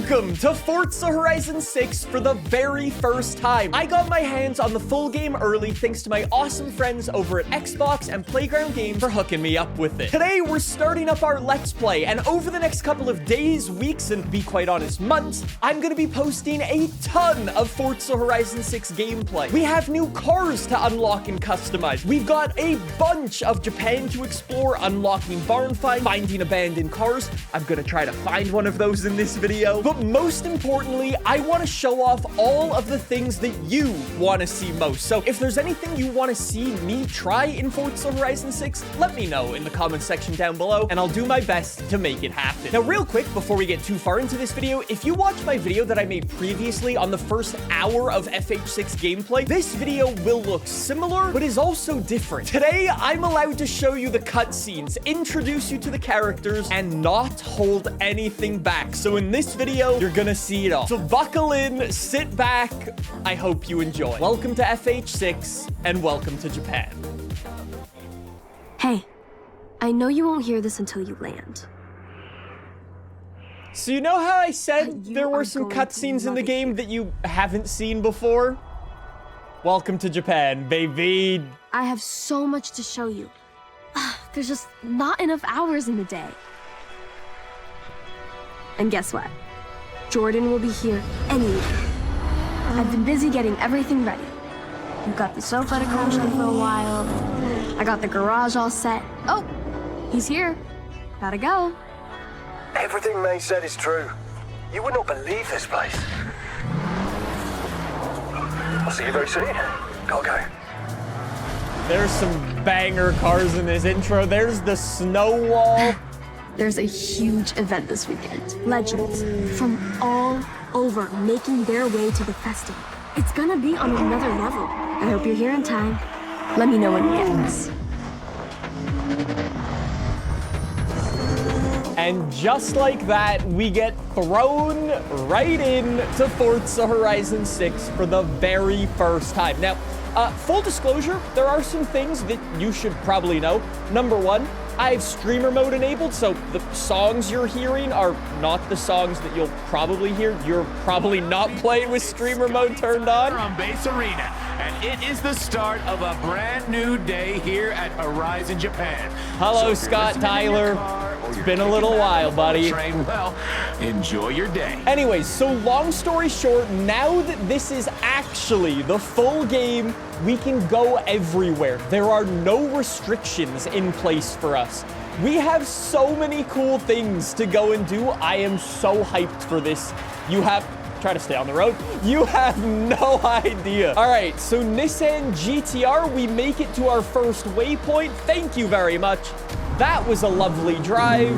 Welcome to Forza Horizon 6 for the very first time. I got my hands on the full game early thanks to my awesome friends over at Xbox and Playground Games for hooking me up with it. Today, we're starting up our Let's Play, and over the next couple of days, weeks, and to be quite honest, months, I'm gonna be posting a ton of Forza Horizon 6 gameplay. We have new cars to unlock and customize. We've got a bunch of Japan to explore, unlocking barn find, finding abandoned cars. I'm gonna try to find one of those in this video. But most importantly, I want to show off all of the things that you want to see most. So if there's anything you want to see me try in Forza Horizon 6, let me know in the comments section down below, and I'll do my best to make it happen. Now, real quick, before we get too far into this video, if you watched my video that I made previously on the first hour of FH6 gameplay, this video will look similar, but is also different. Today, I'm allowed to show you the cutscenes, introduce you to the characters, and not hold anything back. So in this video, you're gonna see it all. So buckle in, sit back. I hope you enjoy. Welcome to FH6, and welcome to Japan. Hey, I know you won't hear this until you land. So you know how I said there were some cutscenes in the game that you haven't seen before? Welcome to Japan, baby. I have so much to show you. There's just not enough hours in the day. And guess what? Jordan will be here anyway. I've been busy getting everything ready. We've got the sofa to crash on for a while. I got the garage all set. Oh, he's here. Gotta go. Everything May said is true. You would not believe this place. I'll see you very soon. Gotta go. There's some banger cars in this intro. There's the snow wall. There's a huge event this weekend. Legends from all over making their way to the festival. It's gonna be on another level. I hope you're here in time. Let me know when it ends. And just like that, we get thrown right in to Forza Horizon 6 for the very first time. Now, full disclosure, there are some things that you should probably know. Number one, I have streamer mode enabled, so the songs you're hearing are not the songs that you'll probably hear. You're probably not playing with streamer mode turned on. On Base Arena, and it is the start of a brand new day here at Horizon Japan. Hello, Scott Tyler. It's been a little while, buddy. Well, enjoy your day. Anyways, so long story short, now that this is actually the full game, we can go everywhere. There are no restrictions in place for us. We have so many cool things to go and do. I am so hyped for this. Try to stay on the road. You have no idea. All right, so Nissan GTR, we make it to our first waypoint. Thank you very much. That was a lovely drive.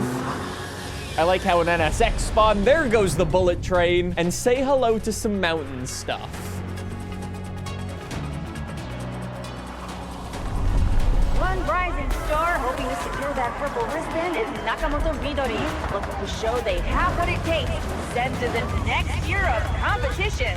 I like how an NSX spawned. There goes the bullet train. And say hello to some mountain stuff. One rising star hoping to secure that purple wristband is Nakamoto Midori, looking to show they have what it takes to send to the next year of competition.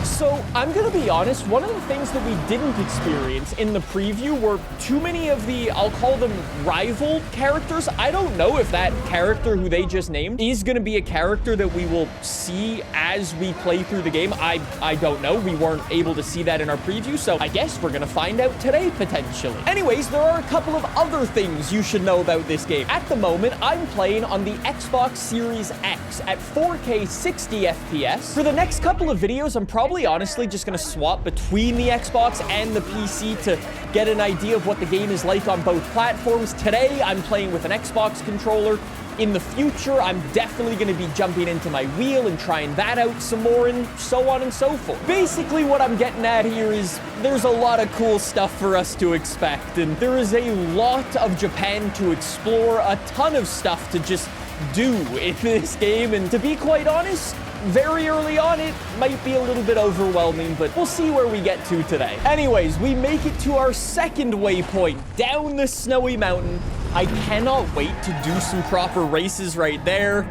So I'm gonna be honest, one of the things that we didn't experience in the preview were too many of the, I'll call them rival characters. I don't know if that character who they just named is gonna be a character that we will see as we play through the game. I don't know. We weren't able to see that in our preview, so I guess we're gonna find out today, potentially. Anyways, there are a couple of other things you should know about this game. At the moment, I'm playing on the Xbox Series X at 4K 60 FPS. For the next couple of videos, I'm probably honestly just gonna swap between the Xbox and the PC to get an idea of what the game is like on both platforms. Today, I'm playing with an Xbox controller. In the future, I'm definitely gonna be jumping into my wheel and trying that out some more, and so on and so forth. Basically, what I'm getting at here is there's a lot of cool stuff for us to expect, and there is a lot of Japan to explore, a ton of stuff to just do in this game, and to be quite honest, very early on, it might be a little bit overwhelming, but we'll see where we get to today. Anyways, we make it to our second waypoint, down the snowy mountain. I cannot wait to do some proper races right there.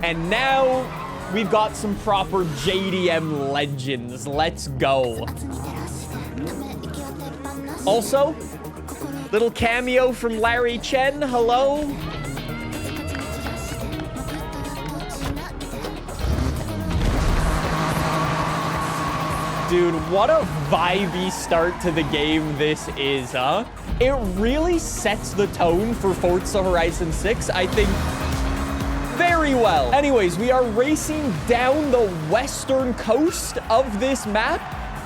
And now, we've got some proper JDM legends. Let's go. Also, little cameo from Larry Chen. Hello. Dude, what a vibey start to the game this is, huh? It really sets the tone for Forza Horizon 6, I think, very well. Anyways, we are racing down the western coast of this map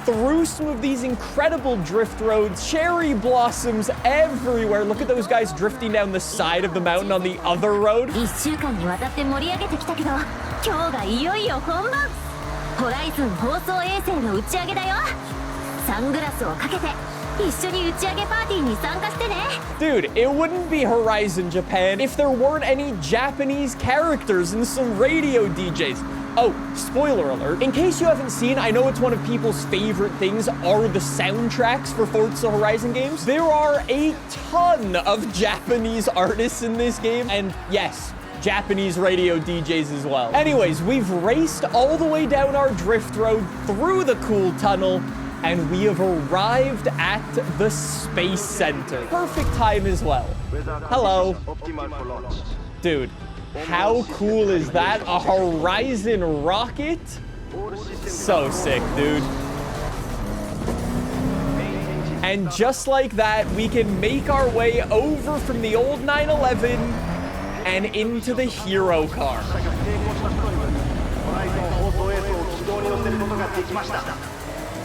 through some of these incredible drift roads, cherry blossoms everywhere. Look at those guys drifting down the side of the mountain on the other road. 1週間にわたって盛り上げてきたけど、今日がいよいよ本番。ホライズン放送衛星の打ち上げだよ。サングラスをかけて一緒に打ち上げパーティーに参加してね。Dude, it wouldn't be Horizon Japan if there weren't any Japanese characters and some radio DJs. Oh, spoiler alert. In case you haven't seen, I know it's one of people's favorite things are the soundtracks for Forza Horizon games. There are a ton of Japanese artists in this game, and yes, Japanese radio DJs as well. Anyways, we've raced all the way down our drift road through the cool tunnel, and we have arrived at the Space Center. Perfect time as well. Hello. Dude, how cool is that? A Horizon rocket? So sick, dude. And just like that, we can make our way over from the old 911 and into the hero car.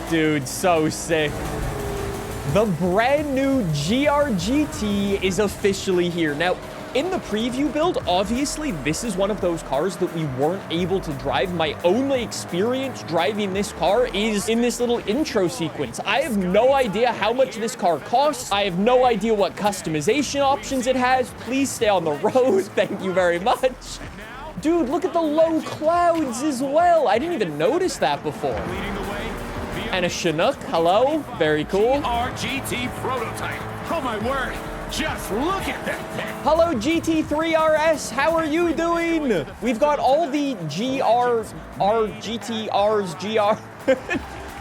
Dude, so sick. The brand new GR-GT is officially here. Now, in the preview build, obviously, this is one of those cars that we weren't able to drive. My only experience driving this car is in this little intro sequence. I have no idea how much this car costs. I have no idea what customization options it has. Please stay on the road. Thank you very much. Dude, look at the low clouds as well. I didn't even notice that before. And a Chinook, hello. Very cool. GT prototype. Oh my word. Just look at that thing. Hello, GT3 RS. How are you doing? We've got all the GTRs, GR.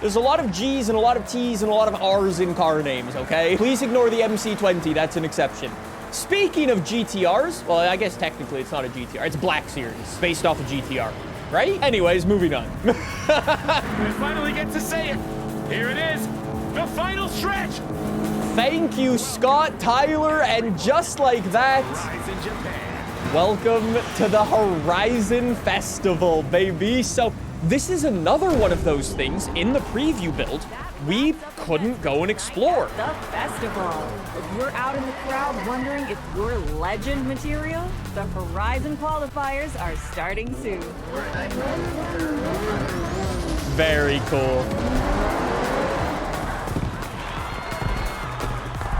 There's a lot of G's and a lot of T's and a lot of R's in car names, okay? Please ignore the MC20. That's an exception. Speaking of GTRs, well, I guess technically it's not a GTR. It's Black Series, based off of GTR, right? Anyways, moving on. We finally get to say it. Here it is, the final stretch. Thank you, Scott, Tyler, and just like that, welcome to the Horizon Festival, baby. So this is another one of those things in the preview build we couldn't go and explore. The festival. If you're out in the crowd wondering if you're legend material, the Horizon qualifiers are starting soon. Very cool.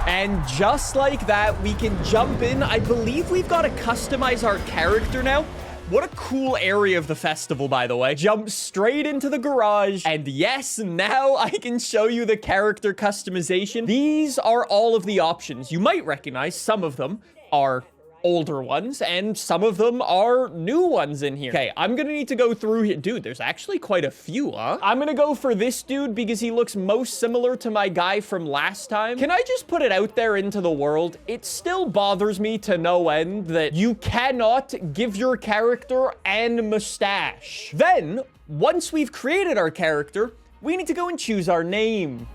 And just like that, we can jump in. I believe we've got to customize our character now. What a cool area of the festival, by the way. Jump straight into the garage. And yes, now I can show you the character customization. These are all of the options. You might recognize some of them are older ones, and some of them are new ones in here. Okay, I'm gonna need to go through here. Dude, there's actually quite a few, huh? I'm gonna go for this dude because he looks most similar to my guy from last time. Can I just put it out there into the world? It still bothers me to no end that you cannot give your character an mustache. Then, once we've created our character, we need to go and choose our name.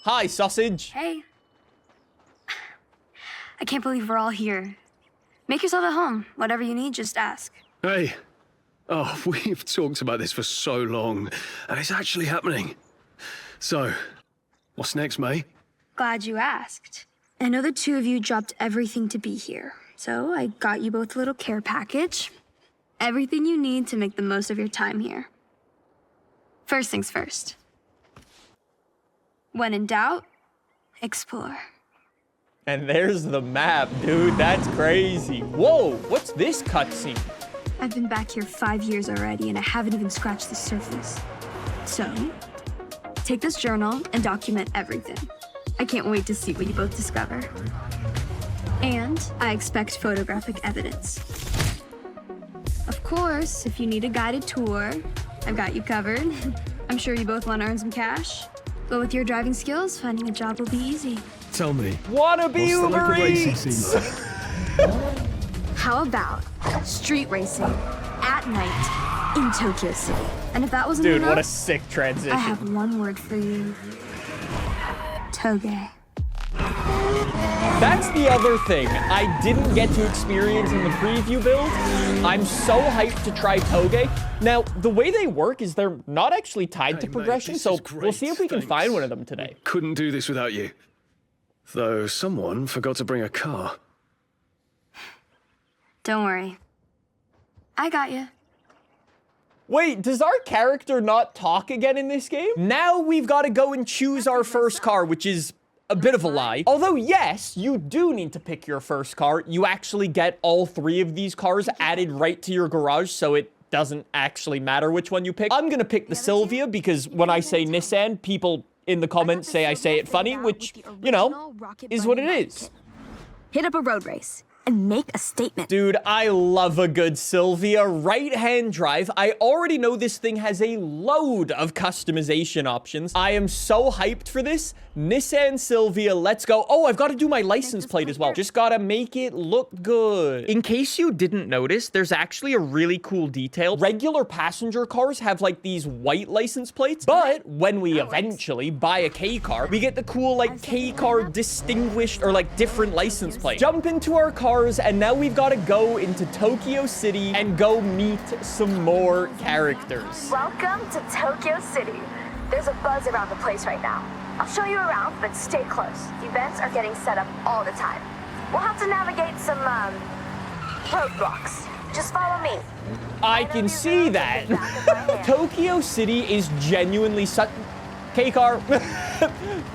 Hi, sausage. Hey. I can't believe we're all here. Make yourself at home. Whatever you need, just ask. Hey. Oh, we've talked about this for so long, and it's actually happening. So, what's next, May? Glad you asked. I know the two of you dropped everything to be here, so I got you both a little care package. Everything you need to make the most of your time here. First things first. When in doubt, explore. And there's the map, dude. That's crazy. Whoa, what's this cutscene? I've been back here 5 years already, and I haven't even scratched the surface. So, take this journal and document everything. I can't wait to see what you both discover. And I expect photographic evidence. Of course, if you need a guided tour, I've got you covered. I'm sure you both want to earn some cash. But with your driving skills, finding a job will be easy. Tell me. Wanna be what's the Uber local racing Eats? scene like? How about street racing? at night in Tokyo City. And if that wasn't Dude, enough, what a sick transition. I have one word for you. Toge. That's the other thing I didn't get to experience in the preview build. I'm so hyped to try Toge. Now, the way they work is they're not actually tied to Hey, mate, progression, this so is great, we'll see if we can thanks. find one of them today. Couldn't do this without you. Though someone forgot to bring a car. Don't worry. I got you. Wait, does our character not talk again in this game? Now we've got to go and choose our first car, which is a bit of a lie. Although, yes, you do need to pick your first car. You actually get all 3 of these cars added right to your garage, so it doesn't actually matter which one you pick. I'm gonna pick the Sylvia because when I say Nissan, people in the comments say I say it funny, which, you know, is what it is. Hit up a road race and make a statement. Dude, I love a good Sylvia. Right-hand drive. I already know this thing has a load of customization options. I am so hyped for this. Nissan Sylvia, let's go. Oh, I've got to do my license plate as well. Just gotta make it look good. In case you didn't notice, there's actually a really cool detail. Regular passenger cars have like these white license plates, but when we eventually buy a K car, we get the cool like K car distinguished or like different license plate. Jump into our cars, and now we've got to go into Tokyo City and go meet some more characters. Welcome to Tokyo City. There's a buzz around the place right now. I'll show you around, but stay close. Events are getting set up all the time. We'll have to navigate some, roadblocks. Just follow me. I can see that. Tokyo City is genuinely such... K-car.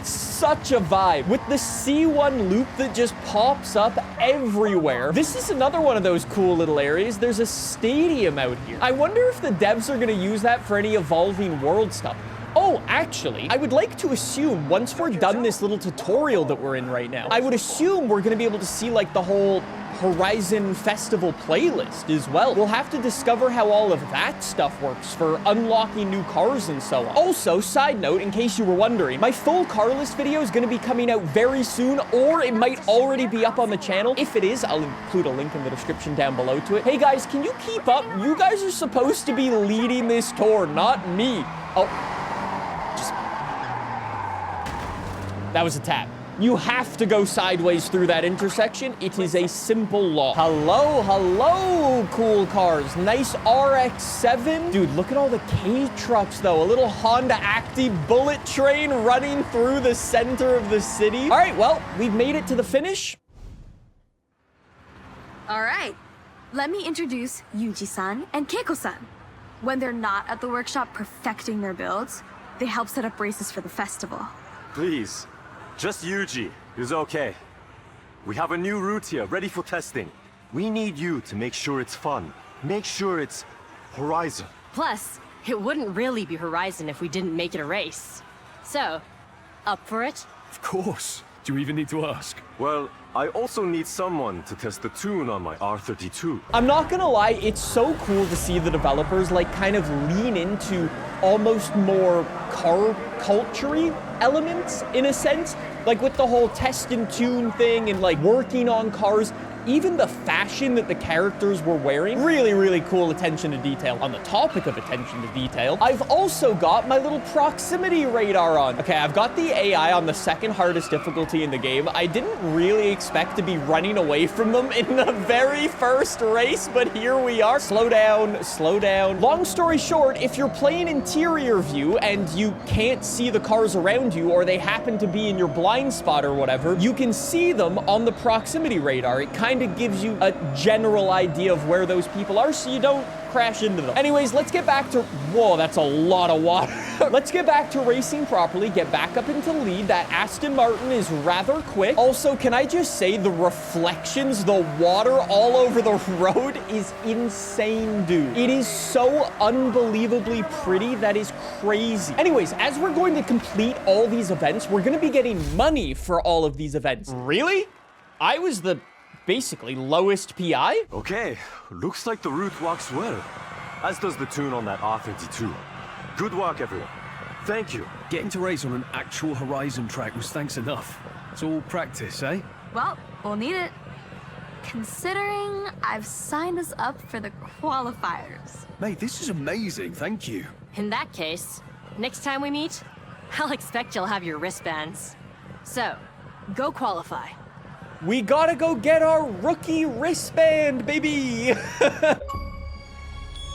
Such a vibe. With the C1 loop that just pops up everywhere. This is another one of those cool little areas. There's a stadium out here. I wonder if the devs are going to use that for any evolving world stuff. Oh, actually, I would like to assume once we're done this little tutorial that we're in right now, I would assume we're going to be able to see like the whole Horizon Festival playlist as well. We'll have to discover how all of that stuff works for unlocking new cars and so on. Also, side note, in case you were wondering, my full car list video is going to be coming out very soon, or it might already be up on the channel. If it is, I'll include a link in the description down below to it. Hey guys, can you keep up? You guys are supposed to be leading this tour, not me. Oh. That was a tap. You have to go sideways through that intersection. It is a simple law. Hello, hello, cool cars. Nice RX-7. Dude, look at all the K-trucks, though. A little Honda Active bullet train running through the center of the city. All right, well, we've made it to the finish. All right. Let me introduce Yuji-san and Keiko-san. When they're not at the workshop perfecting their builds, they help set up races for the festival. Please, just Yuji is okay. We have a new route here, ready for testing. We need you to make sure it's fun. Make sure it's Horizon. Plus, it wouldn't really be Horizon if we didn't make it a race. So, up for it? Of course. Do you even need to ask? Well, I also need someone to test the tune on my R32. I'm not gonna lie, it's so cool to see the developers like kind of lean into almost more car culture-y elements in a sense. Like with the whole test and tune thing and like working on cars. Even the fashion that the characters were wearing, really, really cool attention to detail. On the topic of attention to detail, I've also got my little proximity radar on. Okay, I've got the AI on the second hardest difficulty in the game. I didn't really expect to be running away from them in the very first race, but here we are. Slow down, slow down. Long story short, if you're playing interior view and you can't see the cars around you, or they happen to be in your blind spot or whatever, you can see them on the proximity radar. It kind of gives you a general idea of where those people are so you don't crash into them. Anyways, let's get back to... Whoa, that's a lot of water. Let's get back to racing properly, get back up into lead. That Aston Martin is rather quick. Also, can I just say the reflections, the water all over the road is insane, dude. It is so unbelievably pretty. That is crazy. Anyways, as we're going to complete all these events, we're going to be getting money for all of these events. Really? I was the... basically lowest PI? Okay, looks like the route works well. As does the tune on that R32. Good work, everyone. Thank you. Getting to race on an actual Horizon track was thanks enough. It's all practice, eh? Well, we'll need it. considering I've signed us up for the qualifiers. Mate, this is amazing. Thank you. In that case, next time we meet, I'll expect you'll have your wristbands. So, go qualify. We gotta go get our rookie wristband, baby!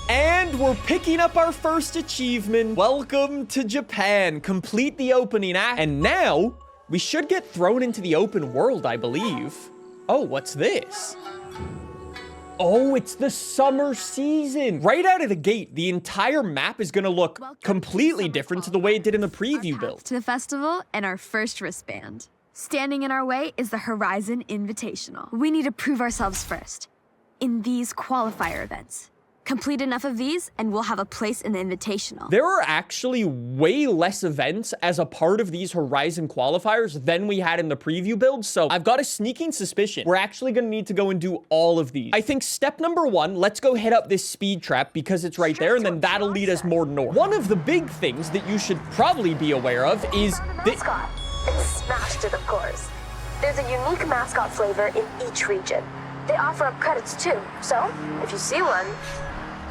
And we're picking up our first achievement. Welcome to Japan. Complete the opening act. And now, we should get thrown into the open world, I believe. Oh, what's this? Oh, it's the summer season. Right out of the gate, the entire map is gonna look completely different to the way it did in the preview build. To the festival and our first wristband. Standing in our way is the Horizon Invitational. We need to prove ourselves first in these qualifier events. Complete enough of these, and we'll have a place in the Invitational. There are actually way less events as a part of these Horizon qualifiers than we had in the preview build, so I've got a sneaking suspicion we're actually gonna need to go and do all of these. I think step number one, let's go hit up this speed trap because it's right there, and then that'll lead us more north. One of the big things that you should probably be aware of is the mascot. It's smashed it, of course. There's a unique mascot flavor in each region. They offer up credits too, so if you see one,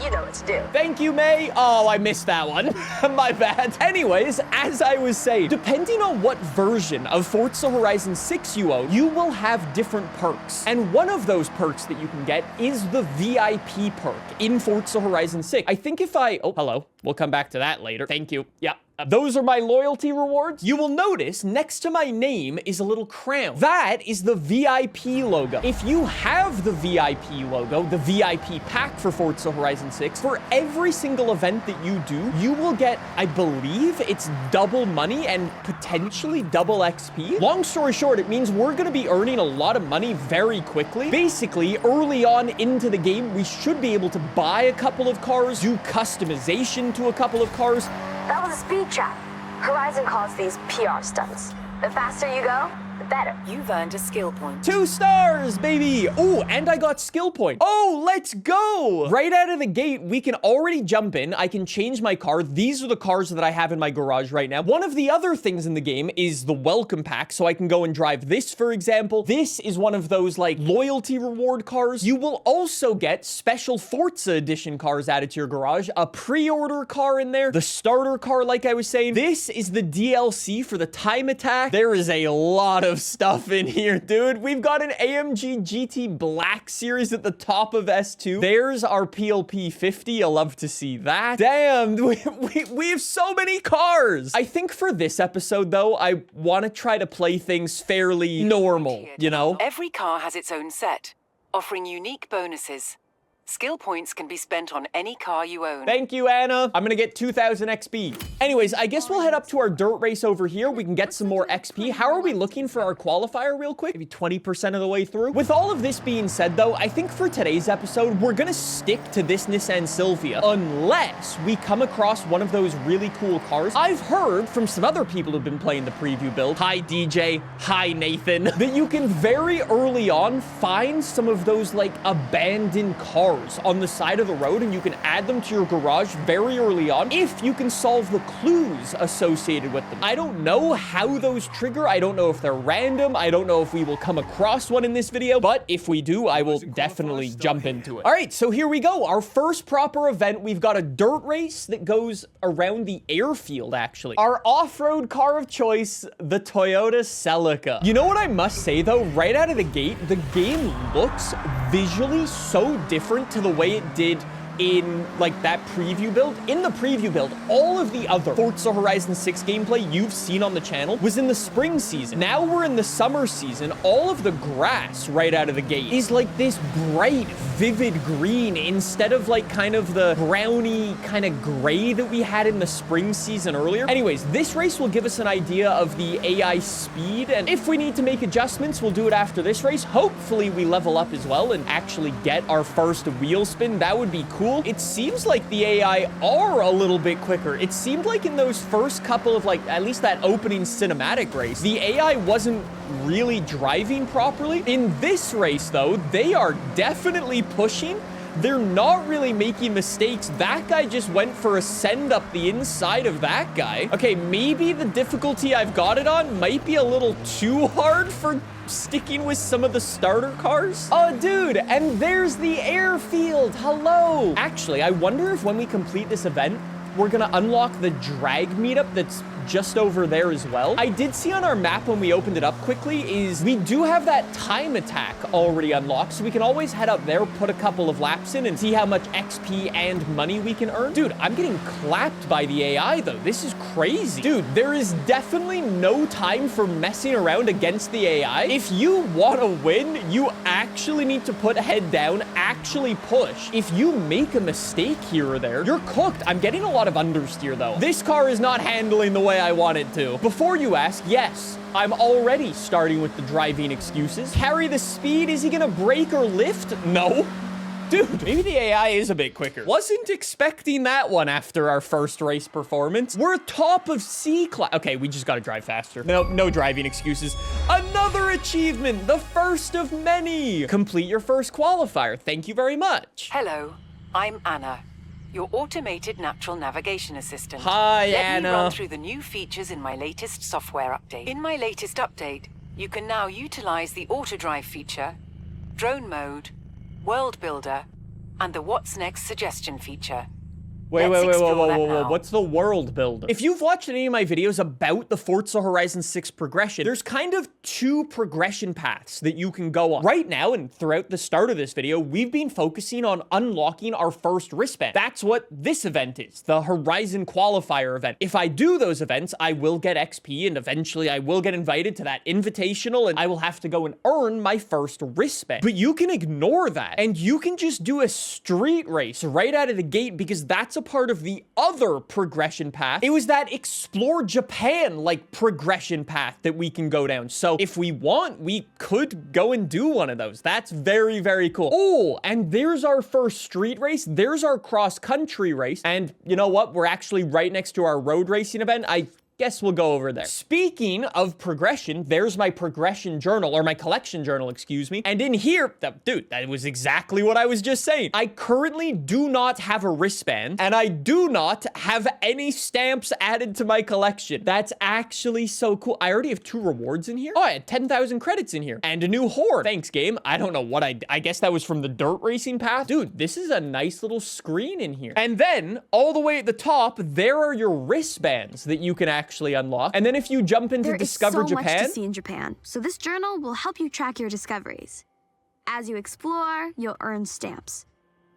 you know what to do. Thank you, May. Oh, I missed that one. My bad. Anyways, as I was saying, depending on what version of Forza Horizon 6 you own, you will have different perks. And one of those perks that you can get is the VIP perk in Forza Horizon 6. I think if I... Oh, hello. We'll come back to that later. Thank you. Yeah. Those are my loyalty rewards. You will notice next to my name is a little crown. That is the VIP logo. If you have the VIP logo, the VIP pack for Forza Horizon 6, for every single event that you do, you will get, I believe, it's double money and potentially double XP. Long story short, it means we're going to be earning a lot of money very quickly. Basically, early on into the game, we should be able to buy a couple of cars, do customization to a couple of cars. That was a speed trap. Horizon calls these PR stunts. The faster you go, the better. You've earned a skill point. 2 stars, baby. Oh, and I got skill point. Oh, let's go. Right out of the gate, we can already jump in. I can change my car. These are the cars that I have in my garage right now. One of the other things in the game is the welcome pack, so I can go and drive this, for example. This is one of those, like, loyalty reward cars. You will also get special Forza edition cars added to your garage, a pre-order car in there, the starter car, like I was saying. This is the DLC for the time attack. There is a lot of stuff in here, dude. We've got an AMG GT Black Series at the top of S2. There's our PLP 50. I love to see that. Damn, we have so many cars. I think for this episode, though, I want to try to play things fairly normal, you know? Every car has its own set, offering unique bonuses. Skill points can be spent on any car you own. Thank you, Anna. I'm gonna get 2,000 XP. Anyways, I guess we'll head up to our dirt race over here. We can get some more XP. How are we looking for our qualifier real quick? Maybe 20% of the way through. With all of this being said, though, I think for today's episode, we're gonna stick to this Nissan Silvia unless we come across one of those really cool cars. I've heard from some other people who've been playing the preview build, hi DJ, hi Nathan, that you can very early on find some of those like abandoned cars on the side of the road, and you can add them to your garage very early on if you can solve the clues associated with them. I don't know how those trigger. I don't know if they're random. I don't know if we will come across one in this video, but if we do, I will definitely jump into it. All right, so here we go. Our first proper event. We've got a dirt race that goes around the airfield, actually. Our off-road car of choice, the Toyota Celica. You know what I must say, though? Right out of the gate, the game looks visually so different to the way it did in like that preview build. In the preview build, all of the other Forza Horizon 6 gameplay you've seen on the channel was in the spring season. Now we're in the summer season. All of the grass right out of the gate is like this bright, vivid green instead of like kind of the browny kind of gray that we had in the spring season earlier. Anyways, this race will give us an idea of the AI speed, and if we need to make adjustments, we'll do it after this race. Hopefully we level up as well and actually get our first wheel spin. That would be cool. It seems like the AI are a little bit quicker. It seemed like in those first couple of like, at least that opening cinematic race, the AI wasn't really driving properly. In this race though, they are definitely pushing. They're not really making mistakes. That guy just went for a send up the inside of that guy. Okay, maybe the difficulty I've got it on might be a little too hard for sticking with some of the starter cars. Oh, dude, and there's the airfield. Hello. Actually, I wonder if when we complete this event, we're gonna unlock the drag meetup that's just over there as well. I did see on our map when we opened it up quickly is we do have that time attack already unlocked, so we can always head up there, put a couple of laps in, and see how much XP and money we can earn. Dude, I'm getting clapped by the AI, though. This is crazy. Dude, there is definitely no time for messing around against the AI. If you want to win, you actually need to put head down, actually push. If you make a mistake here or there, you're cooked. I'm getting a lot of understeer, though. This car is not handling the way I want it to. Before you ask, yes, I'm already starting with the driving excuses. Carry the speed. Is he gonna brake or lift? No. Dude, maybe the AI is a bit quicker. Wasn't expecting that one after our first race performance. We're top of C class. Okay, we just gotta drive faster. No driving excuses. Another achievement, the first of many. Complete your first qualifier. Thank you very much. Hello, I'm Anna, your automated natural navigation assistant. Hi, Let me Anna. run through the new features in my latest software update. In my latest update, you can now utilize the auto-drive feature, drone mode, world builder, and the What's Next suggestion feature. Wait, Let's explore that whoa. now. What's the world builder? If you've watched any of my videos about the Forza Horizon 6 progression, there's kind of two progression paths that you can go on. Right now, and throughout the start of this video, we've been focusing on unlocking our first wristband. That's what this event is, the Horizon Qualifier event. If I do those events, I will get XP, and eventually I will get invited to that invitational, and I will have to go and earn my first wristband. But you can ignore that, and you can just do a street race right out of the gate, because that's a part of the other progression path. It was that Explore Japan like progression path that we can go down. So if we want, we could go and do one of those. That's very, very cool. Oh, and there's our first street race. There's our cross country race. And you know what? We're actually right next to our road racing event. I guess we'll go over there. Speaking of progression, there's my progression journal, or my collection journal, excuse me. And in here, dude, that was exactly what I was just saying. I currently do not have a wristband, and I do not have any stamps added to my collection. That's actually so cool. I already have 2 rewards in here. Oh, I had 10,000 credits in here. And a new horde. Thanks, game. I don't know what I guess that was from the dirt racing path. Dude, this is a nice little screen in here. And then, all the way at the top, there are your wristbands that you can actually unlock. And then if you jump into Discover Japan, much to see in Japan, so this journal will help you track your discoveries. As you explore, you'll earn stamps.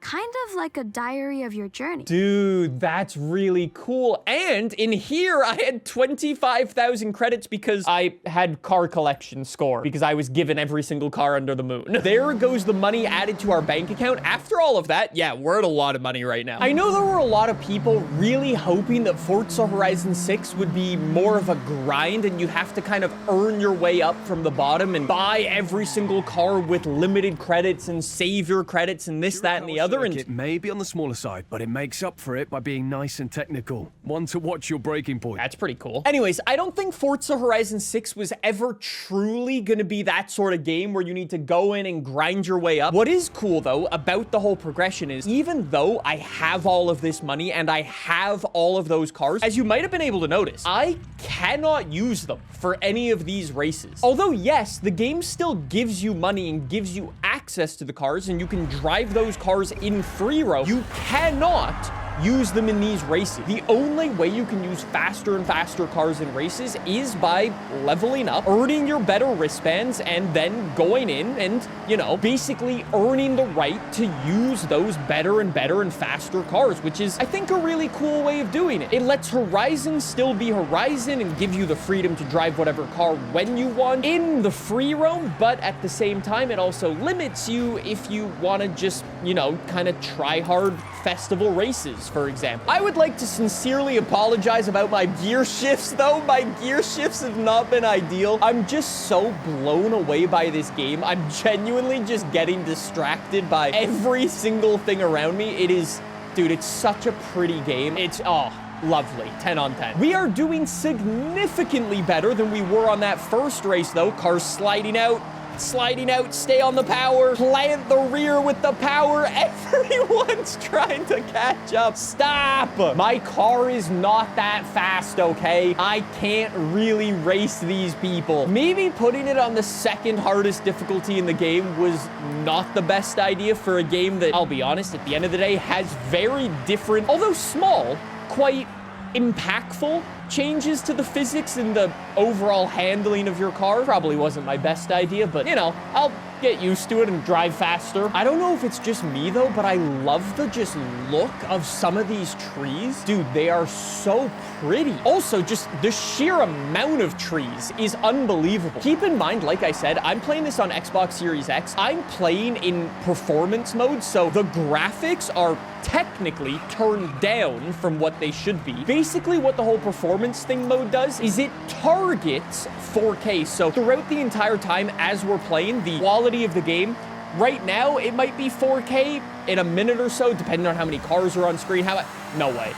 Kind of like a diary of your journey. dude, that's really cool. And in here, I had 25,000 credits because I had car collection score, because I was given every single car under the moon. There goes the money added to our bank account. After all of that, yeah, we're at a lot of money right now. I know there were a lot of people really hoping that Forza Horizon 6 would be more of a grind, and you have to kind of earn your way up from the bottom and buy every single car with limited credits and save your credits and this, that, and the other. And it may be on the smaller side, but it makes up for it by being nice and technical. One to watch your breaking point. that's pretty cool. Anyways, I don't think Forza Horizon 6 was ever truly going to be that sort of game where you need to go in and grind your way up. What is cool, though, about the whole progression is, even though I have all of this money and I have all of those cars, as you might have been able to notice, I cannot use them for any of these races. Although, yes, the game still gives you money and gives you access to the cars, and you can drive those cars in free roam, you cannot use them in these races. The only way you can use faster and faster cars in races is by leveling up, earning your better wristbands, and then going in and, you know, basically earning the right to use those better and better and faster cars, which is, I think, a really cool way of doing it. It lets Horizon still be Horizon and give you the freedom to drive whatever car when you want in the free roam, but at the same time, it also limits you if you want to just, you know, kind of try hard festival races, for example. I would like to sincerely apologize about my gear shifts, though. My gear shifts have not been ideal. I'm just so blown away by this game. I'm genuinely just getting distracted by every single thing around me. It is, dude, it's such a pretty game. It's, oh, lovely. 10 on 10. We are doing significantly better than we were on that first race, though. Cars sliding out, sliding out, stay on the power, plant the rear with the power. Everyone's trying to catch up. Stop. My car is not that fast, okay? I can't really race these people. Maybe putting it on the second hardest difficulty in the game was not the best idea for a game that, I'll be honest, at the end of the day, has very different, although small, quite impactful changes to the physics and the overall handling of your car. Probably wasn't my best idea, but, you know, I'll get used to it and drive faster. I don't know if it's just me, though, but I love the just look of some of these trees. Dude, they are so pretty. Also, just the sheer amount of trees is unbelievable. Keep in mind, like I said, I'm playing this on Xbox Series X. I'm playing in performance mode, so the graphics are technically turned down from what they should be. Basically, what the whole performance thing mode does is it targets 4K. So throughout the entire time as we're playing, the quality of the game, right now, it might be 4K in a minute or so, depending on how many cars are on screen. No way.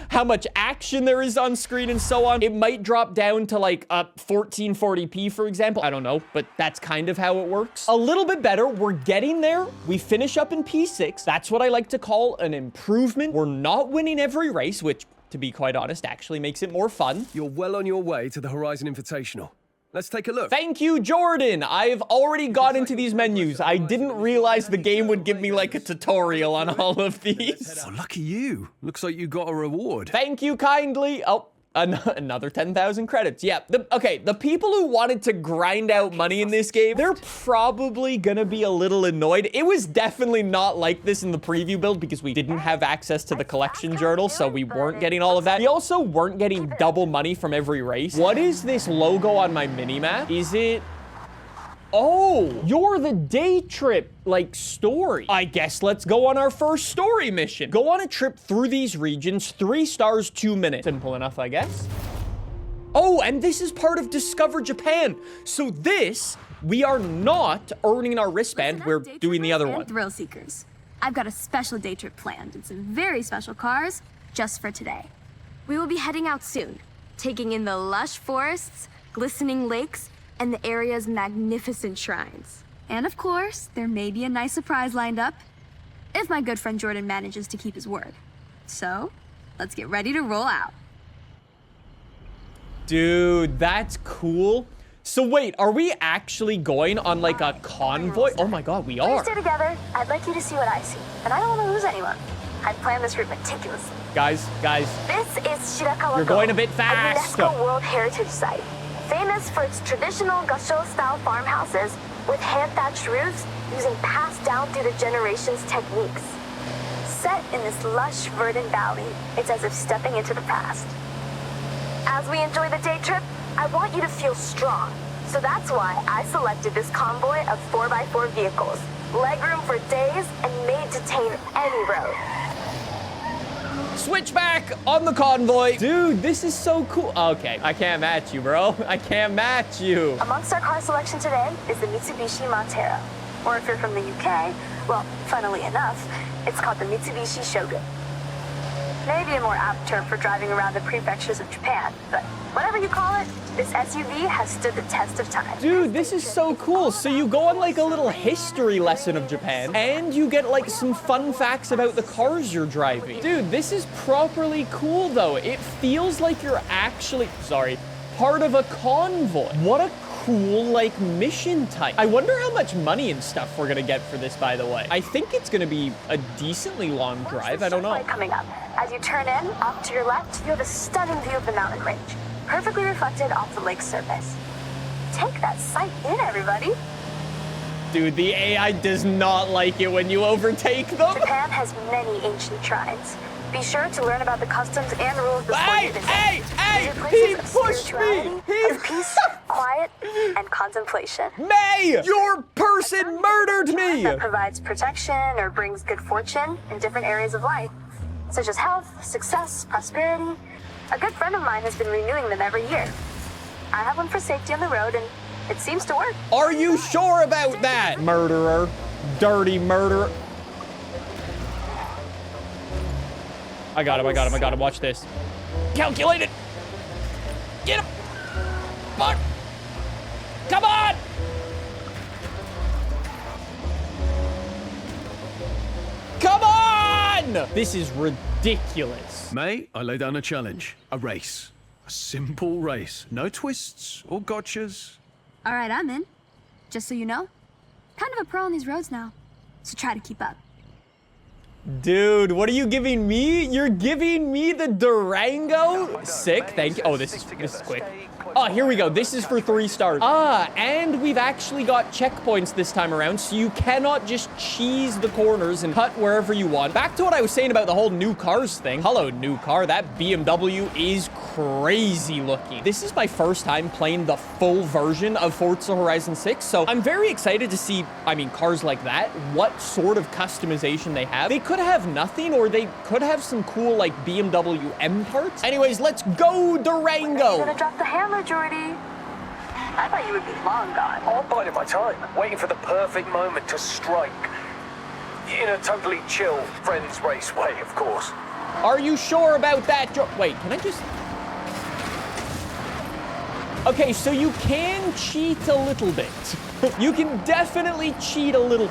How much action there is on screen and so on. It might drop down to like 1440p, for example. I don't know, but that's kind of how it works. A little bit better. We're getting there. We finish up in P6. That's what I like to call an improvement. We're not winning every race, which, to be quite honest, actually makes it more fun. You're well on your way to the Horizon Invitational. Let's take a look. Thank you, Jordan. I've already got into these menus. I didn't realize the game would give me like a tutorial on all of these. Oh, lucky you. Looks like you got a reward. Thank you kindly. Oh, another 10,000 credits. Yeah, okay, the people who wanted to grind out money in this game, they're probably gonna be a little annoyed. It was definitely not like this in the preview build because we didn't have access to the collection journal, so we weren't getting all of that. We also weren't getting double money from every race. What is this logo on my minimap? Is it... Oh, you're the day trip, like, story. I guess let's go on our first story mission. Go on a trip through these regions, 3 stars, 2 minutes. Simple enough, I guess. Oh, and this is part of Discover Japan. So this, we are not earning our wristband. We're doing the other one. Thrill seekers. I've got a special day trip planned and some very special cars just for today. We will be heading out soon, taking in the lush forests, glistening lakes, and the area's magnificent shrines. And of course, there may be a nice surprise lined up, if my good friend Jordan manages to keep his word. So, let's get ready to roll out. Dude, that's cool. So wait, are we actually going on like a convoy? Oh my god, we are. Stay together. I'd like you to see what I see, and I don't want to lose anyone. I planned this route meticulously. Guys. This is Shirakawa. You're going a bit fast. A UNESCO World Heritage Site. Famous for its traditional Gasho-style farmhouses with hand-thatched roofs using passed-down through the generations techniques. Set in this lush, verdant valley, it's as if stepping into the past. As we enjoy the day trip, I want you to feel strong. So that's why I selected this convoy of 4x4 vehicles. Legroom for days and made to tame any road. Switchback on the convoy. Dude, this is so cool. Okay, I can't match you, bro. I can't match you. Amongst our car selection today is the Mitsubishi Montero. Or if you're from the UK, well, funnily enough, it's called the Mitsubishi Shogun. Maybe a more apt term for driving around the prefectures of Japan, but whatever you call it, this SUV has stood the test of time. Dude, this is so cool. So you go on like a little history lesson of Japan, and you get like some fun facts about the cars you're driving. Dude, this is properly cool though. It feels like you're actually, part of a convoy. What a cool, like, mission type. I wonder how much money and stuff we're gonna get for this, by the way. I think it's gonna be a decently long drive. I don't know. Coming up. As you turn in, off to your left, you have a stunning view of the mountain range, perfectly reflected off the lake's surface. Take that sight in, everybody. Dude, the AI does not like it when you overtake them. Japan has many ancient shrines. Be sure to learn about the customs and rules before you visit. He pushed me! Of peace, quiet, and contemplation. May! Your person murdered me! That provides protection or brings good fortune in different areas of life, such as health, success, prosperity. A good friend of mine has been renewing them every year. I have one for safety on the road, and it seems to work. Are you sure about that? Murderer. Dirty murderer. I got him. Watch this. Calculate it. Get him. Come on. This is ridiculous. May, I lay down a challenge. A race. A simple race. No twists or gotchas. All right, I'm in. Just so you know, kind of a pro on these roads now, so try to keep up. Dude, what are you giving me? You're giving me the Durango? Sick, thank you. Oh, this is quick. Oh, here we go. This is for 3 stars. Ah, and we've actually got checkpoints this time around, so you cannot just cheese the corners and cut wherever you want. Back to what I was saying about the whole new cars thing. Hello, new car. That BMW is crazy looking. This is my first time playing the full version of Forza Horizon 6, so I'm very excited to see, I mean, cars like that, what sort of customization they have. They could have nothing, or they could have some cool, like, BMW M parts. Anyways, let's go Durango. You're gonna drop the hammer, Jordy. I thought you would be long gone. I'm biding my time, waiting for the perfect moment to strike. In a totally chill, friends race way, of course. Are you sure about that, Wait, can I just... Okay, so you can cheat a little bit. You can definitely cheat a little...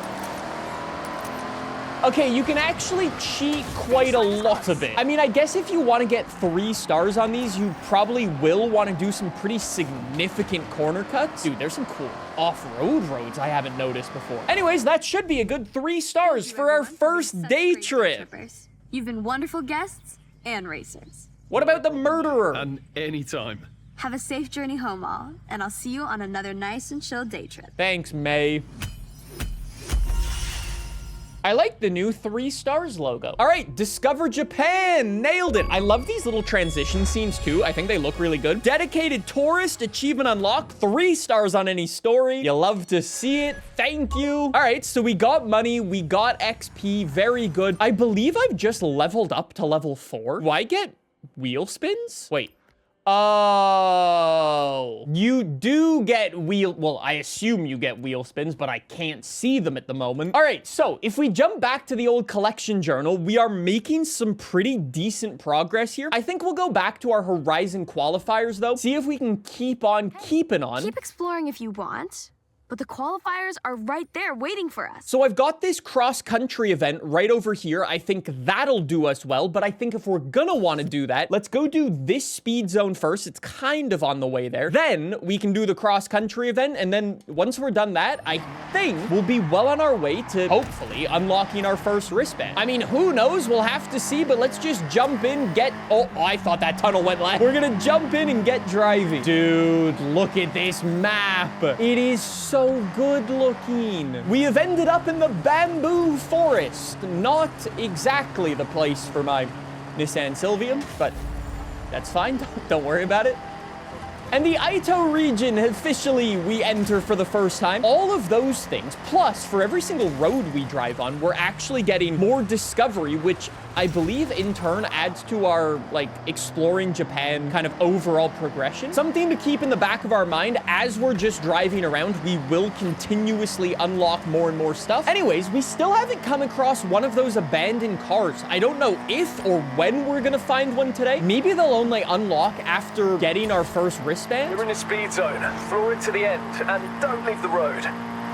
Okay, you can actually cheat quite a lot of it. I mean, I guess if you want to get 3 stars on these, you probably will want to do some pretty significant corner cuts. Dude, there's some cool off-road roads I haven't noticed before. Anyways, that should be a good 3 stars for our first day trip. You've been wonderful guests and racers. What about the murderer? And anytime. Have a safe journey home, all, and I'll see you on another nice and chill day trip. Thanks, May. I like the new 3 stars logo. All right, Discover Japan, nailed it. I love these little transition scenes too. I think they look really good. Dedicated tourist, achievement unlocked, 3 stars on any story. You love to see it, thank you. All right, so we got money, we got XP, very good. I believe I've just leveled up to level 4. Do I get wheel spins? Wait. Oh, you do get well, I assume you get wheel spins, but I can't see them at the moment. All right, so if we jump back to the old collection journal, we are making some pretty decent progress here. I think we'll go back to our Horizon qualifiers though, see if we can keep on keeping on. Keep exploring if you want, but the qualifiers are right there waiting for us. So I've got this cross-country event right over here. I think that'll do us well, but I think if we're gonna want to do that, let's go do this speed zone first. It's kind of on the way there. Then we can do the cross-country event, and then once we're done that, I think we'll be well on our way to hopefully unlocking our first wristband. I mean, who knows? We'll have to see, but let's just jump in, Oh, I thought that tunnel went left. We're gonna jump in and get driving. Dude, look at this map. It is so good looking. We have ended up in the bamboo forest. Not exactly the place for my Nissan Silvia, but that's fine. Don't worry about it. And the Aito region, officially, we enter for the first time. All of those things, plus for every single road we drive on, we're actually getting more discovery, which I believe in turn adds to our, like, exploring Japan kind of overall progression. Something to keep in the back of our mind as we're just driving around. We will continuously unlock more and more stuff. Anyways, we still haven't come across one of those abandoned cars. I don't know if or when we're gonna find one today. Maybe they'll only unlock after getting our first wristband. You're in a speed zone. Floor it to the end, and don't leave the road.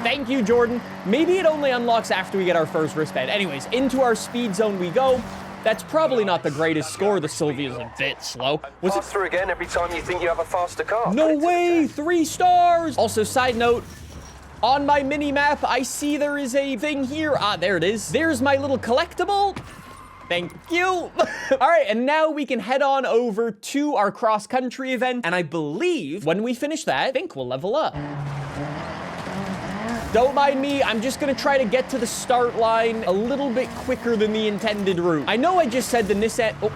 Thank you, Jordan. Maybe it only unlocks after we get our first wristband. Anyways, into our speed zone we go. That's probably not the greatest score. The Silvia's a bit slow. Was it faster again every time you think you have a faster car? No way! 3 stars! Also, side note, on my mini-map, I see there is a thing here. Ah, there it is. There's my little collectible. Thank you. All right, and now we can head on over to our cross-country event. And I believe when we finish that, I think we'll level up. Don't mind me, I'm just gonna try to get to the start line a little bit quicker than the intended route. I know I just said the Nissan... Oh.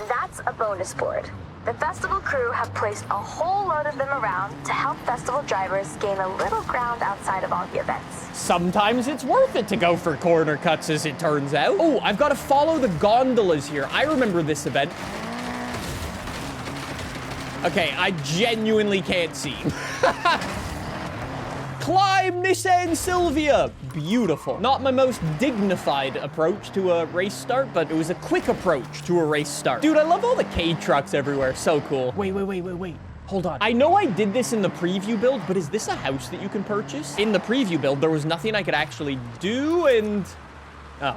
That's a bonus board. The festival crew have placed a whole load of them around to help festival drivers gain a little ground outside of all the events. Sometimes it's worth it to go for corner cuts, as it turns out. Oh, I've got to follow the gondolas here. I remember this event. Okay, I genuinely can't see. Climb Nissan Silvia. Beautiful. Not my most dignified approach to a race start, but it was a quick approach to a race start. Dude, I love all the K trucks everywhere. So cool. Wait. Hold on. I know I did this in the preview build, but is this a house that you can purchase? In the preview build, there was nothing I could actually do, and... Oh.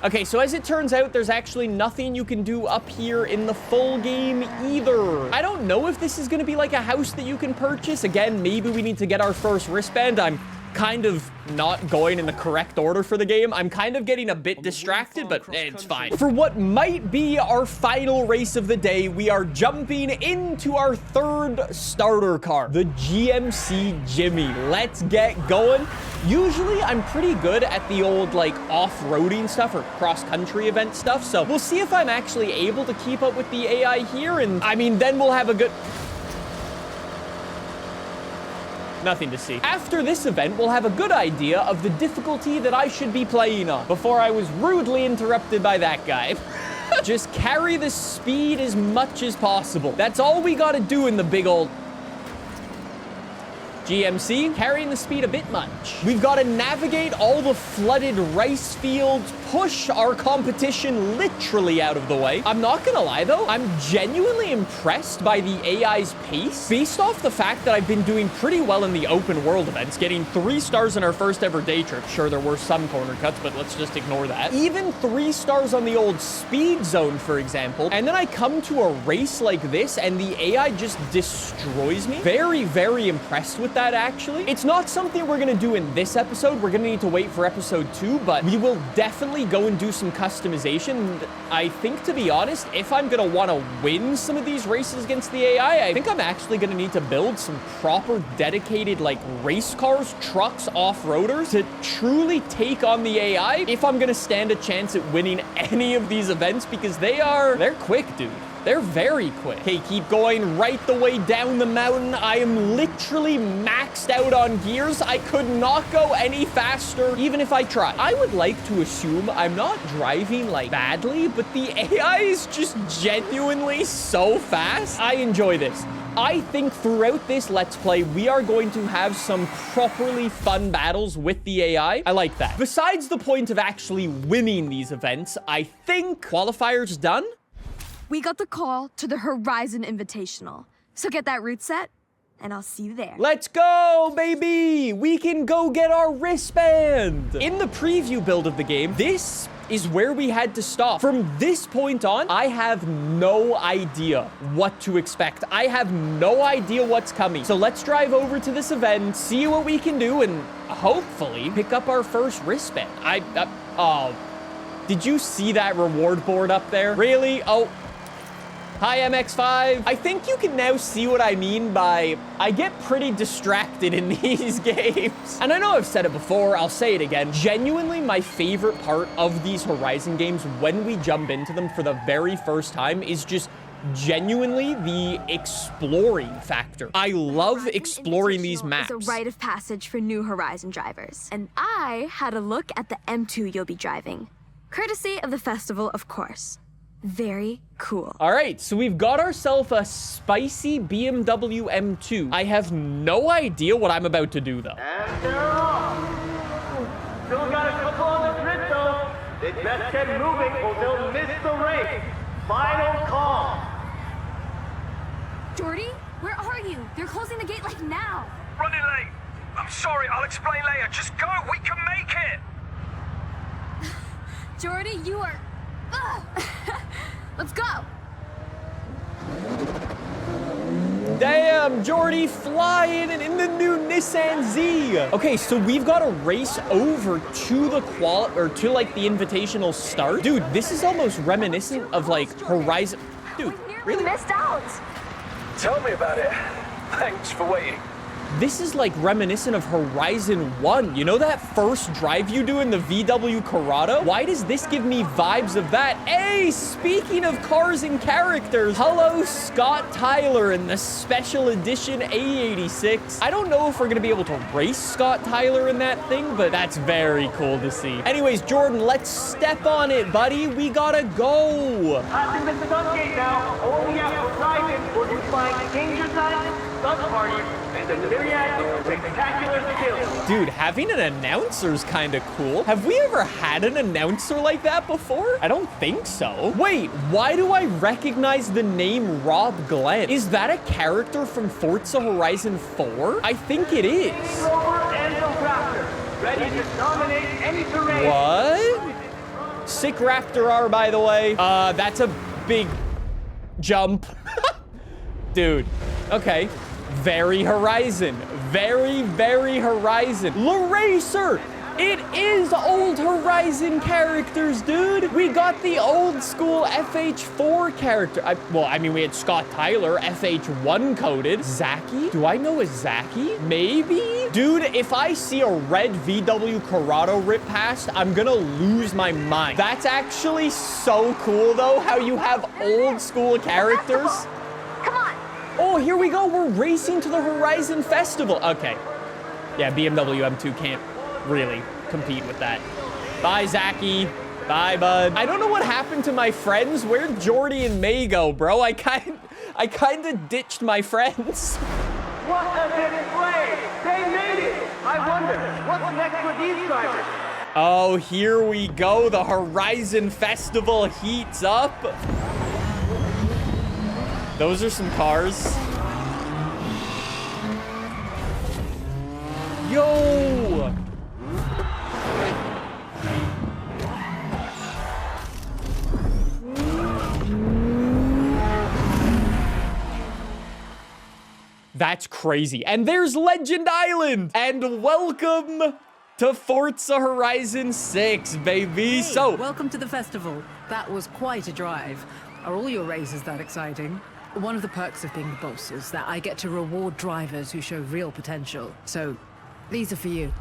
Okay, so as it turns out, there's actually nothing you can do up here in the full game either. I don't know if this is going to be like a house that you can purchase. Again, maybe we need to get our first wristband. I'm kind of not going in the correct order for the game. I'm kind of getting a bit distracted, but it's fine. For what might be our final race of the day, we are jumping into our third starter car, the GMC Jimmy. Let's get going. Usually I'm pretty good at the old like off-roading stuff or cross-country event stuff, so we'll see if I'm actually able to keep up with the AI here, and I mean, then we'll have a good... Nothing to see. After this event, we'll have a good idea of the difficulty that I should be playing on before I was rudely interrupted by that guy. Just carry the speed as much as possible. That's all we gotta do in the big old GMC, carrying the speed a bit much. We've got to navigate all the flooded rice fields, push our competition literally out of the way. I'm not gonna lie though, I'm genuinely impressed by the AI's pace based off the fact that I've been doing pretty well in the open world events, getting 3 stars in our first ever day trip. Sure, there were some corner cuts, but let's just ignore that. Even 3 stars on the old speed zone, for example. And then I come to a race like this and the AI just destroys me. Very, very impressed with that, actually. It's not something we're gonna do in this episode. We're gonna need to wait for episode 2, but we will definitely go and do some customization. I think, to be honest, if I'm gonna want to win some of these races against the AI, I think I'm actually gonna need to build some proper dedicated like race cars, trucks, off-roaders to truly take on the AI if I'm gonna stand a chance at winning any of these events, because they're quick, dude. They're very quick. Okay, keep going right the way down the mountain. I am literally maxed out on gears. I could not go any faster, even if I tried. I would like to assume I'm not driving, like, badly, but the AI is just genuinely so fast. I enjoy this. I think throughout this Let's Play, we are going to have some properly fun battles with the AI. I like that. Besides the point of actually winning these events, I think qualifiers done. We got the call to the Horizon Invitational. So get that route set, and I'll see you there. Let's go, baby! We can go get our wristband! In the preview build of the game, this is where we had to stop. From this point on, I have no idea what to expect. I have no idea what's coming. So let's drive over to this event, see what we can do, and hopefully pick up our first wristband. Oh, did you see that reward board up there? Really? Oh. Hi, MX5. I think you can now see what I mean by I get pretty distracted in these games. And I know I've said it before, I'll say it again. Genuinely, my favorite part of these Horizon games when we jump into them for the very first time is just genuinely the exploring factor. I love exploring these maps. It's a rite of passage for new Horizon drivers. And I had a look at the M2 you'll be driving. Courtesy of the festival, of course. Very cool. All right, so we've got ourselves a spicy BMW M2. I have no idea what I'm about to do, though. And they're off. Still got a couple on the grid, though. They best get moving or they'll miss the race. Final call. Jordy, where are you? They're closing the gate like now. Running late. I'm sorry, I'll explain later. Just go, we can make it. Jordy, you are... Let's go. Damn, Jordy flying and in the new Nissan Z. Okay, so we've got to race over to the to like the invitational start. Dude, this is almost reminiscent of like Horizon. Dude, really? Missed out. Tell me about it. Thanks for waiting. This is like reminiscent of Horizon 1. You know that first drive you do in the VW Corrado? Why does this give me vibes of that? Hey, speaking of cars and characters, hello, Scott Tyler in the special edition A86. I don't know if we're gonna be able to race Scott Tyler in that thing, but that's very cool to see. Anyways, Jordan, let's step on it, buddy. We gotta go. Passing the stunt gate now. Only at Horizon will you find danger signs, stunt parties, and the myriad of spectacular skills. Dude, having an announcer's kind of cool. Have we ever had an announcer like that before? I don't think so. Wait, why do I recognize the name Rob Glenn? Is that a character from Forza Horizon 4? I think it is. Rover and the Raptor, ready to dominate any terrain. What? Sick Raptor R, by the way. That's a big jump. Dude, okay. Very Horizon. Very, very Horizon. L'Eraser! It is old Horizon characters, dude. We got the old school FH4 character. I mean, we had Scott Tyler, FH1 coded. Zaki? Do I know a Zaki? Maybe? Dude, if I see a red VW Corrado rip past, I'm gonna lose my mind. That's actually so cool, though, how you have old school characters. Come on. Oh, here we go. We're racing to the Horizon Festival. Okay. Yeah, BMW M2 can't really compete with that. Bye, Zaki. Bye, bud. I don't know what happened to my friends. Where'd Jordy and May go, bro? I kind of ditched my friends. What a display! They made it! I wonder, what's next for these drivers? Oh, here we go. The Horizon Festival heats up. Those are some cars. Yo! That's crazy. And there's Legend Island. And welcome to Forza Horizon 6, baby. Hey, welcome to the festival. That was quite a drive. Are all your races that exciting? One of the perks of being the boss is that I get to reward drivers who show real potential. So, these are for you.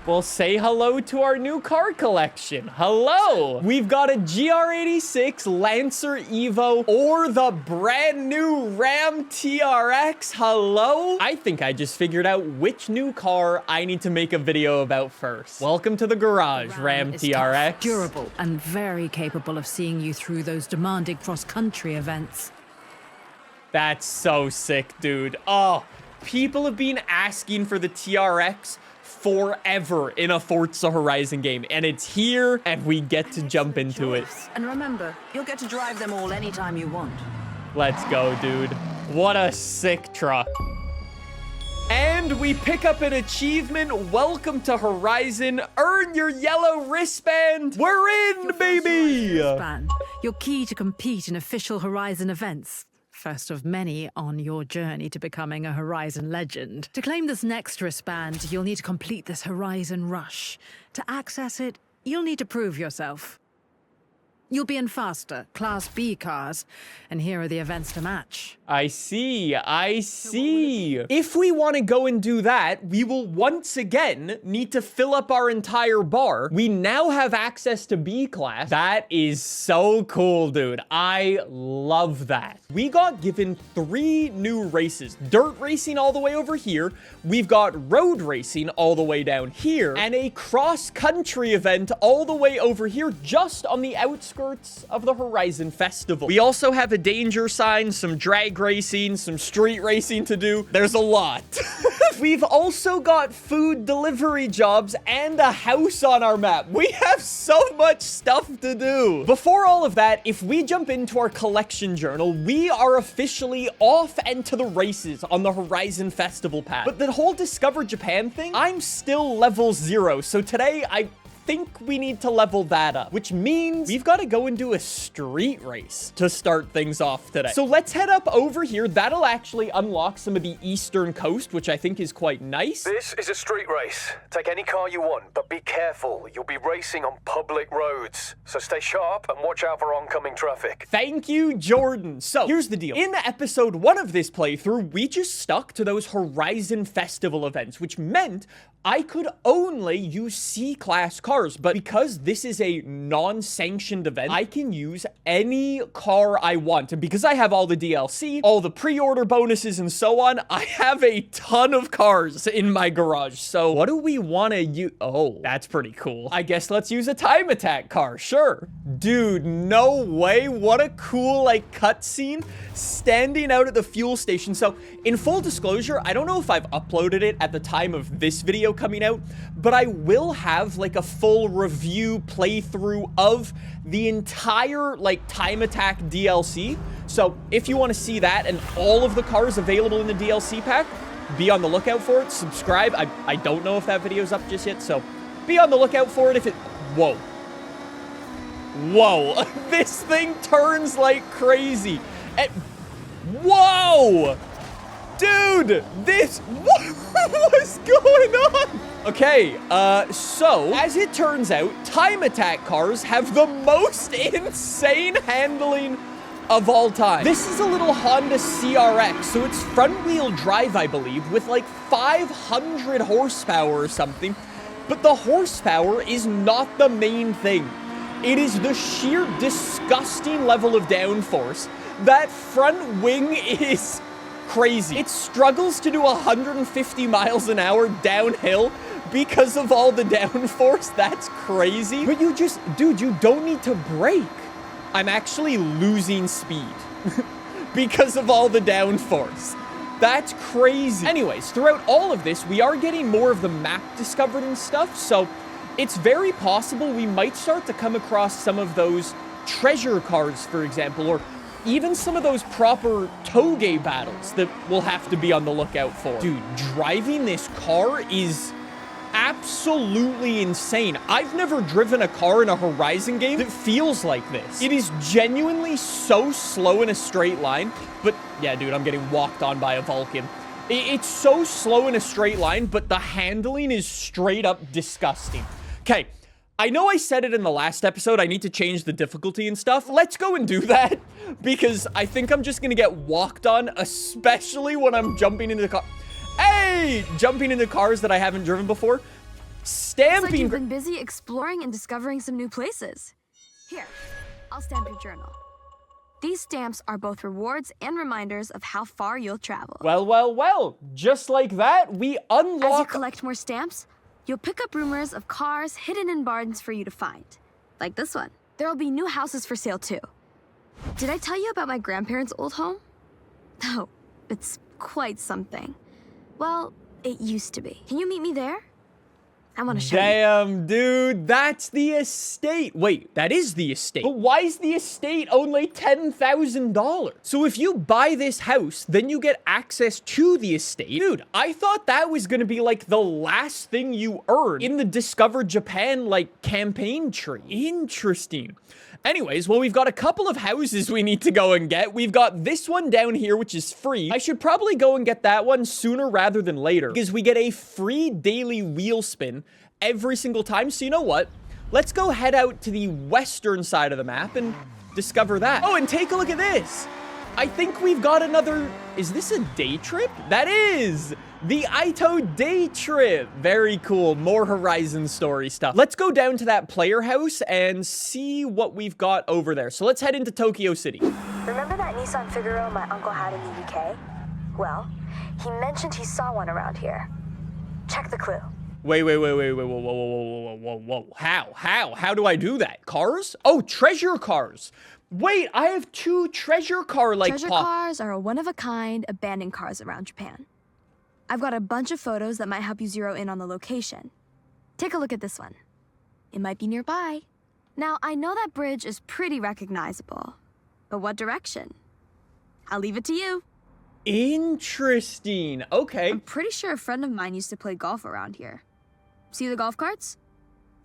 Well, say hello to our new car collection. Hello. We've got a GR86, Lancer Evo, or the brand new Ram TRX. Hello. I think I just figured out which new car I need to make a video about first. Welcome to the garage, Ram TRX. Tough, durable, and very capable of seeing you through those demanding cross-country events. That's so sick, dude. Oh, people have been asking for the TRX forever in a Forza Horizon game, and it's here, and we get to jump into it. And remember, you'll get to drive them all anytime you want. Let's go, dude. What a sick truck. And we pick up an achievement. Welcome to Horizon. Earn your yellow wristband. We're in, baby. Wristband. Your key to compete in official Horizon events. First of many on your journey to becoming a Horizon legend. To claim this next wristband, you'll need to complete this Horizon Rush. To access it, you'll need to prove yourself. You'll be in faster, Class B cars, and here are the events to match. I see. If we want to go and do that, we will once again need to fill up our entire bar. We now have access to B class. That is so cool, dude. I love that. We got given 3 new races. Dirt racing all the way over here. We've got road racing all the way down here. And a cross-country event all the way over here, just on the outskirts of the Horizon Festival. We also have a danger sign, some drag racing, some street racing to do. There's a lot. We've also got food delivery jobs and a house on our map. We have so much stuff to do. Before all of that, if we jump into our collection journal, we are officially off and to the races on the Horizon Festival path. But the whole Discover Japan thing, I'm still level 0. So today, I think we need to level that up, which means we've got to go and do a street race to start things off today. So let's head up over here. That'll actually unlock some of the eastern coast, which I think is quite nice. This is a street race. Take any car you want, but be careful. You'll be racing on public roads. So stay sharp and watch out for oncoming traffic. Thank you, Jordan. So here's the deal. In episode 1 of this playthrough, we just stuck to those Horizon Festival events, which meant I could only use C-Class cars, but because this is a non-sanctioned event, I can use any car I want. And because I have all the DLC, all the pre-order bonuses and so on, I have a ton of cars in my garage. So what do we want to use? Oh, that's pretty cool. I guess let's use a Time Attack car, sure. Dude, no way. What a cool, like, cutscene standing out at the fuel station. So in full disclosure, I don't know if I've uploaded it at the time of this video coming out, but I will have like a full review playthrough of the entire like Time Attack DLC. So if you want to see that and all of the cars available in the DLC pack, be on the lookout for it. Subscribe. I don't know if that video's up just yet, so be on the lookout for it if it... Whoa. Whoa. This thing turns like crazy. And... Whoa! Dude, this... What's going on? Okay, so, as it turns out, time attack cars have the most insane handling of all time. This is a little Honda CRX, so it's front-wheel drive, I believe, with like 500 horsepower or something. But the horsepower is not the main thing. It is the sheer disgusting level of downforce. That front wing is crazy. It struggles to do 150 miles an hour downhill because of all the downforce. That's crazy. But you just, dude, you don't need to brake. I'm actually losing speed because of all the downforce. That's crazy. Anyways, throughout all of this, we are getting more of the map discovered and stuff, so it's very possible we might start to come across some of those treasure cards, for example, or even some of those proper toge battles that we'll have to be on the lookout for. Dude, driving this car is absolutely insane. I've never driven a car in a Horizon game that feels like this. It is genuinely so slow in a straight line, but yeah, dude, I'm getting walked on by a Vulcan. It's so slow in a straight line, but the handling is straight up disgusting. Okay, I know I said it in the last episode, I need to change the difficulty and stuff. Let's go and do that, because I think I'm just gonna get walked on, especially when I'm jumping into the car. Hey! Jumping into cars that I haven't driven before. Stamping. Looks like you've been busy exploring and discovering some new places. Here, I'll stamp your journal. These stamps are both rewards and reminders of how far you'll travel. Well, well, well. Just like that, we unlock... As you collect more stamps, you'll pick up rumors of cars hidden in barns for you to find. Like this one. There'll be new houses for sale too. Did I tell you about my grandparents' old home? Oh, it's quite something. Well, it used to be. Can you meet me there? I want to show you. Damn, dude, that's the estate. Wait, that is the estate. But why is the estate only $10,000? So if you buy this house, then you get access to the estate. Dude, I thought that was gonna be like the last thing you earn in the Discover Japan, like, campaign tree. Interesting. Anyways, well, we've got a couple of houses we need to go and get. We've got this one down here, which is free. I should probably go and get that one sooner rather than later, because we get a free daily wheel spin every single time. So you know what? Let's go head out to the western side of the map and discover that. Oh, and take a look at this. I think we've got another... Is this a day trip? That is! The Ito day trip. Very cool. More Horizon story stuff. Let's go down to that player house and see what we've got over there. So let's head into Tokyo City. Remember that Nissan Figaro my uncle had in the UK? Well, he mentioned he saw one around here. Check the clue. Wait, whoa. How do I do that? Cars? Oh, treasure cars. Wait, I have two treasure car-like Treasure cars are a one-of-a-kind abandoned cars around Japan. I've got a bunch of photos that might help you zero in on the location. Take a look at this one. It might be nearby. Now, I know that bridge is pretty recognizable, but what direction? I'll leave it to you. Interesting. Okay. I'm pretty sure a friend of mine used to play golf around here. See the golf carts?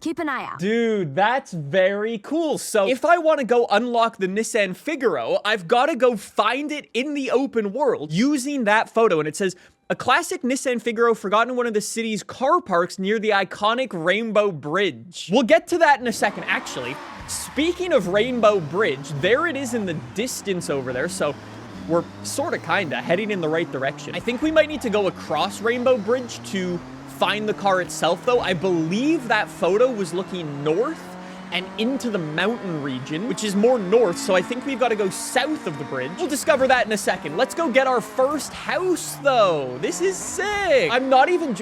Keep an eye out. Dude, that's very cool. So if I want to go unlock the Nissan Figaro, I've got to go find it in the open world using that photo. And it says, a classic Nissan Figaro forgotten in one of the city's car parks near the iconic Rainbow Bridge. We'll get to that in a second, actually. Speaking of Rainbow Bridge, there it is in the distance over there. So we're sort of kinda heading in the right direction. I think we might need to go across Rainbow Bridge to find the car itself, though. I believe that photo was looking north and into the mountain region, which is more north, so I think we've got to go south of the bridge. We'll discover that in a second. Let's go get our first house, though. This is sick. I'm not even...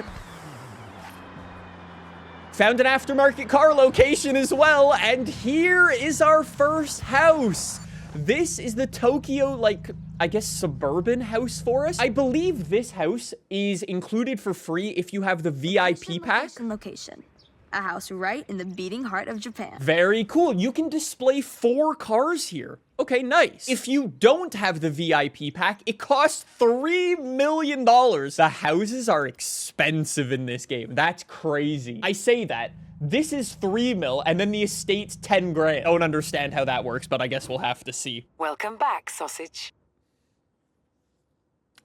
Found an aftermarket car location as well, and here is our first house. This is the Tokyo, like, I guess, suburban house for us. I believe this house is included for free if you have the VIP pack. Location. A house right in the beating heart of Japan. Very cool. You can display 4 cars here. Okay, nice. If you don't have the VIP pack, it costs $3 million. The houses are expensive in this game. That's crazy. I say that. This is 3 mil, and then the estate's 10 grand. Don't understand how that works, but I guess we'll have to see. Welcome back, sausage.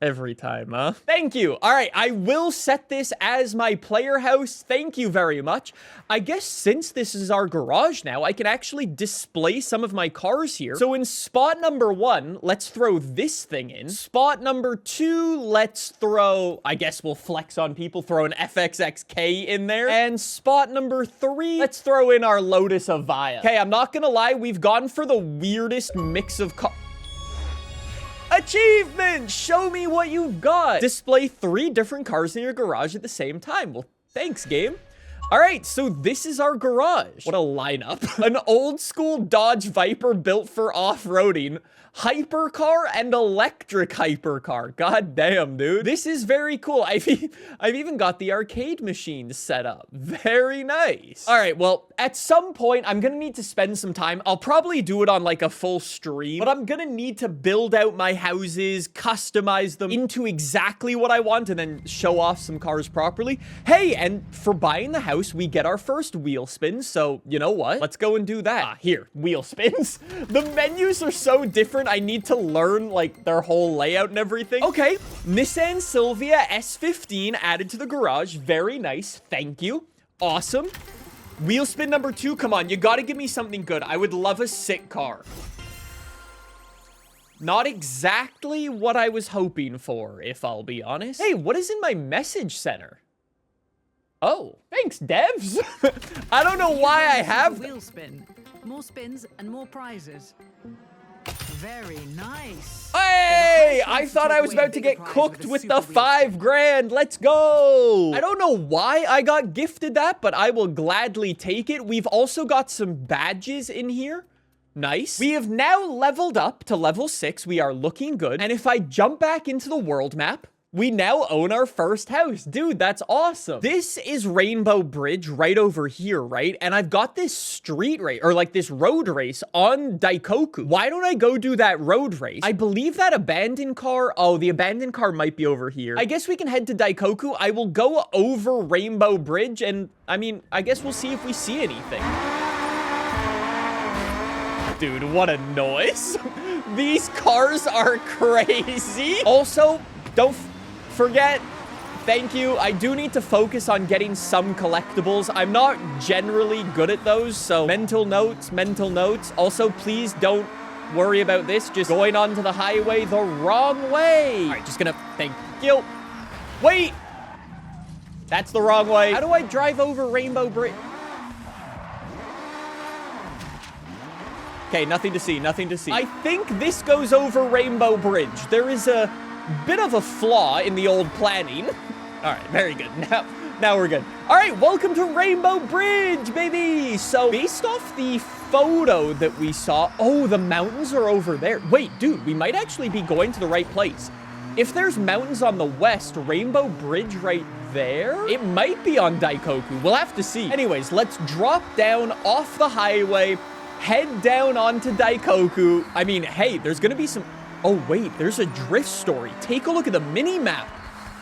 Every time, huh? Thank you. All right, I will set this as my player house. Thank you very much. I guess since this is our garage now, I can actually display some of my cars here. So in spot number 1, let's throw this thing in. Spot number 2, let's throw, I guess we'll flex on people, throw an FXXK in there. And spot number 3, let's throw in our Lotus Avaya. Okay, I'm not gonna lie, we've gone for the weirdest mix of cars. Achievement! Show me what you've got. Display 3 different cars in your garage at the same time. Well, thanks, game. All right, so this is our garage. What a lineup. An old school Dodge Viper built for off-roading, hypercar, and electric hypercar. God damn, dude. This is very cool. I've even got the arcade machine set up. Very nice. All right, well, at some point, I'm gonna need to spend some time. I'll probably do it on like a full stream, but I'm gonna need to build out my houses, customize them into exactly what I want, and then show off some cars properly. Hey, and for buying the house, we get our first wheel spins, so you know what? Let's go and do that. Here, wheel spins. The menus are so different, I need to learn, like, their whole layout and everything. Okay, Nissan Silvia S15 added to the garage. Very nice, thank you. Awesome. Wheel spin number 2, come on, you gotta give me something good. I would love a sick car. Not exactly what I was hoping for, if I'll be honest. Hey, what is in my message center? Oh, thanks, devs. I don't know why I have... Wheel spin. More spins and more prizes. Very nice. Hey, I thought I was about to get cooked with the 5 grand. Let's go. I don't know why I got gifted that, but I will gladly take it. We've also got some badges in here. Nice. We have now leveled up to level 6. We are looking good. And if I jump back into the world map, we now own our first house. Dude, that's awesome. This is Rainbow Bridge right over here, right? And I've got this street race, or like this road race on Daikoku. Why don't I go do that road race? I believe that abandoned car, oh, the abandoned car might be over here. I guess we can head to Daikoku. I will go over Rainbow Bridge, and I mean, I guess we'll see if we see anything. Dude, what a noise. These cars are crazy. Also, don't forget, thank you. I do need to focus on getting some collectibles. I'm not generally good at those, so mental notes, mental notes. Also, please don't worry about this. Just going onto the highway the wrong way. All right, just gonna, thank you. Wait, that's the wrong way. How do I drive over Rainbow Bridge? Okay, nothing to see, nothing to see. I think this goes over Rainbow Bridge. There is a bit of a flaw in the old planning. All right, very good. Now we're good. All right, welcome to Rainbow Bridge, baby. So based off the photo that we saw, oh, the mountains are over there. Wait, dude, we might actually be going to the right place. If there's mountains on the west, Rainbow Bridge right there, it might be on Daikoku. We'll have to see. Anyways, let's drop down off the highway, head down onto Daikoku. I mean, hey, there's gonna be some... Oh, wait, there's a drift story. Take a look at the mini-map.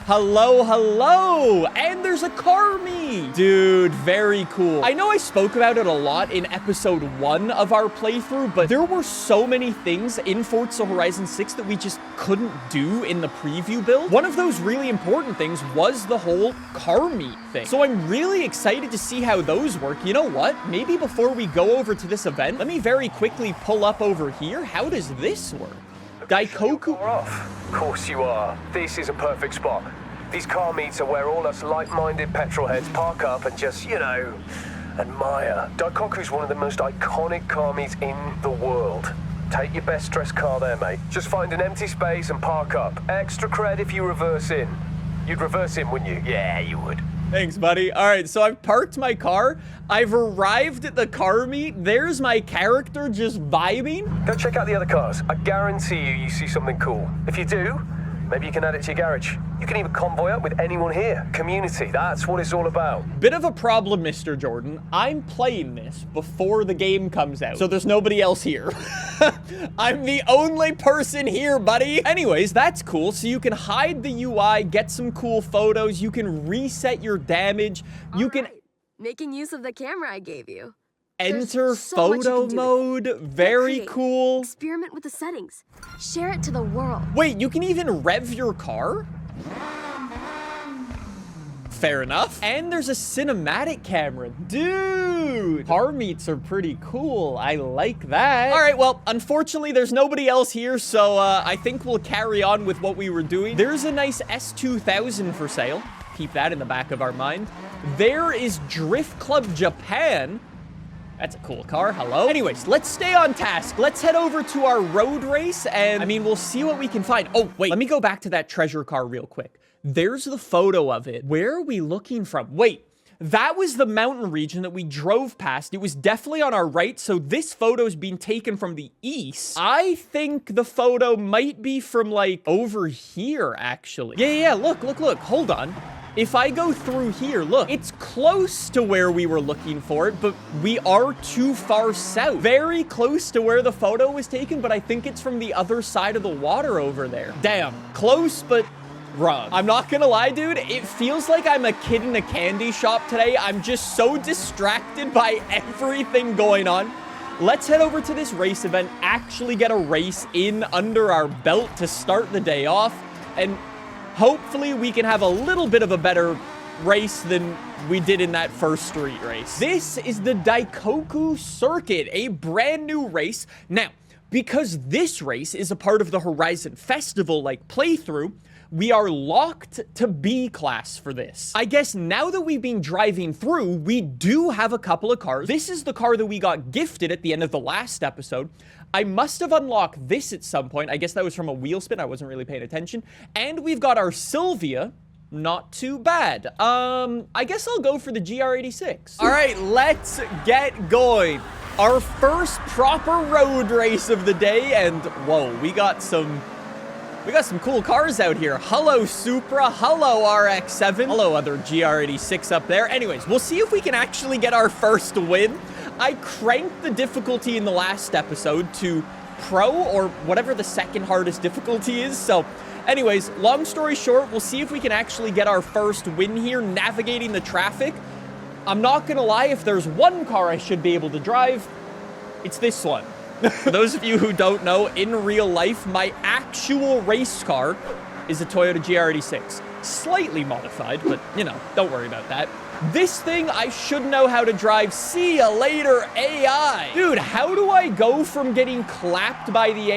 Hello, hello. And there's a car meet. Dude, very cool. I know I spoke about it a lot in episode 1 of our playthrough, but there were so many things in Forza Horizon 6 that we just couldn't do in the preview build. One of those really important things was the whole car meet thing. So I'm really excited to see how those work. You know what? Maybe before we go over to this event, let me very quickly pull up over here. How does this work? Daikoku. Of course you are. This is a perfect spot. These car meets are where all us like-minded petrol heads park up and just, you know, admire. Daikoku's one of the most iconic car meets in the world. Take your best dressed car there, mate. Just find an empty space and park up. Extra cred if you reverse in. You'd reverse in, wouldn't you? Yeah, you would. Thanks, buddy. All right, so I've parked my car. I've arrived at the car meet. There's my character just vibing. Go check out the other cars. I guarantee you see something cool. If you do, maybe you can add it to your garage. You can even convoy up with anyone here. Community, that's what it's all about. Bit of a problem, Mr. Jordan. I'm playing this before the game comes out, so there's nobody else here. I'm the only person here, buddy. Anyways, that's cool. So you can hide the UI, get some cool photos. You can reset your damage. You can... making use of the camera I gave you. Enter There's so much you photo can do mode. with it. Very Create. cool. Experiment with the settings. Share it to the world. Wait, you can even rev your car? Fair enough. And there's a cinematic camera. Dude, car meets are pretty cool. I like that. All right, well, unfortunately, there's nobody else here, so I think we'll carry on with what we were doing. There's a nice S2000 for sale. Keep that in the back of our mind. There is Drift Club Japan. That's a cool car. Hello. Anyways, let's stay on task. Let's head over to our road race, and I mean, we'll see what we can find. Oh, wait, let me go back to that treasure car real quick. There's the photo of it. Where are we looking from? Wait, that was the mountain region that we drove past. It was definitely on our right, so this photo's been taken from the east. I think the photo might be from, like, over here, actually. Yeah, look. Hold on. If I go through here, look, it's close to where we were looking for it, but we are too far south. Very close to where the photo was taken, but I think it's from the other side of the water over there. Damn, close, but wrong. I'm not gonna lie, dude, it feels like I'm a kid in a candy shop today. I'm just so distracted by everything going on. Let's head over to this race event, actually get a race in under our belt to start the day off, and hopefully we can have a little bit of a better race than we did in that first street race. This is the Daikoku Circuit, a brand new race. Now, because this race is a part of the Horizon Festival like playthrough, we are locked to B class for this. I guess now that we've been driving through, we do have a couple of cars. This is the car that we got gifted at the end of the last episode. I must have unlocked this at some point. I guess that was from a wheel spin. I wasn't really paying attention. And we've got our Sylvia. Not too bad. I guess I'll go for the GR86. All right, let's get going. Our first proper road race of the day. And whoa, we got some cool cars out here. Hello, Supra. Hello, RX-7. Hello, other GR86 up there. Anyways, we'll see if we can actually get our first win. I cranked the difficulty in the last episode to Pro, or whatever the second hardest difficulty is. So, anyways, long story short, we'll see if we can actually get our first win here, navigating the traffic. I'm not gonna lie, if there's one car I should be able to drive, it's this one. For those of you who don't know, in real life, my actual race car is a Toyota GR86. Slightly modified, but, you know, don't worry about that. This thing I should know how to drive. See ya later, AI. Dude, how do I go from getting clapped by the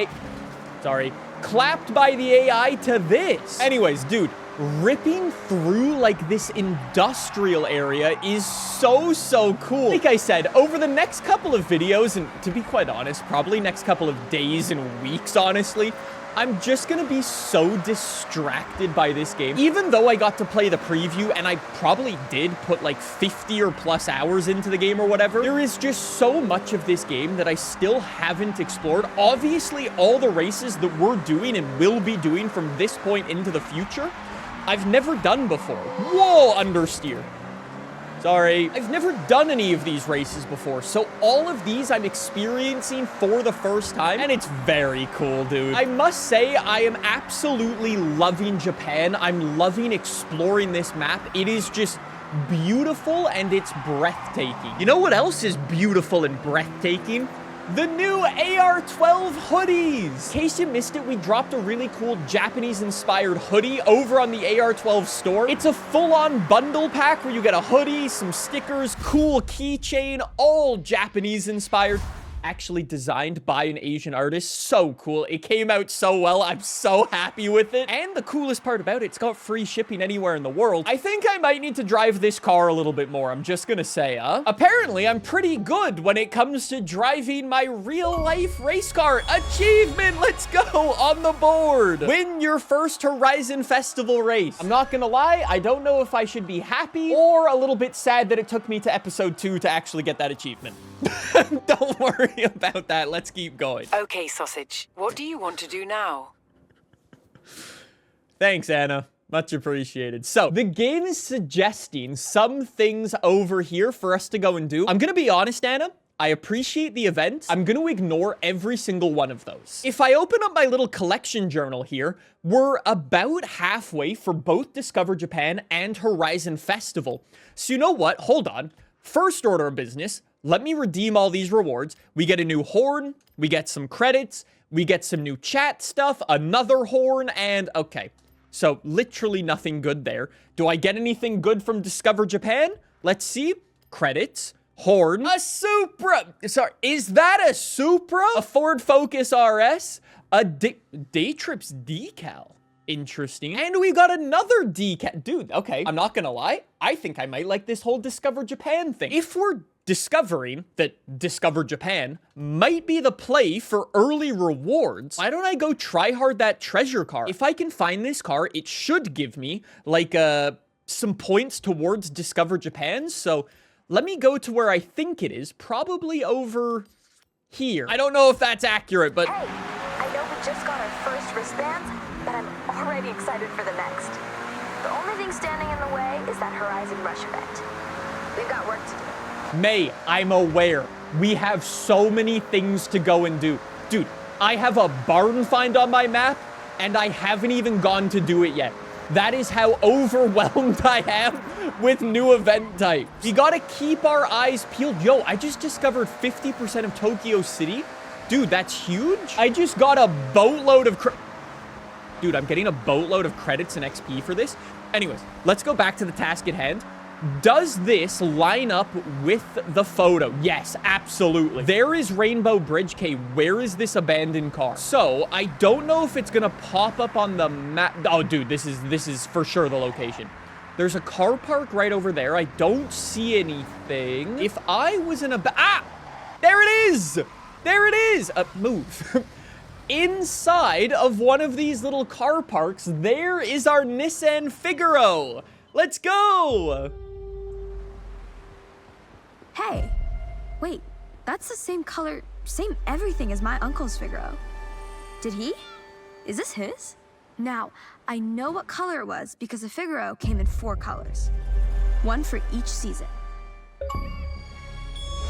AI to this? Anyways, dude, ripping through like this industrial area is so cool. Like I said, over the next couple of videos, and to be quite honest, probably next couple of days and weeks, honestly, I'm just gonna be so distracted by this game. Even though I got to play the preview, and I probably did put like 50 or plus hours into the game or whatever, there is just so much of this game that I still haven't explored. Obviously, all the races that we're doing and will be doing from this point into the future, I've never done before. Whoa, understeer. Sorry. I've never done any of these races before, so all of these I'm experiencing for the first time, and it's very cool, dude. I must say, I am absolutely loving Japan. I'm loving exploring this map. It is just beautiful, and it's breathtaking. You know what else is beautiful and breathtaking? The new AR-12 hoodies! In case you missed it, we dropped a really cool Japanese-inspired hoodie over on the AR-12 store. It's a full-on bundle pack where you get a hoodie, some stickers, cool keychain, all Japanese-inspired. Actually designed by an Asian artist. So cool. It came out so well. I'm so happy with it. And the coolest part about it, it's got free shipping anywhere in the world. I think I might need to drive this car a little bit more. I'm just gonna say, apparently, I'm pretty good when it comes to driving my real-life race car. Achievement! Let's go! On the board! Win your first Horizon Festival race. I'm not gonna lie, I don't know if I should be happy or a little bit sad that it took me to episode 2 to actually get that achievement. Don't worry about that. Let's keep going. Okay, Sausage. What do you want to do now? Thanks, Anna. Much appreciated. So, the game is suggesting some things over here for us to go and do. I'm gonna be honest, Anna. I appreciate the event. I'm gonna ignore every single one of those. If I open up my little collection journal here, we're about halfway for both Discover Japan and Horizon Festival. So you know what? Hold on. first order of business, let me redeem all these rewards. We get a new horn, we get some credits, we get some new chat stuff, another horn, and okay. So literally nothing good there. Do I get anything good from Discover Japan? Let's see. Credits, horn, a Supra. Sorry, is that a Supra? A Ford Focus RS, a Day Trips decal. Interesting. And we got another decal. Dude, okay, I'm not gonna lie. I think I might like this whole Discover Japan thing. If we're discovering that Discover Japan might be the play for early rewards, why don't I go try hard that treasure car? If I can find this car, it should give me like some points towards Discover Japan. So let me go to where I think it is, probably over here. I don't know if that's accurate, but Hey, I know we just got our first wristbands, but I'm already excited for the next. The only thing standing in the way is that Horizon Rush event. We've got work to do. May, I'm aware. We have so many things to go and do. Dude, I have a barn find on my map, and I haven't even gone to do it yet. That is how overwhelmed I am with new event types. We gotta keep our eyes peeled. Yo, I just discovered 50% of Tokyo City. Dude, that's huge. I just got a boatload of Dude, I'm getting a boatload of credits and XP for this. Anyways, let's go back to the task at hand. Does this line up with the photo? Yes, absolutely. There is Rainbow Bridge. Okay, where is this abandoned car? So, I don't know if it's gonna pop up on the map. Oh, dude, this is for sure the location. There's a car park right over there. I don't see anything. If I was in a... There it is! There it is! Move. Inside of one of these little car parks, there is our Nissan Figaro. Let's go! Hey, wait, that's the same color, same everything as my uncle's Figaro. Did he? Is this his? Now, I know what color it was because the Figaro came in 4 colors. One for each season.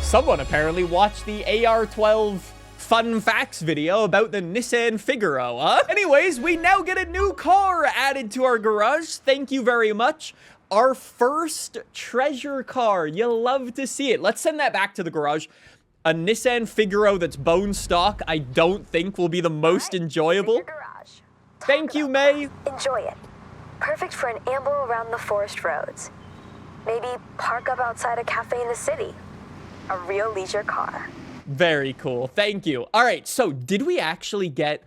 Someone apparently watched the AR-12 fun facts video about the Nissan Figaro, huh? Anyways, we now get a new car added to our garage. Thank you very much. Our first treasure car. You'll love to see it. Let's send that back to the garage. A Nissan Figaro that's bone stock, I don't think will be the most enjoyable. Thank you, May. Enjoy it. Perfect for an amble around the forest roads. Maybe park up outside a cafe in the city. A real leisure car. Very cool. Thank you. All right, so did we actually get...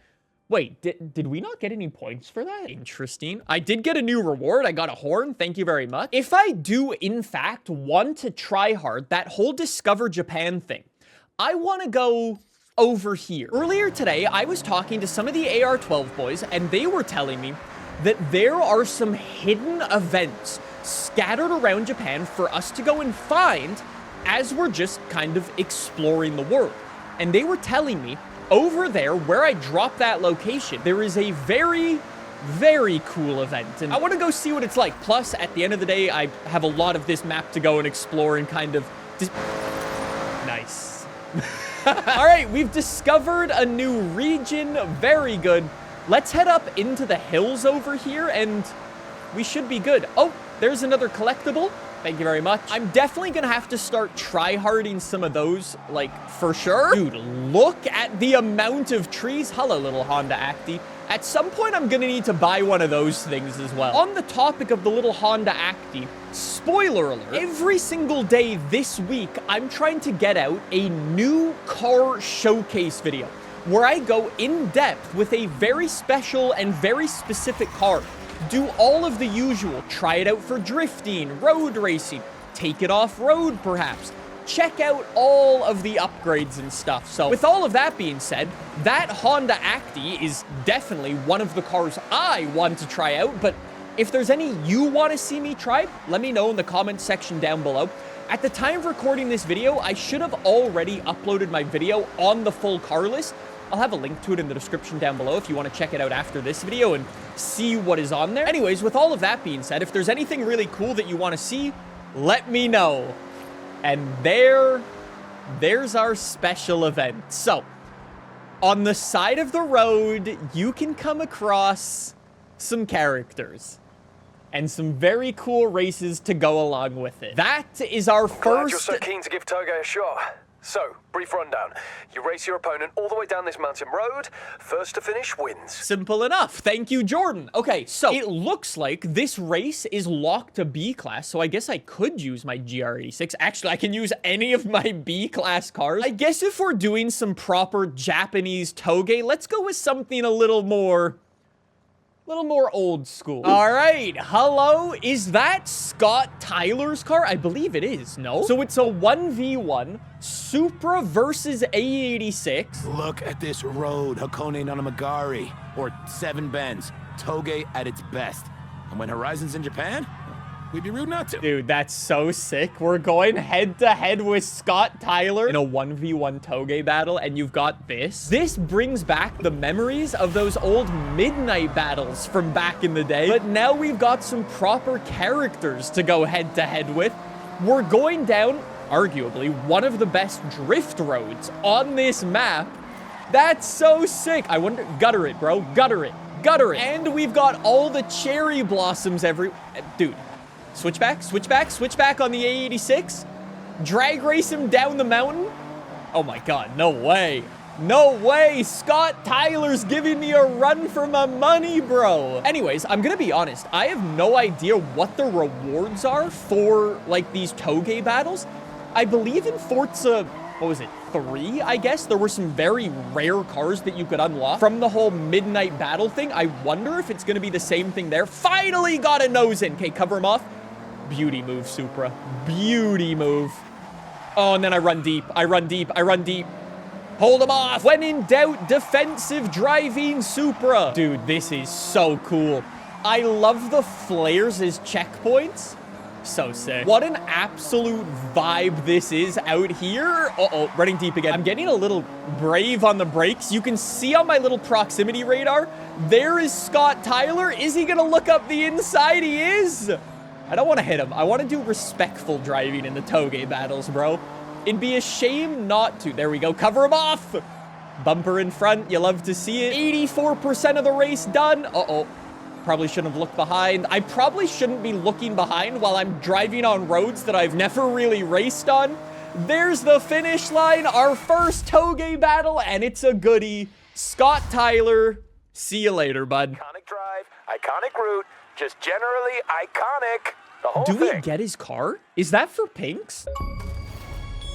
Wait, did we not get any points for that? Interesting. I did get a new reward. I got a horn. Thank you very much. If I do, in fact, want to try hard that whole Discover Japan thing, I want to go over here. Earlier today, I was talking to some of the AR-12 boys, and they were telling me that there are some hidden events scattered around Japan for us to go and find as we're just kind of exploring the world. And they were telling me over there, where I dropped that location, there is a very, very cool event. And I want to go see what it's like. Plus, at the end of the day, I have a lot of this map to go and explore and kind of... Nice. All right, we've discovered a new region. Very good. Let's head up into the hills over here, and we should be good. Oh, there's another collectible. Thank you very much. I'm definitely gonna have to start try-harding some of those, like, for sure. Dude, look at the amount of trees. Hello, little Honda Acti. At some point, I'm gonna need to buy one of those things as well. On the topic of the little Honda Acti, spoiler alert, every single day this week, I'm trying to get out a new car showcase video where I go in depth with a very special and very specific car. Do all of the usual, try it out for drifting, road racing, take it off-road perhaps, check out all of the upgrades and stuff. So with all of that being said, that Honda Acti is definitely one of the cars I want to try out, but if there's any you want to see me try, let me know in the comments section down below. At the time of recording this video, I should have already uploaded my video on the full car list. I'll have a link to it in the description down below if you want to check it out after this video and see what is on there. Anyways, with all of that being said, if there's anything really cool that you want to see, let me know. And there's our special event. So, on the side of the road, you can come across some characters. and some very cool races to go along with it. That is our Glad first... you're so keen to give Toge a shot. So, brief rundown. You race your opponent all the way down this mountain road. First to finish wins. Simple enough. Thank you, Jordan. Okay, so it looks like this race is locked to B class, so I guess I could use my GR86. Actually, I can use any of my B class cars. I guess if we're doing some proper Japanese Toge, let's go with something a little more old school. All right, hello, is that Scott Tyler's car? I believe it is, no? So it's a 1v1, Supra versus A86. Look at this road, Hakone Nanamagari, or 7 Bends, Toge at its best. And when Horizon's in Japan, we'd be rude not to. Dude, that's so sick. We're going head-to-head with Scott Tyler in a 1v1 Toge battle, and you've got this. This brings back the memories of those old midnight battles from back in the day, but now we've got some proper characters to go head-to-head with. We're going down, arguably, one of the best drift roads on this map. That's so sick. I wonder, gutter it, bro, gutter it, gutter it. And we've got all the cherry blossoms dude. Switchback, switchback, switchback on the A86. Drag race him down the mountain. Oh my god, no way. No way, Scott Tyler's giving me a run for my money, bro. Anyways, I'm gonna be honest. I have no idea what the rewards are for, like, these Toge battles. I believe in Forza, what was it, 3, I guess? There were some very rare cars that you could unlock from the whole midnight battle thing. I wonder if it's gonna be the same thing there. Finally got a nose in. Okay, cover him off. Beauty move, Supra. Beauty move. Oh, and then I run deep. I run deep. I run deep. Hold him off. When in doubt, defensive driving Supra. Dude, this is so cool. I love the flares as checkpoints. So sick. What an absolute vibe this is out here. Uh-oh, running deep again. I'm getting a little brave on the brakes. You can see on my little proximity radar, there is Scott Tyler. Is he gonna look up the inside? He is. I don't want to hit him. I want to do respectful driving in the Toge battles, bro. It'd be a shame not to. There we go. Cover him off. Bumper in front. You love to see it. 84% of the race done. Uh-oh. Probably shouldn't have looked behind. I probably shouldn't be looking behind while I'm driving on roads that I've never really raced on. There's the finish line. Our first Toge battle, and it's a goodie. Scott Tyler. See you later, bud. Iconic drive, iconic route. Just generally iconic. The whole thing. Do we get his car? Is that for Pinks?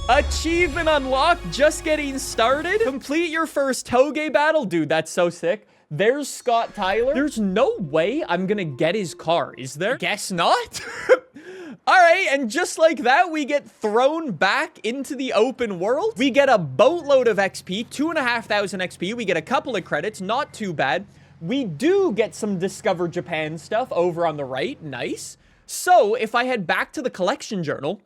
Achievement unlocked. Just getting started. Complete your first Toge battle. Dude, that's so sick. There's Scott Tyler. There's no way I'm gonna get his car, is there? Guess not. All right, and just like that, we get thrown back into the open world. We get a boatload of XP, 2,500 XP. We get a couple of credits, not too bad. We do get some Discover Japan stuff over on the right. Nice. So, if I head back to the collection journal,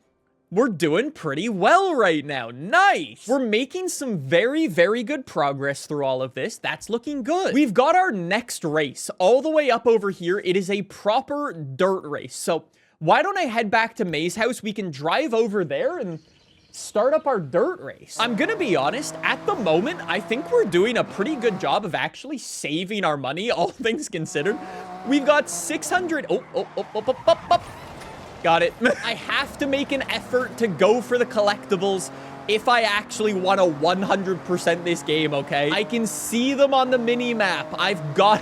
we're doing pretty well right now. Nice. We're making some very, very good progress through all of this. That's looking good. We've got our next race all the way up over here. It is a proper dirt race. So, why don't I head back to May's house? We can drive over there and start up our dirt race. I'm gonna be honest, at the moment, I think we're doing a pretty good job of actually saving our money, all things considered. We've got 600, got it. I have to make an effort to go for the collectibles if I actually want to 100% this game, okay? I can see them on the mini-map. I've got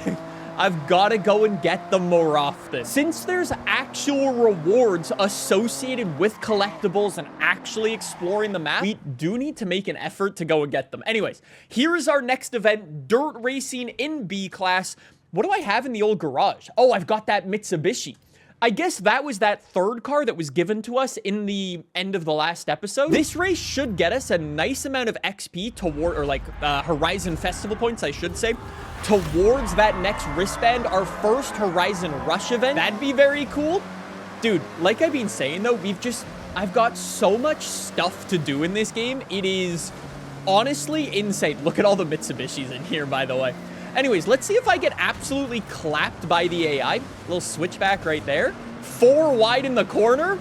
to go and get them more often. Since there's actual rewards associated with collectibles and actually exploring the map, we do need to make an effort to go and get them. Anyways, here is our next event, dirt racing in B class. What do I have in the old garage? Oh, I've got that Mitsubishi. I guess that was that third car that was given to us in the end of the last episode. This race should get us a nice amount of XP toward, or like Horizon Festival points, I should say, towards that next wristband, our first Horizon Rush event. That'd be very cool. Dude, like I've been saying though, I've got so much stuff to do in this game. It is honestly insane. Look at all the Mitsubishis in here, by the way. Anyways, let's see if I get absolutely clapped by the AI. Little switchback right there. 4 wide in the corner.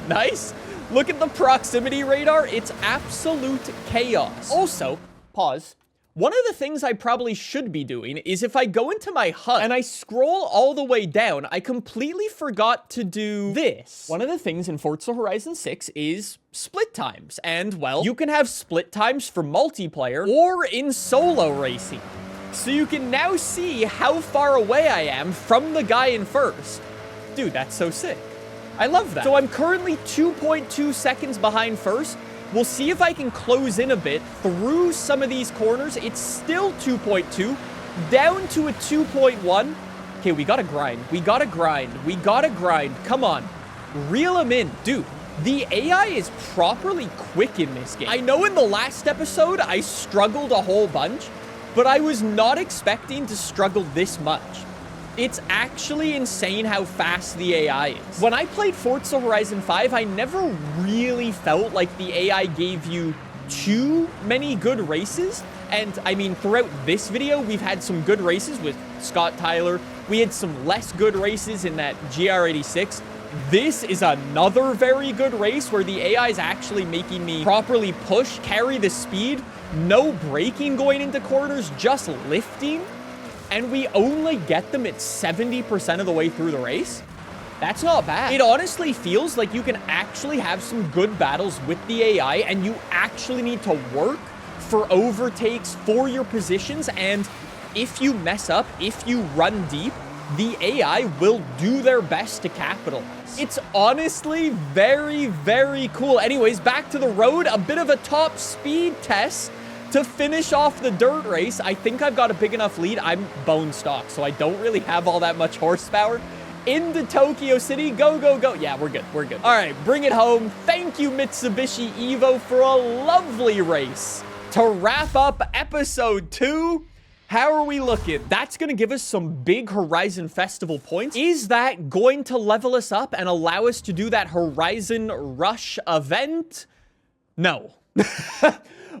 Nice. Look at the proximity radar. It's absolute chaos. Also, pause. One of the things I probably should be doing is if I go into my HUD and I scroll all the way down, I completely forgot to do this. One of the things in Forza Horizon 6 is split times. And, well, you can have split times for multiplayer or in solo racing. So you can now see how far away I am from the guy in first. Dude, that's so sick. I love that. So I'm currently 2.2 seconds behind first. We'll see if I can close in a bit through some of these corners. It's still 2.2, down to a 2.1. Okay, we gotta grind. We gotta grind. We gotta grind. Come on. Reel him in. Dude, the AI is properly quick in this game. I know in the last episode, I struggled a whole bunch, but I was not expecting to struggle this much. It's actually insane how fast the AI is. When I played Forza Horizon 5, I never really felt like the AI gave you too many good races. And I mean, throughout this video, we've had some good races with Scott Tyler. We had some less good races in that GR86. This is another very good race where the AI is actually making me properly push, carry the speed, no braking going into corners, just lifting. And we only get them at 70% of the way through the race. That's not bad. It honestly feels like you can actually have some good battles with the AI, and you actually need to work for overtakes for your positions. And if you mess up, if you run deep, the AI will do their best to capitalize. It's honestly very, very cool. Anyways, back to the road, a bit of a top speed test to finish off the dirt race. I think I've got a big enough lead. I'm bone stock, so I don't really have all that much horsepower. Into Tokyo City. Go, go, go. Yeah, we're good. We're good. All right, bring it home. Thank you, Mitsubishi Evo, for a lovely race. To wrap up episode 2, how are we looking? That's going to give us some big Horizon Festival points. Is that going to level us up and allow us to do that Horizon Rush event? No.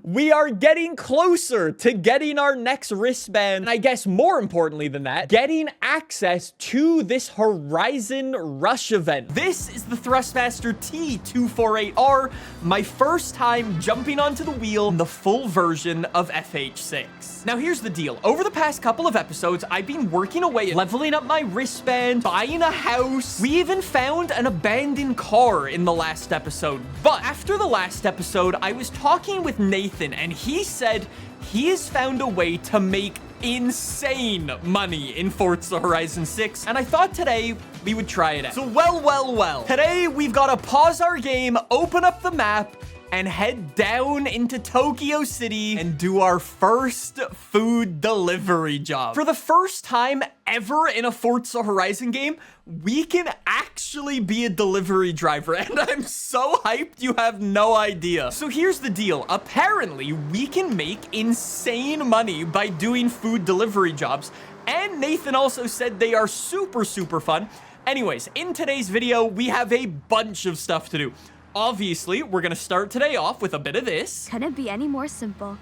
We are getting closer to getting our next wristband. And I guess more importantly than that, getting access to this Horizon Rush event. This is the Thrustmaster T248R, my first time jumping onto the wheel in the full version of FH6. Now here's the deal. Over the past couple of episodes, I've been working away at leveling up my wristband, buying a house. We even found an abandoned car in the last episode. But after the last episode, I was talking with Nathan, and he said he has found a way to make insane money in Forza Horizon 6, and I thought today we would try it out. So well. Today we've got to pause our game, open up the map, and head down into Tokyo City and do our first food delivery job. For the first time ever in a Forza Horizon game, we can actually be a delivery driver, and I'm so hyped you have no idea. So here's the deal. Apparently, we can make insane money by doing food delivery jobs, and Nathan also said they are super, super fun. Anyways, in today's video, we have a bunch of stuff to do. Obviously, we're gonna start today off with a bit of this. Couldn't be any more simple.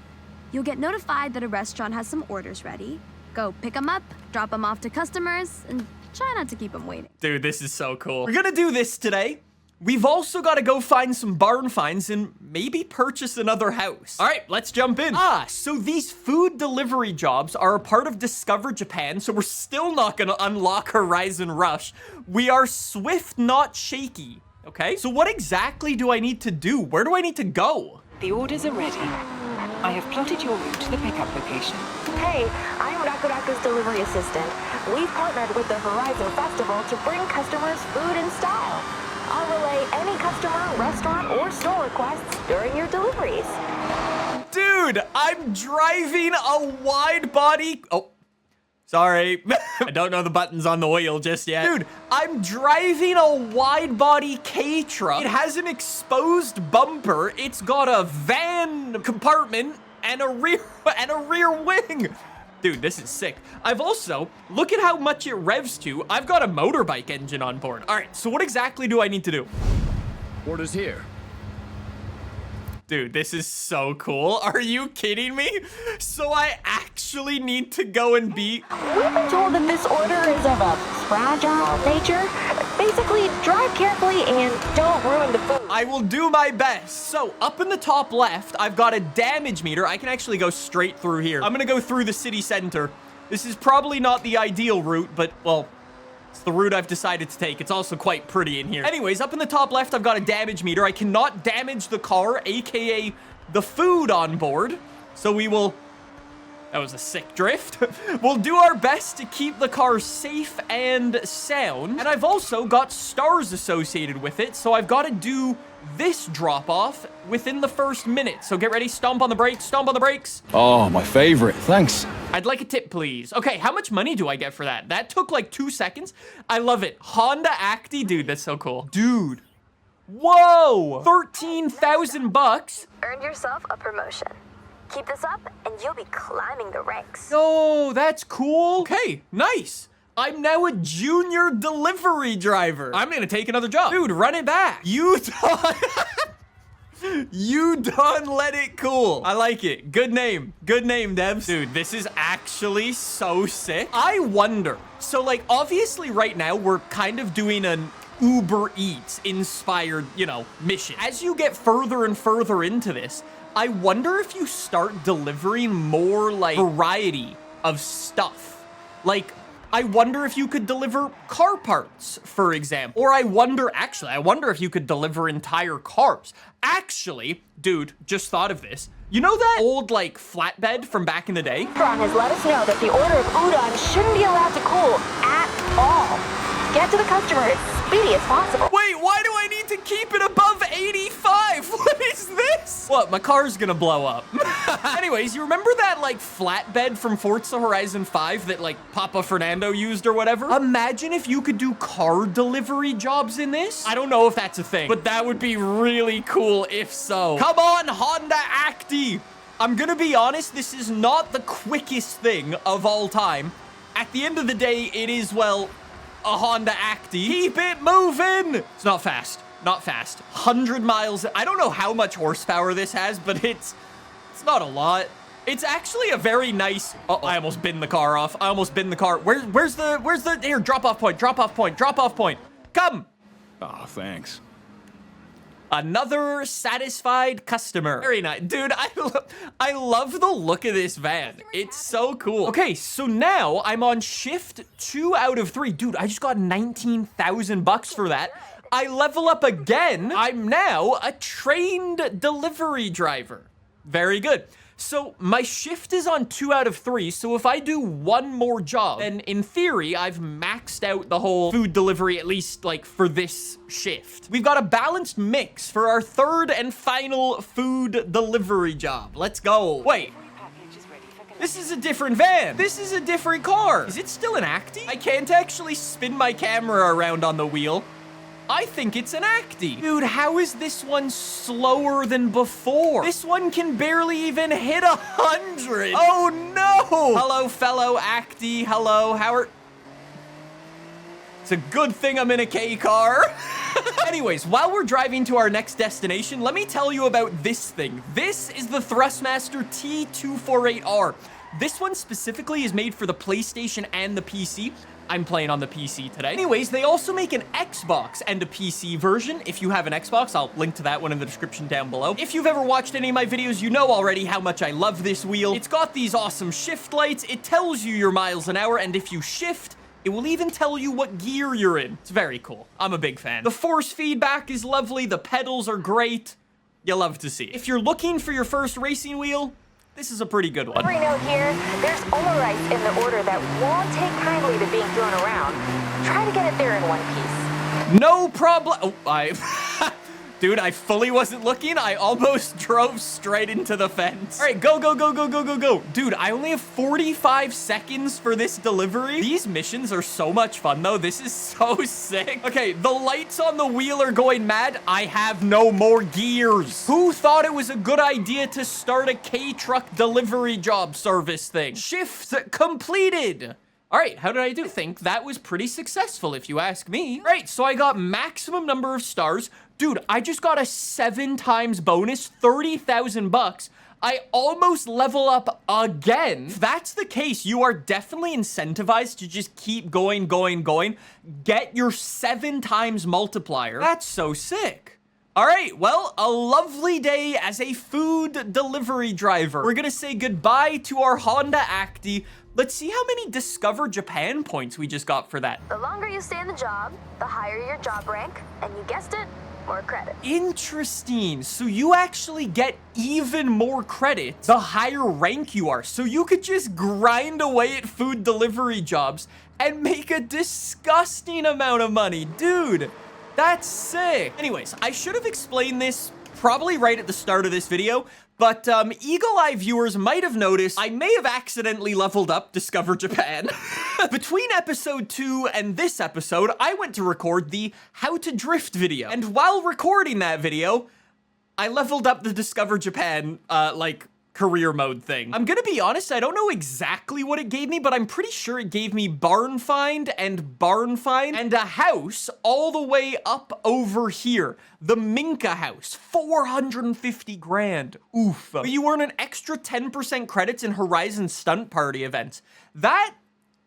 You'll get notified that a restaurant has some orders ready. Go pick them up, drop them off to customers, and try not to keep them waiting. Dude, this is so cool. We're gonna do this today. We've also got to go find some barn finds and maybe purchase another house. All right, let's jump in. So these food delivery jobs are a part of Discover Japan, so we're still not gonna unlock Horizon Rush. We are swift, not shaky. Okay, so what exactly do I need to do? Where do I need to go? The orders are ready. I have plotted your route to the pickup location. Hey, I'm Rakuraku's delivery assistant. We've partnered with the Horizon Festival to bring customers food in style. I'll relay any customer, restaurant, or store requests during your deliveries. Dude, I'm driving a wide body... Oh, sorry. I don't know the buttons on the wheel just yet. Dude, I'm driving a wide body K truck. It has an exposed bumper. It's got a van compartment and a rear wing. Dude, this is sick. I've also, look at how much it revs to. I've got a motorbike engine on board. All right, so what exactly do I need to do? Orders here. Dude, this is so cool. Are you kidding me? So I actually need to go and be... We've been told that this order is of a fragile nature. Basically, drive carefully and don't ruin the food. I will do my best. So, up in the top left, I've got a damage meter. I can actually go straight through here. I'm gonna go through the city center. This is probably not the ideal route, but, well, it's the route I've decided to take. It's also quite pretty in here. Anyways, up in the top left, I've got a damage meter. I cannot damage the car, aka the food on board. So we will... That was a sick drift. We'll do our best to keep the car safe and sound. And I've also got stars associated with it, so I've got to do this drop-off within the first minute. So get ready, stomp on the brakes, stomp on the brakes. Oh, my favorite. Thanks. I'd like a tip, please. Okay, how much money do I get for that? That took like 2 seconds. I love it. Honda Acti, dude, that's so cool. Dude. Whoa! 13,000 bucks. Earned yourself a promotion. Keep this up, and you'll be climbing the ranks. Oh, that's cool. Okay, nice. I'm now a junior delivery driver. I'm gonna take another job. Dude, run it back. You done... You done let it cool. I like it. Good name. Good name, Devs. Dude, this is actually so sick. I wonder. So, like, obviously right now, we're kind of doing an Uber Eats inspired, you know, mission. As you get further and further into this, I wonder if you start delivering more, like, variety of stuff. Like, I wonder if you could deliver car parts, for example. Or I wonder if you could deliver entire cars. Actually, dude, just thought of this. You know that old, like, flatbed from back in the day? Ron has let us know that the order of udon shouldn't be allowed to cool at all. Get to the customer as speedy as possible. Wait, why do I need to keep it above 85? What is this? What, my car's gonna blow up. Anyways, you remember that, like, flatbed from Forza Horizon 5 that, like, Papa Fernando used or whatever? Imagine if you could do car delivery jobs in this. I don't know if that's a thing, but that would be really cool if so. Come on, Honda Acti. I'm gonna be honest, this is not the quickest thing of all time. At the end of the day, it is, well, a Honda Acti. Keep it moving. It's not fast. Not fast. 100 miles. I don't know how much horsepower this has, but it's not a lot. It's actually a very nice... Oh, I almost binned the car off. I almost binned the car. Where's the... Here, drop off point. Drop off point. Drop off point. Come. Oh, thanks. Another satisfied customer. Very nice. Dude, I love the look of this van. It's so cool. Okay, so now I'm on shift 2 out of 3. Dude, I just got 19,000 bucks for that. I level up again. I'm now a trained delivery driver. Very good. So my shift is on 2 out of 3. So if I do one more job, then in theory, I've maxed out the whole food delivery, at least like for this shift. We've got a balanced mix for our third and final food delivery job. Let's go. Wait. This is a different van. This is a different car. Is it still an Acti? I can't actually spin my camera around on the wheel. I think it's an Acti. Dude, how is this one slower than before? This one can barely even hit 100. Oh no! Hello, fellow Acti. Hello, Howard. It's a good thing I'm in a K car. Anyways, while we're driving to our next destination, let me tell you about this thing. This is the Thrustmaster T248R. This one specifically is made for the PlayStation and the PC. I'm playing on the PC today. Anyways, they also make an Xbox and a PC version. If you have an Xbox, I'll link to that one in the description down below. If you've ever watched any of my videos, you know already how much I love this wheel. It's got these awesome shift lights. It tells you your miles an hour, and if you shift, it will even tell you what gear you're in. It's very cool. I'm a big fan. The force feedback is lovely. The pedals are great. You'll love to see. If you're looking for your first racing wheel, this is a pretty good one. Every note here, there's Olerites in the order that won't take kindly to being thrown around. Try to get it there in one piece. No problem. Oh, Dude, I fully wasn't looking. I almost drove straight into the fence. All right, go, go, go, go, go, go, go. Dude, I only have 45 seconds for this delivery. These missions are so much fun, though. This is so sick. Okay, the lights on the wheel are going mad. I have no more gears. Who thought it was a good idea to start a K-truck delivery job service thing? Shift completed. All right, how did I do? I think that was pretty successful, if you ask me. All right, so I got maximum number of stars. Dude, I just got a 7 times bonus, 30,000 bucks. I almost level up again. If that's the case, you are definitely incentivized to just keep going. Get your 7 times multiplier. That's so sick. All right, well, a lovely day as a food delivery driver. We're gonna say goodbye to our Honda Acti. Let's see how many Discover Japan points we just got for that. The longer you stay in the job, the higher your job rank, and you guessed it, more credit. Interesting. So you actually get even more credit the higher rank you are. So you could just grind away at food delivery jobs and make a disgusting amount of money. Dude, that's sick. Anyways, I should have explained this probably right at the start of this video, but Eagle Eye viewers might have noticed I may have accidentally leveled up Discover Japan. Between episode 2 and this episode, I went to record the How to Drift video. And while recording that video, I leveled up the Discover Japan, career mode thing. I'm gonna be honest, I don't know exactly what it gave me, but I'm pretty sure it gave me barn find and a house all the way up over here. The Minka house, 450 grand. Oof. But you earn an extra 10% credits in Horizon Stunt Party events. That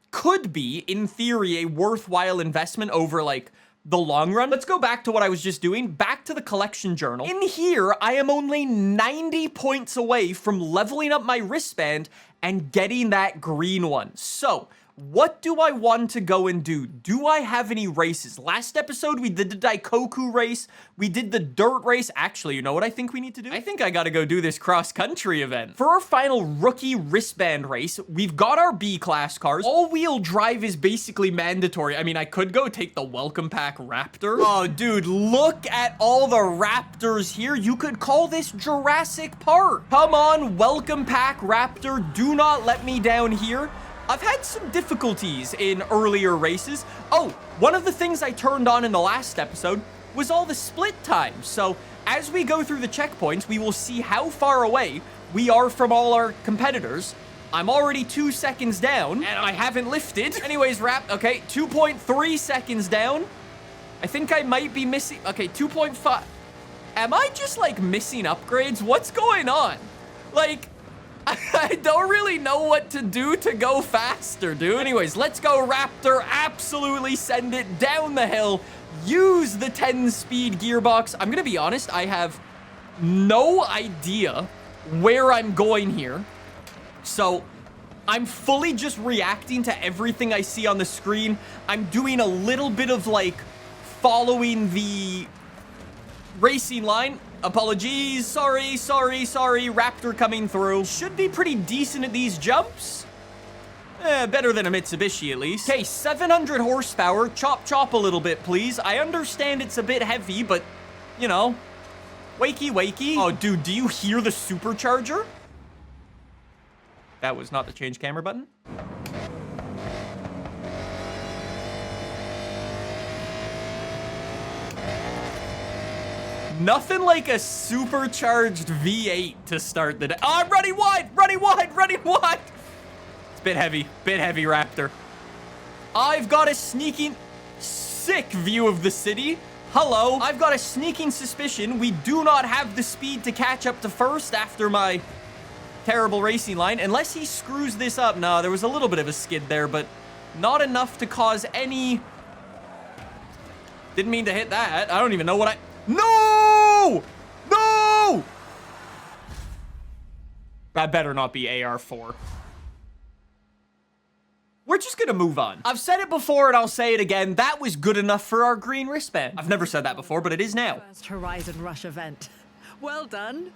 could be, in theory, a worthwhile investment over, like, the long run. Let's go back to what I was just doing. Back to the collection journal. In here, I am only 90 points away from leveling up my wristband and getting that green one. So, what do I want to go and do? Do I have any races? Last episode, we did the Daikoku race. We did the dirt race. Actually, you know what I think we need to do? I think I gotta go do this cross-country event. For our final rookie wristband race, we've got our B-class cars. All-wheel drive is basically mandatory. I mean, I could go take the Welcome Pack Raptor. Oh, dude, look at all the Raptors here. You could call this Jurassic Park. Come on, Welcome Pack Raptor. Do not let me down here. I've had some difficulties in earlier races. Oh, one of the things I turned on in the last episode was all the split times. So as we go through the checkpoints, we will see how far away we are from all our competitors. I'm already 2 seconds down and I haven't lifted. Anyways, okay, 2.3 seconds down. I think I might be missing, okay, 2.5. Am I just like missing upgrades? What's going on? Like, I don't really know what to do to go faster, dude. Anyways, let's go, Raptor. Absolutely send it down the hill. Use the 10-speed gearbox. I'm gonna be honest, I have no idea where I'm going here. So I'm fully just reacting to everything I see on the screen. I'm doing a little bit of like following the racing line. Apologies, sorry, Raptor coming through. Should be pretty decent at these jumps. Better than a Mitsubishi at least. Okay, 700 horsepower, chop a little bit, please. I understand it's a bit heavy, but, you know, wakey. Oh, dude, do you hear the supercharger? That was not the change camera button. Nothing like a supercharged V8 to start the day. Oh, I'm running wide. It's a bit heavy, Raptor. I've got a sneaking, sick view of the city. Hello. I've got a sneaking suspicion we do not have the speed to catch up to first after my terrible racing line. Unless he screws this up. No, there was a little bit of a skid there, but not enough to cause any... Didn't mean to hit that. I don't even know what I... No! That better not be AR4. We're just gonna move on. I've said it before and I'll say it again. That was good enough for our green wristband. I've never said that before, but it is now. First Horizon Rush event. Well done.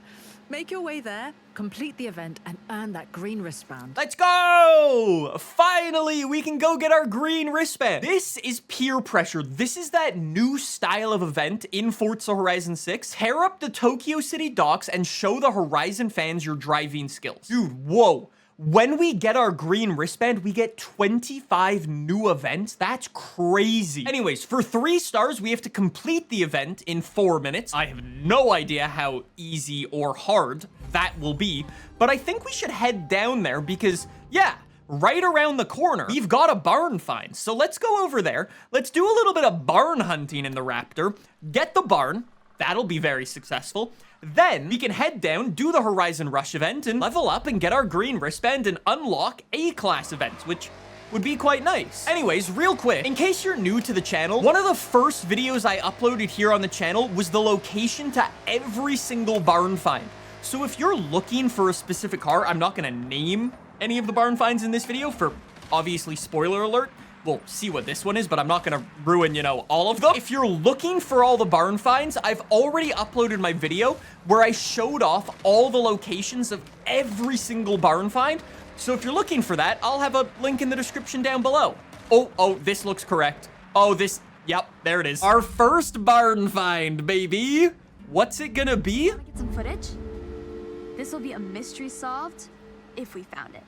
Make your way there, complete the event, and earn that green wristband. Let's go! Finally, we can go get our green wristband. This is peer pressure. This is that new style of event in Forza Horizon 6. Tear up the Tokyo City docks and show the Horizon fans your driving skills. Dude, whoa. When we get our green wristband, we get 25 new events. That's crazy. Anyways, for 3 stars, we have to complete the event in 4 minutes. I have no idea how easy or hard that will be, but I think we should head down there because, yeah, right around the corner, we've got a barn find. So let's go over there. Let's do a little bit of barn hunting in the Raptor. Get the barn. That'll be very successful. Then we can head down, do the Horizon Rush event, and level up and get our green wristband and unlock A-class events, which would be quite nice. Anyways, real quick, in case you're new to the channel, one of the first videos I uploaded here on the channel was the location to every single barn find. So if you're looking for a specific car, I'm not gonna name any of the barn finds in this video for obviously spoiler alert. We'll see what this one is, but I'm not gonna ruin, you know, all of them. If you're looking for all the barn finds, I've already uploaded my video where I showed off all the locations of every single barn find. So if you're looking for that, I'll have a link in the description down below. Oh, this looks correct. Oh, yep, there it is. Our first barn find, baby. What's it gonna be? Wanna get some footage? This will be a mystery solved if we found it.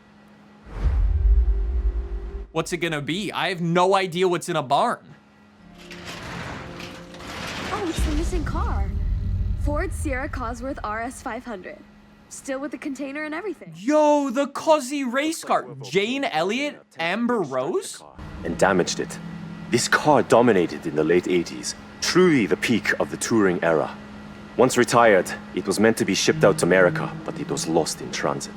What's it gonna be? I have no idea what's in a barn. Oh, it's the missing car. Ford Sierra Cosworth RS 500. Still with the container and everything. Yo, the Cozzy race car. Jane Elliott, Amber Rose? And damaged it. This car dominated in the late 80s, truly the peak of the touring era. Once retired, it was meant to be shipped out to America, but it was lost in transit.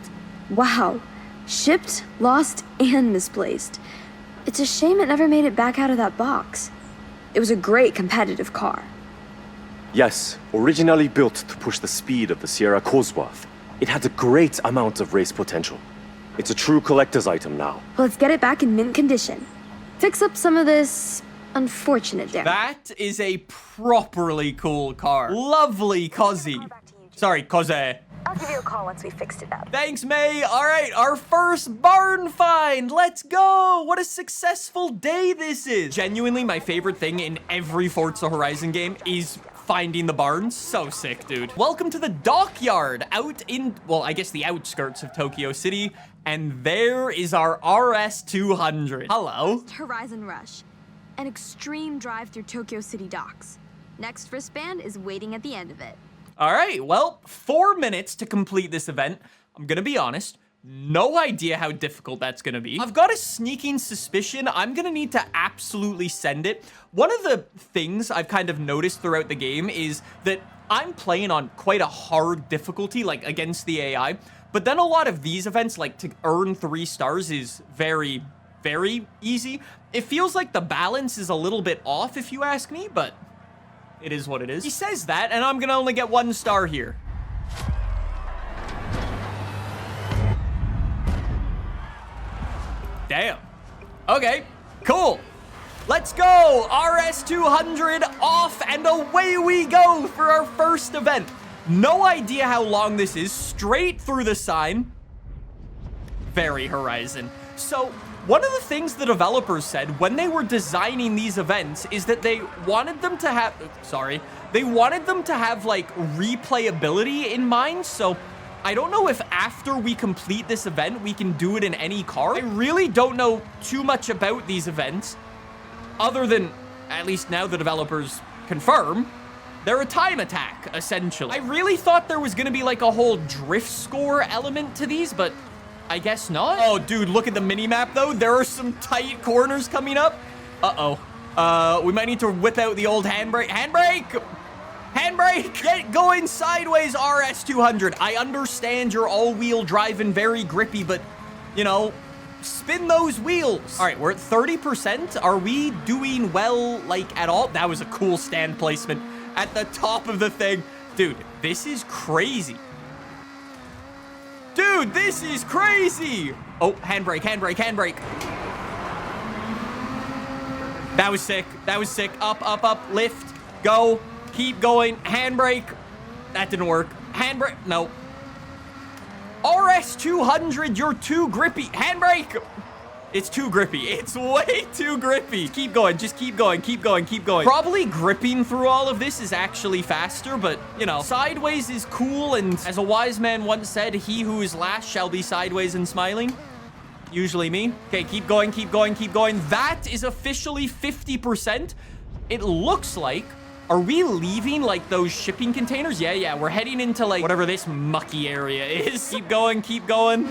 Wow. Shipped, lost, and misplaced. It's a shame it never made it back out of that box. It was a great competitive car. Yes, originally built to push the speed of the Sierra Cosworth, it had a great amount of race potential. It's a true collector's item now. Well, let's get it back in mint condition. Fix up some of this unfortunate damage. That is a properly cool car. Lovely Cozzy. Sorry, Cozzy. I'll give you a call once we fixed it up. Thanks, May. All right, our first barn find. Let's go. What a successful day this is. Genuinely, my favorite thing in every Forza Horizon game is finding the barns. So sick, dude. Welcome to the dockyard out in, well, I guess the outskirts of Tokyo City. And there is our RS200. Hello. Horizon Rush. An extreme drive through Tokyo City docks. Next wristband is waiting at the end of it. All right, well, 4 minutes to complete this event. I'm gonna be honest, no idea how difficult that's gonna be. I've got a sneaking suspicion I'm gonna need to absolutely send it. One of the things I've kind of noticed throughout the game is that I'm playing on quite a hard difficulty, like against the AI, but then a lot of these events, like to earn 3 stars is very, very easy. It feels like the balance is a little bit off if you ask me, but it is what it is. He says that, and I'm gonna only get 1 star here. Damn. Okay, cool. Let's go. RS200 off and away we go for our first event. No idea how long this is. Straight through the sign. Very Horizon. So, one of the things the developers said when they were designing these events is that they wanted them to have, they wanted them to have like replayability in mind. So I don't know if after we complete this event, we can do it in any car. I really don't know too much about these events other than, at least now the developers confirm, they're a time attack, essentially. I really thought there was gonna be like a whole drift score element to these, but I guess not. Oh, dude, look at the mini-map, though. There are some tight corners coming up. Uh-oh. We might need to whip out the old handbrake. Handbrake! Handbrake! Get going sideways, RS200. I understand you're all-wheel driving, very grippy, but, you know, spin those wheels. All right, we're at 30%. Are we doing well, like, at all? That was a cool stand placement at the top of the thing. Dude, this is crazy. Dude, this is crazy! Oh, handbrake, handbrake, handbrake. That was sick. That was sick. Up, up, up, lift, go, keep going. Handbrake. That didn't work. Handbrake, no. RS200, you're too grippy. Handbrake. It's too grippy. It's way too grippy. Keep going. Just keep going. Keep going. Keep going. Probably gripping through all of this is actually faster, but, you know, sideways is cool. And as a wise man once said, he who is last shall be sideways and smiling. Usually me. Okay, keep going. Keep going. Keep going. That is officially 50%. It looks like... Are we leaving, like, those shipping containers? Yeah. We're heading into, like, whatever this mucky area is. Keep going. Keep going.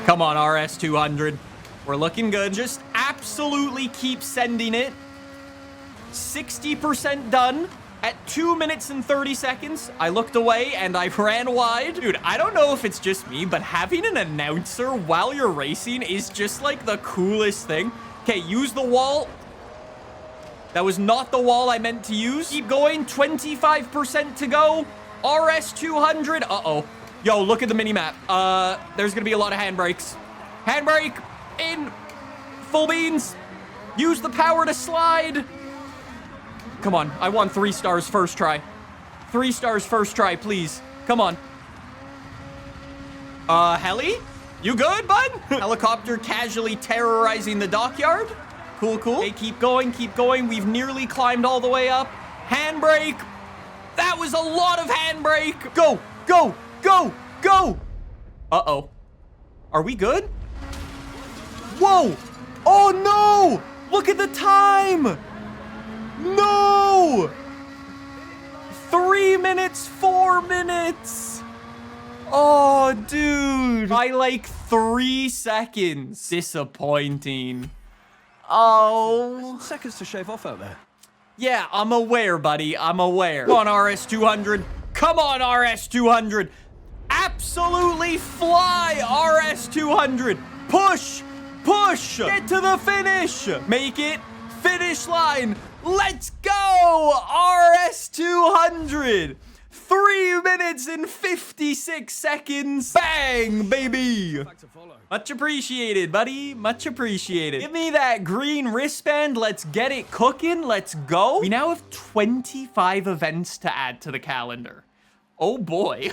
Come on, RS200. We're looking good. Just absolutely keep sending it. 60% done. At 2 minutes and 30 seconds, I looked away and I ran wide. Dude, I don't know if it's just me, but having an announcer while you're racing is just like the coolest thing. Okay, use the wall. That was not the wall I meant to use. Keep going, 25% to go. RS200, uh-oh. Yo, look at the mini-map. There's gonna be a lot of handbrakes. Handbrake in full beans. Use the power to slide. Come on, I want 3 stars first try. 3 stars first try, please. Come on. Heli? You good, bud? Helicopter casually terrorizing the dockyard. Cool, cool. Okay, keep going, keep going. We've nearly climbed all the way up. Handbrake. That was a lot of handbrake. Go, go, go, go. Uh-oh. Are we good? Whoa. Oh, no. Look at the time. No. 3 minutes, 4 minutes. Oh, dude. By like 3 seconds. Disappointing. Oh. Seconds to shave off out there. Yeah, I'm aware, buddy. I'm aware. Come on, RS200. Come on, RS200. Absolutely fly, RS200. Push, push. Get to the finish. Make it. Finish line. Let's go, RS200. 3 minutes and 56 seconds. Bang, baby. Much appreciated, buddy. Much appreciated. Give me that green wristband. Let's get it cooking. Let's go. We now have 25 events to add to the calendar. Oh, boy.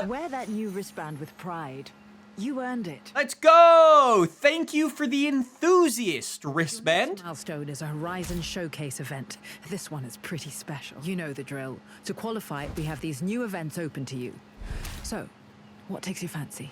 Wear that new wristband with pride. You earned it. Let's go. Thank you for the enthusiast wristband. This milestone is a Horizon Showcase event. This one is pretty special. You know the drill. To qualify, we have these new events open to you. So, what takes your fancy?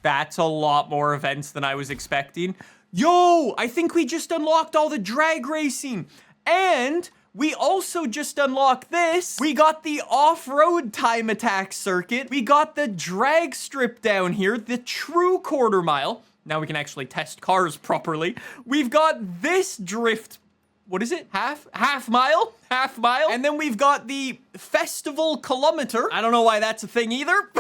That's a lot more events than I was expecting. Yo, I think we just unlocked all the drag racing. And we also just unlocked this. We got the off-road time attack circuit. We got the drag strip down here, the true quarter mile. Now we can actually test cars properly. We've got this drift. What is it? Half mile? Half mile. And then we've got the festival kilometer. I don't know why that's a thing either.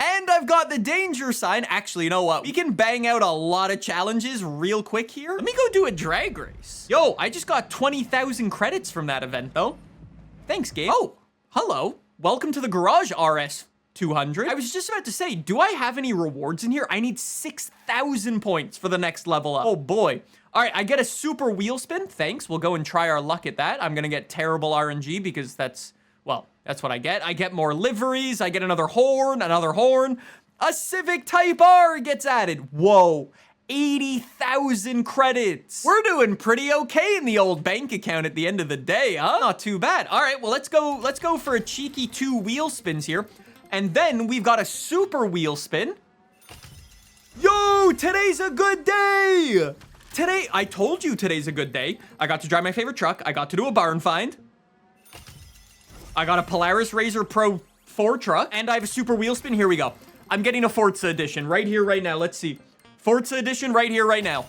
And I've got the danger sign. Actually, you know what? We can bang out a lot of challenges real quick here. Let me go do a drag race. Yo, I just got 20,000 credits from that event, though. Thanks, game. Oh, hello. Welcome to the garage, RS200. I was just about to say, do I have any rewards in here? I need 6,000 points for the next level up. Oh, boy. All right, I get a super wheel spin. Thanks. We'll go and try our luck at that. I'm going to get terrible RNG because that's, well, that's what I get. I get more liveries. I get another horn, A Civic Type R gets added. Whoa, 80,000 credits. We're doing pretty okay in the old bank account at the end of the day, huh? Not too bad. All right, well, let's go for a cheeky 2 wheel spins here. And then we've got a super wheel spin. Yo, today's a good day. Today, I told you today's a good day. I got to drive my favorite truck. I got to do a barn find. I got a Polaris RZR Pro 4 truck. And I have a super wheel spin. Here we go. I'm getting a Forza edition right here, right now. Let's see. Forza edition right here, right now.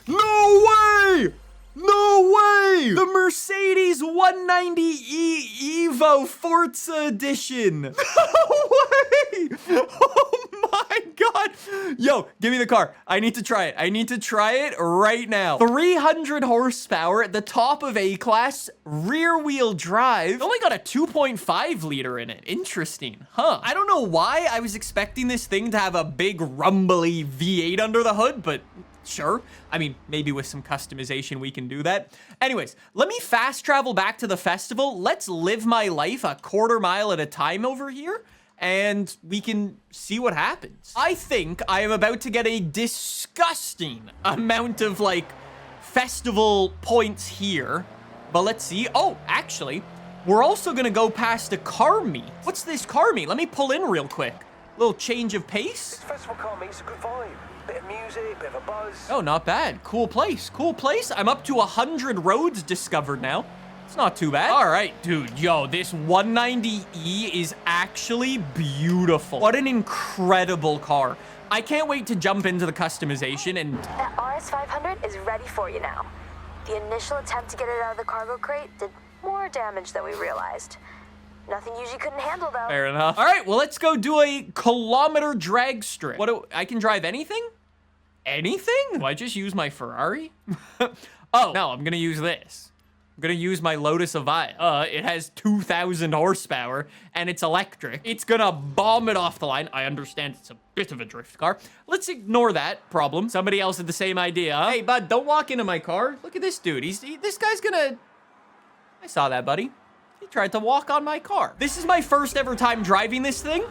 No way! No way! The Mercedes 190e Evo Forza edition. No way! Oh my God. Yo, give me the car. I need to try it. I need to try it right now. 300 horsepower at the top of A-Class, rear wheel drive. It only got a 2.5 liter in it. Interesting, huh? I don't know why I was expecting this thing to have a big rumbly V8 under the hood, but sure. I mean, maybe with some customization we can do that. Anyways, let me fast travel back to the festival. Let's live my life a quarter mile at a time over here, and we can see what happens. I think I am about to get a disgusting amount of, like, festival points here. But let's see. Oh, actually, we're also gonna go past a car meet. What's this car meet? Let me pull in real quick. Little change of pace. This festival car meet's a good vibe. Bit of music, bit of a buzz. Oh, not bad. Cool place. Cool place. I'm up to 100 roads discovered now. It's not too bad. All right, dude. Yo, this 190e is actually beautiful. What an incredible car. I can't wait to jump into the customization and... That RS500 is ready for you now. The initial attempt to get it out of the cargo crate did more damage than we realized. Nothing usually couldn't handle, though. Fair enough. All right, well, let's go do a kilometer drag strip. I can drive anything? Anything? Do I just use my Ferrari? Oh, no, I'm gonna use this. I'm gonna use my Lotus Avaya. It has 2,000 horsepower, and it's electric. It's gonna bomb it off the line. I understand it's a bit of a drift car. Let's ignore that problem. Somebody else had the same idea. Hey, bud, don't walk into my car. Look at this dude. This guy's gonna... I saw that, buddy. He tried to walk on my car. This is my first ever time driving this thing.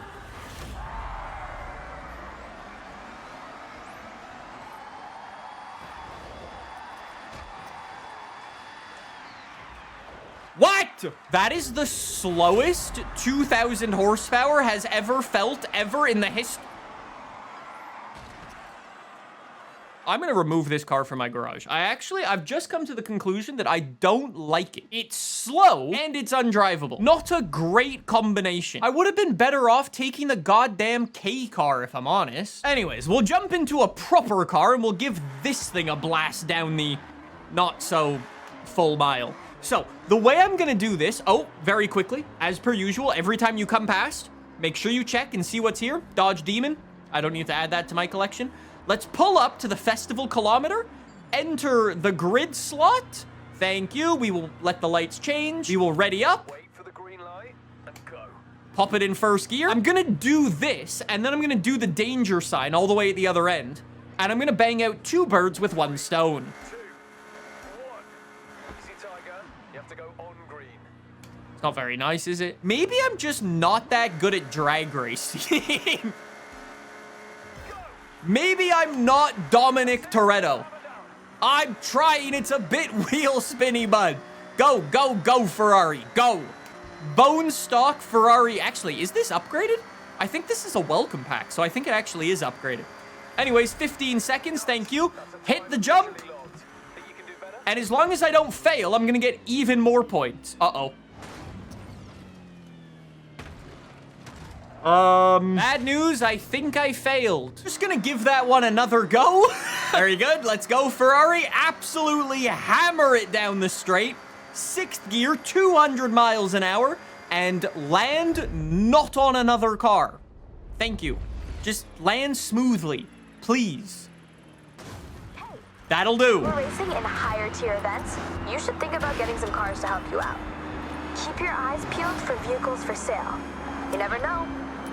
What? That is the slowest 2,000 horsepower has ever felt ever in the history. I'm gonna remove this car from my garage. I've just come to the conclusion that I don't like it. It's slow and it's undrivable. Not a great combination. I would have been better off taking the goddamn K car, if I'm honest. Anyways, we'll jump into a proper car and we'll give this thing a blast down the not so full mile. So the way I'm gonna do this, very quickly, as per usual, every time you come past, make sure you check and see what's here. Dodge Demon. I don't need to add that to my collection. Let's pull up to the festival kilometer, enter the grid slot. Thank you. We will let the lights change. We will ready up. Wait for the green light and go. Pop it in first gear. I'm gonna do this, and then I'm gonna do the danger sign all the way at the other end. And I'm gonna bang out 2 birds with 1 stone. 2, 1. Easy, Tiger. You have to go on green. It's not very nice, is it? Maybe I'm just not that good at drag racing. Maybe I'm not Dominic Toretto. I'm trying. It's a bit wheel spinny, bud. Go, go, go, Ferrari. Go. Bone stock Ferrari. Actually, is this upgraded? I think this is a welcome pack, so I think it actually is upgraded. Anyways, 15 seconds. Thank you. Hit the jump. And as long as I don't fail, I'm going to get even more points. Uh-oh. Bad news, I think I failed. Just gonna give that one another go. Very good, let's go, Ferrari. Absolutely hammer it down the straight. 6th gear, 200 miles an hour, and land not on another car. Thank you. Just land smoothly, please. That'll do. We're racing in higher tier events. You should think about getting some cars to help you out. Keep your eyes peeled for vehicles for sale. You never know.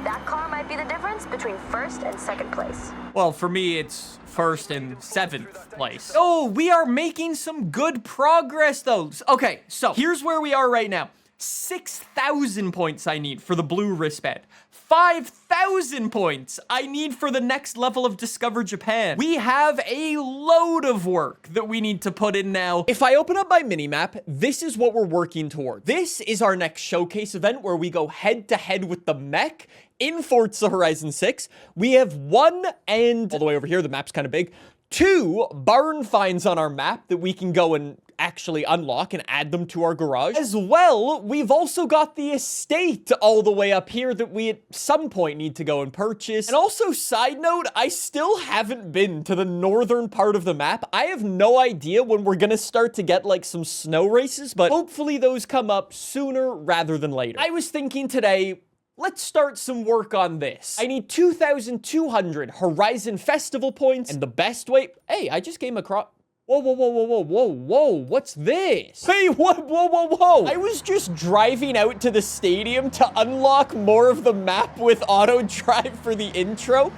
That car might be the difference between 1st and 2nd place. Well, for me, it's 1st and 7th place. Oh, we are making some good progress, though. Okay, so here's where we are right now. 6,000 points I need for the blue wristband. 5,000 points I need for the next level of Discover Japan. We have a load of work that we need to put in now. If I open up my minimap, this is what we're working toward. This is our next showcase event where we go head-to-head with the mech in Forza Horizon 6. We have 1 and, all the way over here, the map's kind of big, 2 barn finds on our map that we can go and actually unlock and add them to our garage. As well, we've also got the estate all the way up here that we at some point need to go and purchase. And also, side note, I still haven't been to the northern part of the map. I have no idea when we're gonna start to get like some snow races, but hopefully those come up sooner rather than later. I was thinking today, let's start some work on this. I need 2,200 Horizon Festival points, and the best way... Hey, I just came across... Whoa, whoa, whoa, whoa, whoa, whoa, whoa, what's this? Hey, what? Whoa, whoa, whoa. I was just driving out to the stadium to unlock more of the map with auto drive for the intro.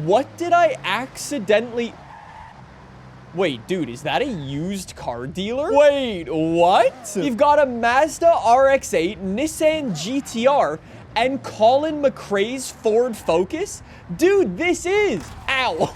What did I accidentally... Wait, dude, is that a used car dealer? Wait, what? You've got a Mazda RX-8, Nissan GTR, and Colin McRae's Ford Focus? Dude, this is... Ow.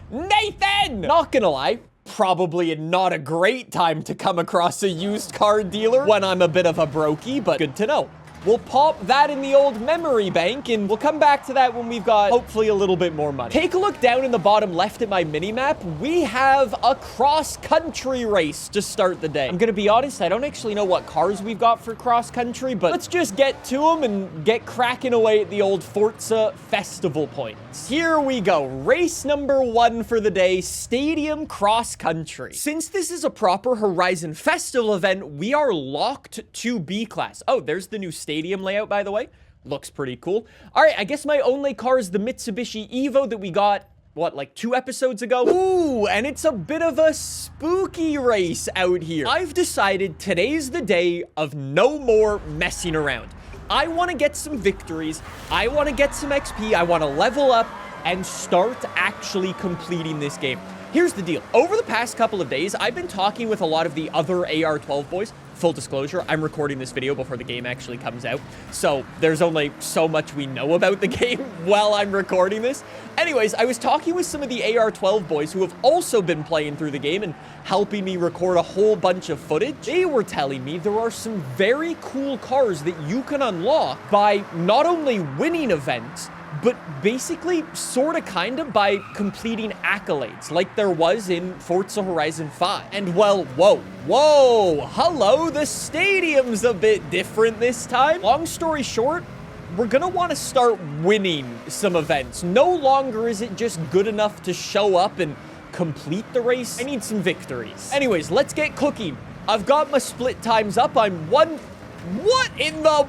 Nathan! Not gonna lie, probably not a great time to come across a used car dealer when I'm a bit of a brokey, but good to know. We'll pop that in the old memory bank, and we'll come back to that when we've got, hopefully, a little bit more money. Take a look down in the bottom left at my mini-map. We have a cross-country race to start the day. I'm gonna be honest, I don't actually know what cars we've got for cross-country, but let's just get to them and get cracking away at the old Forza festival points. Here we go. Race number 1 for the day, Stadium Cross Country. Since this is a proper Horizon Festival event, we are locked to B-Class. Oh, there's the new stadium layout, by the way. Looks pretty cool. All right, I guess my only car is the Mitsubishi Evo that we got, what, like 2 episodes ago? Ooh, and it's a bit of a spooky race out here. I've decided today's the day of no more messing around. I want to get some victories. I want to get some XP. I want to level up and start actually completing this game. Here's the deal. Over the past couple of days, I've been talking with a lot of the other AR12 boys. Full disclosure, I'm recording this video before the game actually comes out, so there's only so much we know about the game while I'm recording this. Anyways, I was talking with some of the AR12 boys who have also been playing through the game and helping me record a whole bunch of footage. They were telling me there are some very cool cars that you can unlock by not only winning events, but basically sort of kind of by completing accolades like there was in Forza Horizon 5. And well, whoa, hello, the stadium's a bit different this time. Long story short, we're gonna want to start winning some events. No longer is it just good enough to show up and complete the race. I need some victories. Anyways, let's get cooking. I've got my split times up. I'm one... What in the...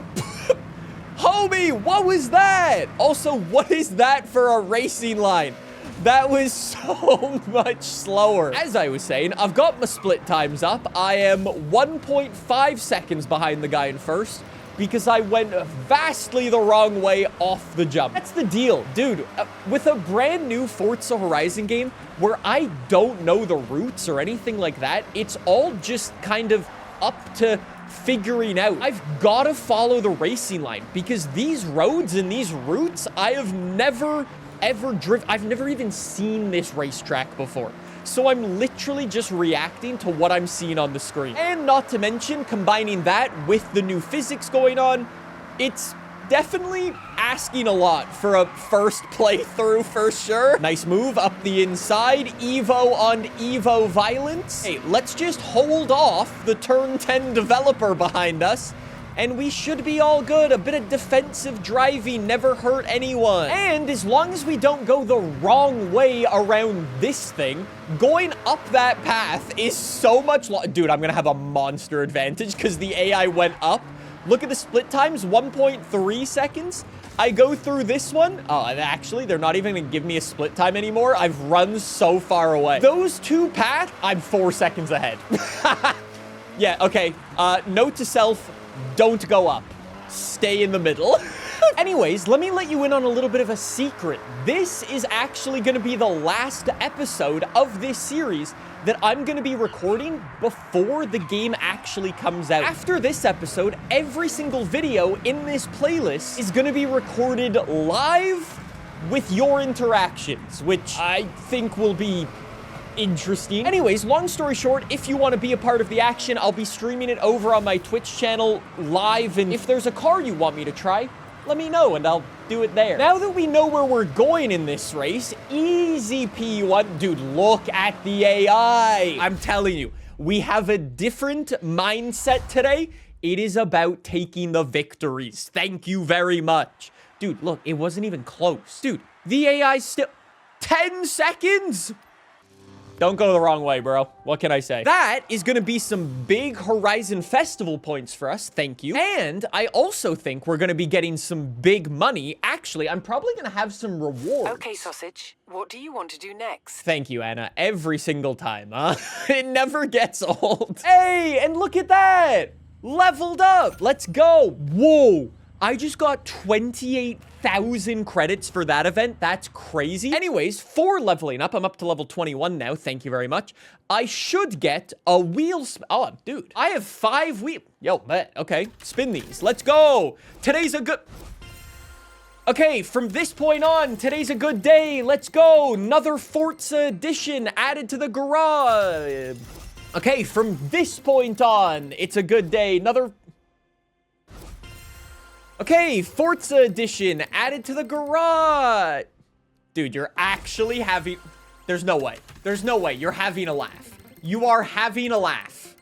Homie, what was that? Also, what is that for a racing line? That was so much slower. As I was saying, I've got my split times up. I am 1.5 seconds behind the guy in first because I went vastly the wrong way off the jump. That's the deal, dude. With a brand new Forza Horizon game where I don't know the routes or anything like that, it's all just kind of up to figuring out. I've got to follow the racing line because these roads and these routes, I have never ever driven. I've never even seen this racetrack before. So I'm literally just reacting to what I'm seeing on the screen. And not to mention, combining that with the new physics going on, it's definitely asking a lot for a first playthrough for sure. Nice move up the inside. Evo on Evo violence. Hey, let's just hold off the turn 10 developer behind us and we should be all good. A bit of defensive driving never hurt anyone. And as long as we don't go the wrong way around this thing, going up that path is so much Dude, I'm gonna have a monster advantage because the AI went up. Look at the split times, 1.3 seconds. I go through this one. Oh, and actually, they're not even gonna give me a split time anymore. I've run so far away. Those 2 paths, I'm 4 seconds ahead. Yeah, okay. Note to self, don't go up. Stay in the middle. Anyways, let me let you in on a little bit of a secret. This is actually going to be the last episode of this series that I'm going to be recording before the game actually comes out. After this episode, every single video in this playlist is going to be recorded live with your interactions, which I think will be interesting. Anyways, long story short, if you want to be a part of the action, I'll be streaming it over on my Twitch channel live, and if there's a car you want me to try, let me know and I'll do it there. Now that we know where we're going in this race, easy P1. Dude, look at the AI. I'm telling you, we have a different mindset today. It is about taking the victories. Thank you very much. Dude, look, it wasn't even close. Dude, the AI's still... 10 seconds? Don't go the wrong way, bro. What can I say? That is going to be some big Horizon Festival points for us. Thank you. And I also think we're going to be getting some big money. Actually, I'm probably going to have some rewards. Okay, Sausage. What do you want to do next? Thank you, Anna. Every single time, huh? It never gets old. Hey, and look at that. Leveled up. Let's go. Whoa. I just got 28,000 credits for that event. That's crazy. Anyways, for leveling up, I'm up to level 21 now. Thank you very much. I should get a wheel... Oh, dude. I have 5 wheel... Yo, bet. Okay, spin these. Let's go. Today's a good... Okay, from this point on, today's a good day. Let's go. Another Forza edition added to the garage. Okay, from this point on, it's a good day. Another... Okay, Forza Edition added to the garage. Dude, you're actually having... There's no way. There's no way. You're having a laugh. You are having a laugh.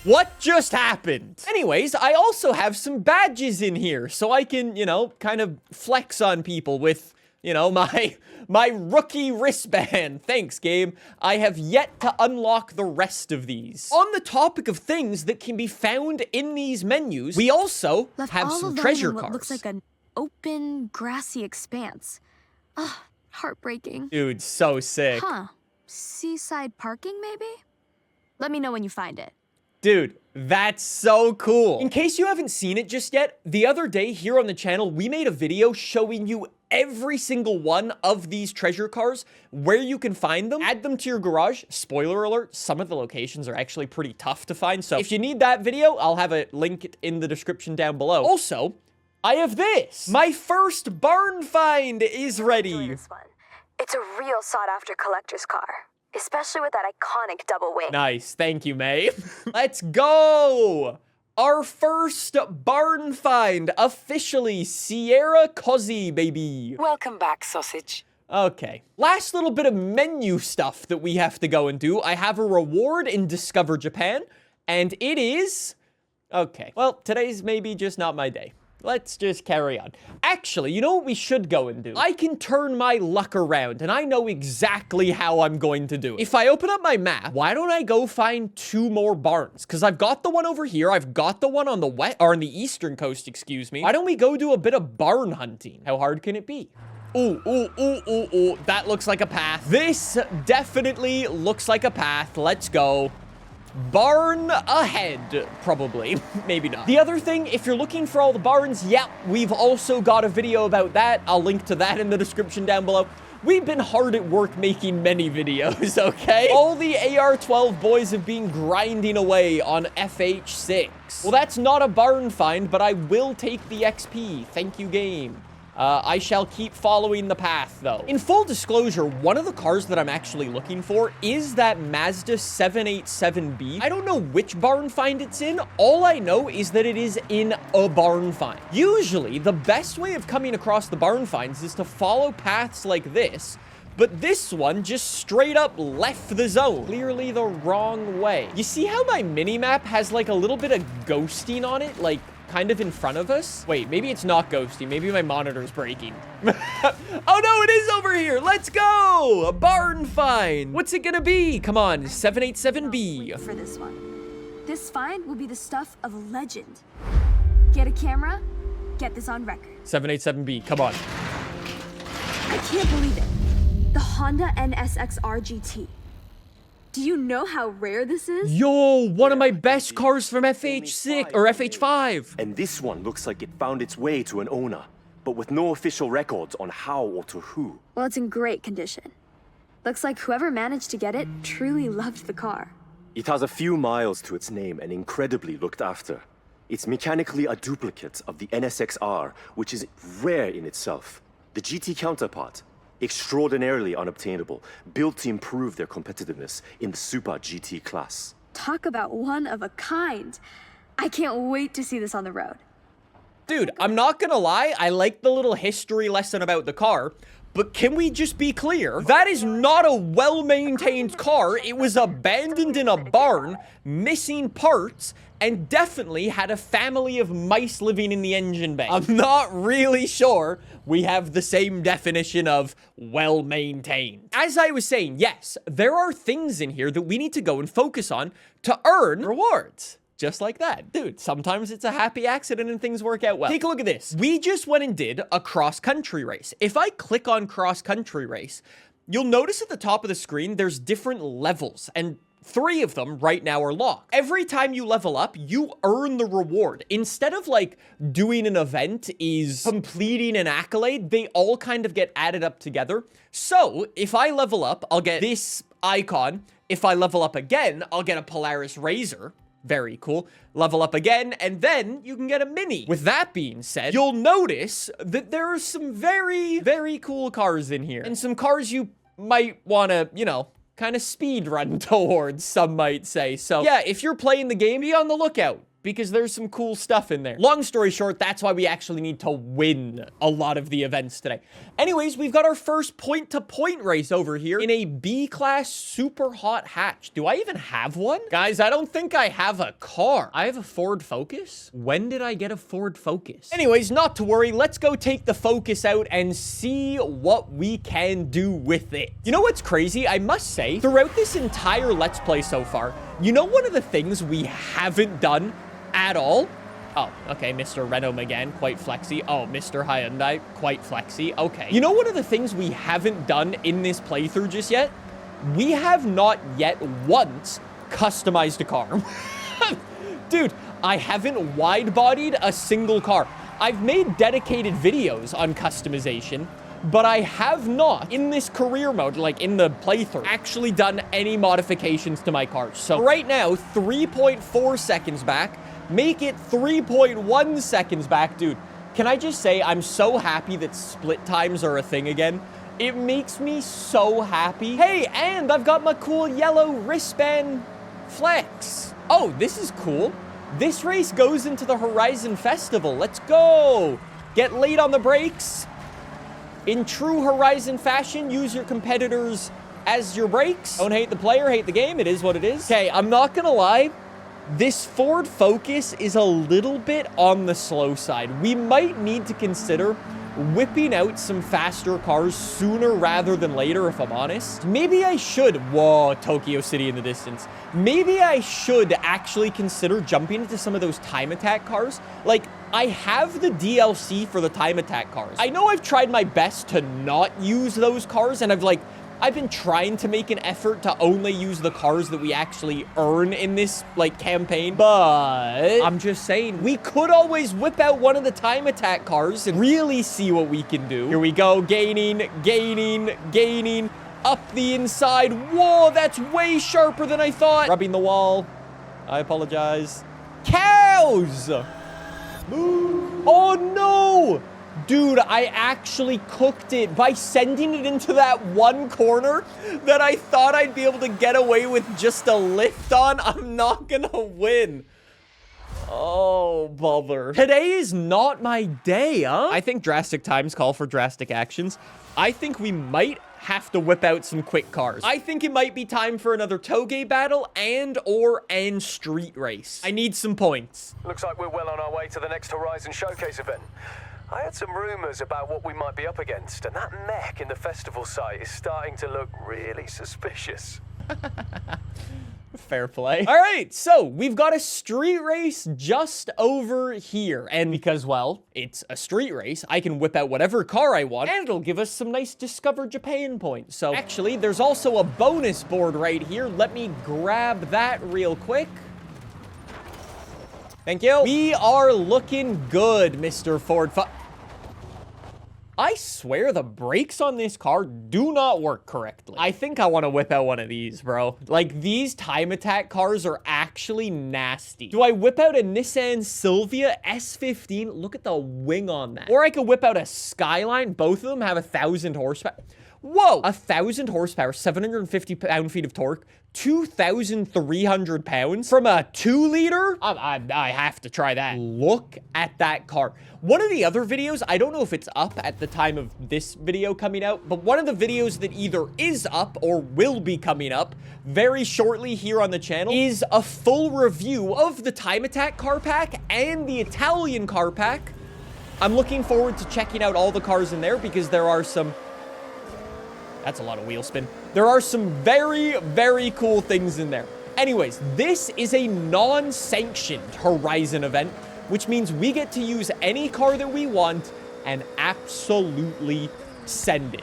What just happened? Anyways, I also have some badges in here, so I can, you know, kind of flex on people with, you know, my rookie wristband. Thanks, game. I have yet to unlock the rest of these. On the topic of things that can be found in these menus, we also have some treasure cars. Looks like an open, grassy expanse. Ugh, heartbreaking. Dude, so sick. Huh. Seaside parking, maybe? Let me know when you find it. Dude, that's so cool. In case you haven't seen it just yet, the other day here on the channel, we made a video showing you every single one of these treasure cars, where you can find them, add them to your garage. Spoiler alert, some of the locations are actually pretty tough to find. So if you need that video, I'll have it linked in the description down below. Also, I have this. My first barn find is ready. This one. It's a real sought-after collector's car, especially with that iconic double wing. Nice. Thank you, May. Let's go. Our first barn find, officially Sierra Cozzy, baby. Welcome back, sausage. Okay. Last little bit of menu stuff that we have to go and do. I have a reward in Discover Japan, and it is... Okay. Well, today's maybe just not my day. Let's just carry on. Actually, you know what we should go and do? I can turn my luck around, and I know exactly how I'm going to do it. If I open up my map, why don't I go find 2 more barns? Because I've got the one over here. I've got the one on the on the eastern coast, excuse me. Why don't we go do a bit of barn hunting? How hard can it be? Ooh, ooh, ooh, ooh, ooh. That looks like a path. This definitely looks like a path. Let's go. Barn ahead, probably. Maybe not. The other thing, if you're looking for all the barns, yeah, we've also got a video about that. I'll link to that in the description down below. We've been hard at work making many videos, okay? All the AR-12 boys have been grinding away on FH6. Well, that's not a barn find, but I will take the XP. Thank you, game. I shall keep following the path, though. In full disclosure, one of the cars that I'm actually looking for is that Mazda 787B. I don't know which barn find it's in. All I know is that it is in a barn find. Usually, the best way of coming across the barn finds is to follow paths like this, but this one just straight up left the zone. Clearly the wrong way. You see how my mini-map has like a little bit of ghosting on it? Like, kind of in front of us? Wait, maybe it's not ghosting. Maybe my monitor's breaking. Oh no, it is over here. Let's go. A barn find. What's it gonna be? Come on, 787B. For this one. This find will be the stuff of a legend. Get a camera, get this on record. 787B, come on. I can't believe it. The Honda NSXR GT. Do you know how rare this is? Yo, one of my best cars from FH6 or FH5. And this one looks like it found its way to an owner, but with no official records on how or to who. Well, it's in great condition. Looks like whoever managed to get it truly loved the car. It has a few miles to its name and incredibly looked after. It's mechanically a duplicate of the NSXR, which is rare in itself. The GT counterpart, extraordinarily unobtainable, built to improve their competitiveness in the Super GT class. Talk about one of a kind. I can't wait to see this on the road. Dude, I'm not gonna lie, I like the little history lesson about the car, but can we just be clear? That is not a well-maintained car. It was abandoned in a barn, missing parts, and definitely had a family of mice living in the engine bay. I'm not really sure we have the same definition of well-maintained. As I was saying, yes, there are things in here that we need to go and focus on to earn rewards. Just like that. Dude, sometimes it's a happy accident and things work out well. Take a look at this. We just went and did a cross-country race. If I click on cross-country race, you'll notice at the top of the screen, there's different levels, and 3 of them right now are locked. Every time you level up, you earn the reward. Instead of like doing an event is completing an accolade, they all kind of get added up together. So if I level up, I'll get this icon. If I level up again, I'll get a Polaris Razor. Very cool. Level up again, and then you can get a Mini. With that being said, you'll notice that there are some very, very cool cars in here. And some cars you might want to, you know, kind of speed run towards, some might say. So yeah, if you're playing the game, be on the lookout. because there's some cool stuff in there. Long story short, that's why we actually need to win a lot of the events today. Anyways, we've got our first point-to-point race over here in a B-class super hot hatch. Do I even have one? Guys, I don't think I have a car. I have a Ford Focus? When did I get a Ford Focus? Anyways, not to worry. Let's go take the Focus out and see what we can do with it. You know what's crazy? I must say, throughout this entire Let's Play so far, you know one of the things we haven't done at all? Oh, okay, Mr. Renault Megane, quite flexy. Oh, Mr. Hyundai, quite flexy. Okay. You know one of the things we haven't done in this playthrough just yet? We have not yet once customized a car. Dude, I haven't wide-bodied a single car. I've made dedicated videos on customization, but I have not, in this career mode, like in the playthrough, actually done any modifications to my cars. So right now, 3.4 seconds back, make it 3.1 seconds back. Dude, can I just say I'm so happy that split times are a thing again? It makes me so happy. Hey, and I've got my cool yellow wristband flex. Oh, this is cool. This race goes into the Horizon Festival. Let's go. Get late on the brakes. In true Horizon fashion, use your competitors as your brakes. Don't hate the player, hate the game. It is what it is. Okay, I'm not gonna lie. This Ford Focus is a little bit on the slow side. We might need to consider whipping out some faster cars sooner rather than later, if I'm honest. Maybe I should. Whoa, Tokyo City in the distance. Maybe I should actually consider jumping into some of those time attack cars. Like, I have the DLC for the time attack cars. I know I've tried my best to not use those cars, and I've been trying to make an effort to only use the cars that we actually earn in this, like, campaign. But I'm just saying, we could always whip out one of the time attack cars and really see what we can do. Here we go. Gaining, gaining, gaining. Up the inside. Whoa, that's way sharper than I thought. Rubbing the wall. I apologize. Cows! Oh, no! Dude, I actually cooked it by sending it into that one corner that I thought I'd be able to get away with just a lift on. I'm not gonna win. Oh, bother. Today is not my day, huh? I think drastic times call for drastic actions. I think we might have to whip out some quick cars. I think it might be time for another Toge battle and street race. I need some points. Looks like we're well on our way to the next Horizon Showcase event. I had some rumors about what we might be up against, and that mech in the festival site is starting to look really suspicious. Fair play. All right, so we've got a street race just over here. And because, well, it's a street race, I can whip out whatever car I want, and it'll give us some nice Discover Japan points. So actually, there's also a bonus board right here. Let me grab that real quick. Thank you. We are looking good, Mr. Ford. I swear the brakes on this car do not work correctly. I think I want to whip out one of these, bro. Like, these time attack cars are actually nasty. Do I whip out a Nissan Silvia S15? Look at the wing on that. Or I could whip out a Skyline. Both of them have 1,000 horsepower. Whoa, 1,000 horsepower, 750 pound-feet of torque, 2,300 pounds from a 2-liter? I have to try that. Look at that car. One of the other videos, I don't know if it's up at the time of this video coming out, but one of the videos that either is up or will be coming up very shortly here on the channel is a full review of the Time Attack car pack and the Italian car pack. I'm looking forward to checking out all the cars in there because there are some... That's a lot of wheel spin. There are some very, very cool things in there. Anyways, this is a non-sanctioned Horizon event, which means we get to use any car that we want and absolutely send it.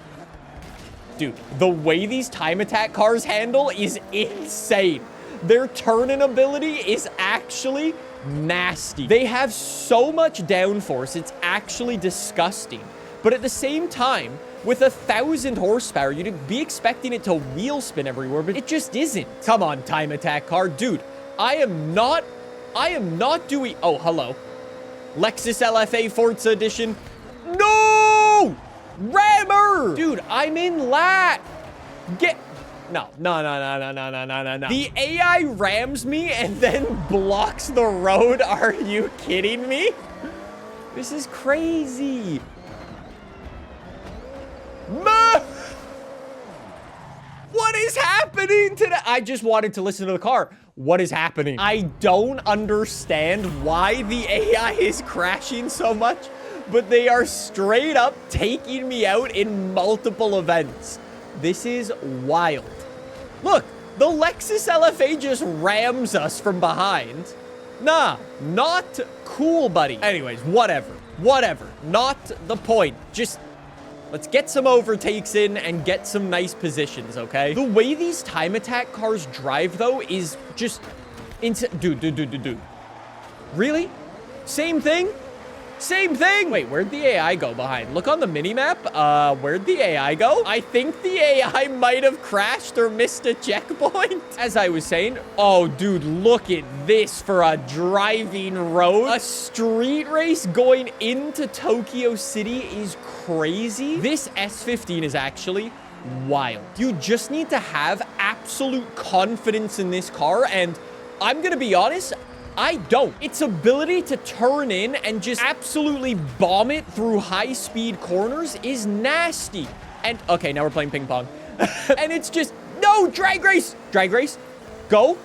Dude, the way these time attack cars handle is insane. Their turning ability is actually nasty. They have so much downforce, it's actually disgusting. But at the same time, with 1,000 horsepower, you'd be expecting it to wheel spin everywhere, but it just isn't. Come on, time attack car. Dude, I am not doing... Oh, hello. Lexus LFA Forza Edition. No! Rammer! Dude, I'm in lat. No. The AI rams me and then blocks the road. Are you kidding me? This is crazy. What is happening today? I just wanted to listen to the car. What is happening? I don't understand why the AI is crashing so much, but they are straight up taking me out in multiple events. This is wild. Look, the Lexus LFA just rams us from behind. Nah, not cool, buddy. Anyways, whatever. Not the point. Just let's get some overtakes in and get some nice positions, okay? The way these time attack cars drive, though, is just dude. Really? Same thing? Same thing. Wait, where'd the AI go behind? Look on the mini-map. Where'd the AI go? I think the AI might have crashed or missed a checkpoint. As I was saying, oh, dude, look at this for a driving road. A street race going into Tokyo City is crazy. This S15 is actually wild. You just need to have absolute confidence in this car, and I'm gonna be honest, I don't. Its ability to turn in and just absolutely bomb it through high-speed corners is nasty. And, okay, now we're playing ping pong. And it's just, no, drag race. Drag race, go.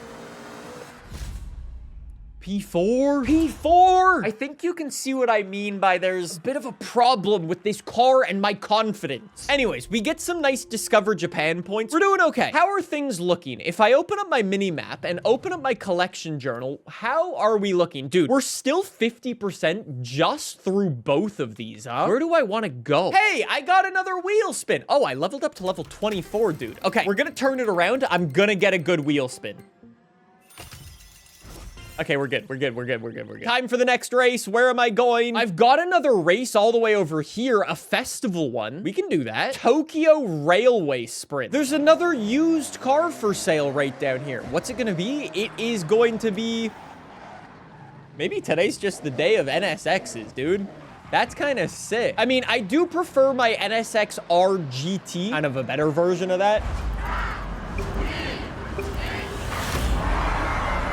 P4. I think you can see what I mean by there's a bit of a problem with this car and my confidence. Anyways, we get some nice Discover Japan points. We're doing okay. How are things looking? If I open up my mini map and open up my collection journal, how are we looking? Dude, we're still 50% just through both of these, huh? Where do I want to go? Hey, I got another wheel spin. Oh, I leveled up to level 24, dude. Okay, we're gonna turn it around. I'm gonna get a good wheel spin. Okay, we're good. Time for the next race. Where am I going? I've got another race all the way over here, a festival one. We can do that. Tokyo Railway Sprint. There's another used car for sale right down here. What's it gonna be? It is going to be... Maybe today's just the day of NSXs, dude. That's kind of sick. I mean, I do prefer my NSX RGT, kind of a better version of that.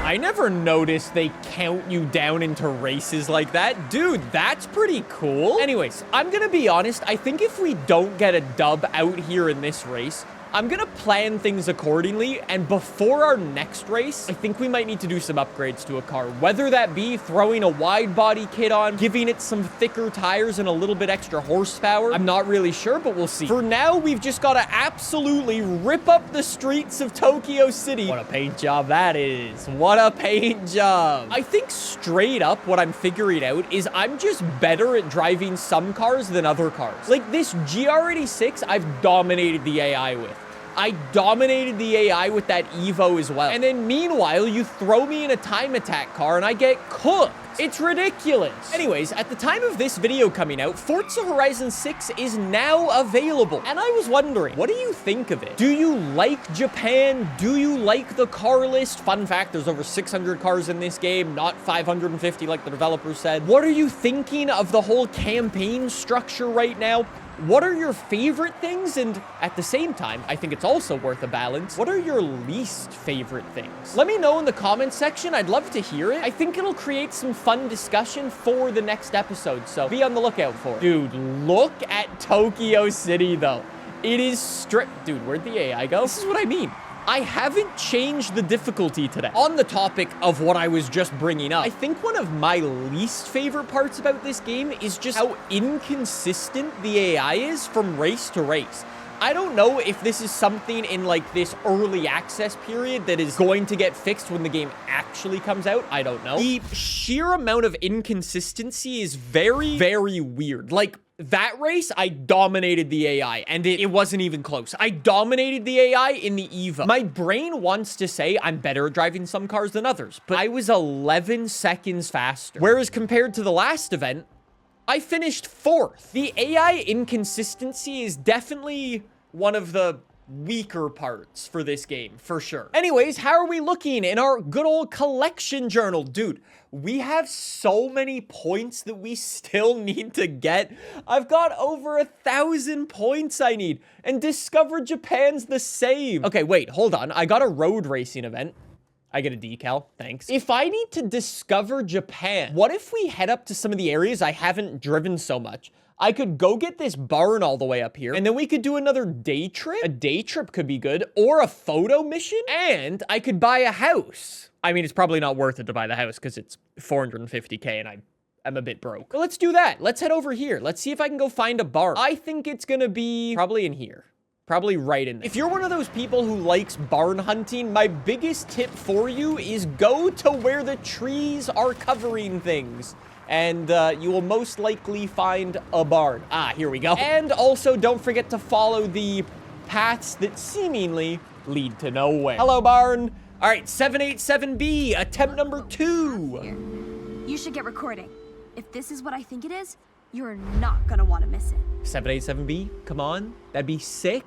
I never noticed they count you down into races like that. Dude, that's pretty cool. Anyways, I'm gonna be honest. I think if we don't get a dub out here in this race, I'm gonna plan things accordingly, and before our next race, I think we might need to do some upgrades to a car, whether that be throwing a wide body kit on, giving it some thicker tires and a little bit extra horsepower. I'm not really sure, but we'll see. For now, we've just gotta absolutely rip up the streets of Tokyo City. What a paint job that is. What a paint job. I think straight up what I'm figuring out is I'm just better at driving some cars than other cars. Like this GR86, I've dominated the AI with. I dominated the AI with that Evo as well. And then meanwhile, you throw me in a time attack car and I get cooked. It's ridiculous. Anyways, at the time of this video coming out, Forza Horizon 6 is now available. And I was wondering, what do you think of it? Do you like Japan? Do you like the car list? Fun fact, there's over 600 cars in this game, not 550 like the developers said. What are you thinking of the whole campaign structure right now? What are your favorite things? And at the same time, I think it's also worth a balance. What are your least favorite things? Let me know in the comments section. I'd love to hear it. I think it'll create some fun discussion for the next episode, so be on the lookout for it. Dude, look at Tokyo City, though. It is strict. Dude, where'd the AI go? This is what I mean. I haven't changed the difficulty today. On the topic of what I was just bringing up, I think one of my least favorite parts about this game is just how inconsistent the AI is from race to race. I don't know if this is something in like this early access period that is going to get fixed when the game actually comes out. I don't know. The sheer amount of inconsistency is very, very weird. Like, that race, I dominated the AI, and it wasn't even close. I dominated the AI in the EVA. My brain wants to say I'm better at driving some cars than others, but I was 11 seconds faster. Whereas compared to the last event, I finished 4th. The AI inconsistency is definitely one of the weaker parts for this game, for sure. Anyways, how are we looking in our good old collection journal? Dude, we have so many points that we still need to get. I've got over 1,000 points I need, and Discover Japan's the same. Okay, wait, hold on. I got a road racing event. I get a decal, thanks. If I need to discover Japan, what if we head up to some of the areas I haven't driven so much? I could go get this barn all the way up here, and then we could do another day trip. A day trip could be good, or a photo mission, and I could buy a house. I mean, it's probably not worth it to buy the house because it's 450K and I'm a bit broke. But let's do that. Let's head over here. Let's see if I can go find a barn. I think it's gonna be probably in here. Probably right in there. If you're one of those people who likes barn hunting, my biggest tip for you is go to where the trees are covering things. And you will most likely find a barn. Ah, here we go. And also don't forget to follow the paths that seemingly lead to nowhere. Hello, barn. All right, 787B, attempt number 2. You should get recording. If this is what I think it is, you're not gonna want to miss it. 787B, come on. That'd be sick.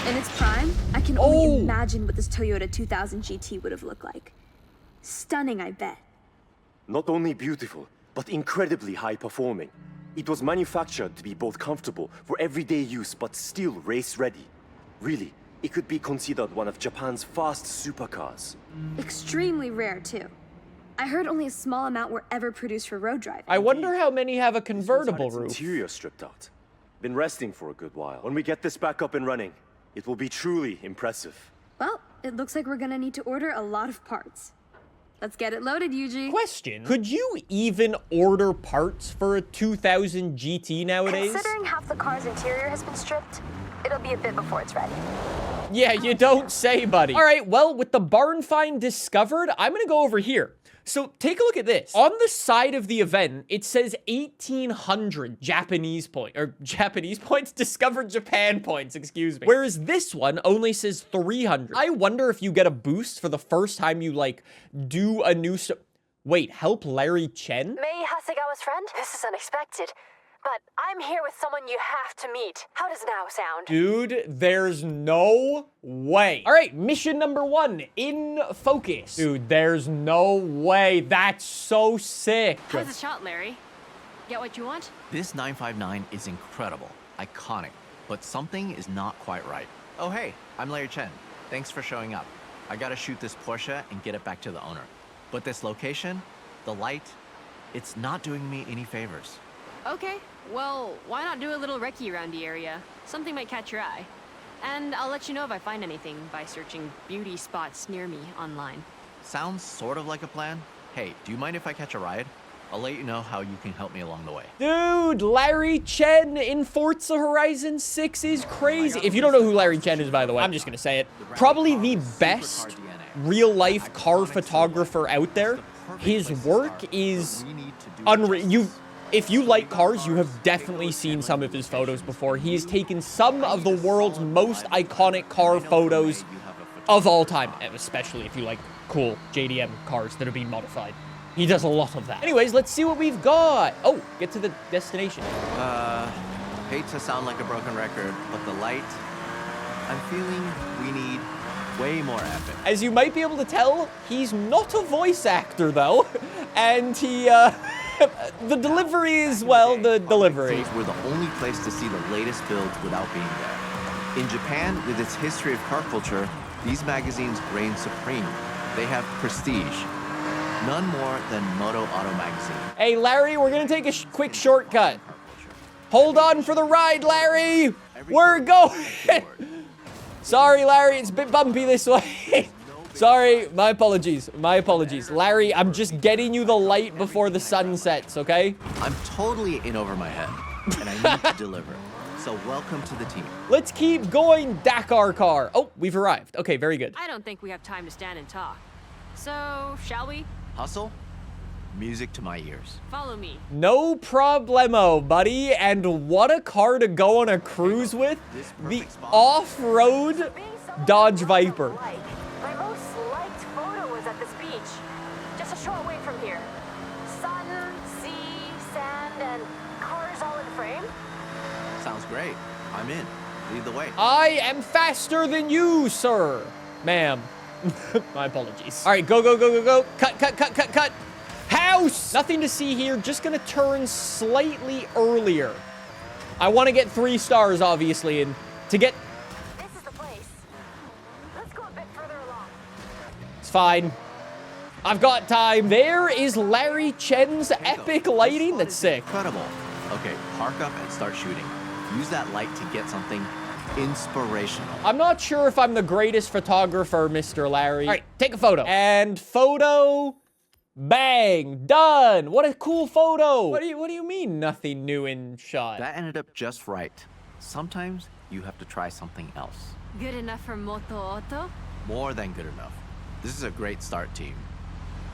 In its prime, I can only imagine what this Toyota 2000 GT would have looked like. Stunning, I bet. Not only beautiful, but incredibly high performing. It was manufactured to be both comfortable for everyday use, but still race ready. Really, it could be considered one of Japan's fast supercars. Extremely rare, too. I heard only a small amount were ever produced for road driving. I wonder how many have a convertible roof. Interior stripped out. Been resting for a good while. When we get this back up and running, it will be truly impressive. Well, it looks like we're gonna need to order a lot of parts. Let's get it loaded, Yuji. Question, could you even order parts for a 2000 GT nowadays? Considering half the car's interior has been stripped, it'll be a bit before it's ready. Yeah, you don't say, buddy. All right, well, with the barn find discovered, I'm gonna go over here. So take a look at this. On the side of the event, it says 1,800 Japanese points, discovered Japan points, excuse me. Whereas this one only says 300. I wonder if you get a boost for the first time you, like, do a new... Wait, help Larry Chen? Mei Hasegawa's friend? This is unexpected. But I'm here with someone you have to meet. How does now sound? Dude, there's no way. All right, mission number 1, in focus. Dude, there's no way. That's so sick. How's the shot, Larry? Get what you want? This 959 is incredible, iconic, but something is not quite right. Oh, hey, I'm Larry Chen. Thanks for showing up. I gotta shoot this Porsche and get it back to the owner. But this location, the light, it's not doing me any favors. Okay, well, why not do a little recce around the area? Something might catch your eye. And I'll let you know if I find anything by searching beauty spots near me online. Sounds sort of like a plan. Hey, do you mind if I catch a ride? I'll let you know how you can help me along the way. Dude, Larry Chen in Forza Horizon 6 is crazy. If you don't know who Larry Chen is, by the way, I'm just gonna say it. Probably the best real-life car photographer out there. His work is unreal. If you like cars, you have definitely seen some of his photos before. He has taken some of the world's most iconic car photos of all time, especially if you like cool JDM cars that are being modified. He does a lot of that. Anyways, let's see what we've got. Oh, get to the destination. Hate to sound like a broken record, but the light, I'm feeling we need way more effort. As you might be able to tell, he's not a voice actor, though. And he, the delivery is, well, the delivery. We're the only place to see the latest builds without being there. In Japan, with its history of car culture, these magazines reign supreme. They have prestige. None more than Moto Auto Magazine. Hey, Larry, we're gonna take a quick shortcut. Hold on for the ride, Larry! We're going! Sorry, Larry, it's a bit bumpy this way. Sorry, my apologies, my apologies. Larry, I'm just getting you the light before the sun sets, okay? I'm totally in over my head, and I need to deliver. So welcome to the team. Let's keep going, Dakar car. Oh, we've arrived. Okay, very good. I don't think we have time to stand and talk. So, shall we? Hustle? Music to my ears. Follow me. No problemo, buddy. And what a car to go on a cruise with. The off-road Dodge Viper. My most liked photo was at this beach, just a short way from here. Sun, sea, sand, and cars all in frame. Sounds great. I'm in. Lead the way. I am faster than you, sir. Ma'am. My apologies. All right, go, go, go, go, go. Cut, cut, cut, cut, cut. House! Nothing to see here. Just gonna turn slightly earlier. I want to get 3 stars, obviously, and to get... This is the place. Let's go a bit further along. It's fine. I've got time. There is Larry Chen's epic lighting. That's sick. Incredible. Okay, park up and start shooting. Use that light to get something inspirational. I'm not sure if I'm the greatest photographer, Mr. Larry. All right, take a photo. And photo. Bang. Done. What a cool photo. What do you mean nothing new in shot? That ended up just right. Sometimes you have to try something else. Good enough for Moto Auto? More than good enough. This is a great start, team.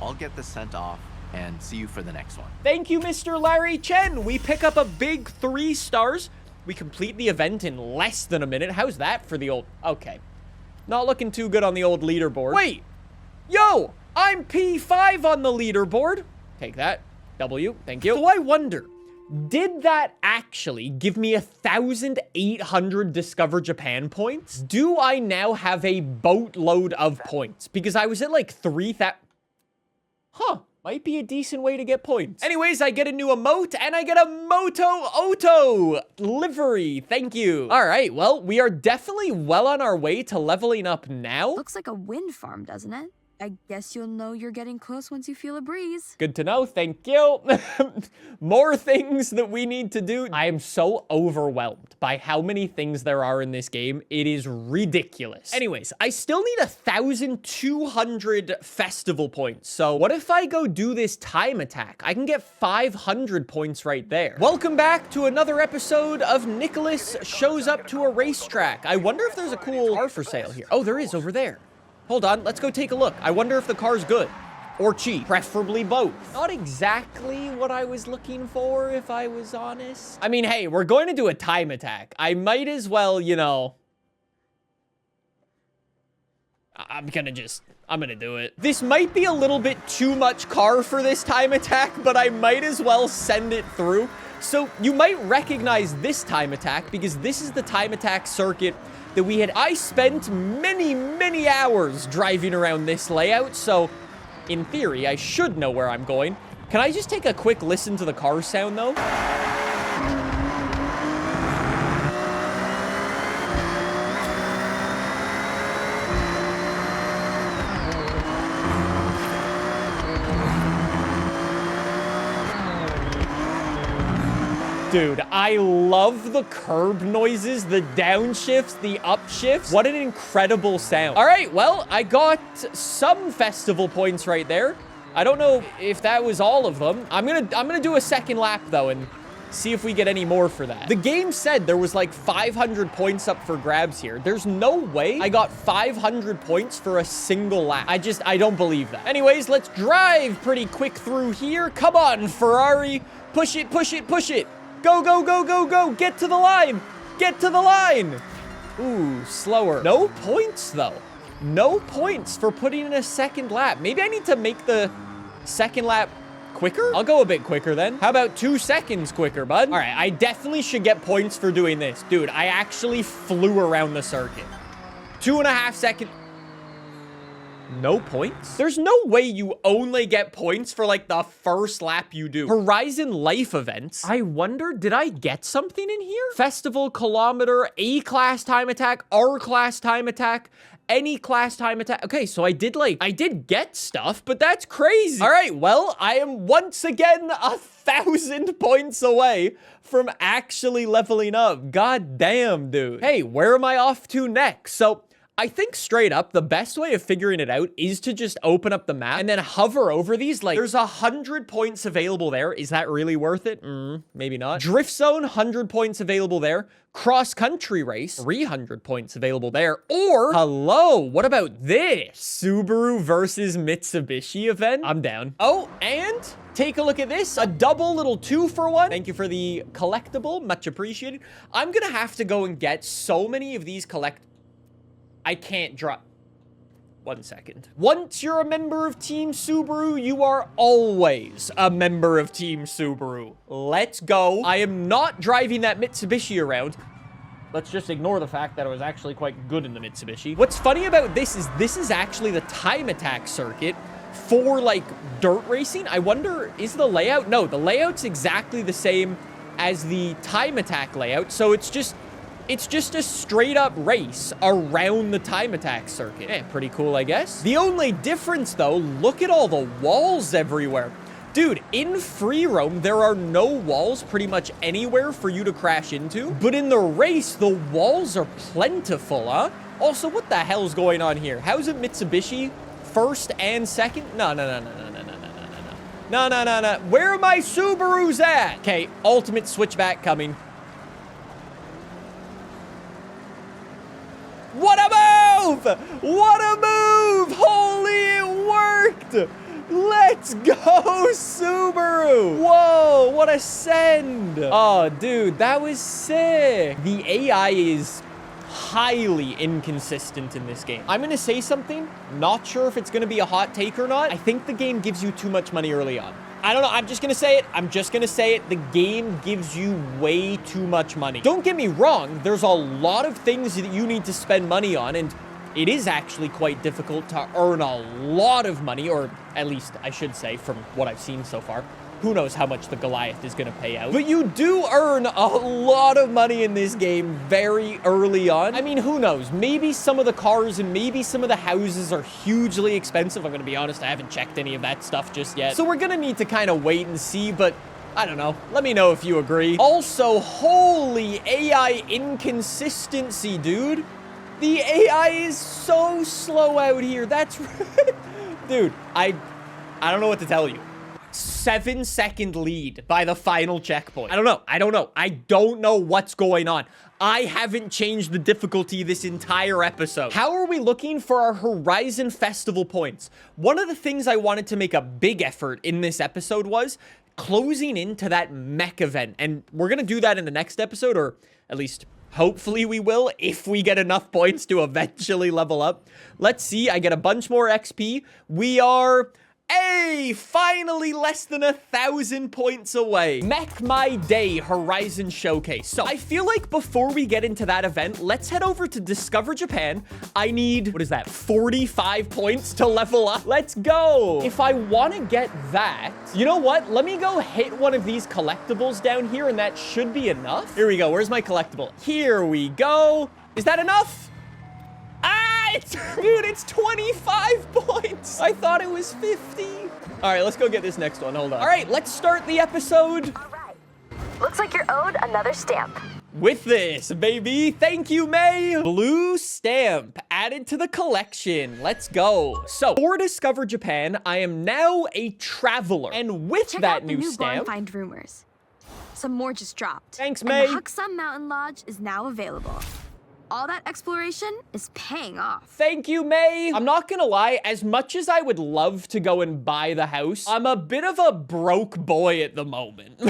I'll get this sent off and see you for the next one. Thank you, Mr. Larry Chen. We pick up a big 3 stars. We complete the event in less than a minute. How's that for the old... Okay. Not looking too good on the old leaderboard. Wait. Yo, I'm P5 on the leaderboard. Take that. W. Thank you. So I wonder, did that actually give me 1,800 Discover Japan points? Do I now have a boatload of points? Because I was at like 3,000... Huh. Might be a decent way to get points. Anyways, I get a new emote, and I get a Moto Auto livery. Thank you. All right, well, we are definitely well on our way to leveling up now. Looks like a wind farm, doesn't it? I guess you'll know you're getting close once you feel a breeze. Good to know, thank you. More things that we need to do. I am so overwhelmed by how many things there are in this game. It is ridiculous. Anyways, I still need 1,200 festival points. So what if I go do this time attack? I can get 500 points right there. Welcome back to another episode of Nicholas Shows Up to a Racetrack. I wonder if there's a cool car for sale here. Oh, there is over there. Hold on, let's go take a look. I wonder if the car's good or cheap, preferably both. Not exactly what I was looking for, if I was honest. I mean, hey, we're going to do a time attack. I might as well, you know... I'm gonna do it. This might be a little bit too much car for this time attack, but I might as well send it through. So you might recognize this time attack because this is the time attack circuit that we had. I spent many hours driving around this layout, so in theory, I should know where I'm going. Can I just take a quick listen to the car sound, though? Dude, I love the curb noises, the downshifts, the upshifts. What an incredible sound. All right, well, I got some festival points right there. I don't know if that was all of them. I'm gonna do a second lap though and see if we get any more for that. The game said there was like 500 points up for grabs here. There's no way I got 500 points for a single lap. I don't believe that. Anyways, let's drive pretty quick through here. Come on, Ferrari. Push it, push it, push it. Go, go, go, go, go. Get to the line. Get to the line. Ooh, slower. No points, though. No points for putting in a second lap. Maybe I need to make the second lap quicker? I'll go a bit quicker then. How about 2 seconds quicker, bud? All right, I definitely should get points for doing this. Dude, I actually flew around the circuit. 2.5 seconds. No points? There's no way you only get points for like the first lap you do. Horizon Life events. I wonder, did I get something in here? Festival, kilometer, A-class time attack, R-class time attack, any class time attack. Okay, so I did get stuff, but that's crazy. All right, well, I am once again 1,000 points away from actually leveling up. God damn, dude. Hey, where am I off to next? So I think straight up, the best way of figuring it out is to just open up the map and then hover over these. Like, there's 100 points available there. Is that really worth it? Maybe not. Drift Zone, 100 points available there. Cross Country Race, 300 points available there. Or, hello, what about this? Subaru versus Mitsubishi event? I'm down. Oh, and take a look at this. A double little 2-for-1. Thank you for the collectible. Much appreciated. I'm gonna have to go and get so many of these I can't drop. 1 second. Once you're a member of Team Subaru, you are always a member of Team Subaru. Let's go. I am not driving that Mitsubishi around. let's just ignore the fact that it was actually quite good in the Mitsubishi. What's funny about this is actually the time attack circuit for like dirt racing. I wonder, is the layout? No, the layout's exactly the same as the time attack layout. So it's just a straight up race around the time attack circuit. Yeah, pretty cool, I guess. The only difference though, look at all the walls everywhere. Dude, in free roam, there are no walls pretty much anywhere for you to crash into. But in the race, the walls are plentiful, huh? Also, what the hell's going on here? How is it Mitsubishi first and second? No. Where are my Subarus at? Okay, ultimate switchback coming. What a move! What a move! Holy, it worked! Let's go, Subaru! Whoa, what a send! Oh, dude, that was sick. The AI is highly inconsistent in this game. I'm gonna say something, not sure if it's gonna be a hot take or not. I think the game gives you too much money early on. I don't know, I'm just gonna say it. The game gives you way too much money. Don't get me wrong, there's a lot of things that you need to spend money on, and it is actually quite difficult to earn a lot of money, or at least I should say from what I've seen so far. Who knows how much the Goliath is going to pay out. But you do earn a lot of money in this game very early on. I mean, who knows? Maybe some of the cars and maybe some of the houses are hugely expensive. I'm going to be honest, I haven't checked any of that stuff just yet. So we're going to need to kind of wait and see, but I don't know. Let me know if you agree. Also, holy AI inconsistency, dude. The AI is so slow out here. That's dude, I don't know what to tell you. 7-second lead by the final checkpoint. I don't know. I don't know what's going on. I haven't changed the difficulty this entire episode. How are we looking for our Horizon Festival points? One of the things I wanted to make a big effort in this episode was closing into that mech event. And we're going to do that in the next episode, or at least hopefully we will, if we get enough points to eventually level up. Let's see. I get a bunch more XP. We are... Hey, finally less than 1,000 points away. Mech My Day Horizon Showcase. So I feel like before we get into that event, let's head over to Discover Japan. I need, what is that, 45 points to level up? Let's go. If I want to get that, you know what? Let me go hit one of these collectibles down here, and that should be enough. Here we go. Where's my collectible? Here we go. Is that enough? Dude, it's 25 points. I thought it was 50. All right, let's go get this next one. Hold on. All right, let's start the episode. All right. Looks like you're owed another stamp. With this, baby. Thank you, May. Blue stamp added to the collection. Let's go. So, for Discover Japan, I am now a traveler. And with Check that out the new stamp... Find rumors. Some more just dropped. Thanks, May. And the Huxam Mountain Lodge is now available. All that exploration is paying off. Thank you, May. I'm not gonna lie, as much as I would love to go and buy the house, I'm a bit of a broke boy at the moment.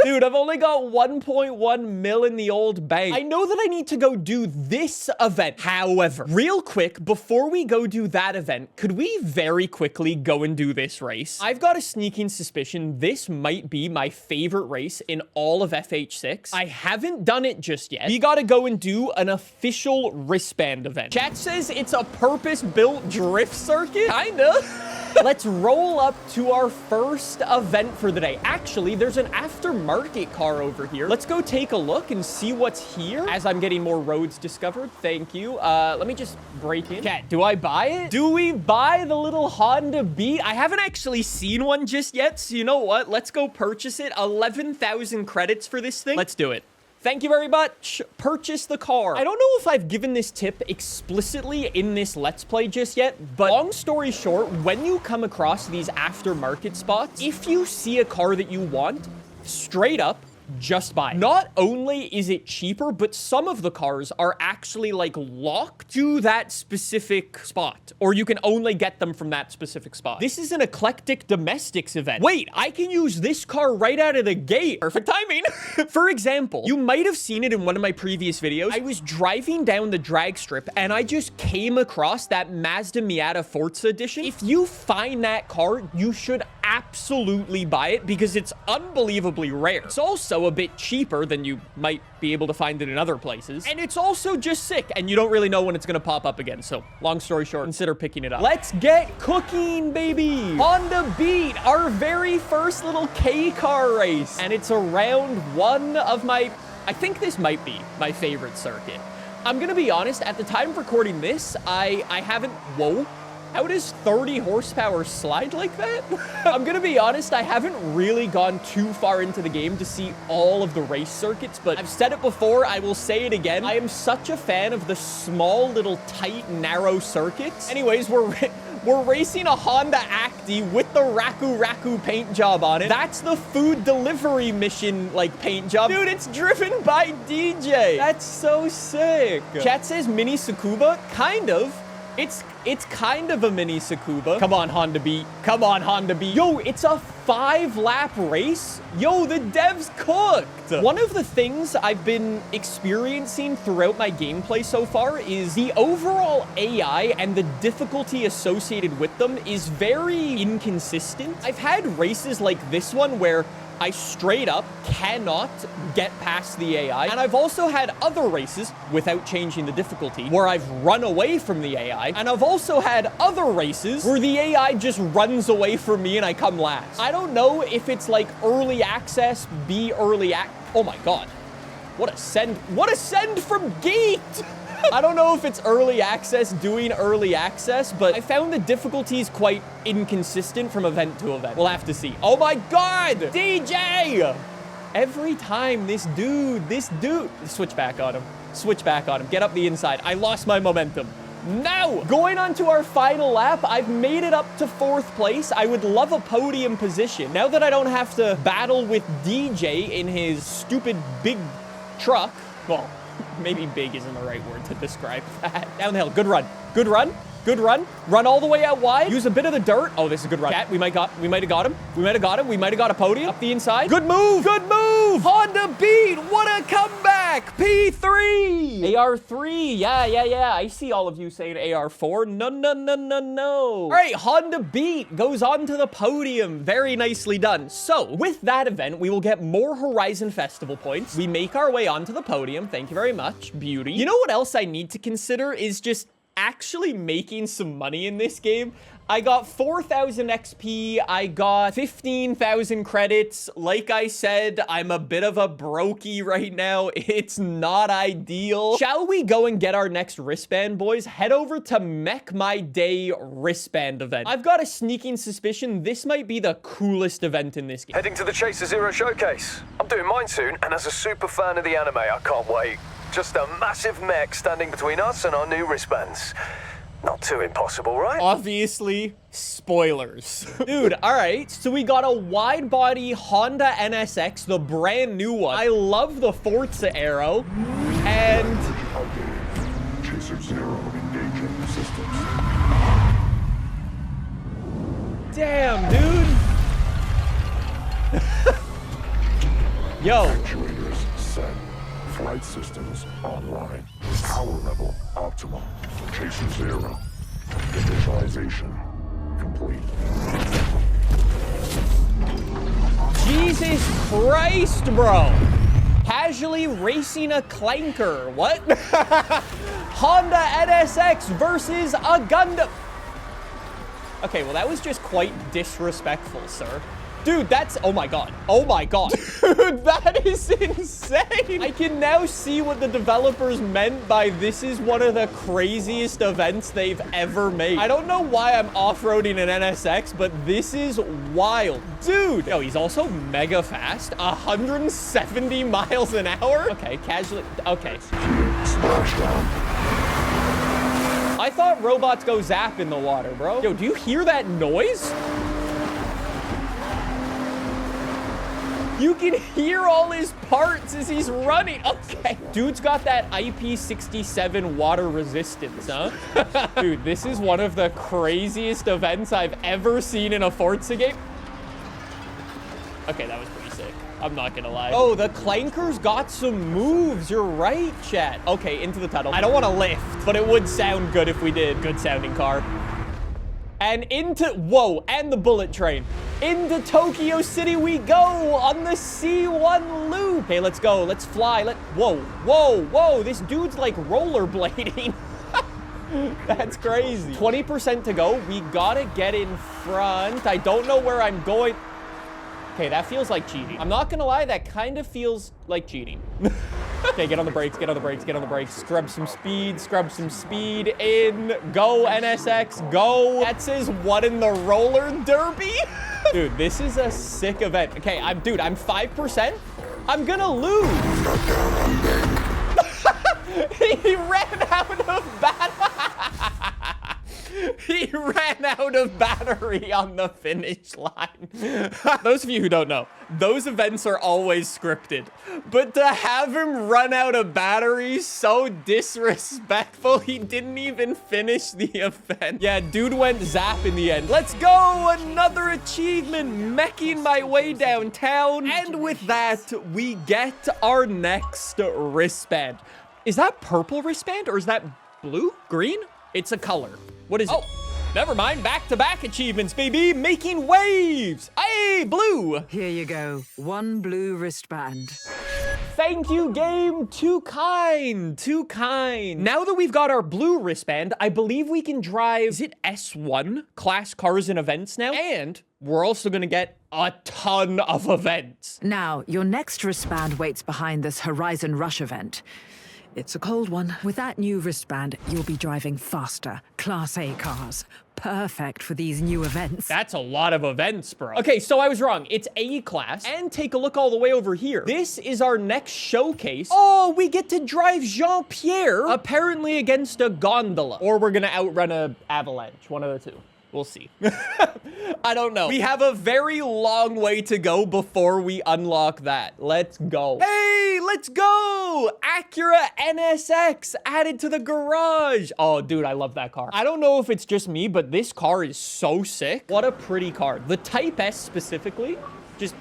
Dude, I've only got 1.1 mil in the old bank. I know that I need to go do this event. However, real quick, before we go do that event, could we very quickly go and do this race? I've got a sneaking suspicion this might be my favorite race in all of FH6. I haven't done it just yet. We gotta go and do an official wristband event. Chat says it's a purpose-built drift circuit. Kinda. Let's roll up to our first event for the day. Actually, there's an aftermarket car over here. Let's go take a look and see what's here as I'm getting more roads discovered. Thank you. Let me just break in. Chat, do I buy it? Do we buy the little Honda Beat? I haven't actually seen one just yet, so you know what? Let's go purchase it. 11,000 credits for this thing. Let's do it. Thank you very much. Purchase the car. I don't know if I've given this tip explicitly in this Let's Play just yet, but long story short, when you come across these aftermarket spots, if you see a car that you want, straight up, just buy it. Not only is it cheaper, but some of the cars are actually like locked to that specific spot, or you can only get them from that specific spot. This is an eclectic domestics event. Wait, I can use this car right out of the gate. Perfect timing. For example, you might have seen it in one of my previous videos. I was driving down the drag strip and I just came across that Mazda Miata Forza edition. If you find that car, you should absolutely buy it because it's unbelievably rare. It's also a bit cheaper than you might be able to find it in other places. And it's also just sick, and you don't really know when it's gonna pop up again. So long story short, consider picking it up. Let's get cooking, baby. Honda Beat, our very first little K-car race. And it's around one of my, I think this might be my favorite circuit. I'm gonna be honest, at the time of recording this, I haven't, whoa. How does 30 horsepower slide like that? I'm gonna be honest, I haven't really gone too far into the game to see all of the race circuits, but I've said it before, I will say it again. I am such a fan of the small, little, tight, narrow circuits. Anyways, we're racing a Honda Acti with the Raku paint job on it. That's the food delivery mission, like, paint job. Dude, it's driven by DJ. That's so sick. Chat says Mini Tsukuba. Kind of. It's kind of a mini Tsukuba. Come on, Honda Beat. Come on, Honda Beat. Yo, it's a 5-lap race? Yo, the devs cooked. One of the things I've been experiencing throughout my gameplay so far is the overall AI and the difficulty associated with them is very inconsistent. I've had races like this one where I straight up cannot get past the AI. And I've also had other races, without changing the difficulty, where I've run away from the AI. And I've also had other races where the AI just runs away from me and I come last. I don't know if it's like early access, oh my God. What a send from Geet! I don't know if it's early access doing early access, but I found the difficulties quite inconsistent from event to event. We'll have to see. Oh my God! DJ! Every time this dude, switch back on him. Switch back on him. Get up the inside. I lost my momentum. Now, going on to our final lap, I've made it up to 4th place. I would love a podium position. Now that I don't have to battle with DJ in his stupid big truck, well, maybe big isn't the right word to describe that. Down the hill. Good run. Good run. Good run. Run all the way out wide. Use a bit of the dirt. Oh, this is a good run. Chat, we might have got him. We might have got him. We might have got a podium. Up the inside. Good move. Good move. Honda Beat. What a comeback. P3. AR3. Yeah. I see all of you saying AR4. No. All right. Honda Beat goes on to the podium. Very nicely done. So with that event, we will get more Horizon Festival points. We make our way onto the podium. Thank you very much. Beauty. You know what else I need to consider is just actually making some money in this game. I got 4,000 XP. I got 15,000 credits. Like I said, I'm a bit of a brokey right now. It's not ideal. Shall we go and get our next wristband, boys? Head over to Mech My Day wristband event. I've got a sneaking suspicion this might be the coolest event in this game. Heading to the Chaser Zero showcase. I'm doing mine soon, and as a super fan of the anime, I can't wait. Just a massive mech standing between us and our new wristbands. Not too impossible, right? Obviously, spoilers. Dude, all right. So we got a wide-body Honda NSX, the brand new one. I love the Forza arrow. And Chaser Zero engaging systems. Damn, dude. Yo. Actuators set. Flight systems online. Power level optimal. Chaser Zero. Initialization complete. Jesus Christ, bro. Casually racing a clanker. What? Honda NSX versus a Gundam. Okay, well, that was just quite disrespectful, sir. Dude, that's... Oh, my God. Oh, my God. Dude, that is insane. I can now see what the developers meant by this is one of the craziest events they've ever made. I don't know why I'm off-roading an NSX, but this is wild. Dude. Oh, he's also mega fast. 170 miles an hour? Okay, casually... Okay. I thought robots go zap in the water, bro. Yo, do you hear that noise? You can hear all his parts as he's running. Okay. Dude's got that IP67 water resistance, huh? Dude, this is one of the craziest events I've ever seen in a Forza game. Okay, that was pretty sick. I'm not gonna lie. Oh, the Clanker's got some moves. You're right, chat. Okay, into the tunnel. I don't want to lift, but it would sound good if we did. Good sounding car. And into... Whoa, and the bullet train. Into Tokyo City we go on the C1 loop. Okay, let's go. Let's fly. Whoa, whoa, whoa. This dude's like rollerblading. That's crazy. 20% to go. We gotta get in front. I don't know where I'm going. Okay, that feels like cheating. I'm not gonna lie, that kind of feels like cheating. Okay, get on the brakes, get on the brakes, get on the brakes. Scrub some speed in. Go, NSX, go. That says what in the roller derby? Dude, this is a sick event. Okay, I'm 5%. I'm gonna lose. He ran out of battery. He ran out of battery on the finish line. Those of you who don't know, those events are always scripted. But to have him run out of battery, so disrespectful. He didn't even finish the event. Yeah, dude went zap in the end. Let's go, another achievement, meching my way downtown. And with that, we get our next wristband. Is that purple wristband or is that blue? Green? It's a color. What is it? Oh, never mind. Back-to-back achievements, baby. Making waves. Hey, blue. Here you go. 1 blue wristband. Thank you, game. Too kind. Too kind. Now that we've got our blue wristband, I believe we can drive, is it S1 class cars and events now? And we're also going to get a ton of events. Now, your next wristband waits behind this Horizon Rush event. It's a cold one. With that new wristband, you'll be driving faster, Class A cars. Perfect for these new events. That's a lot of events, bro. Okay, so I was wrong. It's A class. And take a look all the way over here. This is our next showcase. Oh, we get to drive Jean-Pierre, apparently against a gondola. Or we're gonna outrun a avalanche, one of the two. We'll see. I don't know. We have a very long way to go before we unlock that. Let's go. Hey, let's go! Acura NSX added to the garage. Oh, dude, I love that car. I don't know if it's just me, but this car is so sick. What a pretty car. The Type S specifically, just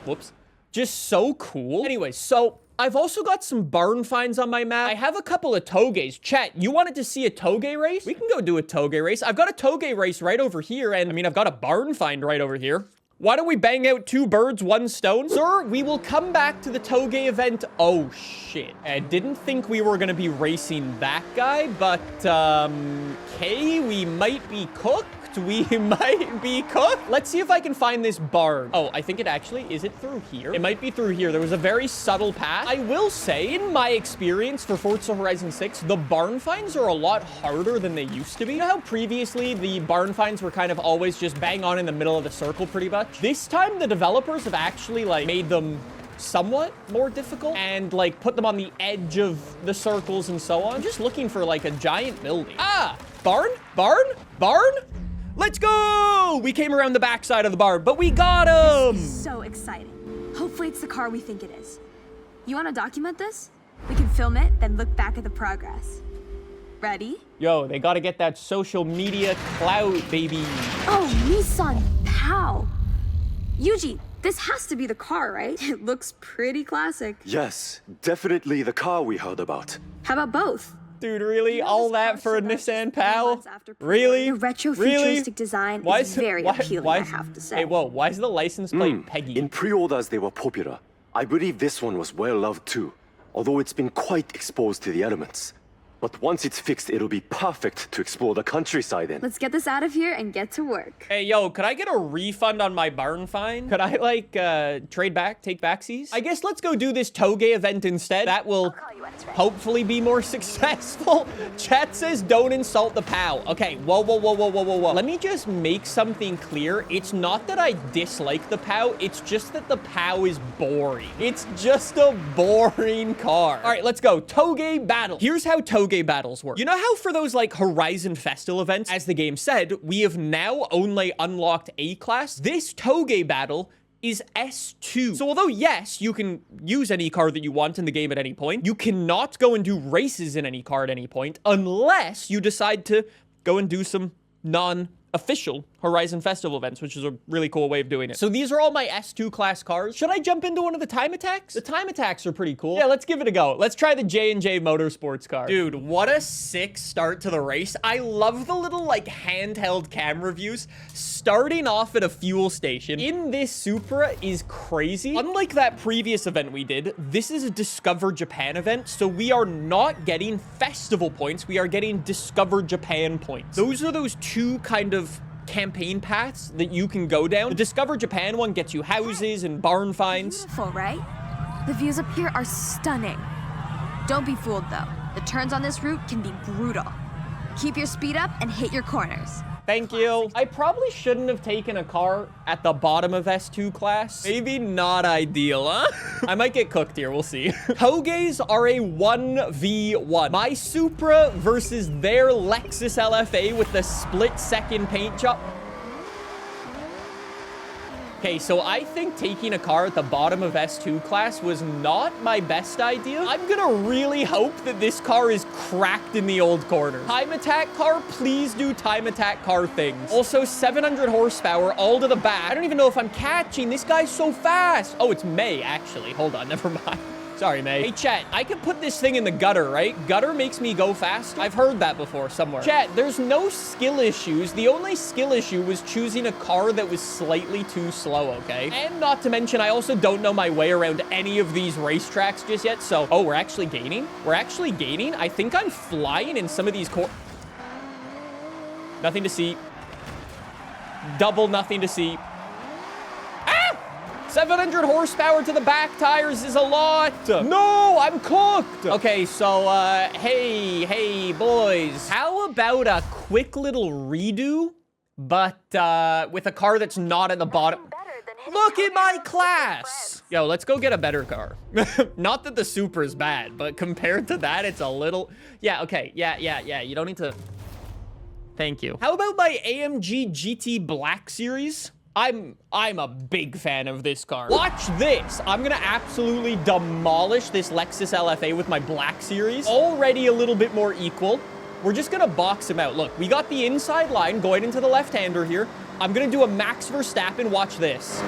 so cool. Anyway, so I've also got some barn finds on my map. I have a couple of togeis. Chat, you wanted to see a toge race? We can go do a toge race. I've got a toge race right over here, and I mean, I've got a barn find right over here. Why don't we bang out 2 birds, 1 stone? Sir, we will come back to the toge event. Oh, shit. I didn't think we were gonna be racing that guy, but, okay, we might be cooked. We might be cooked. Let's see if I can find this barn. Oh, I think it actually, is it through here? It might be through here. There was a very subtle path. I will say, in my experience for Forza Horizon 6, the barn finds are a lot harder than they used to be. You know how previously the barn finds were kind of always just bang on in the middle of the circle pretty much? This time, the developers have actually like made them somewhat more difficult and like put them on the edge of the circles and so on. I'm just looking for like a giant building. Ah, barn? Let's go! We came around the backside of the barn, but we got him! This is so exciting. Hopefully it's the car we think it is. You want to document this? We can film it, then look back at the progress. Ready? Yo, they gotta get that social media clout, baby. Oh, Nissan Pow! Yuji, this has to be the car, right? It looks pretty classic. Yes, definitely the car we heard about. How about both? Dude, really? All that for a Nissan Pal? Really? The retro futuristic design is very appealing, I have to say. Hey, whoa, why is the license plate Peggy? In pre-orders, they were popular. I believe this one was well loved too, although it's been quite exposed to the elements. But once it's fixed, it'll be perfect to explore the countryside in. Let's get this out of here and get to work. Hey, yo, could I get a refund on my barn find? Could I, like, take backsies? I guess let's go do this toge event instead. That will hopefully be more successful. Chat says don't insult the POW. Okay, whoa. Let me just make something clear. It's not that I dislike the POW. It's just that the POW is boring. It's just a boring car. All right, let's go. Toge battle. Here's how toge battles work. You know how for those like Horizon Festival events, as the game said, we have now only unlocked A class? This toge battle is S2. So although yes, you can use any car that you want in the game at any point, you cannot go and do races in any car at any point unless you decide to go and do some non-official Horizon Festival events, which is a really cool way of doing it. So these are all my S2 class cars. Should I jump into one of the time attacks? The time attacks are pretty cool. Yeah, let's give it a go. Let's try the J&J Motorsports car. Dude, what a sick start to the race. I love the little like handheld camera views starting off at a fuel station. In this Supra is crazy. Unlike that previous event we did, this is a Discover Japan event, so we are not getting festival points. We are getting Discover Japan points. Those are those two kind of campaign paths that you can go down. The Discover Japan one gets you houses and barn finds. Beautiful, right? The views up here are stunning. Don't be fooled, though. The turns on this route can be brutal. Keep your speed up and hit your corners. Thank you. I probably shouldn't have taken a car at the bottom of S2 class. Maybe not ideal, huh? I might get cooked here. We'll see. Togeys are a 1v1. My Supra versus their Lexus LFA with the split-second paint job. Okay, so I think taking a car at the bottom of S2 class was not my best idea. I'm gonna really hope that this car is cracked in the old corner. Time attack car, please do time attack car things. Also, 700 horsepower, all to the back. I don't even know if I'm catching. This guy's so fast. Oh, it's May, actually. Hold on, never mind. Sorry, May. Hey, chat, I can put this thing in the gutter, right? Gutter makes me go fast. I've heard that before somewhere. Chat, there's no skill issues. The only skill issue was choosing a car that was slightly too slow, okay? And not to mention, I also don't know my way around any of these racetracks just yet, so... Oh, we're actually gaining? We're actually gaining? I think I'm flying in some of these Nothing to see. Double nothing to see. 700 horsepower to the back tires is a lot. No, I'm cooked. Okay, so, hey, boys. How about a quick little redo, but with a car that's not at the bottom? Look at my class. Yo, let's go get a better car. Not that the Supra is bad, but compared to that, it's a little... Yeah, okay, yeah. You don't need to... Thank you. How about my AMG GT Black Series? I'm a big fan of this car. Watch this. I'm gonna absolutely demolish this Lexus LFA with my Black Series. Already a little bit more equal. We're just gonna box him out. Look, we got the inside line going into the left-hander here. I'm gonna do a Max Verstappen. Watch this.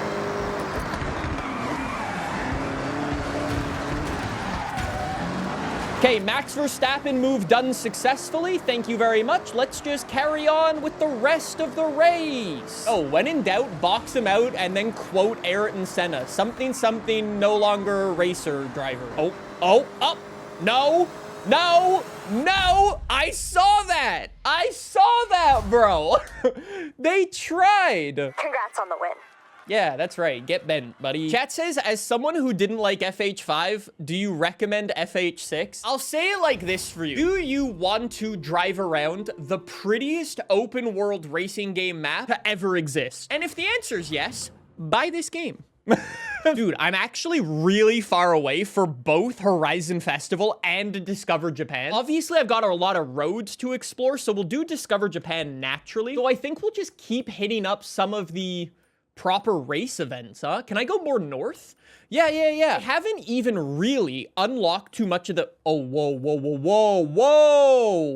Okay, Max Verstappen move done successfully. Thank you very much. Let's just carry on with the rest of the race. Oh, when in doubt, box him out and then quote Ayrton Senna. Something, no longer racer driver. Oh, no. I saw that, bro. They tried. Congrats on the win. Yeah, that's right. Get bent, buddy. Chat says, as someone who didn't like FH5, do you recommend FH6? I'll say it like this for you. Do you want to drive around the prettiest open world racing game map to ever exist? And if the answer is yes, buy this game. Dude, I'm actually really far away for both Horizon Festival and Discover Japan. Obviously, I've got a lot of roads to explore, so we'll do Discover Japan naturally. So I think we'll just keep hitting up some of the proper race events, huh? Can I go more north? Yeah. I haven't even really unlocked too much of the... Oh, whoa.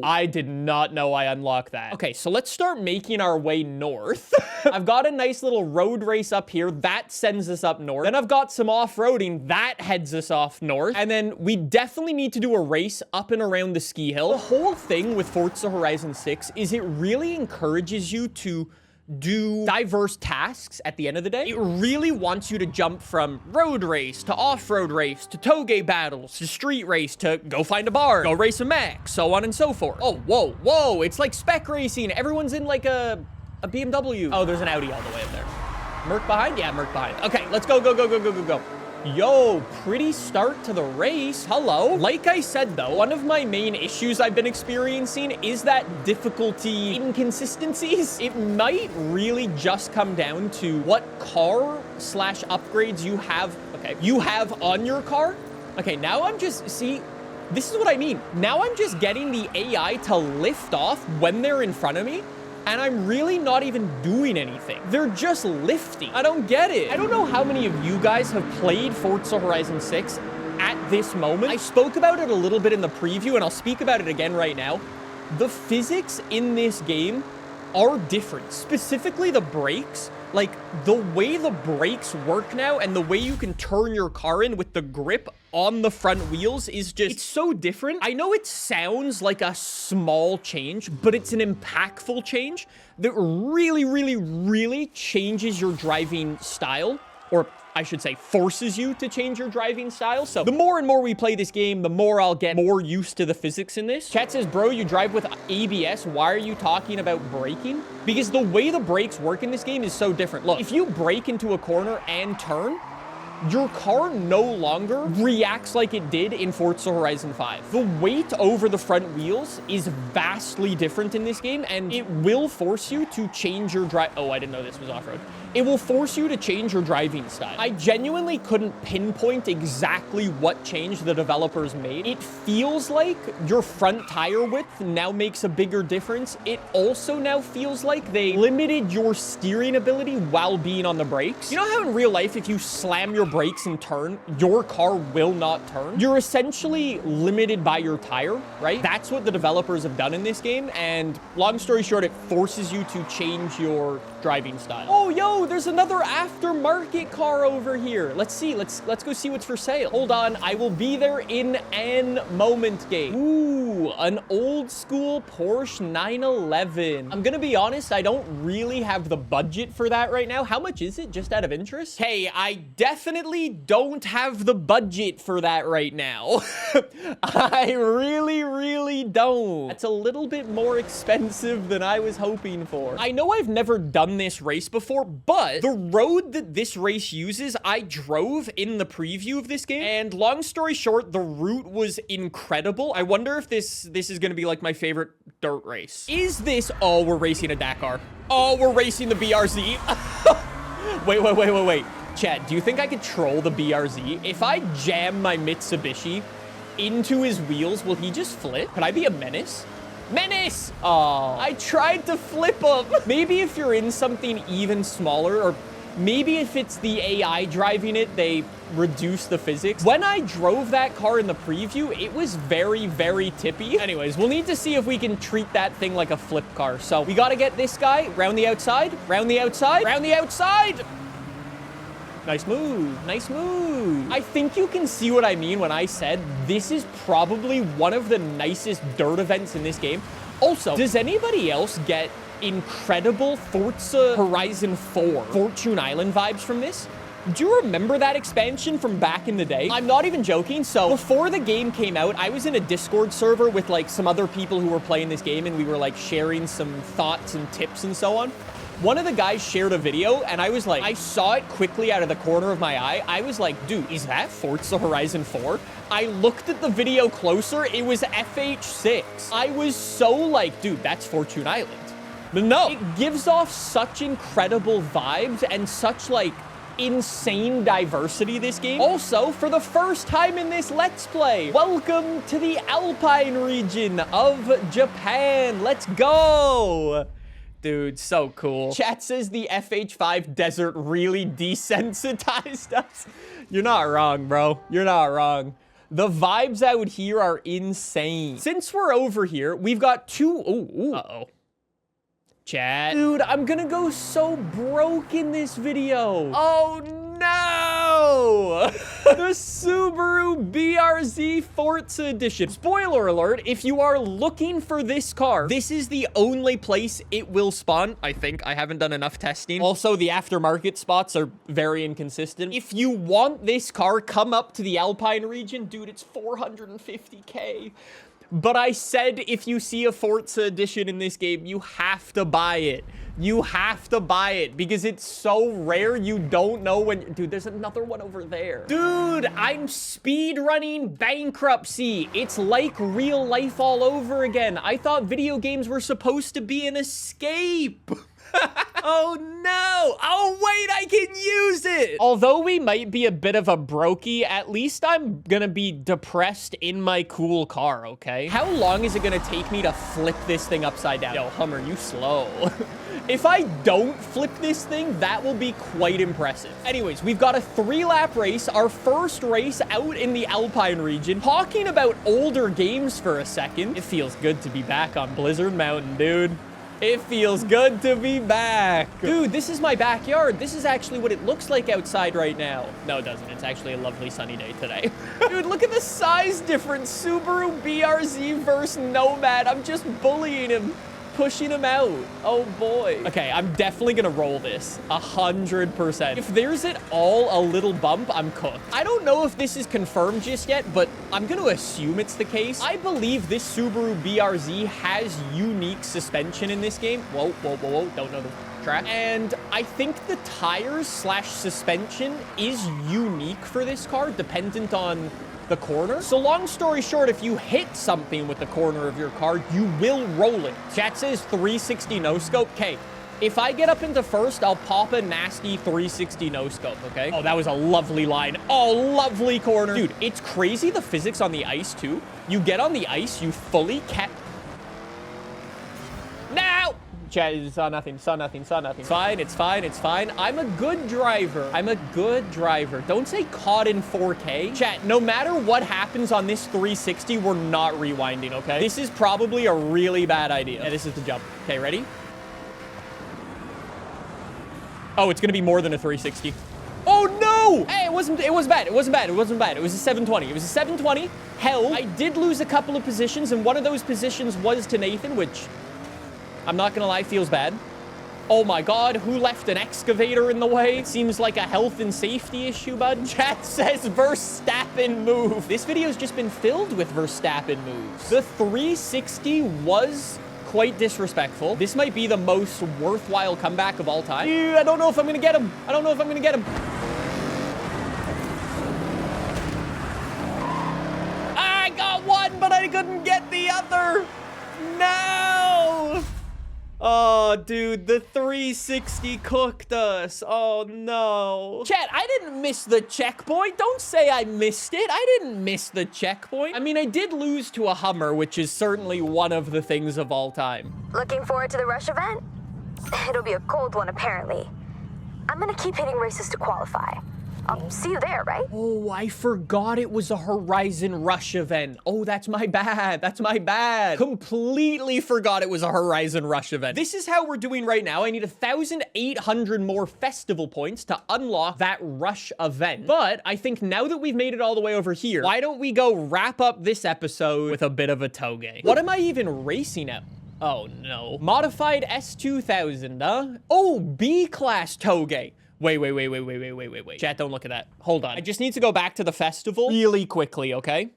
I did not know I unlocked that. Okay, so let's start making our way north. I've got a nice little road race up here. That sends us up north. Then I've got some off-roading. That heads us off north. And then we definitely need to do a race up and around the ski hill. The whole thing with Forza Horizon 6 is it really encourages you to do diverse tasks at the end of the day. It really wants you to jump from road race to off-road race to toge battles to street race to go find a bar, go race a mech, so on and so forth. Oh, whoa. It's like spec racing. Everyone's in like a BMW. Oh, there's an Audi all the way up there. Merc behind? Yeah, Merc behind. Okay, let's go. Yo, pretty start to the race. Hello. Like I said, though, one of my main issues I've been experiencing is that difficulty inconsistencies. It might really just come down to what car/upgrades you have on your car. Okay, now I'm just, see, this is what I mean. Now I'm just getting the AI to lift off when they're in front of me. And I'm really not even doing anything. They're just lifting. I don't get it. I don't know how many of you guys have played Forza Horizon 6 at this moment. I spoke about it a little bit in the preview, and I'll speak about it again right now. The physics in this game are different. Specifically the brakes. Like, the way the brakes work now and the way you can turn your car in with the grip on the front wheels is just, it's so different. I know it sounds like a small change, but it's an impactful change that really, really, really changes your driving style, or I should say forces you to change your driving style. So the more and more we play this game, the more I'll get more used to the physics in this. Chat says, bro, you drive with ABS. Why are you talking about braking? Because the way the brakes work in this game is so different. Look, if you brake into a corner and turn, your car no longer reacts like it did in Forza Horizon 5. The weight over the front wheels is vastly different in this game, and it will force you to change your drive. Oh, I didn't know this was off-road. It will force you to change your driving style. I genuinely couldn't pinpoint exactly what change the developers made. It feels like your front tire width now makes a bigger difference. It also now feels like they limited your steering ability while being on the brakes. You know how in real life, if you slam your brakes and turn, your car will not turn? You're essentially limited by your tire, right? That's what the developers have done in this game, and long story short, it forces you to change your driving style. Oh, yo, there's another aftermarket car over here. Let's see. Let's go see what's for sale. Hold on. I will be there in an moment, game. Ooh, an old school Porsche 911. I'm gonna be honest, I don't really have the budget for that right now. How much is it, just out of interest? Hey, I definitely don't have the budget for that right now. I really, really don't. That's a little bit more expensive than I was hoping for. I know I've never done this race before, but the road that this race uses, I drove in the preview of this game, and long story short, the route was incredible. I wonder if this is gonna be like my favorite dirt race. Is this, oh, we're racing a Dakar. Oh, we're racing the BRZ. Wait. Chad, do you think I could troll the BRZ? If I jam my Mitsubishi into his wheels, will he just flip? Could I be a menace? Menace! Oh, I tried to flip him. Maybe if you're in something even smaller, or maybe if it's the AI driving it, they reduce the physics. When I drove that car in the preview, it was very, very tippy. Anyways, we'll need to see if we can treat that thing like a flip car. So we got to get this guy round the outside, round the outside, round the outside. Nice move. Nice move. I think you can see what I mean when I said this is probably one of the nicest dirt events in this game. Also, does anybody else get incredible Forza Horizon 4 Fortune Island vibes from this? Do you remember that expansion from back in the day? I'm not even joking. So before the game came out, I was in a Discord server with like some other people who were playing this game, and we were like sharing some thoughts and tips and so on. One of the guys shared a video, and I was like, I saw it quickly out of the corner of my eye. I was like, dude, is that Forza Horizon 4? I looked at the video closer. It was FH6. I was so like, dude, that's Fortune Island. But no, it gives off such incredible vibes and such like insane diversity, this game. Also, for the first time in this Let's Play, welcome to the Alpine region of Japan. Let's go. Dude, so cool. Chat says the FH5 desert really desensitized us. You're not wrong, bro. You're not wrong. The vibes out here are insane. Since we're over here, we've got two... Ooh. Uh-oh. Chat. Dude, I'm gonna go so broke in this video. Oh, no! The Subaru BRZ Forza Edition. Spoiler alert, if you are looking for this car, this is the only place it will spawn, I think. I haven't done enough testing. Also, the aftermarket spots are very inconsistent. If you want this car, come up to the Alpine region. Dude, it's 450K. But I said if you see a Forza Edition in this game, you have to buy it. You have to buy it because it's so rare you don't know when... Dude, there's another one over there. Dude, I'm speedrunning Bankruptcy. It's like real life all over again. I thought video games were supposed to be an escape. Oh no! Oh wait, I can use it! Although we might be a bit of a brokey, at least I'm gonna be depressed in my cool car, okay? How long is it gonna take me to flip this thing upside down? Yo, Hummer, you slow. If I don't flip this thing, that will be quite impressive. Anyways, we've got a 3-lap race, our first race out in the Alpine region. Talking about older games for a second, it feels good to be back on Blizzard Mountain, dude. It feels good to be back. Dude, this is my backyard. This is actually what it looks like outside right now. No, it doesn't. It's actually a lovely sunny day today. Dude, look at the size difference. Subaru BRZ versus Nomad. I'm just bullying him. Pushing him out. Oh boy. Okay, I'm definitely gonna roll this 100%. If there's at all a little bump, I'm cooked. I don't know if this is confirmed just yet, but I'm gonna assume it's the case. I believe this Subaru BRZ has unique suspension in this game. Whoa, whoa, whoa, whoa. Don't know the track. And I think the tires slash suspension is unique for this car, dependent on the corner. So long story short, if you hit something with the corner of your car, you will roll it. Chat says 360 no scope. Okay, if I get up into first, I'll pop a nasty 360 no scope, okay? Oh, that was a lovely line. Oh, lovely corner. Dude, it's crazy the physics on the ice too. You get on the ice, you fully Now! Chat, saw nothing, saw nothing, saw nothing. It's fine, it's fine, it's fine. I'm a good driver. I'm a good driver. Don't say caught in 4K. Chat, no matter what happens on this 360, we're not rewinding, okay? This is probably a really bad idea. Yeah, this is the jump. Okay, ready? Oh, it's gonna be more than a 360. Oh no! Hey, it wasn't bad. It wasn't bad. It wasn't bad. It was a 720. It was a 720. Hell, I did lose a couple of positions, and one of those positions was to Nathan, which I'm not gonna lie, feels bad. Oh my God, who left an excavator in the way? It seems like a health and safety issue, bud. Chat says Verstappen move. This video's just been filled with Verstappen moves. The 360 was quite disrespectful. This might be the most worthwhile comeback of all time. Ew, I don't know if I'm gonna get him. I don't know if I'm gonna get him. I got one, but I couldn't get the other. No! Oh, dude, the 360 cooked us. Oh, no. Chat, I didn't miss the checkpoint. Don't say I missed it. I didn't miss the checkpoint. I mean, I did lose to a Hummer, which is certainly one of the things of all time. Looking forward to the Rush event? It'll be a cold one, apparently. I'm gonna keep hitting races to qualify. I'll see you there, right? Oh, I forgot it was a Horizon Rush event. Oh, that's my bad. That's my bad. Completely forgot it was a Horizon Rush event. This is how we're doing right now. I need 1,800 more festival points to unlock that Rush event. But I think now that we've made it all the way over here, why don't we go wrap up this episode with a bit of a toge? What am I even racing at? Oh, no. Modified S2000, huh? Oh, B-Class toge. Wait. Chat, don't look at that. Hold on. I just need to go back to the festival really quickly, okay?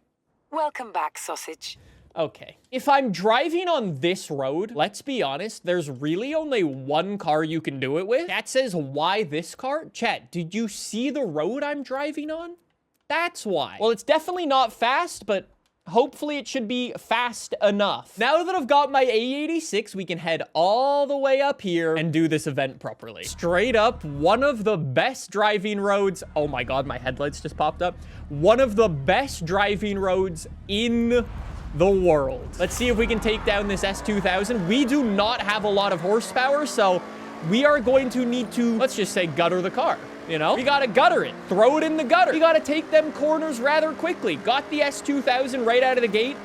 Welcome back, sausage. Okay. If I'm driving on this road, let's be honest, there's really only one car you can do it with. Chat says, why this car? Chat, did you see the road I'm driving on? That's why. Well, it's definitely not fast, but hopefully it should be fast enough. Now that I've got my A86, we can head all the way up here and do this event properly. Straight up, one of the best driving roads. Oh my God, my headlights just popped up. One of the best driving roads in the world. Let's see if we can take down this S2000. We do not have a lot of horsepower, so we are going to need to, let's just say, gutter the car. You know, we gotta gutter it, throw it in the gutter. We gotta take them corners rather quickly. Got the S2000 right out of the gate,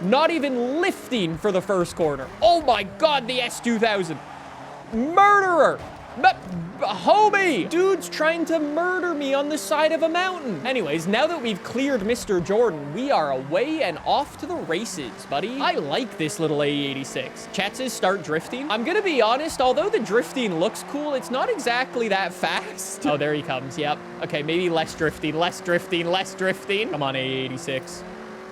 not even lifting for the first corner. Oh my God, the S2000. Murderer. Homie! Dude's trying to murder me on the side of a mountain. Anyways, now that we've cleared Mr. Jordan, we are away and off to the races, buddy. I like this little A86. Chat says start drifting. I'm gonna be honest, although the drifting looks cool, it's not exactly that fast. Oh, there he comes. Yep. Okay, maybe less drifting, less drifting, less drifting. Come on, A86.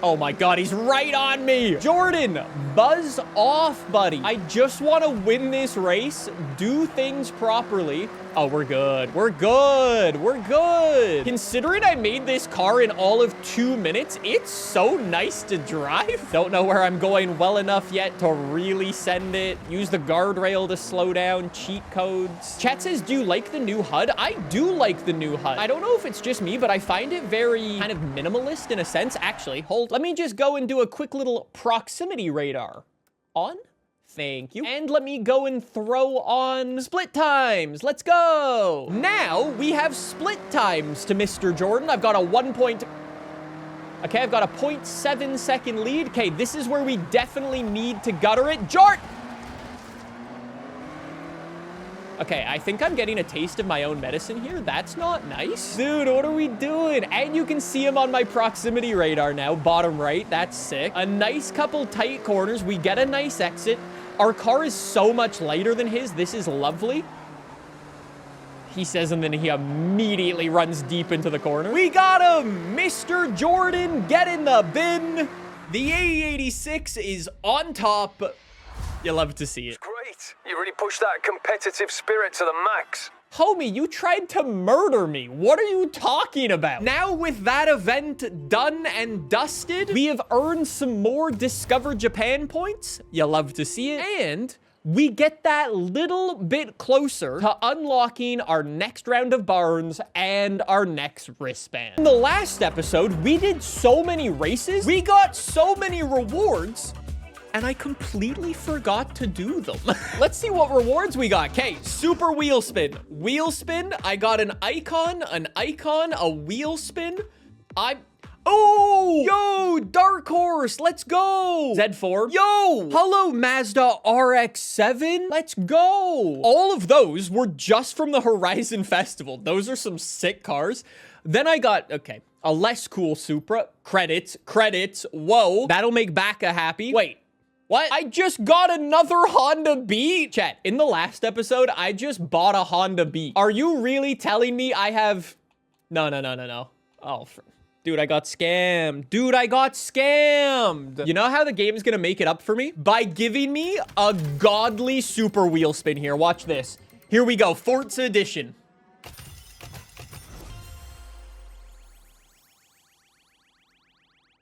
Oh my God, he's right on me. Jordan, buzz off, buddy. I just want to win this race, do things properly. Oh, we're good. We're good. We're good. Considering I made this car in all of 2 minutes, it's so nice to drive. Don't know where I'm going well enough yet to really send it. Use the guardrail to slow down. Cheat codes. Chat says, do you like the new HUD? I do like the new HUD. I don't know if it's just me, but I find it very kind of minimalist in a sense. Actually, hold. Let me just go and do a quick little proximity radar. On? Thank you. And let me go and throw on split times. Let's go. Now we have split times to Mr. Jordan. I've got a 0.7 second lead. Okay, this is where we definitely need to gutter it. Okay, I think I'm getting a taste of my own medicine here. That's not nice. Dude, what are we doing? And you can see him on my proximity radar now, bottom right. That's sick. A nice couple tight corners. We get a nice exit. Our car is so much lighter than his. This is lovely. He says, and then he immediately runs deep into the corner. We got him! Mr. Jordan, get in the bin. The A86 is on top. You love to see it. Great. You really pushed that competitive spirit to the max. Homie, you tried to murder me. What are you talking about? Now, with that event done and dusted, we have earned some more Discover Japan points. You love to see it. And we get that little bit closer to unlocking our next round of barns and our next wristband. In the last episode, we did so many races. We got so many rewards. And I completely forgot to do them. Let's see what rewards we got. Okay, super wheel spin. Wheel spin, I got an icon, a wheel spin. Oh, yo, Dark Horse, let's go. Z4, yo, hello, Mazda RX-7, let's go. All of those were just from the Horizon Festival. Those are some sick cars. Then I got, okay, a less cool Supra. Credits, whoa. That'll make Baka happy. Wait. What? I just got another Honda Beat. Chat, in the last episode, I just bought a Honda Beat. Are you really telling me I have... No. Oh, dude, I got scammed. Dude, I got scammed. You know how the game's gonna make it up for me? By giving me a godly super wheel spin here. Watch this. Here we go, Forza Edition.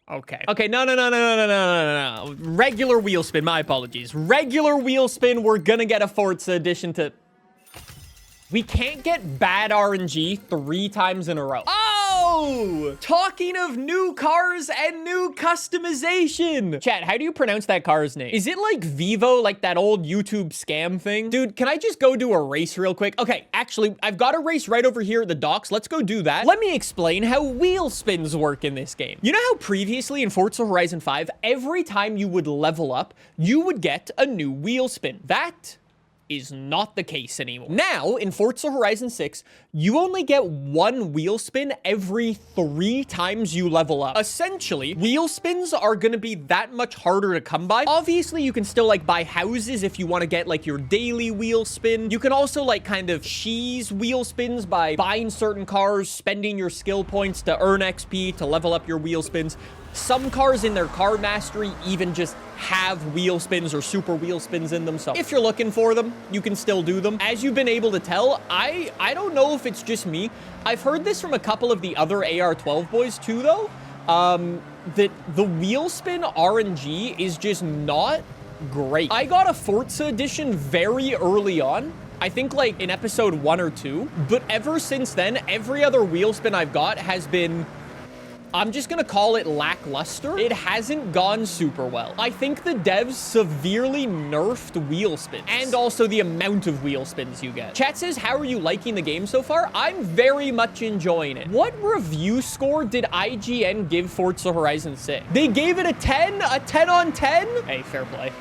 Okay, no. Regular wheel spin, my apologies. Regular wheel spin, we're gonna get a Forza Edition to... We can't get bad RNG 3 times in a row. Oh! Talking of new cars and new customization. Chat, how do you pronounce that car's name? Is it like Vivo, like that old YouTube scam thing? Dude, can I just go do a race real quick? Okay, actually, I've got a race right over here at the docks. Let's go do that. Let me explain how wheel spins work in this game. You know how previously in Forza Horizon 5, every time you would level up, you would get a new wheel spin. That is not the case anymore. Now, in Forza Horizon 6, you only get 1 wheel spin every 3 times you level up. Essentially, wheel spins are gonna be that much harder to come by. Obviously, you can still like buy houses if you want to get like your daily wheel spin. You can also like kind of cheese wheel spins by buying certain cars, spending your skill points to earn XP to level up your wheel spins. Some cars in their car mastery even just have wheel spins or super wheel spins in them. So if you're looking for them, you can still do them. As you've been able to tell, I don't know if it's just me. I've heard this from a couple of the other AR12 boys too, though, that the wheel spin RNG is just not great. I got a Forza edition very early on. I think like in episode 1 or 2, but ever since then, every other wheel spin I've got has been... I'm just gonna call it lackluster. It hasn't gone super well. I think the devs severely nerfed wheel spins and also the amount of wheel spins you get. Chat says, how are you liking the game so far? I'm very much enjoying it. What review score did IGN give Forza Horizon 6? They gave it a 10? A 10 on 10? Hey, fair play.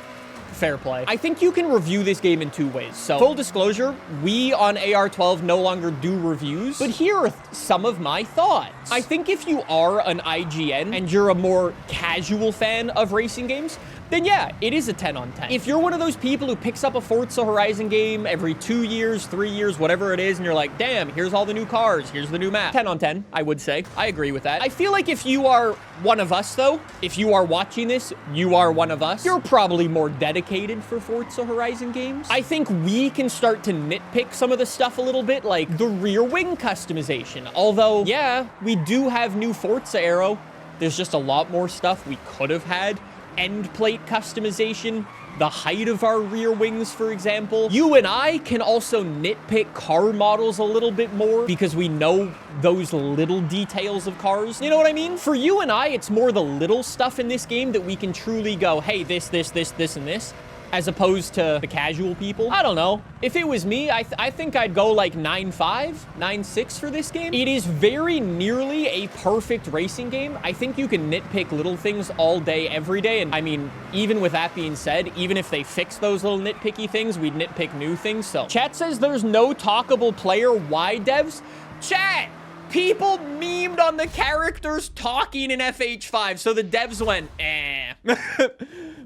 Fair play. I think you can review this game in 2 ways. So, full disclosure, we on AR12 no longer do reviews, but here are some of my thoughts. I think if you are an IGN and you're a more casual fan of racing games, then yeah, it is a 10 on 10. If you're one of those people who picks up a Forza Horizon game every 2 years, 3 years, whatever it is, and you're like, damn, here's all the new cars, here's the new map. 10 on 10, I would say. I agree with that. I feel like if you are one of us, though, if you are watching this, you are one of us, you're probably more dedicated for Forza Horizon games. I think we can start to nitpick some of the stuff a little bit, like the rear wing customization. Although, yeah, we do have new Forza Aero. There's just a lot more stuff we could have had. End plate customization, the height of our rear wings, for example. You and I can also nitpick car models a little bit more because we know those little details of cars. You know what I mean? For you and I, it's more the little stuff in this game that we can truly go, hey, this, and this. as opposed to the casual people. I don't know. If it was me, I think I'd go like 9.5, 9.6 for this game. It is very nearly a perfect racing game. I think you can nitpick little things all day, every day. And I mean, even with that being said, even if they fix those little nitpicky things, we'd nitpick new things. So chat says there's no talkable player. Why, devs? Chat! People memed on the characters talking in FH5, so the devs went, eh.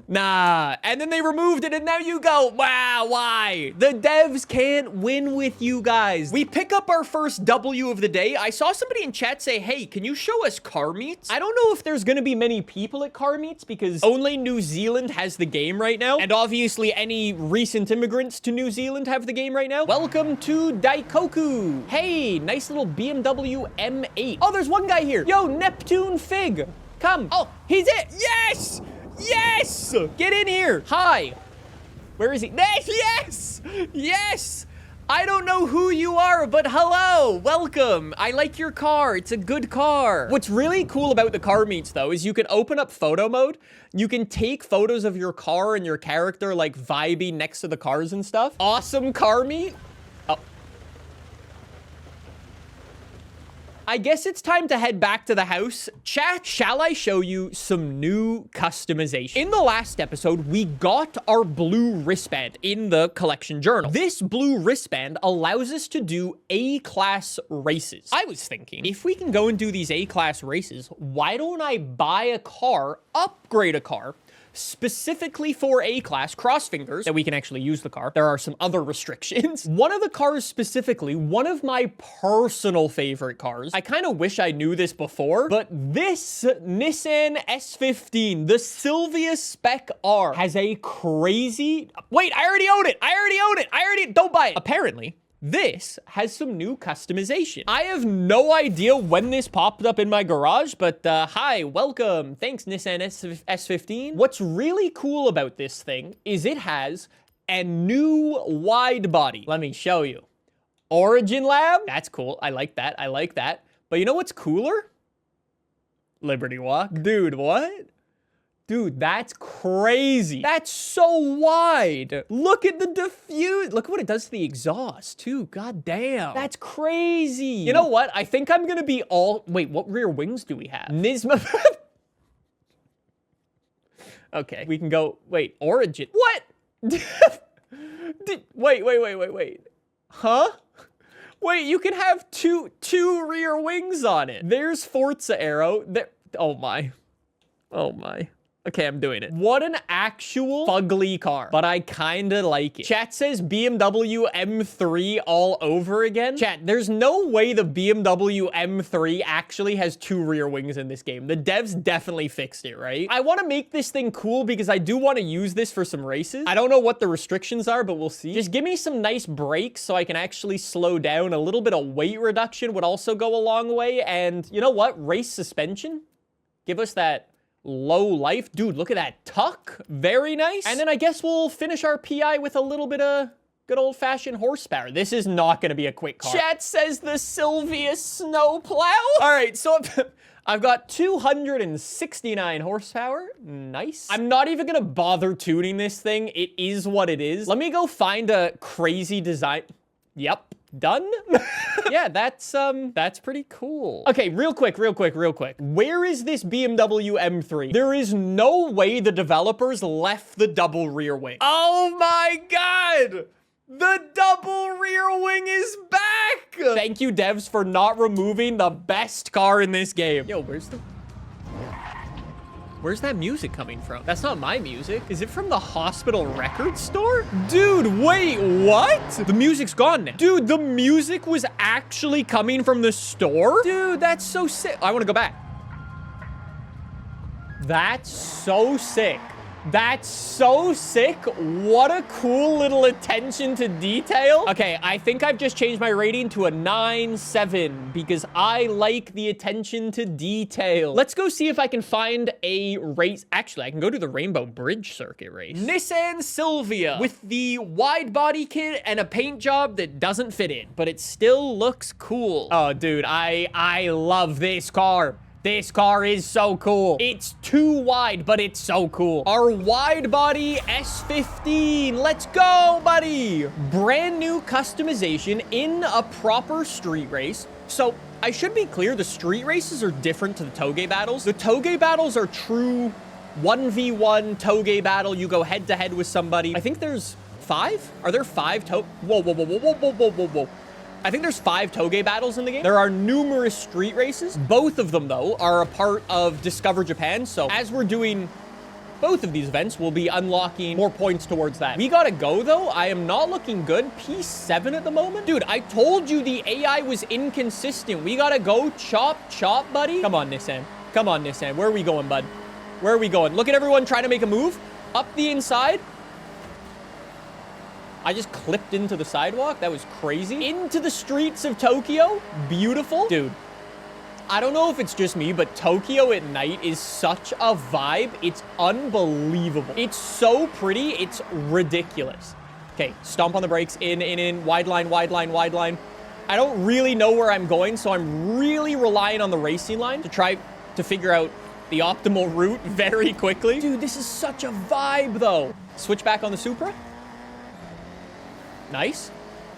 Nah. And then they removed it, and now you go, wow, why? The devs can't win with you guys. We pick up our first W of the day. I saw somebody in chat say, hey, can you show us car meets? I don't know if there's gonna be many people at car meets because only New Zealand has the game right now. And obviously any recent immigrants to New Zealand have the game right now. Welcome to Daikoku. Hey, nice little BMW M8. Oh, there's one guy here. Yo, Neptune Fig. Come. Oh, he's it. Yes! Yes! Get in here. Hi. Where is he? Yes! Yes! Yes! I don't know who you are, but hello. Welcome. I like your car. It's a good car. What's really cool about the car meets, though, is you can open up photo mode. You can take photos of your car and your character, like, vibing next to the cars and stuff. Awesome car meet. Oh. I guess it's time to head back to the house. Chat, shall I show you some new customization? In the last episode, we got our blue wristband in the collection journal. This blue wristband allows us to do A-class races. I was thinking, if we can go and do these A-class races, why don't I buy a car, upgrade a car, specifically for A-class, cross fingers, that we can actually use the car. There are some other restrictions. One of the cars specifically, one of my personal favorite cars, I kind of wish I knew this before, but this Nissan S15, the Silvia Spec R, has a crazy... Wait, I already own it! I already own it! Don't buy it! Apparently, this has some new customization. I have no idea when this popped up in my garage, but hi, welcome. Thanks, Nissan S15. What's really cool about this thing is it has a new wide body. Let me show you. Origin Lab. That's cool. I like that. I like that. But you know what's cooler? Liberty Walk. Dude, what? Dude, that's crazy. That's so wide. Look at the diffuse. Look what it does to the exhaust, too. God damn. That's crazy. You know what? I think I'm gonna be all... Wait, what rear wings do we have? Nisma... Okay, we can go... Wait, Origin... What? Wait. Huh? Wait, you can have two rear wings on it. There's Forza Aero. There... Oh, my. Oh, my. Okay, I'm doing it. What an actual fugly car, but I kinda like it. Chat says BMW M3 all over again. Chat, there's no way the BMW M3 actually has two rear wings in this game. The devs definitely fixed it, right? I want to make this thing cool because I do want to use this for some races. I don't know what the restrictions are, but we'll see. Just give me some nice brakes so I can actually slow down. A little bit of weight reduction would also go a long way. And you know what? Race suspension. Give us that low life. Dude, look at that tuck. Very nice. And then I guess we'll finish our PI with a little bit of good old-fashioned horsepower. This is not going to be a quick car. Chat says the Silvia snowplow. All right, so I've got 269 horsepower. Nice. I'm not even going to bother tuning this thing. It is what it is. Let me go find a crazy design. Yep. Done? Yeah, that's pretty cool. Okay, real quick. Where is this BMW M3? There is no way the developers left the double rear wing. Oh my God! The double rear wing is back! Thank you, devs, for not removing the best car in this game. Yo, where's that music coming from? That's not my music. Is it from the hospital record store? Dude, wait, what? The music's gone now. Dude, the music was actually coming from the store? Dude, that's so sick. I want to go back. That's so sick. That's so sick. What a cool little attention to detail. Okay, I think I've just changed my rating to a 9.7 because I like the attention to detail. Let's go see if I can find a race. Actually, I can go to the Rainbow Bridge Circuit race. Nissan Silvia with the wide body kit and a paint job that doesn't fit it, but it still looks cool. Oh, dude, I love this car. This car is so cool. It's too wide, but it's so cool. Our wide body S15. Let's go, buddy. Brand new customization in a proper street race. So I should be clear, the street races are different to the Toge battles. The Toge battles are true 1v1 Toge battle. You go head to head with somebody. I think there's 5? Are there 5 Whoa, whoa, whoa, whoa, whoa, whoa, whoa, whoa, whoa. I think there's 5 Toge battles in the game. There are numerous street races. Both of them, though, are a part of Discover Japan. So as we're doing both of these events, we'll be unlocking more points towards that. We gotta go, though. I am not looking good. P7 at the moment. Dude, I told you the AI was inconsistent. We gotta go chop, chop, buddy. Come on, Nissan. Come on, Nissan. Where are we going, bud? Where are we going? Look at everyone trying to make a move. Up the inside. I just clipped into the sidewalk. That was crazy. Into the streets of Tokyo. Beautiful. Dude, I don't know if it's just me, but Tokyo at night is such a vibe. It's unbelievable. It's so pretty. It's ridiculous. Okay, stomp on the brakes. In. Wide line, wide line, wide line. I don't really know where I'm going, so I'm really relying on the racing line to try to figure out the optimal route very quickly. Dude, this is such a vibe, though. Switch back on the Supra. Nice.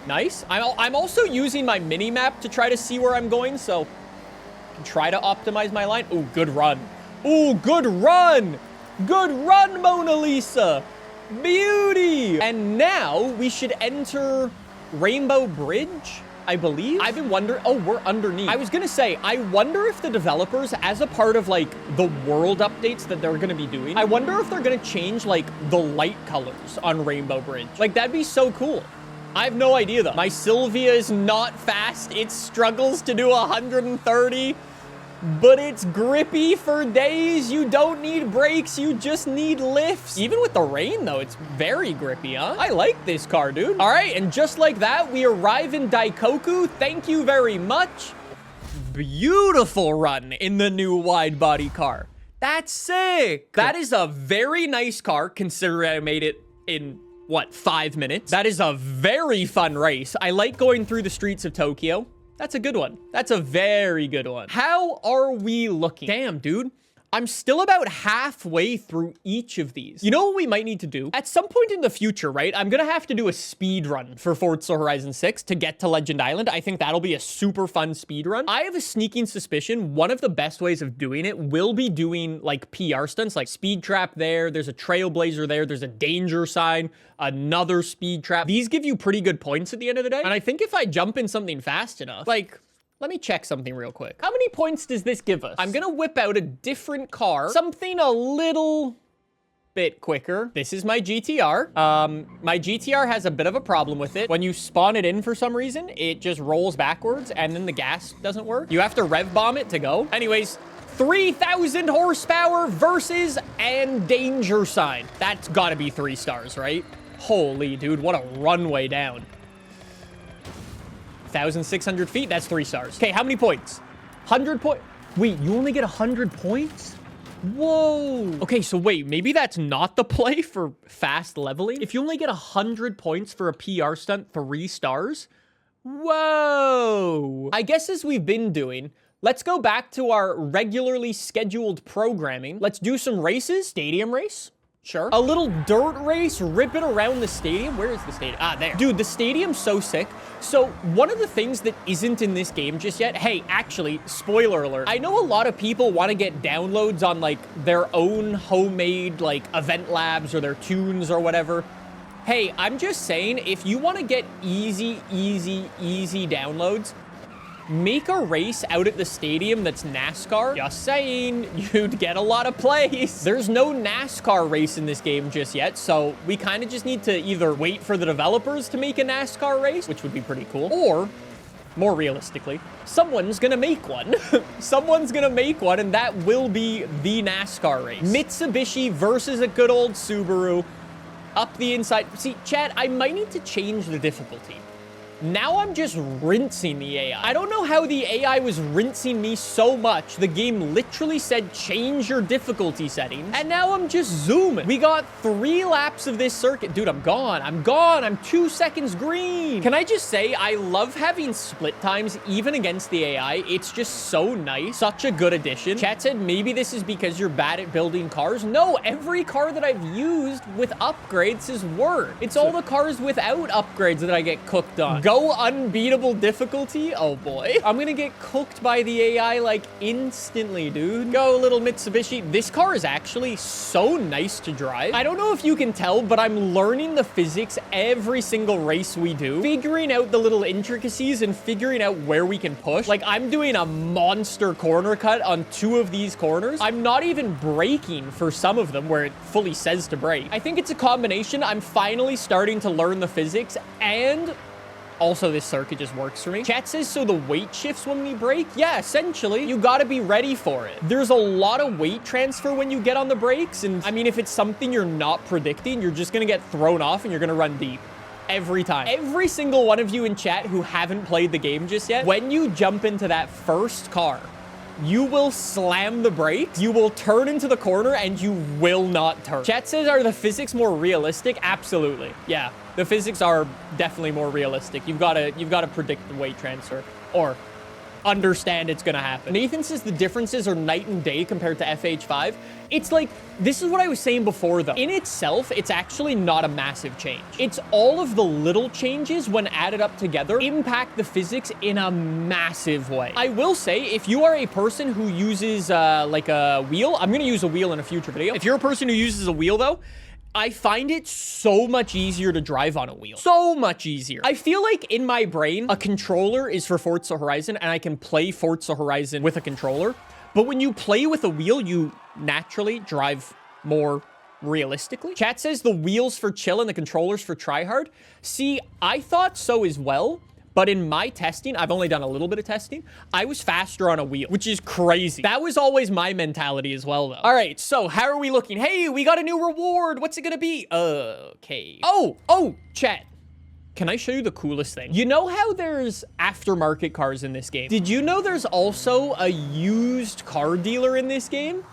Nice. I'm also using my mini-map to try to see where I'm going, so I can try to optimize my line. Ooh, good run. Ooh, good run. Good run, Mona Lisa. Beauty. And now we should enter Rainbow Bridge, I believe. I've been wondering. Oh, we're underneath. I was going to say, I wonder if the developers, as a part of, like, the world updates that they're going to be doing, I wonder if they're going to change, like, the light colors on Rainbow Bridge. Like, that'd be so cool. I have no idea, though. My Sylvia is not fast. It struggles to do 130, but it's grippy for days. You don't need brakes. You just need lifts. Even with the rain, though, it's very grippy, huh? I like this car, dude. All right, and just like that, we arrive in Daikoku. Thank you very much. Beautiful run in the new wide-body car. That's sick. That is a very nice car, considering I made it in... what, 5 minutes? That is a very fun race. I like going through the streets of Tokyo. That's a good one. That's a very good one. How are we looking? Damn, dude. I'm still about halfway through each of these. You know what we might need to do? At some point in the future, right? I'm gonna have to do a speed run for Forza Horizon 6 to get to Legend Island. I think that'll be a super fun speed run. I have a sneaking suspicion one of the best ways of doing it will be doing like PR stunts, like speed trap there. There's a trailblazer there. There's a danger sign, another speed trap. These give you pretty good points at the end of the day. And I think if I jump in something fast enough, like... let me check something real quick. How many points does this give us? I'm gonna whip out a different car. Something a little bit quicker. This is my GTR. My GTR has a bit of a problem with it. When you spawn it in for some reason, it just rolls backwards and then the gas doesn't work. You have to rev bomb it to go. Anyways, 3,000 horsepower versus and danger sign. That's gotta be 3 stars, right? Holy dude, what a runway down. 1,600 feet, that's 3 stars. Okay, how many points? 100 points. Wait, you only get 100 points? Whoa. Okay, so wait, maybe that's not the play for fast leveling? If you only get 100 points for a PR stunt, 3 stars? Whoa. I guess as we've been doing, let's go back to our regularly scheduled programming. Let's do some races. Stadium race. Sure. A little dirt race, rip it around the stadium. Where is the stadium? Ah, there. Dude, the stadium's so sick. So one of the things that isn't in this game just yet, hey, actually, spoiler alert. I know a lot of people want to get downloads on like their own homemade like event labs or their tunes or whatever. Hey, I'm just saying, if you want to get easy downloads, make a race out at the stadium that's NASCAR. Just saying, you'd get a lot of plays. There's no NASCAR race in this game just yet, so we kind of just need to either wait for the developers to make a NASCAR race, which would be pretty cool, or, more realistically, someone's gonna make one. Someone's gonna make one, and that will be the NASCAR race. Mitsubishi versus a good old Subaru. Up the inside. See, chat, I might need to change the difficulty. Now I'm just rinsing the AI. I don't know how the AI was rinsing me so much. The game literally said change your difficulty settings, and now I'm just zooming. We got 3 laps of this circuit. Dude, I'm gone. I'm gone. I'm 2 seconds green. Can I just say, I love having split times even against the AI. It's just so nice. Such a good addition. Chat said maybe this is because you're bad at building cars. No, every car that I've used with upgrades has worked. It's all the cars without upgrades that I get cooked on. Go unbeatable difficulty? Oh boy. I'm gonna get cooked by the AI like instantly, dude. Go little Mitsubishi. This car is actually so nice to drive. I don't know if you can tell, but I'm learning the physics every single race we do, figuring out the little intricacies and figuring out where we can push. Like, I'm doing a monster corner cut on 2 of these corners. I'm not even braking for some of them where it fully says to brake. I think it's a combination. I'm finally starting to learn the physics, and also this circuit just works for me. Chat says, so the weight shifts when we brake? Yeah, essentially. You gotta be ready for it. There's a lot of weight transfer when you get on the brakes, and I mean, if it's something you're not predicting, you're just gonna get thrown off and you're gonna run deep. Every time. Every single one of you in chat who haven't played the game just yet, when you jump into that first car, you will slam the brakes, you will turn into the corner, and you will not turn. Chat says, are the physics more realistic? Absolutely. Yeah, the physics are definitely more realistic. You've got to predict the weight transfer, or understand it's gonna happen. Nathan says the differences are night and day compared to FH5. It's like, this is what I was saying before though. In itself, it's actually not a massive change. It's all of the little changes when added up together impact the physics in a massive way. I will say, if you are a person who uses like a wheel, I'm gonna use a wheel in a future video. If you're a person who uses a wheel though, I find it so much easier to drive on a wheel. So much easier. I feel like in my brain, a controller is for Forza Horizon, and I can play Forza Horizon with a controller. But when you play with a wheel, you naturally drive more realistically. Chat says the wheels for chill and the controllers for tryhard. See, I thought so as well. But in my testing, I've only done a little bit of testing, I was faster on a wheel, which is crazy. That was always my mentality as well, though. All right, so how are we looking? Hey, we got a new reward. What's it gonna be? Okay. Oh, chat. Can I show you the coolest thing? You know how there's aftermarket cars in this game? Did you know there's also a used car dealer in this game?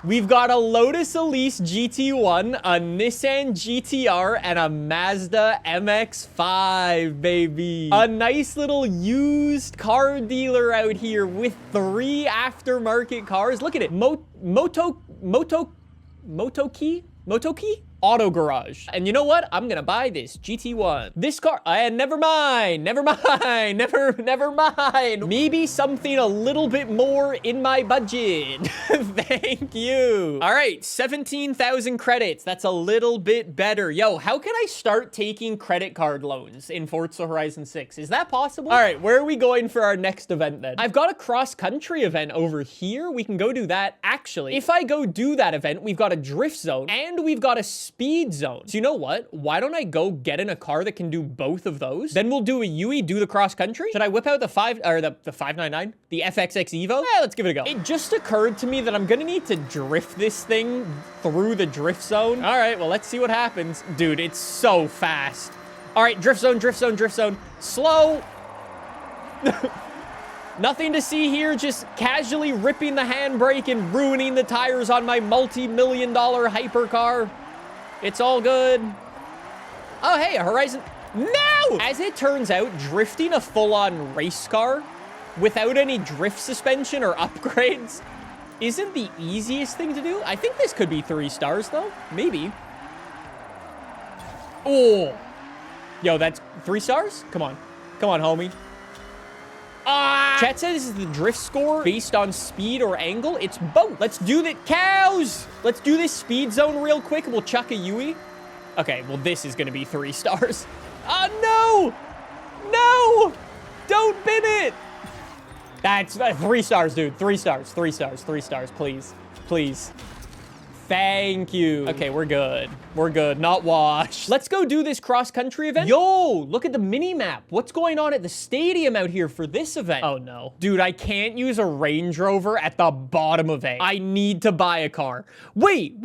We've got a Lotus Elise GT1, a Nissan GTR, and a Mazda MX-5, baby. A nice little used car dealer out here with 3 aftermarket cars. Look at it. Motoki? Auto Garage. And you know what? I'm gonna buy this GT1. This car, never mind. Maybe something a little bit more in my budget. Thank you. All right, 17,000 credits. That's a little bit better. Yo, how can I start taking credit card loans in Forza Horizon 6? Is that possible? All right, where are we going for our next event then? I've got a cross-country event over here. We can go do that. Actually, if I go do that event, we've got a drift zone and we've got a speed zone. So you know what? Why don't I go get in a car that can do both of those? Then we'll do a UE, do the cross country. Should I whip out the 599? The FXX Evo? Yeah, let's give it a go. It just occurred to me that I'm gonna need to drift this thing through the drift zone. All right, well, let's see what happens. Dude, it's so fast. All right, drift zone. Slow. Nothing to see here, just casually ripping the handbrake and ruining the tires on my multi-million-dollar hypercar. It's all good. Oh, hey, a Horizon. No! As it turns out, drifting a full-on race car without any drift suspension or upgrades isn't the easiest thing to do. I think this could be 3 stars, though. Maybe. Oh. Yo, that's 3 stars? Come on. Come on, homie. Chat says this is the drift score based on speed or angle. It's both. Let's do the cows. Let's do this speed zone real quick. We'll chuck a UE. Okay, well, this is going to be 3 stars. Oh, no. No. Don't bin it. That's 3 stars, dude. 3 stars. Please. Thank you. Okay, we're good. We're good. Not washed. Let's go do this cross-country event. Yo, look at the mini-map. What's going on at the stadium out here for this event? Oh, no. Dude, I can't use a Range Rover at the bottom of A. I need to buy a car. Wait.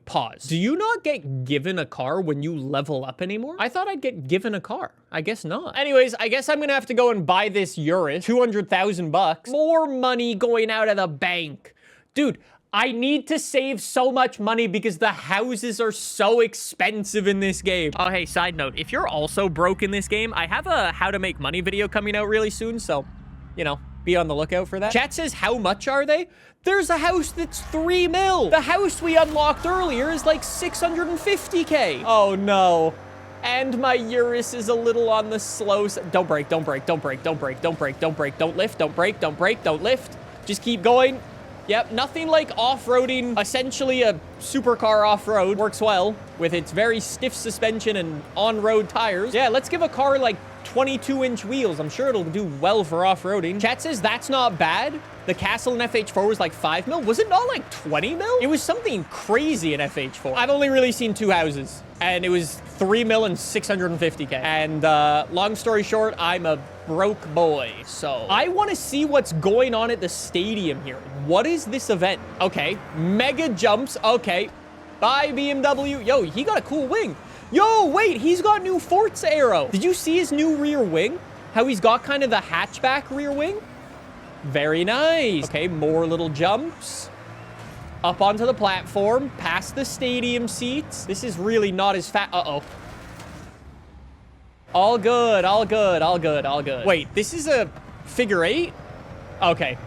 Pause. Do you not get given a car when you level up anymore? I thought I'd get given a car. I guess not. Anyways, I guess I'm gonna have to go and buy this Urus. 200,000 bucks. More money going out of the bank. Dude, I need to save so much money because the houses are so expensive in this game. Oh, hey, side note, if you're also broke in this game, I have a how to make money video coming out really soon, so, you know, be on the lookout for that. Chat says, how much are they? There's a house that's 3 mil. The house we unlocked earlier is like 650K. Oh, no. And my Urus is a little on the slow side. Don't break, don't break, don't break, don't break, don't break, don't break, don't lift, don't break, don't break, don't lift. Just keep going. Yep, nothing like off-roading, essentially a supercar off-road. Works well with its very stiff suspension and on-road tires. Yeah, let's give a car like 22-inch wheels. I'm sure it'll do well for off-roading. Chat says that's not bad. The castle in FH4 was like 5 mil. Was it not like 20 mil? It was something crazy in FH4. I've only really seen 2 houses, and it was 3 mil and 650K. And long story short, I'm a broke boy. So I want to see what's going on at the stadium here. What is this event? Okay, mega jumps. Okay, bye BMW. Yo, he got a cool wing. Yo, wait, he's got new Forza aero. Did you see his new rear wing? How he's got kind of the hatchback rear wing? Very nice. Okay, more little jumps. Up onto the platform, past the stadium seats. This is really not as fast. Uh-oh. All good, all good, all good, all good. Wait, this is a figure 8? Okay,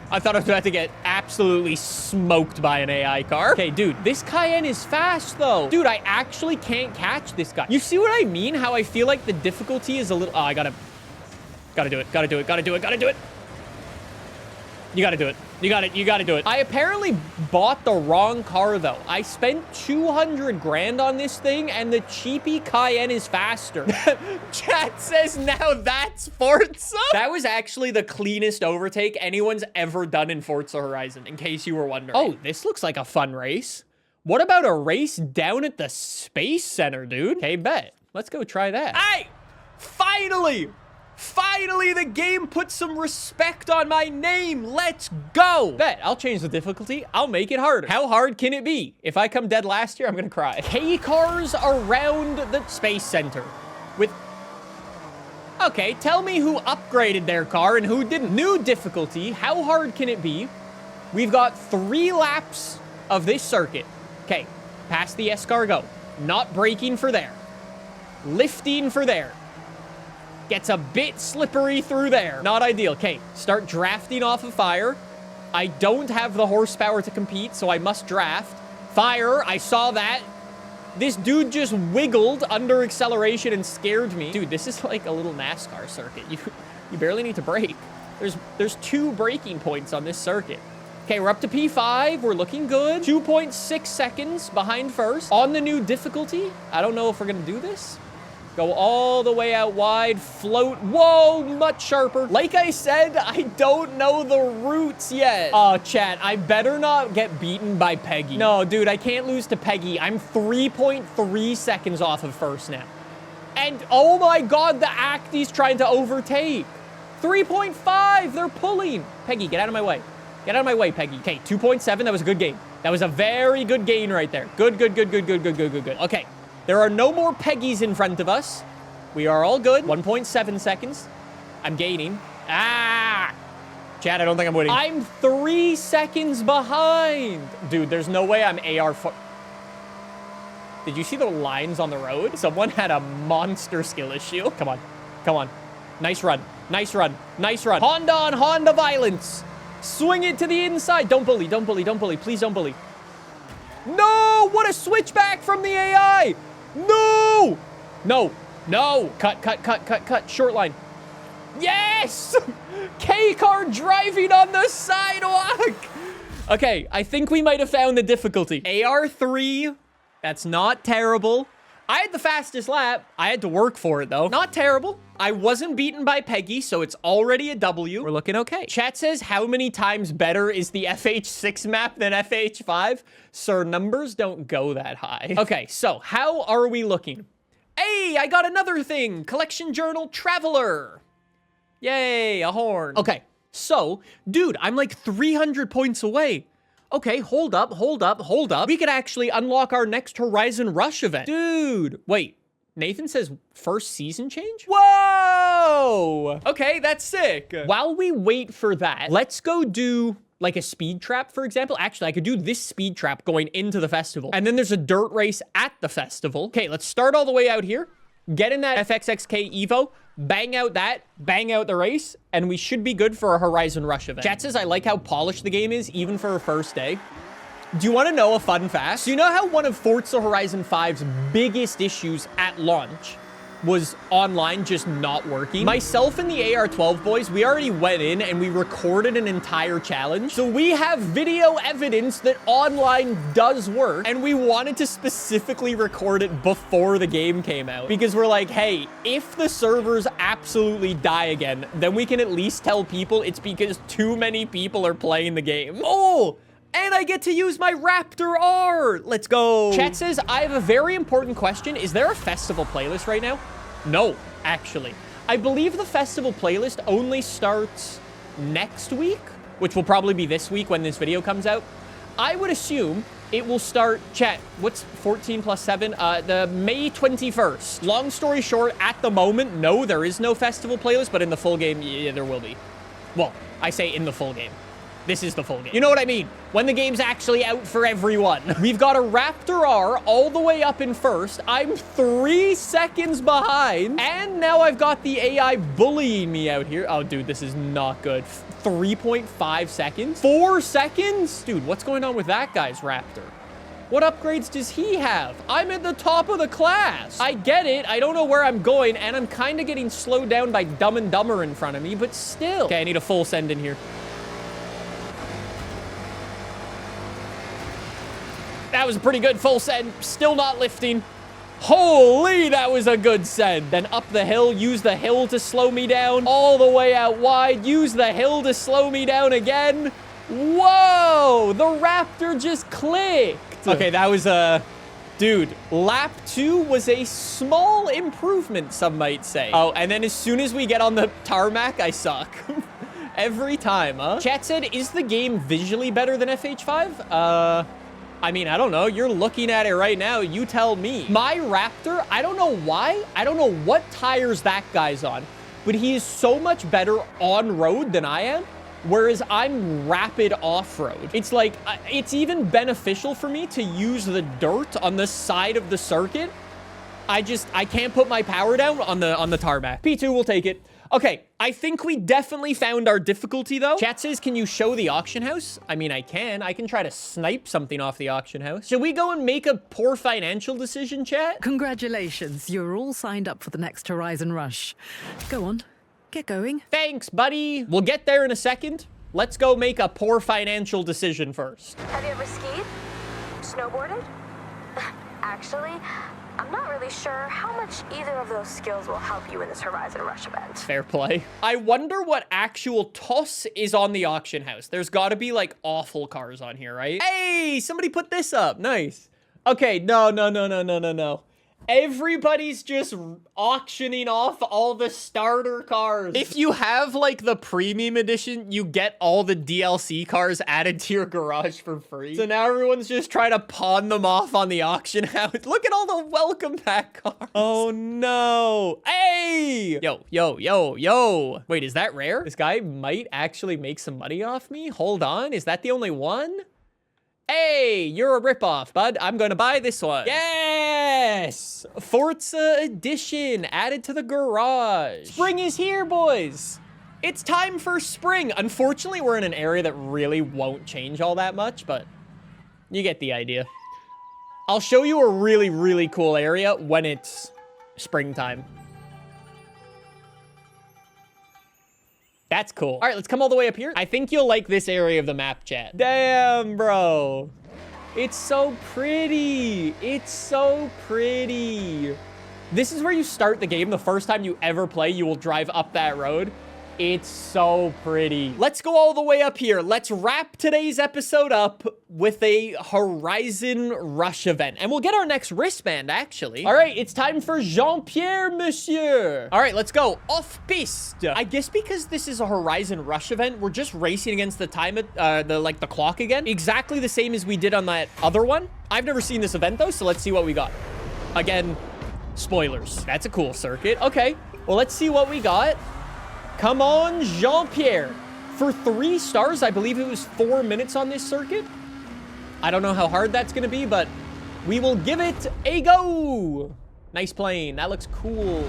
I thought I was about to get absolutely smoked by an AI car. Okay, dude, this Cayenne is fast, though. Dude, I actually can't catch this guy. You see what I mean? How I feel like the difficulty is a little... Oh, I gotta do it, gotta do it, gotta do it, gotta do it. You gotta do it. You gotta do it. I apparently bought the wrong car, though. I spent 200 grand on this thing, and the cheapy Cayenne is faster. Chat says now that's Forza. That was actually the cleanest overtake anyone's ever done in Forza Horizon, in case you were wondering. Oh, this looks like a fun race. What about a race down at the Space Center, dude? Okay, bet. Let's go try that. Hey! Finally! Finally, the game put some respect on my name. Let's go. Bet, I'll change the difficulty. I'll make it harder. How hard can it be? If I come dead last year, I'm gonna cry. K-cars around the Space Center with... Okay, tell me who upgraded their car and who didn't. New difficulty. How hard can it be? We've got 3 laps of this circuit. Okay, past the escargot. Not braking for there. Lifting for there. Gets a bit slippery through there. Not ideal. Okay, start drafting off of fire. I don't have the horsepower to compete, so I must draft. Fire, I saw that. This dude just wiggled under acceleration and scared me. Dude, this is like a little NASCAR circuit. You barely need to brake. There's 2 braking points on this circuit. Okay, we're up to P5. We're looking good. 2.6 seconds behind first. On the new difficulty, I don't know if we're gonna do this. Go all the way out wide, float. Whoa, much sharper. Like I said, I don't know the routes yet. Oh, chat, I better not get beaten by Peggy. No, dude, I can't lose to Peggy. I'm 3.3 seconds off of first now. And oh my God, the Actie's trying to overtake. 3.5, they're pulling. Peggy, get out of my way. Get out of my way, Peggy. Okay, 2.7, that was a good gain. That was a very good gain right there. Good. Okay. There are no more Peggies in front of us. We are all good. 1.7 seconds. I'm gaining. Ah! Chad, I don't think I'm winning. I'm 3 seconds behind. Dude, there's no way I'm AR4. Did you see the lines on the road? Someone had a monster skill issue. Come on. Come on. Nice run. Nice run. Nice run. Honda on Honda violence. Swing it to the inside. Don't bully. Don't bully. Don't bully. Please don't bully. No! What a switchback from the AI! No! No. No. Cut. Short line. Yes! K-car driving on the sidewalk! Okay, I think we might have found the difficulty. AR3, that's not terrible. I had the fastest lap. I had to work for it, though. Not terrible. I wasn't beaten by Peggy, so it's already a W. We're looking okay. Chat says, how many times better is the FH6 map than FH5? Sir, numbers don't go that high. Okay, so how are we looking? Hey, I got another thing. Collection Journal Traveler. Yay, a horn. Okay, so, dude, I'm like 300 points away. Okay, hold up. We could actually unlock our next Horizon Rush event. Dude, wait. Nathan says first season change? Whoa! Okay, that's sick. While we wait for that, let's go do like a speed trap, for example. Actually, I could do this speed trap going into the festival. And then there's a dirt race at the festival. Okay, let's start all the way out here. Get in that FXXK Evo. Bang out that, bang out the race, and we should be good for a Horizon Rush event. Chat says, I like how polished the game is, even for a first day. Do you want to know a fun fact? So you know how one of Forza Horizon 5's biggest issues at launch was online just not working? Myself and the AR12 boys, we already went in and we recorded an entire challenge. So we have video evidence that online does work, and we wanted to specifically record it before the game came out because we're like, hey, if the servers absolutely die again, then we can at least tell people it's because too many people are playing the game. Oh! And I get to use my Raptor R. Let's go. Chat says, I have a very important question. Is there a festival playlist right now? No, actually. I believe the festival playlist only starts next week, which will probably be this week when this video comes out. I would assume it will start, chat, what's 14 plus 7? The May 21st. Long story short, at the moment, no, there is no festival playlist, but in the full game, yeah, there will be. Well, I say in the full game. This is the full game. You know what I mean? When the game's actually out for everyone. We've got a Raptor R all the way up in first. I'm 3 seconds behind. And now I've got the AI bullying me out here. Oh, dude, this is not good. 3.5 seconds? 4 seconds? Dude, what's going on with that guy's Raptor? What upgrades does he have? I'm at the top of the class. I get it. I don't know where I'm going, and I'm kind of getting slowed down by Dumb and Dumber in front of me, but still. Okay, I need a full send in here. That was a pretty good full send. Still not lifting. Holy, that was a good send. Then up the hill, use the hill to slow me down. All the way out wide, use the hill to slow me down again. Whoa, the Raptor just clicked. Okay, that was a... Dude, lap 2 was a small improvement, some might say. Oh, and then as soon as we get on the tarmac, I suck. Every time, huh? Chat said, is the game visually better than FH5? I mean, I don't know. You're looking at it right now. You tell me. My Raptor, I don't know why. I don't know what tires that guy's on, but he is so much better on road than I am, whereas I'm rapid off-road. It's like, it's even beneficial for me to use the dirt on the side of the circuit. I can't put my power down on the tarmac. P2 will take it. Okay, I think we definitely found our difficulty, though. Chat says, can you show the auction house? I mean, I can. I can try to snipe something off the auction house. Should we go and make a poor financial decision, chat? Congratulations. You're all signed up for the next Horizon Rush. Go on. Get going. Thanks, buddy. We'll get there in a second. Let's go make a poor financial decision first. Have you ever skied? Snowboarded? Actually, I'm not really sure how much either of those skills will help you in this Horizon Rush event. Fair play. I wonder what actual toss is on the auction house. There's got to be like awful cars on here, right? Hey, somebody put this up. Nice. Okay, no. Everybody's just auctioning off all the starter cars. If you have like the premium edition, you get all the DLC cars added to your garage for free. So now everyone's just trying to pawn them off on the auction house. Look at all the welcome pack cars. Oh no. Hey! Yo. Wait, is that rare? This guy might actually make some money off me. Hold on. Is that the only one? Hey, you're a ripoff, bud. I'm gonna buy this one. Yes! Forza Edition added to the garage. Spring is here, boys. It's time for spring. Unfortunately, we're in an area that really won't change all that much, but you get the idea. I'll show you a really, really cool area when it's springtime. That's cool. All right, let's come all the way up here. I think you'll like this area of the map, chat. Damn, bro. It's so pretty. It's so pretty. This is where you start the game. The first time you ever play, you will drive up that road. It's so pretty. Let's go all the way up here. Let's wrap today's episode up with a Horizon Rush event. And we'll get our next wristband, actually. All right, it's time for Jean-Pierre, monsieur. All right, let's go. Off-piste. I guess because this is a Horizon Rush event, we're just racing against the time, the clock again. Exactly the same as we did on that other one. I've never seen this event, though, so let's see what we got. Again, spoilers. That's a cool circuit. Okay, well, let's see what we got. Come on, Jean-Pierre. For 3 stars, I believe it was 4 minutes on this circuit. I don't know how hard that's going to be, but we will give it a go. Nice plane. That looks cool.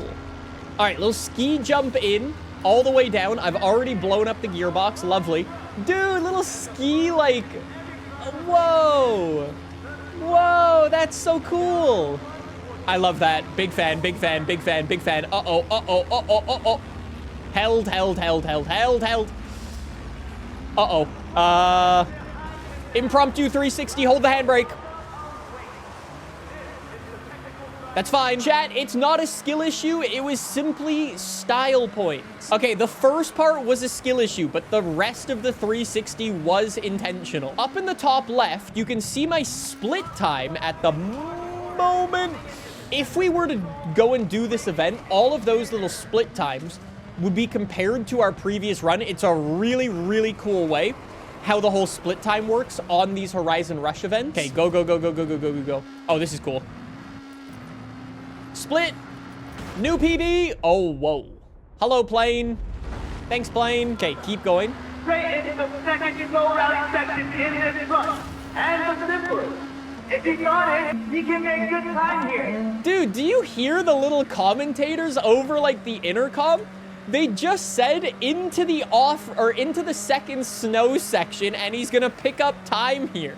All right, little ski jump in, all the way down. I've already blown up the gearbox. Lovely. Dude, little ski, like, whoa. Whoa, that's so cool. I love that. Big fan, big fan, big fan, big fan. Uh-oh, uh-oh, uh-oh, uh-oh. Held. Uh-oh. Impromptu 360, hold the handbrake. That's fine. Chat, it's not a skill issue. It was simply style points. Okay, the first part was a skill issue, but the rest of the 360 was intentional. Up in the top left, you can see my split time at the moment. If we were to go and do this event, all of those little split times would be compared to our previous run. It's a really, really cool way how the whole split time works on these Horizon Rush events. Okay, go, go, go, go, go, go, go, go, go. Oh, this is cool. Split. New PB. Oh, whoa. Hello, plane. Thanks, plane. Okay, keep going. Straight into the second go-round section in this run. And the simplest. If he's on it, he can make good time here. Dude, do you hear the little commentators over, like, the intercom? They just said into the second snow section, and he's gonna pick up time here.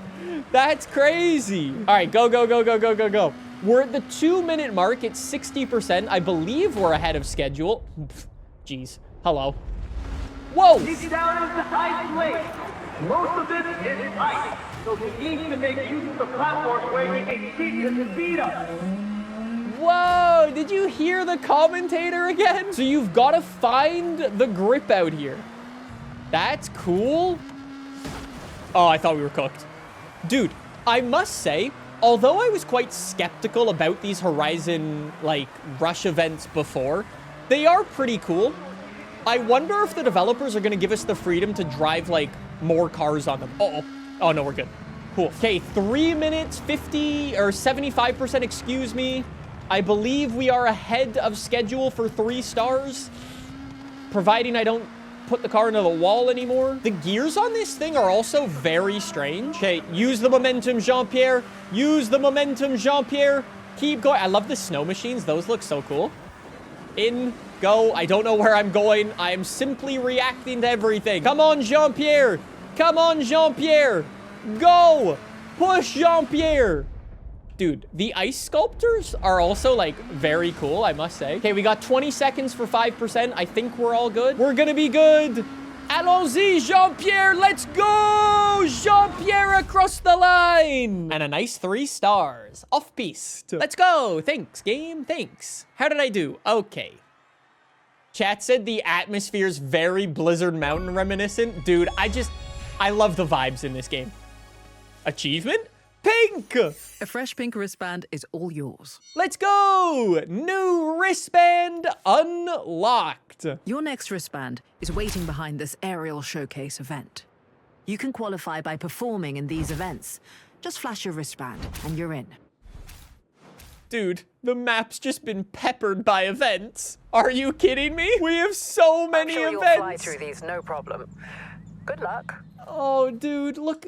That's crazy. All right, go, go, go, go, go, go, go. We're at the 2-minute mark. It's 60%. I believe we're ahead of schedule. Jeez. Hello. Whoa. He's down in the high place. Most of this is ice, so he needs to make use of the platform where he can keep the speed up. Whoa, did you hear the commentator again? So you've got to find the grip out here. That's cool. Oh, I thought we were cooked. Dude, I must say, although I was quite skeptical about these Horizon, like, Rush events before, they are pretty cool. I wonder if the developers are going to give us the freedom to drive, like, more cars on them. Uh-oh. Oh, no, we're good. Cool. Okay, 3 minutes, 50 or 75%, excuse me. I believe we are ahead of schedule for 3 stars, providing I don't put the car into the wall anymore. The gears on this thing are also very strange. Okay, use the momentum, Jean-Pierre. Use the momentum, Jean-Pierre. Keep going. I love the snow machines. Those look so cool. In, go. I don't know where I'm going. I am simply reacting to everything. Come on, Jean-Pierre. Come on, Jean-Pierre. Go. Push, Jean-Pierre. Dude, the ice sculptors are also, like, very cool, I must say. Okay, we got 20 seconds for 5%. I think we're all good. We're gonna be good. Allons-y, Jean-Pierre. Let's go. Jean-Pierre across the line. And a nice 3 stars. Off-piste. Let's go. Thanks, game. Thanks. How did I do? Okay. Chat said the atmosphere's very Blizzard Mountain reminiscent. Dude, I love the vibes in this game. Achievement? Pink! A fresh pink wristband is all yours. Let's go! New wristband unlocked. Your next wristband is waiting behind this aerial showcase event. You can qualify by performing in these events. Just flash your wristband and you're in. Dude, the map's just been peppered by events. Are you kidding me? We have so many events. You'll fly through these, no problem. Good luck. Oh, dude, look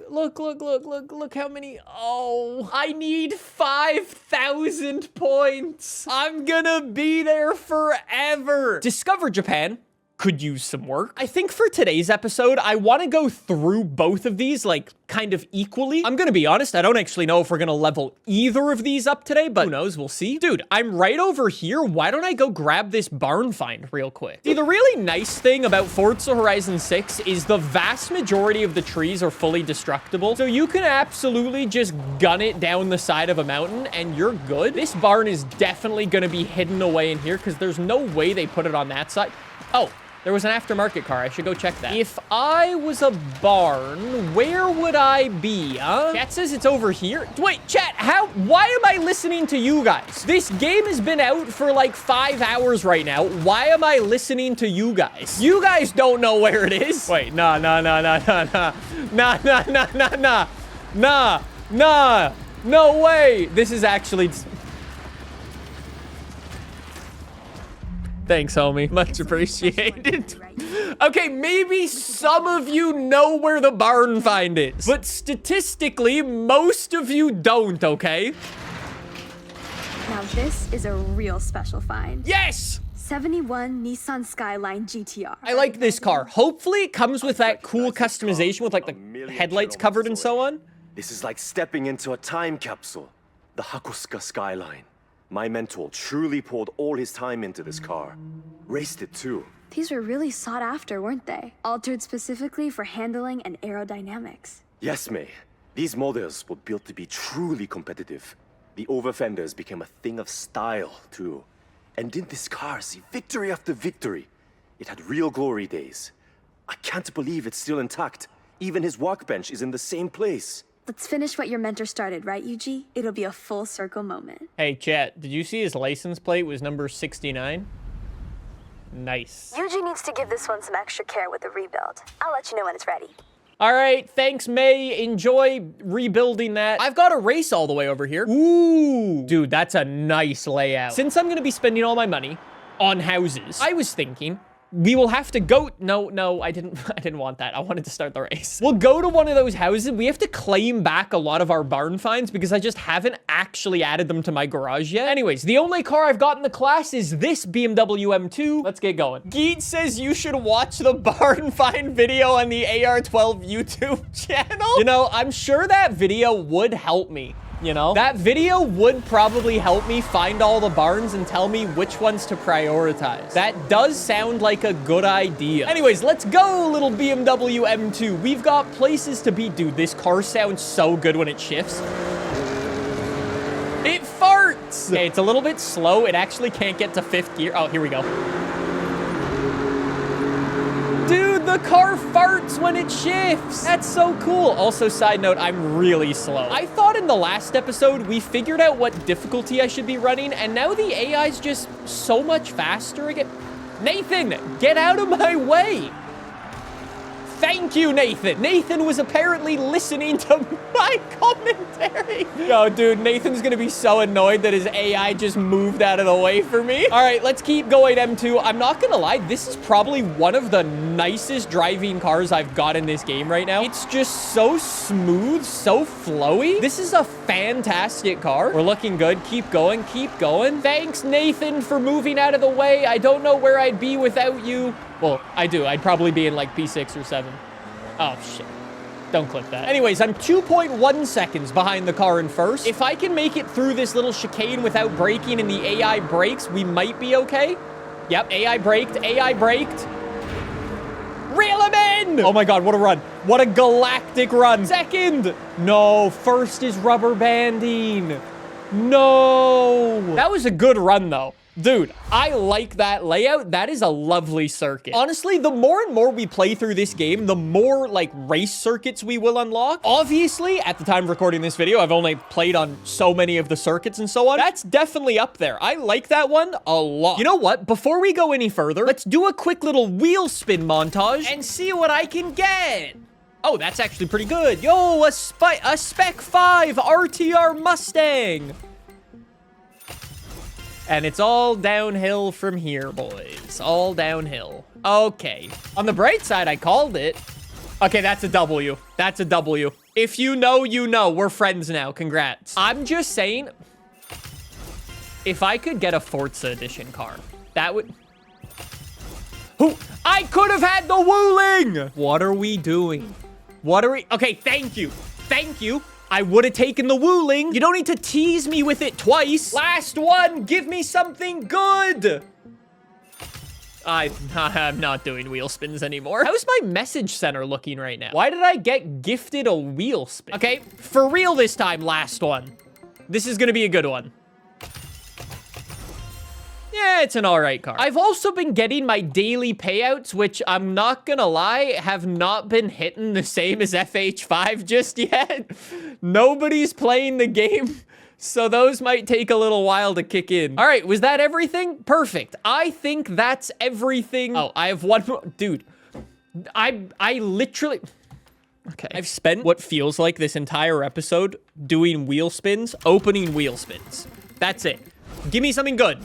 how many. Oh, I need 5,000 points. I'm gonna be there forever. Discover Japan. could use some work. I think for today's episode, I want to go through both of these, like, kind of equally. I'm gonna be honest, I don't actually know if we're gonna level either of these up today, but who knows, we'll see. Dude, I'm right over here. Why don't I go grab this barn find real quick? See, the really nice thing about Forza Horizon 6 is the vast majority of the trees are fully destructible, so you can absolutely just gun it down the side of a mountain and you're good. This barn is definitely gonna be hidden away in here because there's no way they put it on that side. Oh, there was an aftermarket car. I should go check that. If I was a barn, where would I be, huh? Chat says it's over here. Wait, chat, why am I listening to you guys? This game has been out for like 5 hours right now. Why am I listening to you guys? You guys don't know where it is. Wait, nah. No way. This is actually... Thanks, homie. Much appreciated. Okay, maybe some of you know where the barn find is, but statistically, most of you don't, okay? Now this is a real special find. Yes! 71 Nissan Skyline GTR. I like this car. Hopefully it comes with that cool customization with like the headlights covered and so on. This is like stepping into a time capsule. The Hakusuka Skyline. My mentor truly poured all his time into this car. Raced it too. These were really sought after, weren't they? Altered specifically for handling and aerodynamics. Yes, May. These models were built to be truly competitive. The over-fenders became a thing of style, too. And didn't this car see victory after victory? It had real glory days. I can't believe it's still intact. Even his workbench is in the same place. Let's finish what your mentor started, right, Yuji? It'll be a full circle moment. Hey, chat, did you see his license plate was number 69? Nice. Yuji needs to give this one some extra care with the rebuild. I'll let you know when it's ready. All right, thanks, May. Enjoy rebuilding that. I've got a race all the way over here. Ooh. Dude, that's a nice layout. Since I'm gonna be spending all my money on houses, I was thinking we will have to go... No, I didn't want that. I wanted to start the race. We'll go to one of those houses. We have to claim back a lot of our barn finds because I just haven't actually added them to my garage yet. Anyways, the only car I've got in the class is this BMW M2. Let's get going. Geet says you should watch the barn find video on the AR12 YouTube channel. You know, I'm sure that video would help me. You know, that video would probably help me find all the barns and tell me which ones to prioritize. That does sound like a good idea. Anyways, let's go, little BMW M2. We've got places to be. Dude, this car sounds so good when it shifts. It farts. Okay, it's a little bit slow. It actually can't get to 5th gear. Oh, here we go. Dude, the car farts when it shifts. That's so cool. Also, side note, I'm really slow. I thought in the last episode, we figured out what difficulty I should be running, and now the AI's just so much faster again. Nathan, get out of my way. Thank you, Nathan. Nathan was apparently listening to my commentary. Yo, dude, Nathan's gonna be so annoyed that his AI just moved out of the way for me. All right, let's keep going, M2. I'm not gonna lie, this is probably one of the nicest driving cars I've got in this game right now. It's just so smooth, so flowy. This is a fantastic car. We're looking good. Keep going, keep going. Thanks, Nathan, for moving out of the way. I don't know where I'd be without you. Well, I do. I'd probably be in like P6 or 7. Oh, shit. Don't clip that. Anyways, I'm 2.1 seconds behind the car in first. If I can make it through this little chicane without braking and the AI brakes, we might be okay. Yep, AI braked. AI braked. Reel him in! Oh my god, what a run. What a galactic run. Second. No, first is rubber banding. No. That was a good run, though. Dude, I like that layout. That is a lovely circuit. Honestly, the more and more we play through this game, the more, like, race circuits we will unlock. Obviously, at the time of recording this video, I've only played on so many of the circuits and so on. That's definitely up there. I like that one a lot. You know what? Before we go any further, let's do a quick little wheel spin montage and see what I can get. Oh, that's actually pretty good. Yo, a Spec 5 RTR Mustang. And it's all downhill from here, boys. All downhill. Okay. On the bright side, I called it. Okay, that's a W. That's a W. If you know, you know. We're friends now. Congrats. I'm just saying, if I could get a Forza Edition car, that would... Ooh, I I could have had the Wuling. What are we doing? What are we? Okay, thank you. Thank you. I would have taken the Wuling. You don't need to tease me with it twice. Last one. Give me something good. I'm not doing wheel spins anymore. How's my message center looking right now? Why did I get gifted a wheel spin? Okay, for real this time, last one. This is gonna be a good one. Yeah, it's an all right car. I've also been getting my daily payouts, which I'm not gonna lie, have not been hitting the same as FH5 just yet. Nobody's playing the game, so those might take a little while to kick in. All right, was that everything? Perfect. I think that's everything. Oh, I have one more. Dude, I literally... Okay. I've spent what feels like this entire episode doing wheel spins, opening wheel spins. That's it. Give me something good.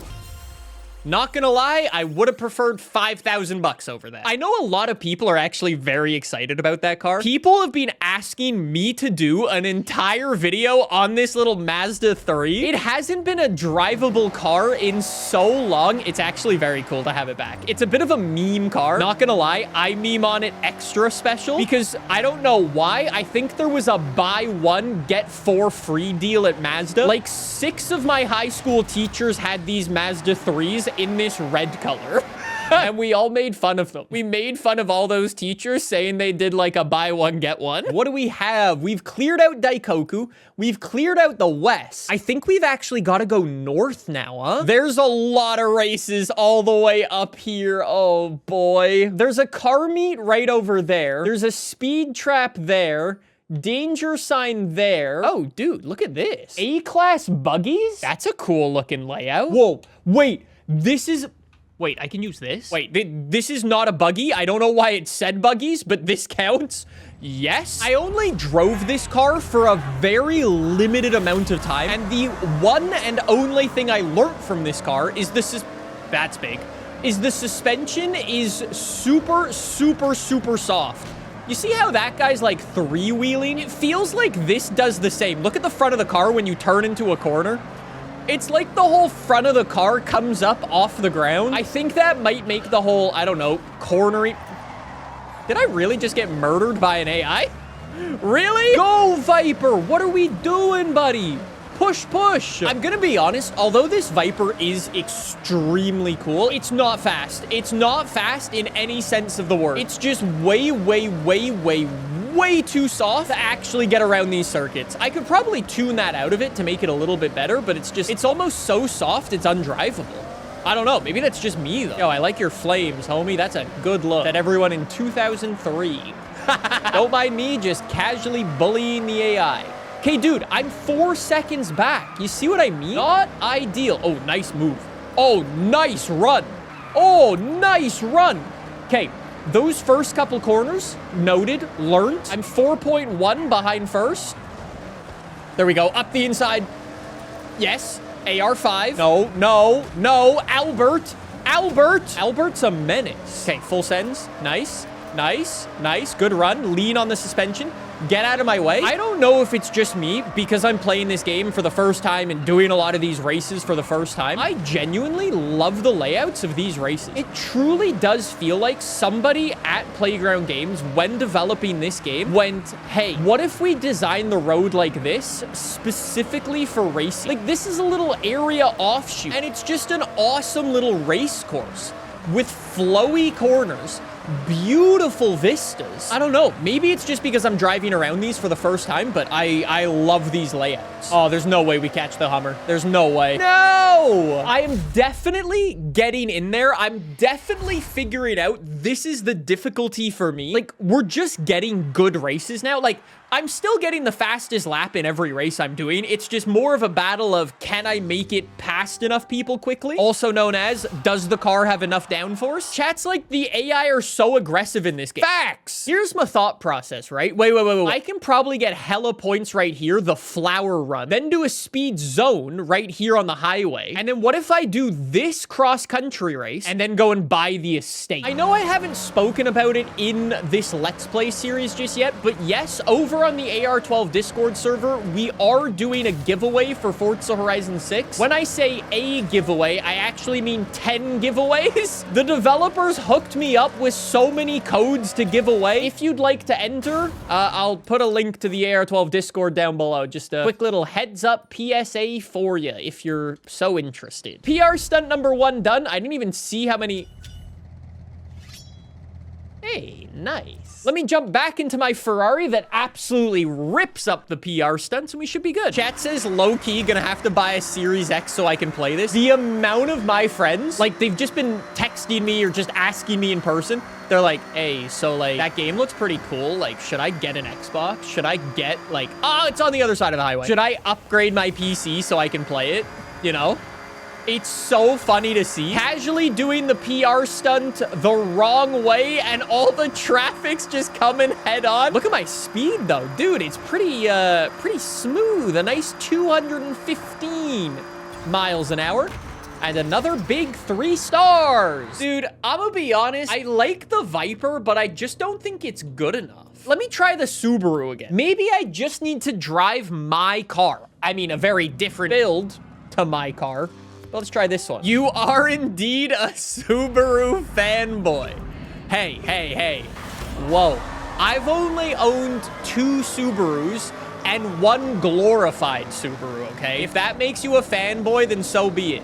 Not gonna lie, I would have preferred 5,000 bucks over that. I know a lot of people are actually very excited about that car. People have been asking me to do an entire video on this little Mazda 3. It hasn't been a drivable car in so long. It's actually very cool to have it back. It's a bit of a meme car. Not gonna lie, I meme on it extra special because I don't know why. I think there was a buy one, get 4 free deal at Mazda. Like 6 of my high school teachers had these Mazda 3s in this red color. And we all made fun of them. We made fun of all those teachers saying they did like a buy one, get one. What do we have? We've cleared out Daikoku. We've cleared out the west. I think we've actually got to go north now, huh? There's a lot of races all the way up here. Oh boy. There's a car meet right over there. There's a speed trap there. Danger sign there. Oh, dude, look at this. A-class buggies? That's a cool looking layout. Whoa, wait. This is... Wait, I can use this? Wait, this is not a buggy. I don't know why it said buggies, but this counts. Yes. I only drove this car for a very limited amount of time, and the one and only thing I learned from this car is that's big. Is the suspension is super, super, super soft. You see how that guy's like 3-wheeling? It feels like this does the same. Look at the front of the car when you turn into a corner. It's like the whole front of the car comes up off the ground. I think that might make the whole, I don't know, cornering. Did I really just get murdered by an AI? Really? Go, Viper! What are we doing, buddy? Push, push. I'm gonna be honest, although this Viper is extremely cool, it's not fast. It's not fast in any sense of the word. It's just way, way, way, way, way too soft to actually get around these circuits. I could probably tune that out of it to make it a little bit better, but it's almost so soft, it's undrivable. I don't know. Maybe that's just me, though. Yo, I like your flames, homie. That's a good look. That everyone in 2003. Don't mind me just casually bullying the AI. Okay, dude, I'm 4 seconds back. You see what I mean? Not ideal. Oh, nice move. Oh, nice run. Oh, nice run. Okay, those first couple corners, noted, learned. I'm 4.1 behind first. There we go, up the inside. Yes, AR5. No, no, no, Albert. Albert's a menace. Okay, full sends. Nice, nice, nice. Good run. Lean on the suspension. Get out of my way. I don't know if it's just me because I'm playing this game for the first time and doing a lot of these races for the first time. I genuinely love the layouts of these races. It truly does feel like somebody at Playground Games, when developing this game, went, hey, what if we design the road like this specifically for racing? Like, this is a little area offshoot, and it's just an awesome little race course with flowy corners. Beautiful vistas. I don't know. Maybe it's just because I'm driving around these for the first time, but I love these layouts. Oh, there's no way we catch the Hummer. There's no way. No! I am definitely getting in there. I'm definitely figuring out this is the difficulty for me. Like, we're just getting good races now. Like, I'm still getting the fastest lap in every race I'm doing. It's just more of a battle of, can I make it past enough people quickly? Also known as, does the car have enough downforce? Chat's like, the AI are so aggressive in this game. Facts! Here's my thought process, right? Wait. I can probably get hella points right here, the flower run, then do a speed zone right here on the highway. And then what if I do this cross-country race and then go and buy the estate? I know I haven't spoken about it in this Let's Play series just yet, but yes, over on the AR12 Discord server, we are doing a giveaway for Forza Horizon 6. When I say a giveaway, I actually mean 10 giveaways. The developers hooked me up with so many codes to give away. If you'd like to enter, I'll put a link to the AR12 Discord down below. Just a quick little heads up PSA for you if you're so interested. PR stunt number 1 done. I didn't even see how many... Hey, nice. Let me jump back into my Ferrari that absolutely rips up the PR stunts, and we should be good. Chat says, low-key, gonna have to buy a Series X so I can play this. The amount of my friends, like, they've just been texting me or just asking me in person. They're like, hey, so, like, that game looks pretty cool. Like, should I get an Xbox? Should I get, like, oh, it's on the other side of the highway. Should I upgrade my PC so I can play it? You know? It's so funny to see. Casually doing the PR stunt the wrong way and all the traffic's just coming head on. Look at my speed though. Dude, it's pretty smooth. A nice 215 miles an hour. And another big 3 stars. Dude, I'm gonna be honest. I like the Viper, but I just don't think it's good enough. Let me try the Subaru again. Maybe I just need to drive my car. I mean, a very different build to my car. Let's try this one. You are indeed a Subaru fanboy. Hey, hey, hey. Whoa. I've only owned 2 Subarus and 1 glorified Subaru, okay? If that makes you a fanboy, then so be it.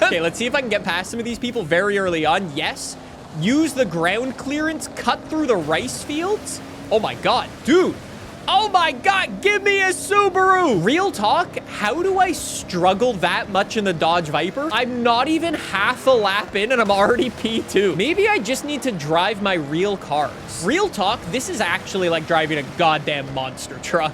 Okay, let's see if I can get past some of these people very early on. Yes. Use the ground clearance, cut through the rice fields. Oh my God, dude. Oh my God, give me a Subaru! Real talk, how do I struggle that much in the Dodge Viper? I'm not even half a lap in and I'm already P2. Maybe I just need to drive my real cars. Real talk, this is actually like driving a goddamn monster truck.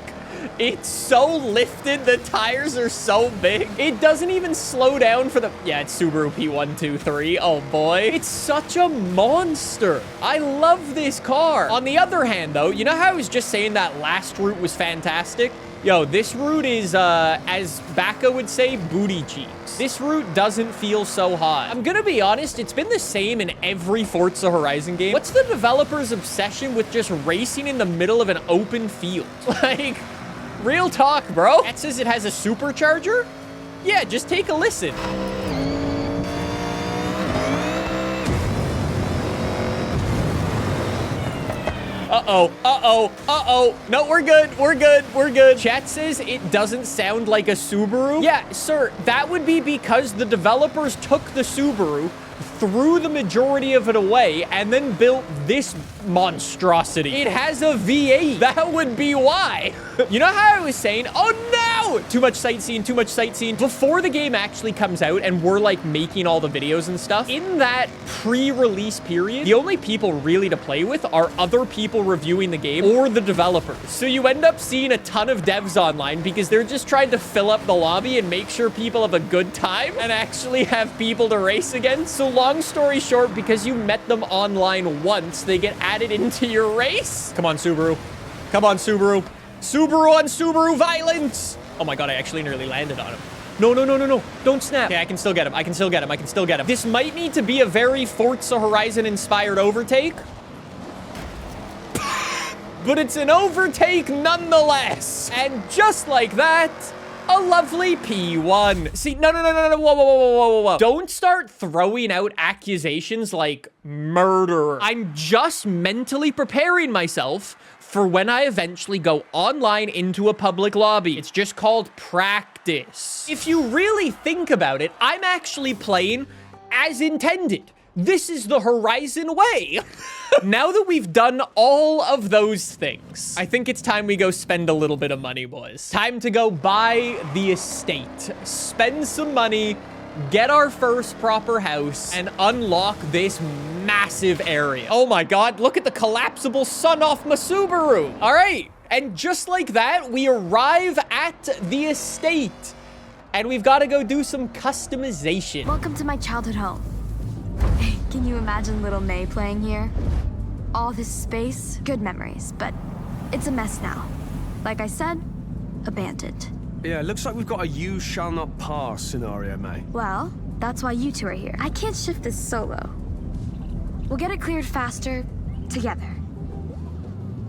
It's so lifted, the tires are so big. It doesn't even slow down for the... Yeah, it's Subaru P123. Oh boy. It's such a monster. I love this car. On the other hand though, you know how I was just saying that last route was fantastic? Yo, this route is, as Baka would say, booty cheeks. This route doesn't feel so hot. I'm gonna be honest, it's been the same in every Forza Horizon game. What's the developer's obsession with just racing in the middle of an open field? Like... Real talk, bro. That says it has a supercharger? Yeah, just take a listen. Uh-oh, uh-oh, uh-oh. No, we're good, we're good, we're good. Chat says it doesn't sound like a Subaru. Yeah, sir, that would be because the developers took the Subaru, threw the majority of it away, and then built this monstrosity. It has a V8. That would be why. You know how I was saying, oh no, too much sightseeing, too much sightseeing. Before the game actually comes out and we're like making all the videos and stuff, in that pre-release period, the only people really to play with are other people reviewing the game or the developers. So you end up seeing a ton of devs online because they're just trying to fill up the lobby and make sure people have a good time and actually have people to race against. So long story short, because you met them online once, they get added into your race. Come on, Subaru. Come on, Subaru. Subaru on Subaru violence. Oh my God, I actually nearly landed on him. No, no, no, no, no. Don't snap. Okay, I can still get him. I can still get him. I can still get him. This might need to be a very Forza Horizon inspired overtake. But it's an overtake nonetheless. And just like that, a lovely P1. See, no, no, no, no, no, whoa, whoa, whoa, whoa, whoa, whoa. Don't start throwing out accusations like murder. I'm just mentally preparing myself for when I eventually go online into a public lobby. It's just called practice. If you really think about it, I'm actually playing as intended. This is the Horizon way. Now that we've done all of those things, I think it's time we go spend a little bit of money, boys. Time to go buy the estate, spend some money, get our first proper house, and unlock this massive area. Oh my God, look at the collapsible sun off my Subaru. All right, and just like that, we arrive at the estate, and we've got to go do some customization. Welcome to my childhood home. Can you imagine little May playing here? All this space, good memories, but it's a mess now. Like I said, abandoned. Yeah, looks like we've got a you shall not pass scenario, May. Well, that's why you two are here. I can't shift this solo. We'll get it cleared faster, together.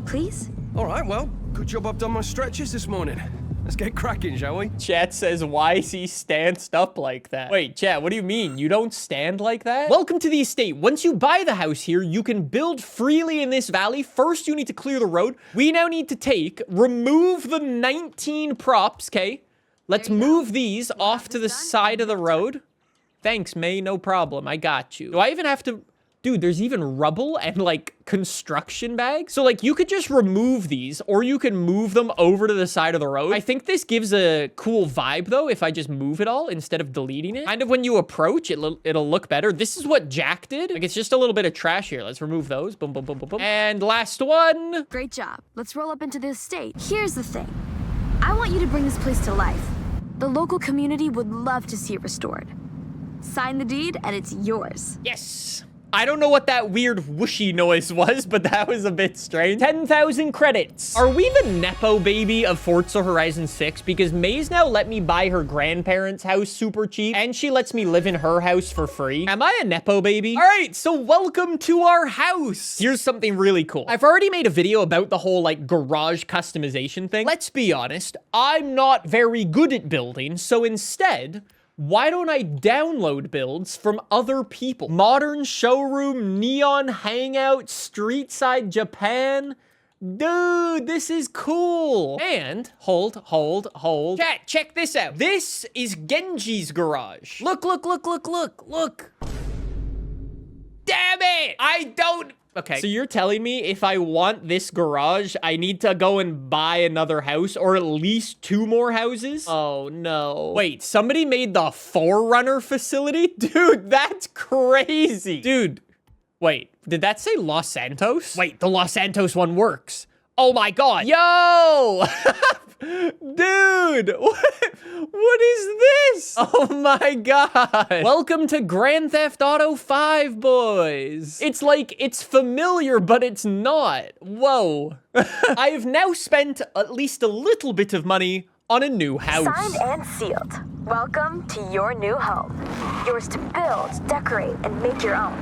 Please? All right, well, good job I've done my stretches this morning. Let's get cracking, shall we? Chat says, why is he stanced up like that? Wait, chat, what do you mean? You don't stand like that? Welcome to the estate. Once you buy the house here, you can build freely in this valley. First, you need to clear the road. We now need to remove the 19 props, okay? Let's move these off to the side of the road. Thanks, May, no problem. I got you. Do I even have to... Dude, there's even rubble and, like, construction bags. So, like, you could just remove these, or you can move them over to the side of the road. I think this gives a cool vibe, though, if I just move it all instead of deleting it. Kind of when you approach, it'll look better. This is what Jack did. Like, it's just a little bit of trash here. Let's remove those. Boom, boom, boom, boom, boom. And last one. Great job. Let's roll up into this estate. Here's the thing. I want you to bring this place to life. The local community would love to see it restored. Sign the deed, and it's yours. Yes. I don't know what that weird whooshy noise was, but that was a bit strange. 10,000 credits. Are we the Nepo baby of Forza Horizon 6? Because May's now let me buy her grandparents' house super cheap, and she lets me live in her house for free. Am I a Nepo baby? All right, so welcome to our house. Here's something really cool. I've already made a video about the whole, like, garage customization thing. Let's be honest, I'm not very good at building, so instead... why don't I download builds from other people? Modern Showroom, Neon Hangout, Street Side Japan. Dude, this is cool. And hold. Chat, check this out. This is Genji's garage. Look. Damn it! I don't... Okay, so you're telling me if I want this garage, I need to go and buy another house or at least 2 more houses? Oh, no. Wait, somebody made the Forerunner facility? Dude, that's crazy. Dude, wait, did that say Los Santos? Wait, the Los Santos one works. Oh my God. Yo! Dude, what is this? Oh my God. Welcome to Grand Theft Auto 5, boys. It's like, it's familiar, but it's not. Whoa. I have now spent at least a little bit of money on a new house. Signed and sealed. Welcome to your new home. Yours to build, decorate, and make your own.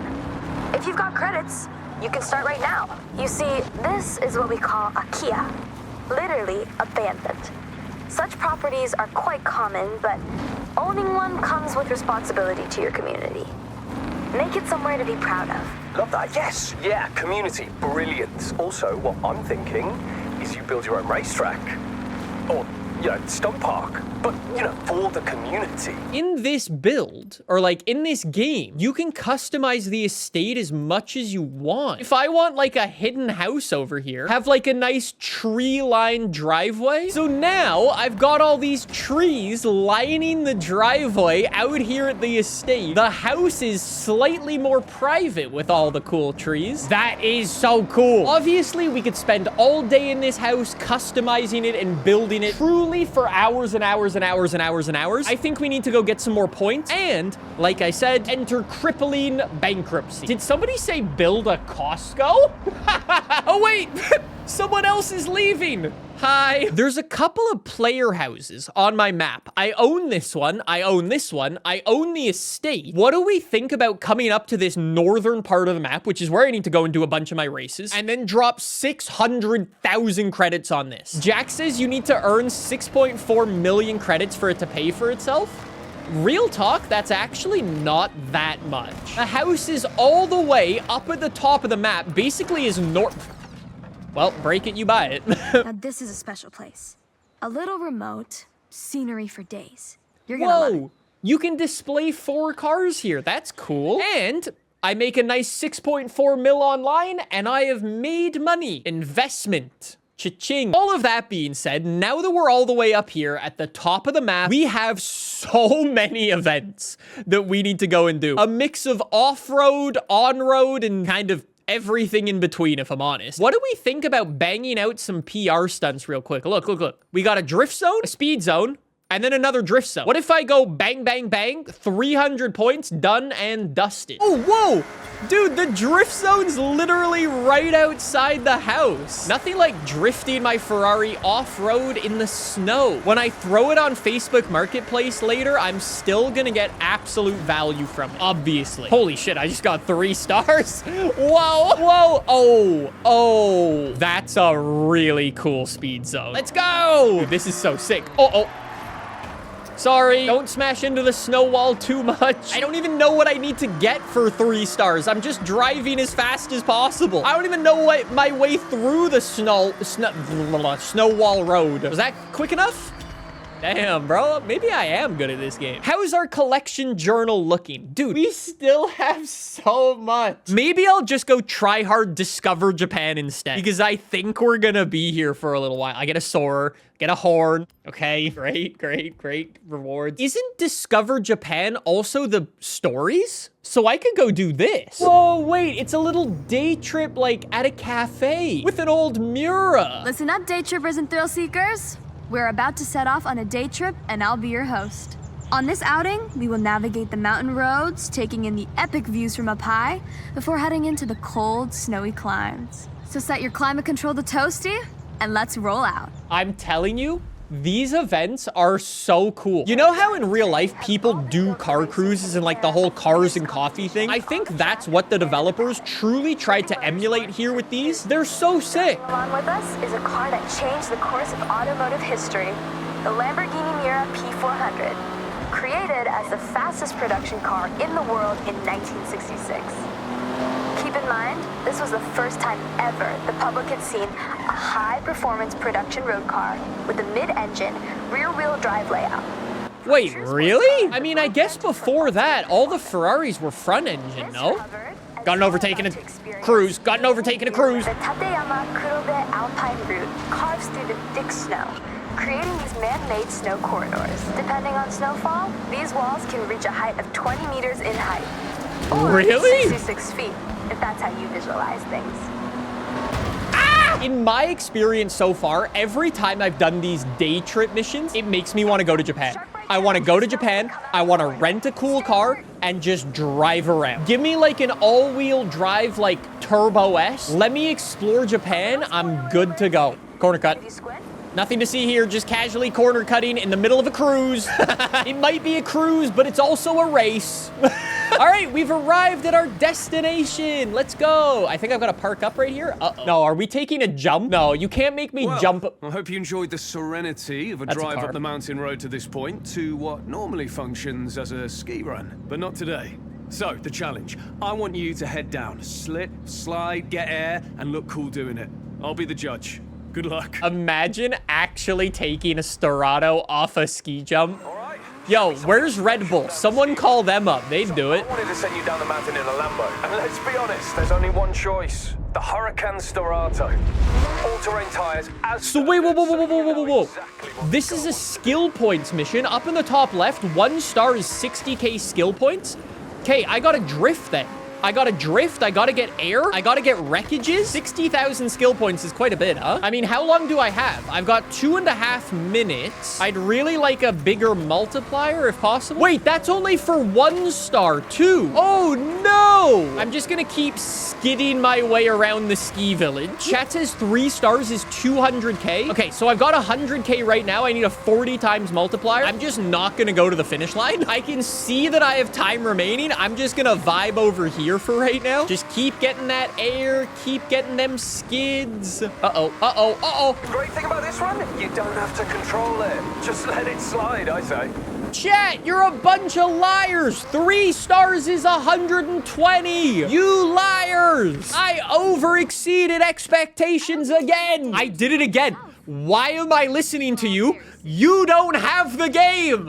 If you've got credits, you can start right now. You see, this is what we call a Kia. Literally abandoned. Such properties are quite common, but owning one comes with responsibility to your community. Make it somewhere to be proud of. Love that, yes. Yeah, community, brilliant. Also, what I'm thinking is you build your own racetrack. Or, you know, stunt park. But, you know, for the community. In this build, or like in this game, you can customize the estate as much as you want. If I want like a hidden house over here, have like a nice tree-lined driveway. So now I've got all these trees lining the driveway out here at the estate. The house is slightly more private with all the cool trees. That is so cool. Obviously, we could spend all day in this house customizing it and building it truly for hours and hours and hours and hours and hours. I think we need to go get some more points. And, like I said, enter crippling bankruptcy. Did somebody say build a Costco? Oh, wait. Someone else is leaving. Hi. There's a couple of player houses on my map. I own this one. I own this one. I own the estate. What do we think about coming up to this northern part of the map, which is where I need to go and do a bunch of my races, and then drop 600,000 credits on this? Jack says you need to earn 6.4 million credits for it to pay for itself. Real talk, that's actually not that much. The house is all the way up at the top of the map, basically is north. Well, break it, you buy it. Now this is a special place. A little remote, scenery for days. You're gonna love it. You can display 4 cars here. That's cool. And I make a nice 6.4 mil online, and I have made money. Investment. Cha-ching. All of that being said, now that we're all the way up here at the top of the map, we have so many events that we need to go and do. A mix of off-road, on-road, and kind of everything in between, if I'm honest. What do we think about banging out some PR stunts real quick? Look. We got a drift zone, a speed zone, And then another drift zone. What if I go bang, bang, bang, 300 points, done and dusted? Oh, whoa! Dude, the drift zone's literally right outside the house. Nothing like drifting my Ferrari off-road in the snow. When I throw it on Facebook Marketplace later, I'm still gonna get absolute value from it, obviously. Holy shit, I just got 3 stars. Whoa, whoa, oh, that's a really cool speed zone. Let's go. Dude, this is so sick. Oh. Sorry, don't smash into the snow wall too much. I don't even know what I need to get for 3 stars. I'm just driving as fast as possible. I don't even know my way through the snow wall road. Was that quick enough? Damn, bro. Maybe I am good at this game. How's our collection journal looking? Dude, we still have so much. Maybe I'll just go try hard Discover Japan instead, because I think we're gonna be here for a little while. I get a sword, get a horn. Okay, great rewards. Isn't Discover Japan also the stories? So I could go do this. Whoa, wait, it's a little day trip like at a cafe with an old Mura. Listen up, day trippers and thrill seekers. We're about to set off on a day trip, and I'll be your host. On this outing, we will navigate the mountain roads, taking in the epic views from up high, before heading into the cold, snowy climes. So set your climate control to toasty, and let's roll out. I'm telling you, these events are so cool. You know how in real life people do car cruises and like the whole cars and coffee thing? I think that's what the developers truly tried to emulate here with these. They're so sick. Along with us is a car that changed the course of automotive history, the Lamborghini Miura P400, created as the fastest production car in the world in 1966. Keep in mind, this was the first time ever the public had seen a high-performance production road car with a mid-engine, rear-wheel drive layout. Wait, really? I mean, I guess before that, all the Ferraris were front-engine, no? Got an overtaken a cruise. Got an overtaken a cruise. The Tateyama Kurobe Alpine route carves through the thick snow, creating these man-made snow corridors. Depending on snowfall, these walls can reach a height of 20 meters in height. Or really? 66 feet, if that's how you visualize things. In my experience so far, every time I've done these day trip missions, it makes me want to go to Japan. I want to go to Japan, I want to rent a cool car, and just drive around. Give me like an all-wheel drive, like Turbo S. Let me explore Japan, I'm good to go. Corner cut. Nothing to see here, just casually corner cutting in the middle of a cruise. It might be a cruise, but it's also a race. All right, we've arrived at our destination. Let's go. I think I've got to park up right here. No, are we taking a jump? No, you can't make me jump. I hope you enjoyed the serenity of a drive up the mountain road to this point to what normally functions as a ski run, but not today. So, the challenge. I want you to head down, slip, slide, get air, and look cool doing it. I'll be the judge. Good luck. Imagine actually taking a Storado off a ski jump. Yo, where's Red Bull? Someone call them up. They'd do it. I wanted to send you down the mountain in a Lambo. And let's be honest, there's only one choice. The Huracan Storado. All-terrain tires. So wait, whoa. This is a skill points mission. Up in the top left, 1 star is 60k skill points. Okay, I gotta drift then. I gotta drift, I gotta get air, I gotta get wreckages. 60,000 skill points is quite a bit, huh? I mean, how long do I have? I've got 2.5 minutes. I'd really like a bigger multiplier if possible. Wait, that's only for 1 star too. Oh no! I'm just gonna keep skidding my way around the ski village. Chat says 3 stars is 200k. Okay, so I've got 100k right now. I need a 40 times multiplier. I'm just not gonna go to the finish line. I can see that I have time remaining. I'm just gonna vibe over here for right now. Just keep getting that air, keep getting them skids. Uh-oh. The great thing about this run, you don't have to control it. Just let it slide, I say. Chat, you're a bunch of liars. 3 stars is 120. You liars. I over-exceeded expectations again. I did it again. Why am I listening to you? You don't have the game.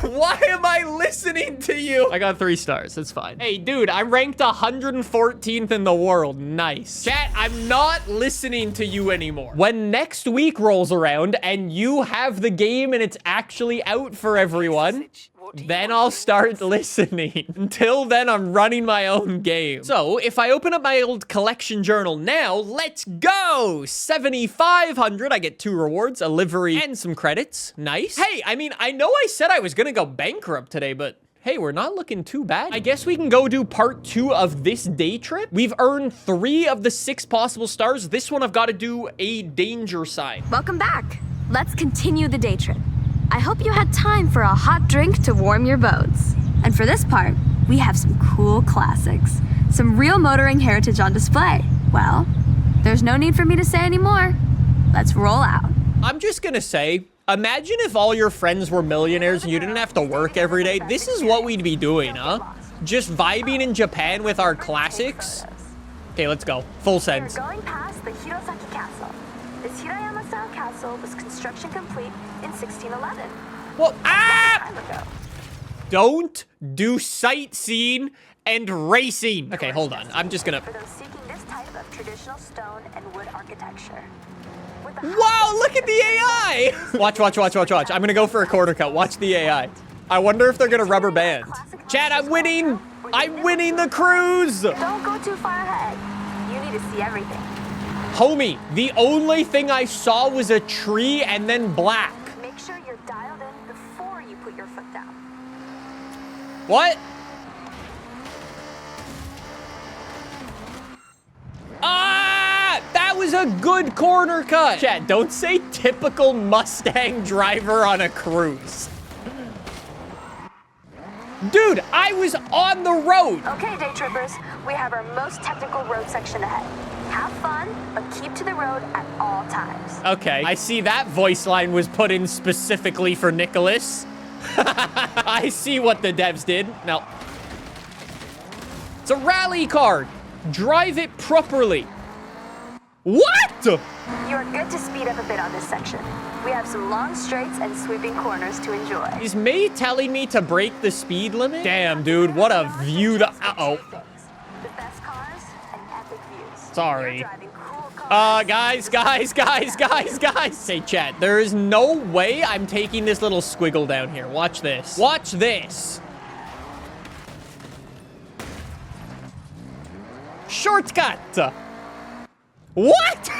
Why am I listening to you? I got 3 stars. That's fine. Hey, dude, I'm ranked 114th in the world. Nice. Chat, I'm not listening to you anymore. When next week rolls around and you have the game and it's actually out for everyone, then I'll start listening. Until then, I'm running my own game. So if I open up my old collection journal now, let's go. 7,500. I get 2 rewards, a livery, and some credits. Nice. Hey, I mean, I know I said I was gonna go bankrupt today, but hey, we're not looking too bad. I guess we can go do part 2 of this day trip. We've earned 3 of the 6 possible stars. This one I've got to do a danger sign. Welcome back. Let's continue the day trip. I hope you had time for a hot drink to warm your boats. And for this part, we have some cool classics. Some real motoring heritage on display. Well, there's no need for me to say anymore. Let's roll out. I'm just gonna say, imagine if all your friends were millionaires and you didn't have to work every day. This is what we'd be doing, huh? Just vibing in Japan with our classics. Okay, let's go. Full send. We're going past the Hirosaki Castle. This Hirayama-style castle was construction complete in 1611. Well, don't do sightseeing and racing. Okay, hold on. I'm just gonna... For those seeking this type of traditional stone and wood architecture. Wow, look at the AI! Watch. I'm gonna go for a quarter cut. Watch the AI. I wonder if they're gonna rubber band. Chad, I'm winning! I'm winning the cruise! Don't go too far ahead. You need to see everything. Homie, the only thing I saw was a tree and then black. Make sure you're dialed in before you put your foot down. What? Ah! That was a good corner cut. Chad, don't say typical Mustang driver on a cruise. Dude, I was on the road. Okay, day trippers, we have our most technical road section ahead. Have fun, but keep to the road at all times. Okay, I see that voice line was put in specifically for Nicholas. I see what the devs did. Now, it's a rally car. Drive it properly. What? You're good to speed up a bit on this section. We have some long straights and sweeping corners to enjoy. Is May telling me to break the speed limit? Damn, dude, what a view. Uh-oh. The best cars and epic views. Sorry. Guys. Say, chat, there is no way I'm taking this little squiggle down here. Watch this. Watch this. Shortcut. What?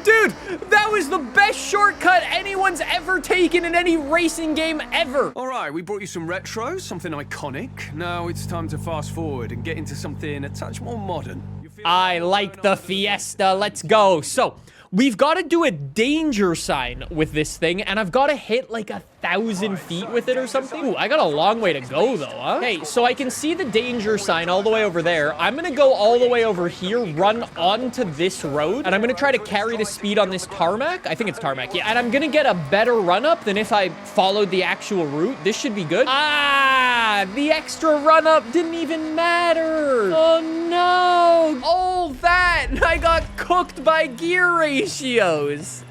Dude, that was the best shortcut anyone's ever taken in any racing game ever. All right, we brought you some retros, something iconic. Now it's time to fast forward and get into something a touch more modern. I like the Fiesta. Let's go. So, we've got to do a danger sign with this thing, and I've got to hit like 1,000 feet with it or something. Ooh, I got a long way to go though, huh? Hey, so I can see the danger sign all the way over there. I'm gonna go all the way over here, run onto this road, and I'm gonna try to carry the speed on this tarmac. I think it's tarmac, yeah. And I'm gonna get a better run up than if I followed the actual route. This should be good. Ah, the extra run up didn't even matter. Oh no. All that, I got cooked by gear ratios.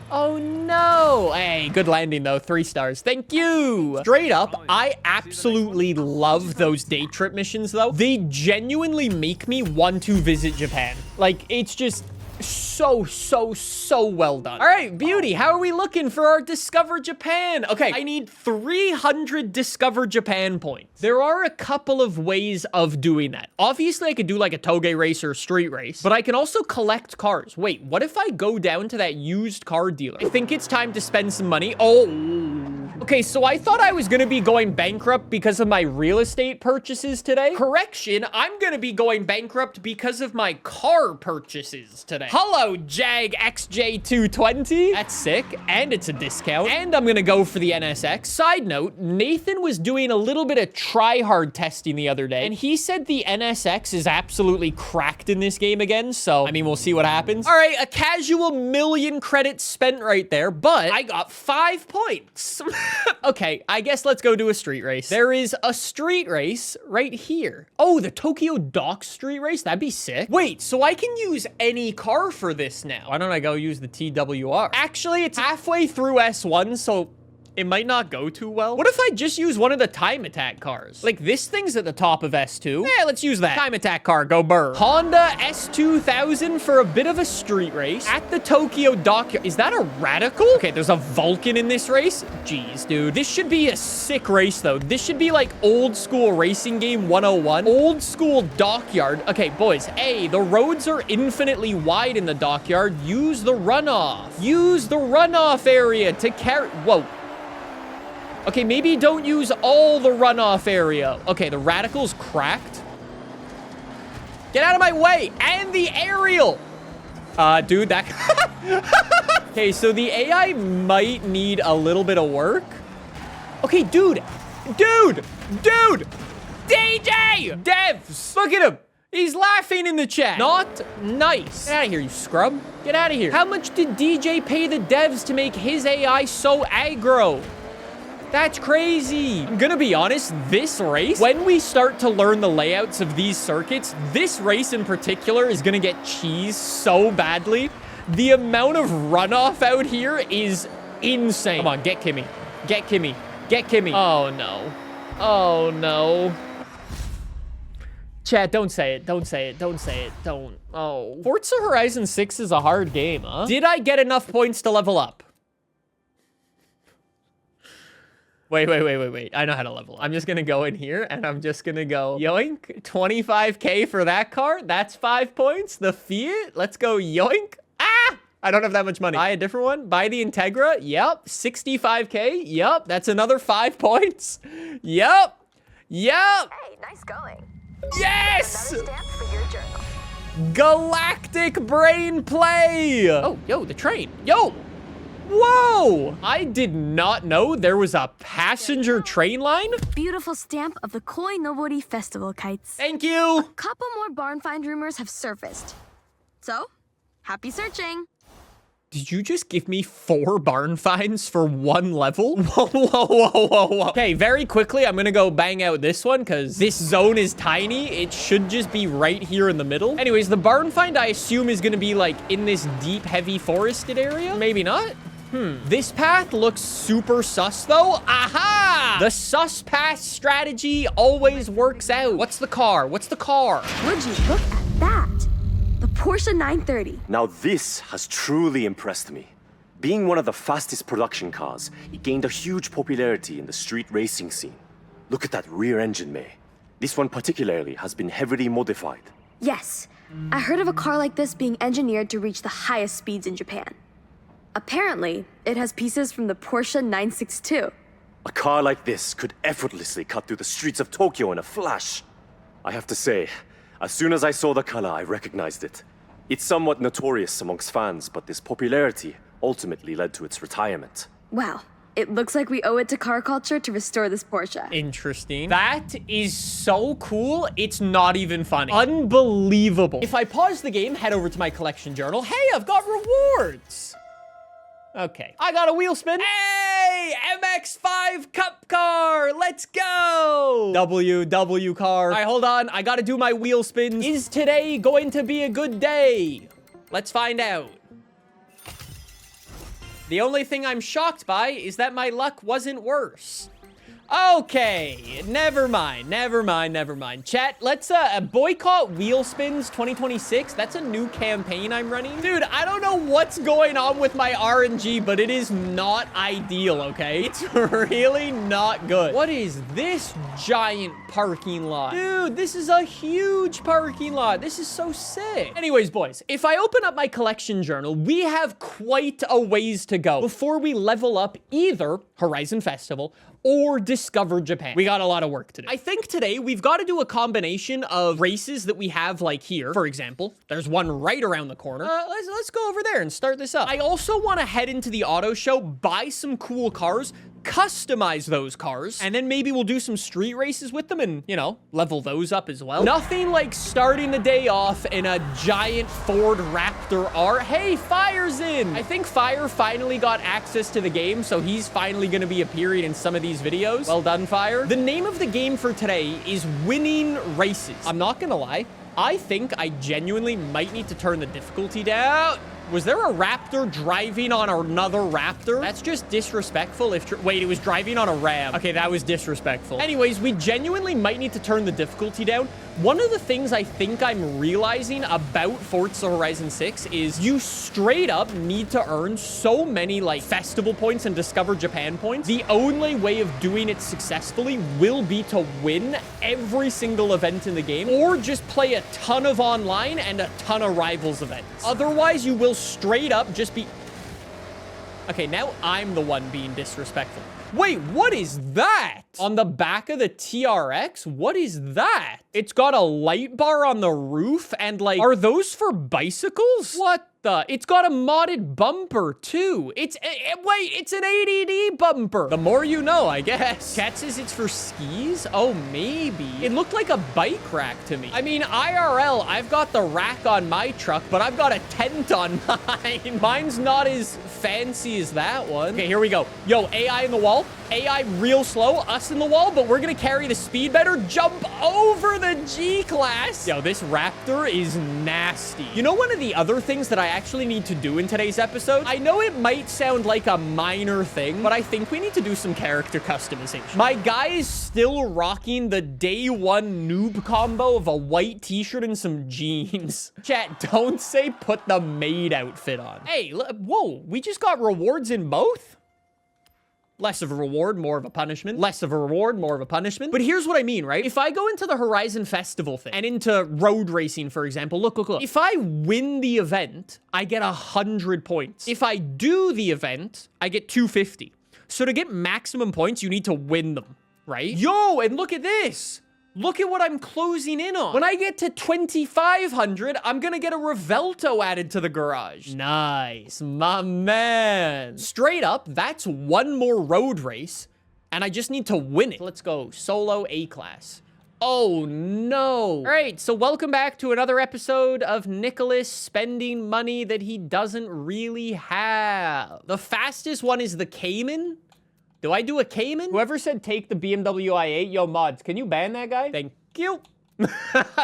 Oh no. Hey, good landing though. 3 stars. Thank you. Straight up, I absolutely love those day trip missions though. They genuinely make me want to visit Japan. Like, it's just so well done. All right, Beauty, how are we looking for our Discover Japan? Okay, I need 300 Discover Japan points. There are a couple of ways of doing that. Obviously, I could do like a toge race or a street race, but I can also collect cars. Wait, what if I go down to that used car dealer? I think it's time to spend some money. Oh. Okay, so I thought I was gonna be going bankrupt because of my real estate purchases today. Correction, I'm gonna be going bankrupt because of my car purchases today. Hello, Jag XJ220. That's sick, and it's a discount. And I'm gonna go for the NSX. Side note, Nathan was doing a little bit of try-hard testing the other day, and he said the NSX is absolutely cracked in this game again, so, I mean, we'll see what happens. All right, a casual 1,000,000 credits spent right there, but I got 5 points. Okay, I guess let's go do a street race. There is a street race right here. Oh, the Tokyo Dock street race? That'd be sick. Wait, so I can use any car for this now. Why don't I go use the TWR? Actually, it's halfway through S1, so It might not go too well. What if I just use one of the time attack cars? Like, this thing's at the top of S2. Yeah, let's use that. Time attack car, go burr. Honda S2000 for a bit of a street race at the Tokyo dockyard. Is that a Radical? Okay, there's a Vulcan in this race. Jeez, dude. This should be a sick race, though. This should be like old school racing game 101. Old school dockyard. Okay, boys. A, the roads are infinitely wide in the dockyard. Use the runoff. Use the runoff area to carry... Whoa. Okay, maybe don't use all the runoff area. Okay, the Radical's cracked. Get out of my way. And the aerial. Dude, that... Okay, so the AI might need a little bit of work. Okay, dude. Dude. DJ. Devs. Look at him. He's laughing in the chat. Not nice. Get out of here, you scrub. Get out of here. How much did DJ pay the devs to make his AI so aggro? That's crazy. I'm gonna be honest, this race, when we start to learn the layouts of these circuits, this race in particular is gonna get cheesed so badly. The amount of runoff out here is insane. Come on, get Kimmy. Get Kimmy. Get Kimmy. Oh, no. Oh, no. Chat, don't say it. Don't say it. Don't say it. Don't. Oh. Forza Horizon 6 is a hard game, huh? Did I get enough points to level up? Wait. I know how to level up. I'm just gonna go in here and I'm just gonna go yoink. 25K for that car. That's 5 points. The Fiat. Let's go yoink. Ah! I don't have that much money. Buy a different one. Buy the Integra. Yep. 65K. Yep. That's another 5 points. Yep. Hey, nice going. Yes! Another stamp for your journal. Galactic brain play. Oh, yo, the train. Yo. Whoa! I did not know there was a passenger train line. Beautiful stamp of the Koi Nobori Festival kites. Thank you. A couple more barn find rumors have surfaced. So, happy searching. Did you just give me 4 barn finds for 1 level? Whoa. Okay, very quickly, I'm gonna go bang out this one because this zone is tiny. It should just be right here in the middle. Anyways, the barn find, I assume, is gonna be like in this deep, heavy forested area. Maybe not. This path looks super sus, though. Aha! The sus path strategy always works out. What's the car? Would you look at that? The Porsche 930. Now this has truly impressed me. Being one of the fastest production cars, it gained a huge popularity in the street racing scene. Look at that rear engine, May. This one particularly has been heavily modified. Yes, I heard of a car like this being engineered to reach the highest speeds in Japan. Apparently, it has pieces from the Porsche 962. A car like this could effortlessly cut through the streets of Tokyo in a flash. I have to say, as soon as I saw the color, I recognized it. It's somewhat notorious amongst fans, but this popularity ultimately led to its retirement. Wow, it looks like we owe it to car culture to restore this Porsche. Interesting. That is so cool, it's not even funny. Unbelievable. If I pause the game, head over to my collection journal. Hey, I've got rewards. Okay, I got a wheel spin. Hey, MX-5 Cup car, let's go. W car. All right, hold on, I gotta do my wheel spins. Is today going to be a good day? Let's find out. The only thing I'm shocked by is that my luck wasn't worse. Okay, never mind. Chat, let's boycott wheel spins 2026. That's a new campaign I'm running. Dude, I don't know what's going on with my RNG, but it is not ideal, okay? It's really not good. What is this giant parking lot? Dude, this is a huge parking lot. This is so sick. Anyways, boys, if I open up my collection journal, we have quite a ways to go before we level up either Horizon Festival or Discover Japan. We got a lot of work to do. I think today we've got to do a combination of races that we have, like here, for example. There's one right around the corner. Let's go over there and start this up. I also want to head into the auto show, buy some cool cars, customize those cars, and then maybe we'll do some street races with them and, you know, level those up as well. Nothing like starting the day off in a giant Ford Raptor R. Hey, Fire's in! I think Fire finally got access to the game, so he's finally gonna be appearing in some of these videos. Well done, Fire. The name of the game for today is Winning Races. I'm not gonna lie, I think I genuinely might need to turn the difficulty down. Was there a raptor driving on another raptor? That's just disrespectful. Wait, it was driving on a ram. Okay, that was disrespectful. Anyways, we genuinely might need to turn the difficulty down. One of the things I think I'm realizing about Forza Horizon 6 is you straight up need to earn so many like festival points and Discover Japan points. The only way of doing it successfully will be to win every single event in the game or just play a ton of online and a ton of Rivals events. Otherwise, you will straight up just be... Okay, now I'm the one being disrespectful. Wait, what is that? On the back of the TRX? What is that? It's got a light bar on the roof and like, are those for bicycles? What the? It's got a modded bumper too. Wait, it's an ADD bumper. The more you know, I guess. Chat says it's for skis? Oh, maybe. It looked like a bike rack to me. I mean, IRL, I've got the rack on my truck, but I've got a tent on mine. Mine's not as fancy as that one. Okay, here we go. Yo, AI in the wall. AI real slow, us in the wall, but we're gonna carry the speed better. Jump over the G-Class. Yo, this Raptor is nasty. You know one of the other things that I actually need to do in today's episode? I know it might sound like a minor thing, but I think we need to do some character customization. My guy is still rocking the day one noob combo of a white t-shirt and some jeans. Chat, don't say put the maid outfit on. Hey, whoa, we just got rewards in both? Less of a reward, more of a punishment. Less of a reward, more of a punishment. But here's what I mean, right? If I go into the Horizon Festival thing and into road racing, for example, look. If I win the event, I get 100 points. If I do the event, I get 250. So to get maximum points, you need to win them, right? Yo, and look at this. Look at what I'm closing in on. When I get to 2,500, I'm gonna get a Revelto added to the garage. Nice, my man. Straight up, that's one more road race, and I just need to win it. Let's go, solo A-Class. Oh, no. All right, so welcome back to another episode of Nicholas spending money that he doesn't really have. The fastest one is the Cayman. Do I do a Cayman? Whoever said take the BMW i8, yo, mods, can you ban that guy? Thank you.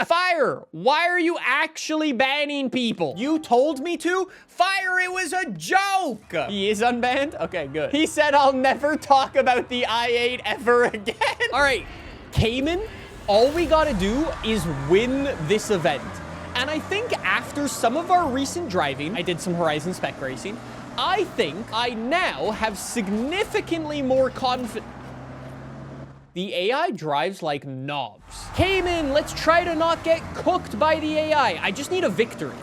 Fire, why are you actually banning people? You told me to? Fire, it was a joke. He is unbanned? Okay, good. He said I'll never talk about the i8 ever again. All right, Cayman, all we gotta do is win this event. And I think after some of our recent driving, I did some Horizon spec racing, I think I now have significantly more confidence. The AI drives like knobs. Cayman, let's try to not get cooked by the AI. I just need a victory.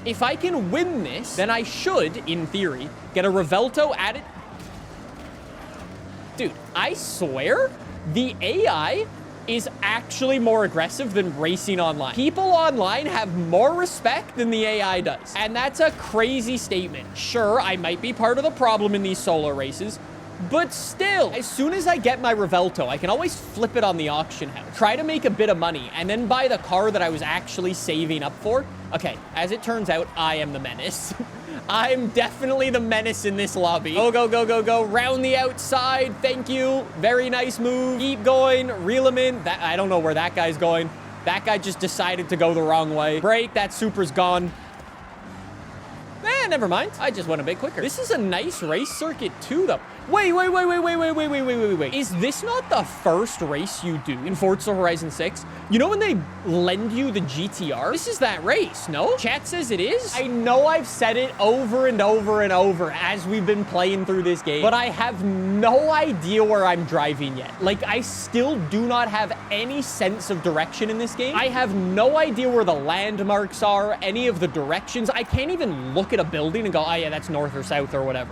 If I can win this, then I should, in theory, get a Revelto added. Dude, I swear, the AI is actually more aggressive than racing online. People online have more respect than the AI does. And that's a crazy statement. Sure, I might be part of the problem in these solo races, but still, as soon as I get my Revelto, I can always flip it on the auction house, try to make a bit of money, and then buy the car that I was actually saving up for. Okay, as it turns out, I am the menace. I'm definitely the menace in this lobby. Go, go, go, go, go. Round the outside. Thank you. Very nice move. Keep going. Reel him in. I don't know where that guy's going. That guy just decided to go the wrong way. Break. That super's gone. Never mind. I just went a bit quicker. This is a nice race circuit too, though. Wait. Is this not the first race you do in Forza Horizon 6? You know when they lend you the GTR? This is that race, no? Chat says it is? I know I've said it over and over and over as we've been playing through this game, but I have no idea where I'm driving yet. Like, I still do not have any sense of direction in this game. I have no idea where the landmarks are, any of the directions. I can't even look at a building and go, oh yeah, that's north or south or whatever.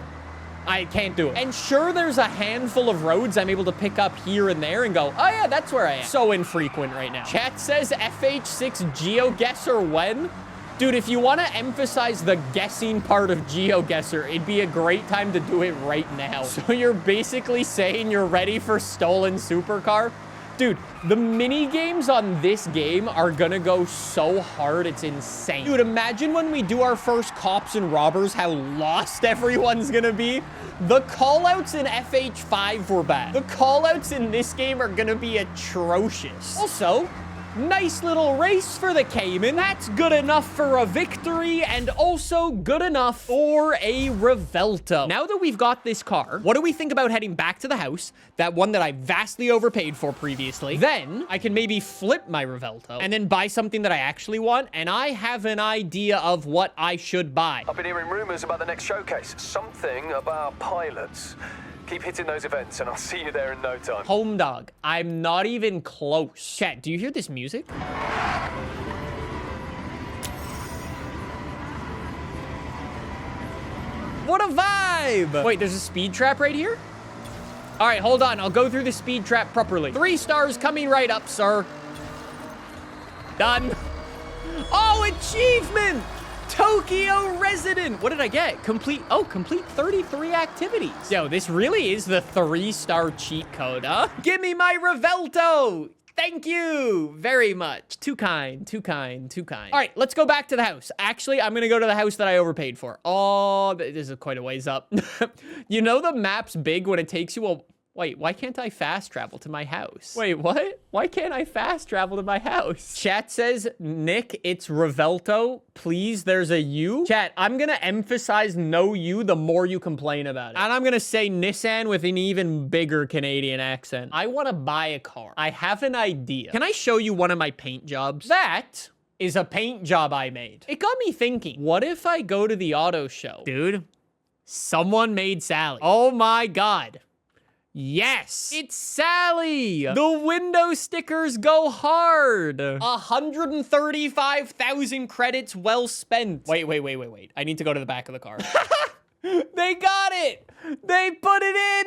I can't do it. And sure, there's a handful of roads I'm able to pick up here and there and go, oh yeah, that's where I am. So infrequent right now. Chat says FH6 GeoGuessr when? Dude, if you want to emphasize the guessing part of GeoGuessr, it'd be a great time to do it right now. So you're basically saying you're ready for stolen supercar? Dude, the mini games on this game are gonna go so hard, it's insane. Dude, imagine when we do our first cops and robbers, how lost everyone's gonna be. The callouts in FH5 were bad. The callouts in this game are gonna be atrocious. Also, Nice little race for the Cayman. That's good enough for a victory and also good enough for a Revelto. Now that we've got this car, what do we think about heading back to the house, that one that I vastly overpaid for previously? Then I can maybe flip my Revelto and then buy something that I actually want, and I have an idea of what I should buy. I've been hearing rumors about the next showcase. Something about pilots. Keep hitting those events and I'll see you there in no time. Home dog, I'm not even close. Chat, do you hear this music? What a vibe! Wait, there's a speed trap right here? All right, hold on. I'll go through the speed trap properly. 3 stars coming right up, sir. Done. Oh, achievement! Tokyo resident. What did I get? Complete 33 activities. Yo, this really is the 3-star cheat code, huh? Give me my Revelto. Thank you very much. Too kind, too kind, too kind. All right, let's go back to the house. Actually, I'm gonna go to the house that I overpaid for. Oh, this is quite a ways up. You know the map's big when it takes you a... Wait, why can't I fast travel to my house? Wait, what? Why can't I fast travel to my house? Chat says, Nick, it's Revelto. Please, there's a U. Chat, I'm gonna emphasize no U the more you complain about it. And I'm gonna say Nissan with an even bigger Canadian accent. I wanna buy a car. I have an idea. Can I show you one of my paint jobs? That is a paint job I made. It got me thinking, what if I go to the auto show? Dude, someone made Sally. Oh my God. Yes, it's Sally. The window stickers go hard. 135,000 credits well spent. Wait. I need to go to the back of the car. They got it. They put it in.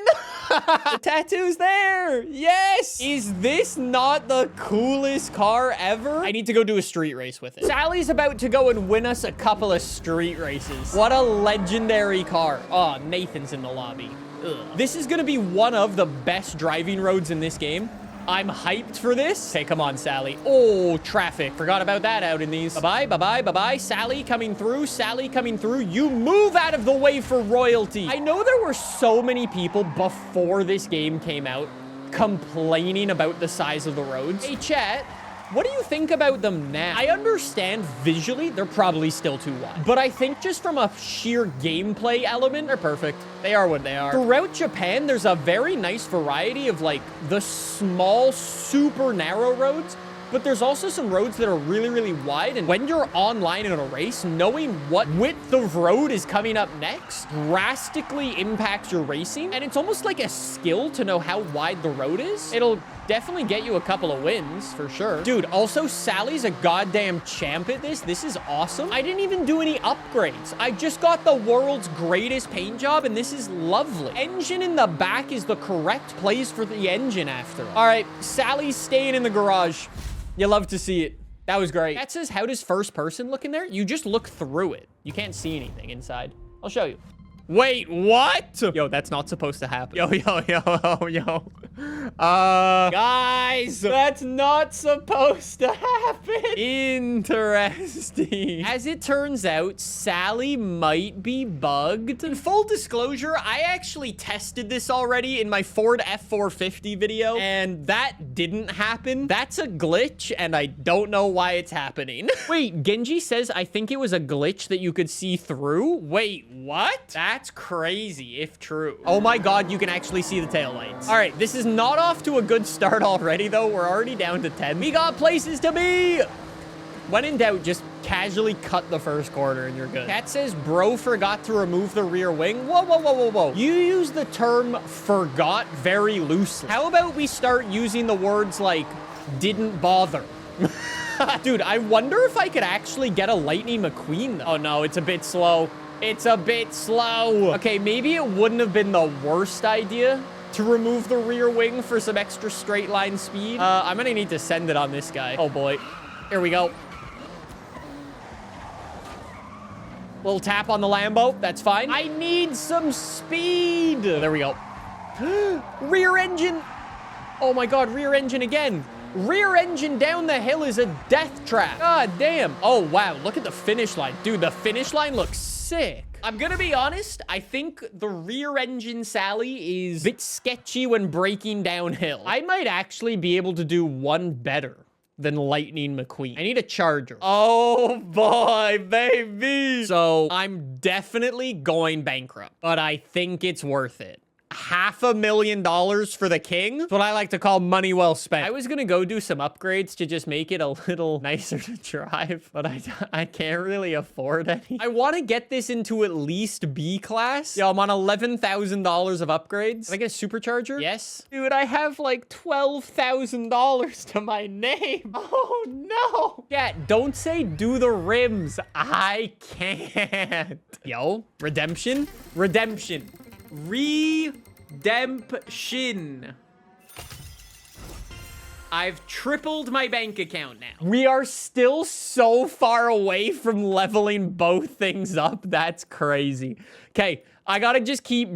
The tattoo's there. Yes. Is this not the coolest car ever? I need to go do a street race with it. Sally's about to go and win us a couple of street races. What a legendary car. Oh, Nathan's in the lobby. Ugh. This is gonna be one of the best driving roads in this game. I'm hyped for this. Okay, come on, Sally. Oh, traffic. Forgot about that out in these. Bye-bye, bye-bye, bye-bye. Sally coming through, Sally coming through. You move out of the way for royalty. I know there were so many people before this game came out complaining about the size of the roads. Hey, chat. What do you think about them now? I understand visually, they're probably still too wide. But I think just from a sheer gameplay element, they're perfect. They are what they are. Throughout Japan, there's a very nice variety of like the small, super narrow roads, but there's also some roads that are really, really wide. And when you're online in a race, knowing what width of road is coming up next drastically impacts your racing. And it's almost like a skill to know how wide the road is. It'll definitely get you a couple of wins for sure. Dude, also Sally's a goddamn champ at this. This is awesome. I didn't even do any upgrades. I just got the world's greatest paint job and this is lovely. Engine in the back is the correct place for the engine after all. All right, Sally's staying in the garage. You love to see it. That was great. That says, how does first person look in there? You just look through it. You can't see anything inside. I'll show you. Wait, what? Yo, that's not supposed to happen. Yo. Guys, that's not supposed to happen. Interesting. As it turns out, Sally might be bugged. In full disclosure, I actually tested this already in my Ford F450 video, and that didn't happen. That's a glitch, and I don't know why it's happening. Wait, Genji says, I think it was a glitch that you could see through. Wait, what? That's crazy, if true. Oh my God, you can actually see the taillights. All right, this is not off to a good start already, though. We're already down to 10. We got places to be. When in doubt, just casually cut the first corner and you're good. Cat says, bro forgot to remove the rear wing. Whoa. You use the term forgot very loosely. How about we start using the words like didn't bother? Dude, I wonder if I could actually get a Lightning McQueen, though. Oh no, it's a bit slow. It's a bit slow. Okay, maybe it wouldn't have been the worst idea to remove the rear wing for some extra straight line speed. I'm gonna need to send it on this guy. Oh boy. Here we go. Little tap on the Lambo. That's fine. I need some speed. There we go. Rear engine. Oh my God, rear engine again. Rear engine down the hill is a death trap. God damn. Oh, wow. Look at the finish line. Dude, the finish line looks sick. I'm gonna be honest. I think the rear engine Sally is a bit sketchy when braking downhill. I might actually be able to do one better than Lightning McQueen. I need a charger. Oh boy, baby. So I'm definitely going bankrupt, but I think it's worth it. $500,000 for the king? That's what I like to call money well spent. I was gonna go do some upgrades to just make it a little nicer to drive, but I can't really afford any. I want to get this into at least B class. Yo, I'm on $11,000 of upgrades. Can I get a supercharger? Yes. Dude, I have like $12,000 to my name. Oh no. Yeah, don't say do the rims. I can't. Yo, redemption. Redemption. Redemption. I've tripled my bank account now. We are still so far away from leveling both things up. That's crazy. Okay, I gotta keep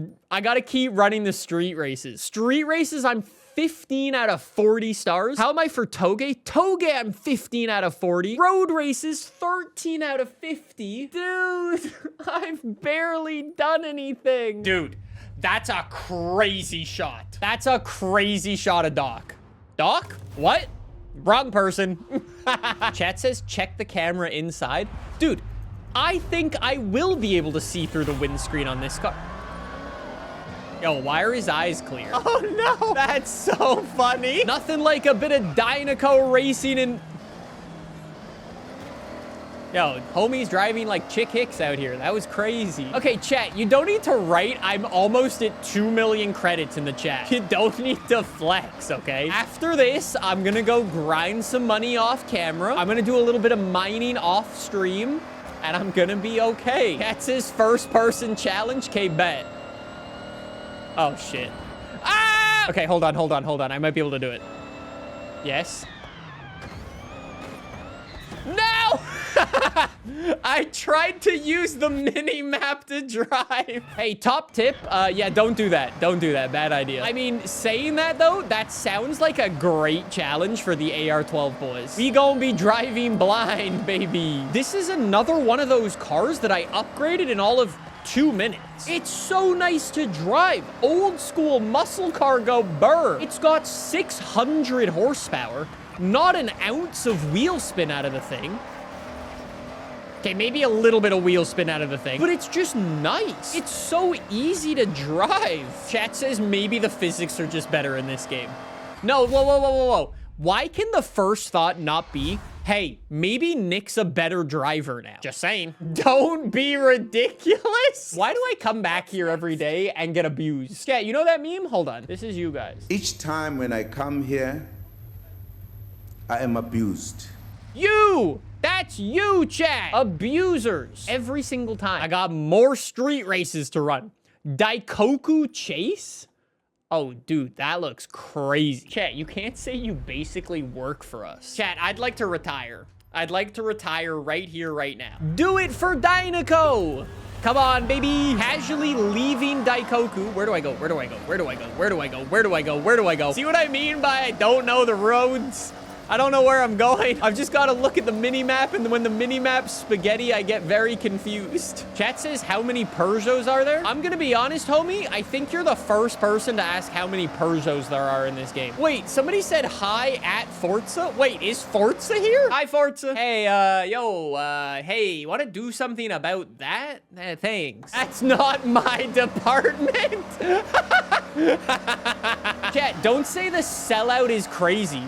running the street races. Street races, I'm 15 out of 40 stars. How am I for Toge? Toge, I'm 15 out of 40. Road races, 13 out of 50. Dude, I've barely done anything. Dude, that's a crazy shot. That's a crazy shot of Doc. Doc? What? Wrong person. Chat says check the camera inside. Dude, I think I will be able to see through the windscreen on this car. Yo, why are his eyes clear? Oh no, that's so funny. Nothing like a bit of Dynaco racing and... Yo, homie's driving like Chick Hicks out here. That was crazy. Okay, chat, you don't need to write. I'm almost at 2 million credits in the chat. You don't need to flex, okay? After this, I'm gonna go grind some money off camera. I'm gonna do a little bit of mining off stream, and I'm gonna be okay. That's his first person challenge, K-bet. Oh, shit. Ah! Okay, hold on. I might be able to do it. Yes. No! I tried to use the mini-map to drive. Hey, top tip. Yeah, don't do that. Don't do that. Bad idea. I mean, saying that, though, that sounds like a great challenge for the AR-12 boys. We gonna be driving blind, baby. This is another one of those cars that I upgraded in all of 2 minutes. It's so nice to drive. Old school muscle car go burr. It's got 600 horsepower. Not an ounce of wheel spin out of the thing. Okay, maybe a little bit of wheel spin out of the thing, but it's just nice. It's so easy to drive. Chat says maybe the physics are just better in this game. No, whoa. Why can the first thought not be, hey, maybe Nick's a better driver now? Just saying. Don't be ridiculous. Why do I come back here every day and get abused? Yeah, you know that meme? Hold on. This is you guys. Each time when I come here, I am abused. You! That's you, chat! Abusers. Every single time. I got more street races to run. Daikoku Chase? Oh, dude, that looks crazy. Chat, you can't say you basically work for us. Chat, I'd like to retire. I'd like to retire right here, right now. Do it for Dynaco! Come on, baby. Casually leaving Daikoku. Where do I go? Where do I go? Where do I go? Where do I go? Where do I go? Where do I go? See what I mean by I don't know the roads? I don't know where I'm going. I've just got to look at the mini-map, and when the mini-map's spaghetti, I get very confused. Chat says, how many Peugeots are there? I'm gonna be honest, homie. I think you're the first person to ask how many Peugeots there are in this game. Wait, somebody said hi at Forza? Wait, is Forza here? Hi, Forza. Hey, hey, you want to do something about that? Thanks. That's not my department. Chat, don't say the sellout is crazy.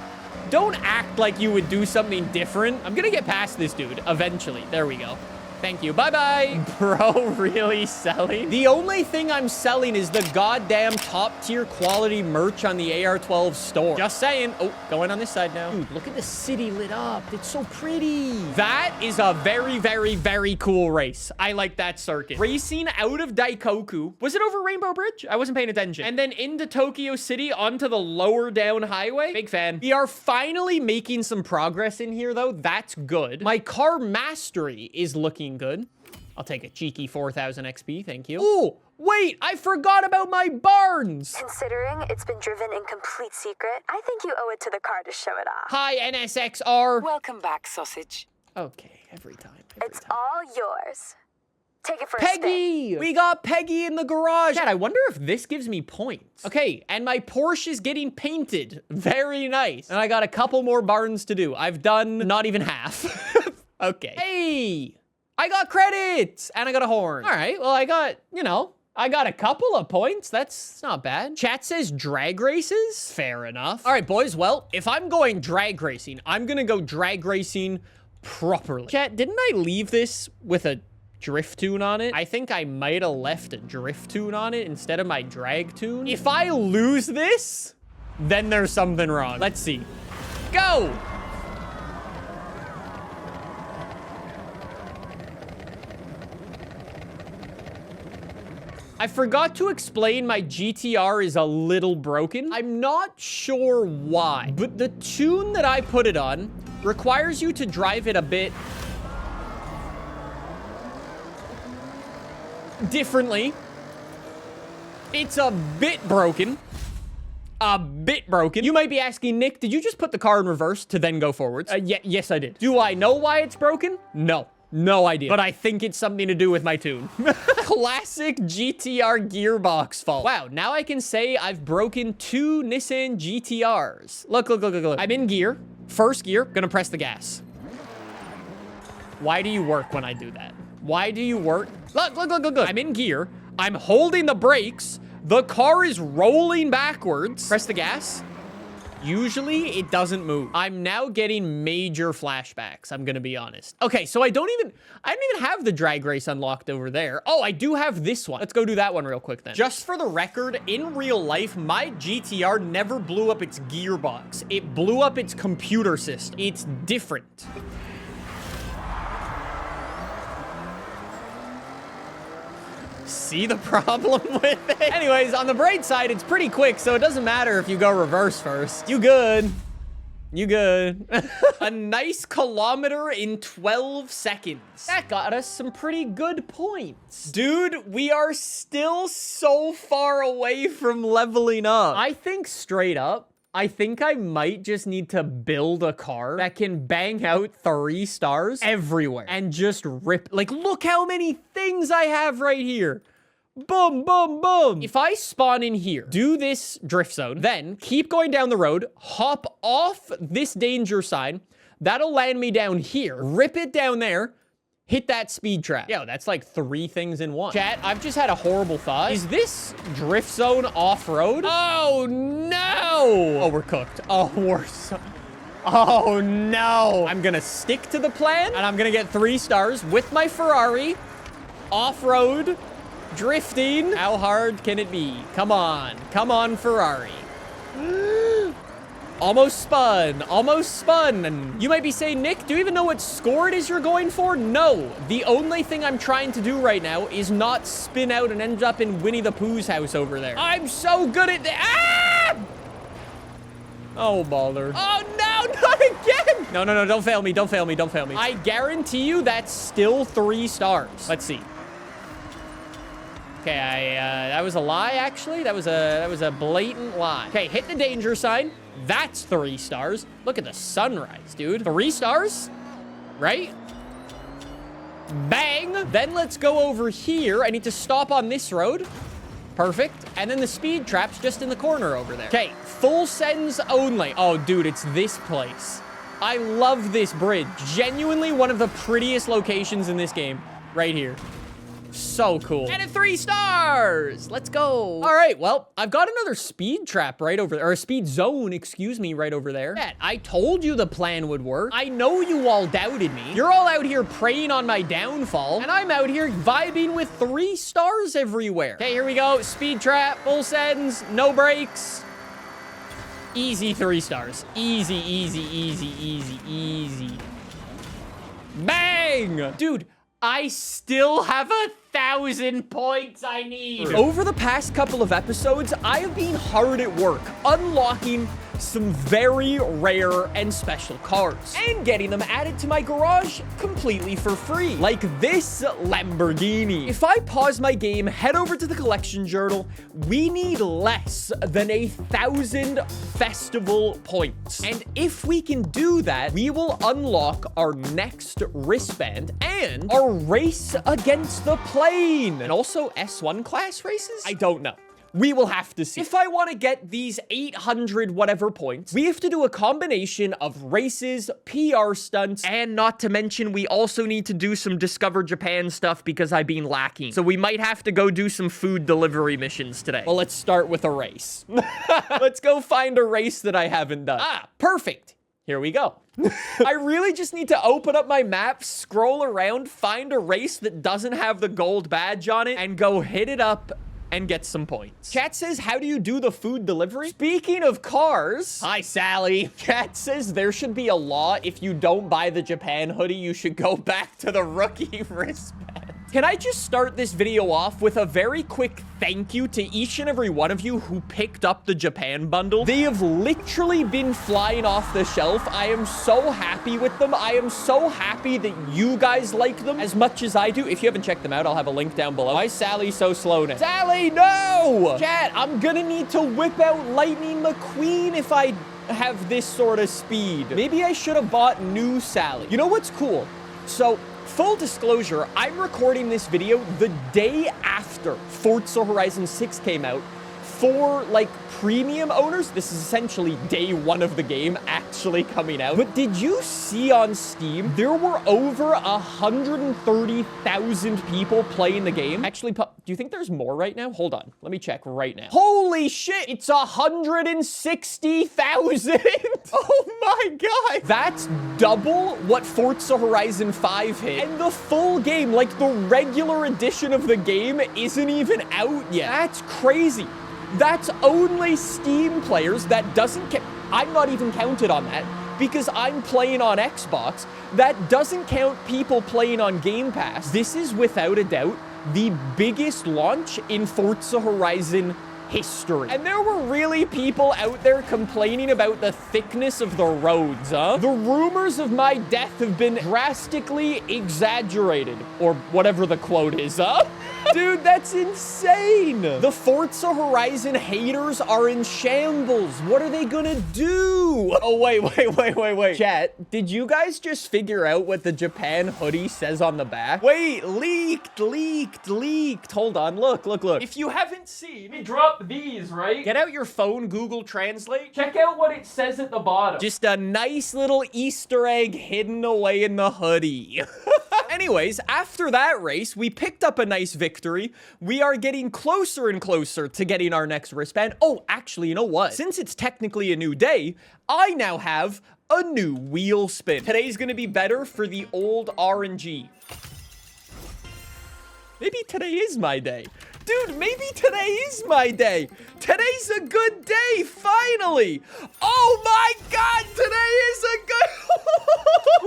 Don't act like you would do something different. I'm gonna get past this dude eventually. There we go. Thank you. Bye-bye. Bro, really selling? The only thing I'm selling is the goddamn top-tier quality merch on the AR-12 store. Just saying. Oh, going on this side now. Dude, look at the city lit up. It's so pretty. That is a very, very, very cool race. I like that circuit. Racing out of Daikoku. Was it over Rainbow Bridge? I wasn't paying attention. And then into Tokyo City onto the lower down highway. Big fan. We are finally making some progress in here, though. That's good. My car mastery is looking good. I'll take a cheeky 4,000 XP, thank you. Oh, wait, I forgot about my Barnes. Considering it's been driven in complete secret, I think you owe it to the car to show it off. Hi, NSXR. Welcome back, sausage. Okay, every time. It's all yours. Take it for a Peggy! spin. We got Peggy in the garage. Dad, I wonder if this gives me points. Okay, and my Porsche is getting painted. Very nice. And I got a couple more barns to do. I've done not even half. Okay. Hey! I got credits! And I got a horn. All right, well, I got, you know, I got a couple of points. That's not bad. Chat says drag races. Fair enough. All right, boys. Well, if I'm going drag racing, I'm gonna go drag racing properly. Chat, didn't I leave this with a drift tune on it? I think I might have left a drift tune on it instead of my drag tune. If I lose this, then there's something wrong. Let's see. Go! I forgot to explain my GTR is a little broken. I'm not sure why, but the tune that I put it on requires you to drive it a bit differently. It's a bit broken. A bit broken. You might be asking, Nick, did you just put the car in reverse to then go forwards? Yes, I did. Do I know why it's broken? No. No idea. But I think it's something to do with my tune. Classic GTR gearbox fault. Wow, now I can say I've broken 2 Nissan GTRs. Look. I'm in gear. First gear, gonna press the gas. Why do you work when I do that? Why do you work? Look. I'm in gear. I'm holding the brakes. The car is rolling backwards. Press the gas. Usually, it doesn't move. I'm now getting major flashbacks, I'm gonna be honest. Okay, so I didn't even have the drag race unlocked over there. Oh, I do have this one. Let's go do that one real quick then. Just for the record, in real life, my GTR never blew up its gearbox. It blew up its computer system. It's different. See the problem with it? Anyways, on the bright side, it's pretty quick, so it doesn't matter if you go reverse first. You good. You good. A nice kilometer in 12 seconds. That got us some pretty good points. Dude, we are still so far away from leveling up. I think straight up, I think I might just need to build a car that can bang out 3 stars everywhere and just rip. Like, look how many things I have right here. Boom, boom, boom. If I spawn in here, do this drift zone, then keep going down the road, hop off this danger sign, that'll land me down here, rip it down there, hit that speed trap. Yo, that's like 3 things in one. Chat, I've just had a horrible thought. Is this drift zone off-road? Oh, no. Oh, we're cooked. Oh, oh, no. I'm gonna stick to the plan, and I'm gonna get 3 stars with my Ferrari. Off-road, drifting. How hard can it be? Come on. Come on, Ferrari. Almost spun. Almost spun. And you might be saying, Nick, do you even know what score it is you're going for? No. The only thing I'm trying to do right now is not spin out and end up in Winnie the Pooh's house over there. I'm so good at that. Ah! Oh, baller. Oh, no, not again. No, don't fail me. Don't fail me. Don't fail me. I guarantee you that's still 3 stars. Let's see. Okay, that was a lie, actually. That was a blatant lie. Okay, hit the danger sign. That's 3 stars. Look at the sunrise, dude. 3 stars, right? Bang. Then let's go over here. I need to stop on this road. Perfect. And then the speed trap's just in the corner over there. Okay, full sends only. Oh, dude, it's this place. I love this bridge. Genuinely one of the prettiest locations in this game. Right here. So cool. And a 3 stars. Let's go. All right, well, I've got another speed trap right over there, or a speed zone, excuse me, right over there. Yeah, I told you the plan would work. I know you all doubted me. You're all out here preying on my downfall, and I'm out here vibing with 3 stars everywhere. Okay, here we go. Speed trap, full sends, no brakes. Easy 3 stars. Easy, easy, easy, easy, easy. Bang! Dude, I still have 1,000 points I need. Over the past couple of episodes, I have been hard at work unlocking some very rare and special cars and getting them added to my garage completely for free, like this Lamborghini. If I pause my game, head over to the collection journal, we need less than 1,000 festival points. And if we can do that, we will unlock our next wristband and our race against the plane. And also S1 class races? I don't know. We will have to see. If I want to get these 800 whatever points, we have to do a combination of races, PR stunts, and not to mention we also need to do some Discover Japan stuff because I've been lacking. So we might have to go do some food delivery missions today. Well, let's start with a race. Let's go find a race that I haven't done. Ah, perfect. Here we go. I really just need to open up my map, scroll around, find a race that doesn't have the gold badge on it, and go hit it up and get some points. Chat says, how do you do the food delivery? Speaking of cars, hi Sally. Chat says there should be a law if you don't buy the Japan hoodie, you should go back to the rookie wristband. Can I just start this video off with a very quick thank you to each and every one of you who picked up the Japan bundle? They have literally been flying off the shelf. I am so happy with them. I am so happy that you guys like them as much as I do. If you haven't checked them out, I'll have a link down below. Why is Sally so slow now? Sally, no! Chat, I'm gonna need to whip out Lightning McQueen if I have this sort of speed. Maybe I should have bought new Sally. You know what's cool? So, full disclosure, I'm recording this video the day after Forza Horizon 6 came out. For, like, premium owners, this is essentially day one of the game actually coming out. But did you see on Steam, there were over 130,000 people playing the game? Actually, do you think there's more right now? Hold on, let me check right now. Holy shit, it's 160,000! Oh my god! That's double what Forza Horizon 5 hit. And the full game, like the regular edition of the game, isn't even out yet. That's crazy. That's only Steam players. That doesn't count. I'm not even counted on that because I'm playing on Xbox. That doesn't count people playing on Game Pass. This is without a doubt the biggest launch in Forza Horizon history. And there were really people out there complaining about the thickness of the roads, huh? The rumors of my death have been drastically exaggerated, or whatever the quote is, huh? Dude, that's insane. The Forza Horizon haters are in shambles. What are they gonna do? Oh, wait. Chat, did you guys just figure out what the Japan hoodie says on the back? Wait, leaked. Hold on, look. If you haven't seen, me drop these, right? Get out your phone, Google Translate. Check out what it says at the bottom. Just a nice little Easter egg hidden away in the hoodie. Anyways, after that race, we picked up a nice victory. We are getting closer and closer to getting our next wristband. Oh, actually, you know what? Since it's technically a new day, I now have a new wheel spin. Today's gonna be better for the old RNG. Maybe today is my day. Dude, maybe today is my day. Today's a good day, finally. Oh my God, today is a good...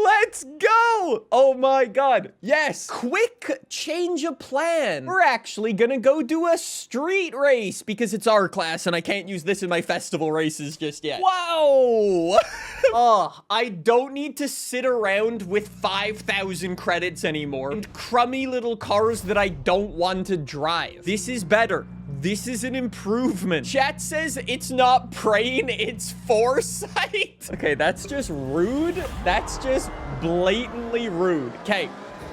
Let's go. Oh my God, yes. Quick change of plan. We're actually gonna go do a street race because it's our class and I can't use this in my festival races just yet. Wow. Oh, I don't need to sit around with 5,000 credits anymore and crummy little cars that I don't want to drive. This is better. This is an improvement. Chat says it's not praying, it's foresight. Okay, that's just rude. That's just blatantly rude. Okay,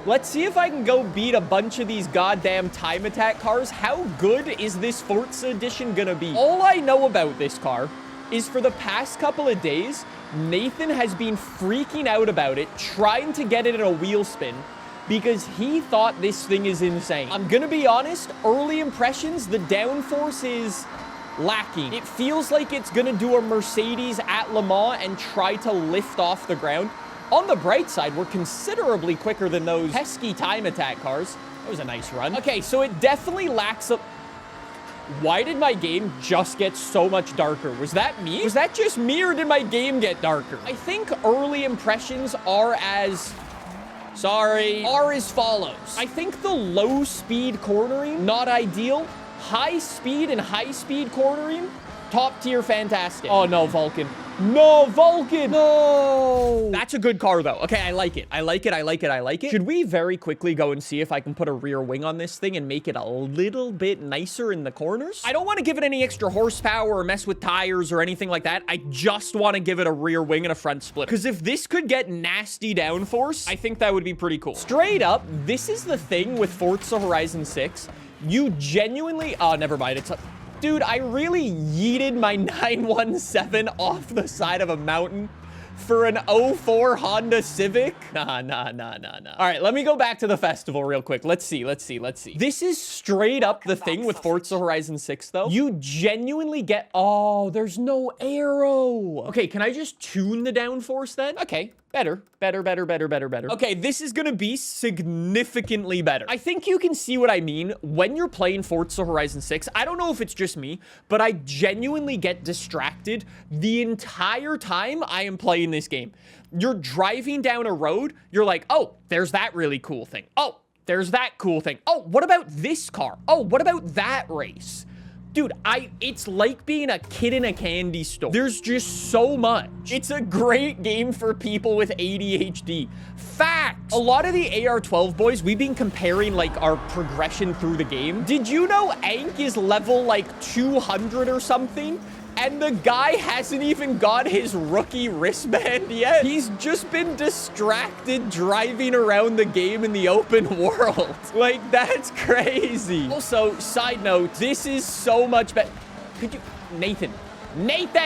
let's see if I can go beat a bunch of these goddamn time attack cars. How good is this Forza edition gonna be? All I know about this car is for the past couple of days, Nathan has been freaking out about it, trying to get it in a wheel spin, because he thought this thing is insane. I'm gonna be honest, early impressions, the downforce is lacking. It feels like it's gonna do a Mercedes at Le Mans and try to lift off the ground. On the bright side, we're considerably quicker than those pesky time attack cars. That was a nice run. Okay, so it definitely lacks a... Why did my game just get so much darker? Was that me? Was that just me, or did my game get darker? I think early impressions are as... are as follows. I think the low speed cornering, not ideal. High speed and high speed cornering, Top tier, fantastic. Oh, no, Vulcan. No, Vulcan. No. That's a good car, though. Okay, I like it. I like it. I like it. I like it. Should we very quickly go and see if I can put a rear wing on this thing and make it a little bit nicer in the corners? I don't want to give it any extra horsepower or mess with tires or anything like that. I just want to give it a rear wing and a front split. Because if this could get nasty downforce, I think that would be pretty cool. Straight up, this is the thing with Forza Horizon 6. You genuinely... Oh, never mind. It's... Dude, I really yeeted my 917 off the side of a mountain for an 04 Honda Civic? Nah. All right, let me go back to the festival real quick. Let's see. This is straight up the thing with Forza Horizon 6, though. You genuinely get... Oh, there's no arrow. Okay, can I just tune the downforce then? Okay, better. Okay, this is gonna be significantly better. I think you can see what I mean. When you're playing Forza Horizon 6, I don't know if it's just me, but I genuinely get distracted the entire time I am playing this game. You're driving down a road, you're like, oh, there's that really cool thing. Oh, there's that cool thing. Oh, what about this car? Oh, what about that race? Dude, it's like being a kid in a candy store. There's just so much. It's a great game for people with ADHD. Fact! A lot of the AR12 boys, we've been comparing, like, our progression through the game. Did you know Ank is level, like, 200 or something? And the guy hasn't even got his rookie wristband yet. He's just been distracted driving around the game in the open world. Like, that's crazy. Also, side note, this is so much better. Could you... Nathan,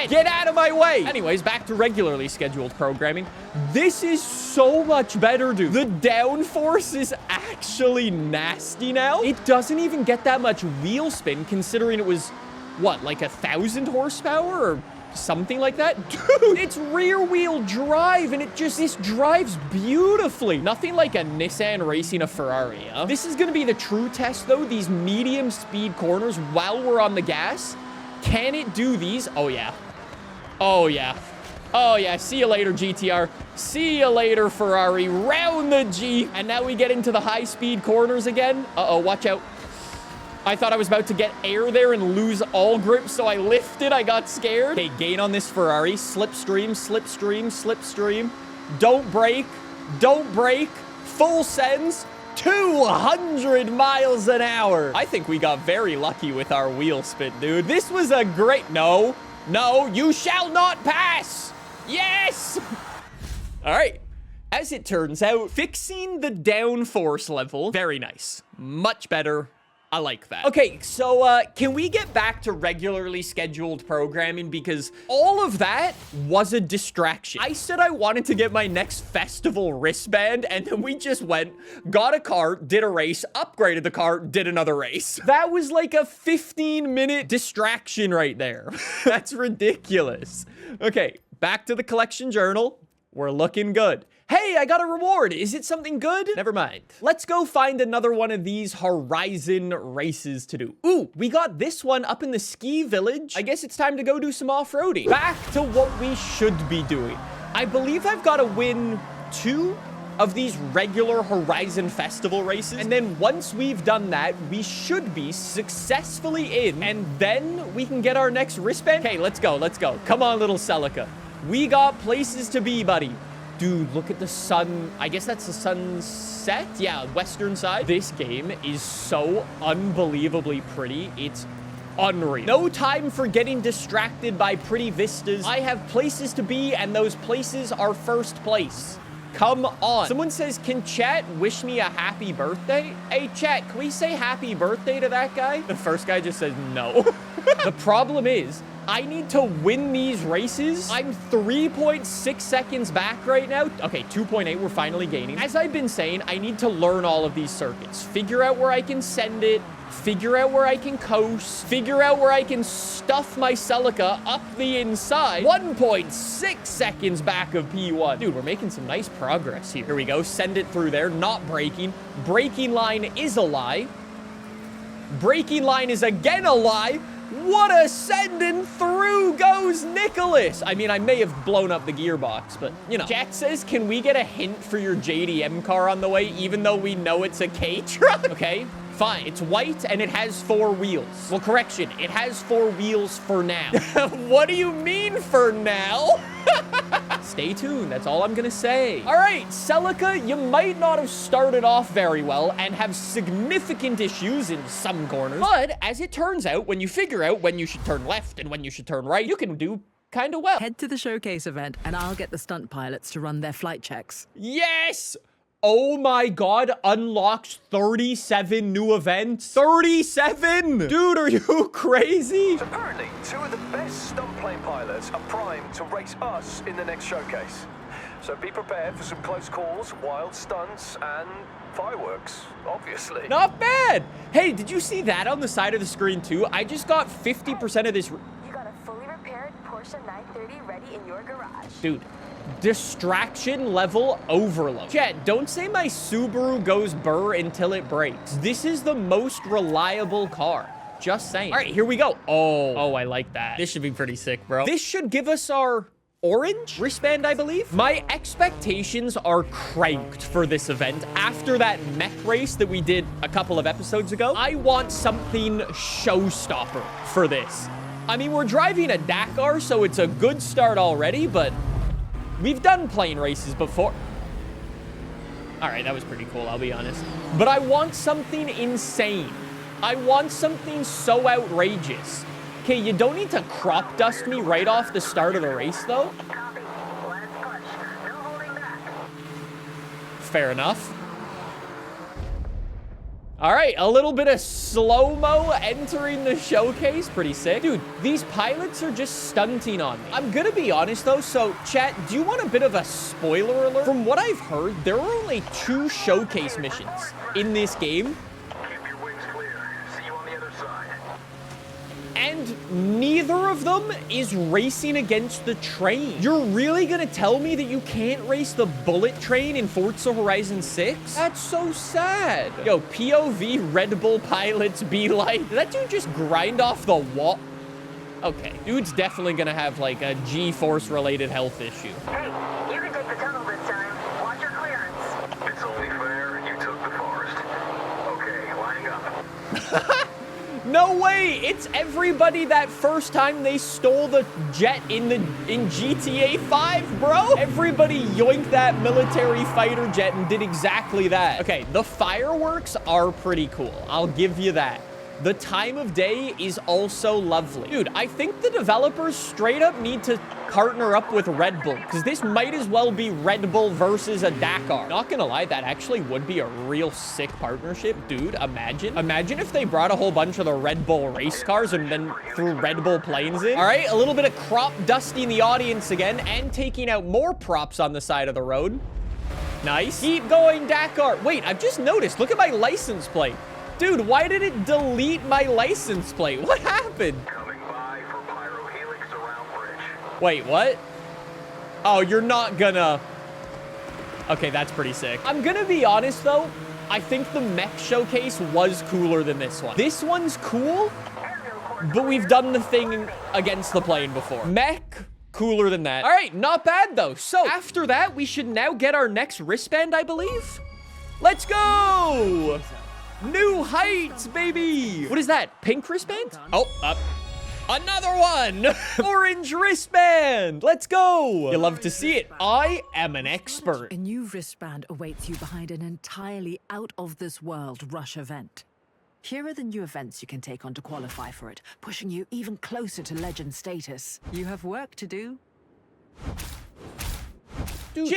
get out of my way. Anyways, back to regularly scheduled programming. This is so much better, dude. The downforce is actually nasty now. It doesn't even get that much wheel spin, considering it was... what, like 1,000 horsepower or something like that? Dude, it's rear wheel drive and this drives beautifully. Nothing like a Nissan racing a Ferrari, huh? This is gonna be the true test though, these medium speed corners while we're on the gas. Can it do these? Oh yeah. Oh yeah. Oh yeah, see you later, GTR. See you later, Ferrari. Round the G. And now we get into the high speed corners again. Uh-oh, watch out. I thought I was about to get air there and lose all grip, so I lifted. I got scared. Okay, gain on this Ferrari. Slipstream. Don't brake. Full sends. 200 miles an hour. I think we got very lucky with our wheel spin, dude. This was a great... No, you shall not pass. Yes. All right. As it turns out, fixing the downforce level, very nice. Much better. I like that. Okay, so can we get back to regularly scheduled programming? Because all of that was a distraction. I said I wanted to get my next festival wristband, and then we just went, got a car, did a race, upgraded the car, did another race. That was like a 15-minute distraction right there. That's ridiculous. Okay, back to the collection journal. We're looking good. Hey, I got a reward. Is it something good? Never mind. Let's go find another one of these Horizon races to do. Ooh, we got this one up in the ski village. I guess it's time to go do some off-roading. Back to what we should be doing. I believe I've got to win 2 of these regular Horizon Festival races. And then once we've done that, we should be successfully in. And then we can get our next wristband. Okay, let's go. Come on, little Celica. We got places to be, buddy. Dude, look at the sun. I guess that's the sunset? Yeah, western side. This game is so unbelievably pretty. It's unreal. No time for getting distracted by pretty vistas. I have places to be, and those places are first place. Come on. Someone says, can chat wish me a happy birthday? Hey, chat, can we say happy birthday to that guy? The first guy just says no. The problem is, I need to win these races. I'm 3.6 seconds back right now. Okay, 2.8, we're finally gaining. As I've been saying, I need to learn all of these circuits. Figure out where I can send it. Figure out where I can coast. Figure out where I can stuff my Celica up the inside. 1.6 seconds back of P1. Dude, we're making some nice progress here. Here we go. Send it through there. Not braking. Braking line is a lie. Braking line is again a lie. What a sending through goes Nicholas. I mean, I may have blown up the gearbox, but, you know. Jack says, can we get a hint for your JDM car on the way, even though we know it's a K truck? Okay, Fine, it's white and it has 4 wheels. Well, correction, it has 4 wheels for now. What do you mean for now? Stay tuned, that's all I'm gonna say. All right, Celica, you might not have started off very well and have significant issues in some corners, but as it turns out, when you figure out when you should turn left and when you should turn right, you can do kind of well. Head to the showcase event and I'll get the stunt pilots to run their flight checks. Yes! Oh my god, unlocks 37 new events. 37! Dude, are you crazy? So apparently, 2 of the best stunt plane pilots are primed to race us in the next showcase. So be prepared for some close calls, wild stunts, and fireworks, obviously. Not bad! Hey, did you see that on the side of the screen too? I just got 50% of this. You got a fully repaired Porsche 930 ready in your garage. Dude. Distraction level overload. Chat, don't say my Subaru goes burr until it breaks. This is the most reliable car. Just saying. All right, here we go. Oh, I like that. This should be pretty sick, bro. This should give us our orange wristband, I believe. My expectations are cranked for this event. After that mech race that we did a couple of episodes ago, I want something showstopper for this. I mean, we're driving a Dakar, so it's a good start already, but we've done plane races before. All right, that was pretty cool, I'll be honest. But I want something insane. I want something so outrageous. Okay, you don't need to crop dust me right off the start of the race, though. Fair enough. All right, a little bit of slow-mo entering the showcase. Pretty sick. Dude, these pilots are just stunting on me. I'm gonna be honest, though. So, chat, do you want a bit of a spoiler alert? From what I've heard, there are only 2 showcase missions in this game. And neither of them is racing against the train. You're really gonna tell me that you can't race the bullet train in Forza Horizon 6? That's so sad. Yo, POV Red Bull pilots be like, did that dude just grind off the wall? Okay, dude's definitely gonna have like a G-force related health issue. Hey, you can take the tunnel this time. Watch your clearance. It's only fair you took the forest. Okay, lining up. No way! It's everybody that first time they stole the jet in GTA 5, bro! Everybody yoinked that military fighter jet and did exactly that. Okay, the fireworks are pretty cool. I'll give you that. The time of day is also lovely. Dude, I think the developers straight up need to partner up with Red Bull, because this might as well be Red Bull versus a Dakar. Not gonna lie, that actually would be a real sick partnership. Dude, imagine if they brought a whole bunch of the Red Bull race cars and then threw Red Bull planes in. All right, a little bit of crop dusting the audience again and taking out more props on the side of the road. Nice. Keep going, Dakar. Wait, I've just noticed, look at my license plate. Dude, why did it delete my license plate? What happened? Coming by for Pyro Helix around bridge. Wait, what? Oh, you're not gonna... Okay, that's pretty sick. I'm gonna be honest, though. I think the mech showcase was cooler than this one. This one's cool, but we've done the thing against the plane before. Mech, cooler than that. All right, not bad, though. So, after that, we should now get our next wristband, I believe. Let's go! New heights, baby! What is that? Pink wristband? Oh, another one! Orange wristband! Let's go! You love to see it. I am an expert. A new wristband awaits you behind an entirely out-of-this-world rush event. Here are the new events you can take on to qualify for it, pushing you even closer to legend status. You have work to do. Dude.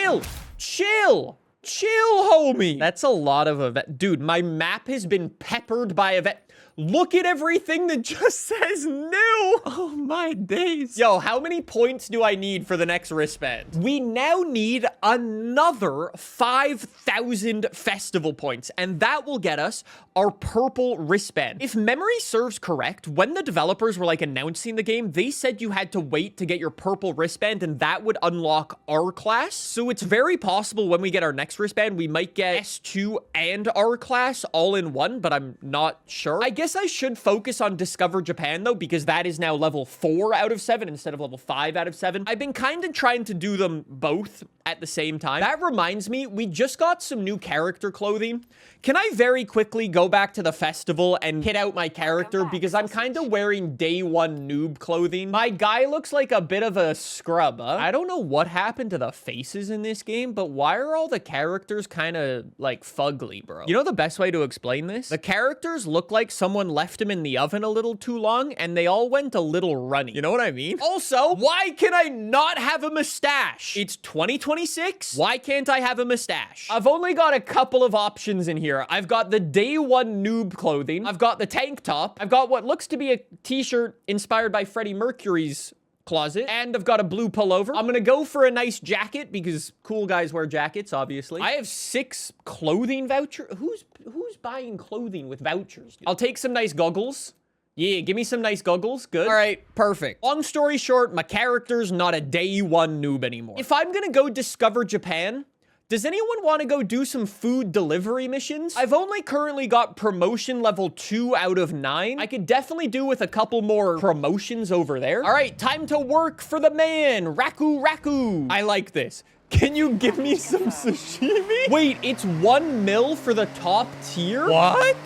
Chill! Chill, homie. That's a lot of event. Dude, my map has been peppered by event. Look at everything that just says new. Oh my days. Yo, how many points do I need for the next wristband? We now need another 5,000 festival points, and that will get us our purple wristband. If memory serves correct, when the developers were like announcing the game, they said you had to wait to get your purple wristband, and that would unlock our class. So it's very possible when we get our next next wristband, we might get S2 and R class all in one, but I'm not sure. I guess I should focus on Discover Japan though, because that is now level 4 out of 7 instead of level 5 out of 7. I've been kind of trying to do them both at the same time. That reminds me, we just got some new character clothing. Can I very quickly go back to the festival and hit out my character? Because I'm kind of wearing day 1 noob clothing. My guy looks like a bit of a scrub, huh? I don't know what happened to the faces in this game, but why are all the characters kind of like fugly, bro? You know the best way to explain this? The characters look like someone left them in the oven a little too long and they all went a little runny. You know what I mean? Also, why can I not have a mustache? It's 2026. Why can't I have a mustache? I've only got a couple of options in here. I've got the day 1 noob clothing. I've got the tank top. I've got what looks to be a t-shirt inspired by Freddie Mercury's closet, and I've got a blue pullover. I'm gonna go for a nice jacket because cool guys wear jackets, obviously. I have 6 clothing vouchers. Who's buying clothing with vouchers, dude? I'll take some nice goggles. Yeah, give me some nice goggles. Good. All right, perfect. Long story short, my character's not a day 1 noob anymore. If I'm gonna go Discover Japan, does anyone want to go do some food delivery missions? I've only currently got promotion level 2 out of 9. I could definitely do with a couple more promotions over there. All right, time to work for the man. Raku. I like this. Can you give me some sashimi? Wait, it's 1 mil for the top tier? What?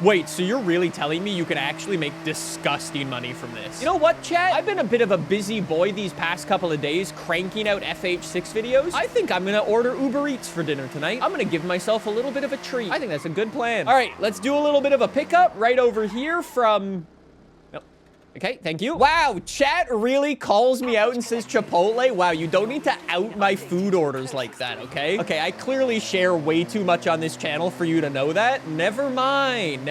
Wait, so you're really telling me you can actually make disgusting money from this? You know what, chat? I've been a bit of a busy boy these past couple of days cranking out FH6 videos. I think I'm gonna order Uber Eats for dinner tonight. I'm gonna give myself a little bit of a treat. I think that's a good plan. All right, let's do a little bit of a pickup right over here from... Okay, thank you. Wow, chat really calls me out and says Chipotle. Wow, you don't need to out my food orders like that, okay? Okay, I clearly share way too much on this channel for you to know that. Never mind.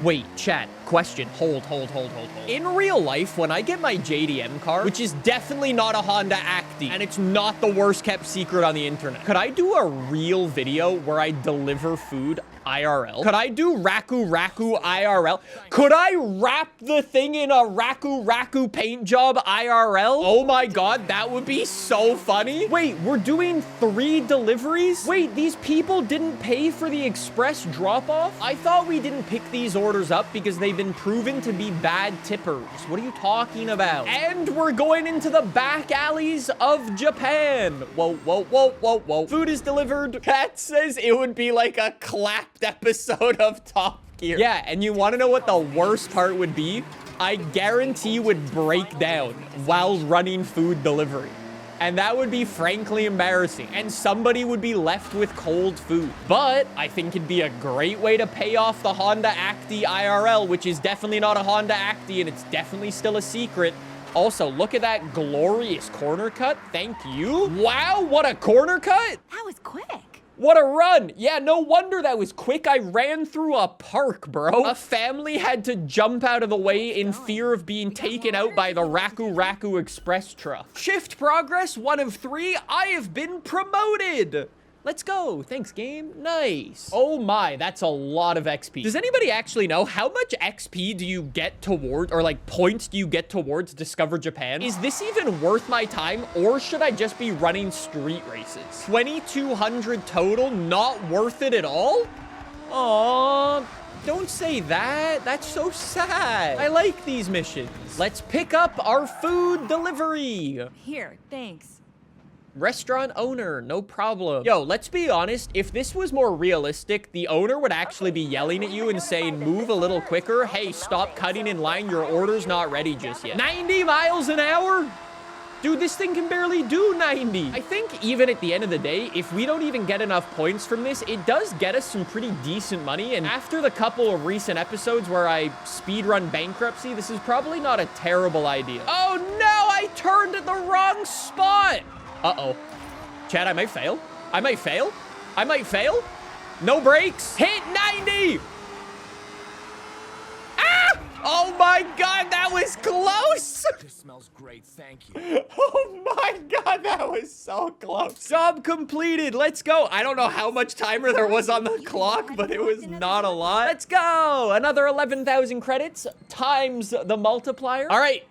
Wait, chat, question. Hold. In real life, when I get my JDM car, which is definitely not a Honda Acti, and it's not the worst kept secret on the internet, could I do a real video where I deliver food IRL? Could I do Raku IRL? Could I wrap the thing in a Raku paint job IRL? Oh my god, that would be so funny. Wait, we're doing 3 deliveries? Wait, these people didn't pay for the express drop-off? I thought we didn't pick these orders up because they've been proven to be bad tippers. What are you talking about? And we're going into the back alleys of Japan. Whoa. Food is delivered. Kat says it would be like a clapped episode of Top Gear. Yeah, and you want to know what the worst part would be? I guarantee would break down while running food delivery. And that would be frankly embarrassing. And somebody would be left with cold food. But I think it'd be a great way to pay off the Honda Acti IRL, which is definitely not a Honda Acti, and it's definitely still a secret. Also, look at that glorious corner cut. Thank you. Wow, what a corner cut. That was quick. What a run. Yeah, no wonder that was quick. I ran through a park, bro. A family had to jump out of the way in fear of being taken out by the Raku Express truck. Shift progress, 1 of 3. I have been promoted. Let's go. Thanks, game. Nice. Oh my, that's a lot of XP. Does anybody actually know how much XP do you get toward, or like points do you get towards Discover Japan? Is this even worth my time, or should I just be running street races? 2,200 total, not worth it at all? Aww. Don't say that. That's so sad. I like these missions. Let's pick up our food delivery. Here, thanks. Restaurant owner, no problem. Yo, let's be honest. If this was more realistic, the owner would actually be yelling at you and saying, move a little quicker. Hey, stop cutting in line. Your order's not ready just yet. 90 miles an hour? Dude, this thing can barely do 90. I think even at the end of the day, if we don't even get enough points from this, it does get us some pretty decent money. And after the couple of recent episodes where I speedrun bankruptcy, this is probably not a terrible idea. Oh no, I turned at the wrong spot. Uh-oh. Chad, I might fail. I might fail. No brakes. Hit 90. Ah! Oh my god, that was close. This smells great, thank you. Oh my god, that was so close. Job completed. Let's go. I don't know how much timer there was on the clock, but it was not a lot. Let's go. Another 11,000 credits times the multiplier. All right.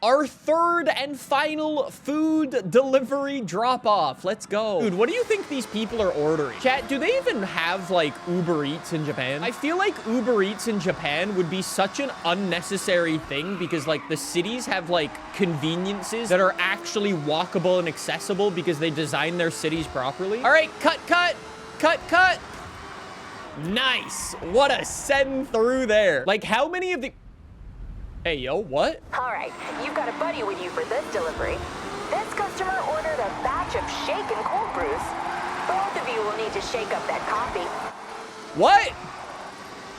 our third and final food delivery drop-off. Let's go. Dude, what do you think these people are ordering? Chat, do they even have, like, Uber Eats in Japan? I feel like Uber Eats in Japan would be such an unnecessary thing because, like, the cities have, like, conveniences that are actually walkable and accessible because they design their cities properly. All right, cut. Nice. What a send through there. Like, how many of the... Hey, yo, what? All right, you've got a buddy with you for this delivery. This customer ordered a batch of shaken cold brews. Both of you will need to shake up that coffee. What?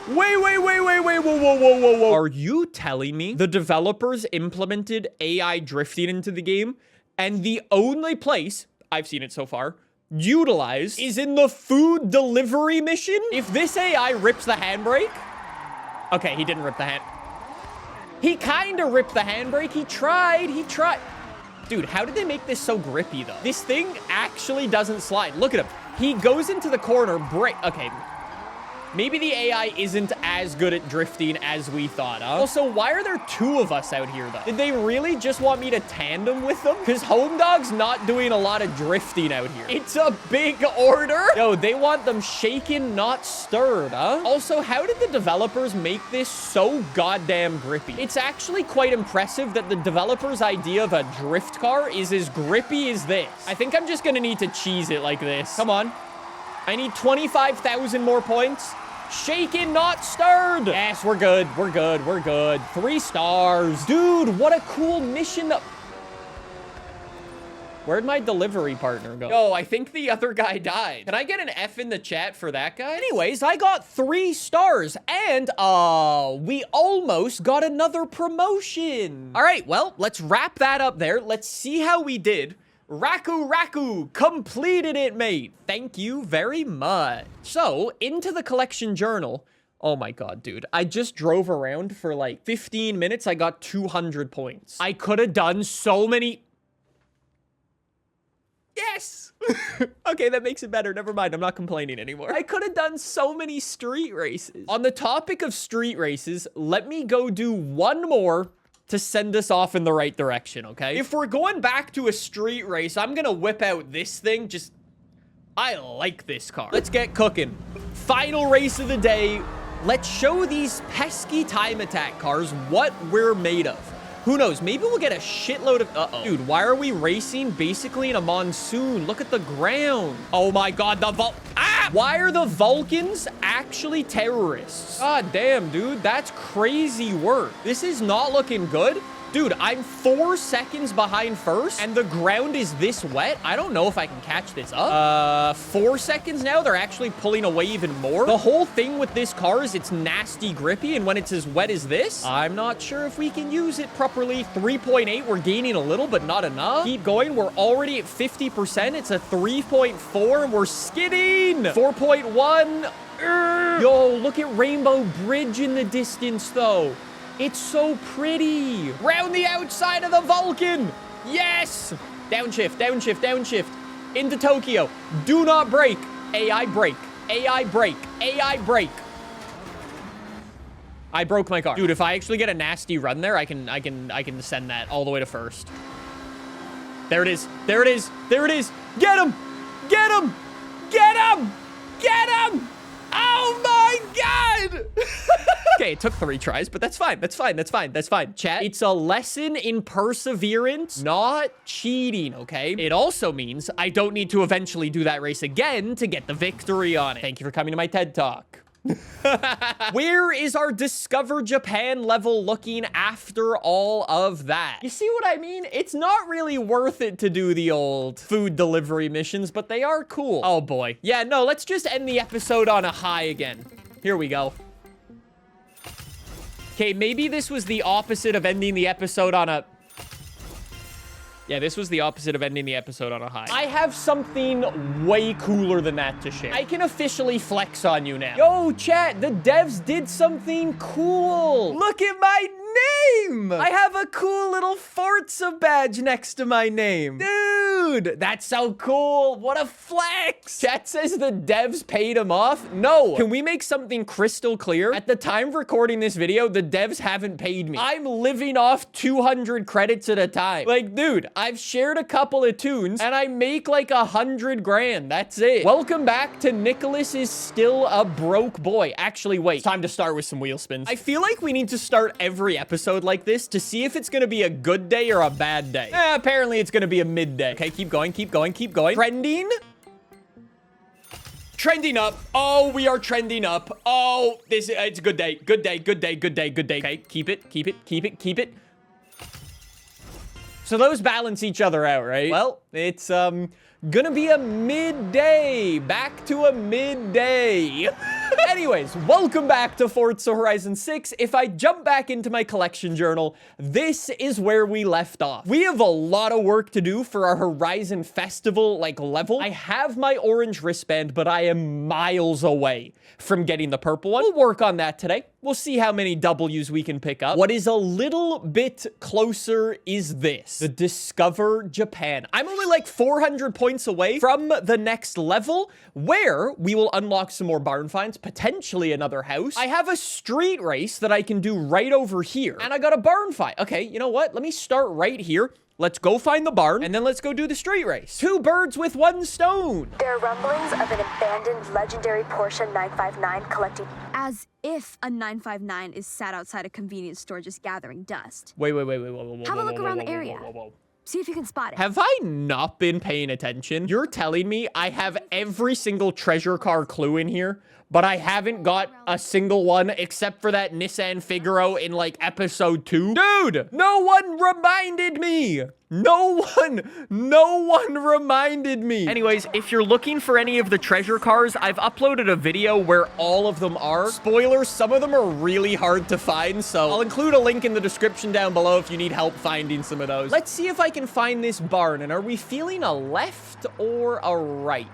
Wait, whoa. Are you telling me the developers implemented AI drifting into the game and the only place, I've seen it so far, utilized is in the food delivery mission? If this AI rips the handbrake... Okay, he didn't rip the hand... He kind of ripped the handbrake. He tried. Dude, how did they make this so grippy, though? This thing actually doesn't slide. Look at him. He goes into the corner, Okay. Maybe the AI isn't as good at drifting as we thought, huh? Also, why are there two of us out here, though? Did they really just want me to tandem with them? Because Home Dog's not doing a lot of drifting out here. It's a big order. Yo, they want them shaken, not stirred, huh? Also, how did the developers make this so goddamn grippy? It's actually quite impressive that the developer's idea of a drift car is as grippy as this. I think I'm just gonna need to cheese it like this. Come on. I need 25,000 more points. Shaken, not stirred. Yes, we're good. 3 stars. Dude, what a cool mission. Where'd my delivery partner go? Oh, I think the other guy died. Can I get an F in the chat for that guy? Anyways, I got 3 stars and, we almost got another promotion. All right, well, let's wrap that up there. Let's see how we did. Raku, completed it, mate. Thank you very much. So, into the collection journal. Oh my god, dude. I just drove around for like 15 minutes. I got 200 points. I could have done so many... Yes! Okay, that makes it better. Never mind. I'm not complaining anymore. I could have done so many street races. On the topic of street races, let me go do one more to send us off in the right direction, okay? If we're going back to a street race, I'm gonna whip out this thing. I like this car. Let's get cooking. Final race of the day. Let's show these pesky time attack cars what we're made of. Who knows? Maybe we'll get a shitload of... Uh-oh. Dude, why are we racing basically in a monsoon? Look at the ground. Oh my god, Why are the Vulcans actually terrorists? God damn, dude. That's crazy work. This is not looking good. Dude, I'm 4 seconds behind first, and the ground is this wet. I don't know if I can catch this up. 4 seconds now. They're actually pulling away even more. The whole thing with this car is it's nasty grippy, and when it's as wet as this, I'm not sure if we can use it properly. 3.8, we're gaining a little, but not enough. Keep going. We're already at 50%. It's a 3.4, and we're skidding. 4.1. Yo, look at Rainbow Bridge in the distance, though. It's so pretty. Round the outside of the Vulcan. Yes. Downshift. Into Tokyo. Do not brake. AI brake. I broke my car. Dude, if I actually get a nasty run there, I can send that all the way to first. There it is. Get him. Oh my god. Okay, it took 3 tries, but that's fine. Chat, it's a lesson in perseverance, not cheating, okay? It also means I don't need to eventually do that race again to get the victory on it. Thank you for coming to my TED Talk. Where is our Discover Japan level looking after all of that? You see what I mean? It's not really worth it to do the old food delivery missions, but they are cool. Oh boy. Yeah, no, let's just end the episode on a high again. Here we go. Okay, maybe this was the opposite of ending the episode on a... Yeah, this was the opposite of ending the episode on a high. I have something way cooler than that to share. I can officially flex on you now. Yo, chat, the devs did something cool. Look at my name. I have a cool little Forza badge next to my name. Dude. Dude, that's so cool. What a flex. Chat says the devs paid him off. No. Can we make something crystal clear? At the time of recording this video, the devs haven't paid me. I'm living off 200 credits at a time. Like, dude, I've shared a couple of tunes and I make like 100 grand. That's it. Welcome back to Nicholas is Still a Broke Boy. Actually, wait. It's time to start with some wheel spins. I feel like we need to start every episode like this to see if it's gonna be a good day or a bad day. Apparently it's gonna be a midday. Okay, keep going, keep going, keep going. Trending. Trending up. Oh, we are trending up. Oh, it's a good day. Good day, good day, good day, good day. Okay, keep it, keep it, keep it, keep it. So those balance each other out, right? Well, it's gonna be a midday. Back to a midday. Anyways, welcome back to Forza Horizon 6. If I jump back into my collection journal, this is where we left off. We have a lot of work to do for our Horizon Festival, level. I have my orange wristband, but I am miles away from getting the purple one. We'll work on that today. We'll see how many W's we can pick up. What is a little bit closer is this. The Discover Japan. I'm only like 400 points away from the next level where we will unlock some more barn finds, potentially another house. I have a street race that I can do right over here. And I got a barn find. Okay, you know what? Let me start right here. Let's go find the barn, and then let's go do the street race. 2 birds with 1 stone. There are rumblings of an abandoned legendary Porsche 959 collecting... As if a 959 is sat outside a convenience store just gathering dust. Wait. Have a look around the area. See if you can spot it. Have I not been paying attention? You're telling me I have every single treasure car clue in here, but I haven't got a single one except for that Nissan Figaro in like episode 2? Dude, no one reminded me. No one reminded me. Anyways, if you're looking for any of the treasure cars, I've uploaded a video where all of them are. Spoilers, some of them are really hard to find, so I'll include a link in the description down below if you need help finding some of those. Let's see if I can find this barn, and are we feeling a left or a right?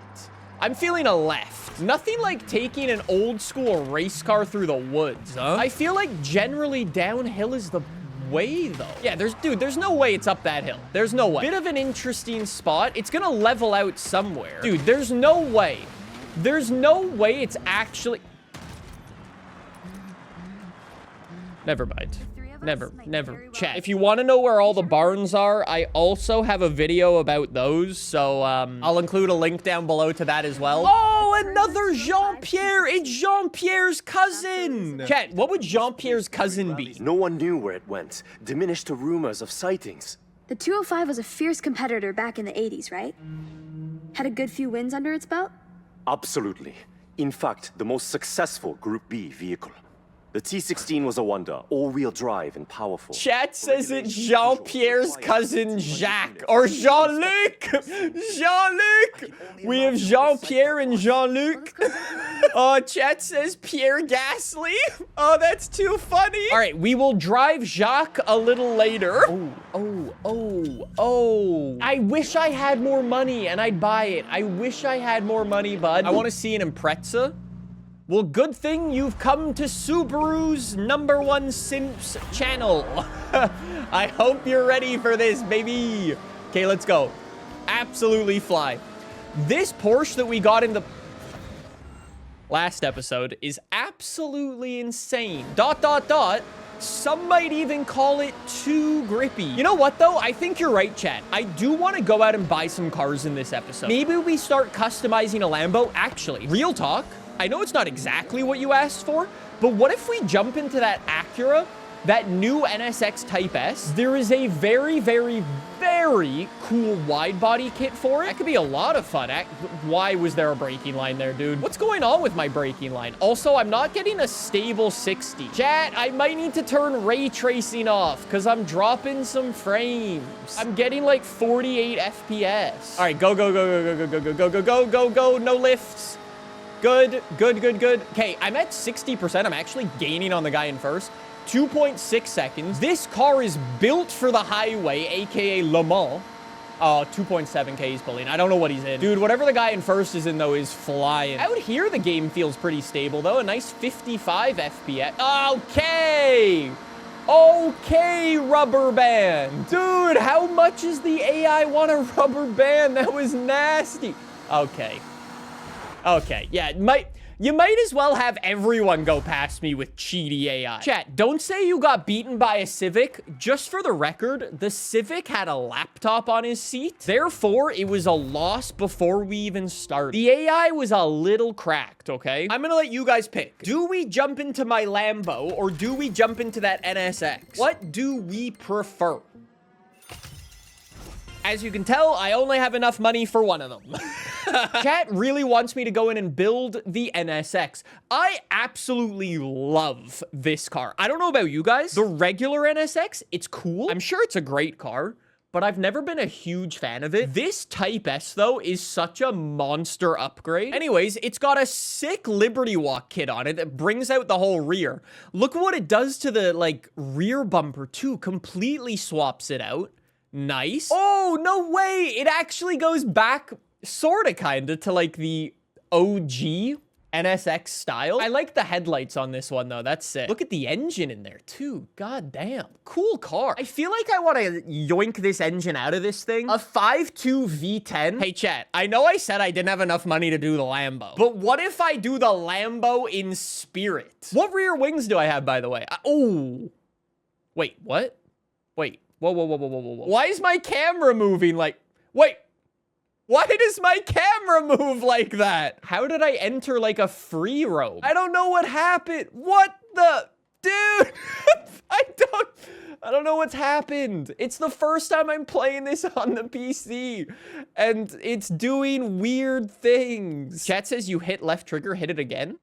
I'm feeling a left. Nothing like taking an old school race car through the woods, huh? I feel like generally downhill is the way though. Yeah, there's no way it's up that hill. There's no way. Bit of an interesting spot. It's gonna level out somewhere. Dude, there's no way. There's no way it's actually... Never mind. Never. Chat. If you want to know where all the barns are, I also have a video about those, so I'll include a link down below to that as well. Oh, another Jean-Pierre! It's Jean-Pierre's cousin! Chat, what would Jean-Pierre's cousin be? No one knew where it went, diminished to rumors of sightings. The 205 was a fierce competitor back in the 80s, right? Had a good few wins under its belt? Absolutely. In fact, the most successful Group B vehicle. The T16 was a wonder, all-wheel drive and powerful. Chat says it's Jean-Pierre's cousin Jacques, or Jean-Luc! Jean-Luc! We have Jean-Pierre and Jean-Luc. Oh, chat says Pierre Gasly. Oh, that's too funny. All right, we will drive Jacques a little later. Oh. I wish I had more money and I'd buy it. I wish I had more money, bud. I want to see an Impreza. Well, good thing you've come to Subaru's #1 Simps channel. I hope you're ready for this, baby. Okay, let's go. Absolutely fly. This Porsche that we got in the last episode is absolutely insane. ... Some might even call it too grippy. You know what, though? I think you're right, chat. I do want to go out and buy some cars in this episode. Maybe we start customizing a Lambo. Actually, real talk. I know it's not exactly what you asked for, but what if we jump into that Acura, that new NSX Type S? There is a very, very, very cool wide body kit for it. That could be a lot of fun. Why was there a braking line there, dude? What's going on with my braking line? Also, I'm not getting a stable 60. Chat, I might need to turn ray tracing off because I'm dropping some frames. I'm getting like 48 FPS. All right, go. No lifts. Good. Okay, I'm at 60%. I'm actually gaining on the guy in first. 2.6 seconds. This car is built for the highway, aka Le Mans. 2.7K he's pulling. I don't know what he's in. Dude, whatever the guy in first is in, though, is flying. Out here, the game feels pretty stable, though. A nice 55 FPS. Okay. Okay, rubber band. Dude, how much is the AI want a rubber band? That was nasty. Okay. Okay, yeah, you might as well have everyone go past me with cheaty AI. Chat, don't say you got beaten by a Civic. Just for the record, the Civic had a laptop on his seat. Therefore, it was a loss before we even started. The AI was a little cracked, okay? I'm gonna let you guys pick. Do we jump into my Lambo or do we jump into that NSX? What do we prefer? As you can tell, I only have enough money for one of them. Chat really wants me to go in and build the NSX. I absolutely love this car. I don't know about you guys. The regular NSX, it's cool. I'm sure it's a great car, but I've never been a huge fan of it. This Type S, though, is such a monster upgrade. Anyways, it's got a sick Liberty Walk kit on it that brings out the whole rear. Look what it does to the, like, rear bumper, too. Completely swaps it out. Nice. Oh, no way. It actually goes back sort of kind of to like the OG NSX style. I like the headlights on this one though. That's sick. Look at the engine in there too. God damn. Cool car. I feel like I want to yoink this engine out of this thing. A 5.2 V10. Hey chat, I know I said I didn't have enough money to do the Lambo, but what if I do the Lambo in spirit? What rear wings do I have, by the way? Oh, wait, what? Wait. Whoa, whoa, whoa, whoa, whoa, whoa. Why is my camera moving like... Wait. Why does my camera move like that? How did I enter like a free roam? I don't know what happened. What the... Dude! I don't know what's happened. It's the first time I'm playing this on the PC. And it's doing weird things. Chat says you hit left trigger, hit it again.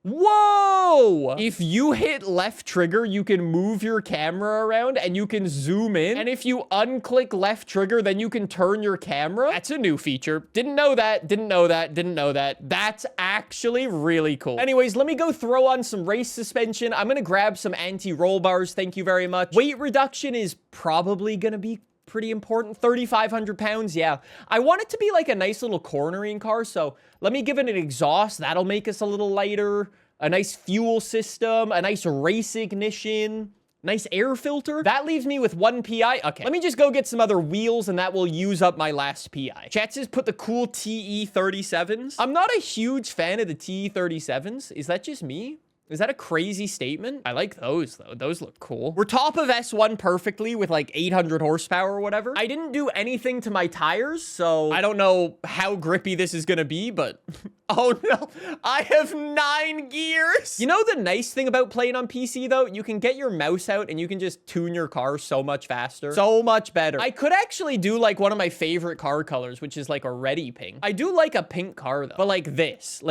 Whoa! If you hit left trigger, you can move your camera around and you can zoom in. And if you unclick left trigger, then you can turn your camera. That's a new feature. Didn't know that, didn't know that, didn't know that. That's actually really cool. Anyways, let me go throw on some race suspension. I'm gonna grab some anti-roll bars. Thank you very much. Weight reduction is probably gonna be pretty important. 3,500 pounds, yeah. I want it to be like a nice little cornering car, so let me give it an exhaust. That'll make us a little lighter. A nice fuel system, a nice race ignition, nice air filter. That leaves me with 1 PI. Okay, let me just go get some other wheels and that will use up my last PI. Chat says put the cool TE37s. I'm not a huge fan of the TE37s. Is that just me? Is that a crazy statement? I like those, though. Those look cool. We're top of S1 perfectly with like 800 horsepower or whatever. I didn't do anything to my tires, so I don't know how grippy this is gonna be, but... Oh, no. I have 9 gears. You know the nice thing about playing on PC, though? You can get your mouse out and you can just tune your car so much faster. So much better. I could actually do like one of my favorite car colors, which is like a reddy pink. I do like a pink car, though. But like this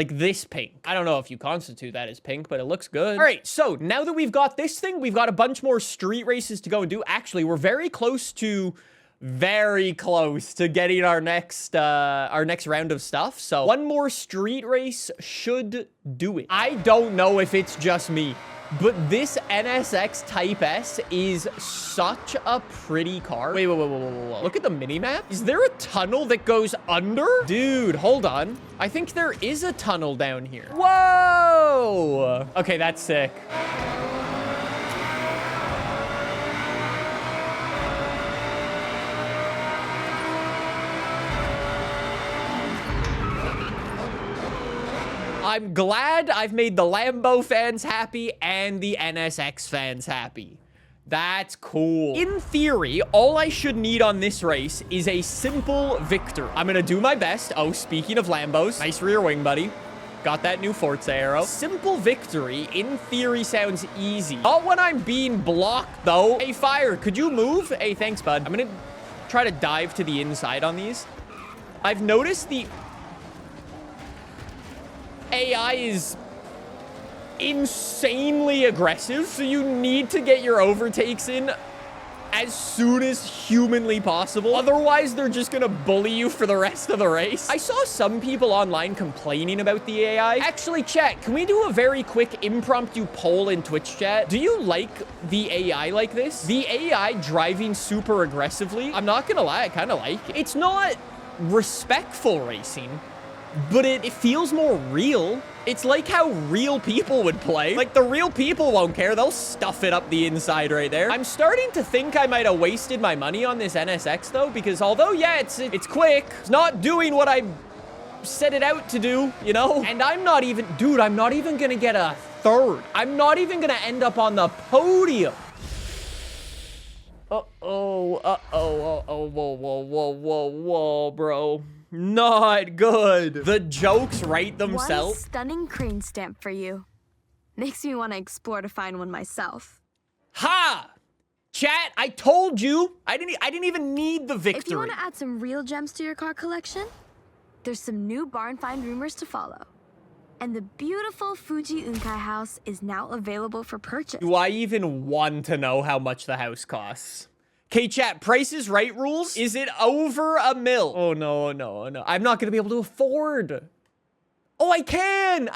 pink. I don't know if you constitute that as pink, but it looks good. All right, so now that we've got this thing, we've got a bunch more street races to go and do. Actually, we're very close to getting our next round of stuff. So one more street race should do it. I don't know if it's just me, but this NSX Type S is such a pretty car. Wait. Look at the mini-map. Is there a tunnel that goes under? Dude, hold on. I think there is a tunnel down here. Whoa! Okay, that's sick. I'm glad I've made the Lambo fans happy and the NSX fans happy. That's cool. In theory, all I should need on this race is a simple victory. I'm gonna do my best. Oh, speaking of Lambos, nice rear wing, buddy. Got that new Forza arrow. Simple victory, in theory, sounds easy. Not when I'm being blocked, though. Hey, Fire, could you move? Hey, thanks, bud. I'm gonna try to dive to the inside on these. I've noticed the AI is insanely aggressive, so you need to get your overtakes in as soon as humanly possible. Otherwise, they're just gonna bully you for the rest of the race. I saw some people online complaining about the AI. Actually, chat, can we do a very quick impromptu poll in Twitch chat? Do you like the AI like this? The AI driving super aggressively? I'm not gonna lie, I kind of like it. It's not respectful racing, but it feels more real. It's like how real people would play. Like, the real people won't care. They'll stuff it up the inside right there. I'm starting to think I might have wasted my money on this NSX, though, because although, yeah, it's quick, it's not doing what I set it out to do, you know? And I'm not even... Dude, I'm not even gonna get a third. I'm not even gonna end up on the podium. Uh-oh, whoa, bro. Not good. The jokes write themselves. One stunning crane stamp for you. Makes me want to explore to find one myself. Ha! Chat, I told you. I didn't even need the victory. If you want to add some real gems to your car collection, there's some new barn find rumors to follow. And the beautiful Fuji Unkai house is now available for purchase. Do I even want to know how much the house costs? Okay, chat, Price is Right rules. Is it over $1 million? Oh, no. I'm not going to be able to afford. Oh, I can.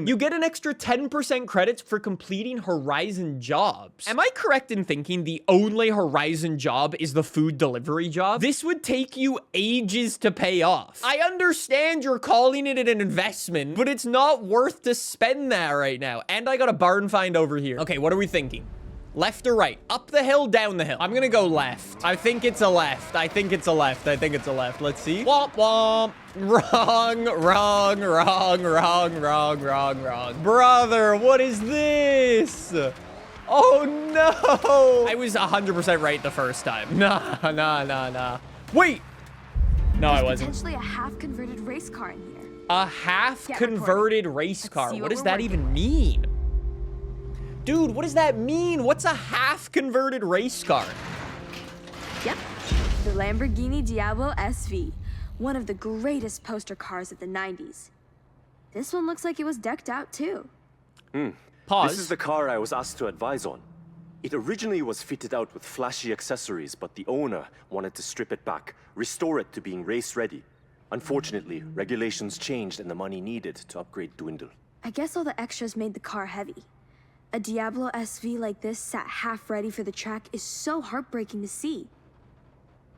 You get an extra 10% credits for completing Horizon jobs. Am I correct in thinking the only Horizon job is the food delivery job? This would take you ages to pay off. I understand you're calling it an investment, but it's not worth to spend that right now. And I got a barn find over here. Okay, what are we thinking? Left or right? Up the hill, down the hill? I'm gonna go left. I think it's a left. Let's see. Womp womp. Wrong. Brother, what is this? Oh no. I was 100% right the first time. Nah. Wait. No, I wasn't. Potentially a half-converted race car in here. A half-converted race car. What does that even mean? Dude, what does that mean? What's a half-converted race car? Yep, the Lamborghini Diablo SV, one of the greatest poster cars of the 90s. This one looks like it was decked out too. Pause. This is the car I was asked to advise on. It originally was fitted out with flashy accessories, but the owner wanted to strip it back, restore it to being race-ready. Unfortunately, regulations changed and the money needed to upgrade dwindled. I guess all the extras made the car heavy. A Diablo SV like this sat half ready for the track is so heartbreaking to see.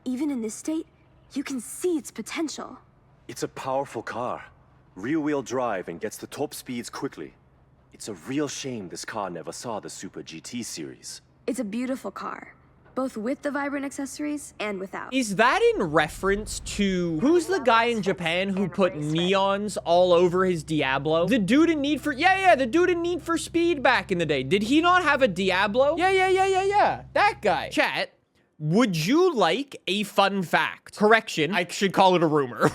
Even in this state, you can see its potential. It's a powerful car. Rear-wheel drive and gets to top speeds quickly. It's a real shame this car never saw the Super GT series. It's a beautiful car, both with the vibrant accessories and without. Is that in reference to... Who's the guy in Japan who put neons all over his Diablo? The dude in Need for... Yeah, the dude in Need for Speed back in the day. Did he not have a Diablo? Yeah. That guy. Chat, would you like a fun fact? Correction, I should call it a rumor.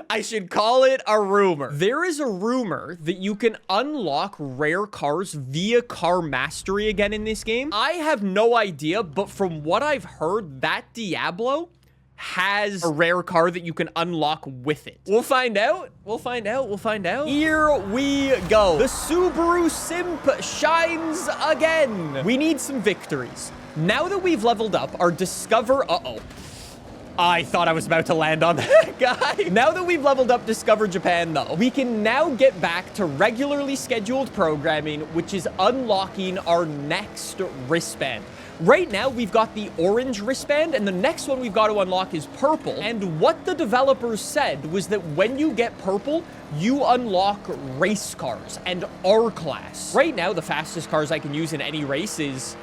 I should call it a rumor. There is a rumor that you can unlock rare cars via car mastery again in this game. I have no idea, but from what I've heard, that Diablo has a rare car that you can unlock with it. We'll find out. Here we go. The Subaru Simp shines again. We need some victories. Now that we've leveled up our Discover... I thought I was about to land on that guy. Now that we've leveled up Discover Japan, though, we can now get back to regularly scheduled programming, which is unlocking our next wristband. Right now, we've got the orange wristband, and the next one we've got to unlock is purple. And what the developers said was that when you get purple, you unlock race cars and R-Class. Right now, the fastest cars I can use in any race is...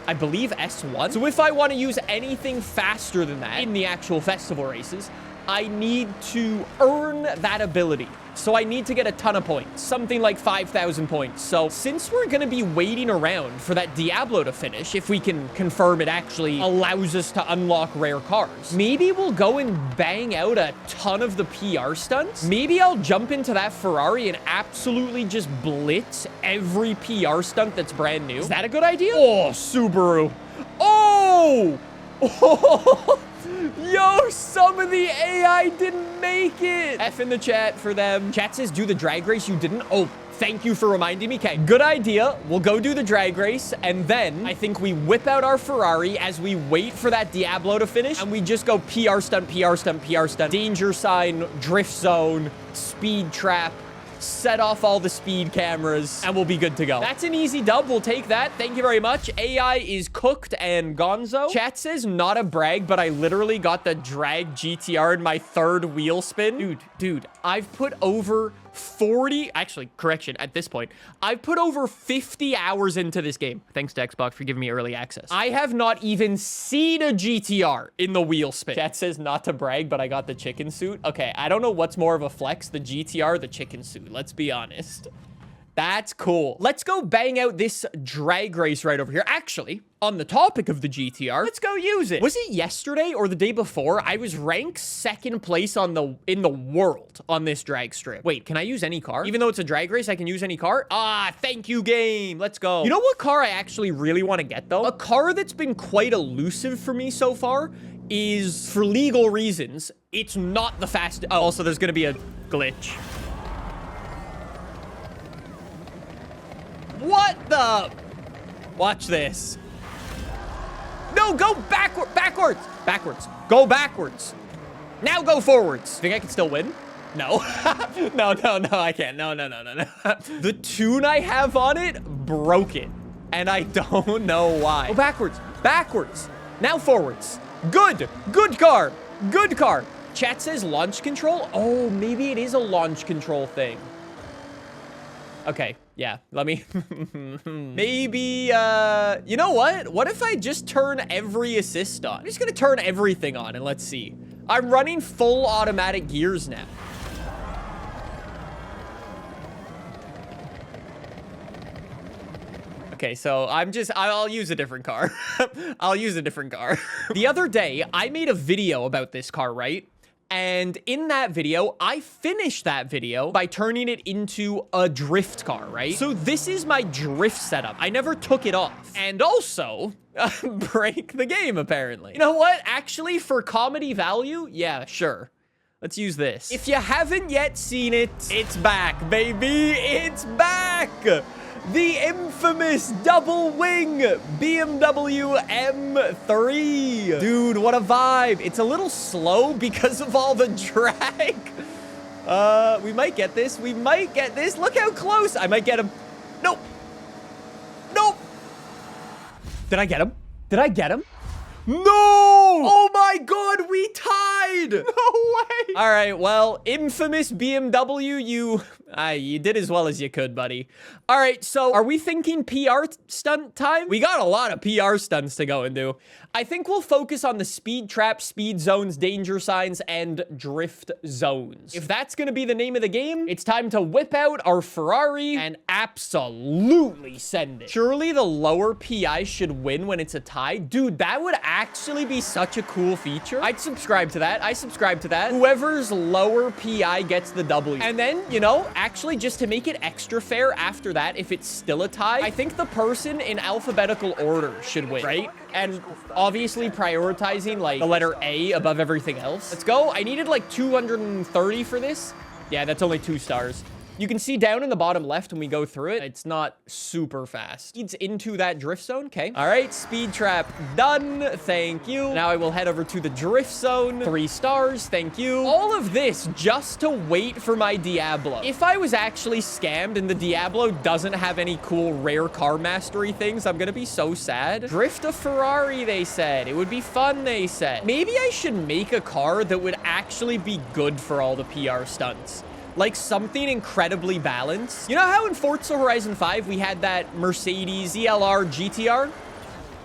I believe S1. So if I want to use anything faster than that in the actual festival races, I need to earn that ability. So I need to get a ton of points, something like 5,000 points. So since we're going to be waiting around for that Diablo to finish, if we can confirm it actually allows us to unlock rare cars, maybe we'll go and bang out a ton of the PR stunts. Maybe I'll jump into that Ferrari and absolutely just blitz every PR stunt that's brand new. Is that a good idea? Oh, Subaru. Oh! Yo, some of the AI didn't make it. F in the chat for them. Chat says do the drag race. You didn't? Oh, thank you for reminding me. Okay, good idea. We'll go do the drag race. And then I think we whip out our Ferrari as we wait for that Diablo to finish. And we just go PR stunt, PR stunt, PR stunt. Danger sign, drift zone, speed trap. set off all the speed cameras, and we'll be good to go. That's an easy dub. We'll take that. Thank you very much. AI is cooked and gonzo. Chat says, not a brag, but I literally got the drag GTR in my 3rd wheel spin. Dude, I've put over 40, actually, correction, at this point, I've put over 50 hours into this game. Thanks to Xbox for giving me early access. I have not even seen a GTR in the wheel spin. Chat says not to brag, but I got the chicken suit. Okay, I don't know what's more of a flex, the GTR or the chicken suit. Let's be honest. That's cool. Let's go bang out this drag race right over here. Actually, on the topic of the GTR, let's go use it. Was it yesterday or the day before? I was ranked 2nd place in the world on this drag strip. Wait, can I use any car? Even though it's a drag race, I can use any car? Ah, thank you, game. Let's go. You know what car I actually really want to get, though? A car that's been quite elusive for me so far is, for legal reasons, it's not the fastest. Oh, also, there's going to be a glitch. What the? Watch this. No, go backwards. Go backwards. Now go forwards. Think I can still win? No. No, I can't. No. The tune I have on it broke it. And I don't know why. Go backwards. Now forwards. Good car. Chat says launch control. Oh, maybe it is a launch control thing. Okay, yeah, let me... Maybe, you know what? What if I just turn every assist on? I'm just gonna turn everything on and let's see. I'm running full automatic gears now. Okay, so I'll use a different car. I'll use a different car. The other day, I made a video about this car, right? And in that video, I finished that video by turning it into a drift car, right? So this is my drift setup. I never took it off. And also, break the game, apparently. You know what? Actually, for comedy value, yeah, sure. Let's use this. If you haven't yet seen it, it's back, baby. It's back. The infamous double wing BMW M3. Dude, what a vibe. It's a little slow because of all the drag. We might get this. Look how close. I might get him. Nope. Did I get him? No! Oh my god, we tied! No way! All right, well, infamous BMW, you did as well as you could, buddy. All right, so are we thinking PR stunt time? We got a lot of PR stunts to go and do. I think we'll focus on the speed trap, speed zones, danger signs, and drift zones. If that's gonna be the name of the game, it's time to whip out our Ferrari and absolutely send it. Surely the lower PI should win when it's a tie? Dude, that would actually be such a cool feature. I'd subscribe to that. I subscribe to that. Whoever's lower PI gets the W. And then, you know, actually just to make it extra fair after that, if it's still a tie, I think the person in alphabetical order should win, right? And obviously prioritizing like the letter A above everything else. Let's go. I needed like 230 for this. Yeah, that's only 2 stars. You can see down in the bottom left when we go through it, it's not super fast. It's into that drift zone. Okay. All right. Speed trap done. Thank you. Now I will head over to the drift zone. 3 stars. Thank you. All of this just to wait for my Diablo. If I was actually scammed and the Diablo doesn't have any cool rare car mastery things, I'm going to be so sad. Drift a Ferrari, they said. It would be fun, they said. Maybe I should make a car that would actually be good for all the PR stunts. Like something incredibly balanced. You know how in Forza Horizon 5, we had that Mercedes ELR GTR?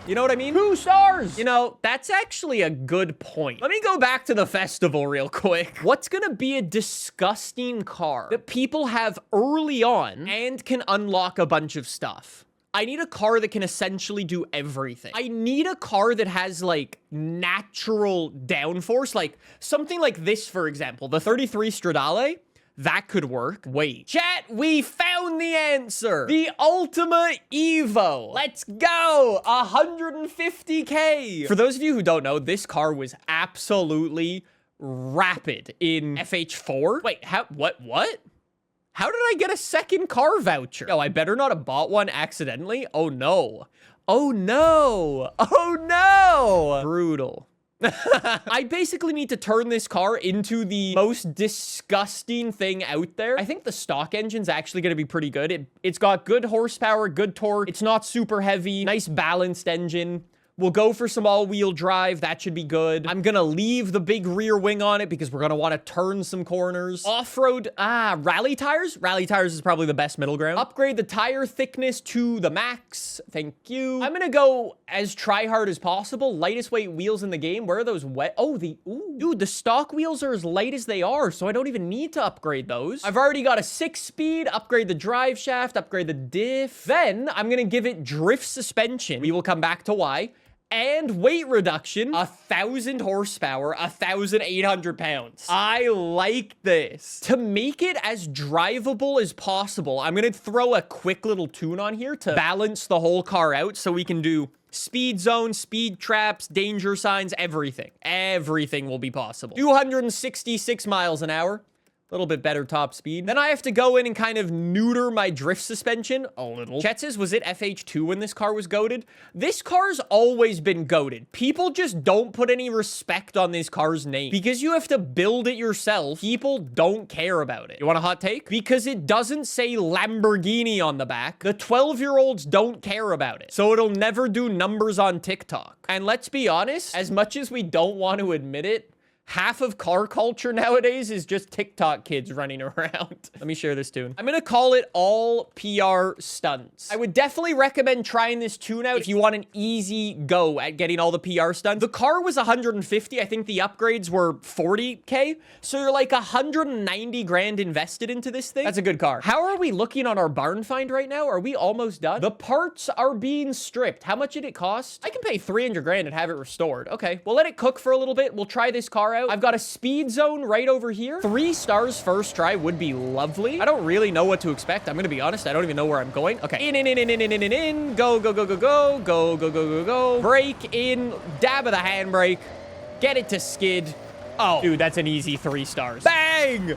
You know what I mean? 2 stars! You know, that's actually a good point. Let me go back to the festival real quick. What's gonna be a disgusting car that people have early on and can unlock a bunch of stuff? I need a car that can essentially do everything. I need a car that has like natural downforce, like something like this, for example, the 33 Stradale. That could work. Wait. Chat, we found the answer. The Ultima Evo. Let's go. 150K. For those of you who don't know, this car was absolutely rapid in FH4. Wait, what? How did I get a second car voucher? Oh, I better not have bought one accidentally. Oh, no. Oh, no. Oh, no. Brutal. I basically need to turn this car into the most disgusting thing out there. I think the stock engine's actually going to be pretty good. It's got good horsepower, good torque. It's not super heavy, nice balanced engine. We'll go for some all-wheel drive. That should be good. I'm gonna leave the big rear wing on it because we're gonna want to turn some corners. Off-road, rally tires? Rally tires is probably the best middle ground. Upgrade the tire thickness to the max. Thank you. I'm gonna go as try-hard as possible. Lightest weight wheels in the game. Where are those wet? Oh, ooh. Dude, the stock wheels are as light as they are, so I don't even need to upgrade those. I've already got a 6-speed. Upgrade the drive shaft. Upgrade the diff. Then I'm gonna give it drift suspension. We will come back to why. And weight reduction, 1,000 horsepower, 1,800 pounds. I like this. To make it as drivable as possible, I'm gonna throw a quick little tune on here to balance the whole car out so we can do speed zone, speed traps, danger signs, everything. Everything will be possible. 266 miles an hour. A little bit better top speed. Then I have to go in and kind of neuter my drift suspension a little. Chet says, was it FH2 when this car was goated? This car's always been goated. People just don't put any respect on this car's name. Because you have to build it yourself, people don't care about it. You want a hot take? Because it doesn't say Lamborghini on the back, the 12-year-olds don't care about it. So it'll never do numbers on TikTok. And let's be honest, as much as we don't want to admit it, half of car culture nowadays is just TikTok kids running around. Let me share this tune. I'm gonna call it all PR stunts. I would definitely recommend trying this tune out if you want an easy go at getting all the PR stunts. The car was 150. I think the upgrades were 40K. So you're like 190 grand invested into this thing. That's a good car. How are we looking on our barn find right now? Are we almost done? The parts are being stripped. How much did it cost? I can pay 300 grand and have it restored. Okay, we'll let it cook for a little bit. We'll try this car out. I've got a speed zone right over here. 3 stars first try would be lovely. I don't really know what to expect. I'm gonna be honest. I don't even know where I'm going. Okay. In. Go. Brake in. Dab of the handbrake. Get it to skid. Oh, dude, that's an easy 3 stars. Bang!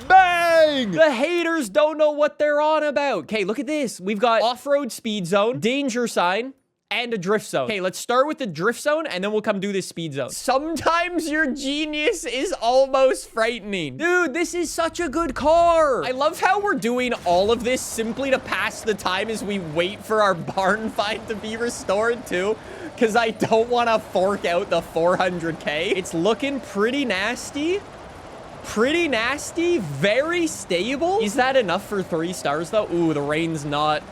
Bang! The haters don't know what they're on about. Okay, look at this. We've got off-road speed zone, danger sign, and a drift zone. Okay, let's start with the drift zone, and then we'll come do this speed zone. Sometimes your genius is almost frightening. Dude, this is such a good car. I love how we're doing all of this simply to pass the time as we wait for our barn find to be restored too, because I don't want to fork out the 400K. It's looking pretty nasty. Pretty nasty. Very stable. Is that enough for 3 stars, though? Ooh, the rain's not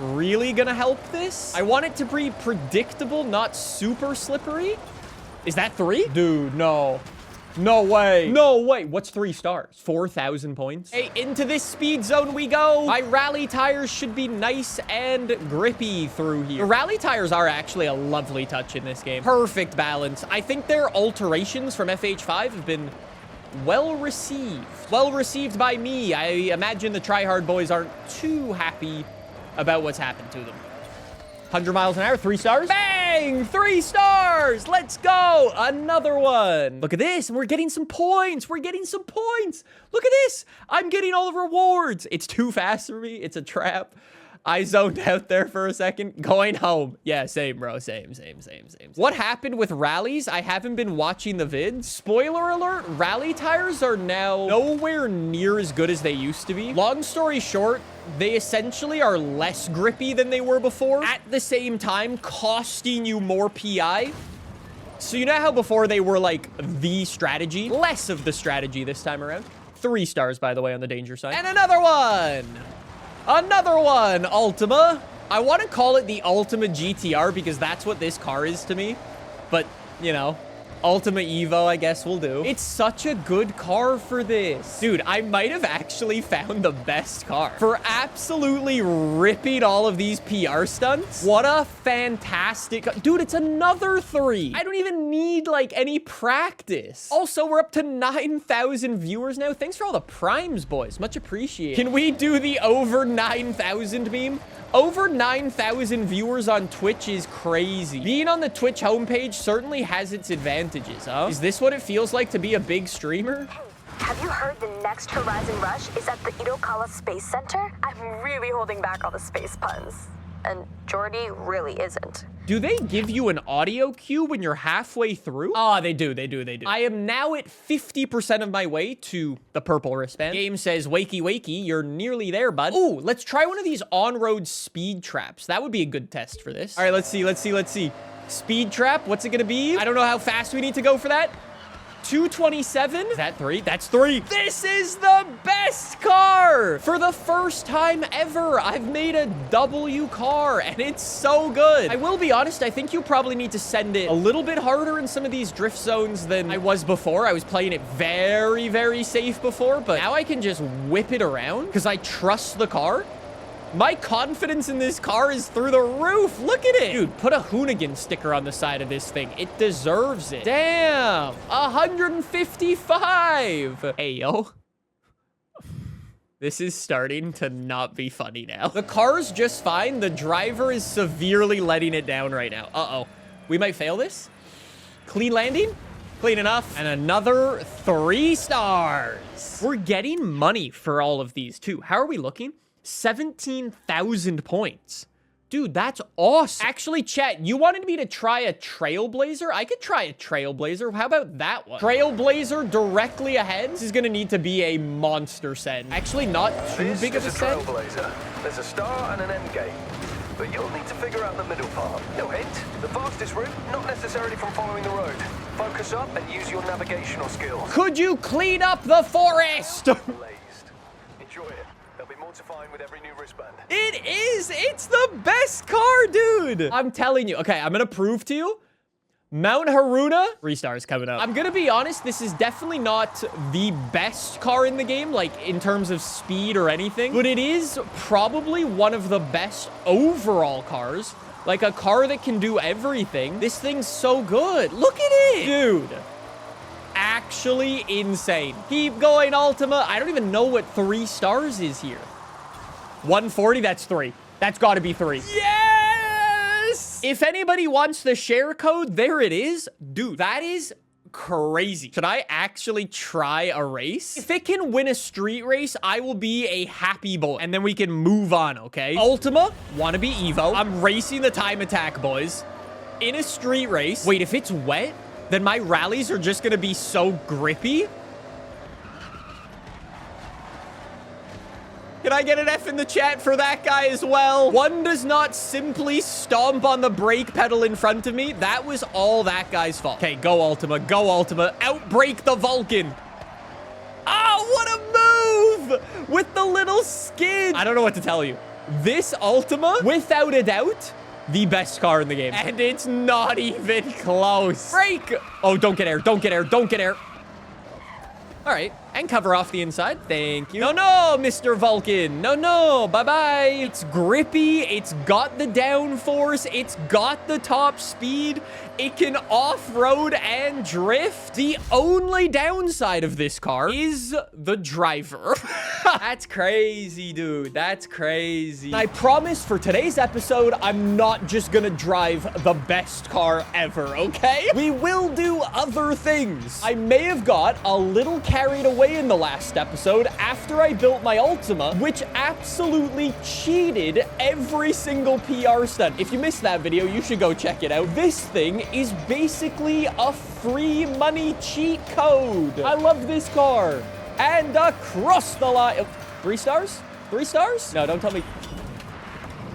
really gonna help this. I want it to be predictable, not super slippery. Is that 3? Dude, no. No way. No way. What's 3 stars? 4,000 points. Hey, into this speed zone we go. My rally tires should be nice and grippy through here. The rally tires are actually a lovely touch in this game. Perfect balance. I think their alterations from FH5 have been well received. Well received by me. I imagine the tryhard boys aren't too happy about what's happened to them. 100 miles an hour, 3 stars. Bang! 3 stars! Let's go! Another one. Look at this. We're getting some points. We're getting some points. Look at this. I'm getting all the rewards. It's too fast for me. It's a trap. I zoned out there for a second. Going home. Yeah, same, bro. Same. What happened with rallies? I haven't been watching the vids. Spoiler alert, rally tires are now nowhere near as good as they used to be. Long story short, they essentially are less grippy than they were before, at the same time costing you more PI. So you know how before they were like the strategy? Less of the strategy this time around. 3 stars, by the way, on the danger sign. And another one! Another one, Ultima. I want to call it the Ultima GTR because that's what this car is to me. But, you know, Ultima Evo, I guess, will do. It's such a good car for this. Dude, I might have actually found the best car for absolutely ripping all of these PR stunts. What a fantastic... Dude, it's another 3. I don't even need, like, any practice. Also, we're up to 9,000 viewers now. Thanks for all the primes, boys. Much appreciated. Can we do the over 9,000 meme? Over 9,000 viewers on Twitch is crazy. Being on the Twitch homepage certainly has its advantages, huh? Is this what it feels like to be a big streamer? Have you heard the next Horizon Rush is at the Irokala Space Center? I'm really holding back all the space puns. and Jordy really isn't. Do they give you an audio cue when you're halfway through? Oh, they do. I am now at 50% of my way to the purple wristband. Game says, wakey, wakey, you're nearly there, bud. Ooh, let's try one of these on-road speed traps. That would be a good test for this. All right, let's see. Speed trap, what's it gonna be? I don't know how fast we need to go for that. 227? Is that 3? That's 3. This is the best car! For the first time ever, I've made a W car, and it's so good. I will be honest, I think you probably need to send it a little bit harder in some of these drift zones than I was before. I was playing it very, very safe before, but now I can just whip it around because I trust the car. My confidence in this car is through the roof. Look at it. Dude, put a Hoonigan sticker on the side of this thing. It deserves it. Damn. 155. Hey, yo. This is starting to not be funny now. The car's just fine. The driver is severely letting it down right now. Uh-oh. We might fail this. Clean landing. Clean enough. And another 3 stars. We're getting money for all of these, too. How are we looking? 17,000 points. Dude, that's awesome. Actually, chat, you wanted me to try a Trailblazer? I could try a Trailblazer. How about that one? Trailblazer directly ahead. This is gonna need to be a monster send. Actually, not too big of a send. Trailblazer. There's a start and an end gate. But you'll need to figure out the middle part. No hint, the fastest route, not necessarily from following the road. Focus up and use your navigational skills. Could you clean up the forest? Enjoy it. There'll be more to find with every new wristband. It is! It's the best car, dude! I'm telling you. Okay, I'm gonna prove to you. Mount Haruna, 3 stars coming up. I'm gonna be honest, this is definitely not the best car in the game, like in terms of speed or anything, but it is probably one of the best overall cars. Like a car that can do everything. This thing's so good. Look at it, dude. Actually insane. Keep going, Ultima. I don't even know what 3 stars is here. 140, that's 3. That's got to be 3. Yes! If anybody wants the share code, there it is. Dude, that is crazy. Should I actually try a race? If it can win a street race, I will be a happy boy. And then we can move on, okay? Ultima, wanna be Evo. I'm racing the time attack, boys. In a street race. Wait, if it's wet, then my rallies are just gonna be so grippy. Can I get an F in the chat for that guy as well? One does not simply stomp on the brake pedal in front of me. That was all that guy's fault. Okay, go Ultima, go Ultima. Outbrake the Vulcan. Oh, what a move! With the little skid. I don't know what to tell you. This Ultima, without a doubt, the best car in the game. And it's not even close. Brake! Oh, don't get air, don't get air, don't get air. All right, and cover off the inside. Thank you. No, no, Mr. Vulcan. No, no, bye-bye. It's grippy. It's got the downforce. It's got the top speed. It can off-road and drift. The only downside of this car is the driver. That's crazy, dude. That's crazy. I promise for today's episode, I'm not just gonna drive the best car ever, okay? We will do other things. I may have got a little carried away in the last episode after I built my Ultima, which absolutely cheated every single PR stunt. If you missed that video, you should go check it out. This thing is basically a free money cheat code. I love this car. And across the line. 3 stars? 3 stars? No, don't tell me.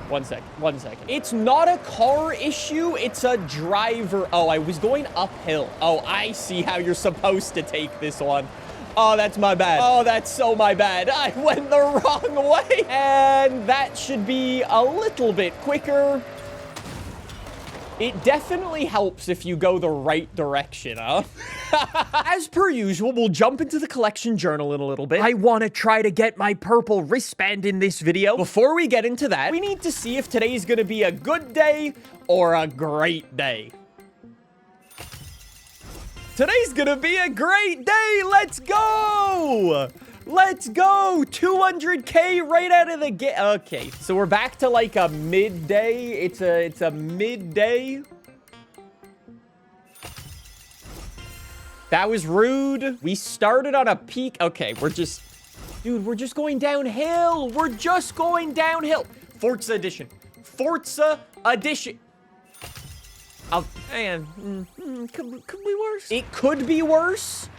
1 second. 1 second. It's not a car issue. It's a driver. Oh, I was going uphill. Oh, I see how you're supposed to take this one. Oh, that's my bad. Oh, that's so my bad. I went the wrong way. And that should be a little bit quicker. It definitely helps if you go the right direction, huh? As per usual, we'll jump into the collection journal in a little bit. I want to try to get my purple wristband in this video. Before we get into that, we need to see if today's going to be a good day or a great day. Today's going to be a great day. Let's go. Let's go! 200K right out of the gate. Okay, so we're back to like a midday. It's a midday. That was rude. We started on a peak. Okay, dude, we're just going downhill. We're just going downhill. Forza edition. Forza Edition. Oh, man, could be worse. It could be worse.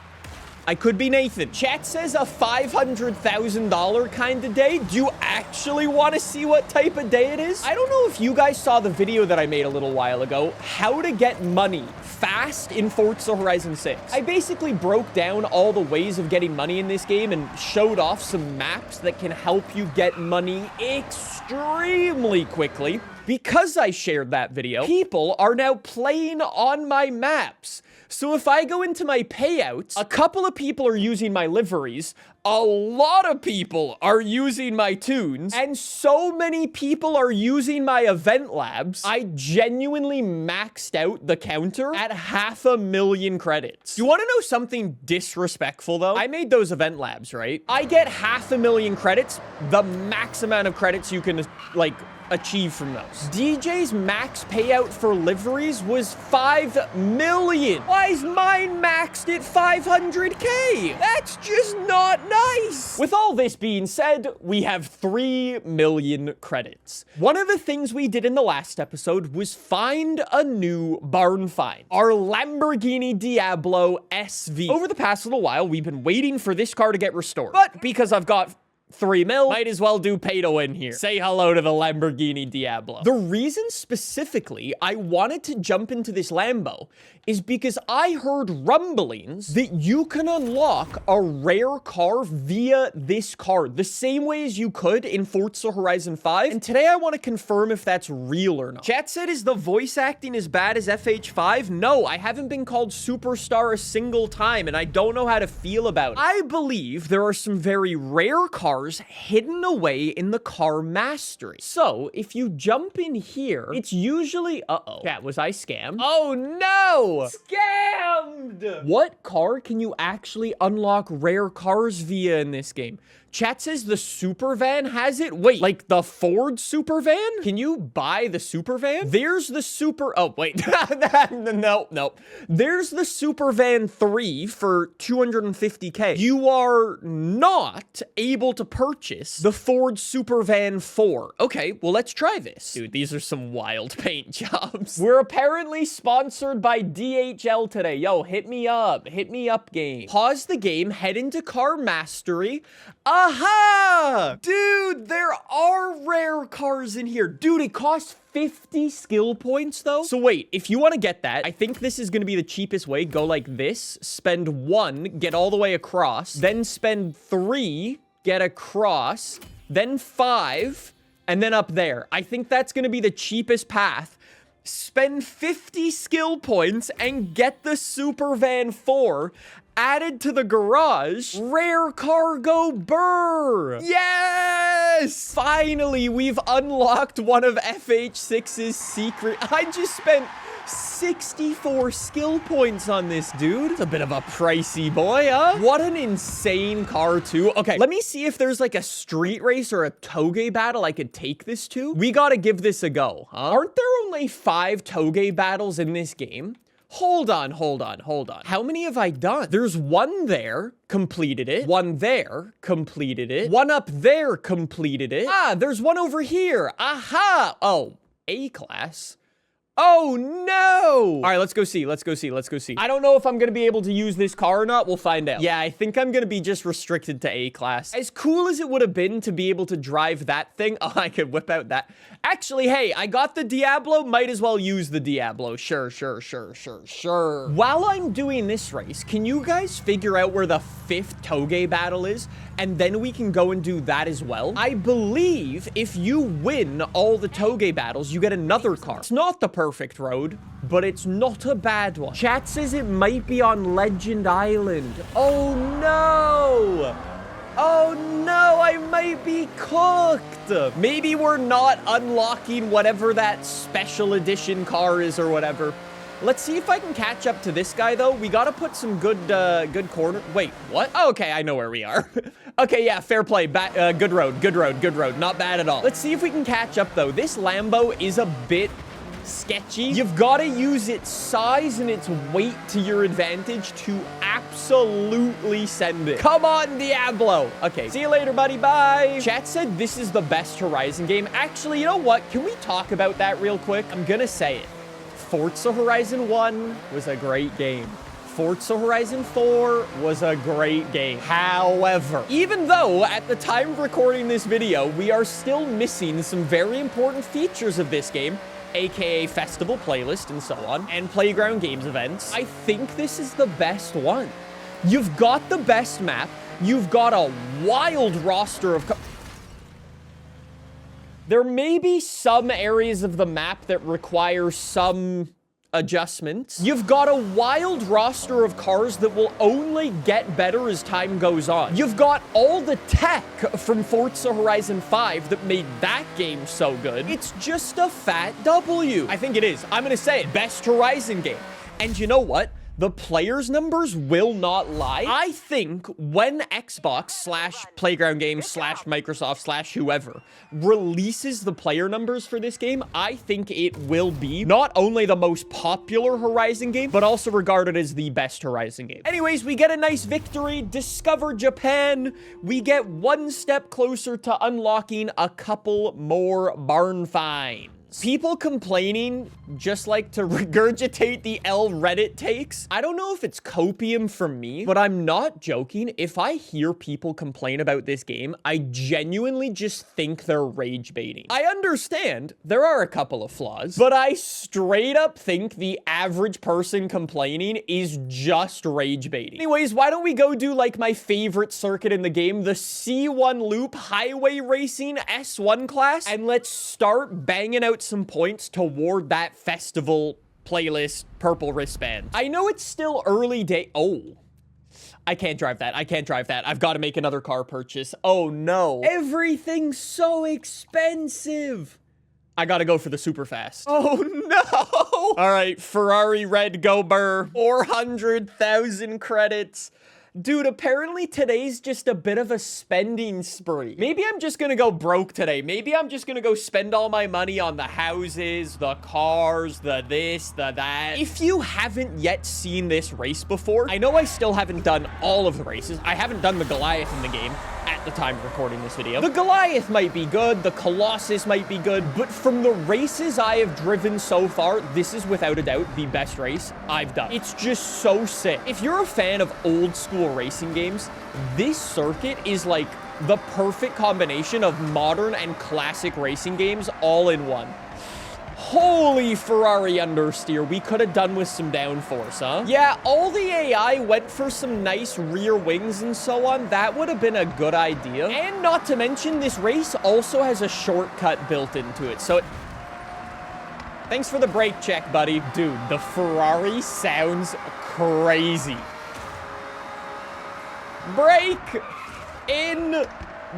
I could be Nathan. Chat says a $500,000 kind of day. Do you actually want to see what type of day it is? I don't know if you guys saw the video that I made a little while ago, how to get money fast in Forza Horizon 6. I basically broke down all the ways of getting money in this game and showed off some maps that can help you get money extremely quickly. Because I shared that video, people are now playing on my maps. So if I go into my payouts, a couple of people are using my liveries, a lot of people are using my tunes, and so many people are using my event labs, I genuinely maxed out the counter at 500,000 credits. You want to know something disrespectful, though? I made those event labs, right? I get 500,000 credits, the max amount of credits you can, like, achieve from those. DJ's max payout for liveries was 5 million. Why is mine maxed at 500K? That's just not nice. With all this being said, we have 3 million credits. One of the things we did in the last episode was find a new barn find. Our Lamborghini Diablo SV. Over the past little while, we've been waiting for this car to get restored. But because I've got 3 mil, might as well do pay to win here. Say hello to the Lamborghini Diablo. The reason specifically I wanted to jump into this Lambo is because I heard rumblings that you can unlock a rare car via this card, the same way as you could in Forza Horizon 5. And today I want to confirm if that's real or not. Chat said, is the voice acting as bad as FH5? No, I haven't been called superstar a single time, and I don't know how to feel about it. I believe there are some very rare cars hidden away in the car mastery. So if you jump in here, it's usually, chat, was I scammed? Oh no! Scammed! What car can you actually unlock rare cars via in this game? Chat says the super van has it. Wait, like the Ford super van? Can you buy the super van? There's the super, oh wait, no. There's the super van 3 for 250K. You are not able to purchase the Ford super van 4. Okay, well let's try this. Dude, these are some wild paint jobs. We're apparently sponsored by DHL today. Yo, hit me up game. Pause the game, head into car mastery. Aha! Dude, there are rare cars in here. Dude, it costs 50 skill points though. So wait, if you want to get that, I think this is going to be the cheapest way. Go like this, spend 1, get all the way across, then spend 3, get across, then 5, and then up there. I think that's going to be the cheapest path. Spend 50 skill points and get the Super Van 4 added to the garage. Rare cargo burr. Yes! Finally, we've unlocked one of FH6's secret. I just spent 64 skill points on this, dude. It's a bit of a pricey boy, huh? What an insane car, too. Okay, let me see if there's like a street race or a toge battle I could take this to. We gotta give this a go, huh? Aren't there only 5 toge battles in this game? Hold on. How many have I done? There's 1 there, completed it. 1 there, completed it. 1 up there, completed it. Ah, there's 1 over here. Aha! Oh, A-class. Oh, no! All right, let's go see. I don't know if I'm gonna be able to use this car or not. We'll find out. Yeah, I think I'm gonna be just restricted to A-class. As cool as it would have been to be able to drive that thing, oh, I could whip out that. Actually, hey, I got the Diablo. Might as well use the Diablo. Sure. While I'm doing this race, can you guys figure out where the 5th toge battle is? And then we can go and do that as well. I believe if you win all the toge battles, you get another car. It's not the perfect road, but it's not a bad one. Chat says it might be on Legend Island. Oh no! Oh no, I might be cooked. Maybe we're not unlocking whatever that special edition car is or whatever. Let's see if I can catch up to this guy, though. We gotta put some good corner. Wait, what? Oh, okay, I know where we are. Okay, yeah, fair play. Good road. Not bad at all. Let's see if we can catch up, though. This Lambo is a bit sketchy. You've got to use its size and its weight to your advantage to absolutely send it. Come on, Diablo. Okay, see you later, buddy. Bye. Chat said this is the best Horizon game. Actually, you know what? Can we talk about that real quick? I'm gonna say it. Forza Horizon 1 was a great game. Forza Horizon 4 was a great game. However, even though at the time of recording this video, we are still missing some very important features of this game, aka festival playlist and so on, and playground games events, I think this is the best one. You've got the best map. You've got a wild roster of... There may be some areas of the map that require some adjustments. You've got a wild roster of cars that will only get better as time goes on. You've got all the tech from Forza Horizon 5 that made that game so good. It's just a fat W. I think it is. I'm gonna say it. Best Horizon game. And you know what? The players' numbers will not lie. I think when Xbox / Playground Games / Microsoft / whoever releases the player numbers for this game, I think it will be not only the most popular Horizon game, but also regarded as the best Horizon game. Anyways, we get a nice victory. Discover Japan. We get one step closer to unlocking a couple more barn finds. People complaining just like to regurgitate the L Reddit takes. I don't know if it's copium for me, but I'm not joking. If I hear people complain about this game, I genuinely just think they're rage baiting. I understand there are a couple of flaws, but I straight up think the average person complaining is just rage baiting. Anyways, why don't we go do like my favorite circuit in the game, the C1 Loop Highway Racing S1 class, and let's start banging out some points toward that festival playlist purple wristband. I know it's still early day. Oh, I can't drive that. I can't drive that. I've got to make another car purchase. Oh no. Everything's so expensive. I gotta go for the super fast. Oh no. All right, Ferrari Red Go Burr, 400,000 credits. Dude, apparently today's just a bit of a spending spree. Maybe I'm just gonna go broke today. Maybe I'm just gonna go spend all my money on the houses, the cars, the this, the that. If you haven't yet seen this race before, I know I still haven't done all of the races. I haven't done the Goliath in the game at the time of recording this video. The Goliath might be good, the Colossus might be good, but from the races I have driven so far, this is without a doubt the best race I've done. It's just so sick. If you're a fan of old school racing games, this circuit is like the perfect combination of modern and classic racing games all in one. Holy Ferrari understeer. We could have done with some downforce, huh? Yeah, all the AI went for some nice rear wings and so on. That would have been a good idea. And not to mention, this race also has a shortcut built into it. So thanks for the brake check, buddy. Dude, the Ferrari sounds crazy. Brake! In...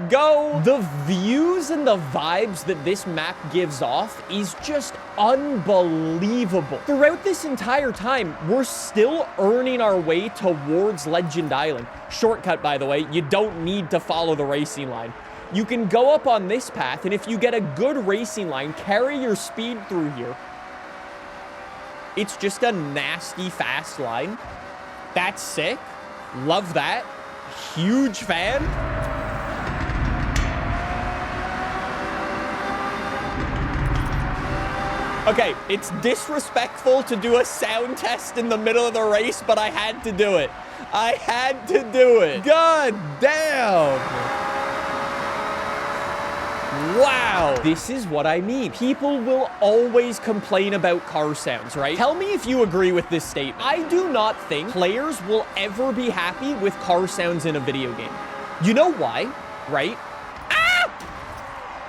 Go. The views and the vibes that this map gives off is just unbelievable. Throughout this entire time, we're still earning our way towards Legend Island. Shortcut, by the way, you don't need to follow the racing line. You can go up on this path, and if you get a good racing line, carry your speed through here. It's just a nasty fast line. That's sick. Love that. Huge fan. Okay, it's disrespectful to do a sound test in the middle of the race, but I had to do it. I had to do it. God damn. Wow. This is what I mean. People will always complain about car sounds, right? Tell me if you agree with this statement. I do not think players will ever be happy with car sounds in a video game. You know why, right?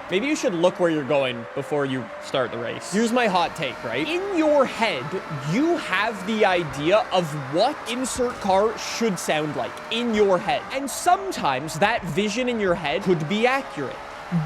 Maybe you should look where you're going before you start the race. Here's my hot take, right? In your head, you have the idea of what insert car should sound like in your head. And sometimes that vision in your head could be accurate,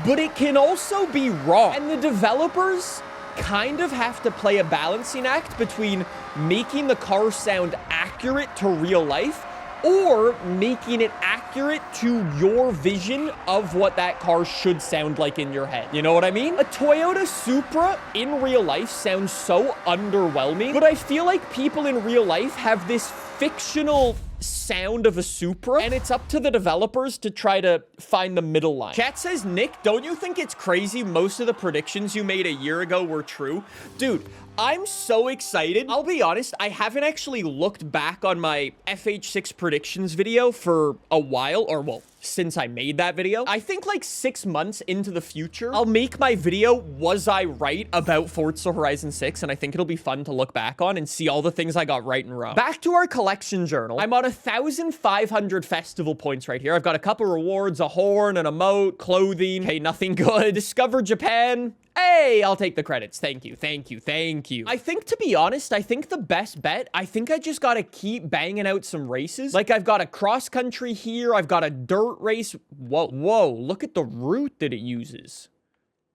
but it can also be wrong. And the developers kind of have to play a balancing act between making the car sound accurate to real life or making it accurate accurate to your vision of what that car should sound like in your head. You know what I mean? A Toyota Supra in real life sounds so underwhelming, but I feel like people in real life have this fictional sound of a Supra, and it's up to the developers to try to find the middle line. Chat says, Nick, don't you think it's crazy most of the predictions you made a year ago were true? Dude, I'm so excited. I'll be honest, I haven't actually looked back on my FH6 predictions video for a while, or well, since I made that video. I think like 6 months into the future, I'll make my video, was I right about Forza Horizon 6? And I think it'll be fun to look back on and see all the things I got right and wrong. Back to our collection journal. I'm on 1,500 festival points right here. I've got a couple rewards, a horn, an emote, clothing. Okay, nothing good. Discover Japan. Hey, I'll take the credits. Thank you, thank you, thank you. I think, to be honest, I think the best bet, I think I just gotta keep banging out some races. Like, I've got a cross country here. I've got a dirt race. Whoa, look at the route that it uses.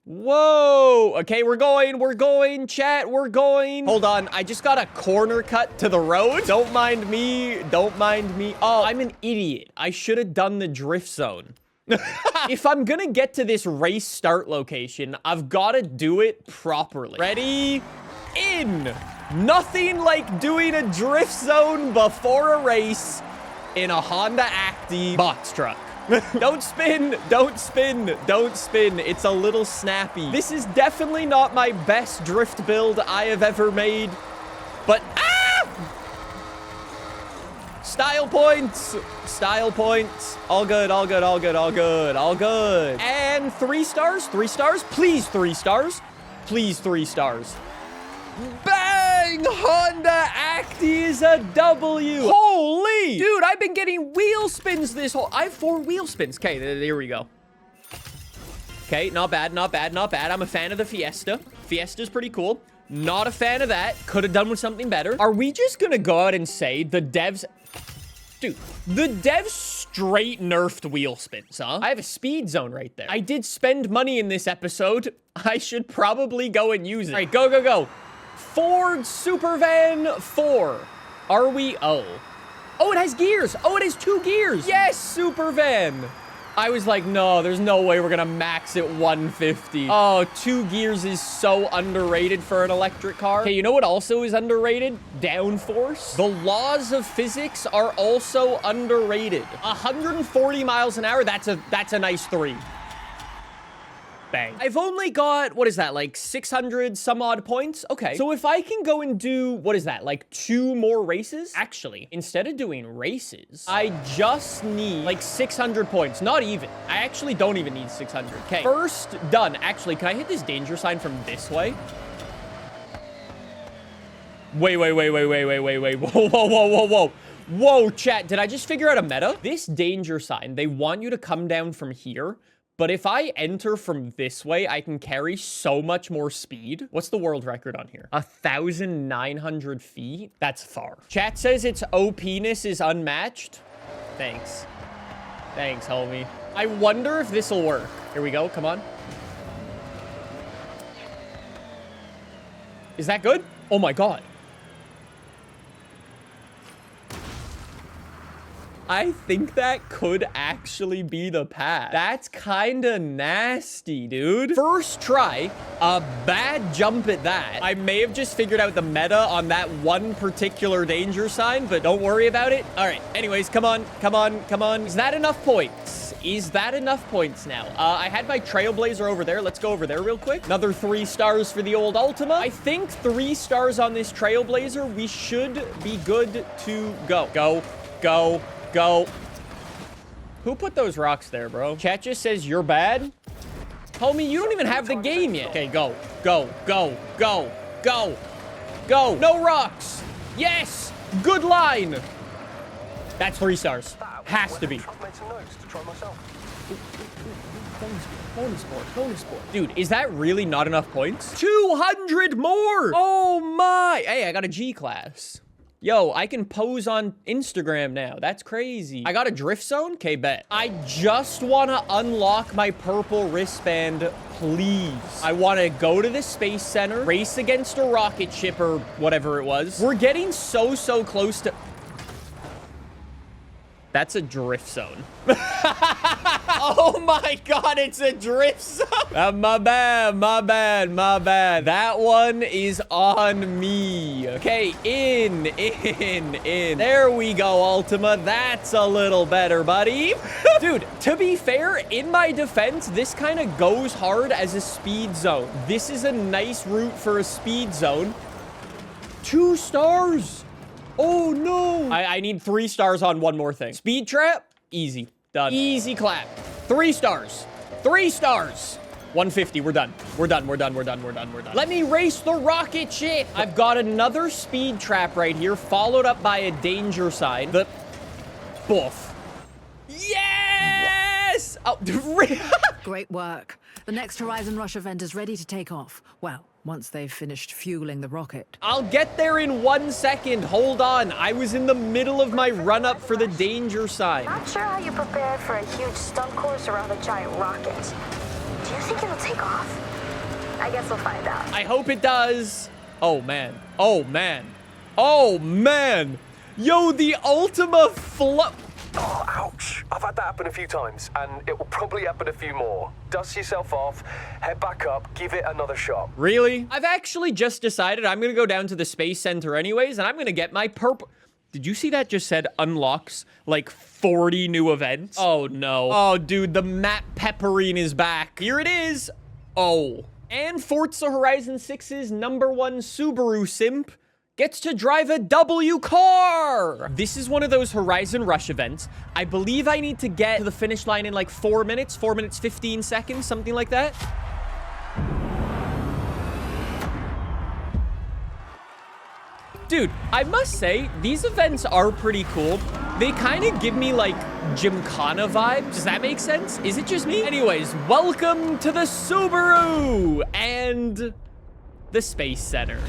Whoa. Okay, we're going, chat, we're going. Hold on, I just got a corner cut to the road. Don't mind me, don't mind me. Oh, I'm an idiot. I should have done the drift zone. If I'm gonna get to this race start location, I've got to do it properly. Ready? In! Nothing like doing a drift zone before a race in a Honda Active box truck. Don't spin, don't spin, don't spin. It's a little snappy. This is definitely not my best drift build I have ever made, but style points, style points. All good, all good, all good, all good, all good. And 3 stars, 3 stars, please 3 stars, please 3 stars. Bang! Honda Acti is a W. Holy! Dude, I've been getting wheel spins this whole... I have 4 wheel spins. Okay, there we go. Okay, not bad, not bad, not bad. I'm a fan of the Fiesta. Fiesta's pretty cool. Not a fan of that. Could have done with something better. Are we just gonna go out and say the devs... Dude, the devs straight nerfed wheel spins, huh? I have a speed zone right there. I did spend money in this episode. I should probably go and use it. All right, go, go, go. Ford Supervan 4. Are we... Oh, it has gears. Oh, it has 2 gears. Yes, Supervan. I was like, no, there's no way we're gonna max it 150. Oh, 2 gears is so underrated for an electric car. Okay, you know what also is underrated? Downforce. The laws of physics are also underrated. 140 miles an hour, that's a nice 3. Bang. I've only got, what is that, like 600 some odd points? Okay. So if I can go and do, what is that, like 2 more races? Actually, instead of doing races, I just need like 600 points. Not even. I actually don't even need 600. Okay. First done. Actually, can I hit this danger sign from this way? Wait. Whoa. Whoa, chat. Did I just figure out a meta? This danger sign, they want you to come down from here. But if I enter from this way, I can carry so much more speed. What's the world record on here? 1,900 feet? That's far. Chat says its OP-ness is unmatched. Thanks. Thanks, homie. I wonder if this will work. Here we go. Come on. Is that good? Oh my God. I think that could actually be the path. That's kind of nasty, dude. First try, a bad jump at that. I may have just figured out the meta on that one particular danger sign, but don't worry about it. All right, anyways, come on. Is that enough points? Is that enough points now? I had my Trailblazer over there. Let's go over there real quick. Another 3 stars for the old Ultima. I think 3 stars on this Trailblazer. We should be good to go. Go. Who put those rocks there, bro? Chat just says you're bad. Homie, you don't even have the game yet. Okay, go. No rocks. Yes. Good line. That's 3 stars. Has to be. Bonus sport. Dude, is that really not enough points? 200 more. Oh my. Hey, I got a G class. Yo, I can pose on Instagram now. That's crazy. I got a drift zone? Okay, bet. I just want to unlock my purple wristband, please. I want to go to the Space Center, race against a rocket ship or whatever it was. We're getting so close to... That's a drift zone. Oh my God, it's a drift zone. My bad, my bad, my bad. That one is on me. Okay, in. There we go, Ultima. That's a little better, buddy. Dude, to be fair, in my defense, this kind of goes hard as a speed zone. This is a nice route for a speed zone. 2 stars. Oh no. I need 3 stars on one more thing. Speed trap, easy. Done. Easy clap. 3 stars. 3 stars. 150. We're done. We're done. We're done. We're done. We're done. We're done. Let me race the rocket ship. I've got another speed trap right here, followed up by a danger sign. The boof. Yes! Oh, great work. The next Horizon Rush event is ready to take off. Well, once they've finished fueling the rocket. I'll get there in 1 second. Hold on. I was in the middle of my run-up for the danger sign. Not sure how you prepared for a huge stunt course around a giant rocket. Do you think it'll take off? I guess we'll find out. I hope it does. Oh, man. Oh, man. Oh, man. Yo, the Ultima flop. Oh, ouch. I've had that happen a few times, and it will probably happen a few more. Dust yourself off, head back up, give it another shot. Really? I've actually just decided I'm going to go down to the Space Center anyways, and I'm going to get my purple... Did you see that just said unlocks like 40 new events? Oh, no. Oh, dude, the map peppering is back. Here it is. Oh. And Forza Horizon 6's #1 Subaru simp gets to drive a W car. This is one of those Horizon Rush events. I believe I need to get to the finish line in like 4 minutes, 4 minutes, 15 seconds, something like that. Dude, I must say, these events are pretty cool. They kind of give me like Gymkhana vibes. Does that make sense? Is it just me? Anyways, welcome to the Subaru and the Space Center.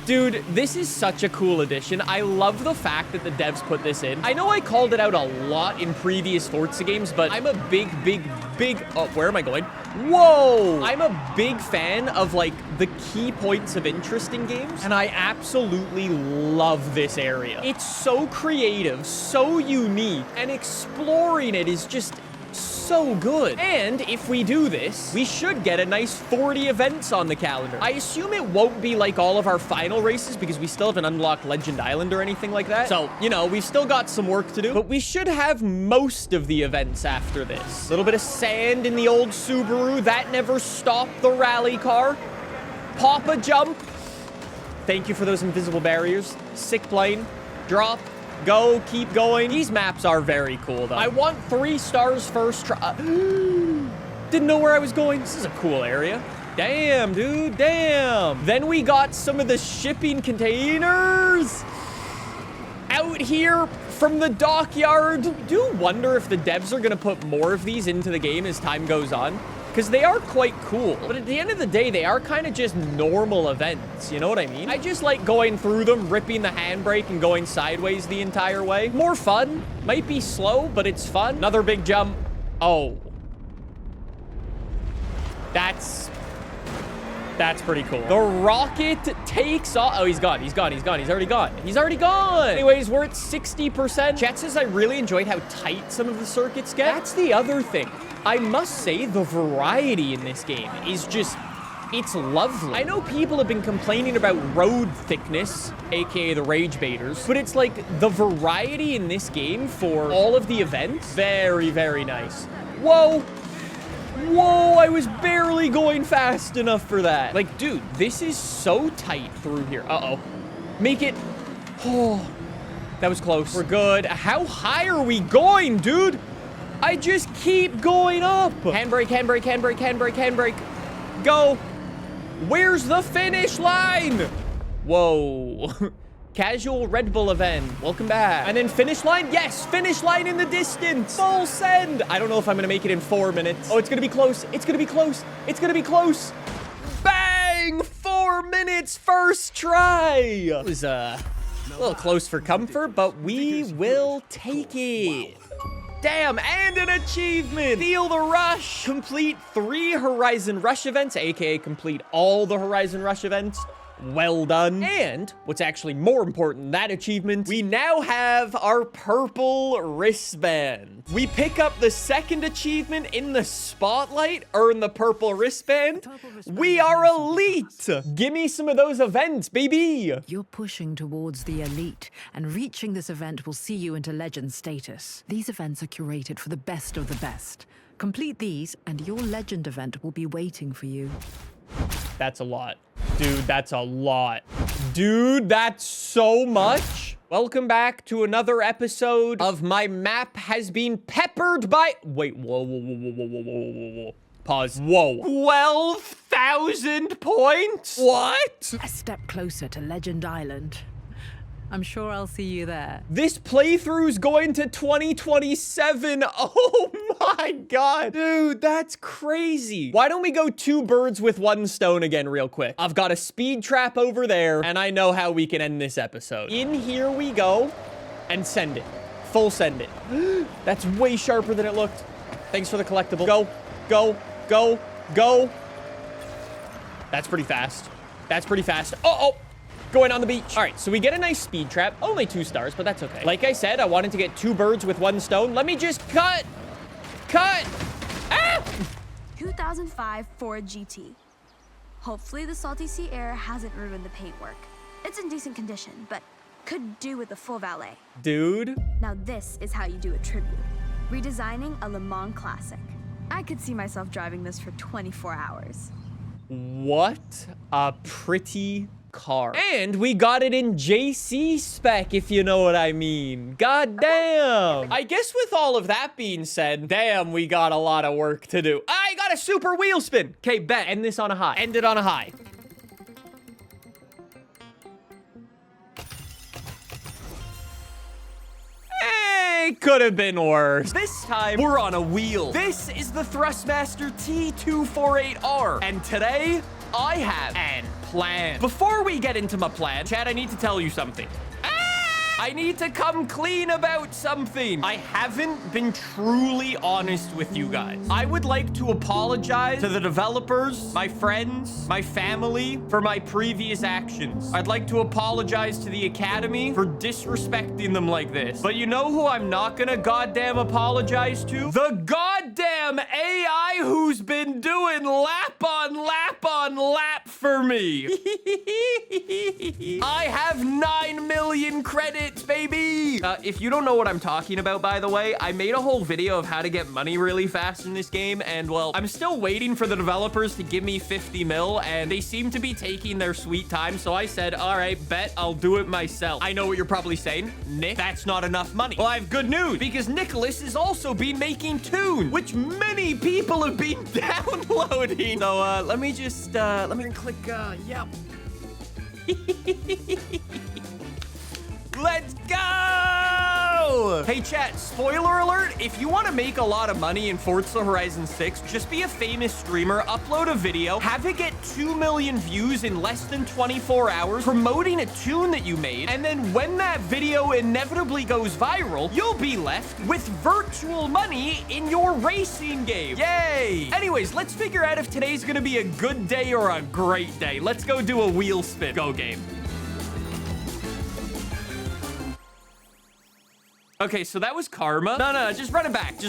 Dude, this is such a cool addition. I love the fact that the devs put this in. I know I called it out a lot in previous Forza games, but I'm a big... Oh, where am I going? Whoa! I'm a big fan of, like, the key points of interest in games, and I absolutely love this area. It's so creative, so unique, and exploring it is just so good. And if we do this, we should get a nice 40 events on the calendar. I assume it won't be like all of our final races because we still haven't unlocked Legend Island or anything like that. So, you know, we've still got some work to do, but we should have most of the events after this. A little bit of sand in the old Subaru. That never stopped the rally car. Pop a jump. Thank you for those invisible barriers. Sick plane. Drop. Go, keep going. These maps are very cool, though. I want 3 stars first try. Didn't know where I was going. This is a cool area. Damn, dude, damn. Then we got some of the shipping containers out here from the dockyard. Do wonder if the devs are going to put more of these into the game as time goes on, because they are quite cool. But at the end of the day, they are kind of just normal events. You know what I mean? I just like going through them, ripping the handbrake and going sideways the entire way. More fun. Might be slow, but it's fun. Another big jump. Oh. That's pretty cool. The rocket takes off. Oh, he's gone. He's gone. He's gone. He's already gone. He's already gone. Anyways, we're at 60%. Chat says I really enjoyed how tight some of the circuits get. That's the other thing. I must say the variety in this game is just, it's lovely. I know people have been complaining about road thickness, aka the rage baiters, but it's like the variety in this game for all of the events, very, very nice. Whoa. Whoa, I was barely going fast enough for that. Like, dude, this is so tight through here. Uh-oh. Make it. Oh, that was close. We're good. How high are we going, dude? I just keep going up. Handbrake, handbrake, handbrake, handbrake, handbrake. Go. Where's the finish line? Whoa. Casual Red Bull event. Welcome back. And then finish line. Yes, finish line in the distance. Full send. I don't know if I'm going to make it in 4 minutes. Oh, it's going to be close. It's going to be close. It's going to be close. Bang! 4 minutes first try. It was a little close for comfort, but we will take it. Damn, and an achievement. Feel the rush. Complete 3 Horizon Rush events, aka complete all the Horizon Rush events. Well done. And what's actually more important than that achievement, we now have our purple wristband. We pick up the second achievement in the spotlight, earn the purple wristband. We are elite. Give me some of those events, baby. You're pushing towards the elite, and reaching this event will see you into legend status. These events are curated for the best of the best. Complete these, and your legend event will be waiting for you. That's a lot. Dude, that's a lot. Dude, that's so much. Welcome back to another episode of My Map Has Been Peppered by... Wait, whoa. Pause. Whoa. 12,000 points? What? A step closer to Legend Island. I'm sure I'll see you there. This playthrough's going to 2027. Oh my god. Dude, that's crazy. Why don't we go 2 birds with 1 stone again real quick? I've got a speed trap over there, and I know how we can end this episode. In here we go, and send it. Full send it. That's way sharper than it looked. Thanks for the collectible. Go. That's pretty fast. Oh. Going on the beach. All right, so we get a nice speed trap. Only 2 stars, but that's okay. Like I said, I wanted to get 2 birds with 1 stone. Let me just cut. Ah! 2005 Ford GT. Hopefully the salty sea air hasn't ruined the paintwork. It's in decent condition, but could do with a full valet. Dude. Now this is how you do a tribute. Redesigning a Le Mans classic. I could see myself driving this for 24 hours. What a pretty car. And we got it in JC spec, if you know what I mean. God damn. I guess with all of that being said, damn, we got a lot of work to do. I got a super wheel spin. Okay, bet. End this on a high. End it on a high. It could have been worse. This time, we're on a wheel. This is the Thrustmaster T248R. And today, I have an plan. Before we get into my plan, Chad, I need to tell you something. I need to come clean about something. I haven't been truly honest with you guys. I would like to apologize to the developers, my friends, my family for my previous actions. I'd like to apologize to the Academy for disrespecting them like this. But you know who I'm not gonna goddamn apologize to? The goddamn AI who's been doing lap on lap for me. I have 9 million credits, baby. If you don't know what I'm talking about, by the way, I made a whole video of how to get money really fast in this game, and well, I'm still waiting for the developers to give me 50 mil, and they seem to be taking their sweet time, so I said, all right, bet I'll do it myself. I know what you're probably saying, Nick, that's not enough money. Well, I have good news, because Nicholas has also been making tunes, which many people have been downloading. So, let me just, let me click, yep. Let's go! Hey, chat, spoiler alert, if you want to make a lot of money in Forza Horizon 6, just be a famous streamer, upload a video, have it get 2 million views in less than 24 hours, promoting a tune that you made, and then when that video inevitably goes viral, you'll be left with virtual money in your racing game. Yay! Anyways, let's figure out if today's gonna be a good day or a great day. Let's go do a wheel spin. Go game. Okay, so that was karma. No, just run it back.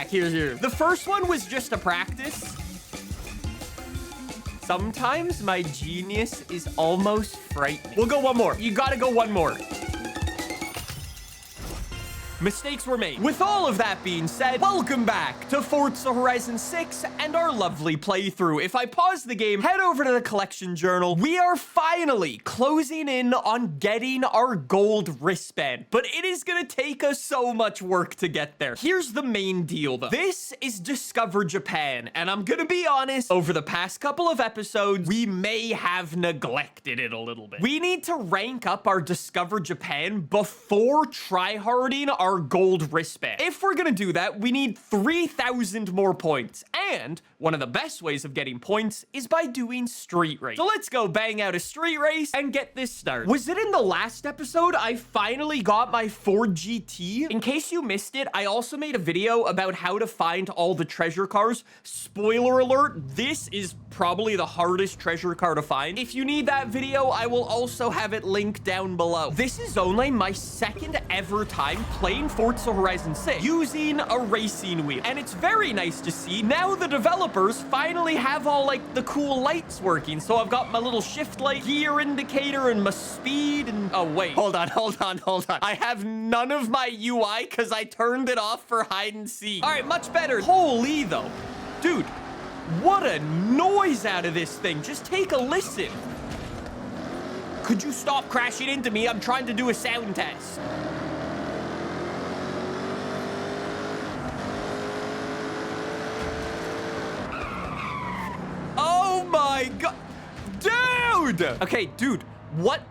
Here. The first one was just a practice. Sometimes my genius is almost frightening. We'll go one more. You gotta go one more. Mistakes were made. With all of that being said, welcome back to Forza Horizon 6 and our lovely playthrough. If I pause the game, head over to the collection journal. We are finally closing in on getting our gold wristband, but it is gonna take us so much work to get there. Here's the main deal though. This is Discover Japan, and I'm gonna be honest, over the past couple of episodes, we may have neglected it a little bit. We need to rank up our Discover Japan before tryharding our gold wristband. If we're gonna do that, we need 3,000 more points. And one of the best ways of getting points is by doing street race. So let's go bang out a street race and get this started. Was it in the last episode I finally got my Ford GT? In case you missed it, I also made a video about how to find all the treasure cars. Spoiler alert, this is probably the hardest treasure car to find. If you need that video, I will also have it linked down below. This is only my second ever time playing Forza Horizon 6 using a racing wheel. And it's very nice to see now the developers finally have all like the cool lights working. So I've got my little shift light, gear indicator, and my speed, and oh wait, hold on. I have none of my UI because I turned it off for hide and seek. All right, much better. Holy though, dude, what a noise out of this thing. Just take a listen. Could you stop crashing into me? I'm trying to do a sound test. Oh my god, dude. Okay, dude, what?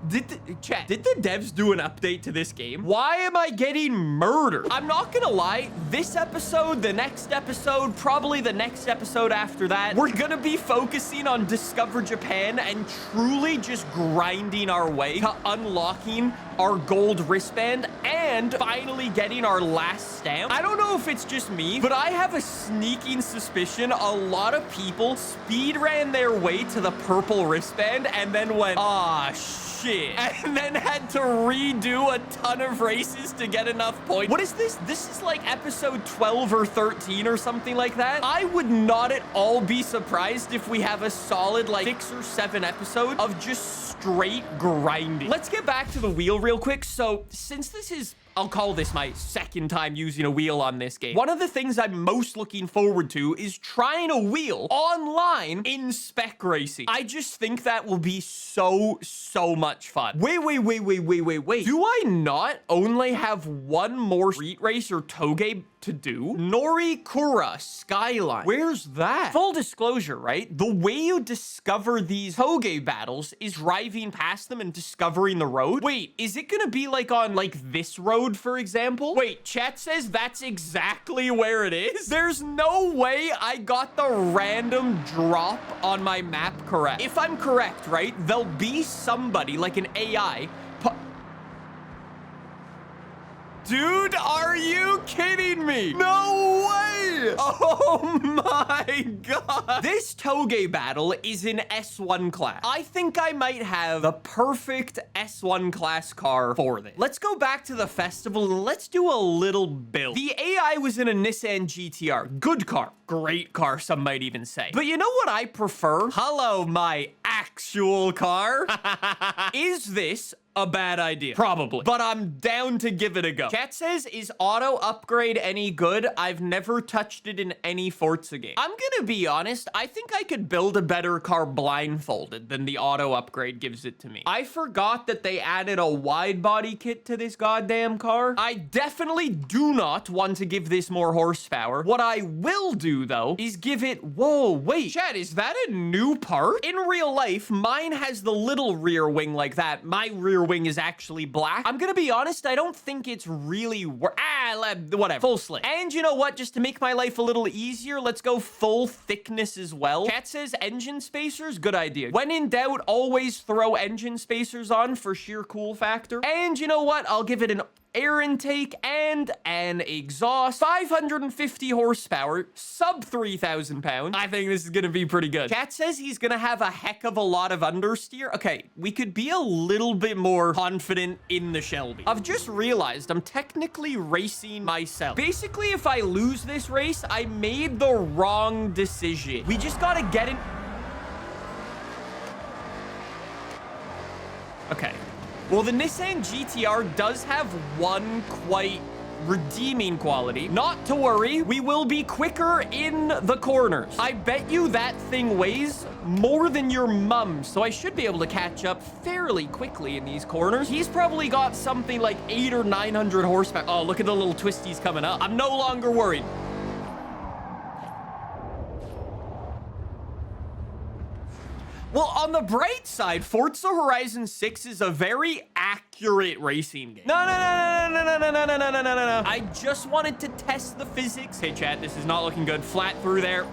Did the devs do an update to this game? Why am I getting murdered? I'm not gonna lie, this episode, the next episode, probably the next episode after that, we're gonna be focusing on Discover Japan and truly just grinding our way to unlocking our gold wristband and finally getting our last stamp. I don't know if it's just me, but I have a sneaking suspicion a lot of people speed ran their way to the purple wristband and then went, ah, shit, and then had to redo a ton of races to get enough points. What is this? This is like episode 12 or 13 or something like that. I would not at all be surprised if we have a solid like 6 or 7 episodes of just straight grinding. Let's get back to the wheel real quick. So since this is, I'll call this my second time using a wheel on this game, one of the things I'm most looking forward to is trying a wheel online in spec racing. I just think that will be so much fun. Wait. Do I not only have one more street race or toge to do? Norikura Skyline. Where's that? Full disclosure, right? The way you discover these toge battles is driving past them and discovering the road. Wait, is it gonna be like on like this road, for example? Wait, chat says that's exactly where it is? There's no way I got the random drop on my map correct. If I'm correct, right, there'll be somebody like an AI. Dude, are you kidding me? No way! Oh my god. This toge battle is in S1 class. I think I might have the perfect S1 class car for this. Let's go back to the festival and let's do a little build. The AI was in a Nissan GTR. Good car. Great car, some might even say. But you know what I prefer? Hello, my actual car. Is this a bad idea? Probably, but I'm down to give it a go. Chat says, is auto upgrade any good? I've never touched it in any Forza game. I'm gonna be honest, I think I could build a better car blindfolded than the auto upgrade gives it to me. I forgot that they added a wide body kit to this goddamn car. I definitely do not want to give this more horsepower. What I will do though is give it, whoa, wait, chat, is that a new part? In real life, mine has the little rear wing like that. My rear wing is actually black. I'm gonna be honest, I don't think it's really whatever. Full slit. And you know what? Just to make my life a little easier, let's go full thickness as well. Cat says engine spacers, good idea. When in doubt, always throw engine spacers on for sheer cool factor. And you know what? I'll give it an air intake and an exhaust. 550 horsepower, sub 3,000 pounds. I think this is gonna be pretty good. Cat says he's gonna have a heck of a lot of understeer. Okay, we could be a little bit more confident in the Shelby. I've just realized I'm technically racing myself. Basically, if I lose this race, I made the wrong decision. We just gotta get in. Okay. Well, the Nissan GTR does have one quite redeeming quality. Not to worry, we will be quicker in the corners. I bet you that thing weighs more than your mum, so I should be able to catch up fairly quickly in these corners. He's probably got something like 800 or 900 horsepower. Oh, look at the little twisties coming up. I'm no longer worried. Well, on the bright side, Forza Horizon 6 is a very accurate racing game. No. I just wanted to test the physics. Hey, chat, this is not looking good. Flat through there.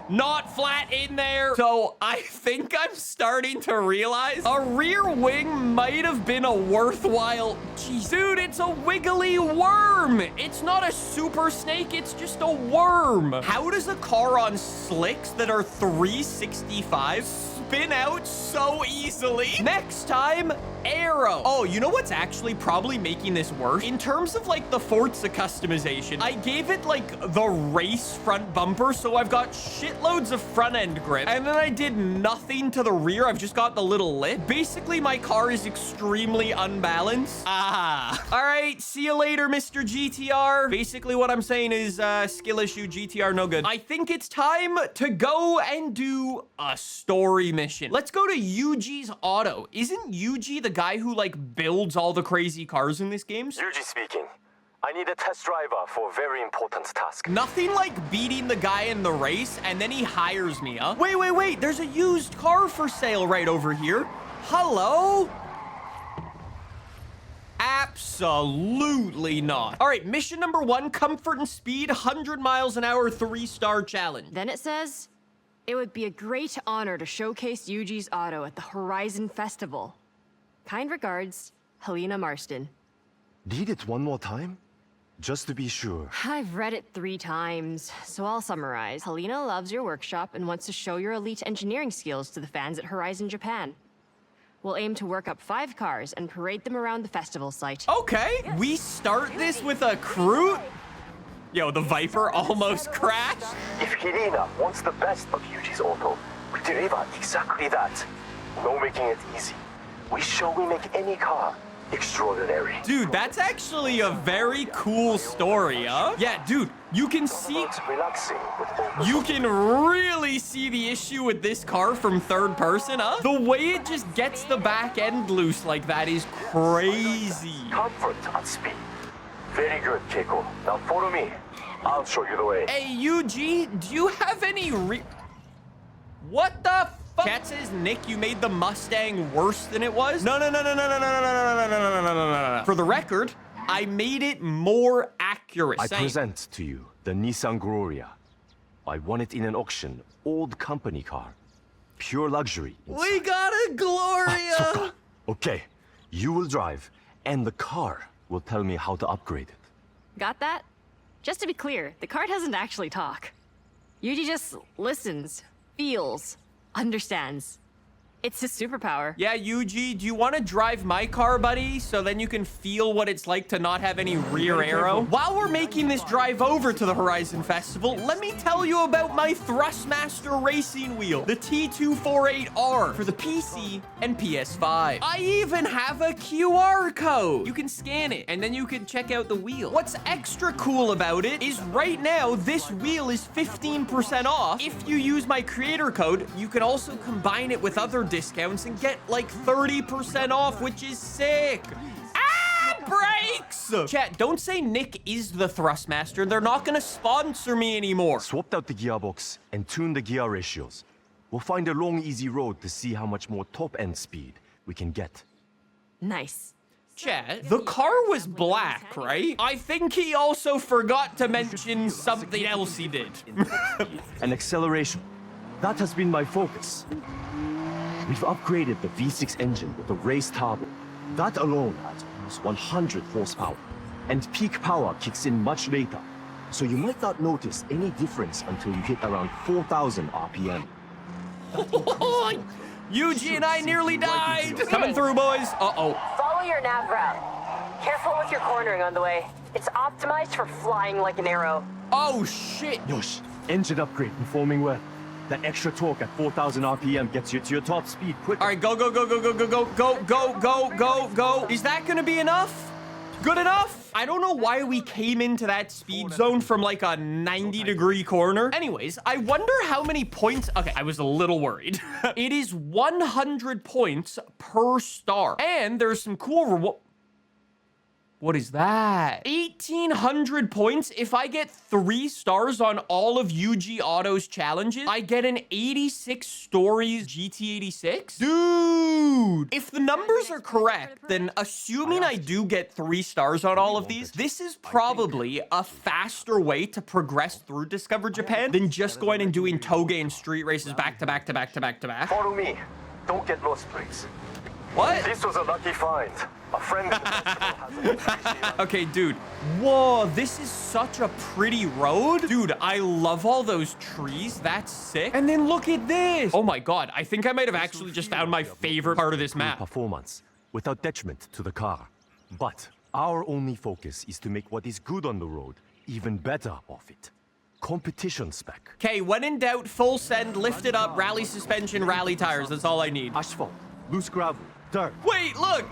not flat in there. So I think I'm starting to realize a rear wing might have been a worthwhile... Jeez, dude, it's a wiggly worm. It's not a super snake. It's just a worm. How does a car on slicks that are 365 spin out so easily? Next time, aero. Oh, you know what's actually probably making this worse? In terms of like the Forza customization, I gave it like the race front bumper, so I've got shitloads of front end grip, and then I did nothing to the rear. I've just got the little lip. Basically, my car is extremely unbalanced. All right, see you later, Mr. GTR. Basically, what I'm saying is skill issue, GTR no good. I think it's time to go and do a story mission. Let's go to Yuji's Auto. Isn't Yuji the guy who like builds all the crazy cars in this game? Yuji speaking. I need a test driver for a very important task. Nothing like beating the guy in the race and then he hires me, huh? Wait. There's a used car for sale right over here. Hello? Absolutely not. All right, mission number 1, comfort and speed, 100 miles an hour, 3-star challenge. Then it says, it would be a great honor to showcase Yuji's Auto at the Horizon Festival. Kind regards, Helena Marston. Read it one more time? Just to be sure. I've read it 3 times, so I'll summarize. Helena loves your workshop and wants to show your elite engineering skills to the fans at Horizon Japan. We'll aim to work up 5 cars and parade them around the festival site. Okay, we start this with a crew. Yo, the Viper almost crashed. If Helena wants the best of Yuji's Auto, we deliver exactly that. No making it easy. We show we make any car extraordinary. Dude, that's actually a very cool story, huh? Yeah, dude, you can see... You can really see the issue with this car from third person, huh? The way it just gets the back end loose like that is crazy. Comfort and speed. Very good, Keiko. Now follow me. I'll show you the way. Hey, Yuji, do you have any What the fuck? Chat says, Nick, you made the Mustang worse than it was? No. For the record, I made it more accurate. I present to you the Nissan Gloria. I won it in an auction, old company car. Pure luxury. We got a Gloria! Okay, you will drive, and the car will tell me how to upgrade it. Got that? Just to be clear, the car doesn't actually talk. Yuji just listens, feels, understands. It's his superpower. Yeah, Yuji, do you want to drive my car, buddy? So then you can feel what it's like to not have any rear aero? While we're making this drive over to the Horizon Festival, let me tell you about my Thrustmaster racing wheel, the T248R for the PC and PS5. I even have a QR code. You can scan it, and then you can check out the wheel. What's extra cool about it is right now, this wheel is 15% off. If you use my creator code, you can also combine it with other discounts and get like 30% off, which is sick. Brakes! Chat, don't say Nick is the Thrustmaster. They're not gonna sponsor me anymore. Swapped out the gearbox and tuned the gear ratios. We'll find a long, easy road to see how much more top-end speed we can get. Nice. Chat, the car was black, right? I think he also forgot to mention something else he did. An acceleration. That has been my focus. We've upgraded the V6 engine with a race turbo. That alone has almost 100 horsepower, and peak power kicks in much later, so you might not notice any difference until you hit around 4,000 RPM. Yuji and I nearly died. Coming through, boys. Uh-oh. Follow your nav route. Careful with your cornering on the way. It's optimized for flying like an arrow. Oh, shit. Yosh, engine upgrade performing well. That extra torque at 4,000 RPM gets you to your top speed quicker. All right, go. Is that gonna be enough? Good enough? I don't know why we came into that speed zone from like a 90-degree corner. Anyways, I wonder how many points... Okay, I was a little worried. It is 100 points per star. And there's some cool What is that? 1,800 points. If I get 3 stars on all of UG Auto's challenges, I get an 86 stories GT86? Dude! If the numbers are correct, then assuming I do get 3 stars on all of these, this is probably a faster way to progress through Discover Japan than just going and doing Toge and street races back to back to back to back to back. Follow me. Don't get lost, please. What? This was a lucky find. A friend of the festival has a Okay, dude. Whoa, this is such a pretty road. Dude, I love all those trees. That's sick. And then look at this. Oh my god, I think I might have actually just found my favorite part of this map. Performance without detriment to the car. But our only focus is to make what is good on the road even better off it. Competition spec. Okay, when in doubt, full send, lift it up, rally suspension, rally tires. That's all I need. Asphalt, loose gravel, dirt. Wait, look.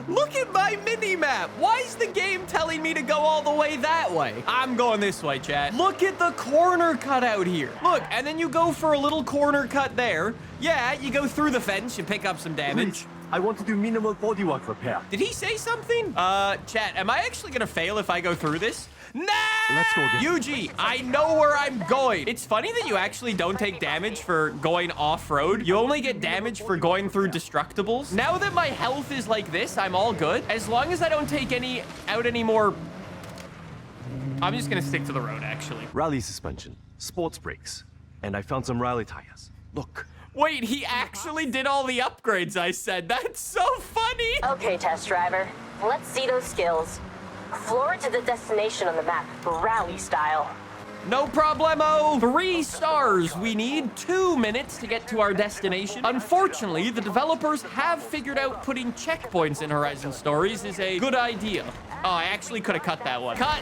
Look at my mini-map. Why is the game telling me to go all the way that way? I'm going this way, chat. Look at the corner cut out here. Look, and then you go for a little corner cut there. Yeah, you go through the fence, you pick up some damage. Please, I want to do minimal bodywork repair. Did he say something? Chat, am I actually gonna fail if I go through this? Nah! Let's go again. Yuji, I know where I'm going. It's funny that you actually don't take damage for going off-road. You only get damage for going through destructibles. Now that my health is like this, I'm all good. As long as I don't take any more... I'm just gonna stick to the road, actually. Rally suspension, sports brakes, and I found some rally tires. Look. Wait, he actually did all the upgrades I said. That's so funny. Okay, test driver. Let's see those skills. Floor to the destination on the map, rally style. No problemo. 3 stars. We need 2 minutes to get to our destination. Unfortunately, the developers have figured out putting checkpoints in Horizon Stories is a good idea. Oh, I actually could have cut that one. Cut.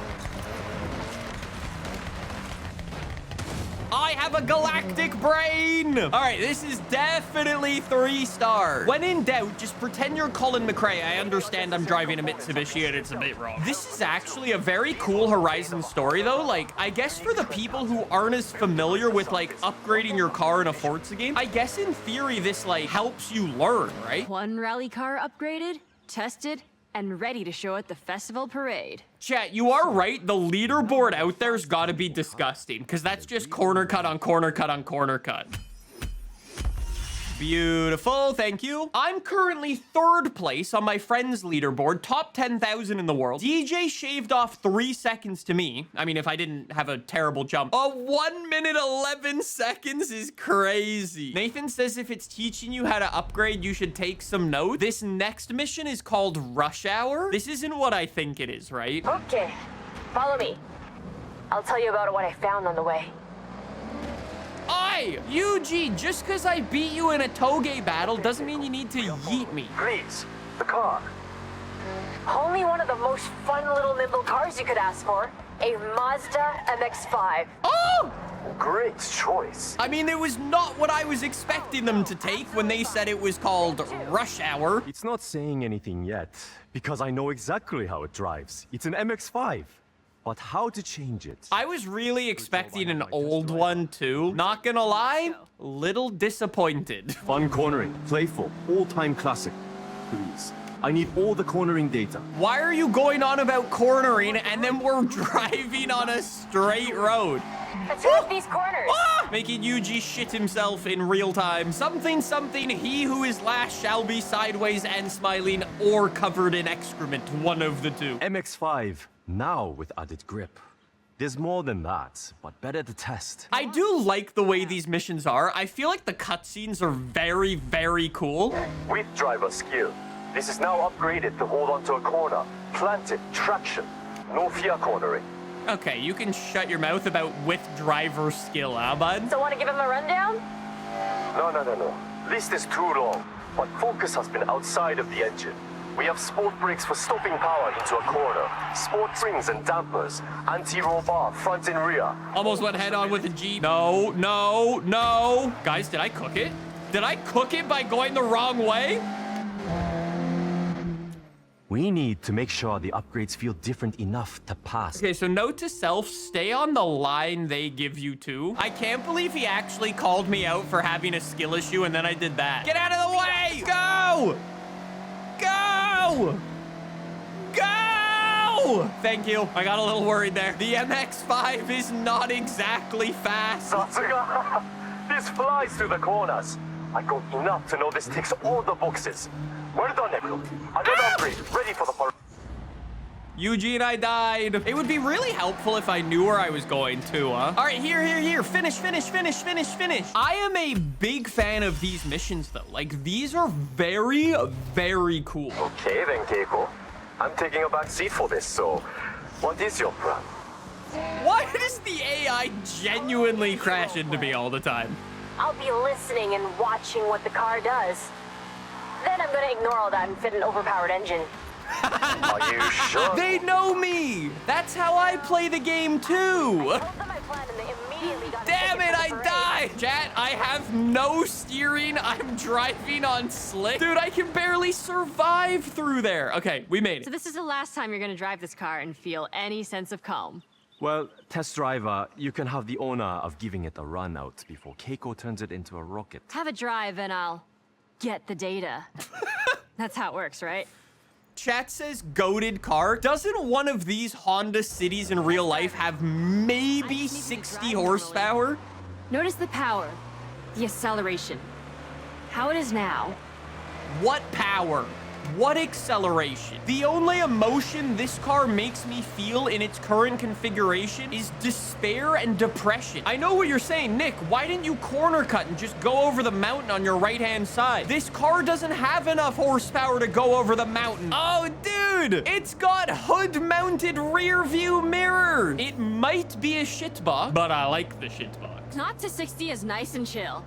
I have a galactic brain. All right, this is definitely 3 stars. When in doubt, just pretend you're Colin McRae. I understand I'm driving a Mitsubishi and it's a bit wrong. This is actually a very cool Horizon story though. Like, I guess for the people who aren't as familiar with like upgrading your car in a Forza game, I guess in theory this like helps you learn, right? One rally car upgraded, tested, and ready to show at the festival parade. Chat, you are right. The leaderboard out there's got to be disgusting because that's just corner cut on corner cut on corner cut. Beautiful, thank you. I'm currently 3rd place on my friend's leaderboard, top 10,000 in the world. DJ shaved off 3 seconds to me. I mean, if I didn't have a terrible jump. 1 minute 11 seconds is crazy. Nathan says if it's teaching you how to upgrade, you should take some notes. This next mission is called Rush Hour. This isn't what I think it is, right? Okay, follow me. I'll tell you about what I found on the way. Oi! Yuji, just because I beat you in a Toge battle doesn't mean you need to yeet me. Please, the car. Only one of the most fun little nimble cars you could ask for. A Mazda MX-5. Oh! Great choice. I mean, it was not what I was expecting them to take when they said it was called Rush Hour. It's not saying anything yet, because I know exactly how it drives. It's an MX-5. But how to change it? I was really expecting an old one too. Not gonna lie, little disappointed. Fun cornering, playful, all-time classic. Please, I need all the cornering data. Why are you going on about cornering and then we're driving on a straight road? Let's hit these corners. Making Yuji shit himself in real time. Something, he who is last shall be sideways and smiling or covered in excrement. One of the two. MX-5. Now with added grip. There's more than that, but better to test. I do like the way these missions are. I feel like the cutscenes are very, very cool. With driver skill, this is now upgraded to hold onto a corner. Planted, traction, no fear cornering. Okay, you can shut your mouth about with driver skill, huh, bud? So want to give him a rundown? No. List is too long, but focus has been outside of the engine. We have sport brakes for stopping power into a corner, sport springs and dampers, anti-roll bar, front and rear. Almost went head on with a Jeep. No. Guys, did I cook it? Did I cook it by going the wrong way? We need to make sure the upgrades feel different enough to pass. Okay, so note to self, stay on the line they give you too. I can't believe he actually called me out for having a skill issue and then I did that. Get out of the way! Go! Go! Go! no! Thank you. I got a little worried there. The MX-5 is not exactly fast. Satsuga! This flies through the corners. I got enough to know this ticks all the boxes. Well done, everyone. Another upgrade, ready for the parade. Eugene, I died. It would be really helpful if I knew where I was going to, huh? All right, here. Finish. I am a big fan of these missions, though. Like, these are very, very cool. Okay, then, Keiko. I'm taking a back seat for this, so what is your plan? Why does the AI genuinely crash into me all the time? I'll be listening and watching what the car does. Then I'm gonna ignore all that and fit an overpowered engine. Are you sure? They know me. That's how I play the game too. Damn it, I died. Chat, I have no steering. I'm driving on slick. Dude, I can barely survive through there. Okay, we made it. So this is the last time you're gonna drive this car and feel any sense of calm. Well, test driver, you can have the honor of giving it a run out before Keiko turns it into a rocket. Have a drive and I'll get the data. That's how it works, right? Chat says goated car. Doesn't one of these Honda Cities in real life have maybe 60 horsepower? Notice the power, the acceleration, how it is now. What power? What acceleration? The only emotion this car makes me feel in its current configuration is despair and depression. I know what you're saying, Nick. Why didn't you corner cut and just go over the mountain on your right-hand side? This car doesn't have enough horsepower to go over the mountain. Oh, dude! It's got hood-mounted rear-view mirror. It might be a shitbox, but I like the shitbox. Not to 60 is nice and chill.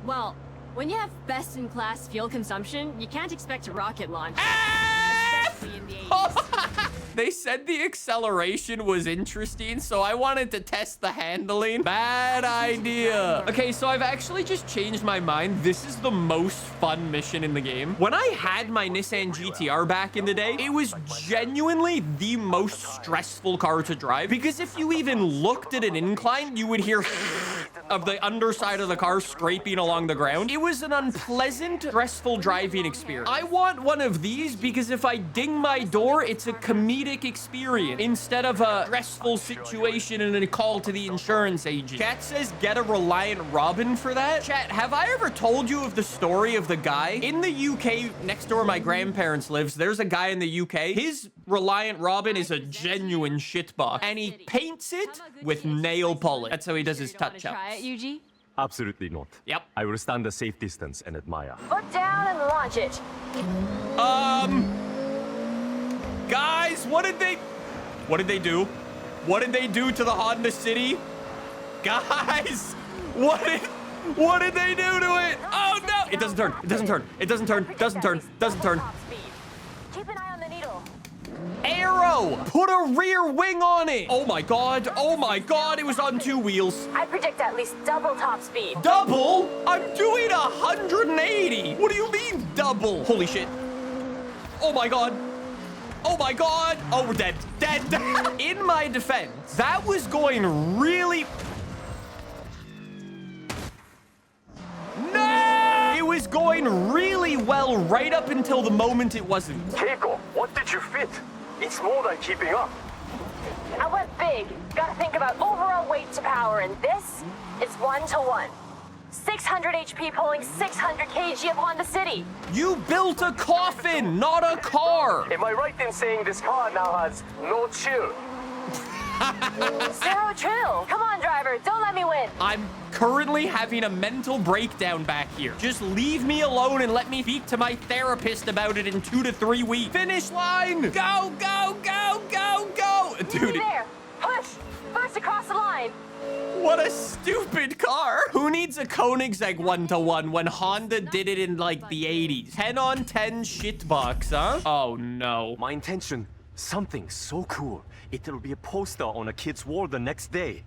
Well, when you have best-in-class fuel consumption, you can't expect a rocket launch. Especially in the 80s. They said the acceleration was interesting, so I wanted to test the handling. Bad idea. Okay, so I've actually just changed my mind. This is the most fun mission in the game. When I had my Nissan GTR back in the day, it was genuinely the most stressful car to drive, because if you even looked at an incline, you would hear of the underside of the car scraping along the ground. It was an unpleasant, stressful driving experience. I want one of these because if I ding my door, it's a comedic experience instead of a stressful situation and a call to the insurance agent. Chat says get a Reliant Robin for that. Chat, have I ever told you of the story of the guy? In the UK, next door my grandparents lives, there's a guy in the UK. His Reliant Robin is a genuine shitbox, and he paints it with nail polish. That's how he does his touch-ups. Try it, Yuji? Absolutely not. Yep. I will stand a safe distance and admire. Foot down and launch it. Guys, what did they do? What did they do to the Honda City? Guys, what did they do to it? Oh no! It doesn't turn. It doesn't turn. It doesn't turn. Doesn't turn. Doesn't turn. Keep an eye on the needle. Arrow! Put a rear wing on it! Oh my god, it was on 2 wheels. I predict at least double top speed. Double? I'm doing 180! What do you mean double? Holy shit. Oh my god. Oh my god! Oh, we're dead. Dead! In my defense, that was going really... No! It was going really well right up until the moment it wasn't. Keiko, what did you fit? It's more than keeping up. I went big. Gotta think about overall weight to power, and this is 1-to-1. 600 HP pulling 600 kg of Honda City. You built a coffin, not a car. Am I right in saying this car now has no chill? Zero chill. Come on, driver. Don't let me win. I'm currently having a mental breakdown back here. Just leave me alone and let me speak to my therapist about it in 2 to 3 weeks. Finish line. Go, go, go, go, go. Dude. There. Push. First across the line. What a stupid car. Who needs a Koenigsegg 1-to-1 when Honda did it in like the 80s? 10 on 10 shitbox, huh? Oh no. My intention, something so cool. It'll be a poster on a kid's wall the next day.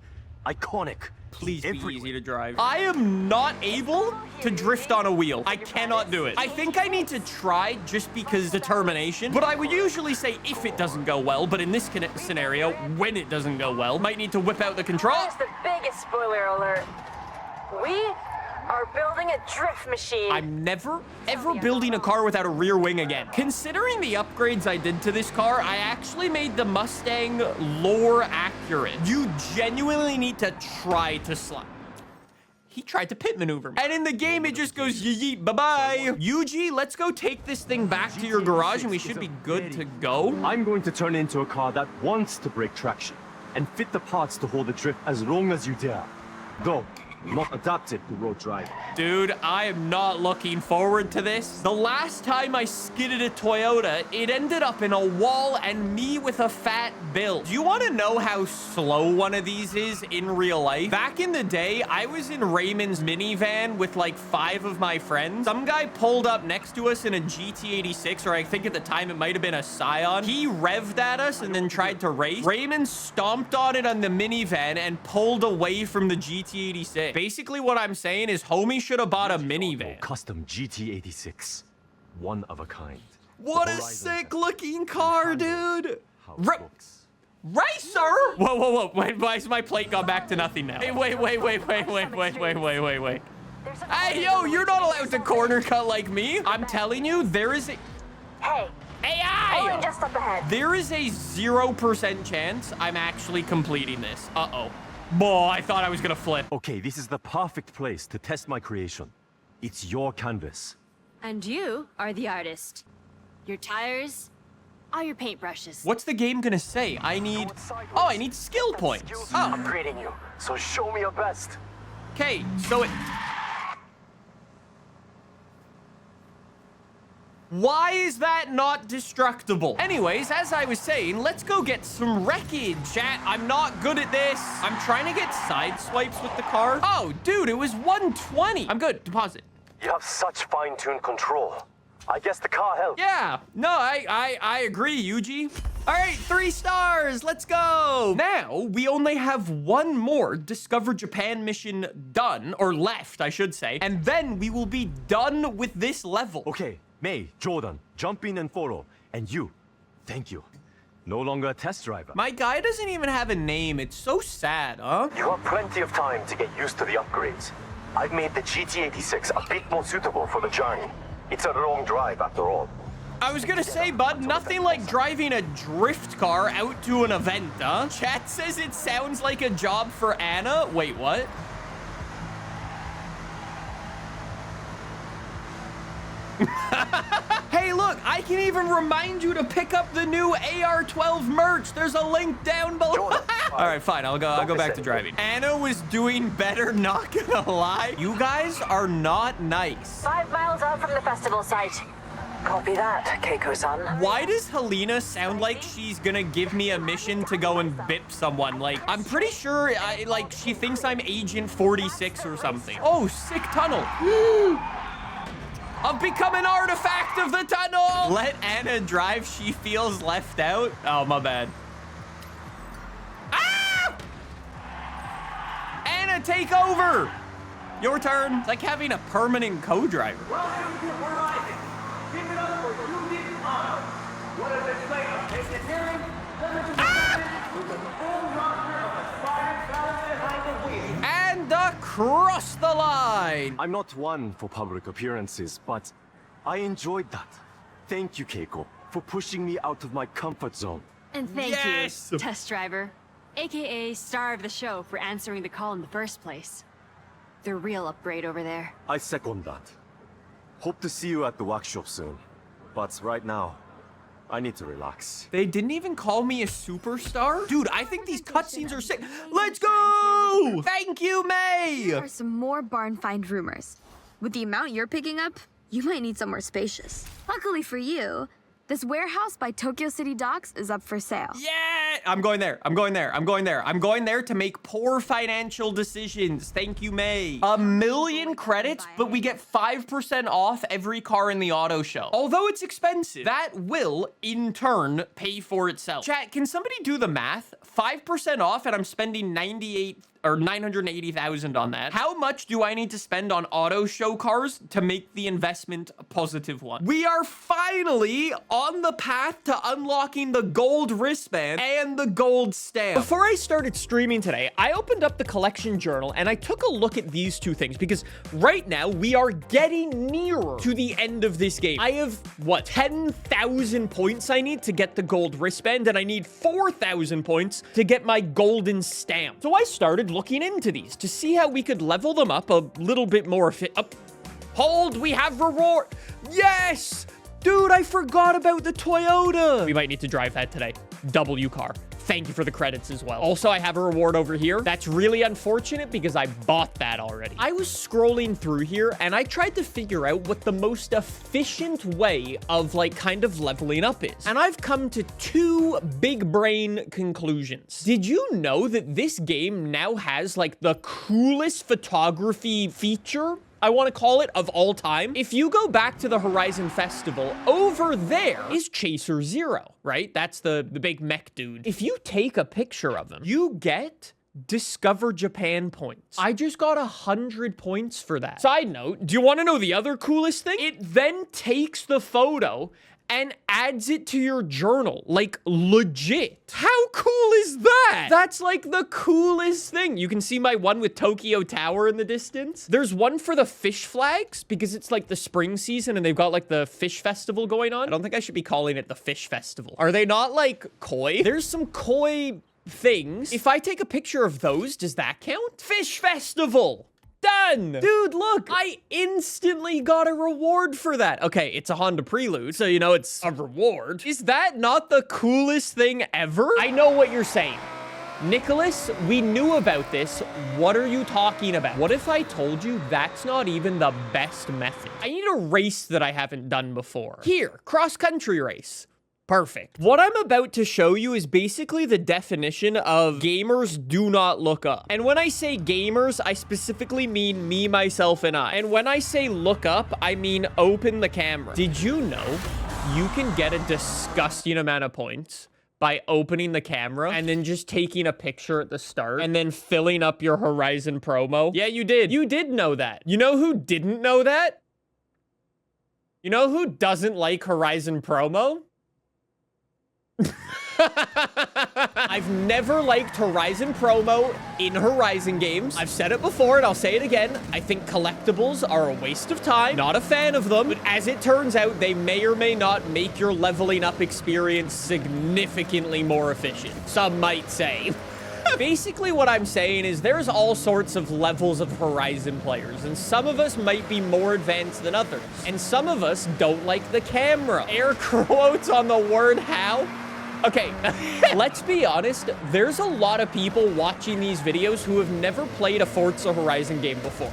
Iconic. Please be easy to drive. I am not able to drift on a wheel. I cannot do it. I think I need to try just because determination, but I would usually say if it doesn't go well, but in this scenario, when it doesn't go well, might need to whip out the control. Here's the biggest spoiler alert. We are building a drift machine. I'm never, ever building a car without a rear wing again. Considering the upgrades I did to this car, I actually made the Mustang lore accurate. You genuinely need to try to slide. He tried to pit maneuver me. And in the game, it just goes yeet, bye-bye. Yuji, let's go take this thing back to your garage and we should be good to go. I'm going to turn it into a car that wants to break traction and fit the parts to hold the drift as long as you dare. Though, not adapted to road driving. Dude, I am not looking forward to this. The last time I skidded a Toyota, it ended up in a wall and me with a fat bill. Do you want to know how slow one of these is in real life? Back in the day, I was in Raymond's minivan with like 5 of my friends. Some guy pulled up next to us in a GT86, or I think at the time it might have been a Scion. He revved at us and then tried to race. Raymond stomped on it on the minivan and pulled away from the GT86. Basically, what I'm saying is homie should have bought a minivan. Custom GT86. One of a kind. What a sick looking car, dude. Racer? Whoa, whoa, whoa. Wait, why is my plate gone back to nothing now? Hey, wait. Hey, yo, you're not allowed to corner cut like me. I'm telling you, there is a... Hey. AI! Only just up ahead. There is a 0% chance I'm actually completing this. Uh-oh. Boy, I thought I was gonna flip. Okay, this is the perfect place to test my creation. It's your canvas. And you are the artist. Your tires are your paintbrushes. What's the game gonna say? I need... Oh, I need skill points. Oh. I'm upgrading you, so show me your best. Okay, so it... Why is that not destructible? Anyways, as I was saying, let's go get some wreckage. Chat, I'm not good at this. I'm trying to get side swipes with the car. Oh, dude, it was 120. I'm good. Deposit. You have such fine-tuned control. I guess the car helped. Yeah. No, I agree, Yuji. All right, 3 stars. Let's go. Now, we only have one more Discover Japan mission done, or left, I should say. And then we will be done with this level. Okay. May, Jordan, jump in and follow. And you, thank you. No longer a test driver. My guy doesn't even have a name. It's so sad, huh? You have plenty of time to get used to the upgrades. I've made the GT86 a bit more suitable for the journey. It's a long drive after all. I was gonna say, bud, nothing like driving a drift car out to an event, huh? Chat says it sounds like a job for Anna. Wait, what? Hey, look, I can even remind you to pick up the new AR-12 merch. There's a link down below. All right, fine. I'll go back to driving. Anna was doing better, not gonna lie. You guys are not nice. 5 miles out from the festival site. Copy that, Keiko-san. Why does Helena sound like she's gonna give me a mission to go and bip someone? Like, I'm pretty sure, like, she thinks I'm Agent 46 or something. Oh, sick tunnel. I've become an artifact of the tunnel. Let Anna drive. She feels left out. Oh, my bad. Ah! Anna, take over. Your turn. It's like having a permanent co-driver. Welcome to Horizon. Give it up for Yuji Honor. What a display of engineering, with the full roster of aspiring talent behind the wheel. And across the line. I'm not one for public appearances, but I enjoyed that. Thank you, Keiko, for pushing me out of my comfort zone. And thank you, test driver, aka star of the show, for answering the call in the first place. The real upgrade over there. I second that. Hope to see you at the workshop soon. But right now, I need to relax. They didn't even call me a superstar? Dude, I think these cutscenes are sick. Let's go! Thank you, May! There are some more barn find rumors. With the amount you're picking up, you might need somewhere spacious. Luckily for you, this warehouse by Tokyo City Docks is up for sale. Yeah! I'm going there. I'm going there. I'm going there. I'm going there to make poor financial decisions. Thank you, May. 1,000,000 credits, but we get 5% off every car in the auto show. Although it's expensive, that will, in turn, pay for itself. Chat, can somebody do the math? 5% off and I'm spending 98 or 980,000 on that. How much do I need to spend on auto show cars to make the investment a positive one? We are finally on the path to unlocking the gold wristband and the gold stamp. Before I started streaming today, I opened up the collection journal and I took a look at these two things because right now we are getting nearer to the end of this game. I have, what, 10,000 points I need to get the gold wristband, and I need 4,000 points to get my golden stamp. So I started looking into these to see how we could level them up a little bit more. Hold, we have reward. Yes! Dude, I forgot about the Toyota. We might need to drive that today. W car. Thank you for the credits as well. Also, I have a reward over here. That's really unfortunate because I bought that already. I was scrolling through here and I tried to figure out what the most efficient way of like kind of leveling up is. And I've come to two big brain conclusions. Did you know that this game now has like the coolest photography feature, I want to call it, of all time? If you go back to the Horizon Festival, over there is Chaser Zero, right? That's the big mech dude. If you take a picture of him, you get Discover Japan points. I just got 100 points for that. Side note, do you want to know the other coolest thing? It then takes the photo and adds it to your journal, like legit. How cool is that? That's like the coolest thing. You can see my one with Tokyo Tower in the distance. There's one for the fish flags because it's like the spring season and they've got like the fish festival going on. I don't think I should be calling it the fish festival. Are they not like koi? There's some koi things. If I take a picture of those, does that count? Fish festival. Done! Dude, look, I instantly got a reward for that. Okay, it's a Honda Prelude, so you know it's a reward. Is that not the coolest thing ever? I know what you're saying. Nicholas, we knew about this. What are you talking about? What if I told you that's not even the best method? I need a race that I haven't done before. Here, cross-country race. Perfect. What I'm about to show you is basically the definition of gamers do not look up. And when I say gamers, I specifically mean me, myself, and I. And when I say look up, I mean open the camera. Did you know you can get a disgusting amount of points by opening the camera and then just taking a picture at the start and then filling up your Horizon promo? Yeah, you did. You did know that. You know who didn't know that? You know who doesn't like Horizon promo? I've never liked Horizon promo in Horizon games. I've said it before and I'll say it again. I think collectibles are a waste of time. Not a fan of them. But as it turns out, they may or may not make your leveling up experience significantly more efficient. Some might say. Basically, what I'm saying is there's all sorts of levels of Horizon players, and some of us might be more advanced than others. And some of us don't like the camera. Air quotes on the word how. Okay, let's be honest, there's a lot of people watching these videos who have never played a Forza Horizon game before.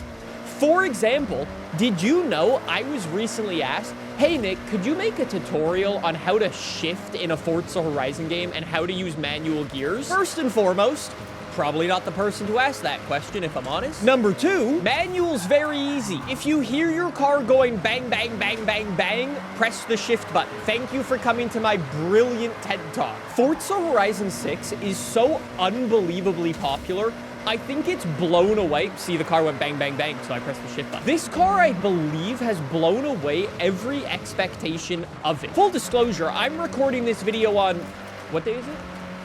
For example, did you know I was recently asked, hey Nick, could you make a tutorial on how to shift in a Forza Horizon game and how to use manual gears? First and foremost, probably not the person to ask that question, if I'm honest. Number two, manual's very easy. If you hear your car going bang, bang, bang, bang, bang, press the shift button. Thank you for coming to my brilliant TED Talk. Forza Horizon 6 is so unbelievably popular, I think it's blown away. See, the car went bang, bang, bang, so I pressed the shift button. This car, I believe, has blown away every expectation of it. Full disclosure, I'm recording this video on, what day is it?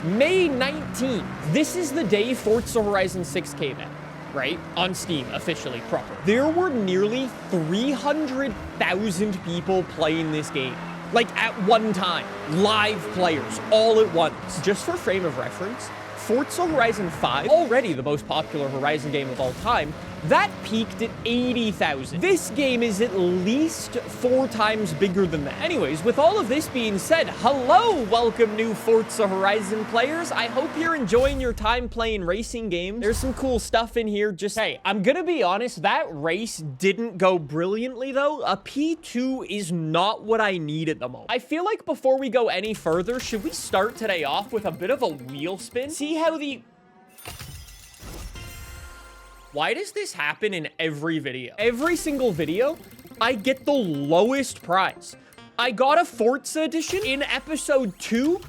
May 19th. This is the day Forza Horizon 6 came out, right? On Steam, officially, proper. There were nearly 300,000 people playing this game. Like, at one time. Live players, all at once. Just for frame of reference, Forza Horizon 5, already the most popular Horizon game of all time, that peaked at 80,000. This game is at least 4 times bigger than that. Anyways, with all of this being said, hello, welcome new Forza Horizon players. I hope you're enjoying your time playing racing games. There's some cool stuff in here. Just, hey, I'm gonna be honest, that race didn't go brilliantly though. A P2 is not what I need at the moment. I feel like before we go any further, should we start today off with a bit of a wheel spin? See how the... Why does this happen in every video? Every single video, I get the lowest prize. I got a Forza edition in episode 2,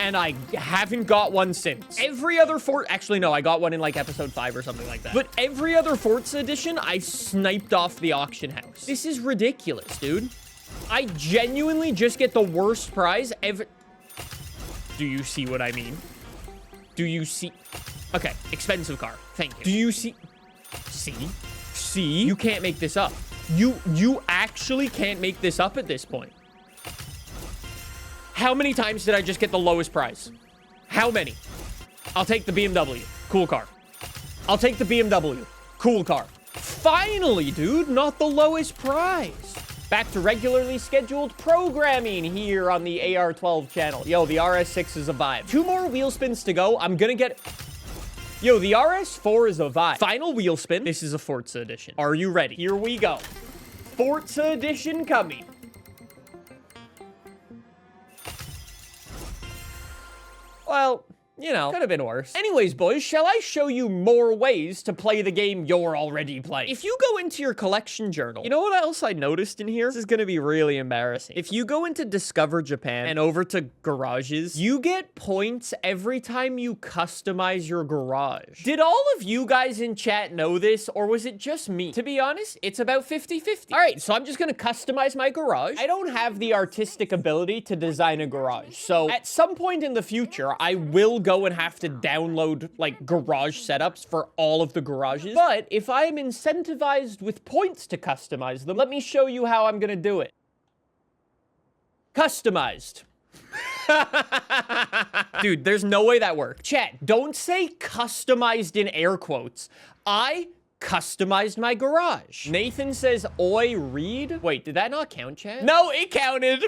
and I haven't got one since. Every other actually, no, I got one in like episode 5 or something like that. But every other Forza edition, I sniped off the auction house. This is ridiculous, dude. I genuinely just get the worst prize ever. Do you see what I mean? Do you see? Okay, expensive car. Thank you. Do you see? See? You can't make this up. You actually can't make this up at this point. How many times did I just get the lowest price? How many? I'll take the BMW. Cool car. I'll take the BMW. Cool car. Finally, dude, not the lowest price. Back to regularly scheduled programming here on the AR12 channel. Yo, the RS6 is a vibe. 2 more wheel spins to go. I'm gonna get... Yo, the RS4 is a vibe. Final wheel spin. This is a Forza edition. Are you ready? Here we go. Forza edition coming. Well, you know, could have been worse. Anyways, boys, shall I show you more ways to play the game you're already playing? If you go into your collection journal, you know what else I noticed in here? This is gonna be really embarrassing. If you go into Discover Japan and over to garages, you get points every time you customize your garage. Did all of you guys in chat know this, or was it just me? To be honest, it's about 50-50. All right, so I'm just gonna customize my garage. I don't have the artistic ability to design a garage, so at some point in the future, I will go and have to download like garage setups for all of the garages. But if I am incentivized with points to customize them, let me show you how I'm gonna do it. Customized. Dude, there's no way that worked. Chat, don't say customized in air quotes. I customized my garage. Nathan says, oi, read. Wait, did that not count, chat? No, it counted.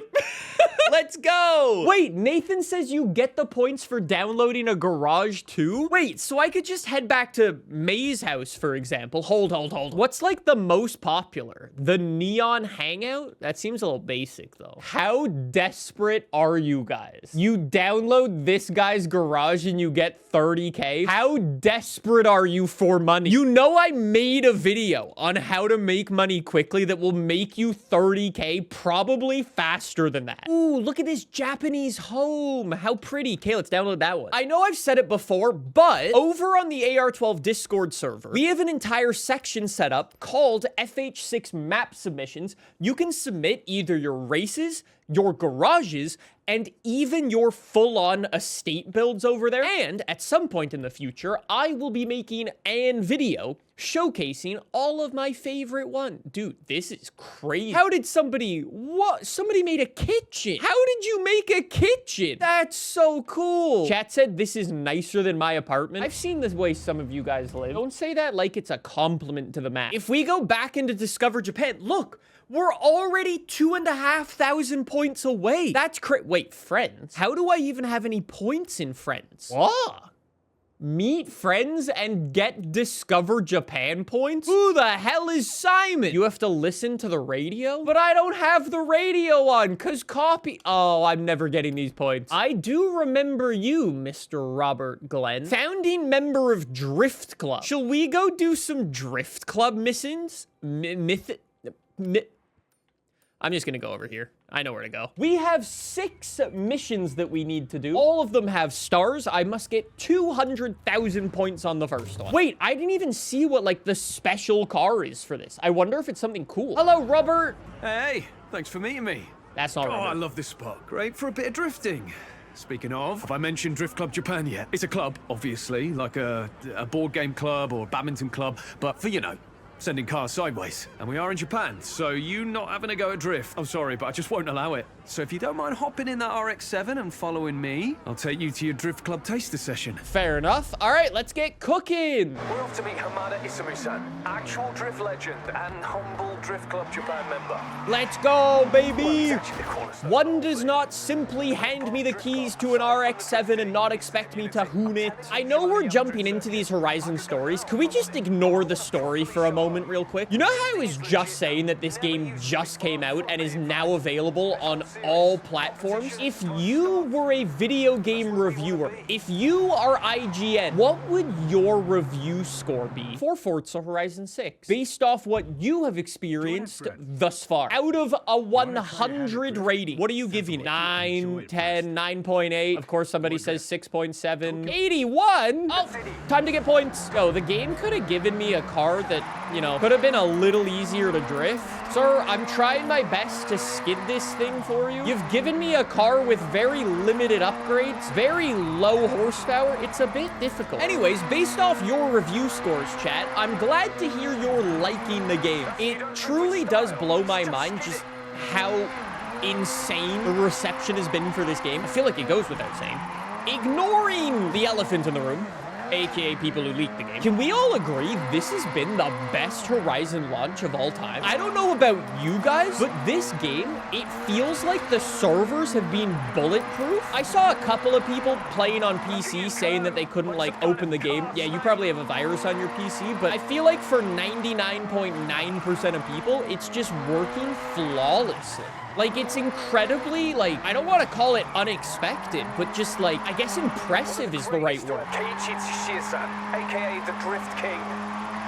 Let's go. Wait, Nathan says you get the points for downloading a garage too? Wait, so I could just head back to May's house, for example. Hold. What's like the most popular? The Neon Hangout? That seems a little basic though. How desperate are you guys? You download this guy's garage and you get 30K? How desperate are you for money? You know I made a video on how to make money quickly that will make you 30K probably faster than that. Ooh, look at this Japanese home. How pretty. Okay, let's download that one. I know I've said it before, but over on the AR12 Discord server, we have an entire section set up called FH6 map submissions. You can submit either your races, your garages, and even your full-on estate builds over there. And at some point in the future, I will be making an video showcasing all of my favorite ones. Dude, this is crazy. How did somebody, what? Somebody made a kitchen. How did you make a kitchen? That's so cool. Chat said this is nicer than my apartment. I've seen the way some of you guys live. Don't say that like it's a compliment to the map. If we go back into Discover Japan, look, we're already 2,500 points away. That's crazy. Wait, friends? How do I even have any points in friends? What? Meet friends and get Discover Japan points? Who the hell is Simon? You have to listen to the radio? But I don't have the radio on, cause copy. Oh, I'm never getting these points. I do remember you, Mr. Robert Glenn. Founding member of Drift Club. Shall we go do some Drift Club missions? I'm just gonna go over here. I know where to go. We have 6 missions that we need to do. All of them have stars. I must get 200,000 points on the first one. Wait, I didn't even see what like the special car is for this. I wonder if it's something cool. Hello, Robert. Hey, thanks for meeting me. That's not right. Oh, I love this spot. Great for a bit of drifting. Speaking of, have I mentioned Drift Club Japan yet? It's a club, obviously, like a board game club or badminton club, but for, you know, sending cars sideways. And we are in Japan, so you not having a go at drift. I'm sorry, but I just won't allow it. So if you don't mind hopping in that RX-7 and following me, I'll take you to your Drift Club taster session. Fair enough. All right, let's get cooking. We're off to meet Hamada Isami-san, actual drift legend and humble Drift Club Japan member. Let's go, baby. One does not simply hand me the keys to an RX-7 and not expect me to hoon it. I know we're jumping into these Horizon stories. Could we just ignore the story for a moment? moment real quick? You know how I was just saying that this game just came out and is now available on all platforms? If you were a video game reviewer, if you are IGN, what would your review score be for Forza Horizon 6? Based off what you have experienced thus far. Out of a 100 rating, what are you giving it? 9, 10, 9.8. Of course, somebody says 6.7. 81? Oh, time to get points. Yo, the game could have given me a car that, you know, could have been a little easier to drift. Sir, I'm trying my best to skid this thing for you. You've given me a car with very limited upgrades, very low horsepower. It's a bit difficult. Anyways, based off your review scores, chat, I'm glad to hear you're liking the game. It truly does blow my mind just how insane the reception has been for this game. I feel like it goes without saying. Ignoring the elephant in the room, aka people who leaked the game. Can we all agree this has been the best Horizon launch of all time? I don't know about you guys, but this game, it feels like the servers have been bulletproof. I saw a couple of people playing on PC saying that they couldn't, like, open the game. Yeah, you probably have a virus on your PC, but I feel like for 99.9% of people, it's just working flawlessly. Like, it's incredibly, like, I don't want to call it unexpected, but just, like, I guess impressive is the right word. AKA the Drift King.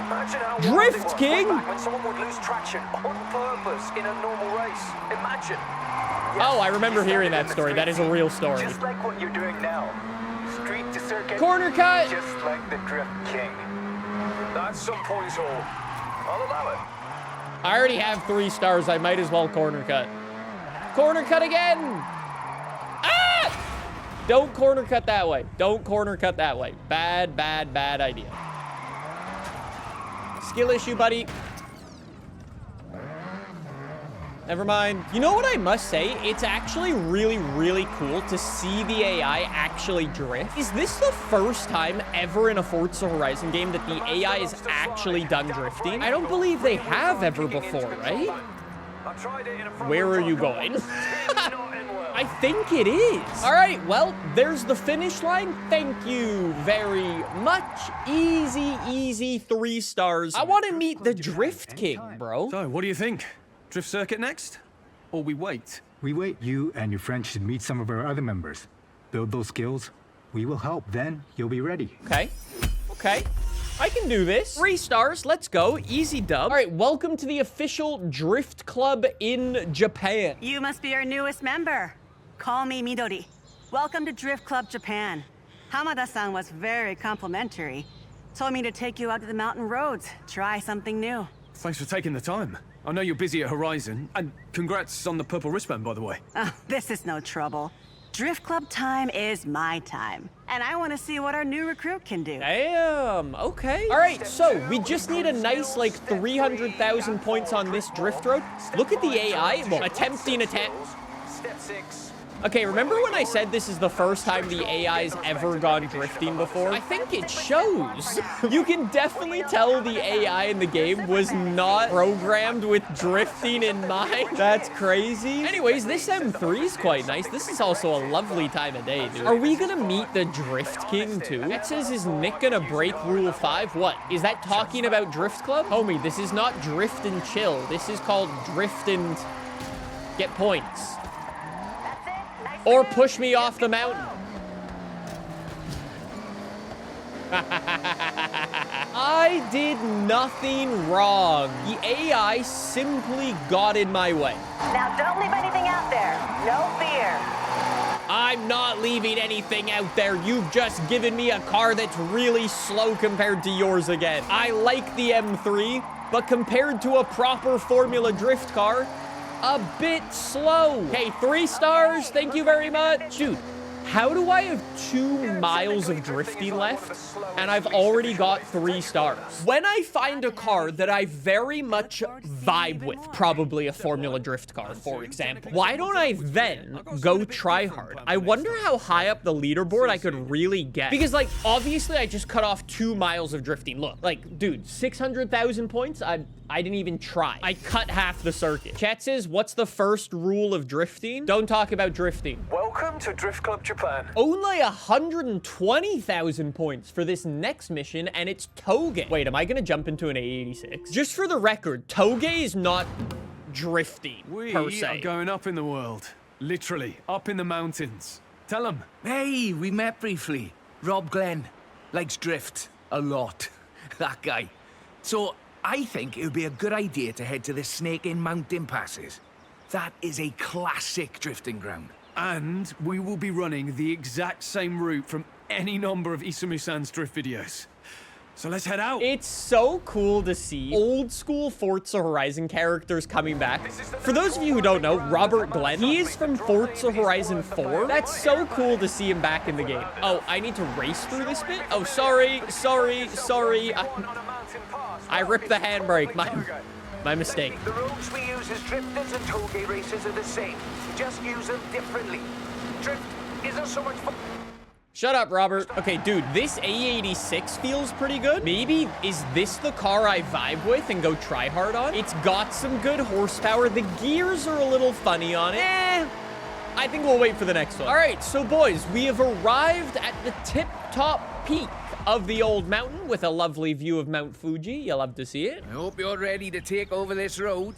Imagine how Drift King? When someone would lose traction on purpose in a normal race. Imagine. Oh, I remember hearing that story. That is a real story. Just like what you're doing now. Street to circuit. Corner cut. Just like the Drift King. That's some points all. I'll allow it. I already have 3 stars. I might as well corner cut. Corner cut again. Ah! Don't corner cut that way. Don't corner cut that way. Bad, bad, bad idea. Skill issue, buddy. Never mind. You know what I must say? It's actually really, really cool to see the AI actually drift. Is this the first time ever in a Forza Horizon game that the AI has actually done drifting? I don't believe they have ever before, right? Where are you going? I think it is. All right, well, there's the finish line. Thank you very much. Easy, easy 3 stars. I want to meet the Drift King, bro. So, what do you think? Drift circuit next? Or we wait? We wait. You and your friends should meet some of our other members. Build those skills. We will help. Then you'll be ready. Okay. Okay. I can do this. 3 stars. Let's go. Easy dub. All right, welcome to the official Drift Club in Japan. You must be our newest member. Call me Midori. Welcome to Drift Club Japan. Hamada-san was very complimentary. Told me to take you out to the mountain roads. Try something new. Thanks for taking the time. I know you're busy at Horizon. And congrats on the purple wristband, by the way. Oh, this is no trouble. Drift Club time is my time. And I want to see what our new recruit can do. Damn, okay. All right, so we just need a nice, like, 300,000 points on this drift road. Look at the AI. Well, attempting attempt. Step 6. Okay, remember when I said this is the first time the AI's ever gone drifting before? I think it shows. You can definitely tell the AI in the game was not programmed with drifting in mind. That's crazy. Anyways, this M3 is quite nice. This is also a lovely time of day, dude. Are we gonna meet the Drift King too? It says, is Nick gonna break Rule 5? What? Is that talking about Drift Club? Homie, this is not drift and chill. This is called drift and get points. Or push me off the mountain. I did nothing wrong. The AI simply got in my way. Now don't leave anything out there. No fear. I'm not leaving anything out there. You've just given me a car that's really slow compared to yours again. I like the M3, but compared to a proper Formula Drift car, a bit slow. Okay, 3 stars. Thank you very much. Dude, how do I have 2 miles of drifting left and I've already got 3 stars? When I find a car that I very much vibe with, probably a Formula Drift car, for example, why don't I then go try hard? I wonder how high up the leaderboard I could really get. Because, like, obviously I just cut off 2 miles of drifting. Look, like, dude, 600,000 points? I didn't even try. I cut half the circuit. Chat says, what's the first rule of drifting? Don't talk about drifting. Welcome to Drift Club Japan. Japan. Only 120,000 points for this next mission, and it's Toge. Wait, am I gonna jump into an A86? Just for the record, Toge is not drifty, per We se. are going up in the world. Literally, up in the mountains. Tell them. Hey, we met briefly. Rob Glenn likes drift a lot. That guy. So I think it would be a good idea to head to the Snake In Mountain passes. That is a classic drifting ground. And we will be running the exact same route from any number of Isamu-san's drift videos. So let's head out. It's so cool to see old school Forza Horizon characters coming back. For those of you who don't know, Robert Glenn, he is from Forza Horizon 4. That's so cool to see him back in the game. Oh, I need to race through this bit? Oh, sorry. I ripped the handbrake. My mistake. The roads we use as drifters and Toge racers are the same. We just use them differently. Drift isn't so much fun. Shut up, Robert. Okay, dude, this A86 feels pretty good. Maybe is this the car I vibe with and go try hard on? It's got some good horsepower. The gears are a little funny on it. I think we'll wait for the next one. All right, so boys, we have arrived at the tip-top peak of the old mountain with a lovely view of Mount Fuji. You'll love to see it. I hope you're ready to take over this road.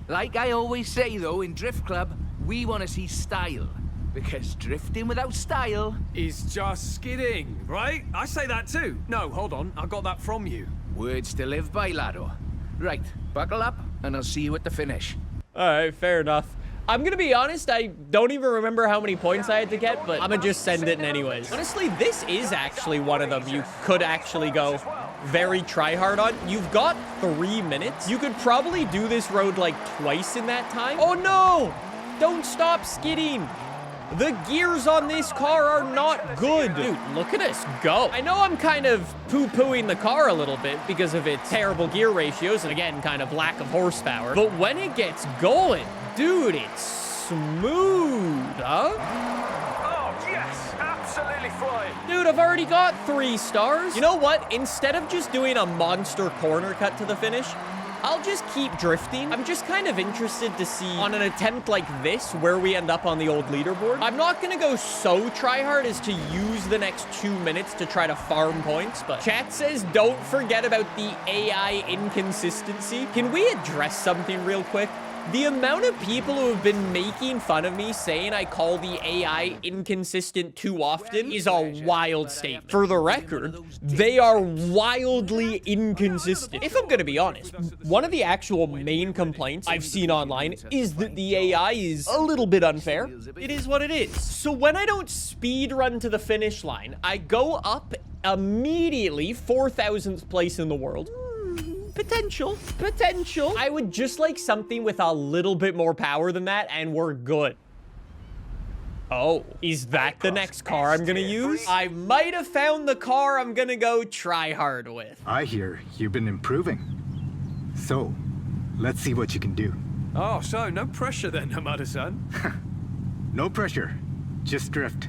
Like I always say, though, in Drift Club, we want to see style. Because drifting without style is just skidding, right? I say that too. No, hold on. I got that from you. Words to live by, laddo. Right, buckle up, and I'll see you at the finish. All right, fair enough. I'm gonna be honest, I don't even remember how many points I had to get, but I'm gonna just send it in anyways. Honestly, this is actually one of them you could actually go very try-hard on. You've got 3 minutes. You could probably do this road like twice in that time. Oh no! Don't stop skidding! The gears on this car are not good. Dude, look at us go. I know I'm kind of poo-pooing the car a little bit because of its terrible gear ratios and, again, kind of lack of horsepower. But when it gets going, dude, it's smooth, huh? Oh, yes, absolutely flying. Dude, I've already got 3 stars. You know what? Instead of just doing a monster corner cut to the finish, I'll just keep drifting. I'm just kind of interested to see on an attempt like this where we end up on the old leaderboard. I'm not gonna go so try hard as to use the next 2 minutes to try to farm points, but chat says don't forget about the AI inconsistency. Can we address something real quick? The amount of people who have been making fun of me saying I call the AI inconsistent too often is a wild statement. For the record, they are wildly inconsistent. If I'm gonna be honest, one of the actual main complaints I've seen online is that the AI is a little bit unfair. It is what it is. So when I don't speed run to the finish line, I go up immediately 4,000th place in the world. Potential. I would just like something with a little bit more power than that, and we're good. Oh, is that the next car I'm gonna use? I might have found the car I'm gonna go try hard with. I hear you've been improving. So, let's see what you can do. Oh, so no pressure then, Hamada-san. No pressure. Just drift.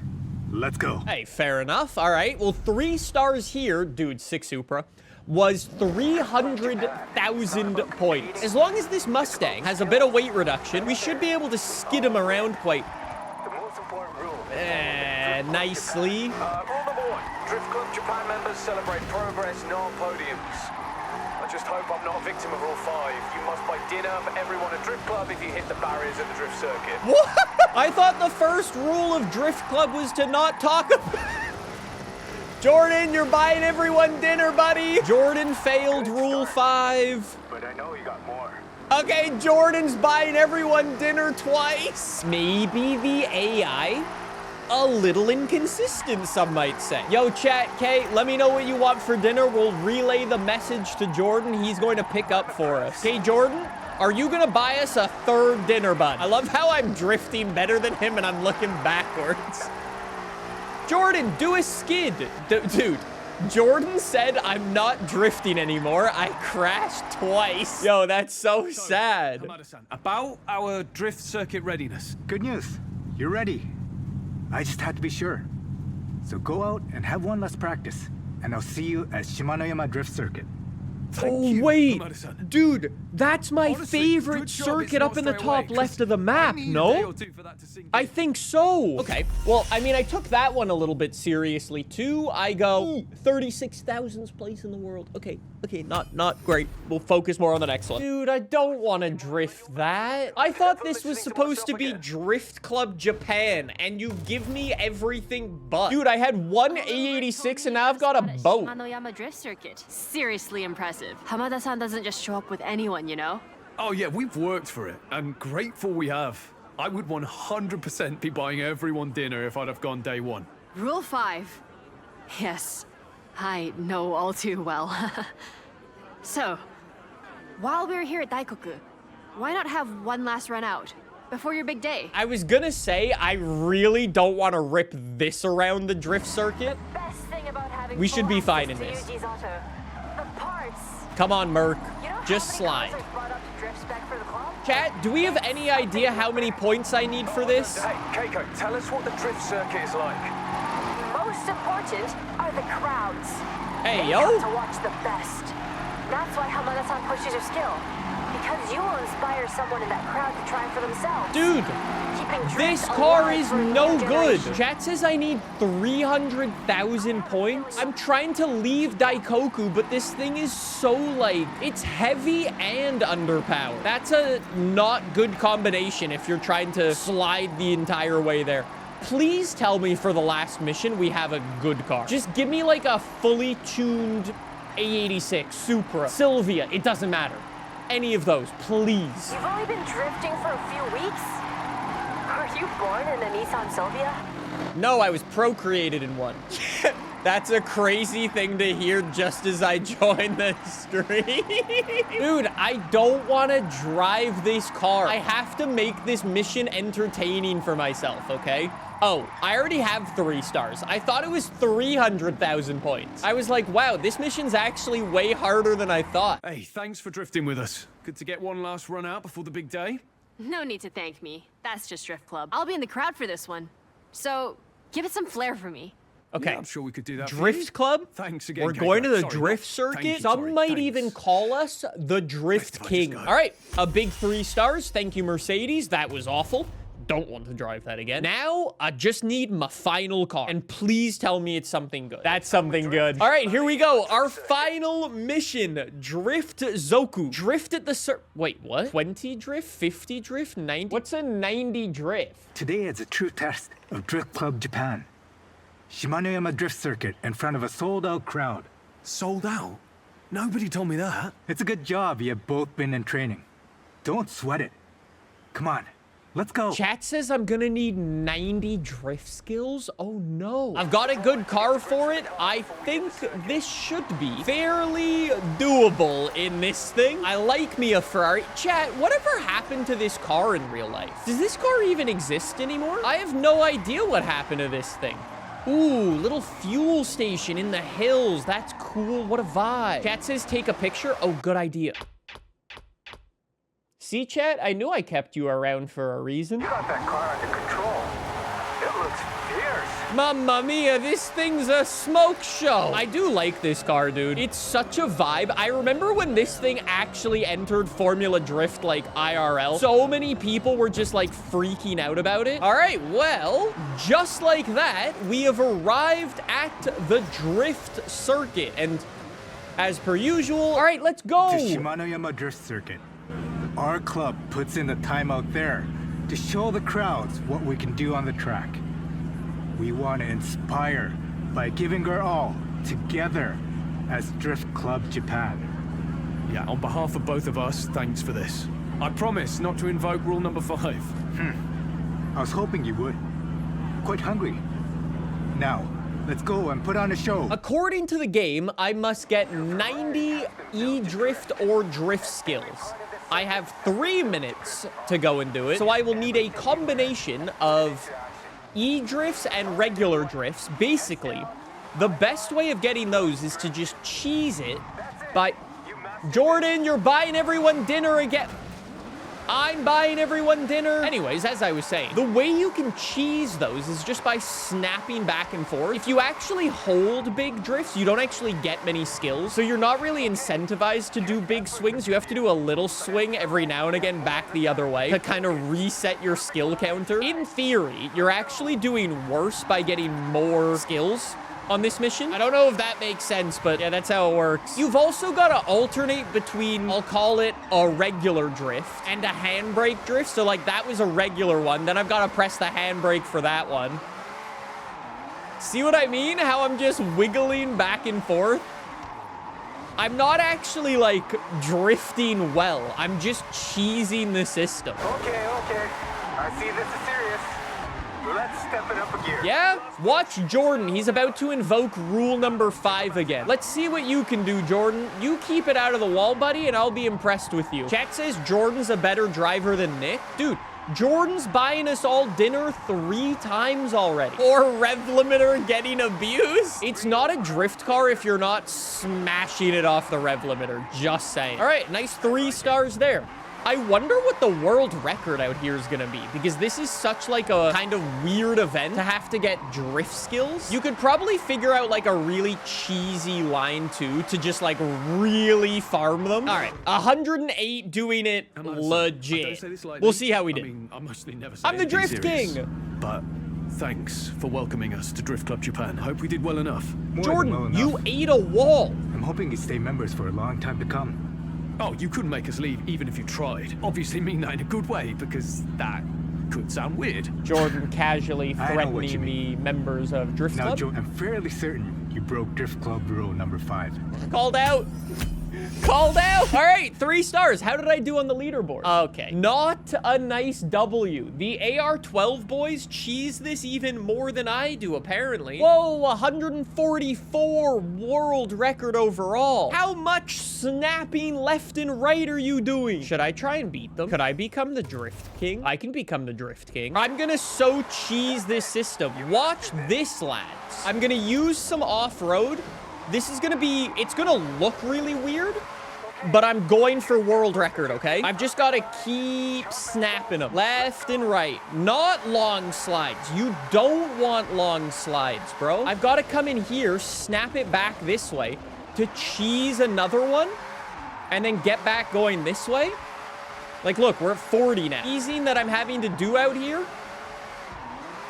Let's go. Hey, fair enough. All right. Well, 3 stars here, dude, 6 Supra, was 300,000 points. As long as this Mustang has a bit of weight reduction, we should be able to skid him around quite nicely. Rule number 1, Drift Club Japan members celebrate progress, not podiums. I just hope I'm not a victim of Rule 5. You must buy dinner for everyone at Drift Club if you hit the barriers at the drift circuit. What? I thought the first rule of Drift Club was to not talk about... Jordan, you're buying everyone dinner, buddy. Jordan failed Rule 5. But I know you got more. Okay, Jordan's buying everyone dinner twice. Maybe the AI, a little inconsistent, some might say. Yo, chat, Kate, let me know what you want for dinner. We'll relay the message to Jordan. He's going to pick up for us. Okay, Jordan, are you going to buy us a 3rd dinner, bud? I love how I'm drifting better than him and I'm looking backwards. Jordan, do a skid. Dude, Jordan said I'm not drifting anymore. I crashed twice. Yo, that's so sad. About our drift circuit readiness. Good news. You're ready. I just had to be sure. So go out and have one last practice, and I'll see you at Shimanoyama Drift Circuit. Oh, wait. Dude, That's my Honestly, favorite good job circuit it's up not in the straight top away, left of the 'cause map, I need a day no? or two for that to sink in. I think so. Okay, well, I mean, I took that one a little bit seriously, too. I go, 36,000th place in the world. Okay, not great. We'll focus more on the next one. Dude, I don't want to drift that. I thought this was supposed to be Drift Club Japan, and you give me everything but. Dude, I had one A86, and now I've got a boat. Shimanoyama Drift Circuit. Seriously impressive. Hamada-san doesn't just show up with anyone, you know? Oh yeah, we've worked for it, and grateful we have. I would 100% be buying everyone dinner if I'd have gone day one. Rule 5. Yes, I know all too well. So, while we're here at Daikoku, why not have one last run out before your big day? I was gonna say, I really don't want to rip this around the drift circuit. Best thing about having We should be full fine in access to this. Yuji's auto. The parts. Come on, Merc. You know Just how many slide. cars I've brought up to drift spec for the club? Chat, do we have any idea how many points I need for this? Hey, Keiko, tell us what the drift circuit is like. Most important are the crowds. Hey, They yo. come to watch the best. That's why Hamada-san pushes your skill. Because you will inspire someone in that crowd to try for themselves. Dude, Keeping drift this car alive is for a new no good. generation. Chat says I need 300,000 points. I'm trying to leave Daikoku, but this thing is so, like, it's heavy and underpowered. That's a not good combination if you're trying to slide the entire way there. Please tell me for the last mission we have a good car. Just give me, like, a fully tuned A86, Supra, Sylvia. It doesn't matter. Any of those, please. You've only been drifting for a few weeks? Were you born in a Nissan Sylvia? No, I was procreated in one. That's a crazy thing to hear just as I join the stream. Dude, I don't want to drive this car. I have to make this mission entertaining for myself, okay? Oh, I already have 3 stars. I thought it was 300,000 points. I was like, wow, this mission's actually way harder than I thought. Hey, thanks for drifting with us. Good to get one last run out before the big day. No need to thank me. That's just Drift Club. I'll be in the crowd for this one. So, give it some flair for me. Okay. Yeah, I'm sure we could do that. for Drift you. Club? Thanks again. We're Keiko. going to the Sorry, drift thank you, circuit. Some sorry, might thanks. even call us the Drift King. All right, a big 3 stars. Thank you, Mercedes. That was awful. Don't want to drive that again. Now, I just need my final car. And please tell me it's something good. That's something good. All right, here we go. Our final mission. Drift Zoku. Drift at the Wait, what? 20 drift? 50 drift? 90? What's a 90 drift? Today is a true test of Drift Club Japan. Shimanoyama Drift Circuit in front of a sold-out crowd. Sold out? Nobody told me that. It's a good job you have both been in training. Don't sweat it. Come on, let's go. Chat says I'm gonna need 90 drift skills. Oh no. I've got a good car for it. I think this should be fairly doable in this thing. I like me a Ferrari. Chat, whatever happened to this car in real life? Does this car even exist anymore? I have no idea what happened to this thing. Ooh, little fuel station in the hills. That's cool. What a vibe. Chat says take a picture. Oh, good idea. See, chat? I knew I kept you around for a reason. You got that car under control. It looks fierce. Mamma mia, this thing's a smoke show. I do like this car, dude. It's such a vibe. I remember when this thing actually entered Formula Drift, like IRL. So many people were just like freaking out about it. All right, well, just like that, we have arrived at the Drift Circuit. And as per usual, all right, let's go. To Shimanoyama Drift Circuit. Our club puts in the time out there to show the crowds what we can do on the track. We want to inspire by giving our all together as Drift Club Japan. Yeah, on behalf of both of us, thanks for this. I promise not to invoke rule number 5. I was hoping you would. Quite hungry. Now, let's go and put on a show. According to the game, I must get 90 E-Drift or Drift skills. I have 3 minutes to go and do it, so I will need a combination of E-Drifts and regular drifts. Basically, the best way of getting those is to just cheese it by... Jordan, you're buying everyone dinner again. I'm buying everyone dinner. Anyways, as I was saying, the way you can cheese those is just by snapping back and forth. If you actually hold big drifts, you don't actually get many skills. So you're not really incentivized to do big swings. You have to do a little swing every now and again back the other way to kind of reset your skill counter. In theory, you're actually doing worse by getting more skills on this mission. I don't know if that makes sense, but yeah, that's how it works. You've also got to alternate between, I'll call it a regular drift and a handbrake drift. So like that was a regular one. Then I've got to press the handbrake for that one. See what I mean? How I'm just wiggling back and forth? I'm not actually like drifting well. I'm just cheesing the system. Okay. I see this is serious. Let's step it up a gear. Yeah? Watch Jordan. He's about to invoke rule number 5 again. Let's see what you can do, Jordan. You keep it out of the wall, buddy, and I'll be impressed with you. Chat says Jordan's a better driver than Nick. Dude, Jordan's buying us all dinner 3 times already. Or rev limiter getting abused. It's not a drift car if you're not smashing it off the rev limiter. Just saying. All right, nice 3 stars there. I wonder what the world record out here is gonna be, because this is such like a kind of weird event to have to get drift skills. You could probably figure out like a really cheesy line too to just like really farm them. All right, 108 doing it legit. We'll see how we did. I mean, I mostly never say I'm the Drift serious, King. But thanks for welcoming us to Drift Club Japan. Hope we did well enough. Jordan, you ate a wall. I'm hoping you stay members for a long time to come. Oh, you couldn't make us leave even if you tried. Obviously mean that in a good way, because that could sound weird. Jordan casually threatening the members of Drift Club. Now, Joe, I'm fairly certain you broke Drift Club rule number 5. Called out. Called out. All right, 3 stars. How did I do on the leaderboard? Okay, not a nice W. The AR-12 boys cheese this even more than I do, apparently. Whoa, 144 world record overall. How much snapping left and right are you doing? Should I try and beat them? Could I become the Drift King? I can become the Drift King. I'm gonna so cheese this system. Watch this, lads. I'm gonna use some off-road. This is gonna be, it's gonna look really weird, but I'm going for world record, okay? I've just gotta keep snapping them left and right. Not long slides. You don't want long slides, bro. I've gotta come in here, snap it back this way to cheese another one and then get back going this way. Like, look, we're at 40 now. Easing that I'm having to do out here.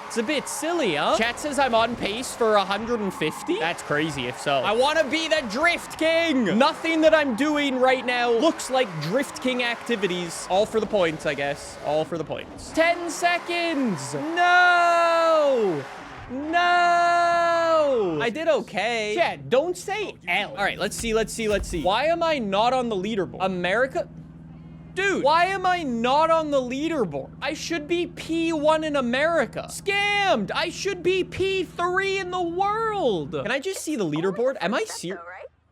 It's a bit silly, huh? Chat says I'm on pace for 150. That's crazy if so. I want to be the Drift King. Nothing that I'm doing right now looks like Drift King activities. All for the points, I guess. All for the points. 10 seconds. No. No. I did okay. Chat, don't say L. All right, let's see. Why am I not on the leaderboard? America... Dude, why am I not on the leaderboard? I should be P1 in America. Scammed! I should be P3 in the world. Can I just see the leaderboard? Am I serious?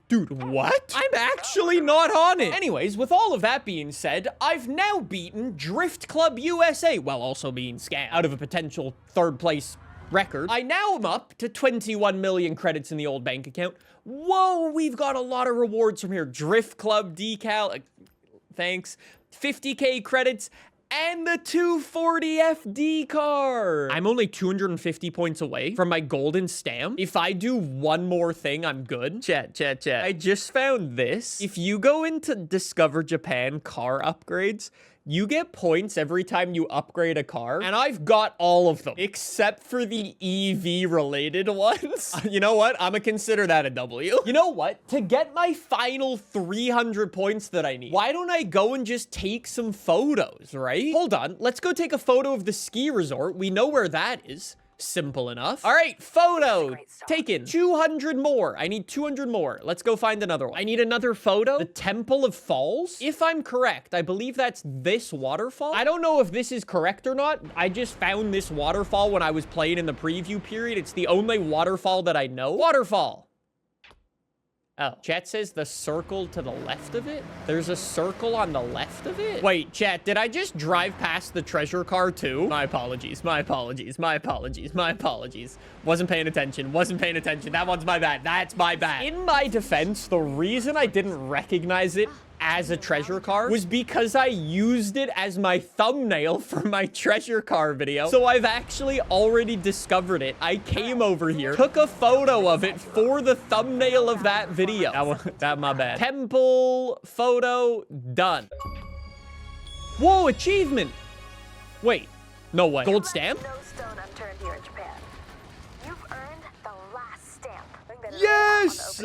Dude, what? I'm actually not on it. Anyways, with all of that being said, I've now beaten Drift Club USA, while also being scammed out of a potential 3rd place record. I now am up to 21 million credits in the old bank account. Whoa, we've got a lot of rewards from here. Drift Club decal. Thanks. 50k credits and the 240 FD car. I'm only 250 points away from my golden stamp. If I do one more thing, I'm good. Chat. I just found this. If you go into Discover Japan car upgrades, you get points every time you upgrade a car, and I've got all of them, except for the EV-related ones. You know what? I'm gonna consider that a W. You know what? To get my final 300 points that I need, why don't I go and just take some photos, right? Hold on. Let's go take a photo of the ski resort. We know where that is. Simple enough. All right, photo taken. 200 more. I need 200 more. Let's go find another one. I need another photo. The Temple of Falls. If I'm correct, I believe that's this waterfall. I don't know if this is correct or not. I just found this waterfall when I was playing in the preview period. It's the only waterfall that I know. Waterfall. Oh, chat says the circle to the left of it? There's a circle on the left of it? Wait, chat, did I just drive past the treasure car too? My apologies. Wasn't paying attention. That one's my bad. That's my bad. In my defense, the reason I didn't recognize it as a treasure car was because I used it as my thumbnail for my treasure car video. So I've actually already discovered it. I came over here, took a photo of it for the thumbnail of that video. That my bad. Temple photo done. Whoa, achievement. Wait, no way. Gold stamp? No stone unturned here in Japan. You've earned the last stamp. Yes!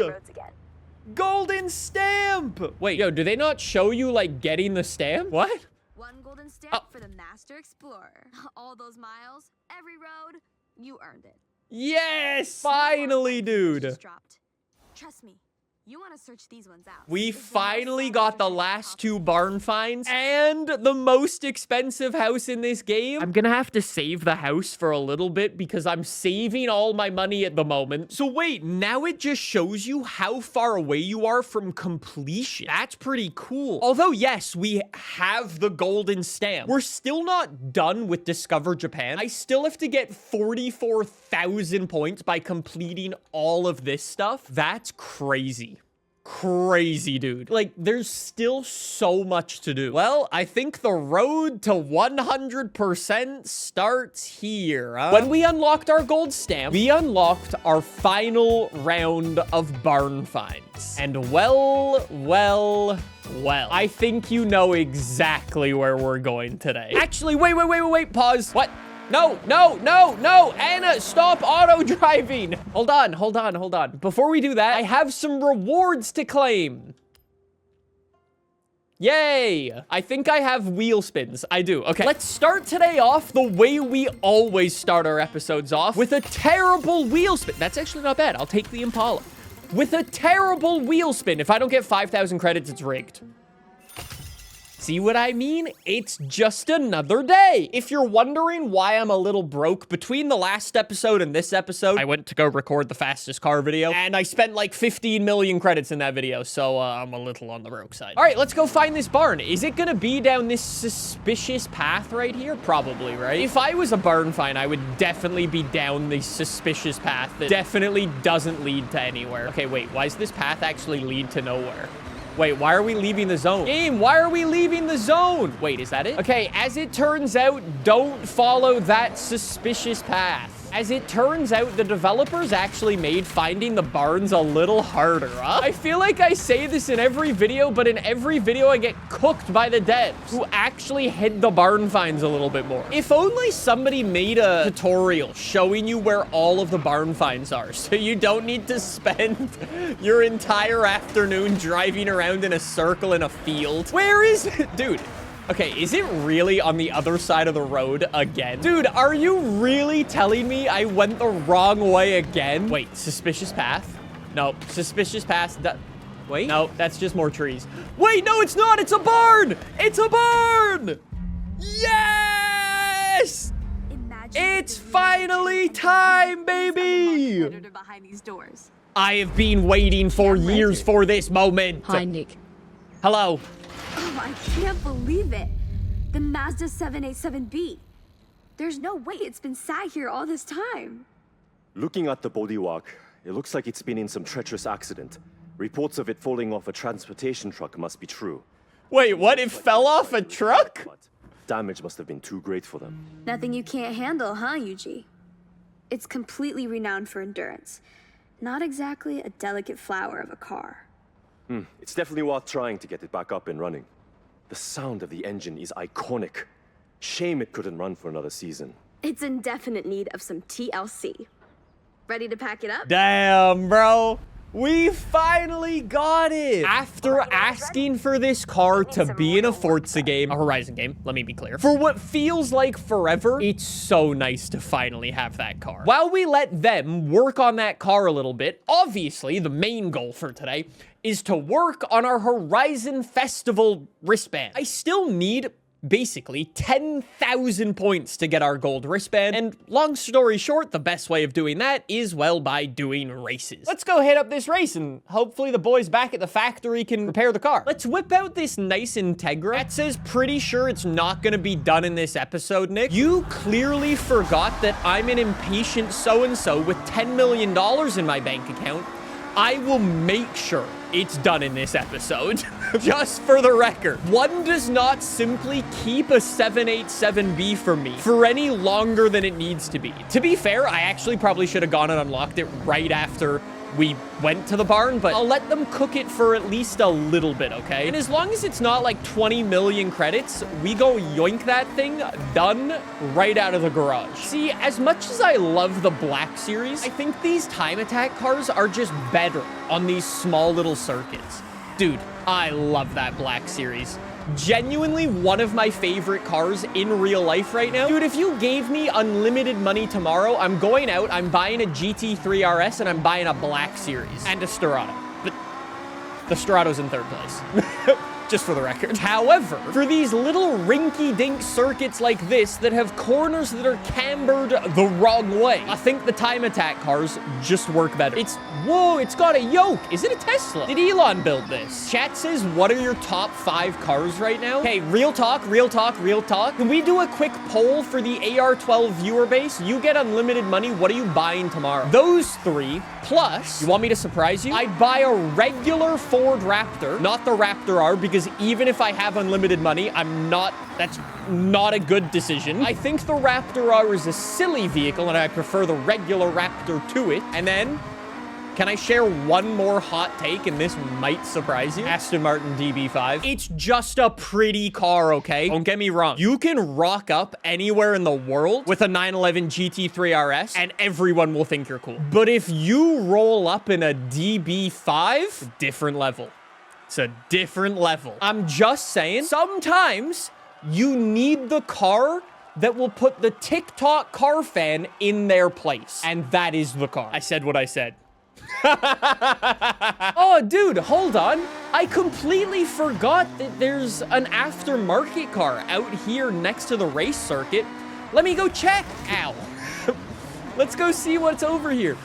Golden stamp! Wait, yo, do they not show you, like, getting the stamp? What? One golden stamp for the Master Explorer. All those miles, every road, you earned it. Yes! Finally, dude. Just dropped. Trust me. You want to search these ones out. We finally got the last 2 barn finds and the most expensive house in this game. I'm gonna have to save the house for a little bit because I'm saving all my money at the moment. So wait, now it just shows you how far away you are from completion. That's pretty cool. Although, yes, we have the golden stamp. We're still not done with Discover Japan. I still have to get 44,000 points by completing all of this stuff. That's crazy. Crazy, dude. Like, there's still so much to do. Well, I think the road to 100% starts here, huh? When we unlocked our gold stamp, we unlocked our final round of barn finds. And well, I think you know exactly where we're going today. Actually, wait, pause. What? No, Anna, stop auto driving. Hold on. Before we do that, I have some rewards to claim. Yay! I think I have wheel spins. I do. Okay, let's start today off the way we always start our episodes off, with a terrible wheel spin. That's actually not bad. I'll take the Impala. With a terrible wheel spin. If I don't get 5,000 credits, it's rigged. See what I mean? It's just another day. If you're wondering why I'm a little broke, between the last episode and this episode, I went to go record the fastest car video, and I spent like 15 million credits in that video, so I'm a little on the broke side. All right, let's go find this barn. Is it gonna be down this suspicious path right here? Probably, right? If I was a barn find, I would definitely be down the suspicious path that definitely doesn't lead to anywhere. Okay, wait, why does this path actually lead to nowhere? Wait, why are we leaving the zone? Game, why are we leaving the zone? Wait, is that it? Okay, as it turns out, don't follow that suspicious path. As it turns out, the developers actually made finding the barns a little harder, huh? I feel like I say this in every video, but in every video I get cooked by the devs who actually hid the barn finds a little bit more. If only somebody made a tutorial showing you where all of the barn finds are, so you don't need to spend your entire afternoon driving around in a circle in a field. Where is it? Dude. Okay, is it really on the other side of the road again? Dude, are you really telling me I went the wrong way again? Wait, suspicious path? No, suspicious path. Wait, no, that's just more trees. Wait, no, it's not. It's a barn. It's a barn. Yes! It's finally time, baby. Behind these doors. I have been waiting for years for this moment. Hi, Nick. Hello. Oh, I can't believe it. The Mazda 787B. There's no way it's been sat here all this time. Looking at the bodywork, it looks like it's been in some treacherous accident. Reports of it falling off a transportation truck must be true. Wait, what? It fell off a truck? But damage must have been too great for them. Nothing you can't handle, huh, Yuji? It's completely renowned for endurance. Not exactly a delicate flower of a car. It's definitely worth trying to get it back up and running. The sound of the engine is iconic. Shame it couldn't run for another season. It's in definite need of some TLC. Ready to pack it up? Damn, bro. We finally got it! After asking for this car to be in a Forza game, a Horizon game, let me be clear, for what feels like forever, it's so nice to finally have that car. While we let them work on that car a little bit, obviously the main goal for today is to work on our Horizon Festival wristband. I still need basically 10,000 points to get our gold wristband, and long story short, the best way of doing that is, well, by doing races. Let's go hit up this race, and hopefully the boys back at the factory can repair the car. Let's whip out this nice Integra. That says pretty sure it's not gonna be done in this episode, Nick. You clearly forgot that I'm an impatient so-and-so with $10 million in my bank account. I will make sure it's done in this episode. Just for the record. One does not simply keep a 787B for me for any longer than it needs to be. To be fair, I actually probably should have gone and unlocked it right after we went to the barn, but I'll let them cook it for at least a little bit, okay? And as long as it's not like 20 million credits, we go yoink that thing, done, right out of the garage. See, as much as I love the Black Series, I think these time attack cars are just better on these small little circuits. Dude, I love that Black Series. Genuinely one of my favorite cars in real life right now. Dude, if you gave me unlimited money tomorrow, I'm going out, I'm buying a GT3 RS, and I'm buying a Black Series and a Storado. But the Storado's in third place. Just for the record. However, for these little rinky-dink circuits like this that have corners that are cambered the wrong way, I think the time attack cars just work better. Whoa, it's got a yoke. Is it a Tesla? Did Elon build this? Chat says, what are your top 5 cars right now? Hey, real talk, real talk, real talk. Can we do a quick poll for the AR12 viewer base? You get unlimited money. What are you buying tomorrow? Those 3, plus, you want me to surprise you? I'd buy a regular Ford Raptor, not the Raptor R, because even if I have unlimited money, that's not a good decision. I think the Raptor R is a silly vehicle, and I prefer the regular Raptor to it. And then, can I share one more hot take, and this might surprise you? Aston Martin DB5. It's just a pretty car, okay? Don't get me wrong. You can rock up anywhere in the world with a 911 GT3 RS, and everyone will think you're cool. But if you roll up in a DB5, different level. It's a different level. I'm just saying, sometimes you need the car that will put the TikTok car fan in their place. And that is the car. I said what I said. Oh, dude, hold on. I completely forgot that there's an aftermarket car out here next to the race circuit. Let me go check. Ow. Let's go see what's over here.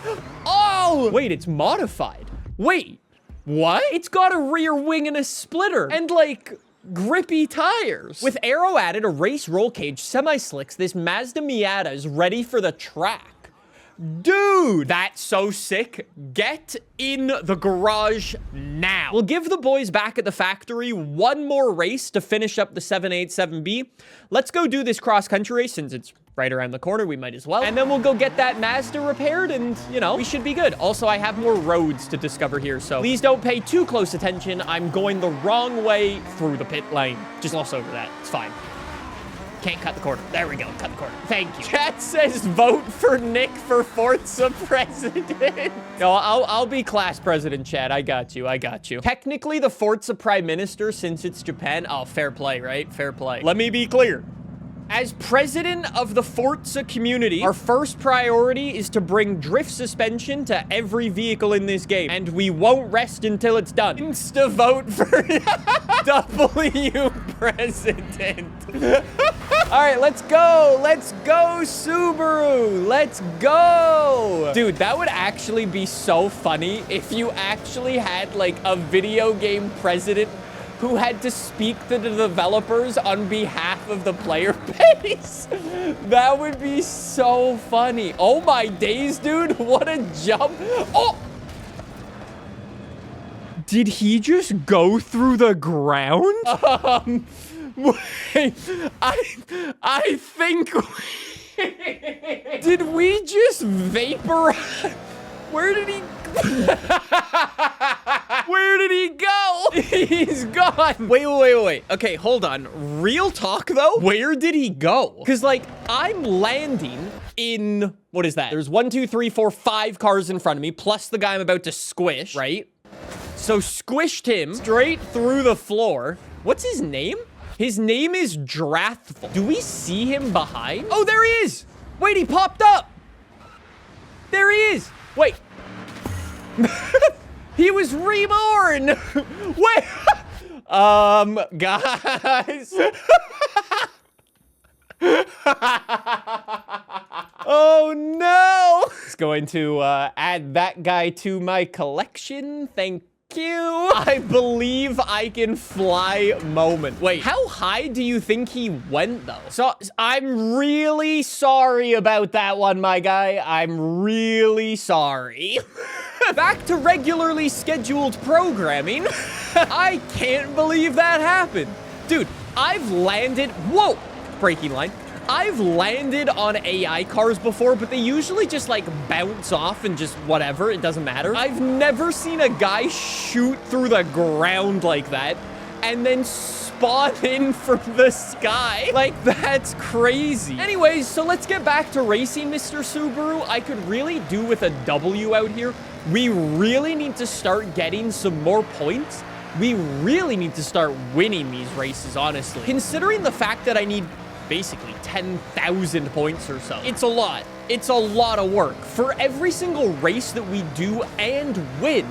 Oh, wait, it's modified. Wait. What? It's got a rear wing and a splitter and like grippy tires. With aero added, a race roll cage, semi-slicks, this Mazda Miata is ready for the track. Dude, that's so sick. Get in the garage now. We'll give the boys back at the factory one more race to finish up the 787B. Let's go do this cross-country race since it's right around the corner. We might as well. And then we'll go get that Mazda repaired and, you know, we should be good. Also, I have more roads to discover here, so please don't pay too close attention. I'm going the wrong way through the pit lane. Just gloss over that. It's fine. Can't cut the corner. There we go. Cut the corner. Thank you. Chat says vote for Nick for Forza president. No, I'll be class president, Chad. I got you. I got you. Technically, the Forza prime minister, since it's Japan. Oh, fair play, right? Fair play. Let me be clear. As president of the Forza community, our first priority is to bring drift suspension to every vehicle in this game. And we won't rest until it's done. Insta vote for W president. All right, let's go. Let's go, Subaru. Let's go. Dude, that would actually be so funny if you actually had like a video game president who had to speak to the developers on behalf of the player base. That would be so funny. Oh my days, dude. What a jump. Oh! Did he just go through the ground? Wait, I think... Did we just vaporize? Where did he... Where did he go? He's gone. Wait. Okay, hold on. Real talk, though? Where did he go? Because, like, I'm landing in... What is that? There's 1, 2, 3, 4, 5 cars in front of me, plus the guy I'm about to squish, right? So squished him straight through the floor. What's his name? His name is Drathful. Do we see him behind? Oh, there he is. Wait, he popped up. There he is. Wait. He was reborn. Wait. Guys. Oh, no. It's going to add that guy to my collection. Thank you. I believe I can fly moment. Wait, how high do you think he went, though? So, I'm really sorry about that one, my guy. I'm really sorry. Back to regularly scheduled programming. I can't believe that happened. Dude, I've landed... Whoa! Braking line. I've landed on AI cars before, but they usually just, like, bounce off and just whatever. It doesn't matter. I've never seen a guy shoot through the ground like that and then spawn in from the sky. Like, that's crazy. Anyways, so let's get back to racing, Mr. Subaru. I could really do with a W out here. We really need to start getting some more points. We really need to start winning these races, honestly. Considering the fact that I need basically 10,000 points or so. It's a lot. It's a lot of work. For every single race that we do and win,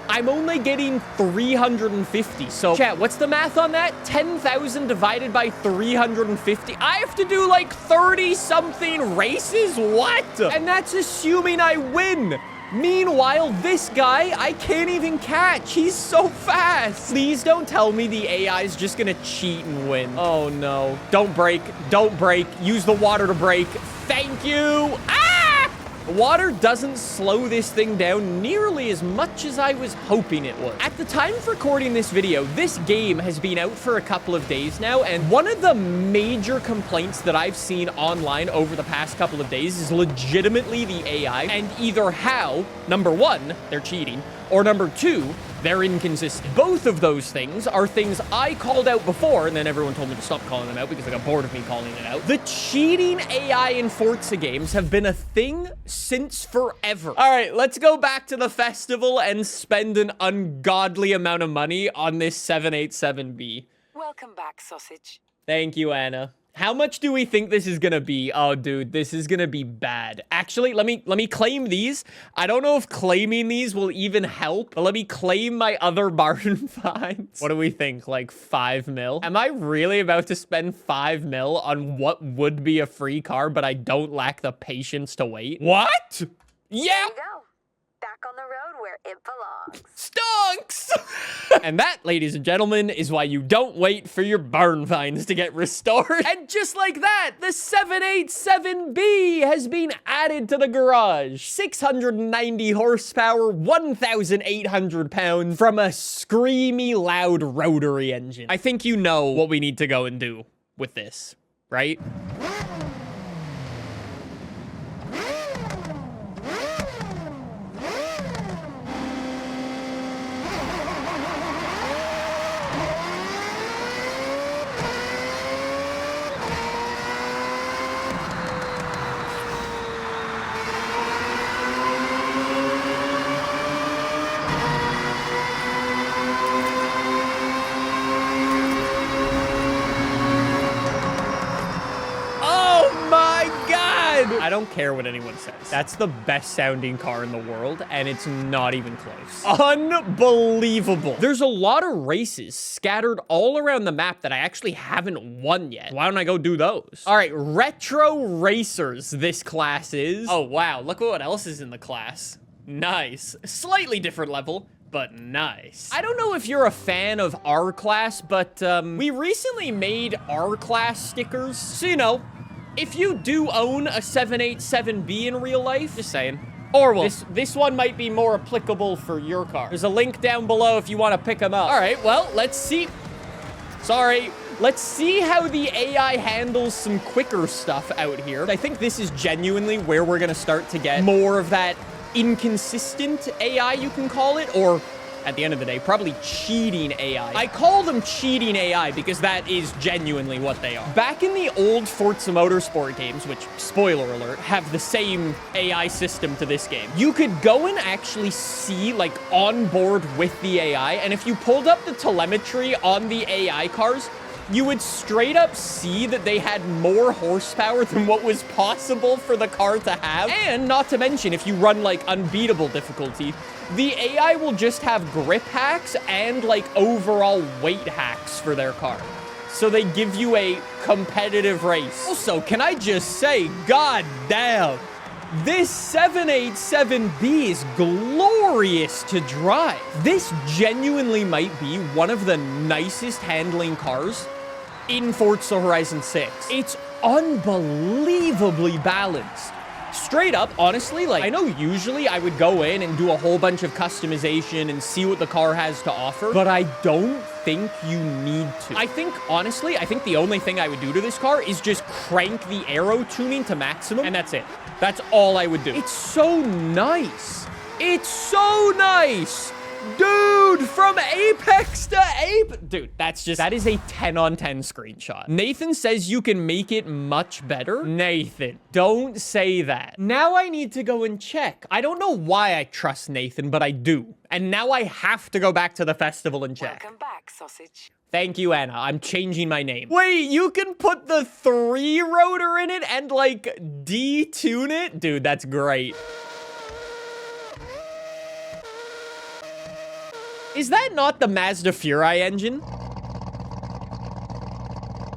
I'm only getting 350. So, chat, what's the math on that? 10,000 divided by 350. I have to do like 30-something races? What? And that's assuming I win. Meanwhile, this guy, I can't even catch. He's so fast. Please don't tell me the AI is just gonna cheat and win. Oh, no. Don't brake. Don't brake. Use the water to brake. Thank you. Ah! Water doesn't slow this thing down nearly as much as I was hoping it would. At the time of recording this video, this game has been out for a couple of days now, and one of the major complaints that I've seen online over the past couple of days is legitimately the AI, and either how, number one, they're cheating, or number two, they're inconsistent. Both of those things are things I called out before, and then everyone told me to stop calling them out because they got bored of me calling it out. The cheating AI in Forza games have been a thing since forever. All right, let's go back to the festival and spend an ungodly amount of money on this 787B. Welcome back, sausage. Thank you, Anna. How much do we think this is gonna be? Oh, dude, this is gonna be bad. Actually, let me claim these. I don't know if claiming these will even help, but let me claim my other bargain finds. What do we think? Like 5 mil? Am I really about to spend 5 mil on what would be a free car, but I don't lack the patience to wait? What? Yeah. There you go. Back on the road where it belongs. Stonks! And that, ladies and gentlemen, is why you don't wait for your barn finds to get restored. And just like that, the 787B has been added to the garage. 690 horsepower, 1,800 pounds from a screamy loud rotary engine. I think you know what we need to go and do with this, right? I don't care what anyone says. That's the best sounding car in the world, and it's not even close. Unbelievable. There's a lot of races scattered all around the map that I actually haven't won yet. Why don't I go do those? All right, retro racers, this class is. Oh, wow, look what else is in the class. Nice. Slightly different level, but nice. I don't know if you're a fan of R-Class, but we recently made R-Class stickers. So, you know, if you do own a 787B in real life, just saying. Or well, this one might be more applicable for your car. There's a link down below if you want to pick them up. All right, well, let's see. Sorry. Let's see how the AI handles some quicker stuff out here. I think this is genuinely where we're going to start to get more of that inconsistent AI, you can call it, or at the end of the day, probably cheating AI. I call them cheating AI because that is genuinely what they are. Back in the old Forza Motorsport games, which, spoiler alert, have the same AI system to this game, you could go and actually see, like, on board with the AI, and if you pulled up the telemetry on the AI cars, you would straight up see that they had more horsepower than what was possible for the car to have. And not to mention, if you run, like, unbeatable difficulty, the AI will just have grip hacks and, like, overall weight hacks for their car. So they give you a competitive race. Also, can I just say, god damn, this 787B is glorious to drive. This genuinely might be one of the nicest handling cars in Forza Horizon 6. It's unbelievably balanced. straight up, honestly, like, I know usually I would go in and do a whole bunch of customization and see what the car has to offer, but I don't think you need to. I think, honestly, I think the only thing I would do to this car is just crank the aero tuning to maximum, and that's it. That's all I would do. It's so nice. It's so nice. Dude, from Apex to Ape. Dude, that is a 10 on 10 screenshot. Nathan says you can make it much better. Nathan, don't say that. Now I need to go and check. I don't know why I trust Nathan, but I do. And now I have to go back to the festival and check. Welcome back, sausage. Thank you, Anna. I'm changing my name. Wait, you can put the 3 rotor in it and like detune it? Dude, that's great. Is that not the Mazda Furai engine?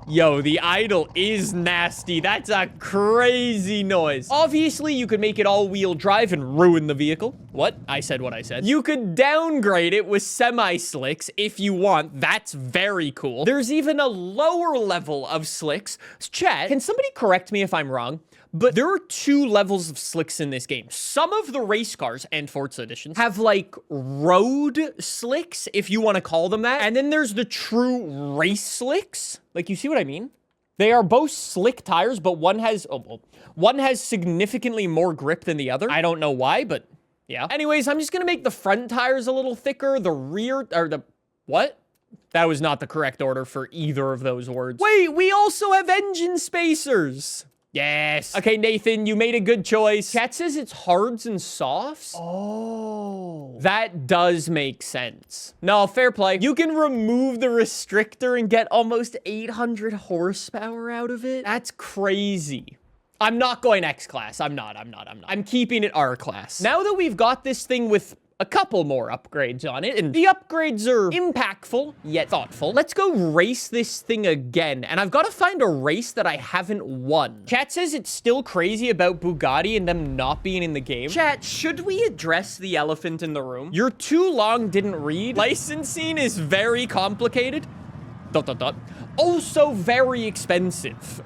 Yo, the idle is nasty. That's a crazy noise. Obviously, you could make it all-wheel drive and ruin the vehicle. What? I said what I said. You could downgrade it with semi-slicks if you want. That's very cool. There's even a lower level of slicks. Chat, can somebody correct me if I'm wrong? But there are 2 levels of slicks in this game. Some of the race cars and Forza editions have like road slicks, if you want to call them that. And then there's the true race slicks. Like, you see what I mean? They are both slick tires, but one has significantly more grip than the other. I don't know why, but yeah. Anyways, I'm just gonna make the front tires a little thicker. The rear, or the, what? That was not the correct order for either of those words. Wait, we also have engine spacers. Yes. Okay, Nathan, you made a good choice. Chat says it's hards and softs. Oh. That does make sense. No, fair play. You can remove the restrictor and get almost 800 horsepower out of it. That's crazy. I'm not going X-Class. I'm not. I'm keeping it R-Class. Now that we've got this thing with a couple more upgrades on it, and the upgrades are impactful, yet thoughtful. Let's go race this thing again, and I've got to find a race that I haven't won. Chat says it's still crazy about Bugatti and them not being in the game. Chat, should we address the elephant in the room? You're too long didn't read. Licensing is very complicated. ... Also very expensive.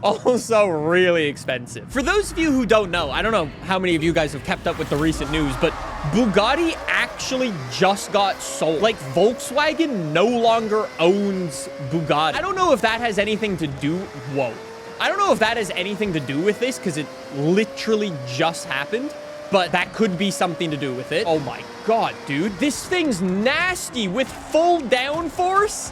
Also really expensive. For those of you who don't know, I don't know how many of you guys have kept up with the recent news, but Bugatti actually just got sold. Like, Volkswagen no longer owns Bugatti. I don't know if that has anything to do... Whoa. I don't know if that has anything to do with this, because it literally just happened. But that could be something to do with it. Oh my god, dude. This thing's nasty with full downforce.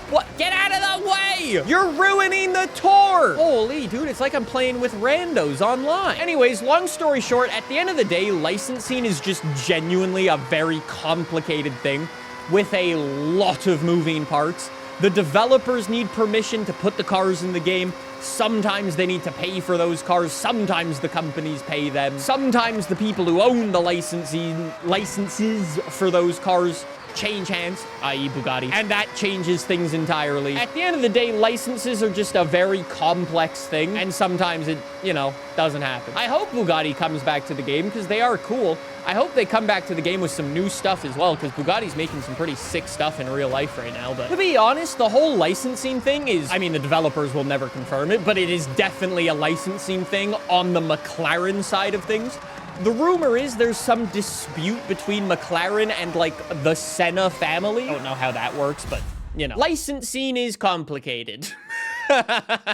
What? Get out of the way! You're ruining the tour! Holy, dude, it's like I'm playing with randos online. Anyways, long story short, at the end of the day, licensing is just genuinely a very complicated thing with a lot of moving parts. The developers need permission to put the cars in the game. Sometimes they need to pay for those cars. Sometimes the companies pay them. Sometimes the people who own the licenses for those cars change hands, i.e. Bugatti, and that changes things entirely. At the end of the day, licenses are just a very complex thing, and sometimes it, you know, doesn't happen. I hope Bugatti comes back to the game, because they are cool. I hope they come back to the game with some new stuff as well, because Bugatti's making some pretty sick stuff in real life right now. But to be honest, the whole licensing thing is, I mean, the developers will never confirm it, but it is definitely a licensing thing on the McLaren side of things. The rumor is there's some dispute between McLaren and, like, the Senna family. I don't know how that works, but, you know. Licensing is complicated.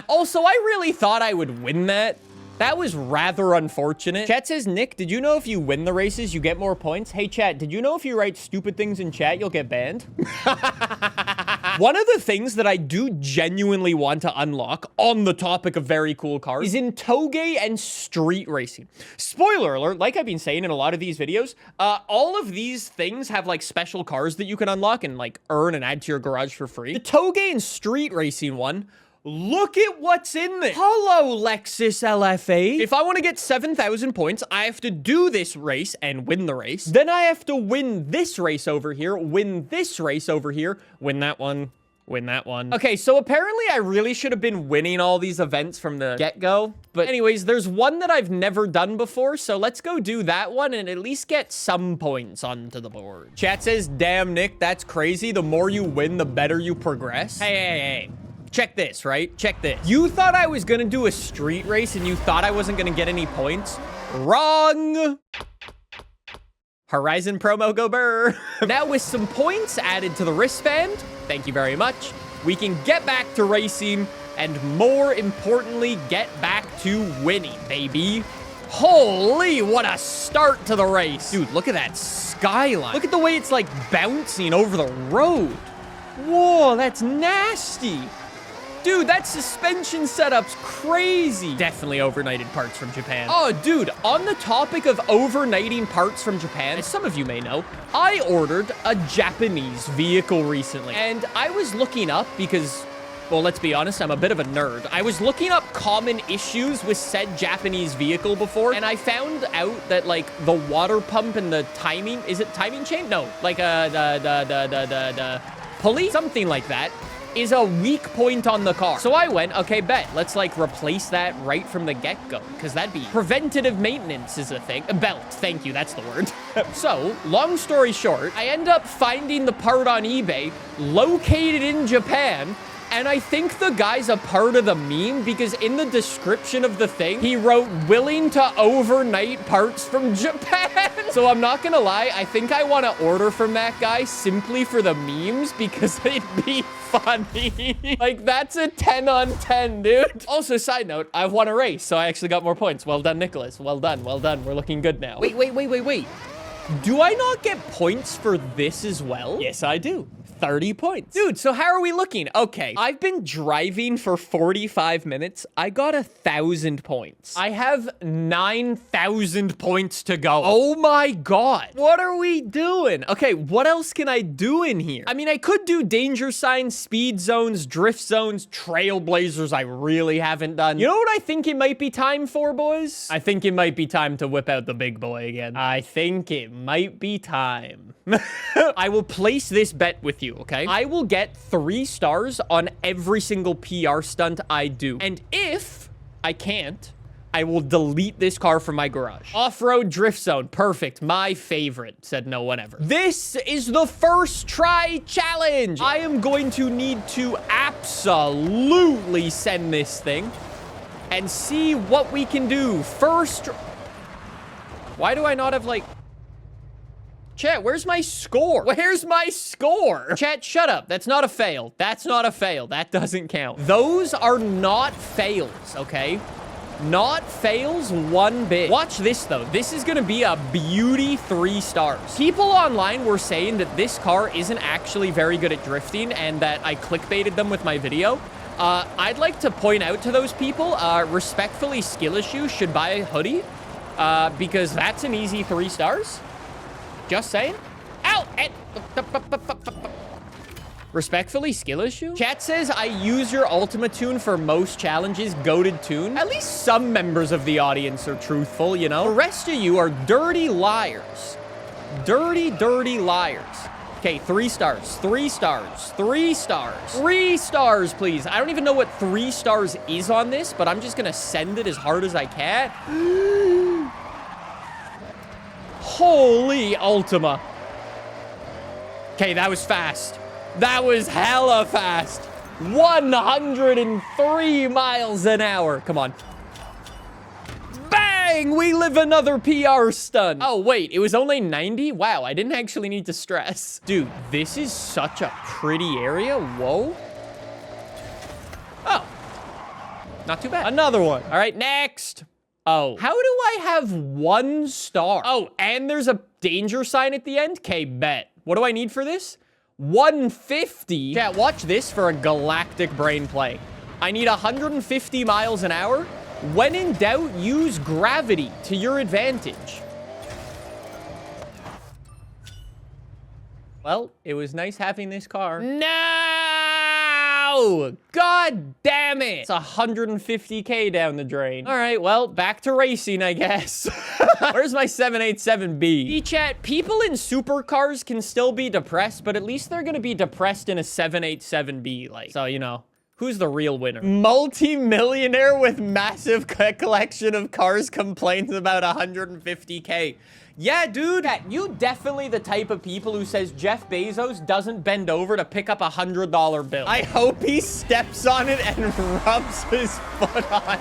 Also, I really thought I would win that. That was rather unfortunate. Chat says, Nick, did you know if you win the races, you get more points? Hey, chat, did you know if you write stupid things in chat, you'll get banned? One of the things that I do genuinely want to unlock on the topic of very cool cars is in Toge and street racing. Spoiler alert, like I've been saying in a lot of these videos, all of these things have like special cars that you can unlock and like earn and add to your garage for free. The Toge and street racing one, look at what's in this. Hello, Lexus LFA. If I want to get 7,000 points, I have to do this race and win the race. Then I have to win this race over here, win this race over here, win that one, win that one. Okay, so apparently I really should have been winning all these events from the get-go. But anyways, there's one that I've never done before, so let's go do that one and at least get some points onto the board. Chat says, damn, Nick, that's crazy. The more you win, the better you progress. Hey. check this, right? Check this. You thought I was gonna do a street race and you thought I wasn't gonna get any points? Wrong. Horizon promo go burr. Now with some points added to the wristband, thank you very much, we can get back to racing and more importantly, get back to winning, baby. Holy, what a start to the race. Dude, look at that skyline. Look at the way it's like bouncing over the road. Whoa, that's nasty. Dude, that suspension setup's crazy. Definitely overnighted parts from Japan. Oh, dude, on the topic of overnighting parts from Japan, as some of you may know, I ordered a Japanese vehicle recently. And I was looking up because, well, let's be honest, I'm a bit of a nerd. I was looking up common issues with said Japanese vehicle before, and I found out that, like, the water pump and the timing, is it timing chain? No, like, the pulley? Something like that. Is a weak point on the car. So I went, okay, bet. Let's like replace that right from the get-go, because that'd be preventative maintenance is a thing. A belt, thank you, that's the word. So, long story short, I end up finding the part on eBay, located in Japan, and I think the guy's a part of the meme because in the description of the thing, he wrote, willing to overnight parts from Japan. So I'm not gonna lie, I think I want to order from that guy simply for the memes because it'd be funny. Like, that's a 10 on 10, dude. Also, side note, I've won a race, so I actually got more points. Well done, Nicholas. Well done, well done. We're looking good now. Wait. Do I not get points for this as well? Yes, I do. 30 points. Dude, so how are we looking? Okay, I've been driving for 45 minutes. I got 1,000 points. I have 9,000 points to go. Oh my God. What are we doing? Okay, what else can I do in here? I mean, I could do danger signs, speed zones, drift zones, trailblazers I really haven't done. You know what I think it might be time for, boys? I think it might be time to whip out the big boy again. I think it might be time. I will place this bet with you, okay? I will get 3 stars on every single PR stunt I do. And if I can't, I will delete this car from my garage. Off-road drift zone, perfect. My favorite, said no one ever. This is the first try challenge. I am going to need to absolutely send this thing and see what we can do. First, why do I not have like... Chat, where's my score? Where's my score? Chat, shut up. That's not a fail. That's not a fail. That doesn't count. Those are not fails, okay? Not fails one bit. Watch this, though. This is gonna be a beauty 3 stars. People online were saying that this car isn't actually very good at drifting and that I clickbaited them with my video. I'd like to point out to those people, respectfully, Skill Issue should buy a hoodie because that's an easy 3 stars. Just saying. Ow! Respectfully, Skill Issue? Chat says, I use your Ultima tune for most challenges, goated tune. At least some members of the audience are truthful, you know? The rest of you are dirty liars. Dirty, dirty liars. Okay, 3 stars, 3 stars, 3 stars, 3 stars, please. I don't even know what 3 stars is on this, but I'm just gonna send it as hard as I can. Holy Ultima. Okay, that was fast. That was hella fast. 103 miles an hour. Come on. Bang! We live another PR stunt. Oh, wait, it was only 90? Wow, I didn't actually need to stress. Dude, this is such a pretty area. Whoa. Oh. Not too bad. Another one. All right, next. Oh, how do I have 1 star? Oh, and there's a danger sign at the end? Okay, bet. What do I need for this? 150? Chat, watch this for a galactic brain play. I need 150 miles an hour. When in doubt, use gravity to your advantage. Well, it was nice having this car. No! God damn it! It's 150K down the drain. All right, well, back to racing, I guess. Where's my 787B? Chat, people in supercars can still be depressed, but at least they're gonna be depressed in a 787B, like. So, you know, Who's the real winner? Multi-millionaire with massive collection of cars complains about 150K. Yeah, dude, you definitely the type of people who says Jeff Bezos doesn't bend over to pick up a $100 bill. I hope he steps on it and rubs his foot on.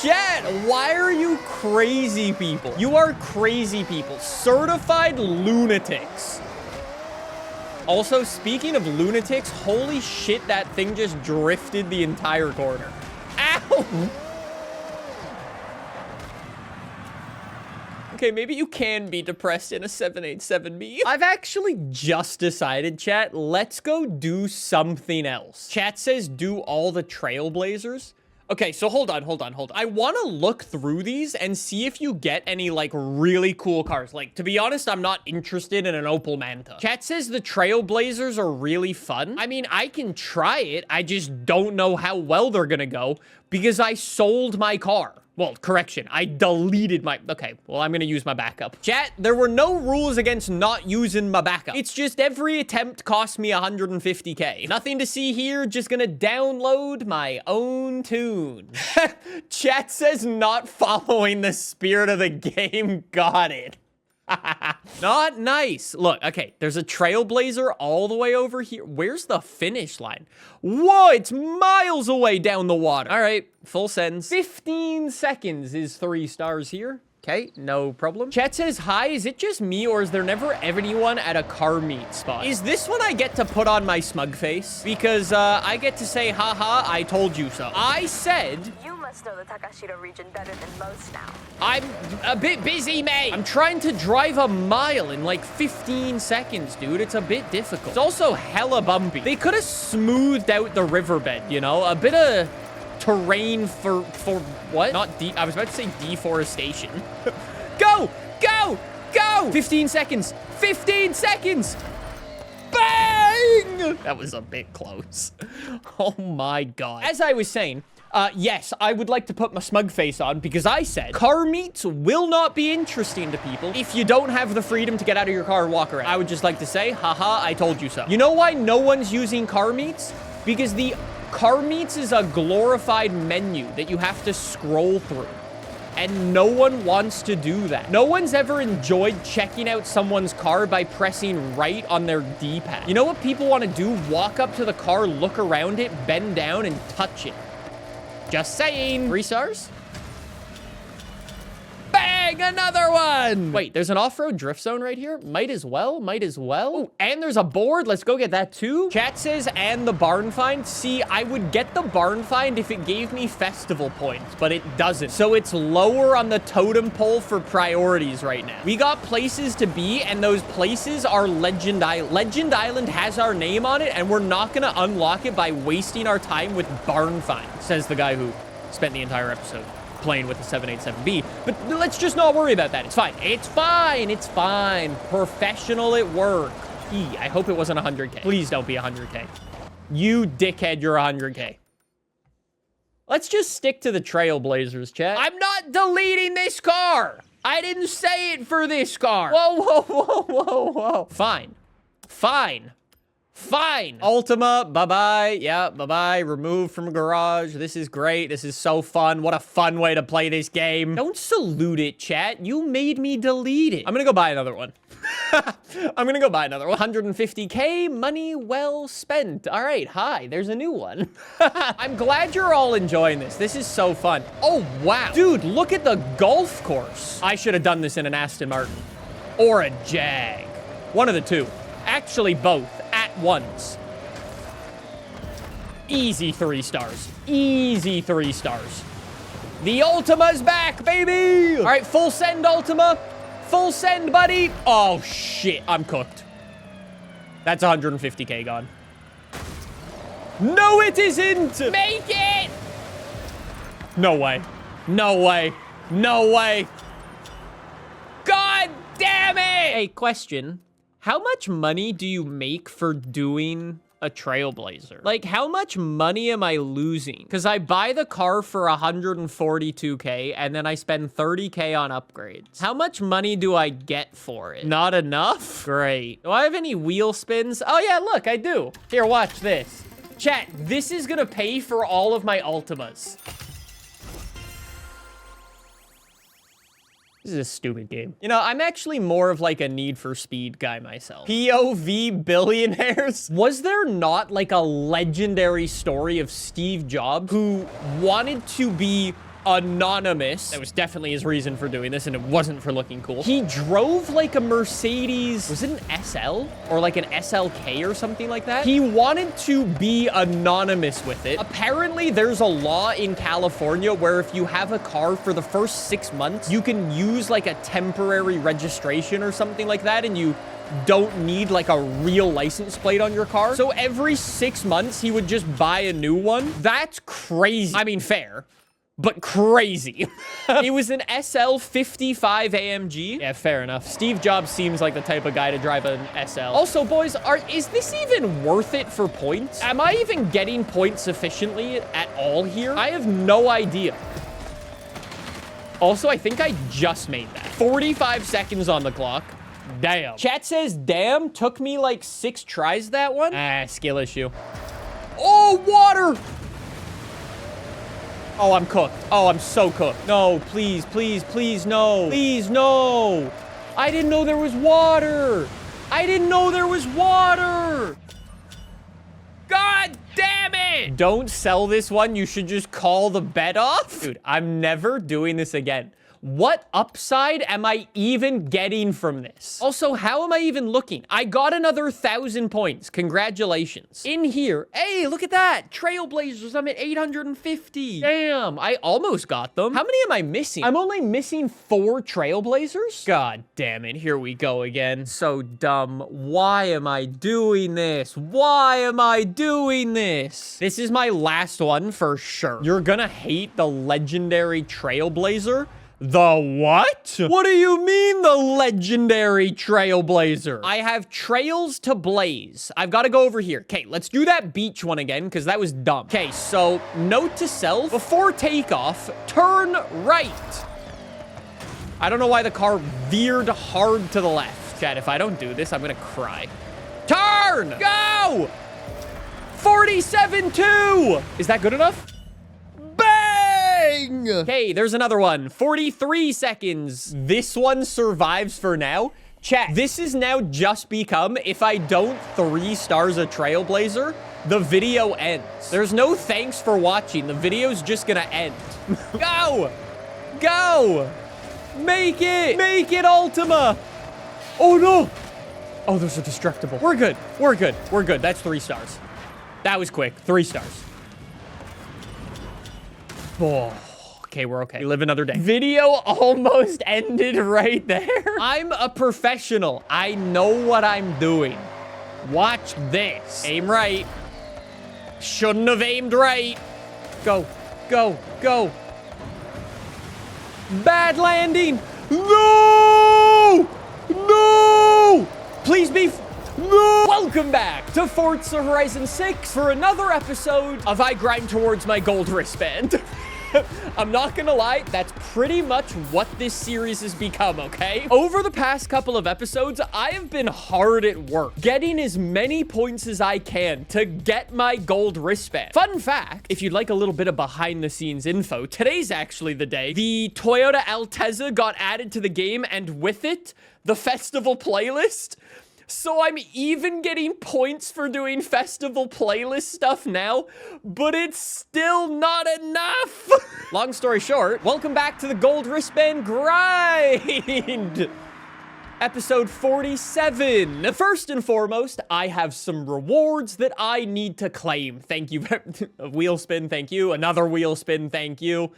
Chat, why are you crazy people? You are crazy people. Certified lunatics. Also, speaking of lunatics, holy shit, that thing just drifted the entire corner. Ow! Okay, maybe you can be depressed in a 787B. I've actually just decided, chat, let's go do something else. Chat says do all the trailblazers. Okay, so hold on. I want to look through these and see if you get any, like, really cool cars. Like, to be honest, I'm not interested in an Opel Manta. Chat says the Trailblazers are really fun. I mean, I can try it. I just don't know how well they're gonna go because I sold my car. Well, correction, I deleted my... Okay, well, I'm gonna use my backup. Chat, there were no rules against not using my backup. It's just every attempt cost me 150K. Nothing to see here, just gonna download my own tune. Chat says not following the spirit of the game. Got it. Not nice. Look, okay, there's a Trailblazer all the way over here. Where's the finish line? Whoa, it's miles away down the water. All right, full sends. 15 seconds is 3 stars here. Okay, no problem. Chat says, hi, is it just me or is there never anyone at a car meet spot? Is this when I get to put on my smug face? Because I get to say, haha, I told you so. I said... You must know the Takashiro region better than most now. I'm a bit busy, mate. I'm trying to drive a mile in like 15 seconds, dude. It's a bit difficult. It's also hella bumpy. They could have smoothed out the riverbed, you know? A bit of terrain for what? I was about to say deforestation. Go! 15 seconds. 15 seconds. Bang! That was a bit close. Oh my God. As I was saying, yes, I would like to put my smug face on because I said car meets will not be interesting to people if you don't have the freedom to get out of your car and walk around. I would just like to say, haha, I told you so. You know why no one's using car meets? Because the car meets is a glorified menu that you have to scroll through. And no one wants to do that. No one's ever enjoyed checking out someone's car by pressing right on their D-pad. You know what people want to do? Walk up to the car, look around it, bend down, and touch it. Just saying. 3 stars? Bang! Another one! Wait, there's an off-road drift zone right here? Might as well. Oh, and there's a board. Let's go get that too. Chat says, and the barn find. See, I would get the barn find if it gave me festival points, but it doesn't. So it's lower on the totem pole for priorities right now. We got places to be, and those places are Legend Island. Legend Island has our name on it, and we're not gonna unlock it by wasting our time with barn find, says the guy who spent the entire episode playing with the 787B. But let's just not worry about that. It's fine. It's fine. Professional at work. I hope it wasn't 100K. Please don't be 100K. You dickhead, you're 100K. Let's just stick to the Trailblazers, chat. I'm not deleting this car. I didn't say it for this car. Whoa. Fine. Ultima, bye-bye. Yeah, bye-bye. Removed from garage. This is great. This is so fun. What a fun way to play this game. Don't salute it, chat. You made me delete it. I'm gonna go buy another one. 150K, money well spent. All right, hi, there's a new one. I'm glad you're all enjoying this. This is so fun. Oh, wow. Dude, look at the golf course. I should have done this in an Aston Martin. Or a Jag. One of the two. Actually, both. At once. Easy 3 stars. Easy 3 stars. The Ultima's back, baby! All right, full send, Ultima. Full send, buddy. Oh, shit. I'm cooked. That's 150K gone. No, it isn't! Make it! No way. God damn it! Hey, question. How much money do you make for doing a Trailblazer? Like, how much money am I losing? Because I buy the car for 142K, and then I spend 30K on upgrades. How much money do I get for it? Not enough? Great. Do I have any wheel spins? Oh, yeah, look, I do. Here, watch this. Chat, this is gonna pay for all of my Ultimas. This is a stupid game. You know, I'm actually more of like a Need for Speed guy myself. POV billionaires? Was there not like a legendary story of Steve Jobs who wanted to be anonymous? That was definitely his reason for doing this, and it wasn't for looking cool. He drove like a Mercedes, was it an SL? Or like an SLK or something like that? He wanted to be anonymous with it. Apparently, there's a law in California where if you have a car for the first 6 months, you can use like a temporary registration or something like that, and you don't need like a real license plate on your car. So every 6 months, he would just buy a new one. That's crazy. I mean, fair, but crazy. It was an SL55 AMG. Yeah, fair enough. Steve Jobs seems like the type of guy to drive an SL. Also, boys, is this even worth it for points? Am I even getting points sufficiently at all here? I have no idea. Also, I think I just made that. 45 seconds on the clock. Damn. Chat says, damn, took me like 6 tries that one. Ah, skill issue. Oh, water! Oh, I'm cooked. Oh, I'm so cooked. No, please, please, please, no. Please, no. I didn't know there was water. I didn't know there was water. God damn it. Don't sell this one. You should just call the bet off. Dude, I'm never doing this again. What upside am I even getting from this? Also, how am I even looking? I got another 1,000 points. Congratulations. In here, hey, look at that. Trailblazers, I'm at 850. Damn, I almost got them. How many am I missing? I'm only missing 4 Trailblazers? God damn it, here we go again. So dumb. Why am I doing this? Why am I doing this? This is my last one for sure. You're gonna hate the legendary Trailblazer. The what? What do you mean the legendary Trailblazer? I have trails to blaze. I've got to go over here. Okay, let's do that beach one again because that was dumb. Okay, so note to self, before takeoff, turn right. I don't know why the car veered hard to the left. Chat, if I don't do this, I'm going to cry. Turn! Go! 47-2! Is that good enough? Okay, there's another one. 43 seconds. This one survives for now. Chat, this has now just become, if I don't 3 stars a Trailblazer, the video ends. There's no thanks for watching. The video's just gonna end. Go! Go! Make it! Make it, Ultima! Oh, no! Oh, those are destructible. We're good. We're good. We're good. That's 3 stars. That was quick. 3 stars. Oh, okay, we're okay. We live another day. Video almost ended right there. I'm a professional. I know what I'm doing. Watch this. Aim right. Shouldn't have aimed right. Go, go, go. Bad landing. No! No! Please be... No! Welcome back to Forza Horizon 6 for another episode of I Grind Towards My Gold Wristband. I'm not gonna lie, that's pretty much what this series has become, okay? Over the past couple of episodes, I have been hard at work, getting as many points as I can to get my gold wristband. Fun fact, if you'd like a little bit of behind-the-scenes info, today's actually the day the Toyota Altezza got added to the game, and with it, the festival playlist. So I'm even getting points for doing festival playlist stuff now, but it's still not enough. Long story short, welcome back to the Gold Wristband Grind. Episode 47. First and foremost, I have some rewards that I need to claim. Thank you. A wheel spin, thank you. Another wheel spin, thank you.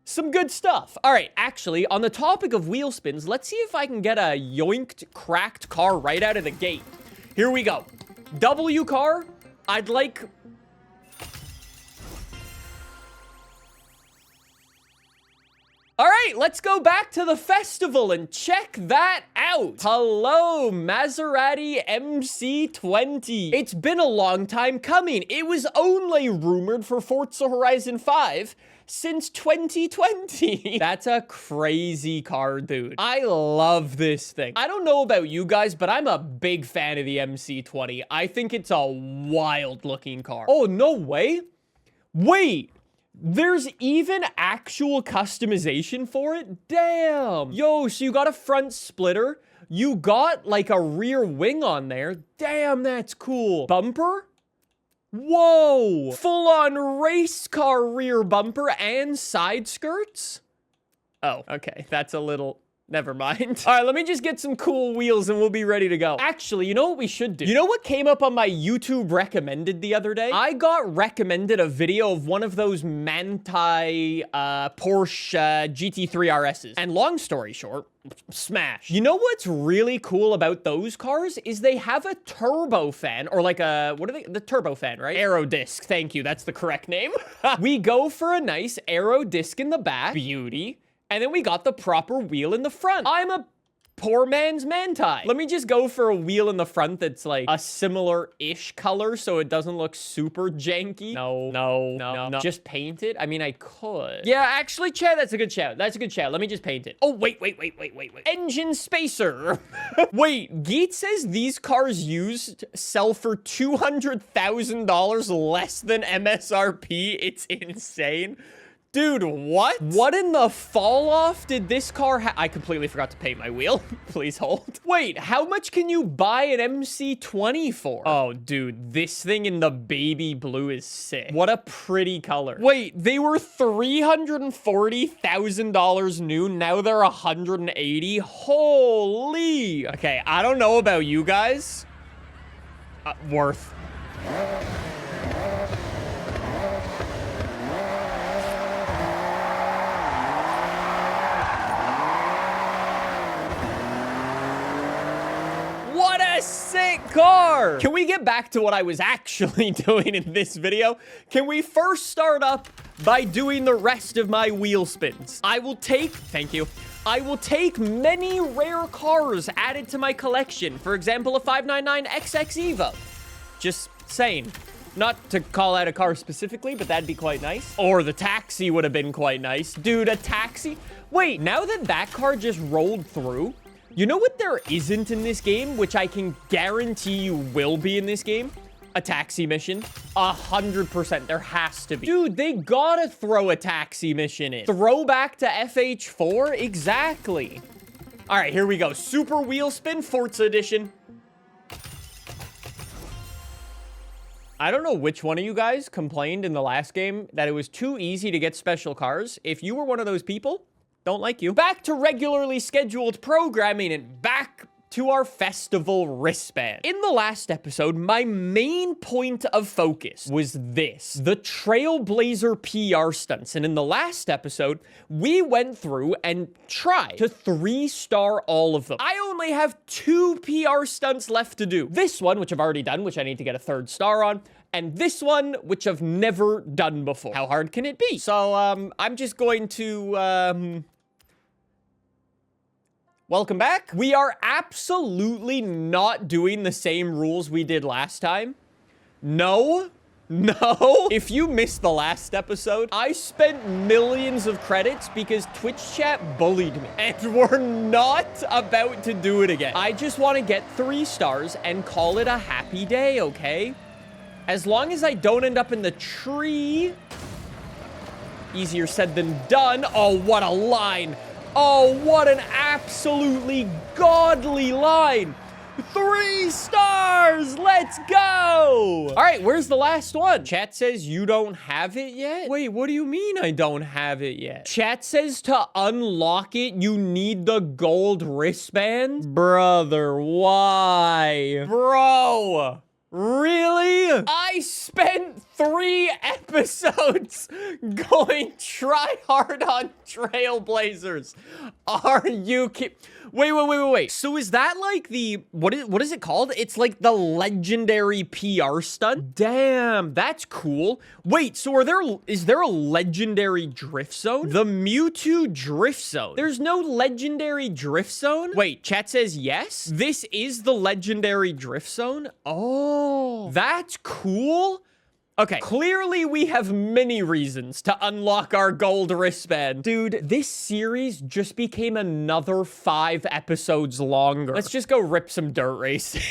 Some good stuff. All right, actually, on the topic of wheel spins, let's see if I can get a yoinked, cracked car right out of the gate. Here we go. W car, I'd like... All right, let's go back to the festival and check that out. Hello, Maserati MC20. It's been a long time coming. It was only rumored for Forza Horizon 5 since 2020. That's a crazy car, dude. I love this thing. I don't know about you guys, but I'm a big fan of the MC20. I think it's a wild looking car. Oh, no way. Wait, there's even actual customization for it? Damn. Yo, so you got a front splitter. You got like a rear wing on there. Damn, that's cool. Bumper? Whoa! Full-on race car rear bumper and side skirts? Oh, okay. That's a little... Never mind. All right, let me just get some cool wheels and we'll be ready to go. Actually, you know what we should do? You know what came up on my YouTube recommended the other day? I got recommended a video of one of those Manti Porsche GT3 RSs. And long story short, smash. You know what's really cool about those cars is they have a turbofan, or like a, what are they? The turbofan, right? Aero disc. Thank you. That's the correct name. We go for a nice aero disc in the back. Beauty. And then we got the proper wheel in the front. I'm a poor man's Manti. Let me just go for a wheel in the front that's like a similar-ish color so it doesn't look super janky. No. Just paint it? I mean, I could. Yeah, actually, Chad, that's a good shout. That's a good shout. Let me just paint it. Oh, wait. Engine spacer. Wait, Geet says these cars used sell for $200,000 less than MSRP. It's insane. Dude, what? What in the fall off did this car I completely forgot to paint my wheel. Please hold. Wait, how much can you buy an MC20 for? Oh, dude, this thing in the baby blue is sick. What a pretty color. Wait, they were $340,000 new. Now they're $180,000. Holy. Okay, I don't know about you guys. Worth. What a sick car! Can we get back to what I was actually doing in this video? Can we first start up by doing the rest of my wheel spins? Thank you. I will take many rare cars added to my collection. For example, a 599 XX Evo. Just saying. Not to call out a car specifically, but that'd be quite nice. Or the taxi would have been quite nice. Dude, a taxi? Wait, now that that car just rolled through, you know what there isn't in this game, which I can guarantee you will be in this game? A taxi mission. 100%. There has to be. Dude, they gotta throw a taxi mission in. Throwback to FH4? Exactly. All right, here we go. Super wheel spin, Forza edition. I don't know which one of you guys complained in the last game that it was too easy to get special cars. If you were one of those people, don't like you. Back to regularly scheduled programming and back to our festival wristband. In the last episode, my main point of focus was this, the Trailblazer PR stunts. And in the last episode, we went through and tried to 3-star all of them. I only have 2 PR stunts left to do. This one, which I've already done, which I need to get a 3rd star on, and this one, which I've never done before. How hard can it be? So, I'm just going to, welcome back. We are absolutely not doing the same rules we did last time. No. If you missed the last episode, I spent millions of credits because Twitch chat bullied me. And we're not about to do it again. I just want to get 3 stars and call it a happy day, okay? As long as I don't end up in the tree. Easier said than done. Oh, what a line. Oh, what an absolutely godly line. 3 stars. Let's go. All right, where's the last one? Chat says you don't have it yet? Wait, what do you mean I don't have it yet? Chat says to unlock it, you need the gold wristband? Brother, why? Bro. Really? I spent 3 episodes going try hard on Trailblazers. Are you kidding? Wait. So is that like the, what is it called? It's like the legendary PR stunt? Damn, that's cool. Wait, so is there a legendary drift zone? The Mewtwo drift zone. There's no legendary drift zone? Wait, chat says yes? This is the legendary drift zone? Oh, that's cool. Okay, clearly we have many reasons to unlock our gold wristband. Dude, this series just became another 5 episodes longer. Let's just go rip some dirt races.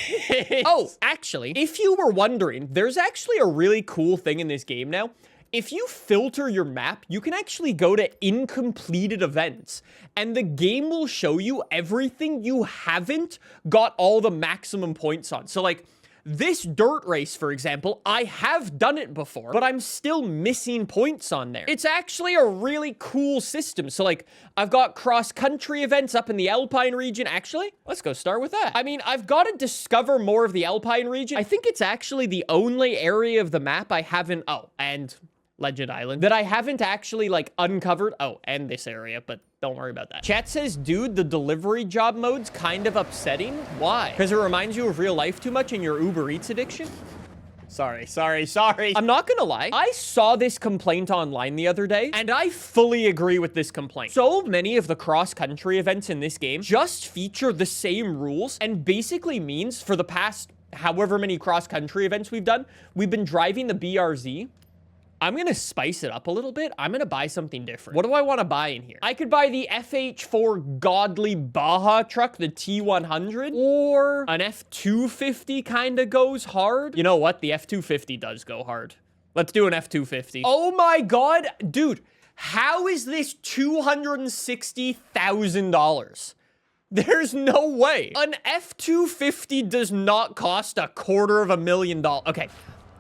Oh, actually, if you were wondering, there's actually a really cool thing in this game now. If you filter your map, you can actually go to incompleted events, and the game will show you everything you haven't got all the maximum points on. So, like, this dirt race, for example, I have done it before, but I'm still missing points on there. It's actually a really cool system. So, like, I've got cross-country events up in the Alpine region. Actually, let's go start with that. I mean, I've got to discover more of the Alpine region. I think it's actually the only area of the map I haven't... Oh, and Legend Island that I haven't actually, like, uncovered. Oh, and this area, but don't worry about that. Chat says, dude, the delivery job mode's kind of upsetting. Why? Because it reminds you of real life too much in your Uber Eats addiction? Sorry. I'm not gonna lie. I saw this complaint online the other day, and I fully agree with this complaint. So many of the cross-country events in this game just feature the same rules, and basically means for the past however many cross-country events we've done, we've been driving the BRZ. I'm gonna spice it up a little bit. I'm gonna buy something different. What do I want to buy in here? I could buy the FH4 Godly Baja truck, the T100, or an F250 kind of goes hard. You know what? The F250 does go hard. Let's do an F250. Oh my God, dude, how is this $260,000? There's no way. An F250 does not cost $250,000. Okay.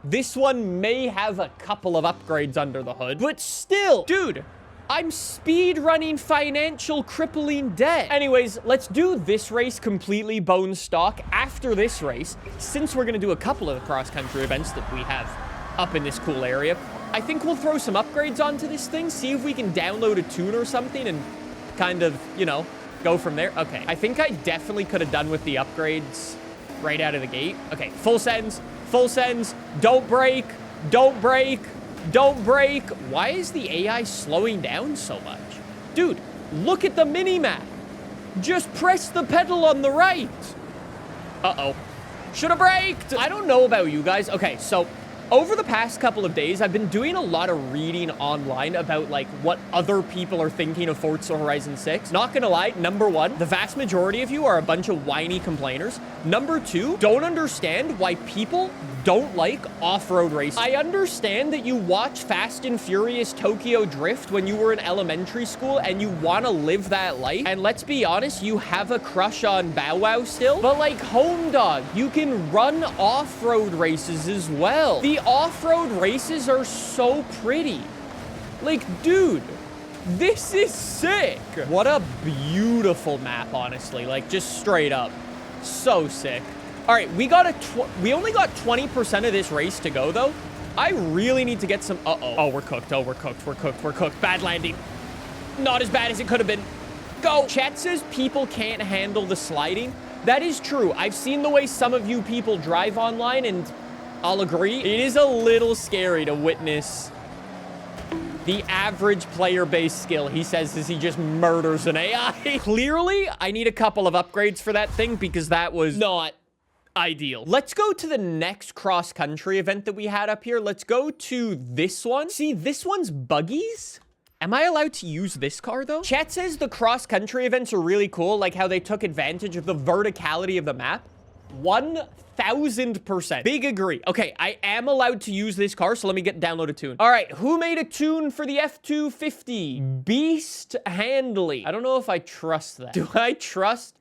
This one may have a couple of upgrades under the hood, but still, dude, I'm speed running financial crippling debt. Anyways, let's do this race completely bone stock. After this race, since we're gonna do a couple of cross-country events that we have up in this cool area, I think we'll throw some upgrades onto this thing, see if we can download a tune or something and kind of, you know, go from there. Okay, I think I definitely could have done with the upgrades right out of the gate. Okay, full sends. Full sends, don't brake, don't brake, don't brake. Why is the AI slowing down so much? Dude, look at the mini-map. Just press the pedal on the right. Uh-oh. Should have braked. I don't know about you guys. Okay, so over the past couple of days, I've been doing a lot of reading online about, like, what other people are thinking of Forza Horizon 6. Not gonna lie, number one, the vast majority of you are a bunch of whiny complainers. Number two, don't understand why people don't like off-road racing. I understand that you watch Fast and Furious Tokyo Drift when you were in elementary school and you want to live that life. And let's be honest, you have a crush on Bow Wow still. But like Home Dog, you can run off-road races as well. The off-road races are so pretty. Like, dude, this is sick. What a beautiful map, honestly. Like, just straight up. So sick. All right, we only got 20% of this race to go, though. I really need to get some... Uh-oh. Oh, we're cooked. Oh, we're cooked. We're cooked. We're cooked. Bad landing. Not as bad as it could have been. Go. Chat says people can't handle the sliding. That is true. I've seen the way some of you people drive online, and I'll agree. It is a little scary to witness the average player-based skill, he says, as he just murders an AI. Clearly, I need a couple of upgrades for that thing because that was not ideal. Let's go to the next cross-country event that we had up here. Let's go to this one. See, this one's buggies. Am I allowed to use this car, though? Chat says the cross-country events are really cool, like how they took advantage of the verticality of the map. 1000%. Big agree. Okay, I am allowed to use this car, so let me download a tune. All right, who made a tune for the F250? Beast Handley. I don't know if I trust that. Do I trust...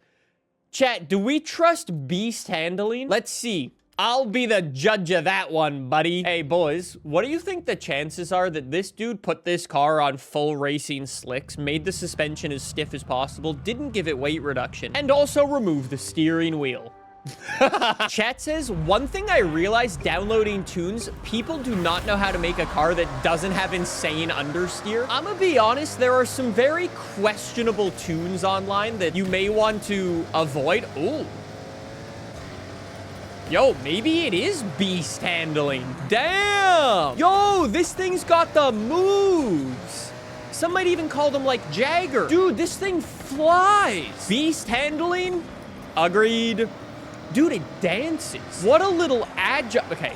Chat, do we trust beast handling? Let's see. I'll be the judge of that one, buddy. Hey, boys, what do you think the chances are that this dude put this car on full racing slicks, made the suspension as stiff as possible, didn't give it weight reduction, and also removed the steering wheel? Chat says, one thing I realized downloading tunes, people do not know how to make a car that doesn't have insane understeer. I'm gonna be honest, there are some very questionable tunes online that you may want to avoid. Ooh. Yo, maybe it is beast handling. Damn. Yo, this thing's got the moves. Some might even call them like Jagger. Dude, this thing flies. Beast handling? Agreed. Dude, it dances. What a little agile... Okay.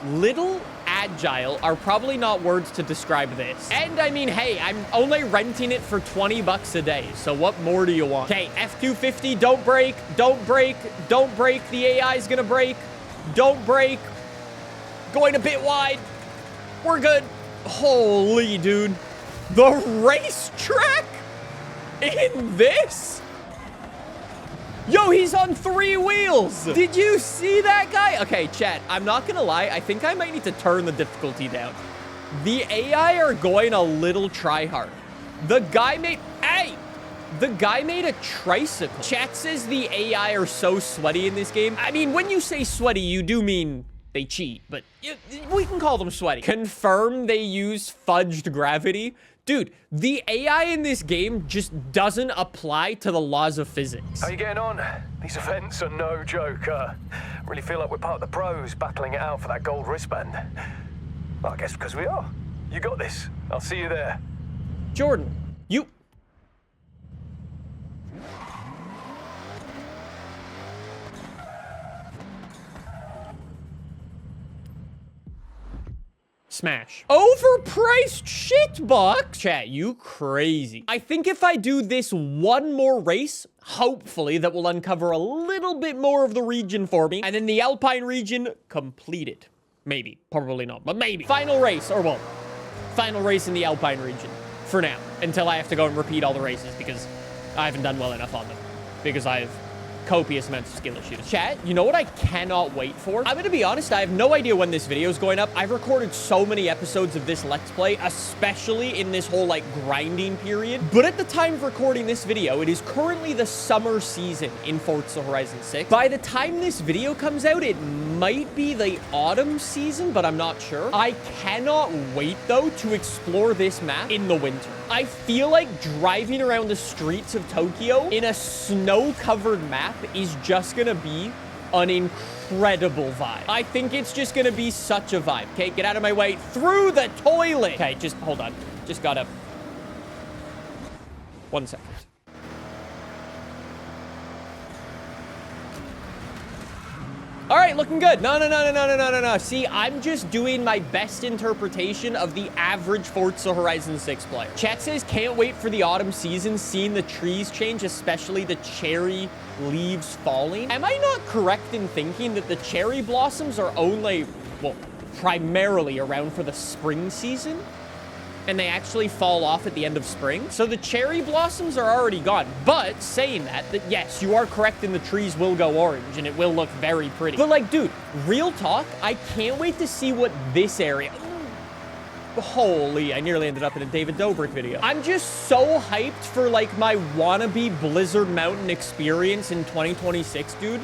Little agile are probably not words to describe this. And I mean, hey, I'm only renting it for 20 bucks a day. So what more do you want? Okay, F-250, don't break, don't break, don't break. The AI is gonna break. Don't break. Going a bit wide. We're good. Holy, dude. The racetrack in this? Yo, he's on 3 wheels. Did you see that guy? Okay, chat, I'm not gonna lie. I think I might need to turn the difficulty down. The AI are going a little try-hard. The guy made... Hey! The guy made a tricycle. Chat says the AI are so sweaty in this game. I mean, when you say sweaty, you do mean they cheat, but we can call them sweaty. Confirm they use fudged gravity. Dude, the AI in this game just doesn't apply to the laws of physics. How you getting on? These events are no joke. Really feel like we're part of the pros battling it out for that gold wristband. Well, I guess because we are. You got this. I'll see you there. Jordan, you... Smash. Overpriced shitbox? Chat, you crazy. I think if I do this one more race, hopefully that will uncover a little bit more of the region for me. And then the Alpine region completed. Maybe. Probably not, but maybe. Final race, or well, final race in the Alpine region. For now. Until I have to go and repeat all the races because I haven't done well enough on them. Because I have copious amounts of skill issues. Chat, you know what I cannot wait for? I'm gonna be honest, I have no idea when this video is going up. I've recorded so many episodes of this Let's Play, especially in this whole, like, grinding period. But at the time of recording this video, it is currently the summer season in Forza Horizon 6. By the time this video comes out, it might be the autumn season, but I'm not sure. I cannot wait, though, to explore this map in the winter. I feel like driving around the streets of Tokyo in a snow-covered map is just gonna be an incredible vibe. I think it's just gonna be such a vibe. Okay, get out of my way. Through the toilet. Okay, just hold on. Just gotta... 1 second. All right, looking good. No. See, I'm just doing my best interpretation of the average Forza Horizon 6 player. Chat says, can't wait for the autumn season, seeing the trees change, especially the cherry leaves falling. Am I not correct in thinking that the cherry blossoms are only, well, primarily around for the spring season? And they actually fall off at the end of spring. So the cherry blossoms are already gone. But saying that yes, you are correct and the trees will go orange and it will look very pretty. But like, dude, real talk, I can't wait to see what this area... Holy, I nearly ended up in a David Dobrik video. I'm just so hyped for like my wannabe Blizzard Mountain experience in 2026, dude.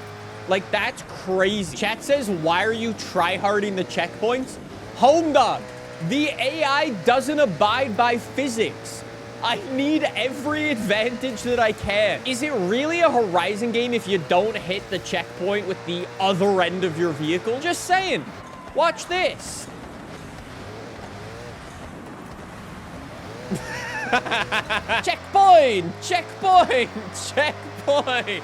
Like, that's crazy. Chat says, why are you tryharding the checkpoints? Home dog. The AI doesn't abide by physics. I need every advantage that I can. Is it really a Horizon game if you don't hit the checkpoint with the other end of your vehicle? Just saying. Watch this. Checkpoint! Checkpoint! Checkpoint!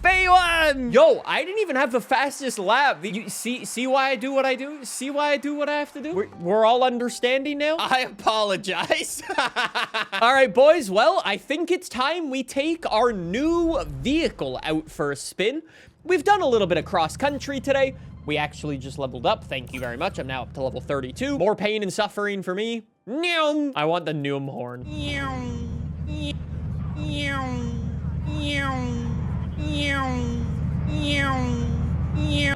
B1! Yo, I didn't even have the fastest lap. You see why I do what I do? See why I do what I have to do? We're all understanding now? I apologize. All right, boys. Well, I think it's time we take our new vehicle out for a spin. We've done a little bit of cross-country today. We actually just leveled up. Thank you very much. I'm now up to level 32. More pain and suffering for me. Nyum. I want the Noom horn.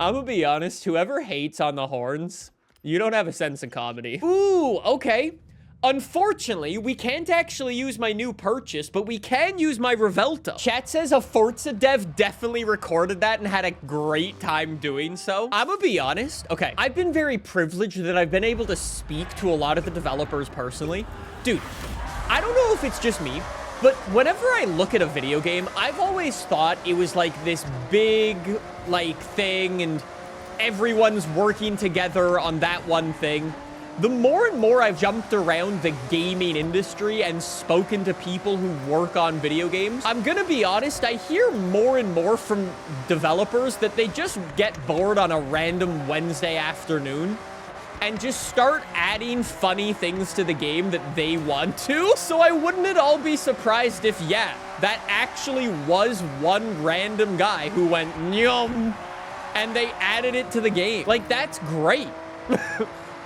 I'm gonna be honest, whoever hates on the horns, you don't have a sense of comedy. Ooh, okay. Unfortunately, we can't actually use my new purchase, but we can use my Revelta. Chat says a Forza dev definitely recorded that and had a great time doing so. I'm gonna be honest. Okay, I've been very privileged that I've been able to speak to a lot of the developers personally. Dude, I don't know if it's just me, but whenever I look at a video game, I've always thought it was like this big, like, thing and everyone's working together on that one thing. The more and more I've jumped around the gaming industry and spoken to people who work on video games, I'm gonna be honest, I hear more and more from developers that they just get bored on a random Wednesday afternoon and just start adding funny things to the game that they want to. So I wouldn't at all be surprised if, yeah, that actually was one random guy who went, "Nyum," and they added it to the game. Like, that's great.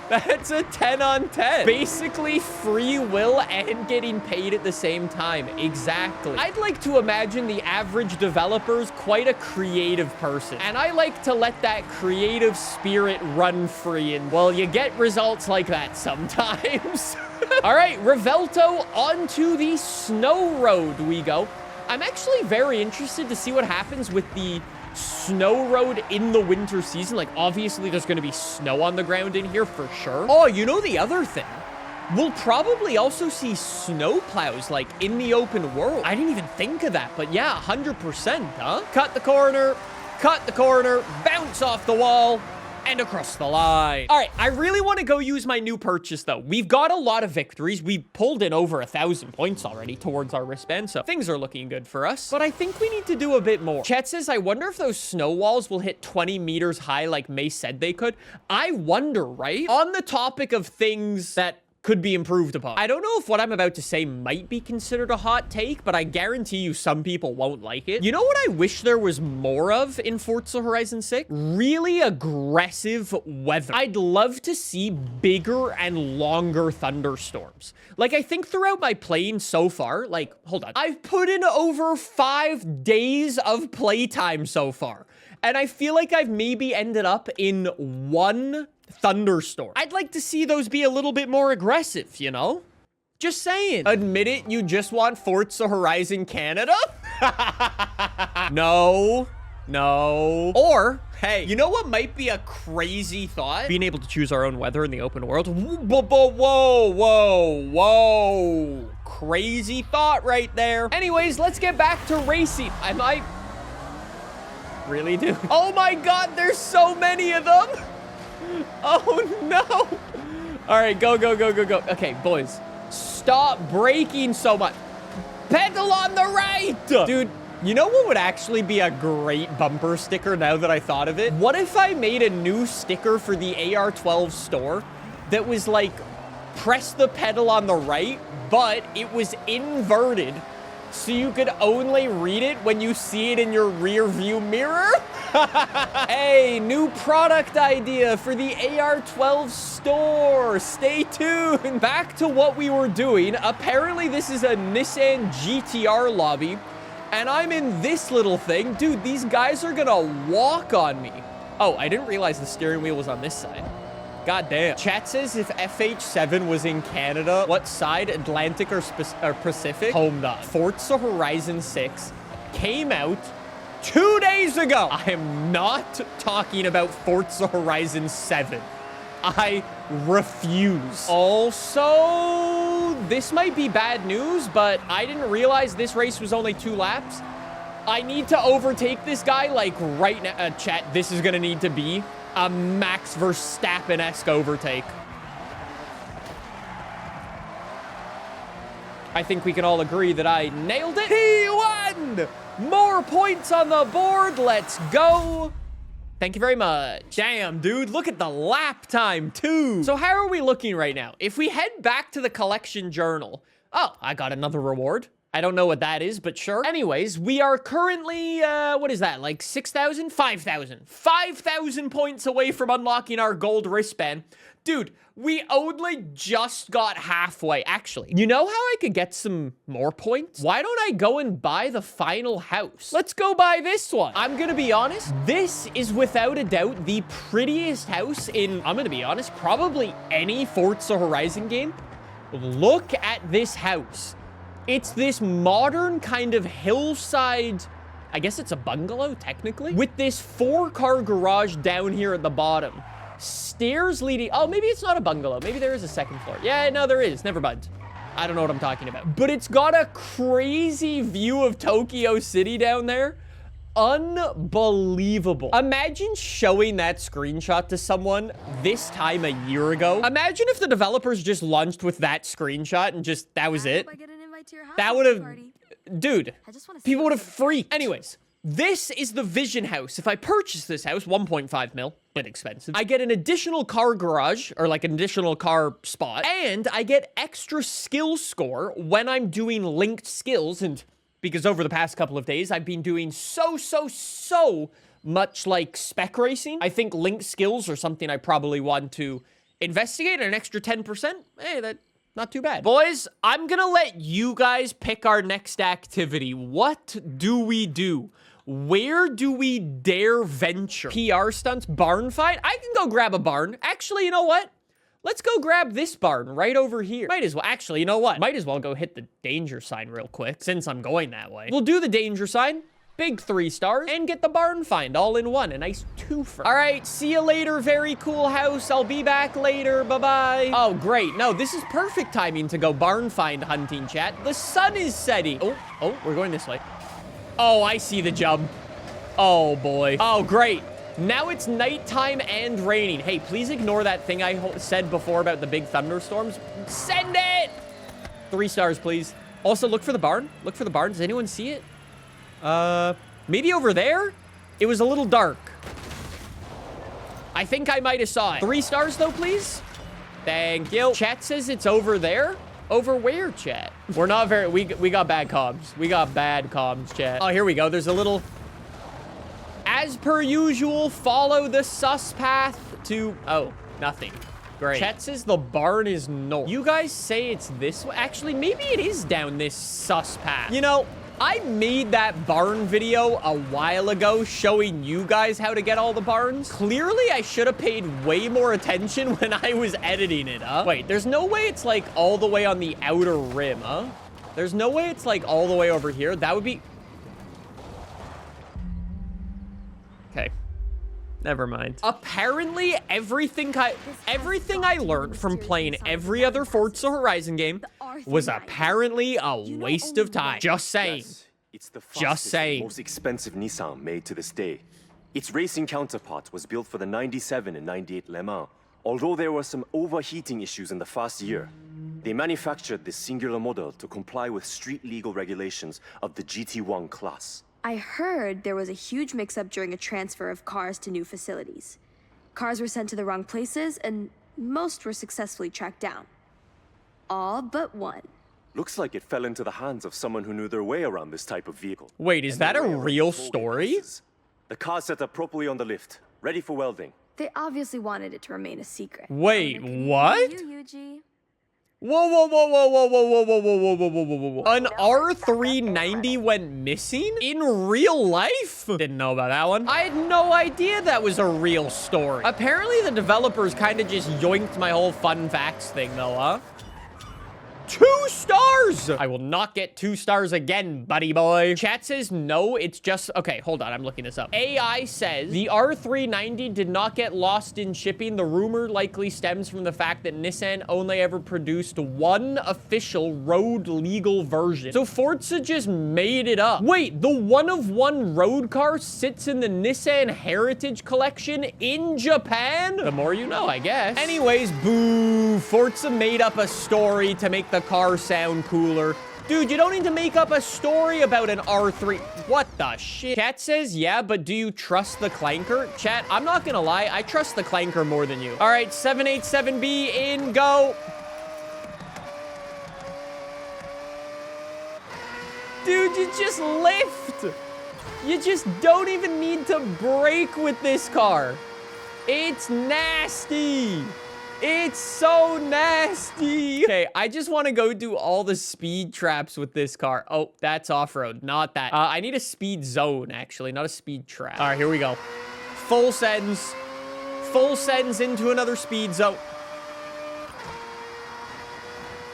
That's a 10 on 10. Basically free will and getting paid at the same time. Exactly. I'd like to imagine the average developer's quite a creative person. And I like to let that creative spirit run free. And, well, you get results like that sometimes. All right, Revelto, onto the snow road we go. I'm actually very interested to see what happens with the snow road in the winter season. Like, obviously there's going to be snow on the ground in here for sure. Oh, you know the other thing? We'll probably also see snow plows, like, in the open world. I didn't even think of that, but yeah, 100%, huh? Cut the corner, bounce off the wall, and across the line. All right, I really want to go use my new purchase, though. We've got a lot of victories. We pulled in over 1,000 points already towards our wristband, so things are looking good for us. But I think we need to do a bit more. Chet says, I wonder if those snow walls will hit 20 meters high like May said they could. I wonder, right? On the topic of things that could be improved upon, I don't know if what I'm about to say might be considered a hot take, but I guarantee you some people won't like it. You know what I wish there was more of in Forza Horizon 6? Really aggressive weather. I'd love to see bigger and longer thunderstorms. Like, I think throughout my playing so far, like, hold on, I've put in over 5 days of playtime so far, and I feel like I've maybe ended up in one thunderstorm. I'd like to see those be a little bit more aggressive, you know? Just saying. Admit it, you just want Forza Horizon Canada? No. Or, hey, you know what might be a crazy thought? Being able to choose our own weather in the open world. Whoa. Crazy thought right there. Anyways, let's get back to racing. I might really do. Oh my God, there's so many of them. Oh no. All right, go. Okay, boys, stop braking so much. Pedal on the right. Dude, you know what would actually be a great bumper sticker now that I thought of it? What if I made a new sticker for the AR12 store that was like, press the pedal on the right, but it was inverted, so you could only read it when you see it in your rear view mirror? Hey, new product idea for the AR12 store. Stay tuned. Back to what we were doing. Apparently this is a Nissan GTR lobby, and I'm in this little thing. Dude, these guys are gonna walk on me. Oh, I didn't realize the steering wheel was on this side. God damn. Chat says if FH7 was in Canada, what side, Atlantic or Pacific? Home dot. Forza Horizon 6 came out 2 days ago. I am not talking about Forza Horizon 7. I refuse. Also, this might be bad news, but I didn't realize this race was only 2 laps. I need to overtake this guy, like, right now. Chat, this is gonna need to be a Max Verstappen-esque overtake. I think we can all agree that I nailed it. He won! More points on the board. Let's go. Thank you very much. Damn, dude, look at the lap time, too. So how are we looking right now? If we head back to the collection journal. Oh, I got another reward. I don't know what that is, but sure. Anyways, we are currently, what is that? Like 6,000? 5,000. 5,000 points away from unlocking our gold wristband. Dude, we only just got halfway. Actually, you know how I could get some more points? Why don't I go and buy the final house? Let's go buy this one. I'm gonna be honest, this is without a doubt the prettiest house in, I'm gonna be honest, probably any Forza Horizon game. Look at this house. It's this modern kind of hillside, I guess it's a bungalow, technically, with this 4-car garage down here at the bottom. Stairs leading, oh, maybe it's not a bungalow. Maybe there is a second floor. Yeah, no, there is. Never mind. I don't know what I'm talking about. But it's got a crazy view of Tokyo City down there. Unbelievable. Imagine showing that screenshot to someone this time a year ago. Imagine if the developers just launched with that screenshot and just, that was it. That would have, dude, people would have freaked. Anyways, This is the Vision House. If I purchase this house, 1.5 mil, bit expensive. I get an additional car garage, or like an additional car spot, and I get extra skill score when I'm doing linked skills. And because over the past couple of days, I've been doing so much like spec racing. I think linked skills are something I probably want to investigate. An extra 10%. Hey, that not too bad. Boys, I'm gonna let you guys pick our next activity. What do we do? Where do we dare venture? PR stunts, barn fight? I can go grab a barn. Actually, you know what? Let's go grab this barn right over here. Might as well, actually, you know what? Might as well go hit the danger sign real quick since I'm going that way. We'll do the danger sign, big 3 stars, and get the barn find all in one. A nice twofer. All right, see you later, very cool house. I'll be back later, bye-bye. Oh, great. No, this is perfect timing to go barn find hunting, chat. The sun is setting. Oh, we're going this way. Oh, I see the jump. Oh, boy. Oh, great. Now it's nighttime and raining. Hey, please ignore that thing I said before about the big thunderstorms. Send it! 3 stars, please. Also, look for the barn. Look for the barn. Does anyone see it? Maybe over there? It was a little dark. I think I might have saw it. 3 stars, though, please. Thank you. Chat says it's over there. Over where, chat? We're not very... We got bad comms. We got bad comms, chat. Oh, here we go. There's a little... As per usual, follow the sus path to... Oh, nothing. Great. Chat says the barn is north. You guys say it's this way. Actually, maybe it is down this sus path. You know, I made that barn video a while ago showing you guys how to get all the barns. Clearly, I should have paid way more attention when I was editing it, huh? Wait, there's no way it's like all the way on the outer rim, huh? There's no way it's like all the way over here. That would be... Okay. Never mind. Apparently, everything I learned from playing every other Forza Horizon game was apparently a waste of time. Just saying. Yes, it's the fastest and most expensive Nissan made to this day. Its racing counterpart was built for the 97 and 98 Le Mans. Although there were some overheating issues in the first year, they manufactured this singular model to comply with street legal regulations of the GT1 class. I heard there was a huge mix-up during a transfer of cars to new facilities. Cars were sent to the wrong places, and most were successfully tracked down. All but one. Looks like it fell into the hands of someone who knew their way around this type of vehicle. Wait, is that a real story? The car's set up properly on the lift, ready for welding. They obviously wanted it to remain a secret. Wait, what? Whoa. An R390 went missing? In real life? Didn't know about that one. I had no idea that was a real story. Apparently the developers kind of just yoinked my whole fun facts thing though, huh? 2 stars! I will not get 2 stars again, buddy boy. Chat says no, it's just... Okay, hold on, I'm looking this up. AI says the R390 did not get lost in shipping. The rumor likely stems from the fact that Nissan only ever produced 1 official road legal version. So Forza just made it up. Wait, the 1-of-1 road car sits in the Nissan Heritage Collection in Japan? The more you know, I guess. Anyways, boo. Forza made up a story to make the car sound cooler. Dude, you don't need to make up a story about an R3. What the shit? Chat says, yeah, but do you trust the Clanker? Chat, I'm not gonna lie. I trust the Clanker more than you. All right, 787B in, go. Dude, you just lift. You just don't even need to brake with this car. It's nasty. It's so nasty. Okay, I just want to go do all the speed traps with this car. Oh, that's off-road, not that. I need a speed zone, actually, not a speed trap. All right, here we go. Full sends. Full sends into another speed zone.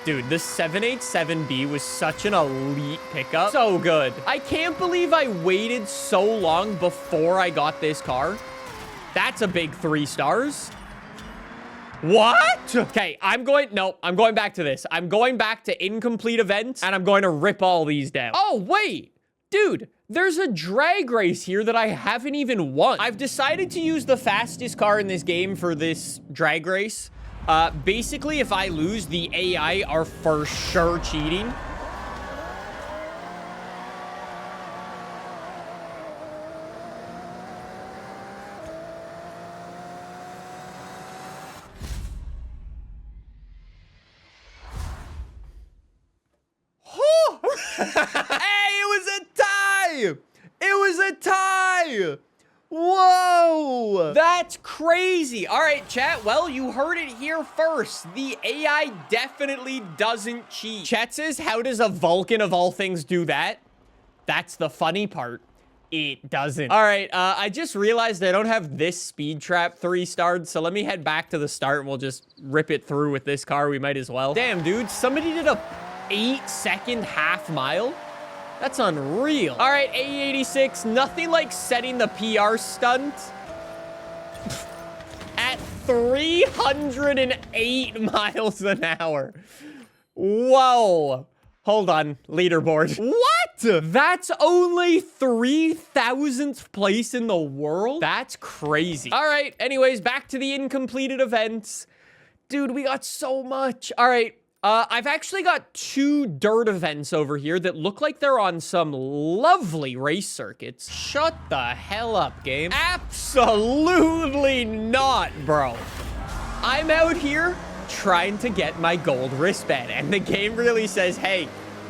Dude, the 787B was such an elite pickup. So good. I can't believe I waited so long before I got this car. That's a big 3 stars. What? Okay, I'm going back to this. I'm going back to incomplete events, and I'm going to rip all these down. Oh, wait. Dude, there's a drag race here that I haven't even won. I've decided to use the fastest car in this game for this drag race. Basically, if I lose, the AI are for sure cheating. Hey, it was a tie! It was a tie! Whoa! That's crazy. All right, chat. Well, you heard it here first. The AI definitely doesn't cheat. Chat says, how does a Vulcan of all things do that? That's the funny part. It doesn't. All right, I just realized I don't have this speed trap 3-starred, so let me head back to the start and we'll just rip it through with this car. We might as well. Damn, dude, somebody did a 8-second half mile? That's unreal. All right, A86, nothing like setting the PR stunt at 308 miles an hour. Whoa. Hold on, leaderboard. What? That's only 3,000th place in the world? That's crazy. All right, anyways, back to the incompleted events. Dude, we got so much. All right, I've actually got 2 dirt events over here that look like they're on some lovely race circuits. Shut the hell up, game. Absolutely not, bro. I'm out here trying to get my gold wristband, and the game really says, hey,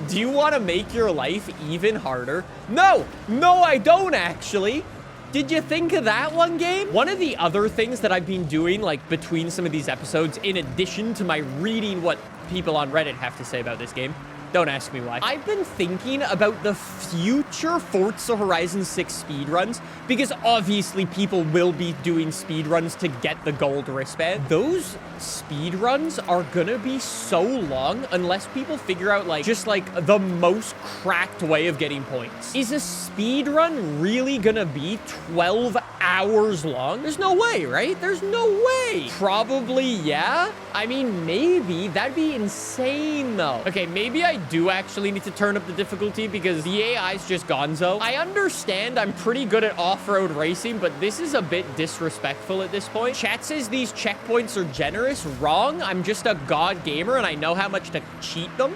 do you want to make your life even harder? No, I don't actually. Did you think of that one, game? One of the other things that I've been doing, like, between some of these episodes, in addition to my reading what people on Reddit have to say about this game, don't ask me why, I've been thinking about the future Forza Horizon 6 speedruns, because obviously people will be doing speedruns to get the gold wristband. Those speedruns are gonna be so long unless people figure out, like, just, like, the most cracked way of getting points. Is a speedrun really gonna be 12 hours long? There's no way, right? There's no way. Probably, yeah. I mean, maybe. That'd be insane, though. Okay, maybe I do actually need to turn up the difficulty because the AI's just gonzo. I understand I'm pretty good at off-road racing, but this is a bit disrespectful at this point. Chat says these checkpoints are generous. Wrong. I'm just a god gamer and I know how much to cheat them.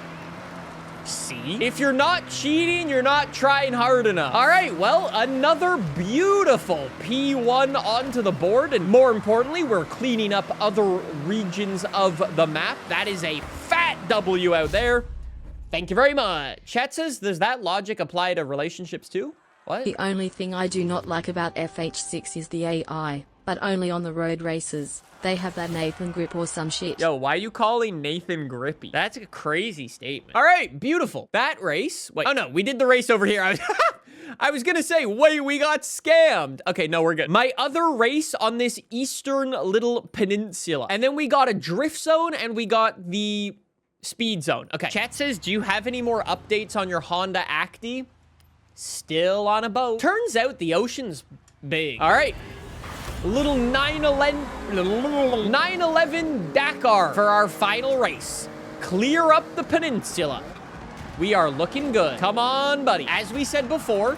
See? If you're not cheating, you're not trying hard enough. All right, well, another beautiful P1 onto the board. And more importantly, we're cleaning up other regions of the map. That is a fat W out there. Thank you very much. Chat says, does that logic apply to relationships too? What? The only thing I do not like about FH6 is the AI, but only on the road races. They have that Nathan grip or some shit. Yo, why are you calling Nathan grippy? That's a crazy statement. All right, beautiful. That race. Wait, oh no, we did the race over here. I was gonna say, wait, we got scammed. Okay, no, we're good. My other race on this eastern little peninsula. And then we got a drift zone and we got the speed zone. Okay, chat says, do you have any more updates on your Honda Acti? Still on a boat. Turns out the ocean's big. All right. Little 911 Dakar for our final race. Clear up the peninsula. We are looking good. Come on, buddy. As we said before,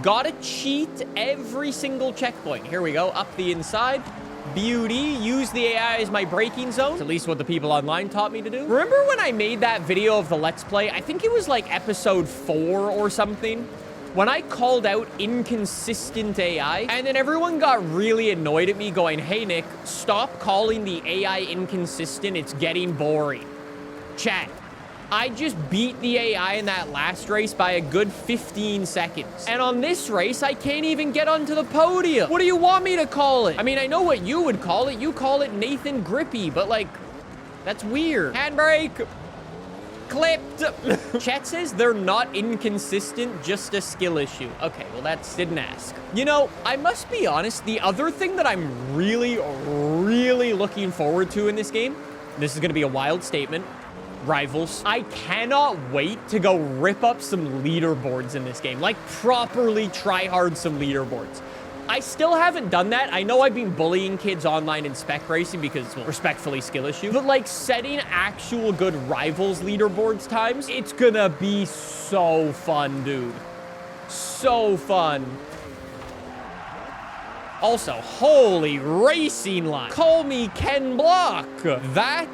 gotta cheat every single checkpoint. Here we go, up the inside. Beauty, use the AI as my braking zone. It's at least what the people online taught me to do. Remember when I made that video of the Let's Play? I think it was like episode 4 or something. When I called out inconsistent AI, and then everyone got really annoyed at me going, hey, Nick, stop calling the AI inconsistent. It's getting boring. Chat, I just beat the AI in that last race by a good 15 seconds. And on this race, I can't even get onto the podium. What do you want me to call it? I mean, I know what you would call it. You call it Nathan Grippy, but like, that's weird. Handbrake. Clipped. Chat says they're not inconsistent, just a skill issue. Okay, well, that's didn't ask. You know, I must be honest, the other thing that I'm really looking forward to in this game, this is gonna be a wild statement, rivals. I cannot wait to go rip up some leaderboards in this game, like properly try hard some leaderboards. I still haven't done that. I know I've been bullying kids online in spec racing because, well, respectfully, skill issue. But, like, setting actual good rivals leaderboards times, it's gonna be so fun, dude. So fun. Also, holy racing line. Call me Ken Block. That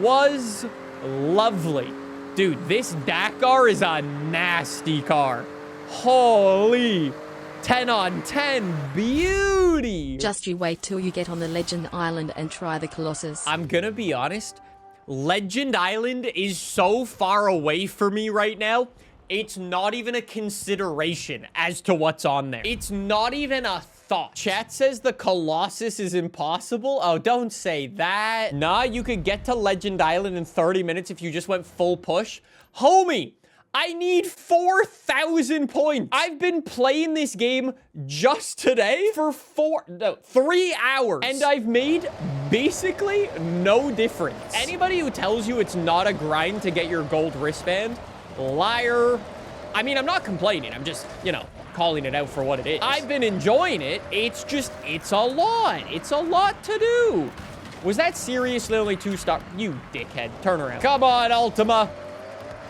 was lovely. Dude, this Dakar is a nasty car. Holy 10 on 10 beauty. Just you wait till you get on the Legend Island and try the Colossus. I'm gonna be honest, Legend Island is so far away for me right now. It's not even a consideration as to what's on there. It's not even a thought. Chat says the Colossus is impossible. Oh, don't say that. Nah, you could get to Legend Island in 30 minutes if you just went full push. Homie, I need 4,000 points. I've been playing this game just today for 3 hours. And I've made basically no difference. Anybody who tells you it's not a grind to get your gold wristband, liar. I mean, I'm not complaining. I'm just, you know, calling it out for what it is. I've been enjoying it. It's just, it's a lot. It's a lot to do. Was that seriously only 2 stars? You dickhead. Turn around. Come on, Ultima.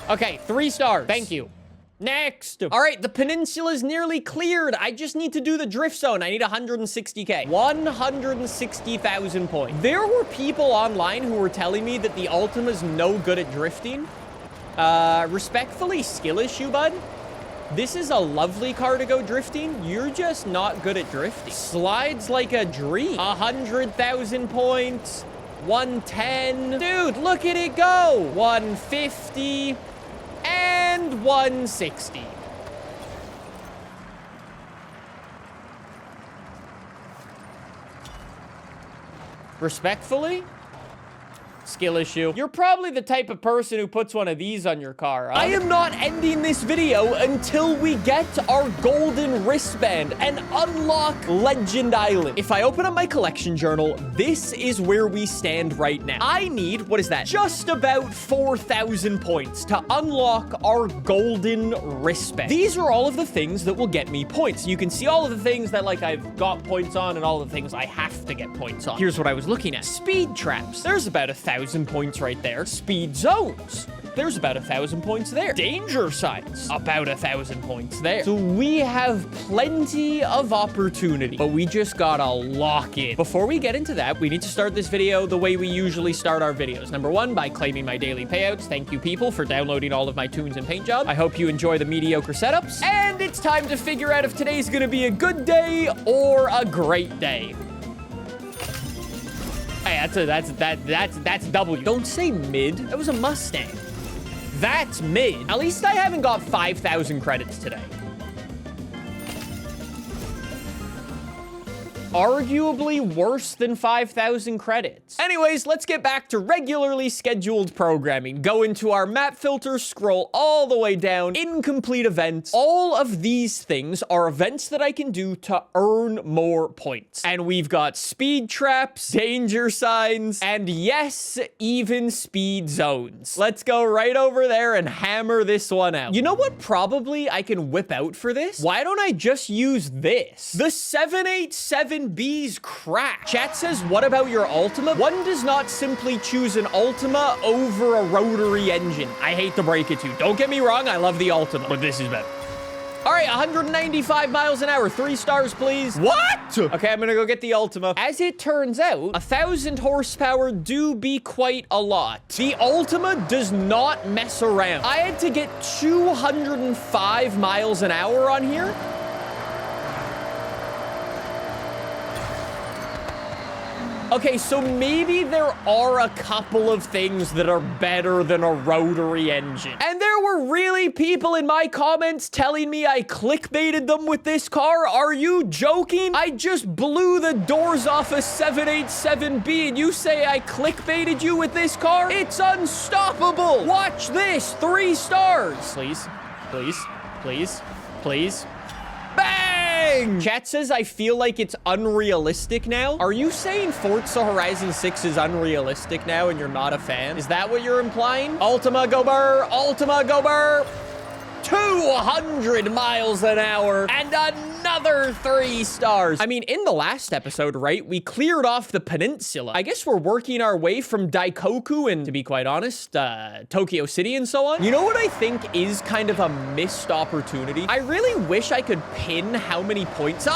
Okay, 3 stars. Thank you. Next. All right, the peninsula is nearly cleared. I just need to do the drift zone. I need 160K. 160,000 points. There were people online who were telling me that the Ultima's no good at drifting. Respectfully, skill issue, bud. This is a lovely car to go drifting. You're just not good at drifting. Slides like a dream. 100,000 points. 110. Dude, look at it go. 150. And 160. Respectfully? Skill issue. You're probably the type of person who puts one of these on your car. Huh? I am not ending this video until we get our golden wristband and unlock Legend Island. If I open up my collection journal, this is where we stand right now. I need, what is that? Just about 4,000 points to unlock our golden wristband. These are all of the things that will get me points. You can see all of the things that like I've got points on and all the things I have to get points on. Here's what I was looking at. Speed traps. There's about 1,000 points right there. Speed zones. There's about 1,000 points there. Danger signs. About 1,000 points there. So we have plenty of opportunity, but we just gotta lock it. Before we get into that, we need to start this video the way we usually start our videos. Number 1, by claiming my daily payouts. Thank you, people, for downloading all of my tunes and paint jobs. I hope you enjoy the mediocre setups. And it's time to figure out if today's gonna be a good day or a great day. Hey, that's W. Don't say mid. That was a Mustang. That's mid. At least I haven't got 5,000 credits today. Arguably worse than 5,000 credits. Anyways, let's get back to regularly scheduled programming. Go into our map filter, scroll all the way down, incomplete events. All of these things are events that I can do to earn more points. And we've got speed traps, danger signs, and yes, even speed zones. Let's go right over there and hammer this one out. You know what probably I can whip out for this? Why don't I just use this? The 787B's crack. Chat says, what about your Ultima? One does not simply choose an Ultima over a rotary engine. I hate to break it to you. Don't get me wrong, I love the Ultima, but this is better. All right, 195 miles an hour. 3 stars, please. What? Okay, I'm gonna go get the Ultima. As it turns out, 1,000 horsepower do be quite a lot. The Ultima does not mess around. I had to get 205 miles an hour on here. Okay, so maybe there are a couple of things that are better than a rotary engine. And there were really people in my comments telling me I clickbaited them with this car. Are you joking? I just blew the doors off a 787B and you say I clickbaited you with this car? It's unstoppable. Watch this. 3 stars. Please, please, please, please. Bang! Chat says I feel like it's unrealistic now. Are you saying Forza Horizon 6 is unrealistic now and you're not a fan? Is that what you're implying? Ultima go burr! Ultima go burr! 200 miles an hour and another 3 stars. I mean, in the last episode, right, we cleared off the peninsula. I guess we're working our way from Daikoku and, to be quite honest, Tokyo City and so on. You know what I think is kind of a missed opportunity? I really wish I could pin how many points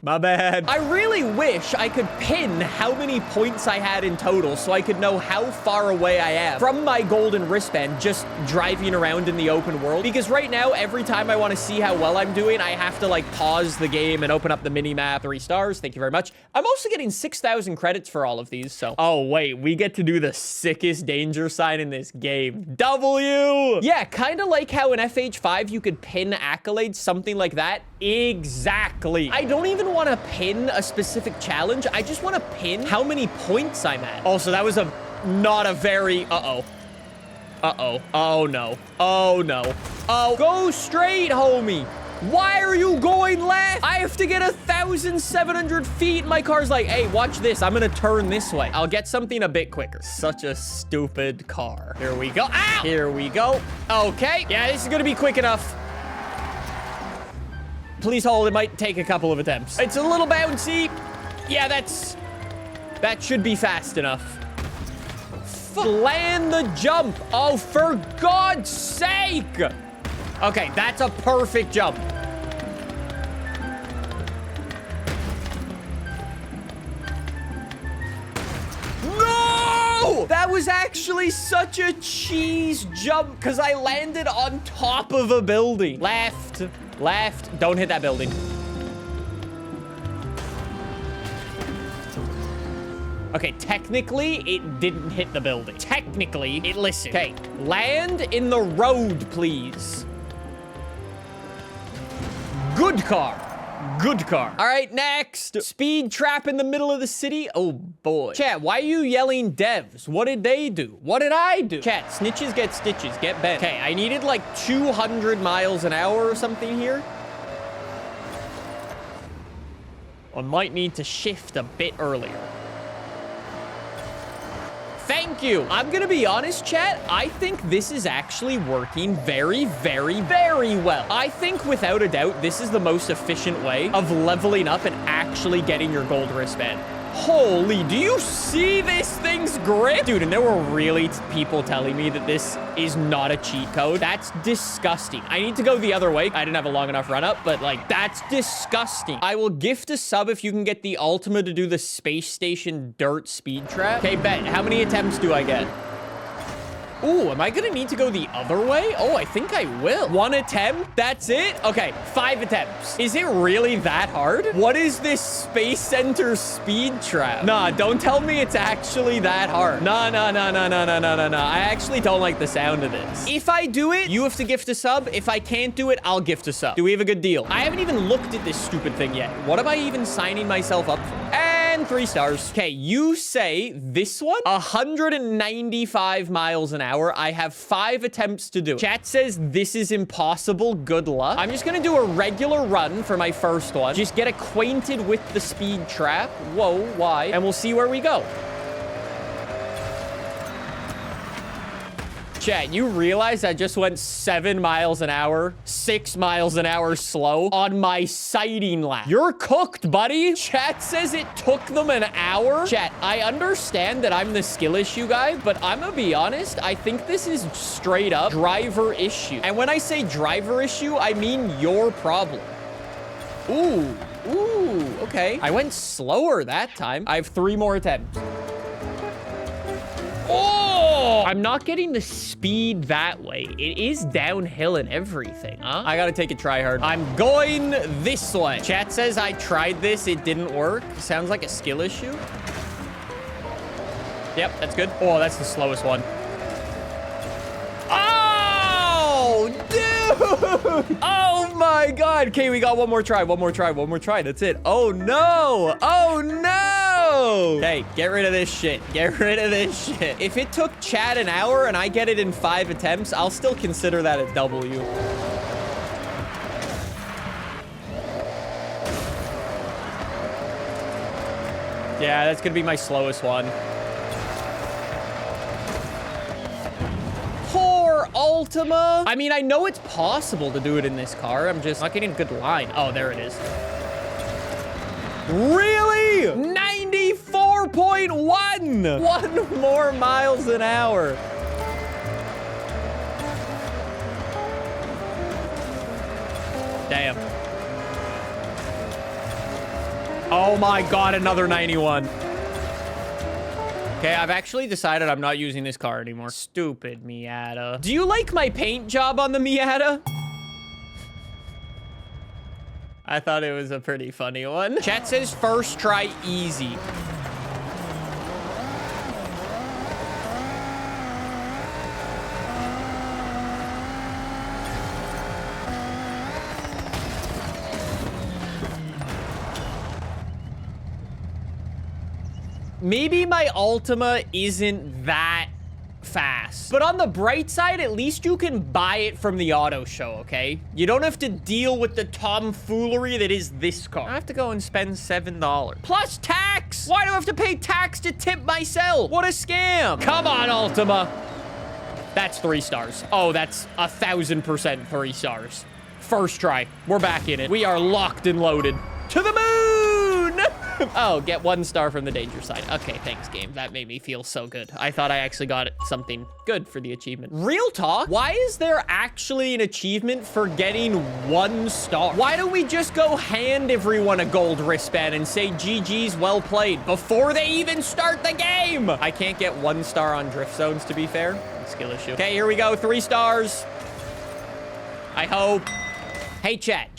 My bad. I really wish I could pin how many points I had in total so I could know how far away I am from my golden wristband just driving around in the open world. Because right now, every time I want to see how well I'm doing, I have to like pause the game and open up the mini map. 3 stars. Thank you very much. I'm also getting 6,000 credits for all of these. So, oh wait, we get to do the sickest danger sign in this game. W. Yeah, kind of like how in FH5 you could pin accolades, something like that. Exactly. I don't even want to pin a specific challenge. I just want to pin how many points I'm at. Also, that was not a very, oh no. Oh no. Oh, go straight, homie. Why are you going left? I have to get 1,700 feet. My car's like, hey, watch this. I'm gonna turn this way. I'll get something a bit quicker. Such a stupid car. Here we go. Ow! Here we go. Okay. Yeah, this is gonna be quick enough. Please hold. It might take a couple of attempts. It's a little bouncy. Yeah, that should be fast enough. Land the jump. Oh, for God's sake. Okay, that's a perfect jump. No! That was actually such a cheese jump because I landed on top of a building. Left. Left. Don't hit that building. Okay, technically, it didn't hit the building. Technically, it listened. Okay, land in the road, please. Good car. Good car. All right, next. Speed trap in the middle of the city. Oh, boy. Chat, why are you yelling devs? What did they do? What did I do? Chat, snitches get stitches. Get bent. Okay, I needed like 200 miles an hour or something here. I might need to shift a bit earlier. Thank you. I'm gonna be honest, chat. I think this is actually working very, very, very well. I think without a doubt, this is the most efficient way of leveling up and actually getting your gold wristband. Holy, do you see this thing's grip? Dude, and there were really people telling me that this is not a cheat code. That's disgusting. I need to go the other way. I didn't have a long enough run up, but like, that's disgusting. I will gift a sub if you can get the Ultima to do the space station dirt speed trap. Okay, bet. How many attempts do I get? Ooh, am I gonna need to go the other way? Oh, I think I will. 1 attempt? That's it? Okay, 5 attempts. Is it really that hard? What is this Space Center speed trap? Nah, don't tell me it's actually that hard. Nah. I actually don't like the sound of this. If I do it, you have to gift a sub. If I can't do it, I'll gift a sub. Do we have a good deal? I haven't even looked at this stupid thing yet. What am I even signing myself up for? And 3 stars. Okay, you say this one, 195 miles an hour. I have 5 attempts to do it. Chat says this is impossible. Good luck. I'm just gonna do a regular run for my first one. Just get acquainted with the speed trap. Whoa, why? And we'll see where we go. Chat, you realize I just went 7 miles an hour, 6 miles an hour slow on my sighting lap. You're cooked, buddy. Chat says it took them an hour. Chat, I understand that I'm the skill issue guy, but I'm gonna be honest, I think this is straight up driver issue. And when I say driver issue, I mean your problem. Ooh, okay. I went slower that time. I have 3 more attempts. Oh, I'm not getting the speed that way. It is downhill and everything, huh? I gotta take a try hard. I'm going this way. Chat says I tried this. It didn't work. Sounds like a skill issue. Yep, that's good. Oh, that's the slowest one. Oh, dude. Oh my God. Okay, we got one more try. That's it. Oh no. Oh no. Okay, get rid of this shit. Get rid of this shit. If it took Chad an hour and I get it in 5 attempts, I'll still consider that a W. Yeah, that's gonna be my slowest one. Poor Ultima. I mean, I know it's possible to do it in this car. I'm just not getting a good line. Oh, there it is. Really? 94.1. 1 more miles an hour. Damn. Oh my God, another 91. Okay, I've actually decided I'm not using this car anymore. Stupid Miata. Do you like my paint job on the Miata? I thought it was a pretty funny one. Chat says first try easy. Maybe my Ultima isn't that fast, but on the bright side, at least you can buy it from the auto show, okay? You don't have to deal with the tomfoolery that is this car. I have to go and spend $7 plus tax. Why do I have to pay tax to tip myself? What a scam. Come on, Ultima. That's 3 stars. Oh, that's 1000% 3 stars. First try. We're back in it. We are locked and loaded. To the moon! Oh, get 1 star from the danger side. Okay, thanks, game. That made me feel so good. I thought I actually got something good for the achievement. Real talk, why is there actually an achievement for getting 1 star? Why don't we just go hand everyone a gold wristband and say GG's well played before they even start the game? I can't get 1 star on drift zones, to be fair. Skill issue. Okay, here we go. 3 stars. I hope. Hey, chat.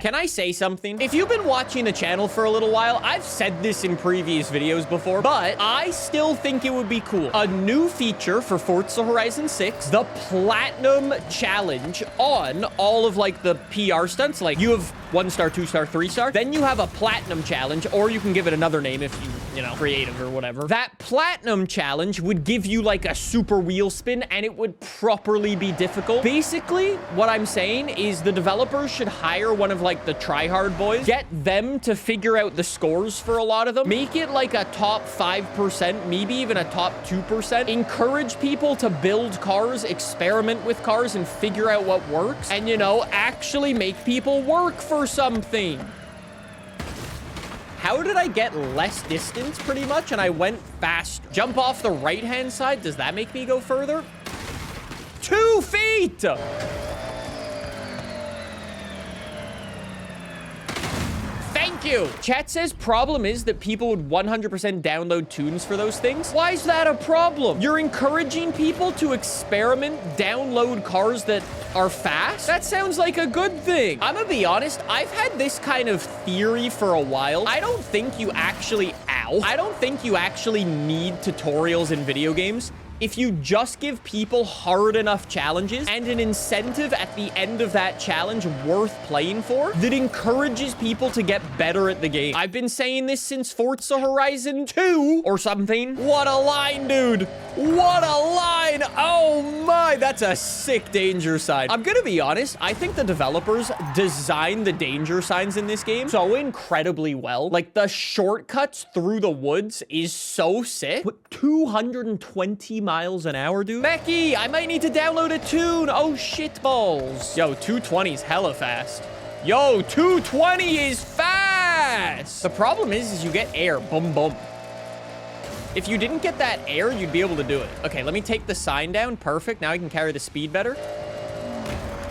Can I say something? If you've been watching the channel for a little while, I've said this in previous videos before, but I still think it would be cool. A new feature for Forza Horizon 6, the Platinum Challenge on all of, like, the PR stunts. Like, you have 1 star, 2 star, 3 star. Then you have a Platinum Challenge, or you can give it another name if you know, creative or whatever. That Platinum Challenge would give you, like, a super wheel spin, and it would properly be difficult. Basically, what I'm saying is the developers should hire one of, like, the tryhard boys, get them to figure out the scores for a lot of them, make it like a top 5%, maybe even a top 2%, encourage people to build cars, experiment with cars, and figure out what works, and, you know, actually make people work for something. How did I get less distance, pretty much, and I went fast? Jump off the right-hand side, does that make me go further? 2 feet! Thank you. Chat says problem is that people would 100% download tunes for those things. Why is that a problem? You're encouraging people to experiment, download cars that are fast? That sounds like a good thing. I'm gonna be honest, I've had this kind of theory for a while. I don't think you actually, I don't think you actually need tutorials in video games. If you just give people hard enough challenges and an incentive at the end of that challenge worth playing for that encourages people to get better at the game. I've been saying this since Forza Horizon 2 or something. What a line, dude. What a line. Oh my, that's a sick danger sign. I'm gonna be honest, I think the developers designed the danger signs in this game so incredibly well. Like, the shortcuts through the woods is so sick. But 220 miles an hour, dude. Becky, I might need to download a tune. Oh, shit balls. Yo, 220 is hella fast. Yo, 220 is fast. The problem is you get air. Boom, boom. If you didn't get that air, you'd be able to do it. Okay, let me take the sign down. Perfect. Now I can carry the speed better.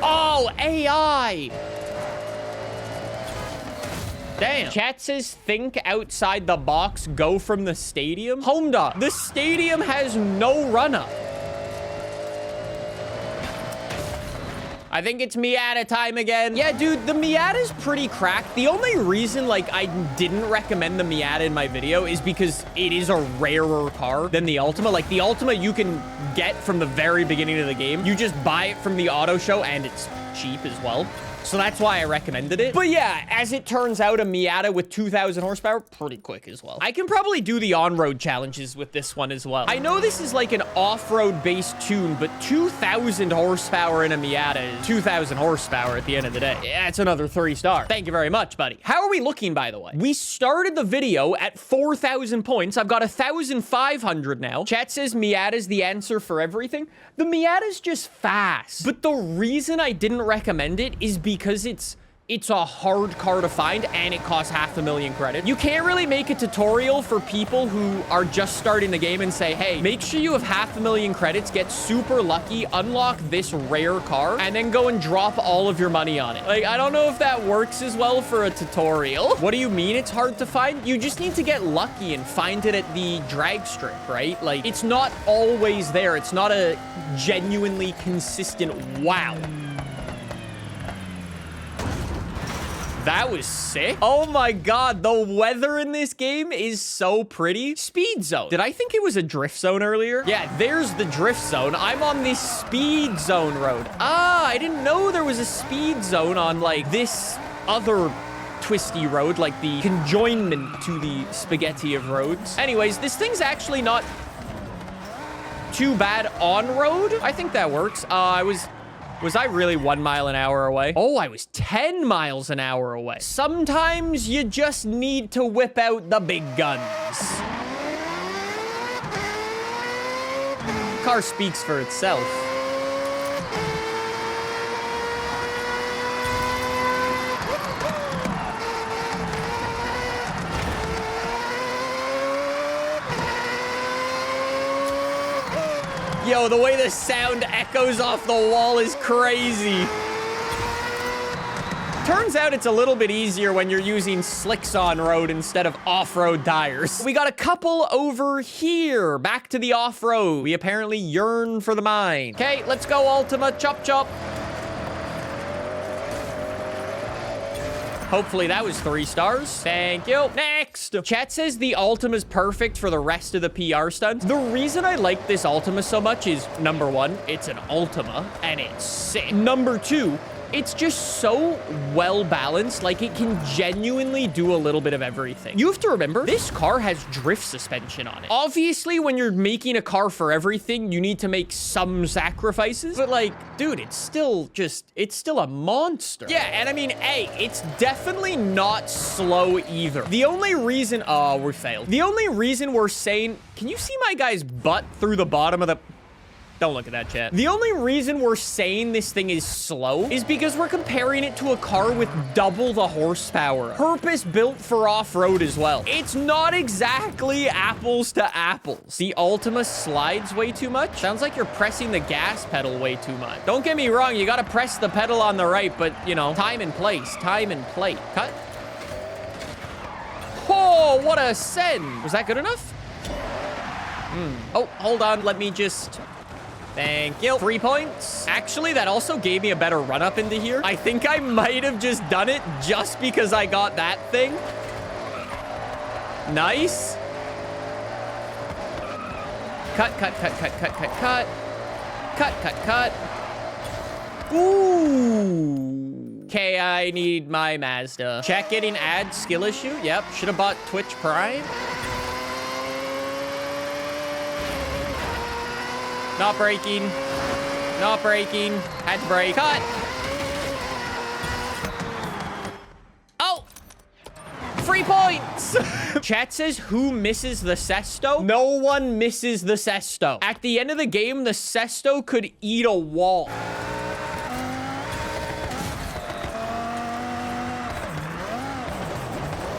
Oh, AI. Damn. Chat says, think outside the box, go from the stadium. Honda, the stadium has no run-up. I think it's Miata time again. Yeah, dude, the Miata's pretty cracked. The only reason, like, I didn't recommend the Miata in my video is because it is a rarer car than the Ultima. Like, the Ultima you can get from the very beginning of the game. You just buy it from the auto show, and it's cheap as well. So that's why I recommended it. But yeah, as it turns out, a Miata with 2,000 horsepower, pretty quick as well. I can probably do the on-road challenges with this one as well. I know this is like an off-road based tune, but 2,000 horsepower in a Miata is 2,000 horsepower at the end of the day. Yeah, it's another 3 star. Thank you very much, buddy. How are we looking, by the way? We started the video at 4,000 points. I've got 1,500 now. Chat says Miata's the answer for everything. The Miata's just fast. But the reason I didn't recommend it is because it's it's a hard car to find, and it costs 500,000 credits. You can't really make a tutorial for people who are just starting the game and say, hey, make sure you have 500,000 credits, get super lucky, unlock this rare car, and then go and drop all of your money on it. Like, I don't know if that works as well for a tutorial. What do you mean it's hard to find? You just need to get lucky and find it at the drag strip, right? Like, it's not always there. It's not a genuinely consistent wow. That was sick. Oh my god, the weather in this game is so pretty. Speed zone. Did I think it was a drift zone earlier? Yeah, there's the drift zone. I'm on this speed zone road. Ah, I didn't know there was a speed zone on, like, this other twisty road, like the conjoinment to the spaghetti of roads. Anyways, this thing's actually not too bad on road. I think that works. Was I really 1 mile an hour away? Oh, I was 10 miles an hour away. Sometimes you just need to whip out the big guns. Car speaks for itself. Yo, the way the sound echoes off the wall is crazy. Turns out it's a little bit easier when you're using slicks on road instead of off-road tires. We got a couple over here. Back to the off-road. We apparently yearn for the mine. Okay, let's go, Ultima. Chop, chop. Hopefully that was 3 stars. Thank you. Next. Chat says the Ultima's perfect for the rest of the PR stunts. The reason I like this Ultima so much is, number 1, it's an Ultima, and it's sick. Number 2, it's just so well balanced. Like, it can genuinely do a little bit of everything. You have to remember, this car has drift suspension on it. Obviously, when you're making a car for everything, you need to make some sacrifices. But, like, dude, it's still a monster. Yeah, and I mean, hey, it's definitely not slow either. The only reason, oh, we failed. The only reason we're saying, can you see my guy's butt through the bottom of the... Don't look at that, chat. The only reason we're saying this thing is slow is because we're comparing it to a car with double the horsepower. Purpose-built for off-road as well. It's not exactly apples to apples. The Ultima slides way too much. Sounds like you're pressing the gas pedal way too much. Don't get me wrong, you gotta press the pedal on the right, but, you know, time and place, time and plate. Cut. Oh, what a send. Was that good enough? Oh, hold on. Let me just... Thank you. 3 points. Actually, that also gave me a better run up into here. I think I might have just done it just because I got that thing. Nice. Cut, cut, cut, cut, cut, cut, cut. Cut, cut, cut. Ooh. Okay, I need my Mazda. Check getting ad skill issue. Yep, should have bought Twitch Prime. Not braking. Not braking. Had to brake. Cut. Oh! 3 points! Chat says, who misses the Sesto? No one misses the Sesto. At the end of the game, the Sesto could eat a wall.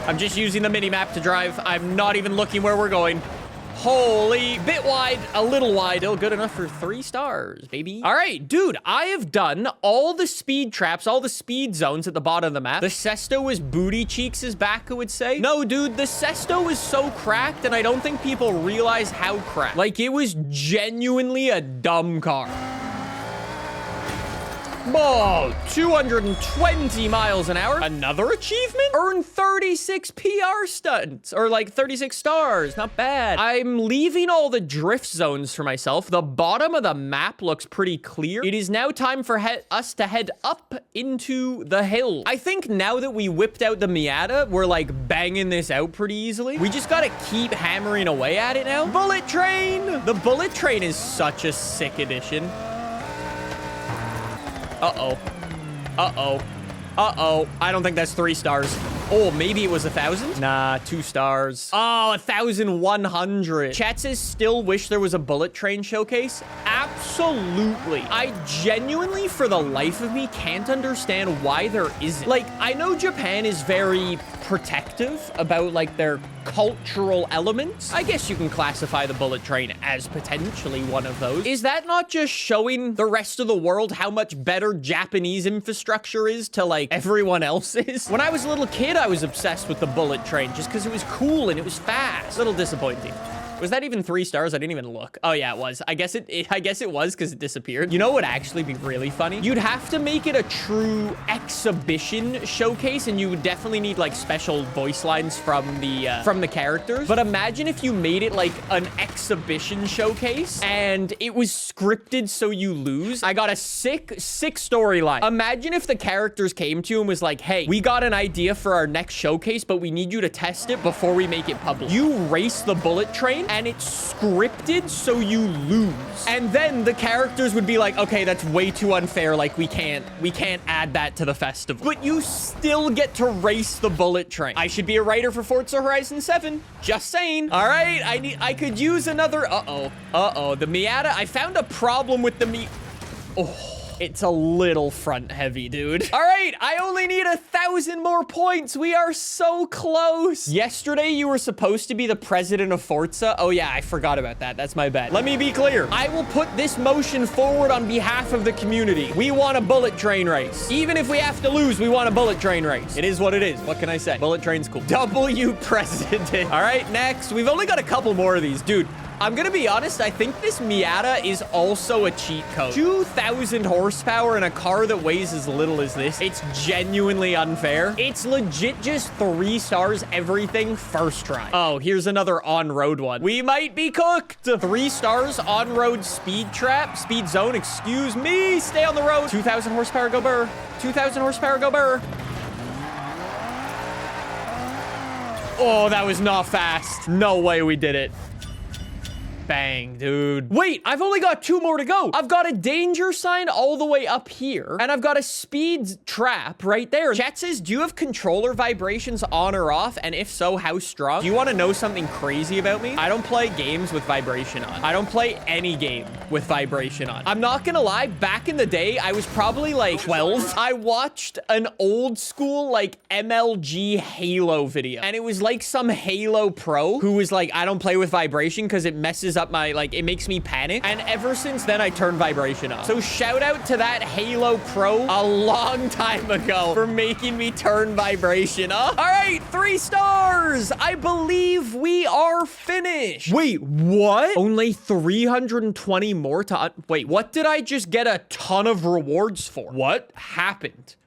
I'm just using the mini-map to drive. I'm not even looking where we're going. Holy, bit wide, a little wide. Still good enough for 3 stars, baby. All right, dude, I have done all the speed traps, all the speed zones at the bottom of the map. The Sesto is booty cheeks, as Baku would say. No, dude, the Sesto is so cracked, and I don't think people realize how cracked. Like, it was genuinely a dumb car. Whoa, 220 miles an hour. Another achievement? Earn 36 PR stunts, or like 36 stars. Not bad. I'm leaving all the drift zones for myself. The bottom of the map looks pretty clear. It is now time for us to head up into the hill. I think now that we whipped out the Miata, we're like banging this out pretty easily. We just gotta keep hammering away at it now. Bullet train! The bullet train is such a sick addition. Uh-oh. Uh-oh. Uh-oh. I don't think that's 3 stars. Oh, maybe it was 1,000? Nah, 2 stars. Oh, 1,100. Chat says still wish there was a bullet train showcase. Absolutely. Absolutely. I genuinely, for the life of me, can't understand why there isn't. Like, I know Japan is very protective about, like, their cultural elements. I guess you can classify the bullet train as potentially one of those. Is that not just showing the rest of the world how much better Japanese infrastructure is to, like, everyone else's? When I was a little kid, I was obsessed with the bullet train just because it was cool and it was fast. A little disappointing. Was that even 3 stars? I didn't even look. Oh yeah, it was. I guess it was because it disappeared. You know what would actually be really funny? You'd have to make it a true exhibition showcase, and you would definitely need like special voice lines from the characters. But imagine if you made it like an exhibition showcase and it was scripted so you lose. I got a sick storyline. Imagine if the characters came to you and was like, hey, we got an idea for our next showcase, but we need you to test it before we make it public. You race the bullet train and it's scripted so you lose. And then the characters would be like, okay, that's way too unfair. Like, we can't add that to the festival. But you still get to race the bullet train. I should be a writer for Forza Horizon 7. Just saying. All right, I could use another, the Miata. I found a problem with the it's a little front heavy, dude. All right, I only need 1,000 more points. We are so close. Yesterday, you were supposed to be the president of Forza. Oh yeah, I forgot about that. That's my bad. Let me be clear. I will put this motion forward on behalf of the community. We want a bullet train race. Even if we have to lose, we want a bullet train race. It is what it is. What can I say? Bullet train's cool. W president. All right, next. We've only got a couple more of these. Dude, I'm gonna be honest, I think this Miata is also a cheat code. 2,000 horsepower in a car that weighs as little as this. It's genuinely unfair. It's legit just 3 stars everything first try. Oh, here's another on-road one. We might be cooked. 3 stars on-road speed trap, speed zone, excuse me. Stay on the road. 2,000 horsepower, go burr. 2,000 horsepower, go burr. Oh, that was not fast. No way we did it. Bang, dude. Wait, I've only got 2 more to go. I've got a danger sign all the way up here, and I've got a speed trap right there. Chat says, do you have controller vibrations on or off? And if so, how strong? Do you want to know something crazy about me? I don't play games with vibration on. I don't play any game with vibration on. I'm not gonna lie, back in the day, I was probably like 12. I watched an old school like MLG Halo video, and it was like some Halo pro who was like, I don't play with vibration because it messes up my, like, it makes me panic. And ever since then, I turned vibration off. So shout out to that Halo pro a long time ago for making me turn vibration off. All right, 3 stars. I believe we are finished. Wait, what? Only 320 more to, wait, what did I just get a ton of rewards for? What happened?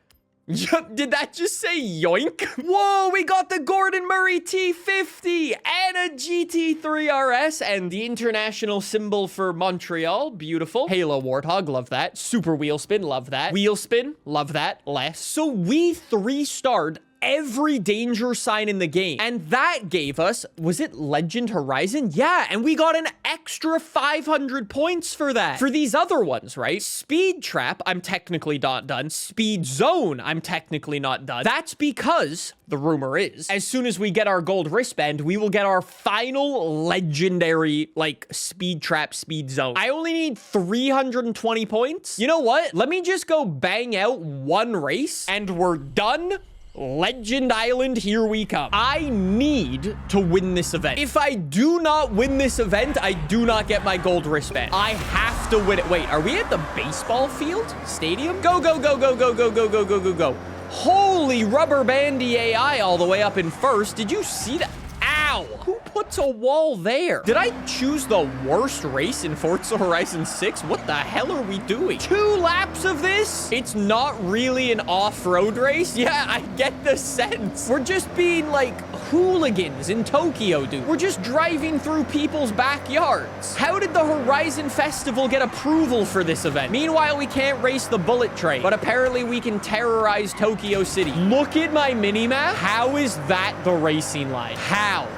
Did that just say yoink? Whoa, we got the Gordon Murray T50 and a GT3 RS and the international symbol for Montreal. Beautiful. Halo Warthog, love that. Super wheel spin, love that. Wheel spin, love that. Less. So we 3-starred every danger sign in the game. And that gave us, was it Legend Horizon? Yeah, and we got an extra 500 points for that. For these other ones, right? Speed Trap, I'm technically not done. Speed Zone, I'm technically not done. That's because, the rumor is, as soon as we get our gold wristband, we will get our final legendary, like, Speed Trap, Speed Zone. I only need 320 points. You know what? Let me just go bang out 1 race, and we're done. Legend Island, here we come. I need to win this event. If I do not win this event, I do not get my gold wristband. I have to win it. Wait, are we at the baseball field? Stadium? Go, go, go, go, go, go, go, go, go, go, go. Holy rubber bandy AI all the way up in first. Did you see that? Ow! Who puts a wall there? Did I choose the worst race in Forza Horizon 6? What the hell are we doing? 2 laps of this? It's not really an off-road race? Yeah, I get the sense. We're just being like hooligans in Tokyo, dude. We're just driving through people's backyards. How did the Horizon Festival get approval for this event? Meanwhile, we can't race the bullet train, but apparently we can terrorize Tokyo City. Look at my mini-map. How is that the racing line? How?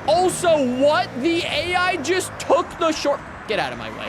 Also, what? The AI just took the short... Get out of my way.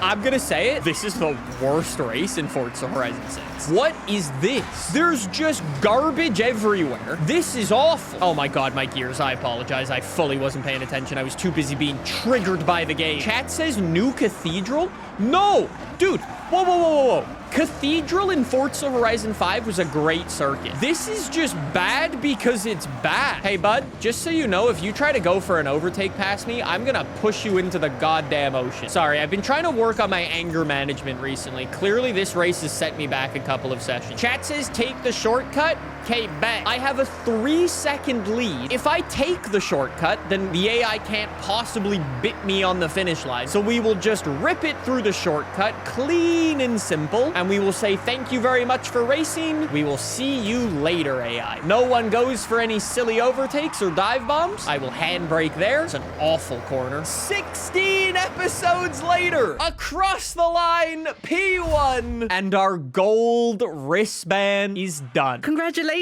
I'm gonna say it. This is the worst race in Forza Horizon 6. What is this? There's just garbage everywhere. This is awful. Oh my god, my gears. I apologize. I fully wasn't paying attention. I was too busy being triggered by the game. Chat says new cathedral? No! Dude, whoa, whoa, whoa, whoa, whoa. Cathedral in Forza Horizon 5 was a great circuit. This is just bad because it's bad. Hey, bud, just so you know, if you try to go for an overtake past me, I'm gonna push you into the goddamn ocean. Sorry, I've been trying to work on my anger management recently. Clearly, this race has set me back a couple of sessions. Chat says take the shortcut. Okay, bet. I have a 3-second lead. If I take the shortcut, then the AI can't possibly bit me on the finish line. So we will just rip it through the shortcut, clean and simple, and we will say thank you very much for racing. We will see you later, AI. No one goes for any silly overtakes or dive bombs. I will handbrake there. It's an awful corner. 16 episodes later, across the line, P1, and our gold wristband is done. Congratulations.